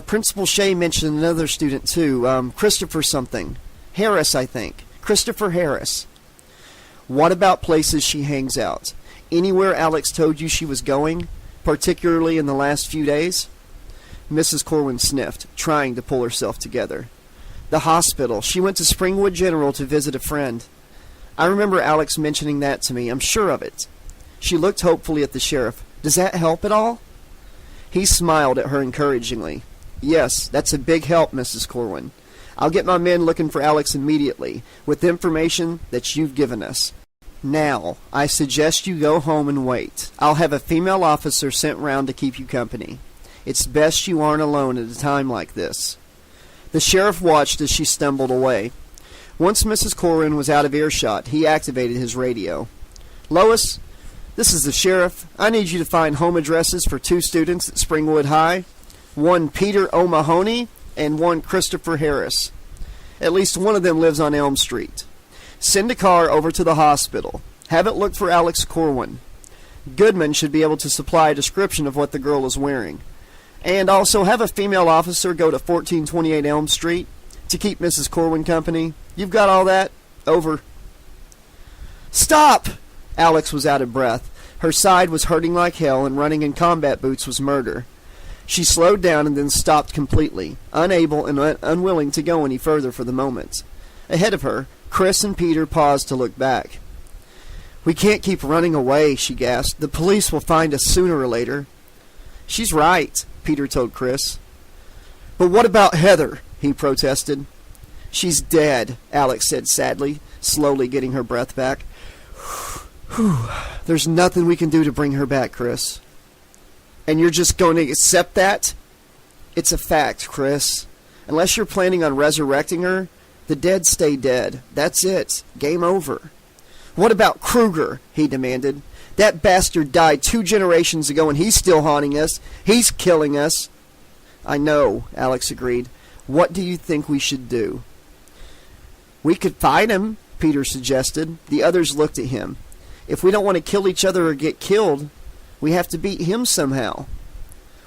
Principal Shea mentioned another student, too, Christopher something. Harris, I think. Christopher Harris. What about places she hangs out? Anywhere Alex told you she was going, particularly in the last few days? Mrs. Corwin sniffed, trying to pull herself together. The hospital. She went to Springwood General to visit a friend. I remember Alex mentioning that to me. I'm sure of it. She looked hopefully at the sheriff. Does that help at all? He smiled at her encouragingly. Yes, that's a big help, Mrs. Corwin. I'll get my men looking for Alex immediately, with information that you've given us. Now, I suggest you go home and wait. I'll have a female officer sent round to keep you company. It's best you aren't alone at a time like this. The sheriff watched as she stumbled away. Once Mrs. Corwin was out of earshot, he activated his radio. Lois, this is the sheriff. I need you to find home addresses for 2 students at Springwood High. One Peter O'Mahony and one Christopher Harris. At least one of them lives on Elm Street. Send a car over to the hospital. Have it look for Alex Corwin. Goodman should be able to supply a description of what the girl is wearing. And also have a female officer go to 1428 Elm Street to keep Mrs. Corwin company. You've got all that? Over. Stop! Alex was out of breath. Her side was hurting like hell, and running in combat boots was murder. She slowed down and then stopped completely, unable and unwilling to go any further for the moment. Ahead of her, Chris and Peter paused to look back. We can't keep running away, she gasped. The police will find us sooner or later. She's right, Peter told Chris. But what about Heather? He protested. She's dead, Alex said sadly, slowly getting her breath back. There's nothing we can do to bring her back, Chris. And you're just going to accept that? It's a fact, Chris. Unless you're planning on resurrecting her, the dead stay dead. That's it. Game over. What about Kruger? He demanded. That bastard died 2 generations ago and he's still haunting us. He's killing us. I know, Alex agreed. What do you think we should do? We could fight him, Peter suggested. The others looked at him. If we don't want to kill each other or get killed, we have to beat him somehow.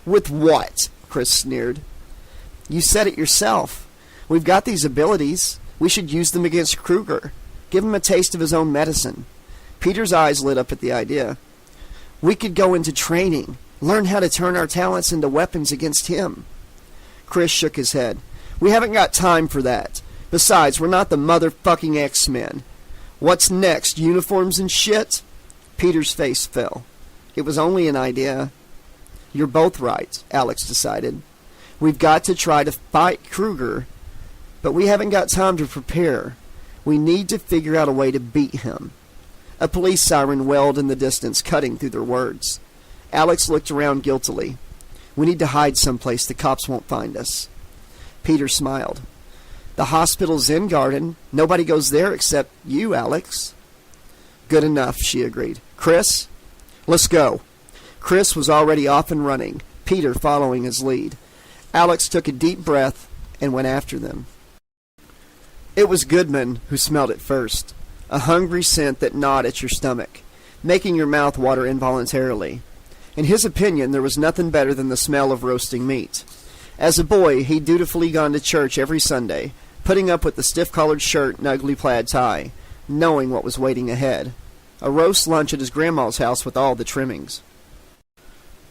With what? Chris sneered. You said it yourself. We've got these abilities. We should use them against Kruger. Give him a taste of his own medicine. Peter's eyes lit up at the idea. We could go into training, learn how to turn our talents into weapons against him. Chris shook his head. We haven't got time for that. Besides, we're not the motherfucking X-Men. What's next, uniforms and shit? Peter's face fell. It was only an idea. You're both right, Alex decided. We've got to try to fight Kruger, but we haven't got time to prepare. We need to figure out a way to beat him. A police siren wailed in the distance, cutting through their words. Alex looked around guiltily. We need to hide someplace the cops won't find us. Peter smiled. The hospital's Zen Garden. Nobody goes there except you, Alex. Good enough, she agreed. Chris? Let's go. Chris was already off and running, Peter following his lead. Alex took a deep breath and went after them. It was Goodman who smelled it first, a hungry scent that gnawed at your stomach, making your mouth water involuntarily. In his opinion, there was nothing better than the smell of roasting meat. As a boy, he'd dutifully gone to church every Sunday, putting up with the stiff-collared shirt and ugly plaid tie, knowing what was waiting ahead. A roast lunch at his grandma's house with all the trimmings.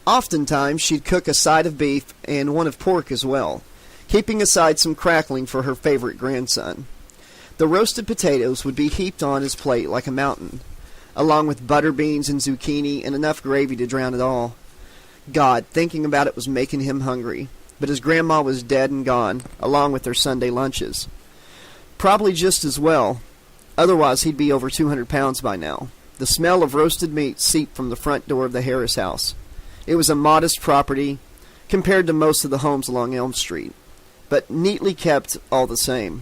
Oftentimes, she'd cook a side of beef and one of pork as well, keeping aside some crackling for her favorite grandson. The roasted potatoes would be heaped on his plate like a mountain, along with butter beans and zucchini and enough gravy to drown it all. God, thinking about it was making him hungry. but his grandma was dead and gone, along with their Sunday lunches. Probably just as well. Otherwise, he'd be over 200 pounds by now. The smell of roasted meat seeped from the front door of the Harris house. It was a modest property compared to most of the homes along Elm Street, but neatly kept all the same.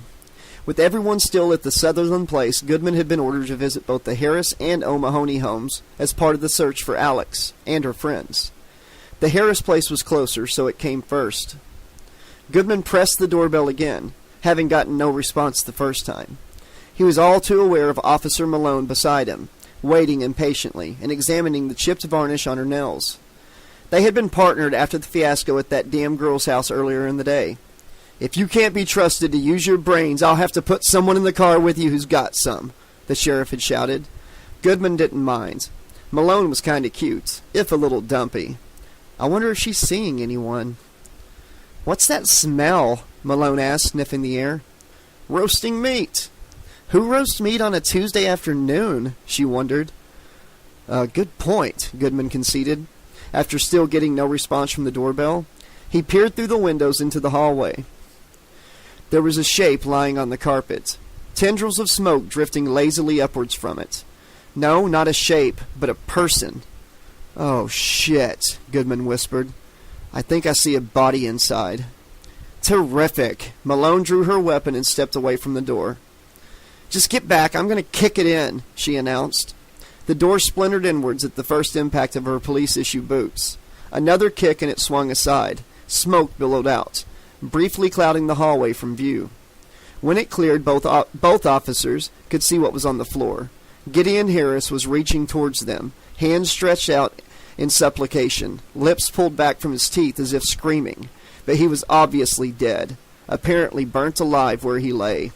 With everyone still at the Sutherland place, Goodman had been ordered to visit both the Harris and O'Mahony homes as part of the search for Alex and her friends. The Harris place was closer, so it came first. Goodman pressed the doorbell again, having gotten no response the first time. He was all too aware of Officer Malone beside him, waiting impatiently and examining the chipped varnish on her nails. They had been partnered after the fiasco at that damn girl's house earlier in the day. "If you can't be trusted to use your brains, I'll have to put someone in the car with you who's got some," the sheriff had shouted. Goodman didn't mind. Malone was kind of cute, if a little dumpy. I wonder if she's seeing anyone. "What's that smell?" Malone asked, sniffing the air. "Roasting meat." "Who roasts meat on a Tuesday afternoon?" she wondered. Good point," Goodman conceded. After still getting no response from the doorbell, he peered through the windows into the hallway. There was a shape lying on the carpet, tendrils of smoke drifting lazily upwards from it. No, not a shape, but a person. "Oh, shit," Goodman whispered. "I think I see a body inside." "Terrific." Malone drew her weapon and stepped away from the door. "Just get back, I'm going to kick it in," she announced. The door splintered inwards at the first impact of her police-issue boots. Another kick and it swung aside. Smoke billowed out, briefly clouding the hallway from view. When it cleared, both officers could see what was on the floor. Gideon Harris was reaching towards them, hands stretched out in supplication, lips pulled back from his teeth as if screaming, but he was obviously dead, apparently burnt alive where he lay.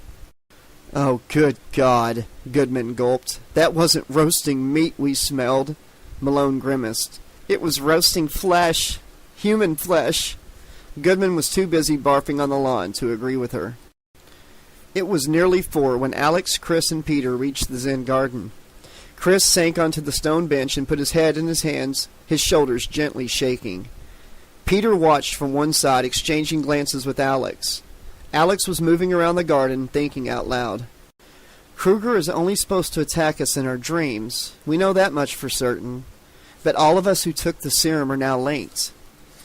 "Oh, good God," Goodman gulped. "That wasn't roasting meat we smelled." Malone grimaced. "It was roasting flesh. Human flesh." Goodman was too busy barfing on the lawn to agree with her. It was nearly 4 when Alex, Chris, and Peter reached the Zen garden. Chris sank onto the stone bench and put his head in his hands, his shoulders gently shaking. Peter watched from one side, exchanging glances with Alex. Alex was moving around the garden, thinking out loud. "Kruger is only supposed to attack us in our dreams. We know that much for certain. But all of us who took the serum are now linked.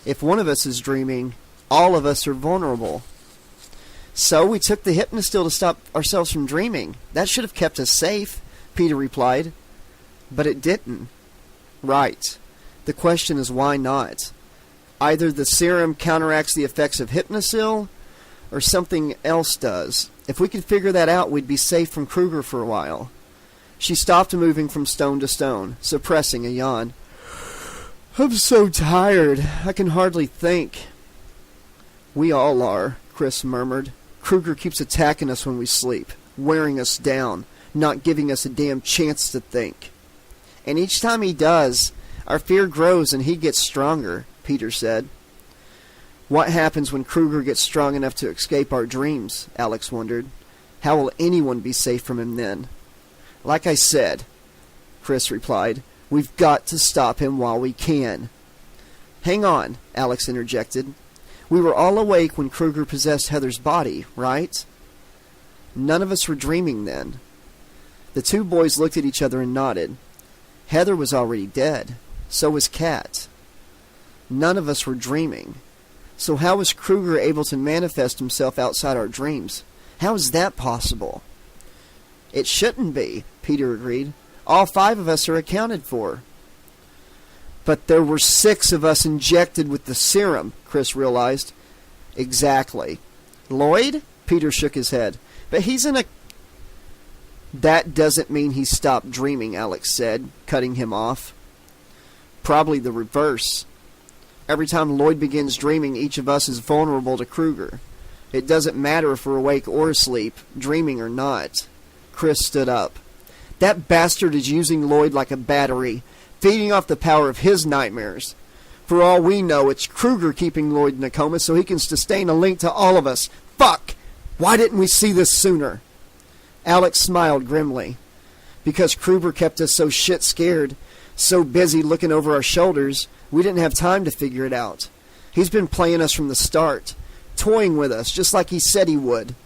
If one of us is dreaming, all of us are vulnerable." "So we took the hypnostill to stop ourselves from dreaming. That should have kept us safe," Peter replied. "But it didn't." "Right. The question is why not? Either the serum counteracts the effects of hypnosil, or something else does. If we could figure that out, we'd be safe from Kruger for a while." She stopped moving from stone to stone, suppressing a yawn. "I'm so tired. I can hardly think." "We all are," Chris murmured. "Kruger keeps attacking us when we sleep, wearing us down, not giving us a damn chance to think." "And each time he does, our fear grows and he gets stronger," Peter said. "What happens when Kruger gets strong enough to escape our dreams?" Alex wondered. "How will anyone be safe from him then?" "Like I said," Chris replied, "we've got to stop him while we can." "Hang on," Alex interjected. "We were all awake when Kruger possessed Heather's body, right?" "None of us were dreaming then." The two boys looked at each other and nodded. Heather was already dead. So was Kat. None of us were dreaming. So how was Kruger able to manifest himself outside our dreams? How is that possible? "It shouldn't be," Peter agreed. "All 5 of us are accounted for." "But there were 6 of us injected with the serum," Chris realized. "Exactly." "Lloyd?" Peter shook his head. "But he's in a..." "That doesn't mean he stopped dreaming," Alex said, cutting him off. "Probably the reverse. Every time Lloyd begins dreaming, each of us is vulnerable to Kruger. It doesn't matter if we're awake or asleep, dreaming or not." Chris stood up. "That bastard is using Lloyd like a battery, feeding off the power of his nightmares. For all we know, it's Kruger keeping Lloyd in a coma so he can sustain a link to all of us. Fuck! Why didn't we see this sooner?" Alex smiled grimly. "Because Kruger kept us so shit scared, so busy looking over our shoulders, we didn't have time to figure it out. He's been playing us from the start, toying with us, just like he said he would.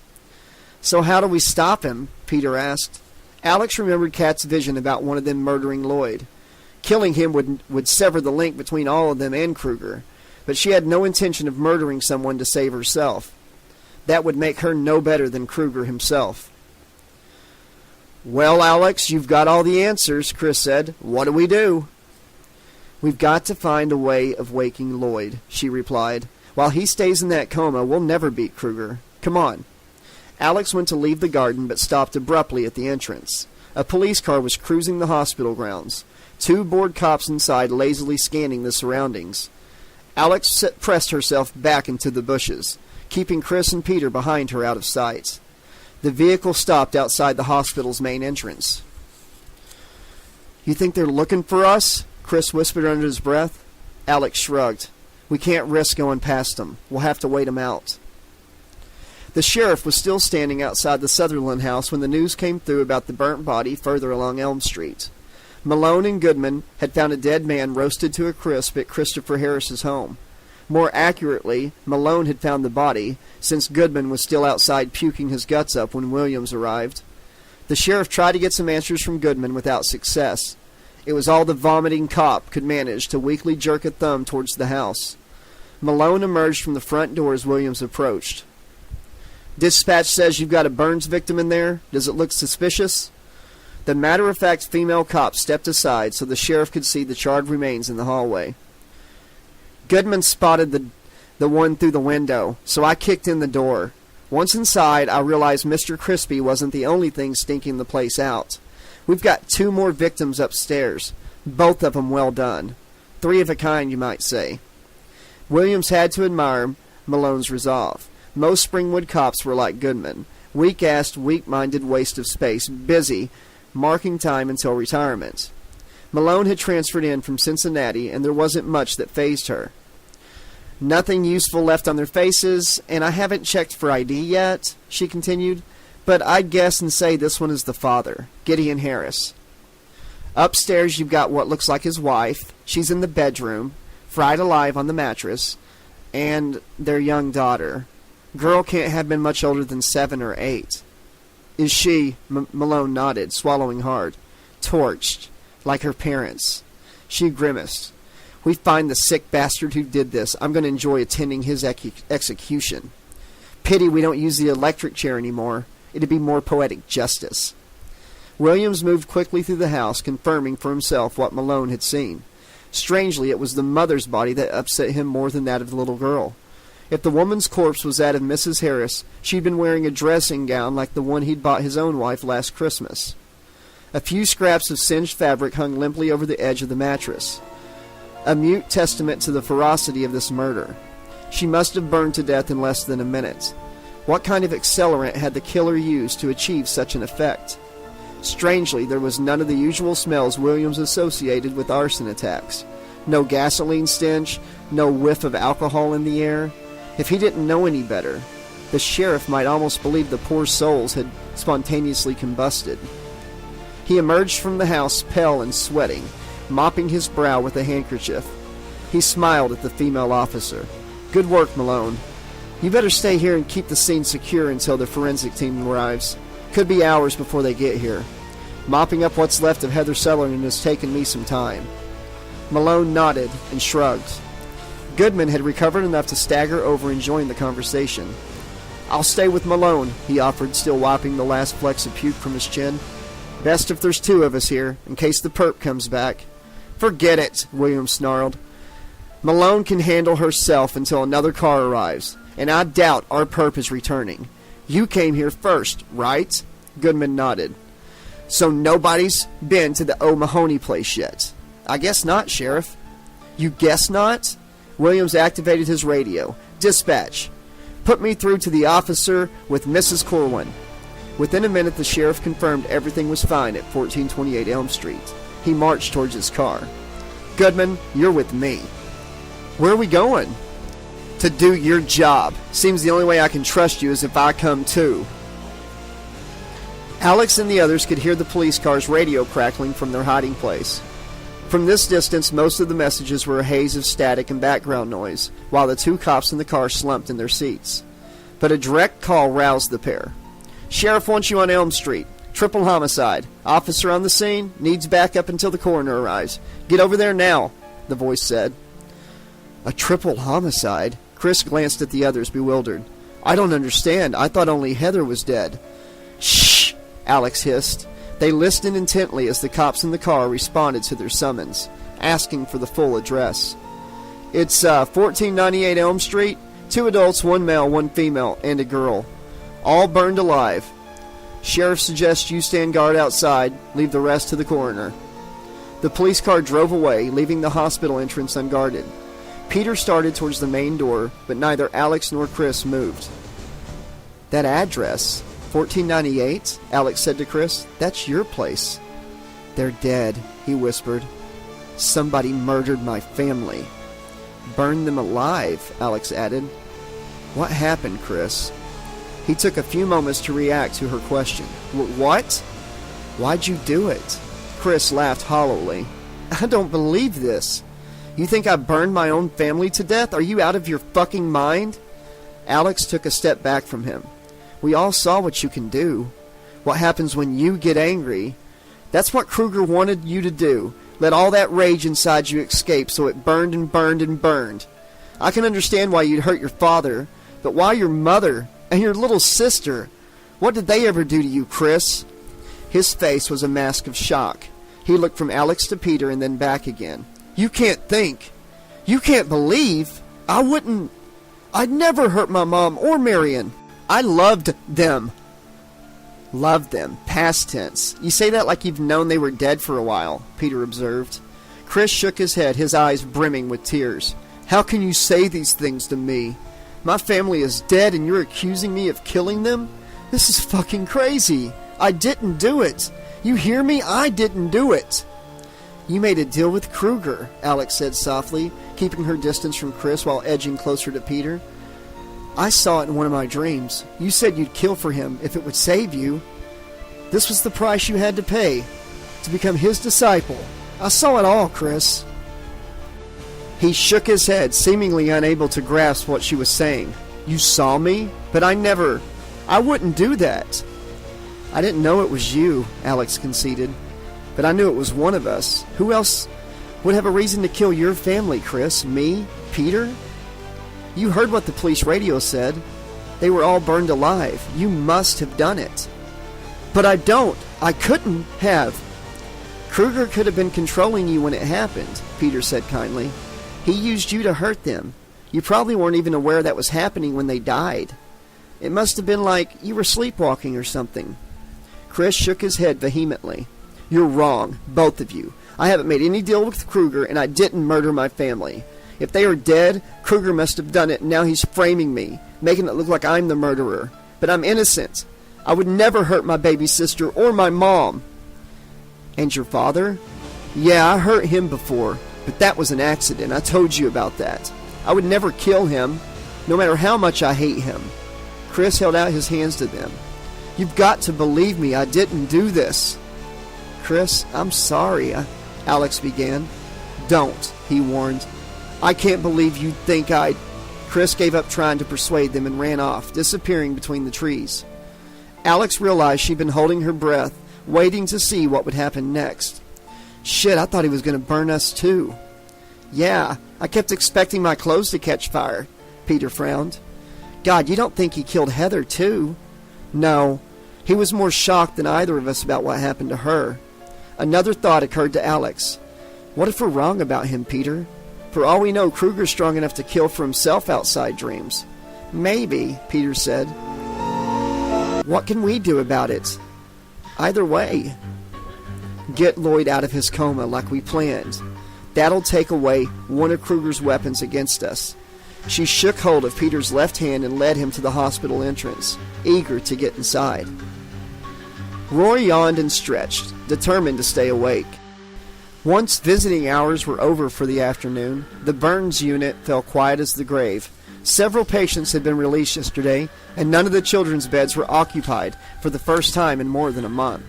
So how do we stop him? Peter asked. Alex remembered Kat's vision about one of them murdering Lloyd. Killing him would sever the link between all of them and Kruger, but she had no intention of murdering someone to save herself. That would make her no better than Kruger himself. Well, Alex, you've got all the answers, Chris said. What do we do? We've got to find a way of waking Lloyd, she replied. While he stays in that coma, we'll never beat Kruger. Come on. Alex went to leave the garden, but stopped abruptly at the entrance. A police car was cruising the hospital grounds. 2 bored cops inside lazily scanning the surroundings. Alex pressed herself back into the bushes, keeping Chris and Peter behind her out of sight. The vehicle stopped outside the hospital's main entrance. You think they're looking for us? Chris whispered under his breath. Alex shrugged. We can't risk going past them. We'll have to wait them out. The sheriff was still standing outside the Sutherland house when the news came through about the burnt body further along Elm Street. Malone and Goodman had found a dead man roasted to a crisp at Christopher Harris's home. More accurately, Malone had found the body, since Goodman was still outside puking his guts up when Williams arrived. The sheriff tried to get some answers from Goodman without success. It was all the vomiting cop could manage to weakly jerk a thumb towards the house. Malone emerged from the front door as Williams approached. Dispatch says you've got a burns victim in there. Does it look suspicious? The matter-of-fact female cop stepped aside so the sheriff could see the charred remains in the hallway. Goodman spotted the one through the window, so I kicked in the door. Once inside, I realized Mr. Crispy wasn't the only thing stinking the place out. We've got 2 more victims upstairs, both of them well done. 3 of a kind, you might say. Williams had to admire Malone's resolve. Most Springwood cops were like Goodman, weak-assed, weak-minded waste of space, busy, marking time until retirement. Malone had transferred in from Cincinnati, and there wasn't much that fazed her. Nothing useful left on their faces, and I haven't checked for ID yet, she continued, but I'd guess and say this one is the father, Gideon Harris. Upstairs you've got what looks like his wife. She's in the bedroom, fried alive on the mattress, and their young daughter. Girl can't have been much older than 7 or 8. Is she, Malone nodded, swallowing hard, torched, like her parents. She grimaced. We find the sick bastard who did this. I'm going to enjoy attending his execution. Pity we don't use the electric chair anymore. It'd be more poetic justice. Williams moved quickly through the house, confirming for himself what Malone had seen. Strangely, it was the mother's body that upset him more than that of the little girl. If the woman's corpse was that of Mrs. Harris, she'd been wearing a dressing gown like the one he'd bought his own wife last Christmas. A few scraps of singed fabric hung limply over the edge of the mattress, a mute testament to the ferocity of this murder. She must have burned to death in less than a minute. What kind of accelerant had the killer used to achieve such an effect? Strangely, there was none of the usual smells Williams associated with arson attacks. No gasoline stench, no whiff of alcohol in the air. If he didn't know any better, the sheriff might almost believe the poor souls had spontaneously combusted. He emerged from the house pale and sweating, mopping his brow with a handkerchief. He smiled at the female officer. Good work, Malone. You better stay here and keep the scene secure until the forensic team arrives. Could be hours before they get here. Mopping up what's left of Heather Sutherland has taken me some time. Malone nodded and shrugged. Goodman had recovered enough to stagger over and join the conversation. I'll stay with Malone, he offered, still wiping the last flecks of puke from his chin. Best if there's 2 of us here, in case the perp comes back. Forget it, Williams snarled. Malone can handle herself until another car arrives, and I doubt our perp is returning. You came here first, right? Goodman nodded. So nobody's been to the O'Mahony place yet? I guess not, Sheriff. You guess not? Williams activated his radio. Dispatch. Put me through to the officer with Mrs. Corwin. Within a minute, the sheriff confirmed everything was fine at 1428 Elm Street. He marched towards his car. Goodman, you're with me. Where are we going? To do your job. Seems the only way I can trust you is if I come too. Alex and the others could hear the police car's radio crackling from their hiding place. From this distance, most of the messages were a haze of static and background noise, while the two cops in the car slumped in their seats. But a direct call roused the pair. "Sheriff wants you on Elm Street. Triple homicide. Officer on the scene. Needs backup until the coroner arrives. Get over there now," the voice said. "A triple homicide?" Chris glanced at the others, bewildered. "I don't understand. I thought only Heather was dead." "Shh!" Alex hissed. They listened intently as the cops in the car responded to their summons, asking for the full address. "It's 1498 Elm Street. 2 adults, 1 male, 1 female, and a girl. All burned alive. Sheriff suggests you stand guard outside. Leave the rest to the coroner." The police car drove away, leaving the hospital entrance unguarded. Peter started towards the main door, but neither Alex nor Chris moved. "That address, 1498, Alex said to Chris. "That's your place." "They're dead," he whispered. "Somebody murdered my family." "Burned them alive," Alex added. "What happened, Chris?" He took a few moments to react to her question. "What? Why'd you do it?" Chris laughed hollowly. "I don't believe this. You think I burned my own family to death? Are you out of your fucking mind?" Alex took a step back from him. "We all saw what you can do. What happens when you get angry. That's what Kruger wanted you to do. Let all that rage inside you escape so it burned and burned and burned. I can understand why you'd hurt your father, but why your mother and your little sister? What did they ever do to you, Chris?" His face was a mask of shock. He looked from Alex to Peter and then back again. "You can't think. You can't believe. I'd never hurt my mom or Marion. I loved them." "Loved them. Past tense. You say that like you've known they were dead for a while," Peter observed. Chris shook his head, his eyes brimming with tears. "How can you say these things to me? My family is dead and you're accusing me of killing them? This is fucking crazy. I didn't do it. You hear me? I didn't do it." "You made a deal with Kruger," Alex said softly, keeping her distance from Chris while edging closer to Peter. "I saw it in one of my dreams. You said you'd kill for him if it would save you. This was the price you had to pay, to become his disciple. I saw it all, Chris." He shook his head, seemingly unable to grasp what she was saying. "You saw me? But I wouldn't do that." "I didn't know it was you," Alex conceded. "But I knew it was one of us. Who else would have a reason to kill your family, Chris? Me? Peter? You heard what the police radio said. They were all burned alive. You must have done it." "But I don't. I couldn't have." "Kruger could have been controlling you when it happened," Peter said kindly. "He used you to hurt them. You probably weren't even aware that was happening when they died. It must have been like you were sleepwalking or something." Chris shook his head vehemently. "You're wrong, both of you. I haven't made any deal with Kruger, and I didn't murder my family. If they are dead, Kruger must have done it, and now he's framing me, making it look like I'm the murderer. But I'm innocent. I would never hurt my baby sister or my mom." "And your father?" "Yeah, I hurt him before, but that was an accident. I told you about that. I would never kill him, no matter how much I hate him." Chris held out his hands to them. "You've got to believe me. I didn't do this." "Chris, I'm sorry," Alex began. "Don't," he warned. "I can't believe you'd think I'd—" Chris gave up trying to persuade them and ran off, disappearing between the trees. Alex realized she'd been holding her breath, waiting to see what would happen next. "Shit, I thought he was going to burn us too." "Yeah, I kept expecting my clothes to catch fire," Peter frowned. "God, you don't think he killed Heather too?" "No. He was more shocked than either of us about what happened to her." Another thought occurred to Alex. "What if we're wrong about him, Peter? For all we know, Kruger's strong enough to kill for himself outside dreams." "Maybe," Peter said. "What can we do about it?" "Either way. Get Lloyd out of his coma like we planned. That'll take away one of Kruger's weapons against us." She shook hold of Peter's left hand and led him to the hospital entrance, eager to get inside. Roy yawned and stretched, determined to stay awake. Once visiting hours were over for the afternoon, the burns unit fell quiet as the grave. Several patients had been released yesterday, and none of the children's beds were occupied for the first time in more than a month.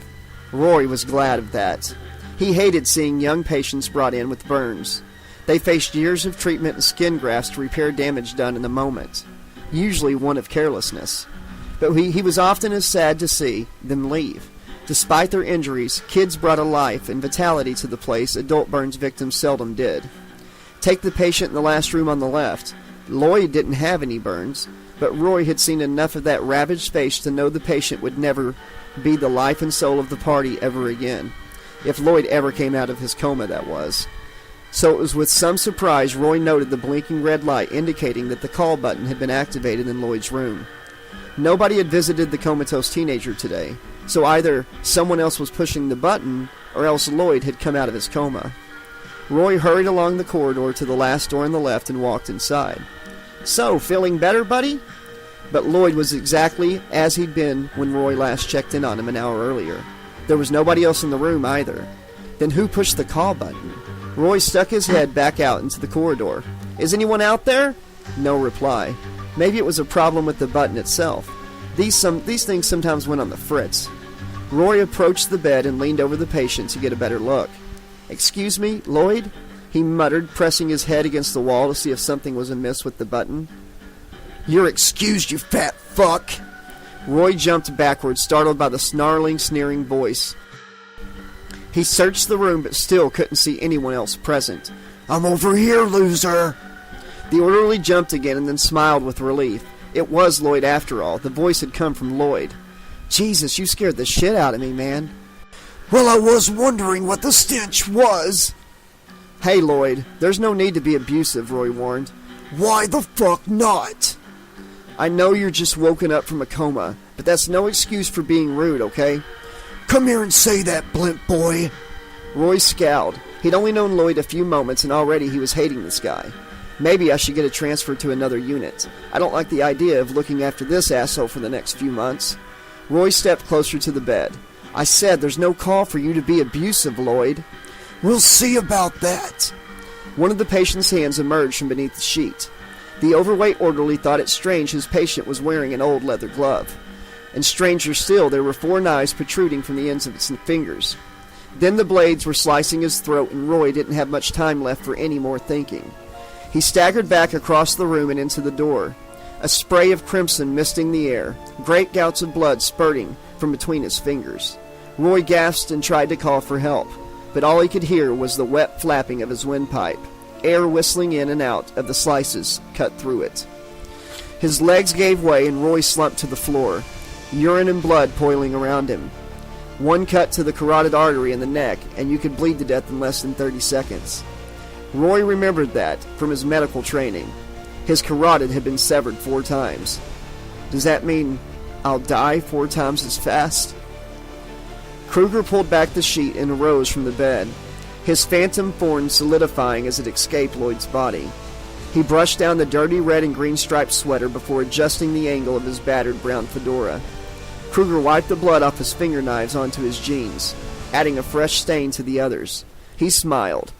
Roy was glad of that. He hated seeing young patients brought in with burns. They faced years of treatment and skin grafts to repair damage done in a moment, usually one of carelessness. But he was often as sad to see them leave. Despite their injuries, kids brought a life and vitality to the place adult burns victims seldom did. Take the patient in the last room on the left. Lloyd didn't have any burns, but Roy had seen enough of that ravaged face to know the patient would never be the life and soul of the party ever again. If Lloyd ever came out of his coma, that was. So it was with some surprise Roy noted the blinking red light indicating that the call button had been activated in Lloyd's room. Nobody had visited the comatose teenager today, so either someone else was pushing the button or else Lloyd had come out of his coma. Roy hurried along the corridor to the last door on the left and walked inside. "So, feeling better, buddy?" But Lloyd was exactly as he'd been when Roy last checked in on him an hour earlier. There was nobody else in the room either. Then who pushed the call button? Roy stuck his head back out into the corridor. "Is anyone out there?" No reply. Maybe it was a problem with the button itself. These things sometimes went on the fritz. Roy approached the bed and leaned over the patient to get a better look. "Excuse me, Lloyd?" he muttered, pressing his head against the wall to see if something was amiss with the button. "You're excused, you fat fuck." Roy jumped backward, startled by the snarling, sneering voice. He searched the room but still couldn't see anyone else present. "I'm over here, loser." The orderly jumped again and then smiled with relief. It was Lloyd after all. The voice had come from Lloyd. "Jesus, you scared the shit out of me, man." "Well, I was wondering what the stench was." "Hey, Lloyd, there's no need to be abusive," Roy warned. "Why the fuck not?" "I know you're just woken up from a coma, but that's no excuse for being rude, okay?" "Come here and say that, blimp boy." Roy scowled. He'd only known Lloyd a few moments, and already he was hating this guy. Maybe I should get a transfer to another unit. I don't like the idea of looking after this asshole for the next few months. Roy stepped closer to the bed. "I said there's no call for you to be abusive, Lloyd." "We'll see about that." One of the patient's hands emerged from beneath the sheet. The overweight orderly thought it strange his patient was wearing an old leather glove. And stranger still, there were 4 knives protruding from the ends of its fingers. Then the blades were slicing his throat, and Roy didn't have much time left for any more thinking. He staggered back across the room and into the door, a spray of crimson misting the air, great gouts of blood spurting from between his fingers. Roy gasped and tried to call for help, but all he could hear was the wet flapping of his windpipe, air whistling in and out of the slices cut through it. His legs gave way and Roy slumped to the floor, urine and blood poiling around him. One cut to the carotid artery in the neck, and you could bleed to death in less than 30 seconds. Roy remembered that from his medical training. His carotid had been severed 4 times. Does that mean I'll die 4 times as fast? Kruger pulled back the sheet and arose from the bed, his phantom form solidifying as it escaped Lloyd's body. He brushed down the dirty red and green striped sweater before adjusting the angle of his battered brown fedora. Kruger wiped the blood off his finger knives onto his jeans, adding a fresh stain to the others. He smiled,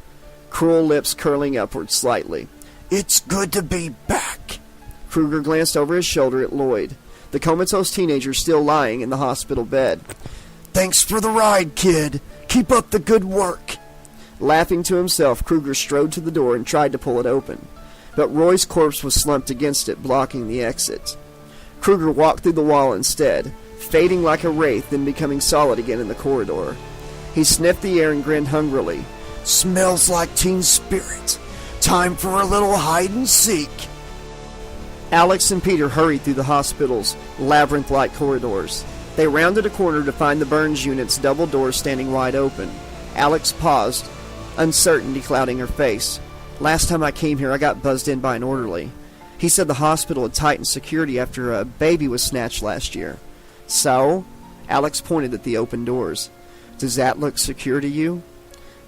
cruel lips curling upward slightly. "It's good to be back." Kruger glanced over his shoulder at Lloyd, the comatose teenager still lying in the hospital bed. "Thanks for the ride, kid. Keep up the good work." Laughing to himself, Kruger strode to the door and tried to pull it open, but Roy's corpse was slumped against it, blocking the exit. Kruger walked through the wall instead, fading like a wraith, then becoming solid again in the corridor. He sniffed the air and grinned hungrily. "Smells like teen spirit. Time for a little hide and seek." Alex and Peter hurried through the hospital's labyrinth-like corridors. They rounded a corner to find the burns unit's double doors standing wide open. Alex paused, uncertainty clouding her face. "Last time I came here, I got buzzed in by an orderly. He said the hospital had tightened security after a baby was snatched last year." "So?" Alex pointed at the open doors. "Does that look secure to you?"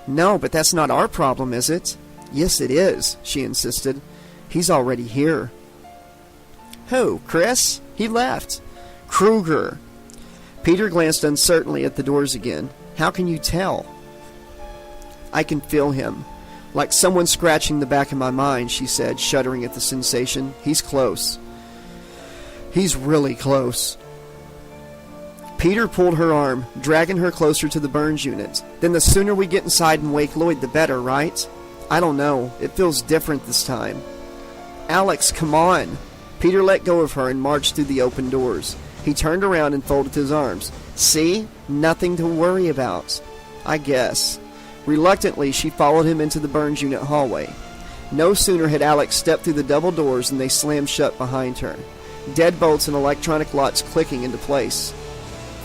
"No, but that's not our problem, is it?" "Yes, it is," she insisted. "He's already here." "Who? Chris? He left." "Kruger." Peter glanced uncertainly at the doors again. "How can you tell?" "I can feel him. Like someone scratching the back of my mind," she said, shuddering at the sensation. "He's close. He's really close." Peter pulled her arm, dragging her closer to the burns unit. Then the sooner we get inside and wake Lloyd, the better, right? I don't know. It feels different this time. Alex, come on. Peter let go of her and marched through the open doors. He turned around and folded his arms. See? Nothing to worry about. I guess. Reluctantly, she followed him into the burns unit hallway. No sooner had Alex stepped through the double doors than they slammed shut behind her. Deadbolts and electronic locks clicking into place.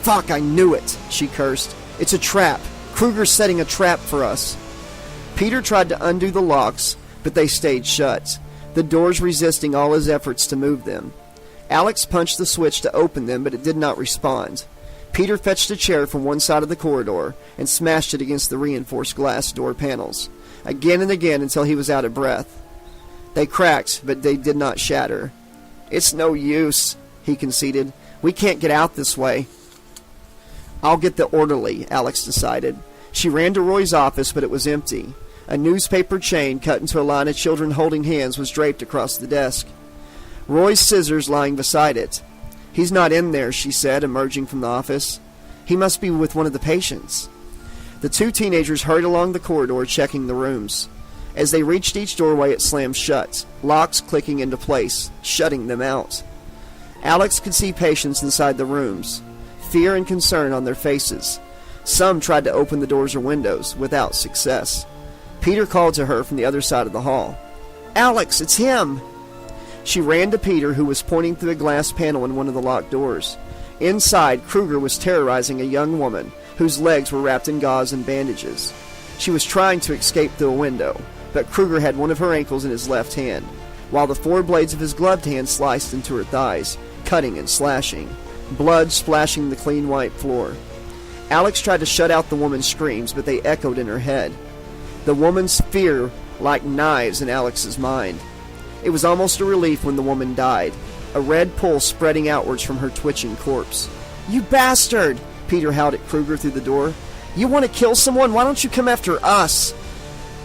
Fuck, I knew it, she cursed. It's a trap. Kruger's setting a trap for us. Peter tried to undo the locks, but they stayed shut, the doors resisting all his efforts to move them. Alex punched the switch to open them, but it did not respond. Peter fetched a chair from one side of the corridor and smashed it against the reinforced glass door panels, again and again until he was out of breath. They cracked, but they did not shatter. It's no use, he conceded. We can't get out this way. I'll get the orderly, Alex decided. She ran to Roy's office, but it was empty. A newspaper chain cut into a line of children holding hands was draped across the desk. Roy's scissors lying beside it. He's not in there, she said, emerging from the office. He must be with one of the patients. The two teenagers hurried along the corridor, checking the rooms. As they reached each doorway, it slammed shut, locks clicking into place, shutting them out. Alex could see patients inside the rooms, fear and concern on their faces. Some tried to open the doors or windows, without success. Peter called to her from the other side of the hall. Alex, it's him! She ran to Peter, who was pointing through a glass panel in one of the locked doors. Inside, Kruger was terrorizing a young woman, whose legs were wrapped in gauze and bandages. She was trying to escape through a window, but Kruger had one of her ankles in his left hand, while the four blades of his gloved hand sliced into her thighs, cutting and slashing, blood splashing the clean white floor. Alex tried to shut out the woman's screams, but they echoed in her head. The woman's fear like knives in Alex's mind. It was almost a relief when the woman died, a red pool spreading outwards from her twitching corpse. You bastard! Peter howled at Kruger through the door. You want to kill someone? Why don't you come after us?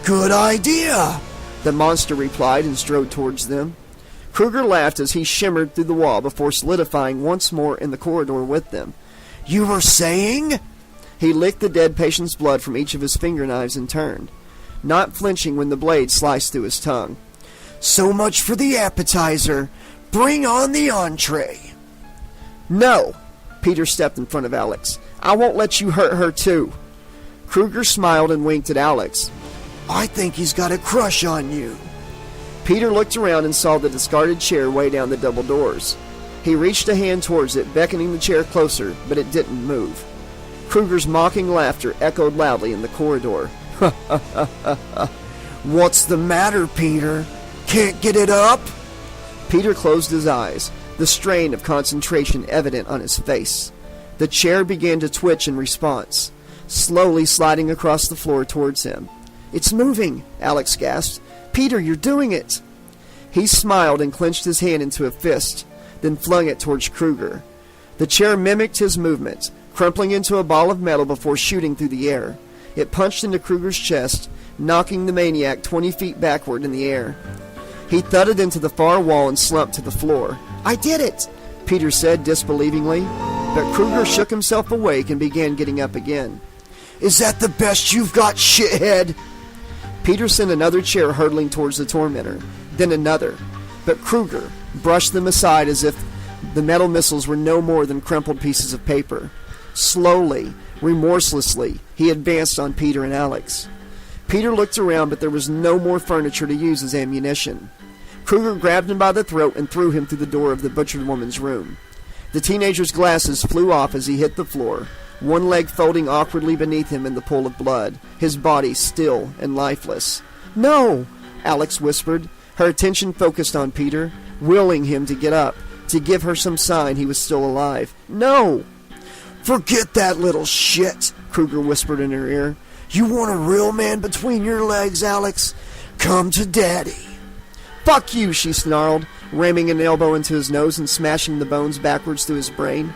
Good idea, the monster replied and strode towards them. Kruger laughed as he shimmered through the wall before solidifying once more in the corridor with them. You were saying? He licked the dead patient's blood from each of his finger knives and turned, not flinching when the blade sliced through his tongue. So much for the appetizer. Bring on the entree. No! Peter stepped in front of Alex. I won't let you hurt her too. Kruger smiled and winked at Alex. I think he's got a crush on you. Peter looked around and saw the discarded chair way down the double doors. He reached a hand towards it, beckoning the chair closer, but it didn't move. Kruger's mocking laughter echoed loudly in the corridor. What's the matter, Peter? Can't get it up? Peter closed his eyes, the strain of concentration evident on his face. The chair began to twitch in response, slowly sliding across the floor towards him. It's moving, Alex gasped. Peter, you're doing it. He smiled and clenched his hand into a fist, then flung it towards Kruger. The chair mimicked his movement, crumpling into a ball of metal before shooting through the air. It punched into Kruger's chest, knocking the maniac 20 feet backward in the air. He thudded into the far wall and slumped to the floor. I did it, Peter said disbelievingly, but Kruger shook himself awake and began getting up again. Is that the best you've got, shithead? Peter sent another chair hurtling towards the tormentor, then another, but Kruger brushed them aside as if the metal missiles were no more than crumpled pieces of paper. Slowly, remorselessly, he advanced on Peter and Alex. Peter looked around, but there was no more furniture to use as ammunition. Kruger grabbed him by the throat and threw him through the door of the butchered woman's room. The teenager's glasses flew off as he hit the floor, one leg folding awkwardly beneath him in the pool of blood, his body still and lifeless. No! Alex whispered, her attention focused on Peter, willing him to get up, to give her some sign he was still alive. No! Forget that little shit, Kruger whispered in her ear. You want a real man between your legs, Alex? Come to Daddy. Fuck you, she snarled, ramming an elbow into his nose and smashing the bones backwards through his brain.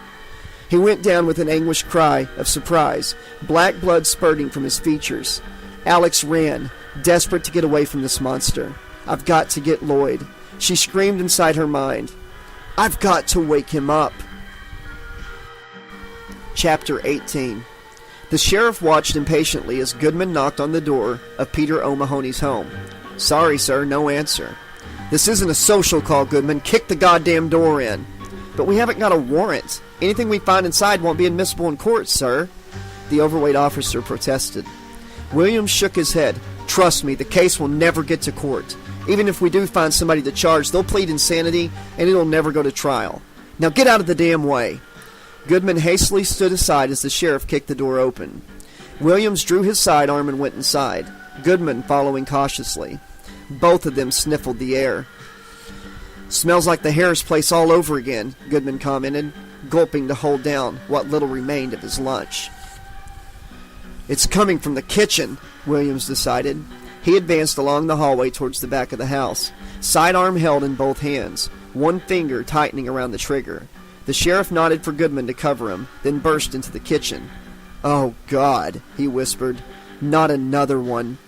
He went down with an anguished cry of surprise, black blood spurting from his features. Alex ran, desperate to get away from this monster. I've got to get Lloyd. She screamed inside her mind. I've got to wake him up. Chapter 18. The sheriff watched impatiently as Goodman knocked on the door of Peter O'Mahony's home. "Sorry, sir, no answer." "This isn't a social call, Goodman. Kick the goddamn door in." "But we haven't got a warrant. Anything we find inside won't be admissible in court, sir." The overweight officer protested. Williams shook his head. "Trust me, the case will never get to court. Even if we do find somebody to charge, they'll plead insanity, and it'll never go to trial. Now get out of the damn way." Goodman hastily stood aside as the sheriff kicked the door open. Williams drew his sidearm and went inside, Goodman following cautiously. Both of them sniffled the air. "Smells like the Harris place all over again," Goodman commented, gulping to hold down what little remained of his lunch. "It's coming from the kitchen," Williams decided. He advanced along the hallway towards the back of the house, sidearm held in both hands, one finger tightening around the trigger. The sheriff nodded for Goodman to cover him, then burst into the kitchen. "Oh, God," he whispered. "Not another one."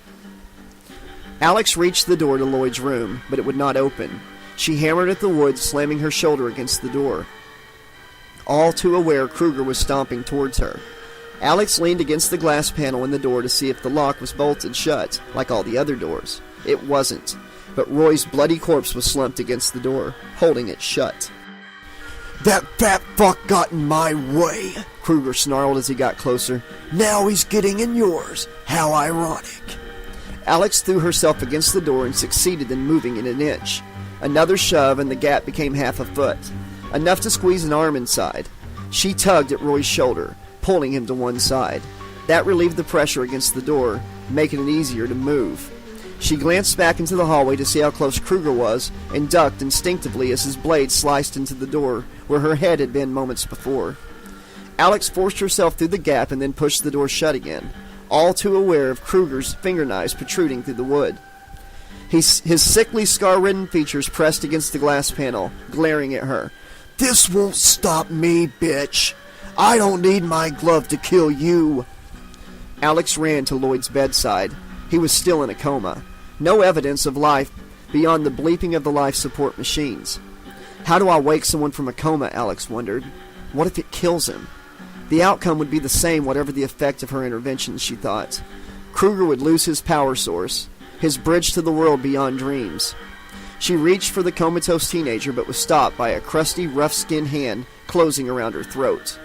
Alex reached the door to Lloyd's room, but it would not open. She hammered at the wood, slamming her shoulder against the door. All too aware, Kruger was stomping towards her. Alex leaned against the glass panel in the door to see if the lock was bolted shut, like all the other doors. It wasn't, but Roy's bloody corpse was slumped against the door, holding it shut. "That fat fuck got in my way," Kruger snarled as he got closer. "Now he's getting in yours. How ironic." Alex threw herself against the door and succeeded in moving it an inch. Another shove and the gap became half a foot, enough to squeeze an arm inside. She tugged at Roy's shoulder, pulling him to one side. That relieved the pressure against the door, making it easier to move. She glanced back into the hallway to see how close Kruger was, and ducked instinctively as his blade sliced into the door where her head had been moments before. Alex forced herself through the gap and then pushed the door shut again, all too aware of Kruger's fingerknives protruding through the wood. His sickly, scar-ridden features pressed against the glass panel, glaring at her. "This won't stop me, bitch. I don't need my glove to kill you." Alex ran to Lloyd's bedside. He was still in a coma. No evidence of life beyond the bleeping of the life support machines. How do I wake someone from a coma, Alex wondered. What if it kills him? The outcome would be the same whatever the effect of her intervention, she thought. Kruger would lose his power source, his bridge to the world beyond dreams. She reached for the comatose teenager but was stopped by a crusty, rough-skinned hand closing around her throat.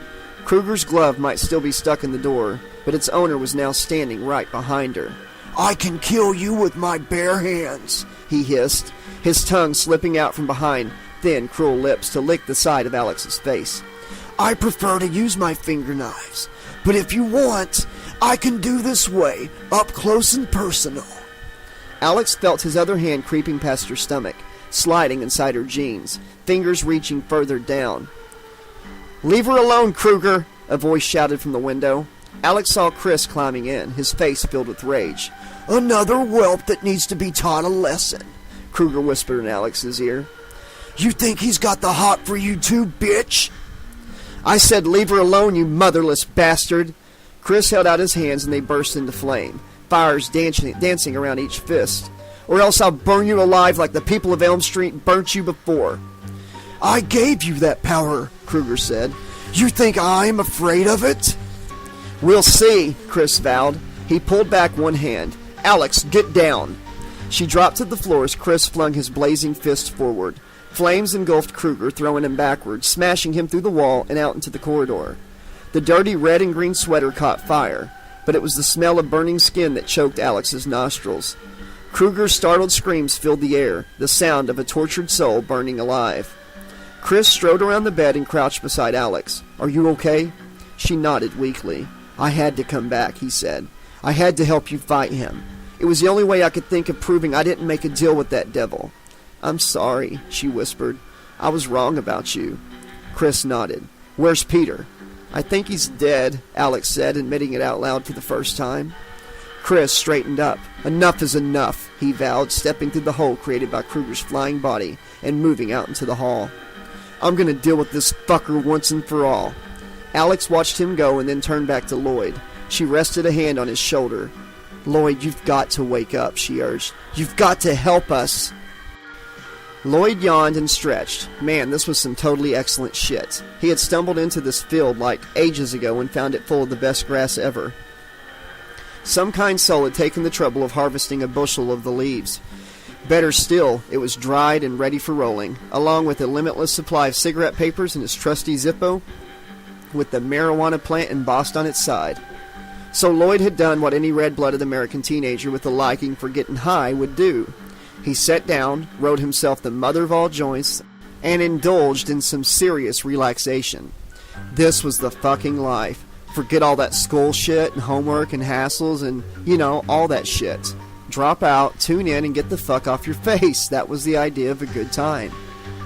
Kruger's glove might still be stuck in the door, but its owner was now standing right behind her. "I can kill you with my bare hands," he hissed, his tongue slipping out from behind thin, cruel lips to lick the side of Alex's face. "I prefer to use my finger knives, but if you want, I can do this way, up close and personal." Alex felt his other hand creeping past her stomach, sliding inside her jeans, fingers reaching further down. "Leave her alone, Kruger!" a voice shouted from the window. Alex saw Chris climbing in, his face filled with rage. "Another whelp that needs to be taught a lesson," Kruger whispered in Alex's ear. "You think he's got the hot for you too, bitch?" "I said leave her alone, you motherless bastard!" Chris held out his hands and they burst into flame, fires dancing around each fist. "Or else I'll burn you alive like the people of Elm Street burnt you before." "I gave you that power," Kruger said. "You think I'm afraid of it?" "We'll see," Chris vowed. He pulled back one hand. "Alex, get down!" She dropped to the floor as Chris flung his blazing fist forward. Flames engulfed Kruger, throwing him backward, smashing him through the wall and out into the corridor. The dirty red and green sweater caught fire, but it was the smell of burning skin that choked Alex's nostrils. Kruger's startled screams filled the air, the sound of a tortured soul burning alive. Chris strode around the bed and crouched beside Alex. "Are you okay?" She nodded weakly. "I had to come back," he said. "I had to help you fight him. It was the only way I could think of proving I didn't make a deal with that devil." "I'm sorry," she whispered. "I was wrong about you." Chris nodded. "Where's Peter?" "I think he's dead," Alex said, admitting it out loud for the first time. Chris straightened up. "Enough is enough," he vowed, stepping through the hole created by Kruger's flying body and moving out into the hall. "I'm going to deal with this fucker once and for all." Alex watched him go and then turned back to Lloyd. She rested a hand on his shoulder. "Lloyd, you've got to wake up," she urged. "You've got to help us." Lloyd yawned and stretched. Man, this was some totally excellent shit. He had stumbled into this field like ages ago and found it full of the best grass ever. Some kind soul had taken the trouble of harvesting a bushel of the leaves. Better still, it was dried and ready for rolling, along with a limitless supply of cigarette papers and his trusty Zippo, with the marijuana plant embossed on its side. So Lloyd had done what any red-blooded American teenager with a liking for getting high would do. He sat down, wrote himself the mother of all joints, and indulged in some serious relaxation. This was the fucking life. Forget all that school shit and homework and hassles and, all that shit. Drop out, tune in, and get the fuck off your face. That was the idea of a good time.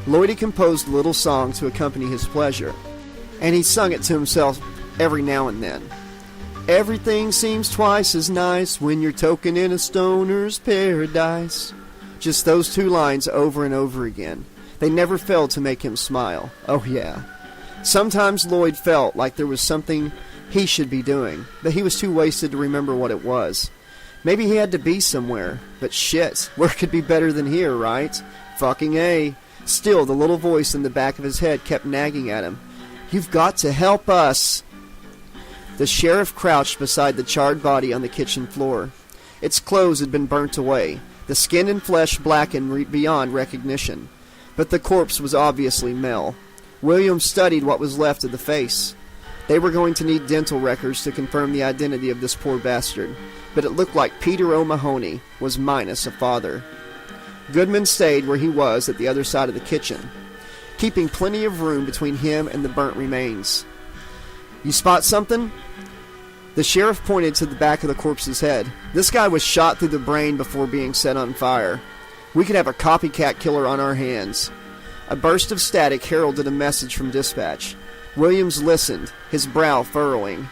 Lloyd had composed a little song to accompany his pleasure, and he sung it to himself every now and then. Everything seems twice as nice when you're token in a stoner's paradise. Just those two lines over and over again. They never failed to make him smile. Oh yeah. Sometimes Lloyd felt like there was something he should be doing, but he was too wasted to remember what it was. Maybe he had to be somewhere, but shit, where could be better than here, right? Fucking A. Still, the little voice in the back of his head kept nagging at him. You've got to help us. The sheriff crouched beside the charred body on the kitchen floor. Its clothes had been burnt away, the skin and flesh blackened beyond recognition. But the corpse was obviously Mel. William studied what was left of the face. They were going to need dental records to confirm the identity of this poor bastard, but it looked like Peter O'Mahony was minus a father. Goodman stayed where he was at the other side of the kitchen, keeping plenty of room between him and the burnt remains. You spot something? The sheriff pointed to the back of the corpse's head. This guy was shot through the brain before being set on fire. We could have a copycat killer on our hands. A burst of static heralded a message from dispatch. Williams listened, his brow furrowing.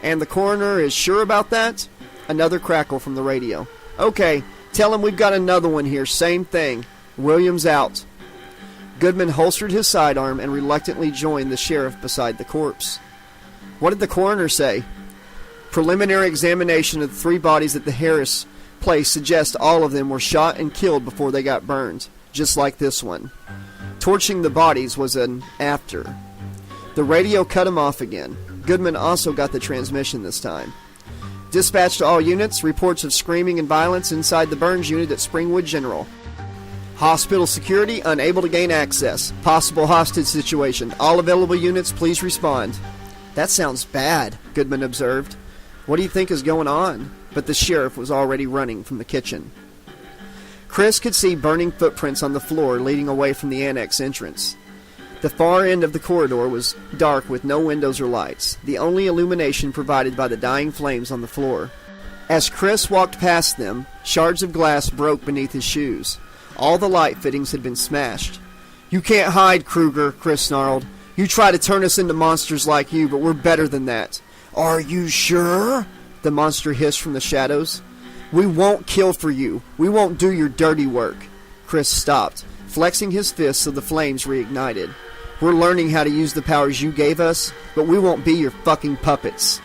And the coroner is sure about that? Another crackle from the radio. Okay, tell him we've got another one here, same thing. Williams out. Goodman holstered his sidearm and reluctantly joined the sheriff beside the corpse. What did the coroner say? Preliminary examination of the three bodies at the Harris place suggests all of them were shot and killed before they got burned, just like this one. Torching the bodies was an after. The radio cut him off again. Goodman also got the transmission this time. Dispatch to all units, reports of screaming and violence inside the Burns unit at Springwood General. Hospital security unable to gain access. Possible hostage situation. All available units, please respond. That sounds bad, Goodman observed. What do you think is going on? But the sheriff was already running from the kitchen. Chris could see burning footprints on the floor leading away from the annex entrance. The far end of the corridor was dark with no windows or lights, the only illumination provided by the dying flames on the floor. As Chris walked past them, shards of glass broke beneath his shoes. All the light fittings had been smashed. You can't hide, Kruger, Chris snarled. You try to turn us into monsters like you, but we're better than that. Are you sure? The monster hissed from the shadows. We won't kill for you. We won't do your dirty work. Chris stopped, flexing his fists so the flames reignited. We're learning how to use the powers you gave us, but we won't be your fucking puppets.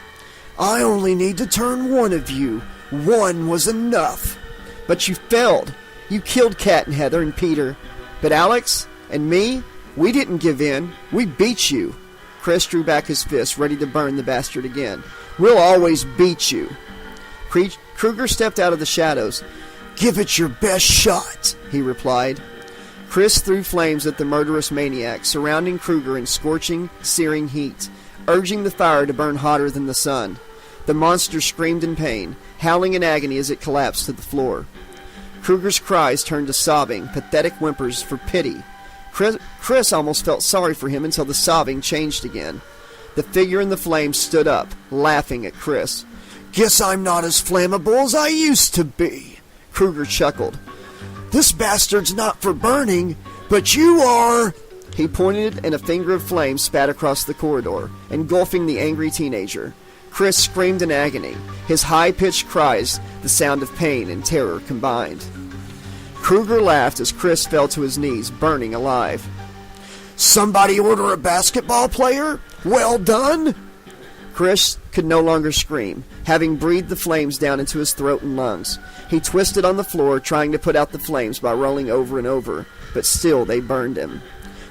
I only need to turn one of you. One was enough. But you failed. You killed Kat and Heather and Peter. But Alex and me, we didn't give in. We beat you. Chris drew back his fist, ready to burn the bastard again. We'll always beat you. Kruger stepped out of the shadows. Give it your best shot, he replied. Chris threw flames at the murderous maniac, surrounding Kruger in scorching, searing heat, urging the fire to burn hotter than the sun. The monster screamed in pain, howling in agony as it collapsed to the floor. Kruger's cries turned to sobbing, pathetic whimpers for pity. Chris almost felt sorry for him until the sobbing changed again. The figure in the flames stood up, laughing at Chris. Guess I'm not as flammable as I used to be. Kruger chuckled. This bastard's not for burning, but you are. He pointed and a finger of flame spat across the corridor, engulfing the angry teenager. Chris screamed in agony, his high-pitched cries the sound of pain and terror combined. Kruger laughed as Chris fell to his knees, burning alive. Somebody order a basketball player? Well done? Chris could no longer scream, having breathed the flames down into his throat and lungs. He twisted on the floor, trying to put out the flames by rolling over and over, but still they burned him.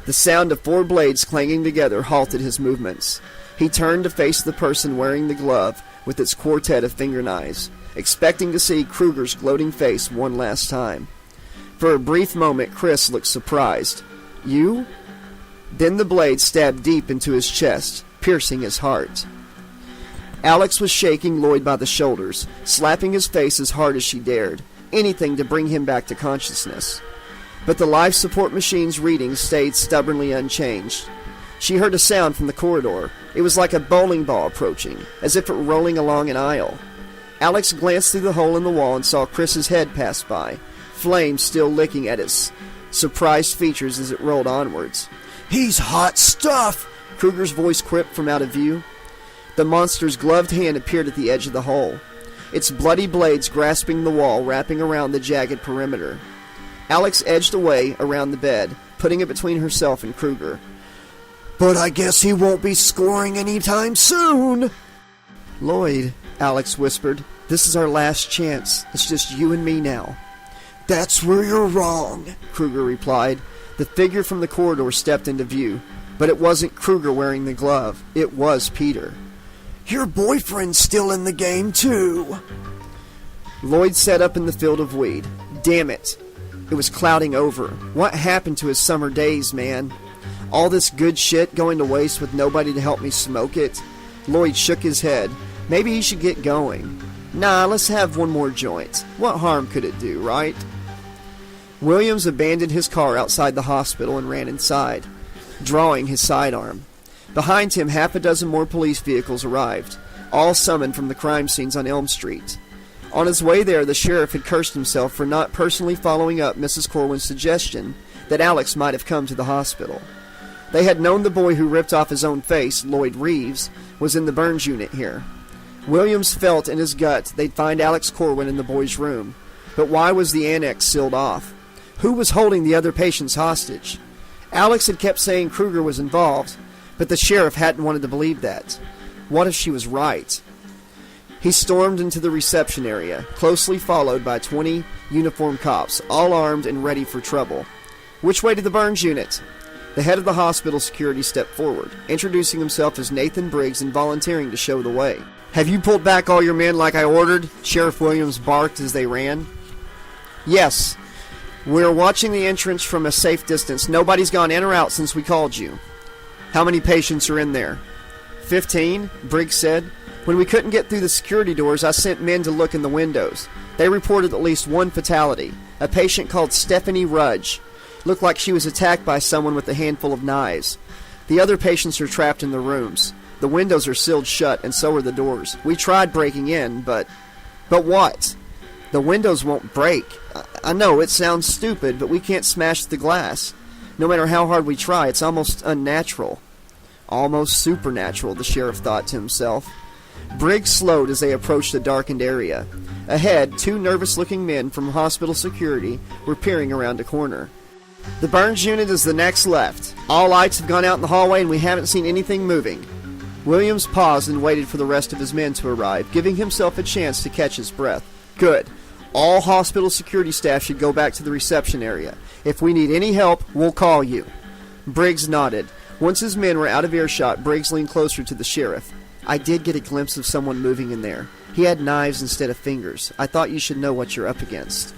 The sound of 4 blades clanging together halted his movements. He turned to face the person wearing the glove with its quartet of finger knives, expecting to see Kruger's gloating face one last time. For a brief moment, Chris looked surprised. You? Then the blade stabbed deep into his chest, piercing his heart. Alex was shaking Lloyd by the shoulders, slapping his face as hard as she dared, anything to bring him back to consciousness. But the life support machine's readings stayed stubbornly unchanged. She heard a sound from the corridor. It was like a bowling ball approaching, as if it were rolling along an aisle. Alex glanced through the hole in the wall and saw Chris's head pass by, flames still licking at its surprised features as it rolled onwards. He's hot stuff! Kruger's voice quipped from out of view. The monster's gloved hand appeared at the edge of the hole, its bloody blades grasping the wall, wrapping around the jagged perimeter. Alex edged away around the bed, putting it between herself and Kruger. But I guess he won't be scoring anytime soon! Lloyd, Alex whispered, this is our last chance. It's just you and me now. That's where you're wrong, Kruger replied. The figure from the corridor stepped into view, but it wasn't Kruger wearing the glove. It was Peter. Your boyfriend's still in the game, too. Lloyd sat up in the field of weed. Damn it. It was clouding over. What happened to his summer days, man? All this good shit going to waste with nobody to help me smoke it? Lloyd shook his head. Maybe he should get going. Nah, let's have one more joint. What harm could it do, right? Williams abandoned his car outside the hospital and ran inside, drawing his sidearm. Behind him, half a dozen more police vehicles arrived, all summoned from the crime scenes on Elm Street. On his way there, the sheriff had cursed himself for not personally following up Mrs. Corwin's suggestion that Alex might have come to the hospital. They had known the boy who ripped off his own face, Lloyd Reeves, was in the Burns unit here. Williams felt in his gut they'd find Alex Corwin in the boy's room. But why was the annex sealed off? Who was holding the other patients hostage? Alex had kept saying Kruger was involved, but the sheriff hadn't wanted to believe that. What if she was right? He stormed into the reception area, closely followed by 20 uniformed cops, all armed and ready for trouble. Which way to the Burns unit? The head of the hospital security stepped forward, introducing himself as Nathan Briggs and volunteering to show the way. Have you pulled back all your men like I ordered? Sheriff Williams barked as they ran. Yes. We're watching the entrance from a safe distance. Nobody's gone in or out since we called you. How many patients are in there? 15, Briggs said. When we couldn't get through the security doors, I sent men to look in the windows. They reported at least one fatality. A patient called Stephanie Rudge. Looked like she was attacked by someone with a handful of knives. The other patients are trapped in the rooms. The windows are sealed shut, and so are the doors. We tried breaking in, but... But what? The windows won't break. I know, it sounds stupid, but we can't smash the glass. No matter how hard we try, it's almost unnatural. Almost supernatural, the sheriff thought to himself. Briggs slowed as they approached a darkened area. Ahead, 2 nervous-looking men from hospital security were peering around a corner. The Burns unit is the next left. All lights have gone out in the hallway and we haven't seen anything moving. Williams paused and waited for the rest of his men to arrive, giving himself a chance to catch his breath. Good. All hospital security staff should go back to the reception area. If we need any help, we'll call you. Briggs nodded. Once his men were out of earshot, Briggs leaned closer to the sheriff. I did get a glimpse of someone moving in there. He had knives instead of fingers. I thought you should know what you're up against.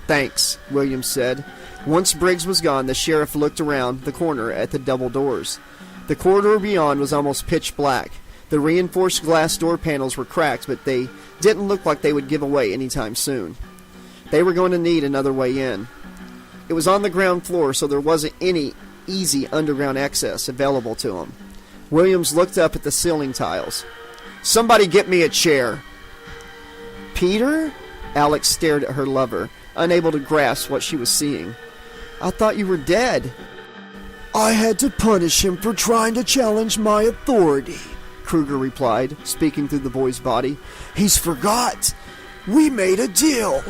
Thanks, Williams said. Once Briggs was gone, the sheriff looked around the corner at the double doors. The corridor beyond was almost pitch black. The reinforced glass door panels were cracked, but they didn't look like they would give away anytime soon. They were going to need another way in. It was on the ground floor, so there wasn't any easy underground access available to them. Williams looked up at the ceiling tiles. Somebody get me a chair. Peter? Alex stared at her lover, unable to grasp what she was seeing. I thought you were dead. I had to punish him for trying to challenge my authority, Kruger replied, speaking through the boy's body. He's forgot. We made a deal.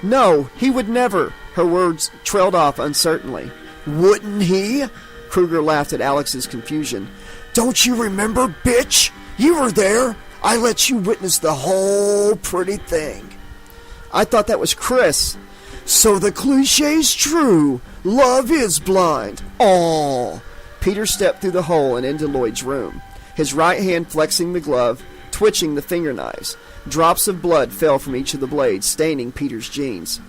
No, he would never. Her words trailed off uncertainly. Wouldn't he? Kruger laughed at Alex's confusion. Don't you remember, bitch? You were there. I let you witness the whole pretty thing. I thought that was Chris. So the cliché's true. Love is blind. Aw. Peter stepped through the hole and into Lloyd's room, his right hand flexing the glove, twitching the finger knives. Drops of blood fell from each of the blades, staining Peter's jeans.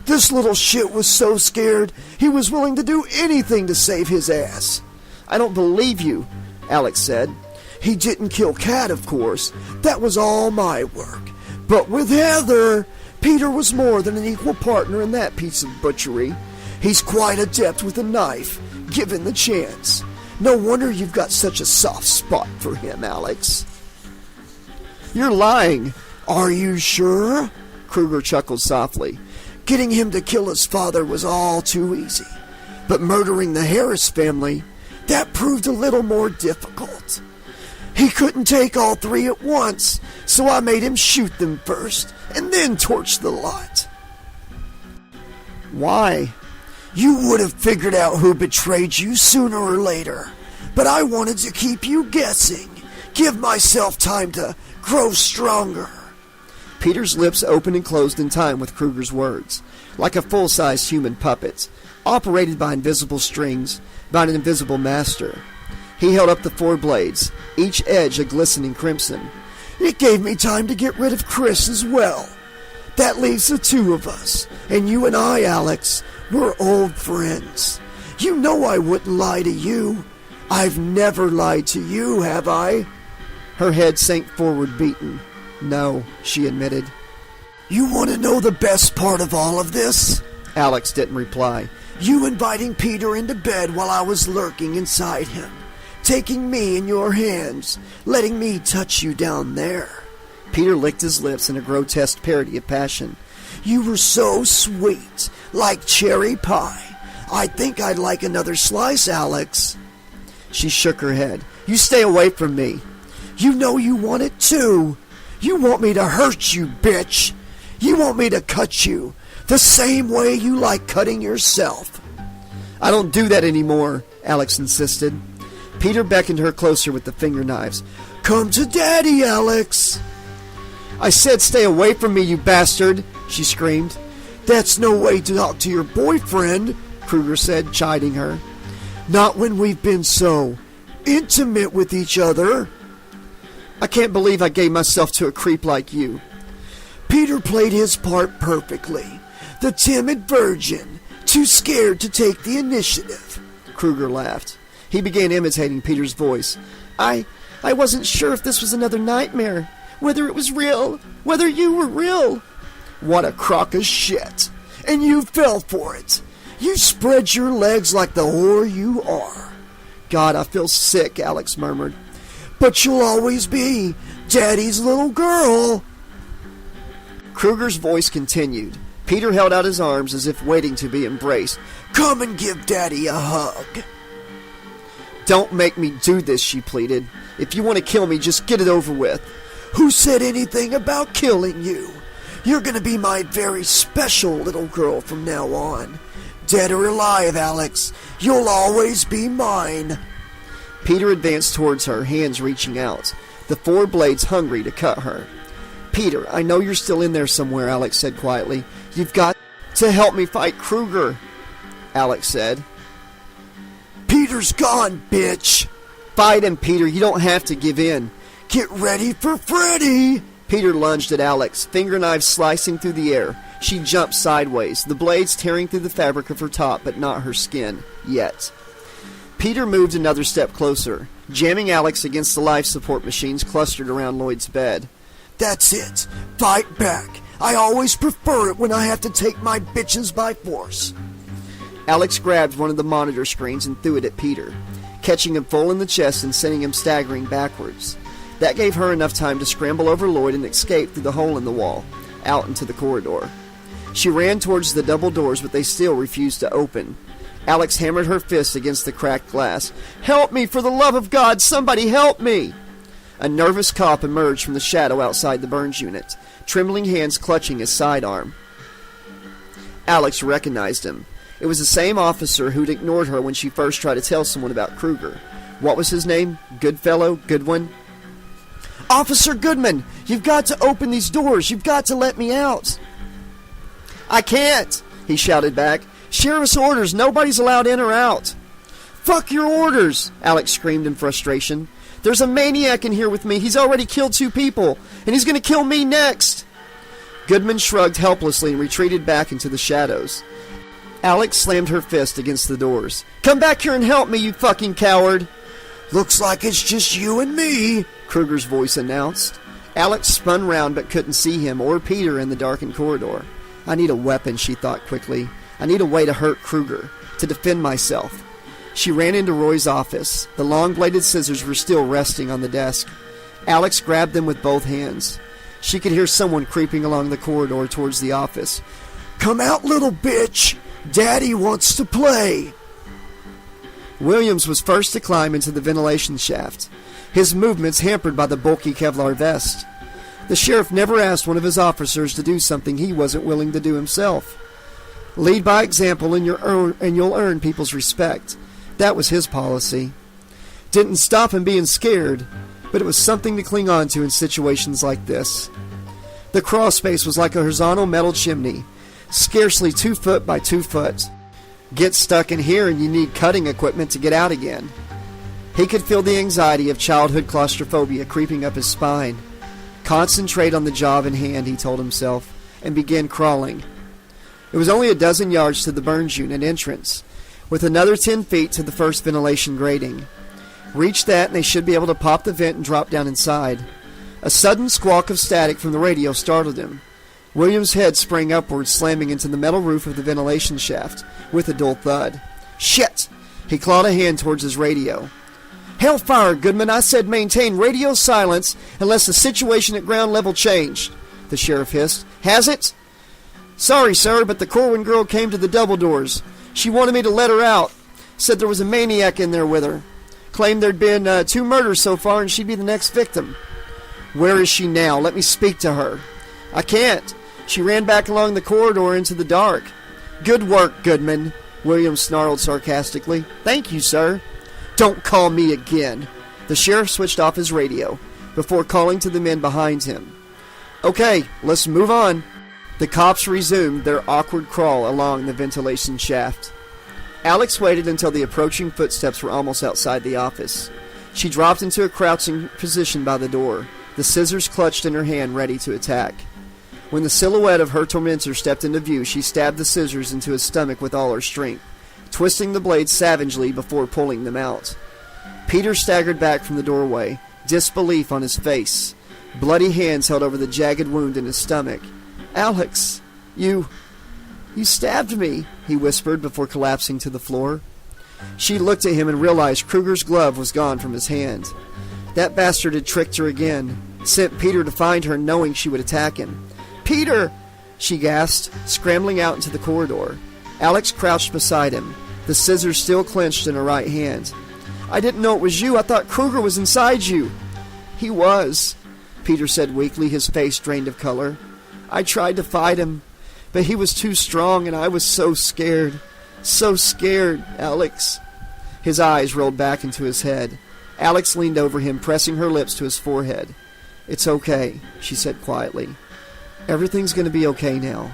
This little shit was so scared, he was willing to do anything to save his ass. I don't believe you, Alex said. He didn't kill Kat, of course. That was all my work. But with Heather, Peter was more than an equal partner in that piece of butchery. He's quite adept with a knife, given the chance. No wonder you've got such a soft spot for him, Alex. You're lying. Are you sure? Kruger chuckled softly. Getting him to kill his father was all too easy. But murdering the Harris family, that proved a little more difficult. He couldn't take all three at once, so I made him shoot them first, and then torch the lot. Why? You would have figured out who betrayed you sooner or later, but I wanted to keep you guessing, give myself time to grow stronger. Peter's lips opened and closed in time with Kruger's words, like a full-sized human puppet, operated by invisible strings, by an invisible master. He held up the 4 blades, each edge a glistening crimson. It gave me time to get rid of Chris as well. That leaves the 2 of us, and you and I, Alex, we're old friends. You know I wouldn't lie to you. I've never lied to you, have I? Her head sank forward, beaten. No, she admitted. You want to know the best part of all of this? Alex didn't reply. You inviting Peter into bed while I was lurking inside him. Taking me in your hands, letting me touch you down there. Peter licked his lips in a grotesque parody of passion. You were so sweet, like cherry pie. I think I'd like another slice, Alex. She shook her head. You stay away from me. You know you want it too. You want me to hurt you, bitch. You want me to cut you, the same way you like cutting yourself. I don't do that anymore, Alex insisted. Peter beckoned her closer with the finger knives. Come to Daddy, Alex. I said stay away from me, you bastard, she screamed. That's no way to talk to your boyfriend, Kruger said, chiding her. Not when we've been so intimate with each other. I can't believe I gave myself to a creep like you. Peter played his part perfectly. The timid virgin, too scared to take the initiative. Kruger laughed. He began imitating Peter's voice. I wasn't sure if this was another nightmare. Whether it was real. Whether you were real. What a crock of shit. And you fell for it. You spread your legs like the whore you are. God, I feel sick, Alex murmured. But you'll always be Daddy's little girl. Kruger's voice continued. Peter held out his arms as if waiting to be embraced. Come and give Daddy a hug. Don't make me do this, she pleaded. If you want to kill me, just get it over with. Who said anything about killing you? You're going to be my very special little girl from now on. Dead or alive, Alex, you'll always be mine. Peter advanced towards her, hands reaching out, the 4 blades hungry to cut her. Peter, I know you're still in there somewhere, Alex said quietly. You've got to help me fight Kruger, Alex said. Peter's gone, bitch. Fight him, Peter. You don't have to give in. Get ready for Freddy. Peter lunged at Alex, finger knives slicing through the air. She jumped sideways, the blades tearing through the fabric of her top, but not her skin. Yet. Peter moved another step closer, jamming Alex against the life support machines clustered around Lloyd's bed. That's it. Fight back. I always prefer it when I have to take my bitches by force. Alex grabbed one of the monitor screens and threw it at Peter, catching him full in the chest and sending him staggering backwards. That gave her enough time to scramble over Lloyd and escape through the hole in the wall, out into the corridor. She ran towards the double doors, but they still refused to open. Alex hammered her fist against the cracked glass. Help me, for the love of God! Somebody help me! A nervous cop emerged from the shadow outside the Burns unit, trembling hands clutching his sidearm. Alex recognized him. It was the same officer who'd ignored her when she first tried to tell someone about Kruger. What was his name? Goodfellow? Goodwin? Officer Goodman, you've got to open these doors. You've got to let me out. I can't, he shouted back. Sheriff's orders. Nobody's allowed in or out. Fuck your orders, Alex screamed in frustration. There's a maniac in here with me. He's already killed 2 people, and he's going to kill me next. Goodman shrugged helplessly and retreated back into the shadows. Alex slammed her fist against the doors. Come back here and help me, you fucking coward. Looks like it's just you and me, Kruger's voice announced. Alex spun round but couldn't see him or Peter in the darkened corridor. I need a weapon, she thought quickly. I need a way to hurt Kruger, to defend myself. She ran into Roy's office. The long-bladed scissors were still resting on the desk. Alex grabbed them with both hands. She could hear someone creeping along the corridor towards the office. Come out, little bitch. Daddy wants to play. Williams was first to climb into the ventilation shaft, his movements hampered by the bulky Kevlar vest. The sheriff never asked one of his officers to do something he wasn't willing to do himself. Lead by example and you'll earn people's respect. That was his policy. Didn't stop him being scared, but it was something to cling on to in situations like this. The crawl space was like a horizontal metal chimney, scarcely 2 foot by 2 foot. Get stuck in here and you need cutting equipment to get out again. He could feel the anxiety of childhood claustrophobia creeping up his spine. Concentrate on the job in hand, he told himself, and began crawling. It was only a dozen yards to the burns unit entrance, with another 10 feet to the first ventilation grating. Reach that and they should be able to pop the vent and drop down inside. A sudden squawk of static from the radio startled him. William's head sprang upward, slamming into the metal roof of the ventilation shaft, with a dull thud. Shit! He clawed a hand towards his radio. Hellfire, Goodman, I said maintain radio silence unless the situation at ground level changed, the sheriff hissed. Has it? Sorry, sir, but the Corwin girl came to the double doors. She wanted me to let her out. Said there was a maniac in there with her. Claimed there'd been 2 murders so far and she'd be the next victim. Where is she now? Let me speak to her. I can't. She ran back along the corridor into the dark. Good work, Goodman, Williams snarled sarcastically. Thank you, sir. Don't call me again. The sheriff switched off his radio before calling to the men behind him. Okay, let's move on. The cops resumed their awkward crawl along the ventilation shaft. Alex waited until the approaching footsteps were almost outside the office. She dropped into a crouching position by the door, the scissors clutched in her hand ready to attack. When the silhouette of her tormentor stepped into view, she stabbed the scissors into his stomach with all her strength, twisting the blades savagely before pulling them out. Peter staggered back from the doorway, disbelief on his face. Bloody hands held over the jagged wound in his stomach. Alex, you stabbed me, he whispered before collapsing to the floor. She looked at him and realized Kruger's glove was gone from his hand. That bastard had tricked her again, sent Peter to find her knowing she would attack him. Peter! She gasped, scrambling out into the corridor. Alex crouched beside him, the scissors still clenched in her right hand. I didn't know it was you. I thought Kruger was inside you. He was, Peter said weakly, his face drained of color. I tried to fight him, but he was too strong and I was so scared. So scared, Alex. His eyes rolled back into his head. Alex leaned over him, pressing her lips to his forehead. It's okay, she said quietly. Everything's going to be okay now.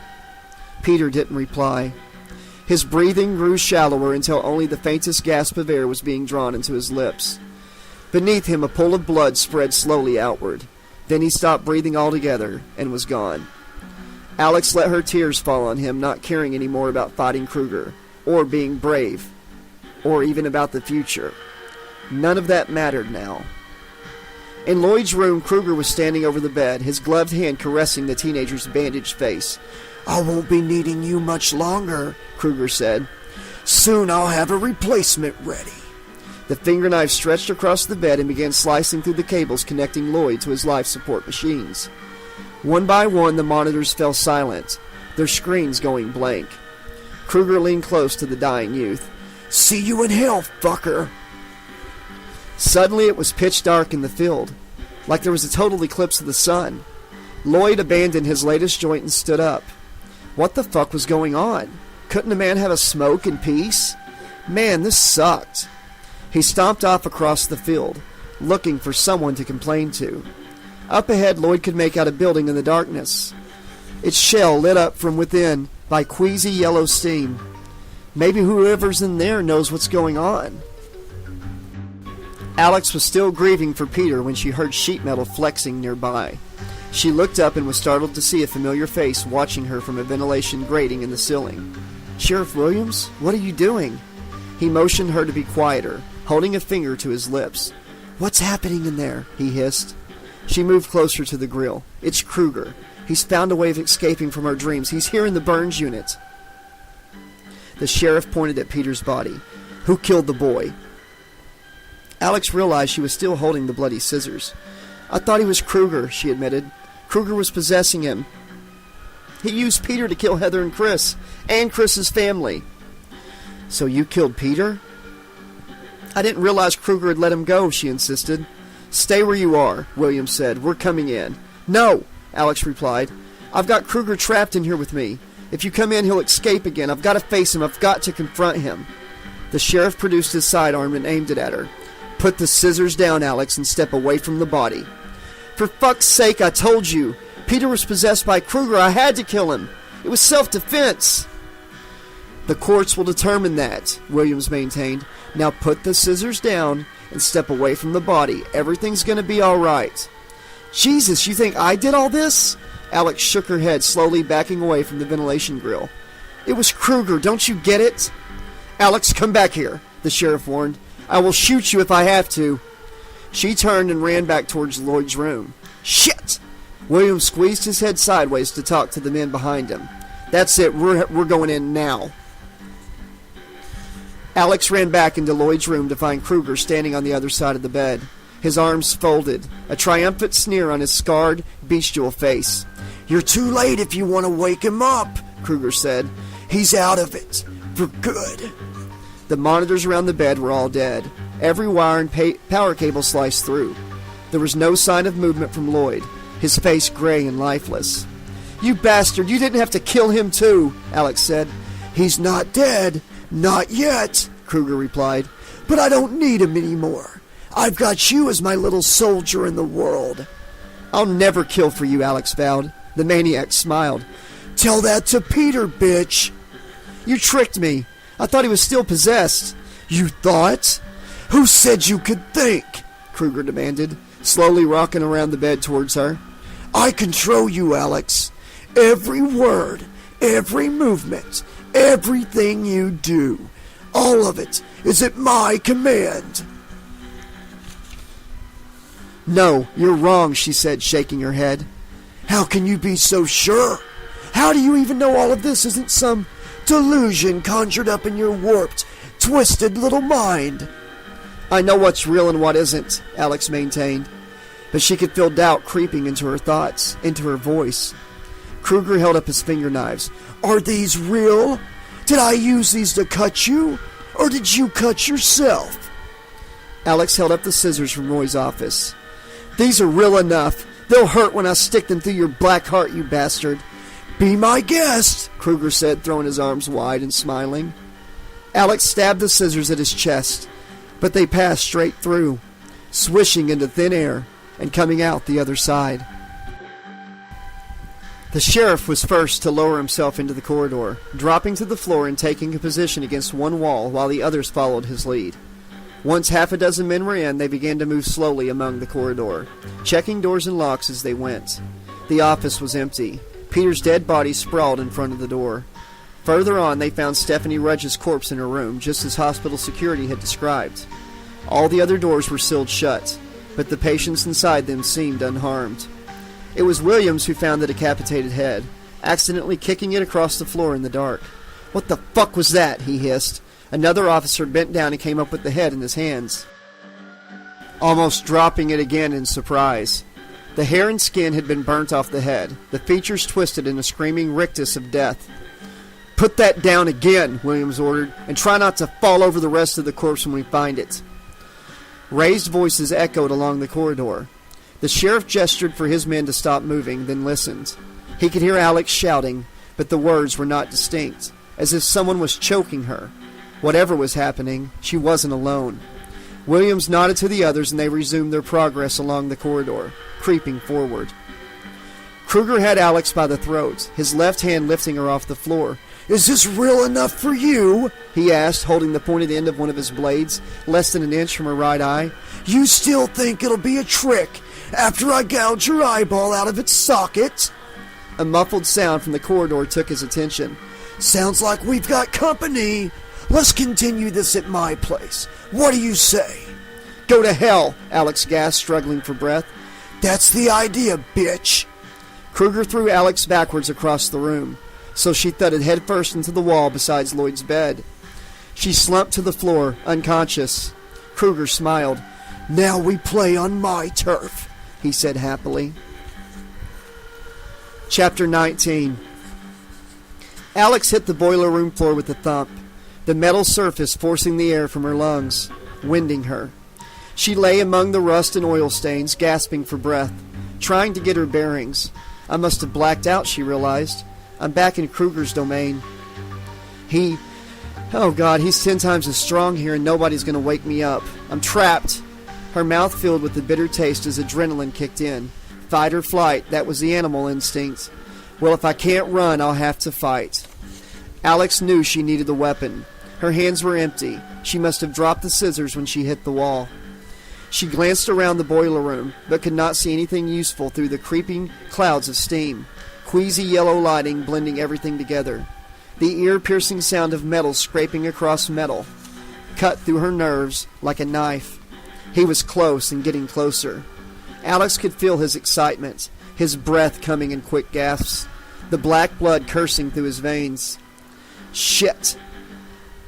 Peter didn't reply. His breathing grew shallower until only the faintest gasp of air was being drawn into his lips. Beneath him, a pool of blood spread slowly outward. Then he stopped breathing altogether and was gone. Alex let her tears fall on him, not caring any more about fighting Kruger, or being brave, or even about the future. None of that mattered now. In Lloyd's room, Kruger was standing over the bed, his gloved hand caressing the teenager's bandaged face. I won't be needing you much longer, Kruger said. Soon I'll have a replacement ready. The finger knife stretched across the bed and began slicing through the cables connecting Lloyd to his life support machines. One by one, the monitors fell silent, their screens going blank. Kruger leaned close to the dying youth. See you in hell, fucker. Suddenly it was pitch dark in the field, like there was a total eclipse of the sun. Lloyd abandoned his latest joint and stood up. What the fuck was going on? Couldn't a man have a smoke in peace? Man, this sucked. He stomped off across the field, looking for someone to complain to. Up ahead, Lloyd could make out a building in the darkness, its shell lit up from within by queasy yellow steam. Maybe whoever's in there knows what's going on. Alex was still grieving for Peter when she heard sheet metal flexing nearby. She looked up and was startled to see a familiar face watching her from a ventilation grating in the ceiling. "Sheriff Williams, what are you doing?" He motioned her to be quieter, holding a finger to his lips. "What's happening in there?" he hissed. She moved closer to the grill. "It's Kruger. He's found a way of escaping from our dreams. He's here in the Burns unit." The sheriff pointed at Peter's body. "Who killed the boy?" Alex realized she was still holding the bloody scissors. "I thought he was Kruger," she admitted. "Kruger was possessing him. He used Peter to kill Heather and Chris's family." "So you killed Peter?" "I didn't realize Kruger had let him go," she insisted. "Stay where you are," Williams said. "We're coming in." "No," Alex replied. "I've got Kruger trapped in here with me. If you come in, he'll escape again. I've got to face him. I've got to confront him." The sheriff produced his sidearm and aimed it at her. "Put the scissors down, Alex, and step away from the body." "For fuck's sake, I told you. Peter was possessed by Kruger. I had to kill him. It was self-defense." "The courts will determine that," Williams maintained. "Now put the scissors down and step away from the body. Everything's going to be all right." "Jesus, you think I did all this?" Alex shook her head, slowly backing away from the ventilation grill. "It was Kruger. Don't you get it?" "Alex, come back here," the sheriff warned. "I will shoot you if I have to." She turned and ran back towards Lloyd's room. "Shit!" Williams squeezed his head sideways to talk to the men behind him. "That's it. We're going in now." Alex ran back into Lloyd's room to find Kruger standing on the other side of the bed, his arms folded, a triumphant sneer on his scarred, bestial face. "You're too late if you want to wake him up," Kruger said. "He's out of it. For good." The monitors around the bed were all dead, every wire and power cable sliced through. There was no sign of movement from Lloyd, his face gray and lifeless. "You bastard, you didn't have to kill him too," Alex said. "He's not dead. Not yet," Kruger replied. "But I don't need him anymore. I've got you as my little soldier in the world." "I'll never kill for you," Alex vowed. The maniac smiled. "Tell that to Peter, bitch." "You tricked me. I thought he was still possessed." "You thought? Who said you could think?" Kruger demanded, slowly rocking around the bed towards her. "I control you, Alex. Every word, every movement, everything you do. All of it is at my command." "No, you're wrong," she said, shaking her head. "How can you be so sure? How do you even know all of this isn't some delusion conjured up in your warped, twisted little mind?" "I know what's real and what isn't," Alex maintained. But she could feel doubt creeping into her thoughts, into her voice. Kruger held up his finger knives. "Are these real? Did I use these to cut you? Or did you cut yourself?" Alex held up the scissors from Roy's office. "These are real enough. They'll hurt when I stick them through your black heart, you bastard." "Be my guest," Kruger said, throwing his arms wide and smiling. Alex stabbed the scissors at his chest, but they passed straight through, swishing into thin air and coming out the other side. The sheriff was first to lower himself into the corridor, dropping to the floor and taking a position against one wall while the others followed his lead. Once half a dozen men were in, they began to move slowly among the corridor, checking doors and locks as they went. The office was empty. Peter's dead body sprawled in front of the door. Further on, they found Stephanie Rudge's corpse in her room, just as hospital security had described. All the other doors were sealed shut, but the patients inside them seemed unharmed. It was Williams who found the decapitated head, accidentally kicking it across the floor in the dark. "What the fuck was that?" he hissed. Another officer bent down and came up with the head in his hands, almost dropping it again in surprise. The hair and skin had been burnt off the head, the features twisted in a screaming rictus of death. "Put that down again," Williams ordered, "and try not to fall over the rest of the corpse when we find it." Raised voices echoed along the corridor. The sheriff gestured for his men to stop moving, then listened. He could hear Alex shouting, but the words were not distinct, as if someone was choking her. Whatever was happening, she wasn't alone. Williams nodded to the others, and they resumed their progress along the corridor, creeping forward. Kruger had Alex by the throat, his left hand lifting her off the floor. Is this real enough for you? He asked, holding the pointed end of one of his blades, less than an inch from her right eye. You still think it'll be a trick after I gouge your eyeball out of its socket? A muffled sound from the corridor took his attention. Sounds like we've got company. Let's continue this at my place. What do you say? Go to hell, Alex gasped, struggling for breath. That's the idea, bitch. Kruger threw Alex backwards across the room, so she thudded headfirst into the wall beside Lloyd's bed. She slumped to the floor, unconscious. Kruger smiled. Now we play on my turf, he said happily. Chapter 19. Alex hit the boiler room floor with a thump, the metal surface forcing the air from her lungs, winding her. She lay among the rust and oil stains, gasping for breath, trying to get her bearings. I must have blacked out, she realized. I'm back in Kruger's domain. Oh God, he's 10 times as strong here and nobody's going to wake me up. I'm trapped. Her mouth filled with the bitter taste as adrenaline kicked in. Fight or flight, that was the animal instinct. Well, if I can't run, I'll have to fight. Alex knew she needed a weapon. Her hands were empty. She must have dropped the scissors when she hit the wall. She glanced around the boiler room, but could not see anything useful through the creeping clouds of steam. Queasy yellow lighting blending everything together. The ear-piercing sound of metal scraping across metal cut through her nerves like a knife. He was close and getting closer. Alex could feel his excitement, his breath coming in quick gasps, the black blood coursing through his veins. Shit!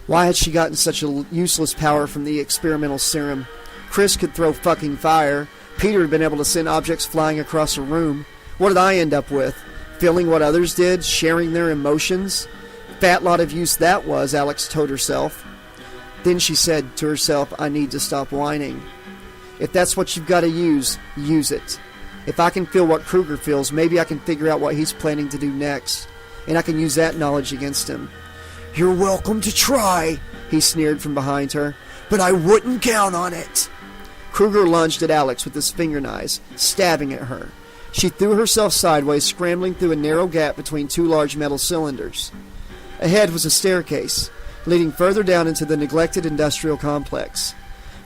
Why had she gotten such a useless power from the experimental serum? Chris could throw fucking fire. Peter had been able to send objects flying across a room. What did I end up with? Feeling what others did? Sharing their emotions? Fat lot of use that was, Alex told herself. Then she said to herself, I need to stop whining. If that's what you've got to use it. If I can feel what Kruger feels, maybe I can figure out what he's planning to do next. And I can use that knowledge against him. You're welcome to try, he sneered from behind her, but I wouldn't count on it. Kruger lunged at Alex with his fingernails, stabbing at her. She threw herself sideways, scrambling through a narrow gap between two large metal cylinders. Ahead was a staircase, leading further down into the neglected industrial complex.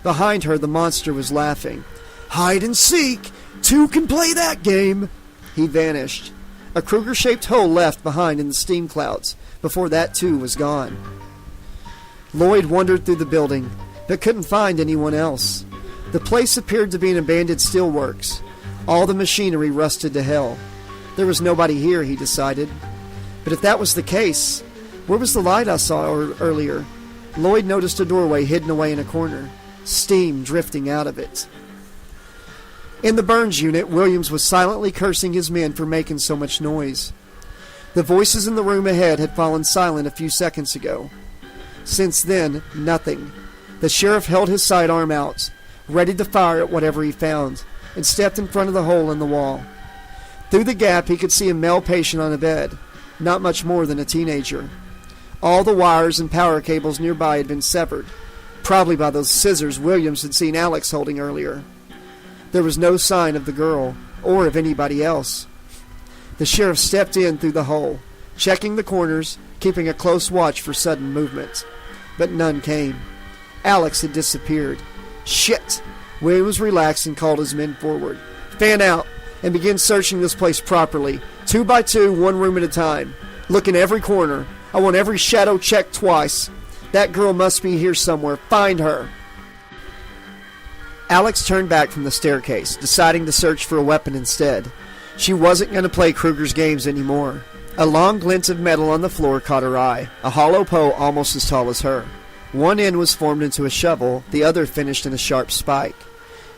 Behind her, the monster was laughing. Hide and seek! Two can play that game! He vanished. A Kruger-shaped hole left behind in the steam clouds. Before that, too, was gone. Lloyd wandered through the building, but couldn't find anyone else. The place appeared to be an abandoned steelworks. All the machinery rusted to hell. There was nobody here, he decided. But if that was the case, where was the light I saw earlier? Lloyd noticed a doorway hidden away in a corner, steam drifting out of it. In the Burns unit, Williams was silently cursing his men for making so much noise. The voices in the room ahead had fallen silent a few seconds ago. Since then, nothing. The sheriff held his sidearm out, ready to fire at whatever he found, and stepped in front of the hole in the wall. Through the gap, he could see a male patient on a bed, not much more than a teenager. All the wires and power cables nearby had been severed, probably by those scissors Williams had seen Alex holding earlier. There was no sign of the girl, or of anybody else. The sheriff stepped in through the hole, checking the corners, keeping a close watch for sudden movement. But none came. Alex had disappeared. Shit! Williams relaxed and called his men forward. Fan out, and begin searching this place properly. 2 by 2, one room at a time. Look in every corner. I want every shadow checked twice. That girl must be here somewhere. Find her. Alex turned back from the staircase, deciding to search for a weapon instead. She wasn't going to play Kruger's games anymore. A long glint of metal on the floor caught her eye, a hollow pole almost as tall as her. One end was formed into a shovel, the other finished in a sharp spike.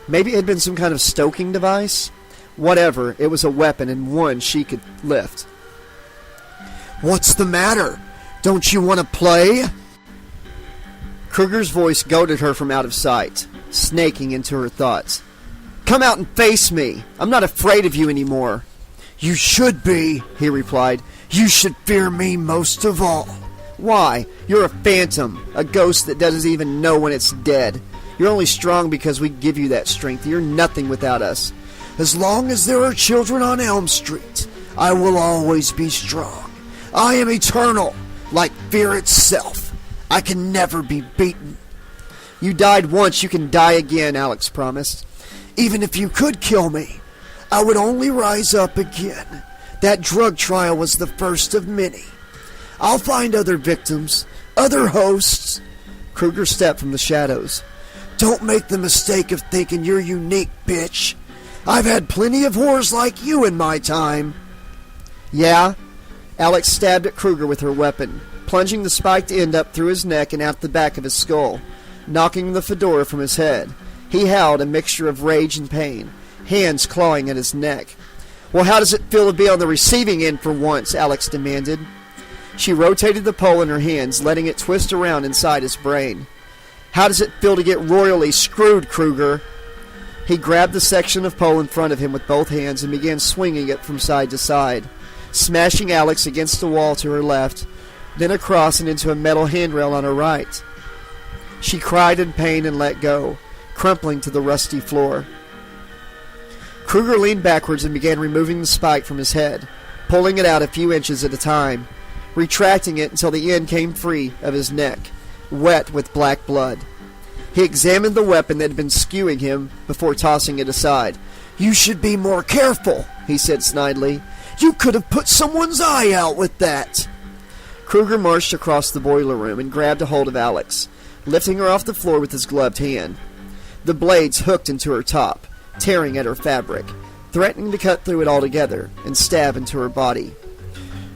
Maybe it had been some kind of stoking device? Whatever, it was a weapon and one she could lift. What's the matter? Don't you want to play? Kruger's voice goaded her from out of sight, snaking into her thoughts. Come out and face me. I'm not afraid of you anymore. You should be, he replied. You should fear me most of all. Why? You're a phantom, a ghost that doesn't even know when it's dead. You're only strong because we give you that strength. You're nothing without us. As long as there are children on Elm Street, I will always be strong. I am eternal, like fear itself. I can never be beaten. You died once, you can die again, Alex promised. Even if you could kill me, I would only rise up again. That drug trial was the first of many. I'll find other victims, other hosts. Kruger stepped from the shadows. Don't make the mistake of thinking you're unique, bitch. I've had plenty of whores like you in my time. Yeah? Alex stabbed at Kruger with her weapon, plunging the spiked end up through his neck and out the back of his skull, knocking the fedora from his head. He howled, a mixture of rage and pain, hands clawing at his neck. Well, how does it feel to be on the receiving end for once? Alex demanded. She rotated the pole in her hands, letting it twist around inside his brain. How does it feel to get royally screwed, Kruger? He grabbed the section of pole in front of him with both hands and began swinging it from side to side, smashing Alex against the wall to her left, then across and into a metal handrail on her right. She cried in pain and let go, crumpling to the rusty floor. Kruger leaned backwards and began removing the spike from his head, pulling it out a few inches at a time, retracting it until the end came free of his neck, wet with black blood. He examined the weapon that had been skewing him before tossing it aside. You should be more careful, he said snidely. You could have put someone's eye out with that. Kruger marched across the boiler room and grabbed a hold of Alex, lifting her off the floor with his gloved hand. The blades hooked into her top, tearing at her fabric, threatening to cut through it altogether and stab into her body.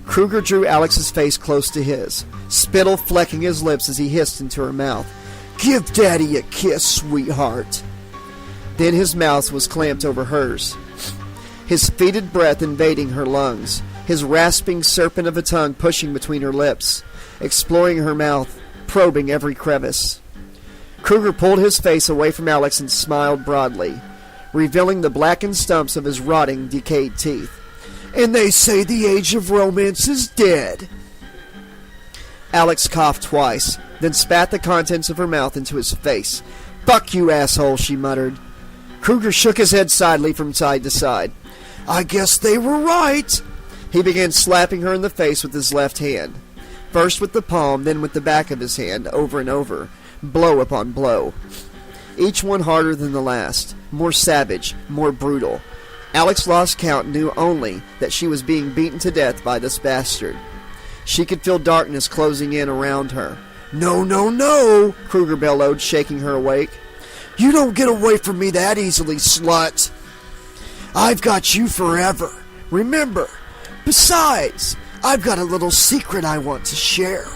Kruger drew Alex's face close to his, spittle flecking his lips as he hissed into her mouth. Give Daddy a kiss, sweetheart. Then his mouth was clamped over hers, his fetid breath invading her lungs, his rasping serpent of a tongue pushing between her lips, exploring her mouth, probing every crevice. Kruger pulled his face away from Alex and smiled broadly, revealing the blackened stumps of his rotting, decayed teeth. And they say the age of romance is dead. Alex coughed twice, then spat the contents of her mouth into his face. Fuck you, asshole, she muttered. Kruger shook his head sidely from side to side. I guess they were right. He began slapping her in the face with his left hand, first with the palm, then with the back of his hand, over and over, blow upon blow. Each one harder than the last, more savage, more brutal. Alex lost count and knew only that she was being beaten to death by this bastard. She could feel darkness closing in around her. No, no, no, Kruger bellowed, shaking her awake. You don't get away from me that easily, slut. I've got you forever. Remember. Besides, I've got a little secret I want to share.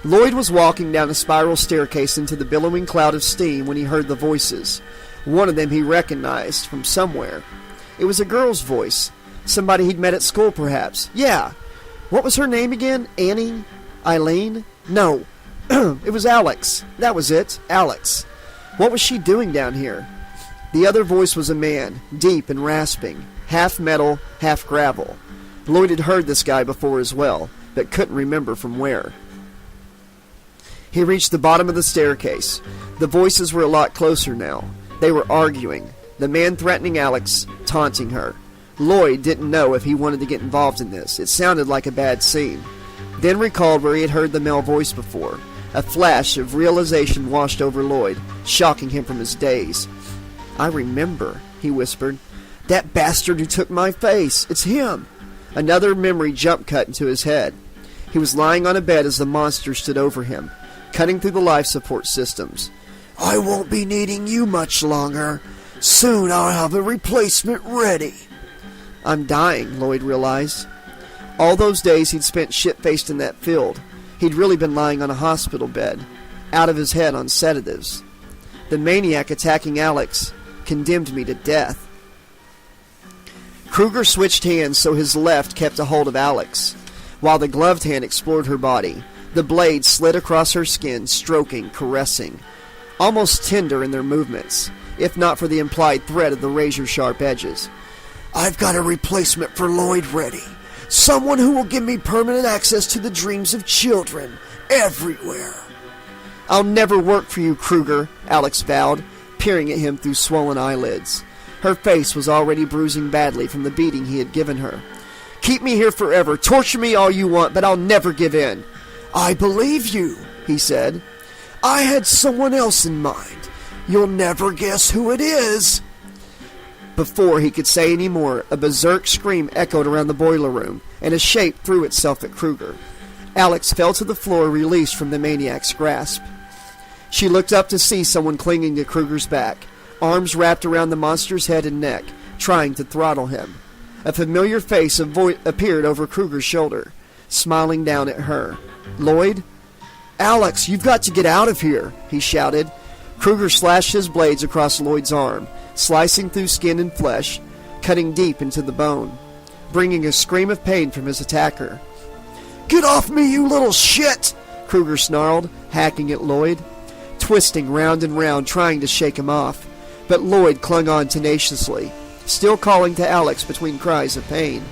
Lloyd was walking down a spiral staircase into the billowing cloud of steam when he heard the voices. One of them he recognized from somewhere. It was a girl's voice. Somebody he'd met at school, perhaps. Yeah. What was her name again? Annie? Eileen? No. It was Alex. That was it. Alex. What was she doing down here? The other voice was a man, deep and rasping, half metal, half gravel. Lloyd had heard this guy before as well, but couldn't remember from where. He reached the bottom of the staircase. The voices were a lot closer now. They were arguing, the man threatening Alex, taunting her. Lloyd didn't know if he wanted to get involved in this. It sounded like a bad scene. Then recalled where he had heard the male voice before. A flash of realization washed over Lloyd, shocking him from his daze. I remember, he whispered. That bastard who took my face. It's him. Another memory jump cut into his head. He was lying on a bed as the monster stood over him, cutting through the life support systems. I won't be needing you much longer. Soon I'll have a replacement ready. I'm dying, Lloyd realized. All those days he'd spent shit-faced in that field, he'd really been lying on a hospital bed, out of his head on sedatives. The maniac attacking Alex condemned me to death. Kruger switched hands so his left kept a hold of Alex, while the gloved hand explored her body. The blade slid across her skin, stroking, caressing, almost tender in their movements, if not for the implied threat of the razor-sharp edges. I've got a replacement for Lloyd ready. Someone who will give me permanent access to the dreams of children everywhere. I'll never work for you, Kruger, Alex vowed, peering at him through swollen eyelids. Her face was already bruising badly from the beating he had given her. Keep me here forever, torture me all you want, but I'll never give in. I believe you, he said. I had someone else in mind. You'll never guess who it is. Before he could say any more, a berserk scream echoed around the boiler room, and a shape threw itself at Kruger. Alex fell to the floor, released from the maniac's grasp. She looked up to see someone clinging to Kruger's back, arms wrapped around the monster's head and neck, trying to throttle him. A familiar face appeared over Kruger's shoulder, smiling down at her. Lloyd? Alex, you've got to get out of here, he shouted. Kruger slashed his blades across Lloyd's arm, slicing through skin and flesh, cutting deep into the bone, bringing a scream of pain from his attacker. Get off me, you little shit! Kruger snarled, hacking at Lloyd, twisting round and round, trying to shake him off. But Lloyd clung on tenaciously, still calling to Alex between cries of pain.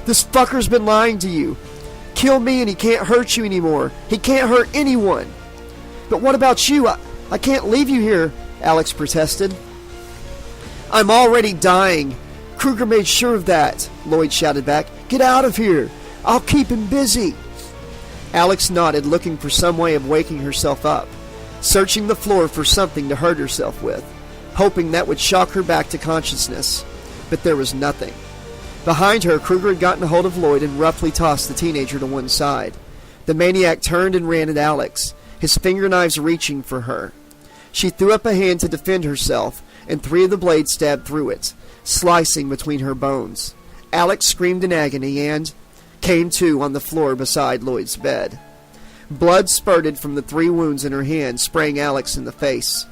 This fucker's been lying to you. Kill me and he can't hurt you anymore. He can't hurt anyone. But what about you? I can't leave you here, Alex protested. I'm already dying. Kruger made sure of that, Lloyd shouted back. Get out of here. I'll keep him busy. Alex nodded, looking for some way of waking herself up, searching the floor for something to hurt herself with, hoping that would shock her back to consciousness. But there was nothing. Behind her, Kruger had gotten a hold of Lloyd and roughly tossed the teenager to one side. The maniac turned and ran at Alex, his finger knives reaching for her. She threw up a hand to defend herself, and 3 of the blades stabbed through it, slicing between her bones. Alex screamed in agony and came to on the floor beside Lloyd's bed. Blood spurted from the 3 wounds in her hand, spraying Alex in the face.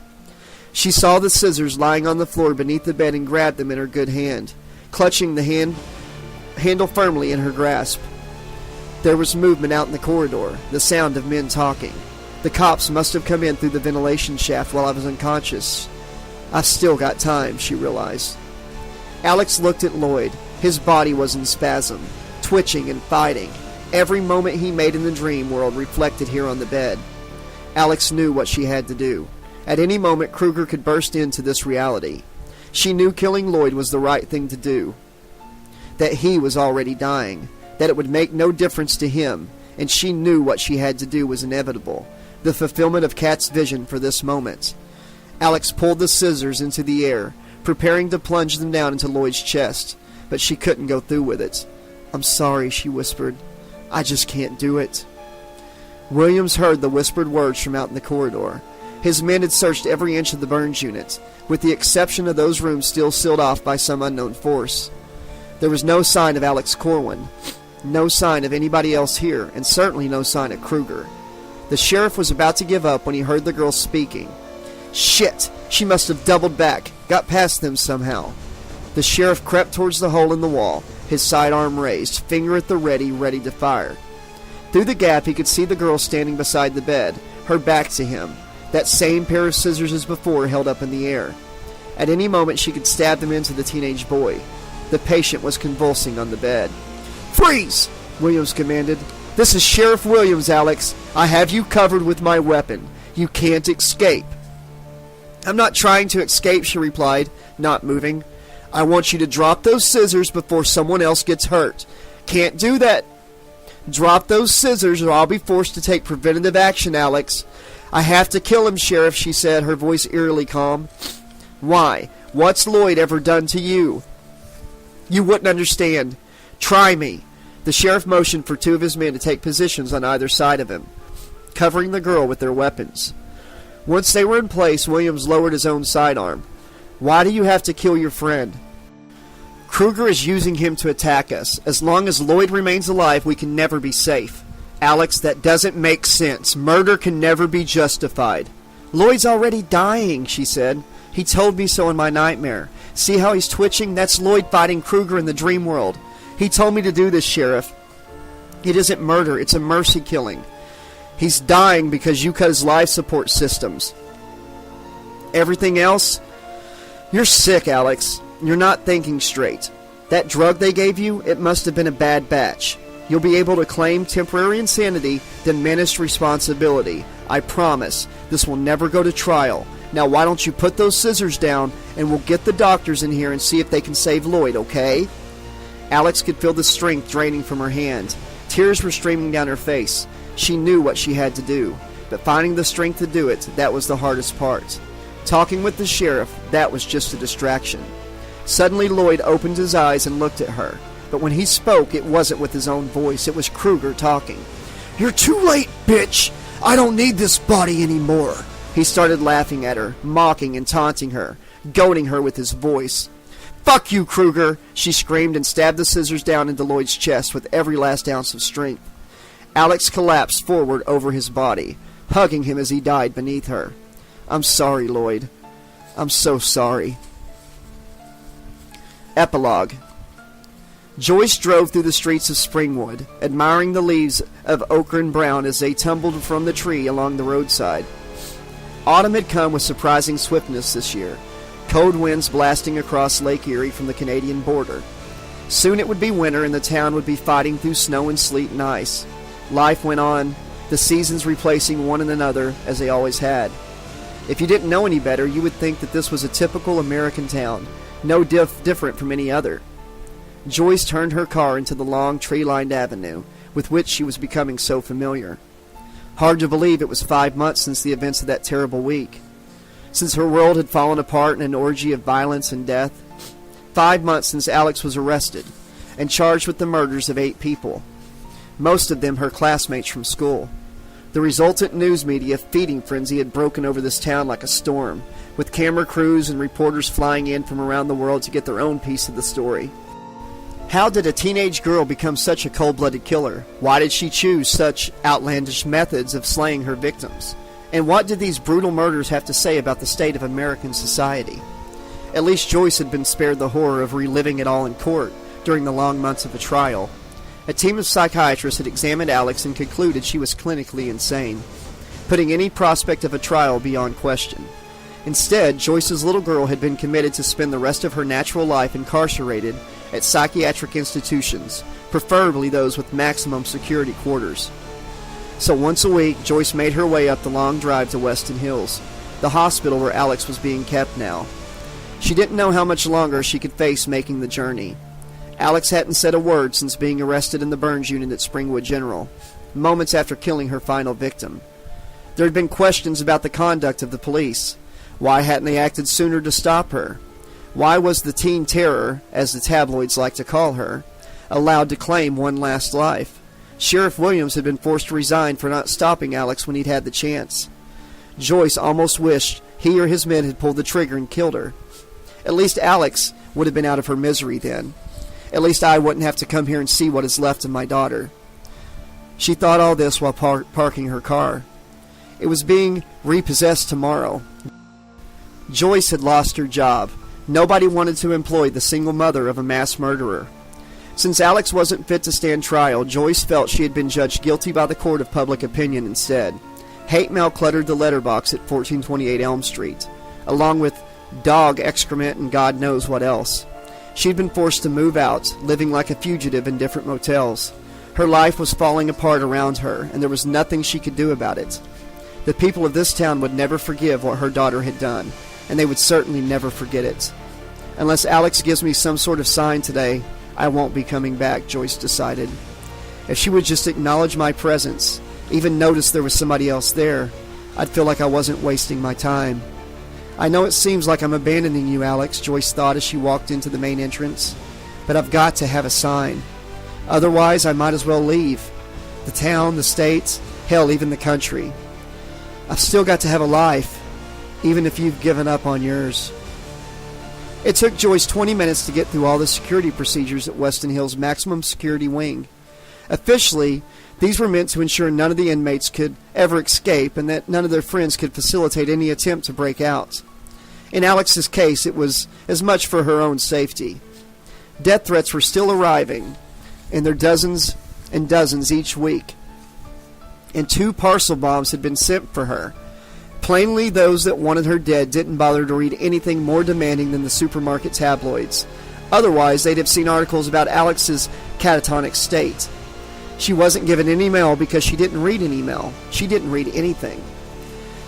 She saw the scissors lying on the floor beneath the bed and grabbed them in her good hand, clutching the handle firmly in her grasp. There was movement out in the corridor, the sound of men talking. The cops must have come in through the ventilation shaft while I was unconscious. I've still got time, she realized. Alex looked at Lloyd. His body was in spasm, twitching and fighting. Every moment he made in the dream world reflected here on the bed. Alex knew what she had to do. At any moment, Kruger could burst into this reality. She knew killing Lloyd was the right thing to do, that he was already dying, that it would make no difference to him, and she knew what she had to do was inevitable, the fulfillment of Kat's vision for this moment. Alex pulled the scissors into the air, preparing to plunge them down into Lloyd's chest, but she couldn't go through with it. I'm sorry, she whispered. I just can't do it. Williams heard the whispered words from out in the corridor. His men had searched every inch of the Burns unit, with the exception of those rooms still sealed off by some unknown force. There was no sign of Alex Corwin, no sign of anybody else here, and certainly no sign of Kruger. The sheriff was about to give up when he heard the girl speaking. Shit! She must have doubled back, got past them somehow. The sheriff crept towards the hole in the wall, his sidearm raised, finger at the ready to fire. Through the gap he could see the girl standing beside the bed, her back to him, that same pair of scissors as before held up in the air. At any moment she could stab them into the teenage boy. The patient was convulsing on the bed. Freeze! Williams commanded. This is Sheriff Williams, Alex. I have you covered with my weapon. You can't escape. I'm not trying to escape, she replied, not moving. I want you to drop those scissors before someone else gets hurt. Can't do that. Drop those scissors or I'll be forced to take preventative action, Alex. I have to kill him, Sheriff, she said, her voice eerily calm. Why? What's Lloyd ever done to you? You wouldn't understand. Try me. The sheriff motioned for 2 of his men to take positions on either side of him, covering the girl with their weapons. Once they were in place, Williams lowered his own sidearm. Why do you have to kill your friend? Kruger is using him to attack us. As long as Lloyd remains alive, we can never be safe. Alex, that doesn't make sense. Murder can never be justified. Lloyd's already dying, she said. He told me so in my nightmare. See how he's twitching? That's Lloyd fighting Kruger in the dream world. He told me to do this, Sheriff. It isn't murder, it's a mercy killing. He's dying because you cut his life support systems. Everything else? You're sick, Alex. You're not thinking straight. That drug they gave you, it must have been a bad batch. You'll be able to claim temporary insanity, then menace responsibility. I promise. This will never go to trial. Now why don't you put those scissors down and we'll get the doctors in here and see if they can save Lloyd, okay? Alex could feel the strength draining from her hand. Tears were streaming down her face. She knew what she had to do, but finding the strength to do it, that was the hardest part. Talking with the sheriff, that was just a distraction. Suddenly Lloyd opened his eyes and looked at her, but when he spoke, it wasn't with his own voice, it was Kruger talking. You're too late, bitch! I don't need this body anymore! He started laughing at her, mocking and taunting her, goading her with his voice. Fuck you, Kruger! She screamed and stabbed the scissors down into Lloyd's chest with every last ounce of strength. Alex collapsed forward over his body, hugging him as he died beneath her. I'm sorry, Lloyd. I'm so sorry. Epilogue. Joyce drove through the streets of Springwood, admiring the leaves of ochre and brown as they tumbled from the tree along the roadside. Autumn had come with surprising swiftness this year, cold winds blasting across Lake Erie from the Canadian border. Soon it would be winter and the town would be fighting through snow and sleet and ice. Life went on, the seasons replacing one another as they always had. If you didn't know any better, you would think that this was a typical American town, no different from any other. Joyce turned her car into the long tree-lined avenue, with which she was becoming so familiar. Hard to believe it was 5 months since the events of that terrible week. Since her world had fallen apart in an orgy of violence and death. 5 months since Alex was arrested and charged with the murders of 8 people, most of them her classmates from school. The resultant news media feeding frenzy had broken over this town like a storm, with camera crews and reporters flying in from around the world to get their own piece of the story. How did a teenage girl become such a cold-blooded killer? Why did she choose such outlandish methods of slaying her victims? And what did these brutal murders have to say about the state of American society? At least Joyce had been spared the horror of reliving it all in court during the long months of a trial. A team of psychiatrists had examined Alex and concluded she was clinically insane, putting any prospect of a trial beyond question. Instead, Joyce's little girl had been committed to spend the rest of her natural life incarcerated at psychiatric institutions, preferably those with maximum security quarters. So once a week, Joyce made her way up the long drive to Weston Hills, the hospital where Alex was being kept now. She didn't know how much longer she could face making the journey. Alex hadn't said a word since being arrested in the Burns unit at Springwood General, moments after killing her final victim. There had been questions about the conduct of the police. Why hadn't they acted sooner to stop her? Why was the teen terror, as the tabloids like to call her, allowed to claim one last life? Sheriff Williams had been forced to resign for not stopping Alex when he'd had the chance. Joyce almost wished he or his men had pulled the trigger and killed her. At least Alex would have been out of her misery then. At least I wouldn't have to come here and see what is left of my daughter. She thought all this while parking her car. It was being repossessed tomorrow. Joyce had lost her job. Nobody wanted to employ the single mother of a mass murderer. Since Alex wasn't fit to stand trial, Joyce felt she had been judged guilty by the court of public opinion instead. Hate mail cluttered the letterbox at 1428 Elm Street, along with dog excrement and God knows what else. She'd been forced to move out, living like a fugitive in different motels. Her life was falling apart around her, and there was nothing she could do about it. The people of this town would never forgive what her daughter had done, and they would certainly never forget it. Unless Alex gives me some sort of sign today, I won't be coming back, Joyce decided. If she would just acknowledge my presence, even notice there was somebody else there, I'd feel like I wasn't wasting my time. I know it seems like I'm abandoning you, Alex, Joyce thought as she walked into the main entrance, but I've got to have a sign. Otherwise, I might as well leave. The town, the states, hell, even the country. I've still got to have a life, even if you've given up on yours. It took Joyce 20 minutes to get through all the security procedures at Weston Hill's maximum security wing. Officially, these were meant to ensure none of the inmates could ever escape and that none of their friends could facilitate any attempt to break out. In Alex's case, it was as much for her own safety. Death threats were still arriving, and their dozens and dozens each week. And 2 parcel bombs had been sent for her. Plainly, those that wanted her dead didn't bother to read anything more demanding than the supermarket tabloids. Otherwise, they'd have seen articles about Alex's catatonic state. She wasn't given any mail because she didn't read any mail. She didn't read anything.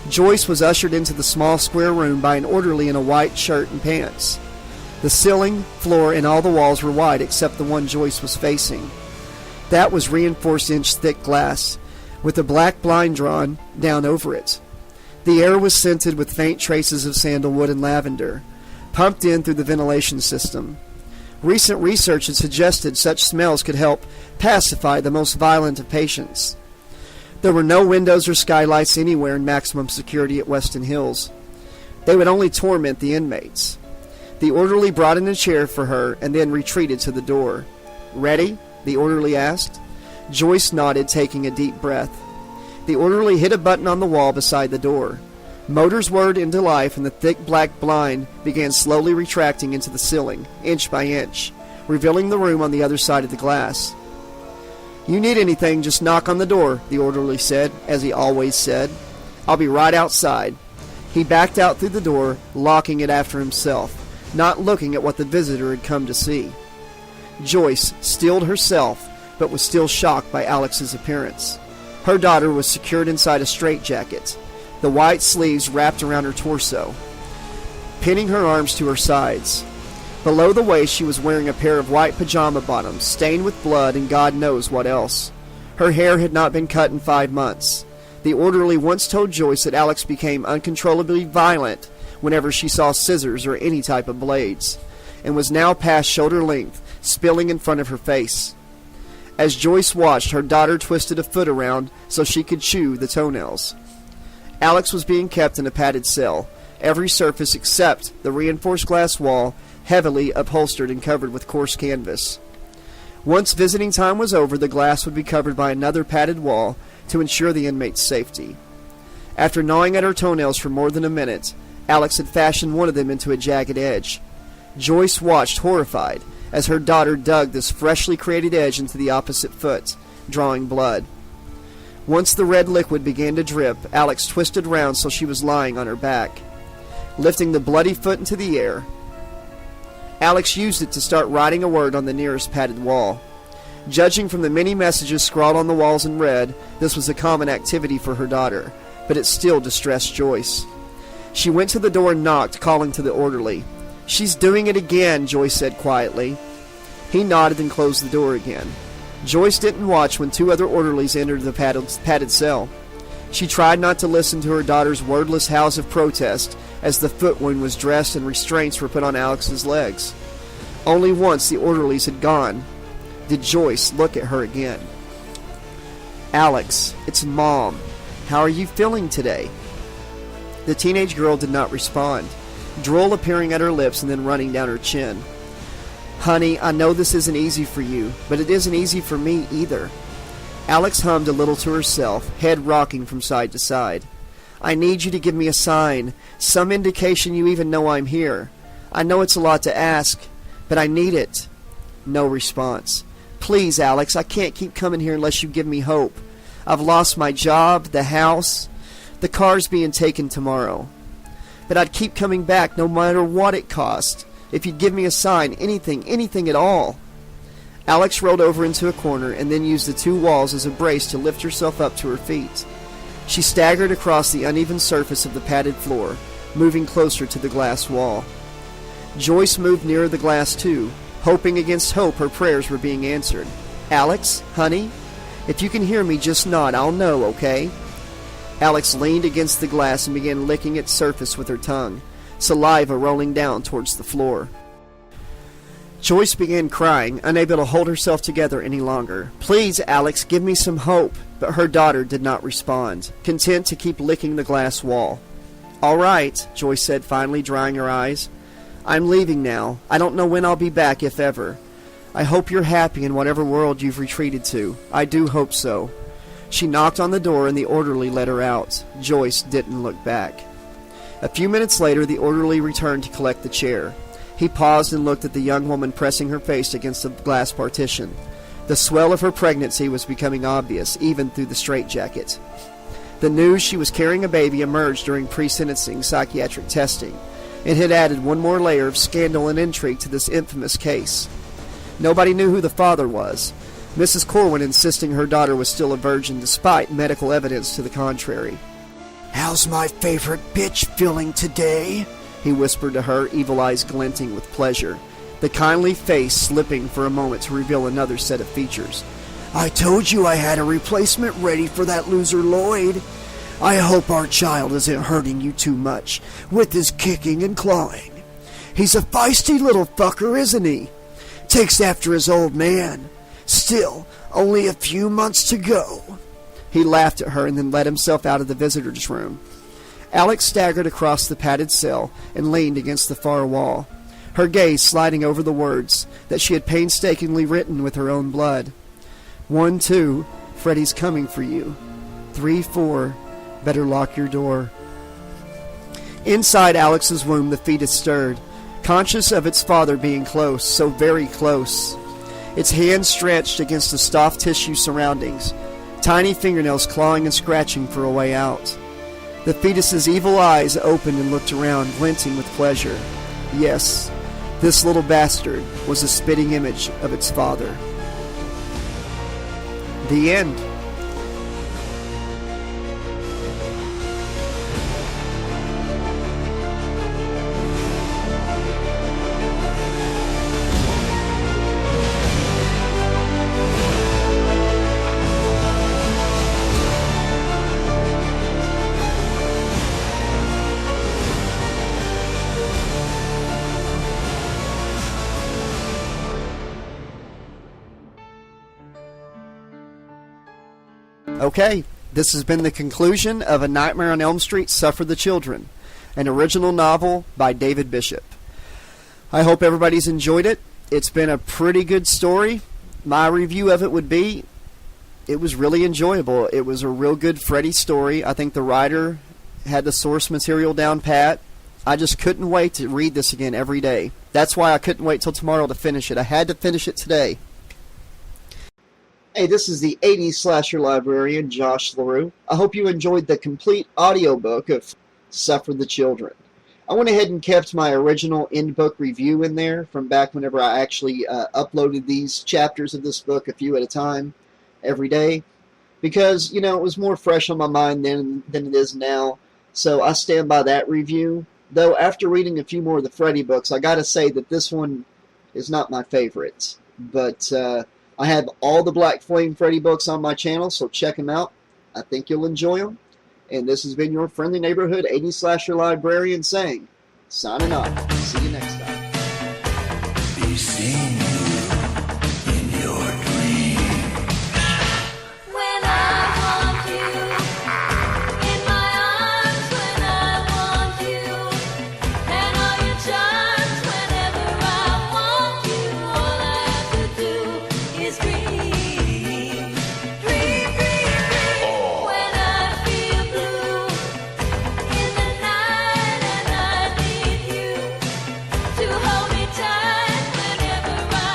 Joyce was ushered into the small square room by an orderly in a white shirt and pants. The ceiling, floor, and all the walls were white except the one Joyce was facing. That was reinforced inch-thick glass, with a black blind drawn down over it. The air was scented with faint traces of sandalwood and lavender, pumped in through the ventilation system. Recent research had suggested such smells could help pacify the most violent of patients. There were no windows or skylights anywhere in maximum security at Weston Hills. They would only torment the inmates. The orderly brought in a chair for her and then retreated to the door. "Ready?" the orderly asked. Joyce nodded, taking a deep breath. The orderly hit a button on the wall beside the door. Motors whirred into life, and the thick black blind began slowly retracting into the ceiling, inch by inch, revealing the room on the other side of the glass. "You need anything, just knock on the door," the orderly said, as he always said. "I'll be right outside." He backed out through the door, locking it after himself, not looking at what the visitor had come to see. Joyce steeled herself, but was still shocked by Alex's appearance. Her daughter was secured inside a straitjacket, the white sleeves wrapped around her torso, pinning her arms to her sides. Below the waist she was wearing a pair of white pajama bottoms, stained with blood and God knows what else. Her hair had not been cut in 5 months. The orderly once told Joyce that Alex became uncontrollably violent whenever she saw scissors or any type of blades, and was now past shoulder length, spilling in front of her face. As Joyce watched, her daughter twisted a foot around so she could chew the toenails. Alex was being kept in a padded cell, every surface except the reinforced glass wall, heavily upholstered and covered with coarse canvas. Once visiting time was over, the glass would be covered by another padded wall to ensure the inmate's safety. After gnawing at her toenails for more than a minute, Alex had fashioned one of them into a jagged edge. Joyce watched horrified as her daughter dug this freshly created edge into the opposite foot, drawing blood. Once the red liquid began to drip, Alex twisted round so she was lying on her back. Lifting the bloody foot into the air, Alex used it to start writing a word on the nearest padded wall. Judging from the many messages scrawled on the walls in red, this was a common activity for her daughter, but it still distressed Joyce. She went to the door and knocked, calling to the orderly. "She's doing it again," Joyce said quietly. He nodded and closed the door again. Joyce didn't watch when 2 other orderlies entered the padded cell. She tried not to listen to her daughter's wordless howls of protest as the foot wound was dressed and restraints were put on Alex's legs. Only once the orderlies had gone did Joyce look at her again. "Alex, it's Mom. How are you feeling today?" The teenage girl did not respond, drool appearing at her lips and then running down her chin. "Honey, I know this isn't easy for you, but it isn't easy for me either." Alex hummed a little to herself, head rocking from side to side. "I need you to give me a sign, some indication you even know I'm here. I know it's a lot to ask, but I need it." No response. "Please, Alex, I can't keep coming here unless you give me hope. I've lost my job, the house, the car's being taken tomorrow. But I'd keep coming back no matter what it cost. If you'd give me a sign, anything at all." Alex rolled over into a corner and then used the 2 walls as a brace to lift herself up to her feet. She staggered across the uneven surface of the padded floor, moving closer to the glass wall. Joyce moved nearer the glass too, hoping against hope her prayers were being answered. "Alex, honey, if you can hear me, just nod. I'll know, okay?" Alex leaned against the glass and began licking its surface with her tongue, saliva rolling down towards the floor. Joyce began crying, unable to hold herself together any longer. "Please, Alex, give me some hope." But her daughter did not respond, content to keep licking the glass wall. "All right," Joyce said finally, drying her eyes. "I'm leaving now. I don't know when I'll be back, if ever. I hope you're happy in whatever world you've retreated to. I do hope so." She knocked on the door and the orderly let her out. Joyce didn't look back. A few minutes later, the orderly returned to collect the chair. He paused and looked at the young woman pressing her face against the glass partition. The swell of her pregnancy was becoming obvious, even through the straitjacket. The news she was carrying a baby emerged during pre-sentencing psychiatric testing, and had added one more layer of scandal and intrigue to this infamous case. Nobody knew who the father was, Mrs. Corwin insisting her daughter was still a virgin despite medical evidence to the contrary. How's my favorite bitch feeling today? He whispered to her, evil eyes glinting with pleasure, the kindly face slipping for a moment to reveal another set of features. I told you I had a replacement ready for that loser Lloyd. I hope our child isn't hurting you too much with his kicking and clawing. He's a feisty little fucker, isn't he? Takes after his old man. Still, only a few months to go. He laughed at her and then let himself out of the visitor's room. Alex staggered across the padded cell and leaned against the far wall, her gaze sliding over the words that she had painstakingly written with her own blood. 1, 2, Freddy's coming for you. 3, 4, better lock your door. Inside Alex's womb, the fetus stirred, conscious of its father being close, so very close. Its hands stretched against the soft tissue surroundings, tiny fingernails clawing and scratching for a way out. The fetus's evil eyes opened and looked around, glinting with pleasure. Yes, this little bastard was a spitting image of its father. The end. Okay, this has been the conclusion of A Nightmare on Elm Street: Suffer the Children, an original novel by David Bishop. I hope everybody's enjoyed it. It's been a pretty good story. My review of it would be, it was really enjoyable. It was a real good Freddy story. I think the writer had the source material down pat. I just couldn't wait to read this again every day. That's why I couldn't wait till tomorrow to finish it. I had to finish it today. Hey, this is the 80s slasher librarian, Josh LaRue. I hope you enjoyed the complete audiobook of Suffer the Children. I went ahead and kept my original in-book review in there from back whenever I actually uploaded these chapters of this book a few at a time every day, because, it was more fresh on my mind then than it is now, so I stand by that review. Though after reading a few more of the Freddy books, I gotta say that this one is not my favorite, but I have all the Black Flame Freddy books on my channel, so check them out. I think you'll enjoy them. And this has been your friendly neighborhood 80s slasher librarian saying, signing off. See you next time. Be seen in your dreams. When I want you in my arms, when I want you, and all your charms. Whenever I want you, all I have to do is dream, dream, dream, dream. When I feel blue in the night and I need you to hold me tight. Whenever I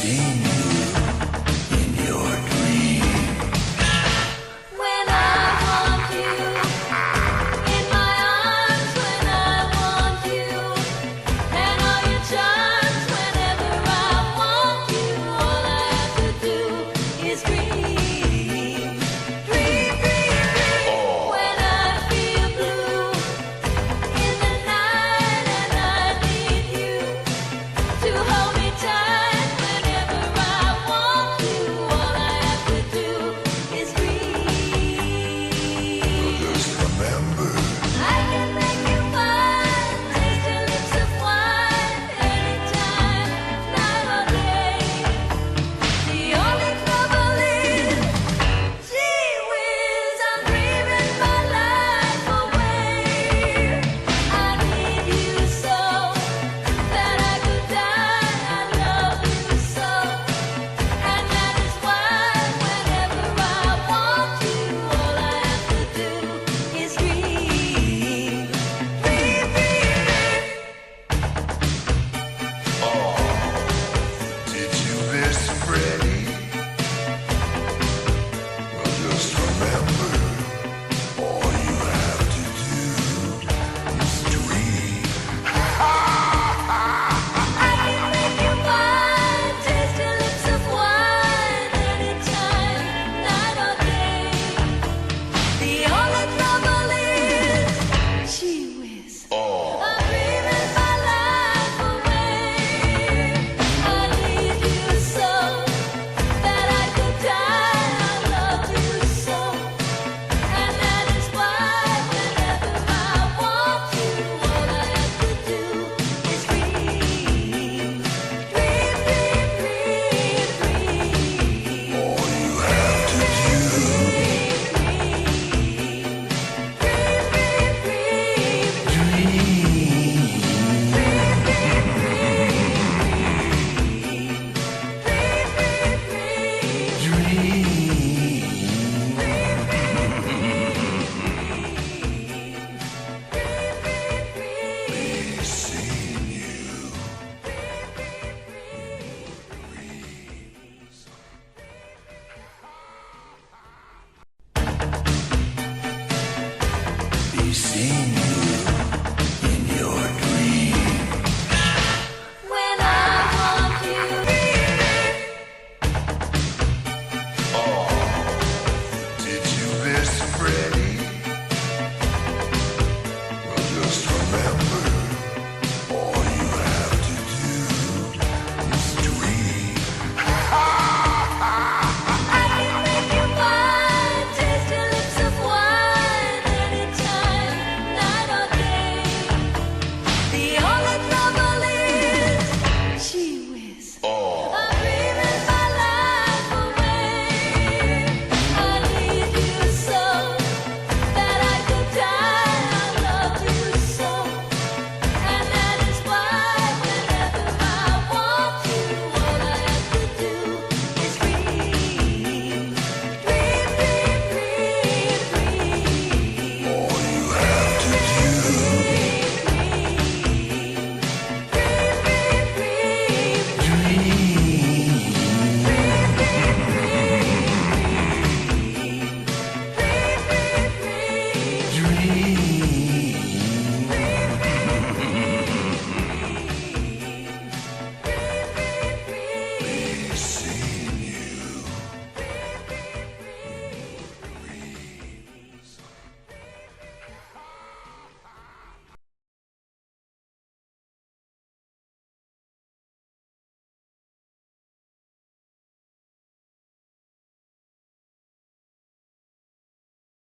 seen you in your dreams. When I want you in my arms, when I want you, and all your charms. Whenever I want you, all I have to do is dream, dream, dream, dream. When I feel blue in the night and I need you to hold me tight. Whenever I want you, all I have to do is dream. Just remember, I can make you mine, taste your lips of wine, anytime, night or day. The only trouble is, gee whiz, I'm dreaming my life away. I need you so that I could die. I love you so, and that is why whenever I want you, all I have to do is dream, dream, dream. did you miss Fred?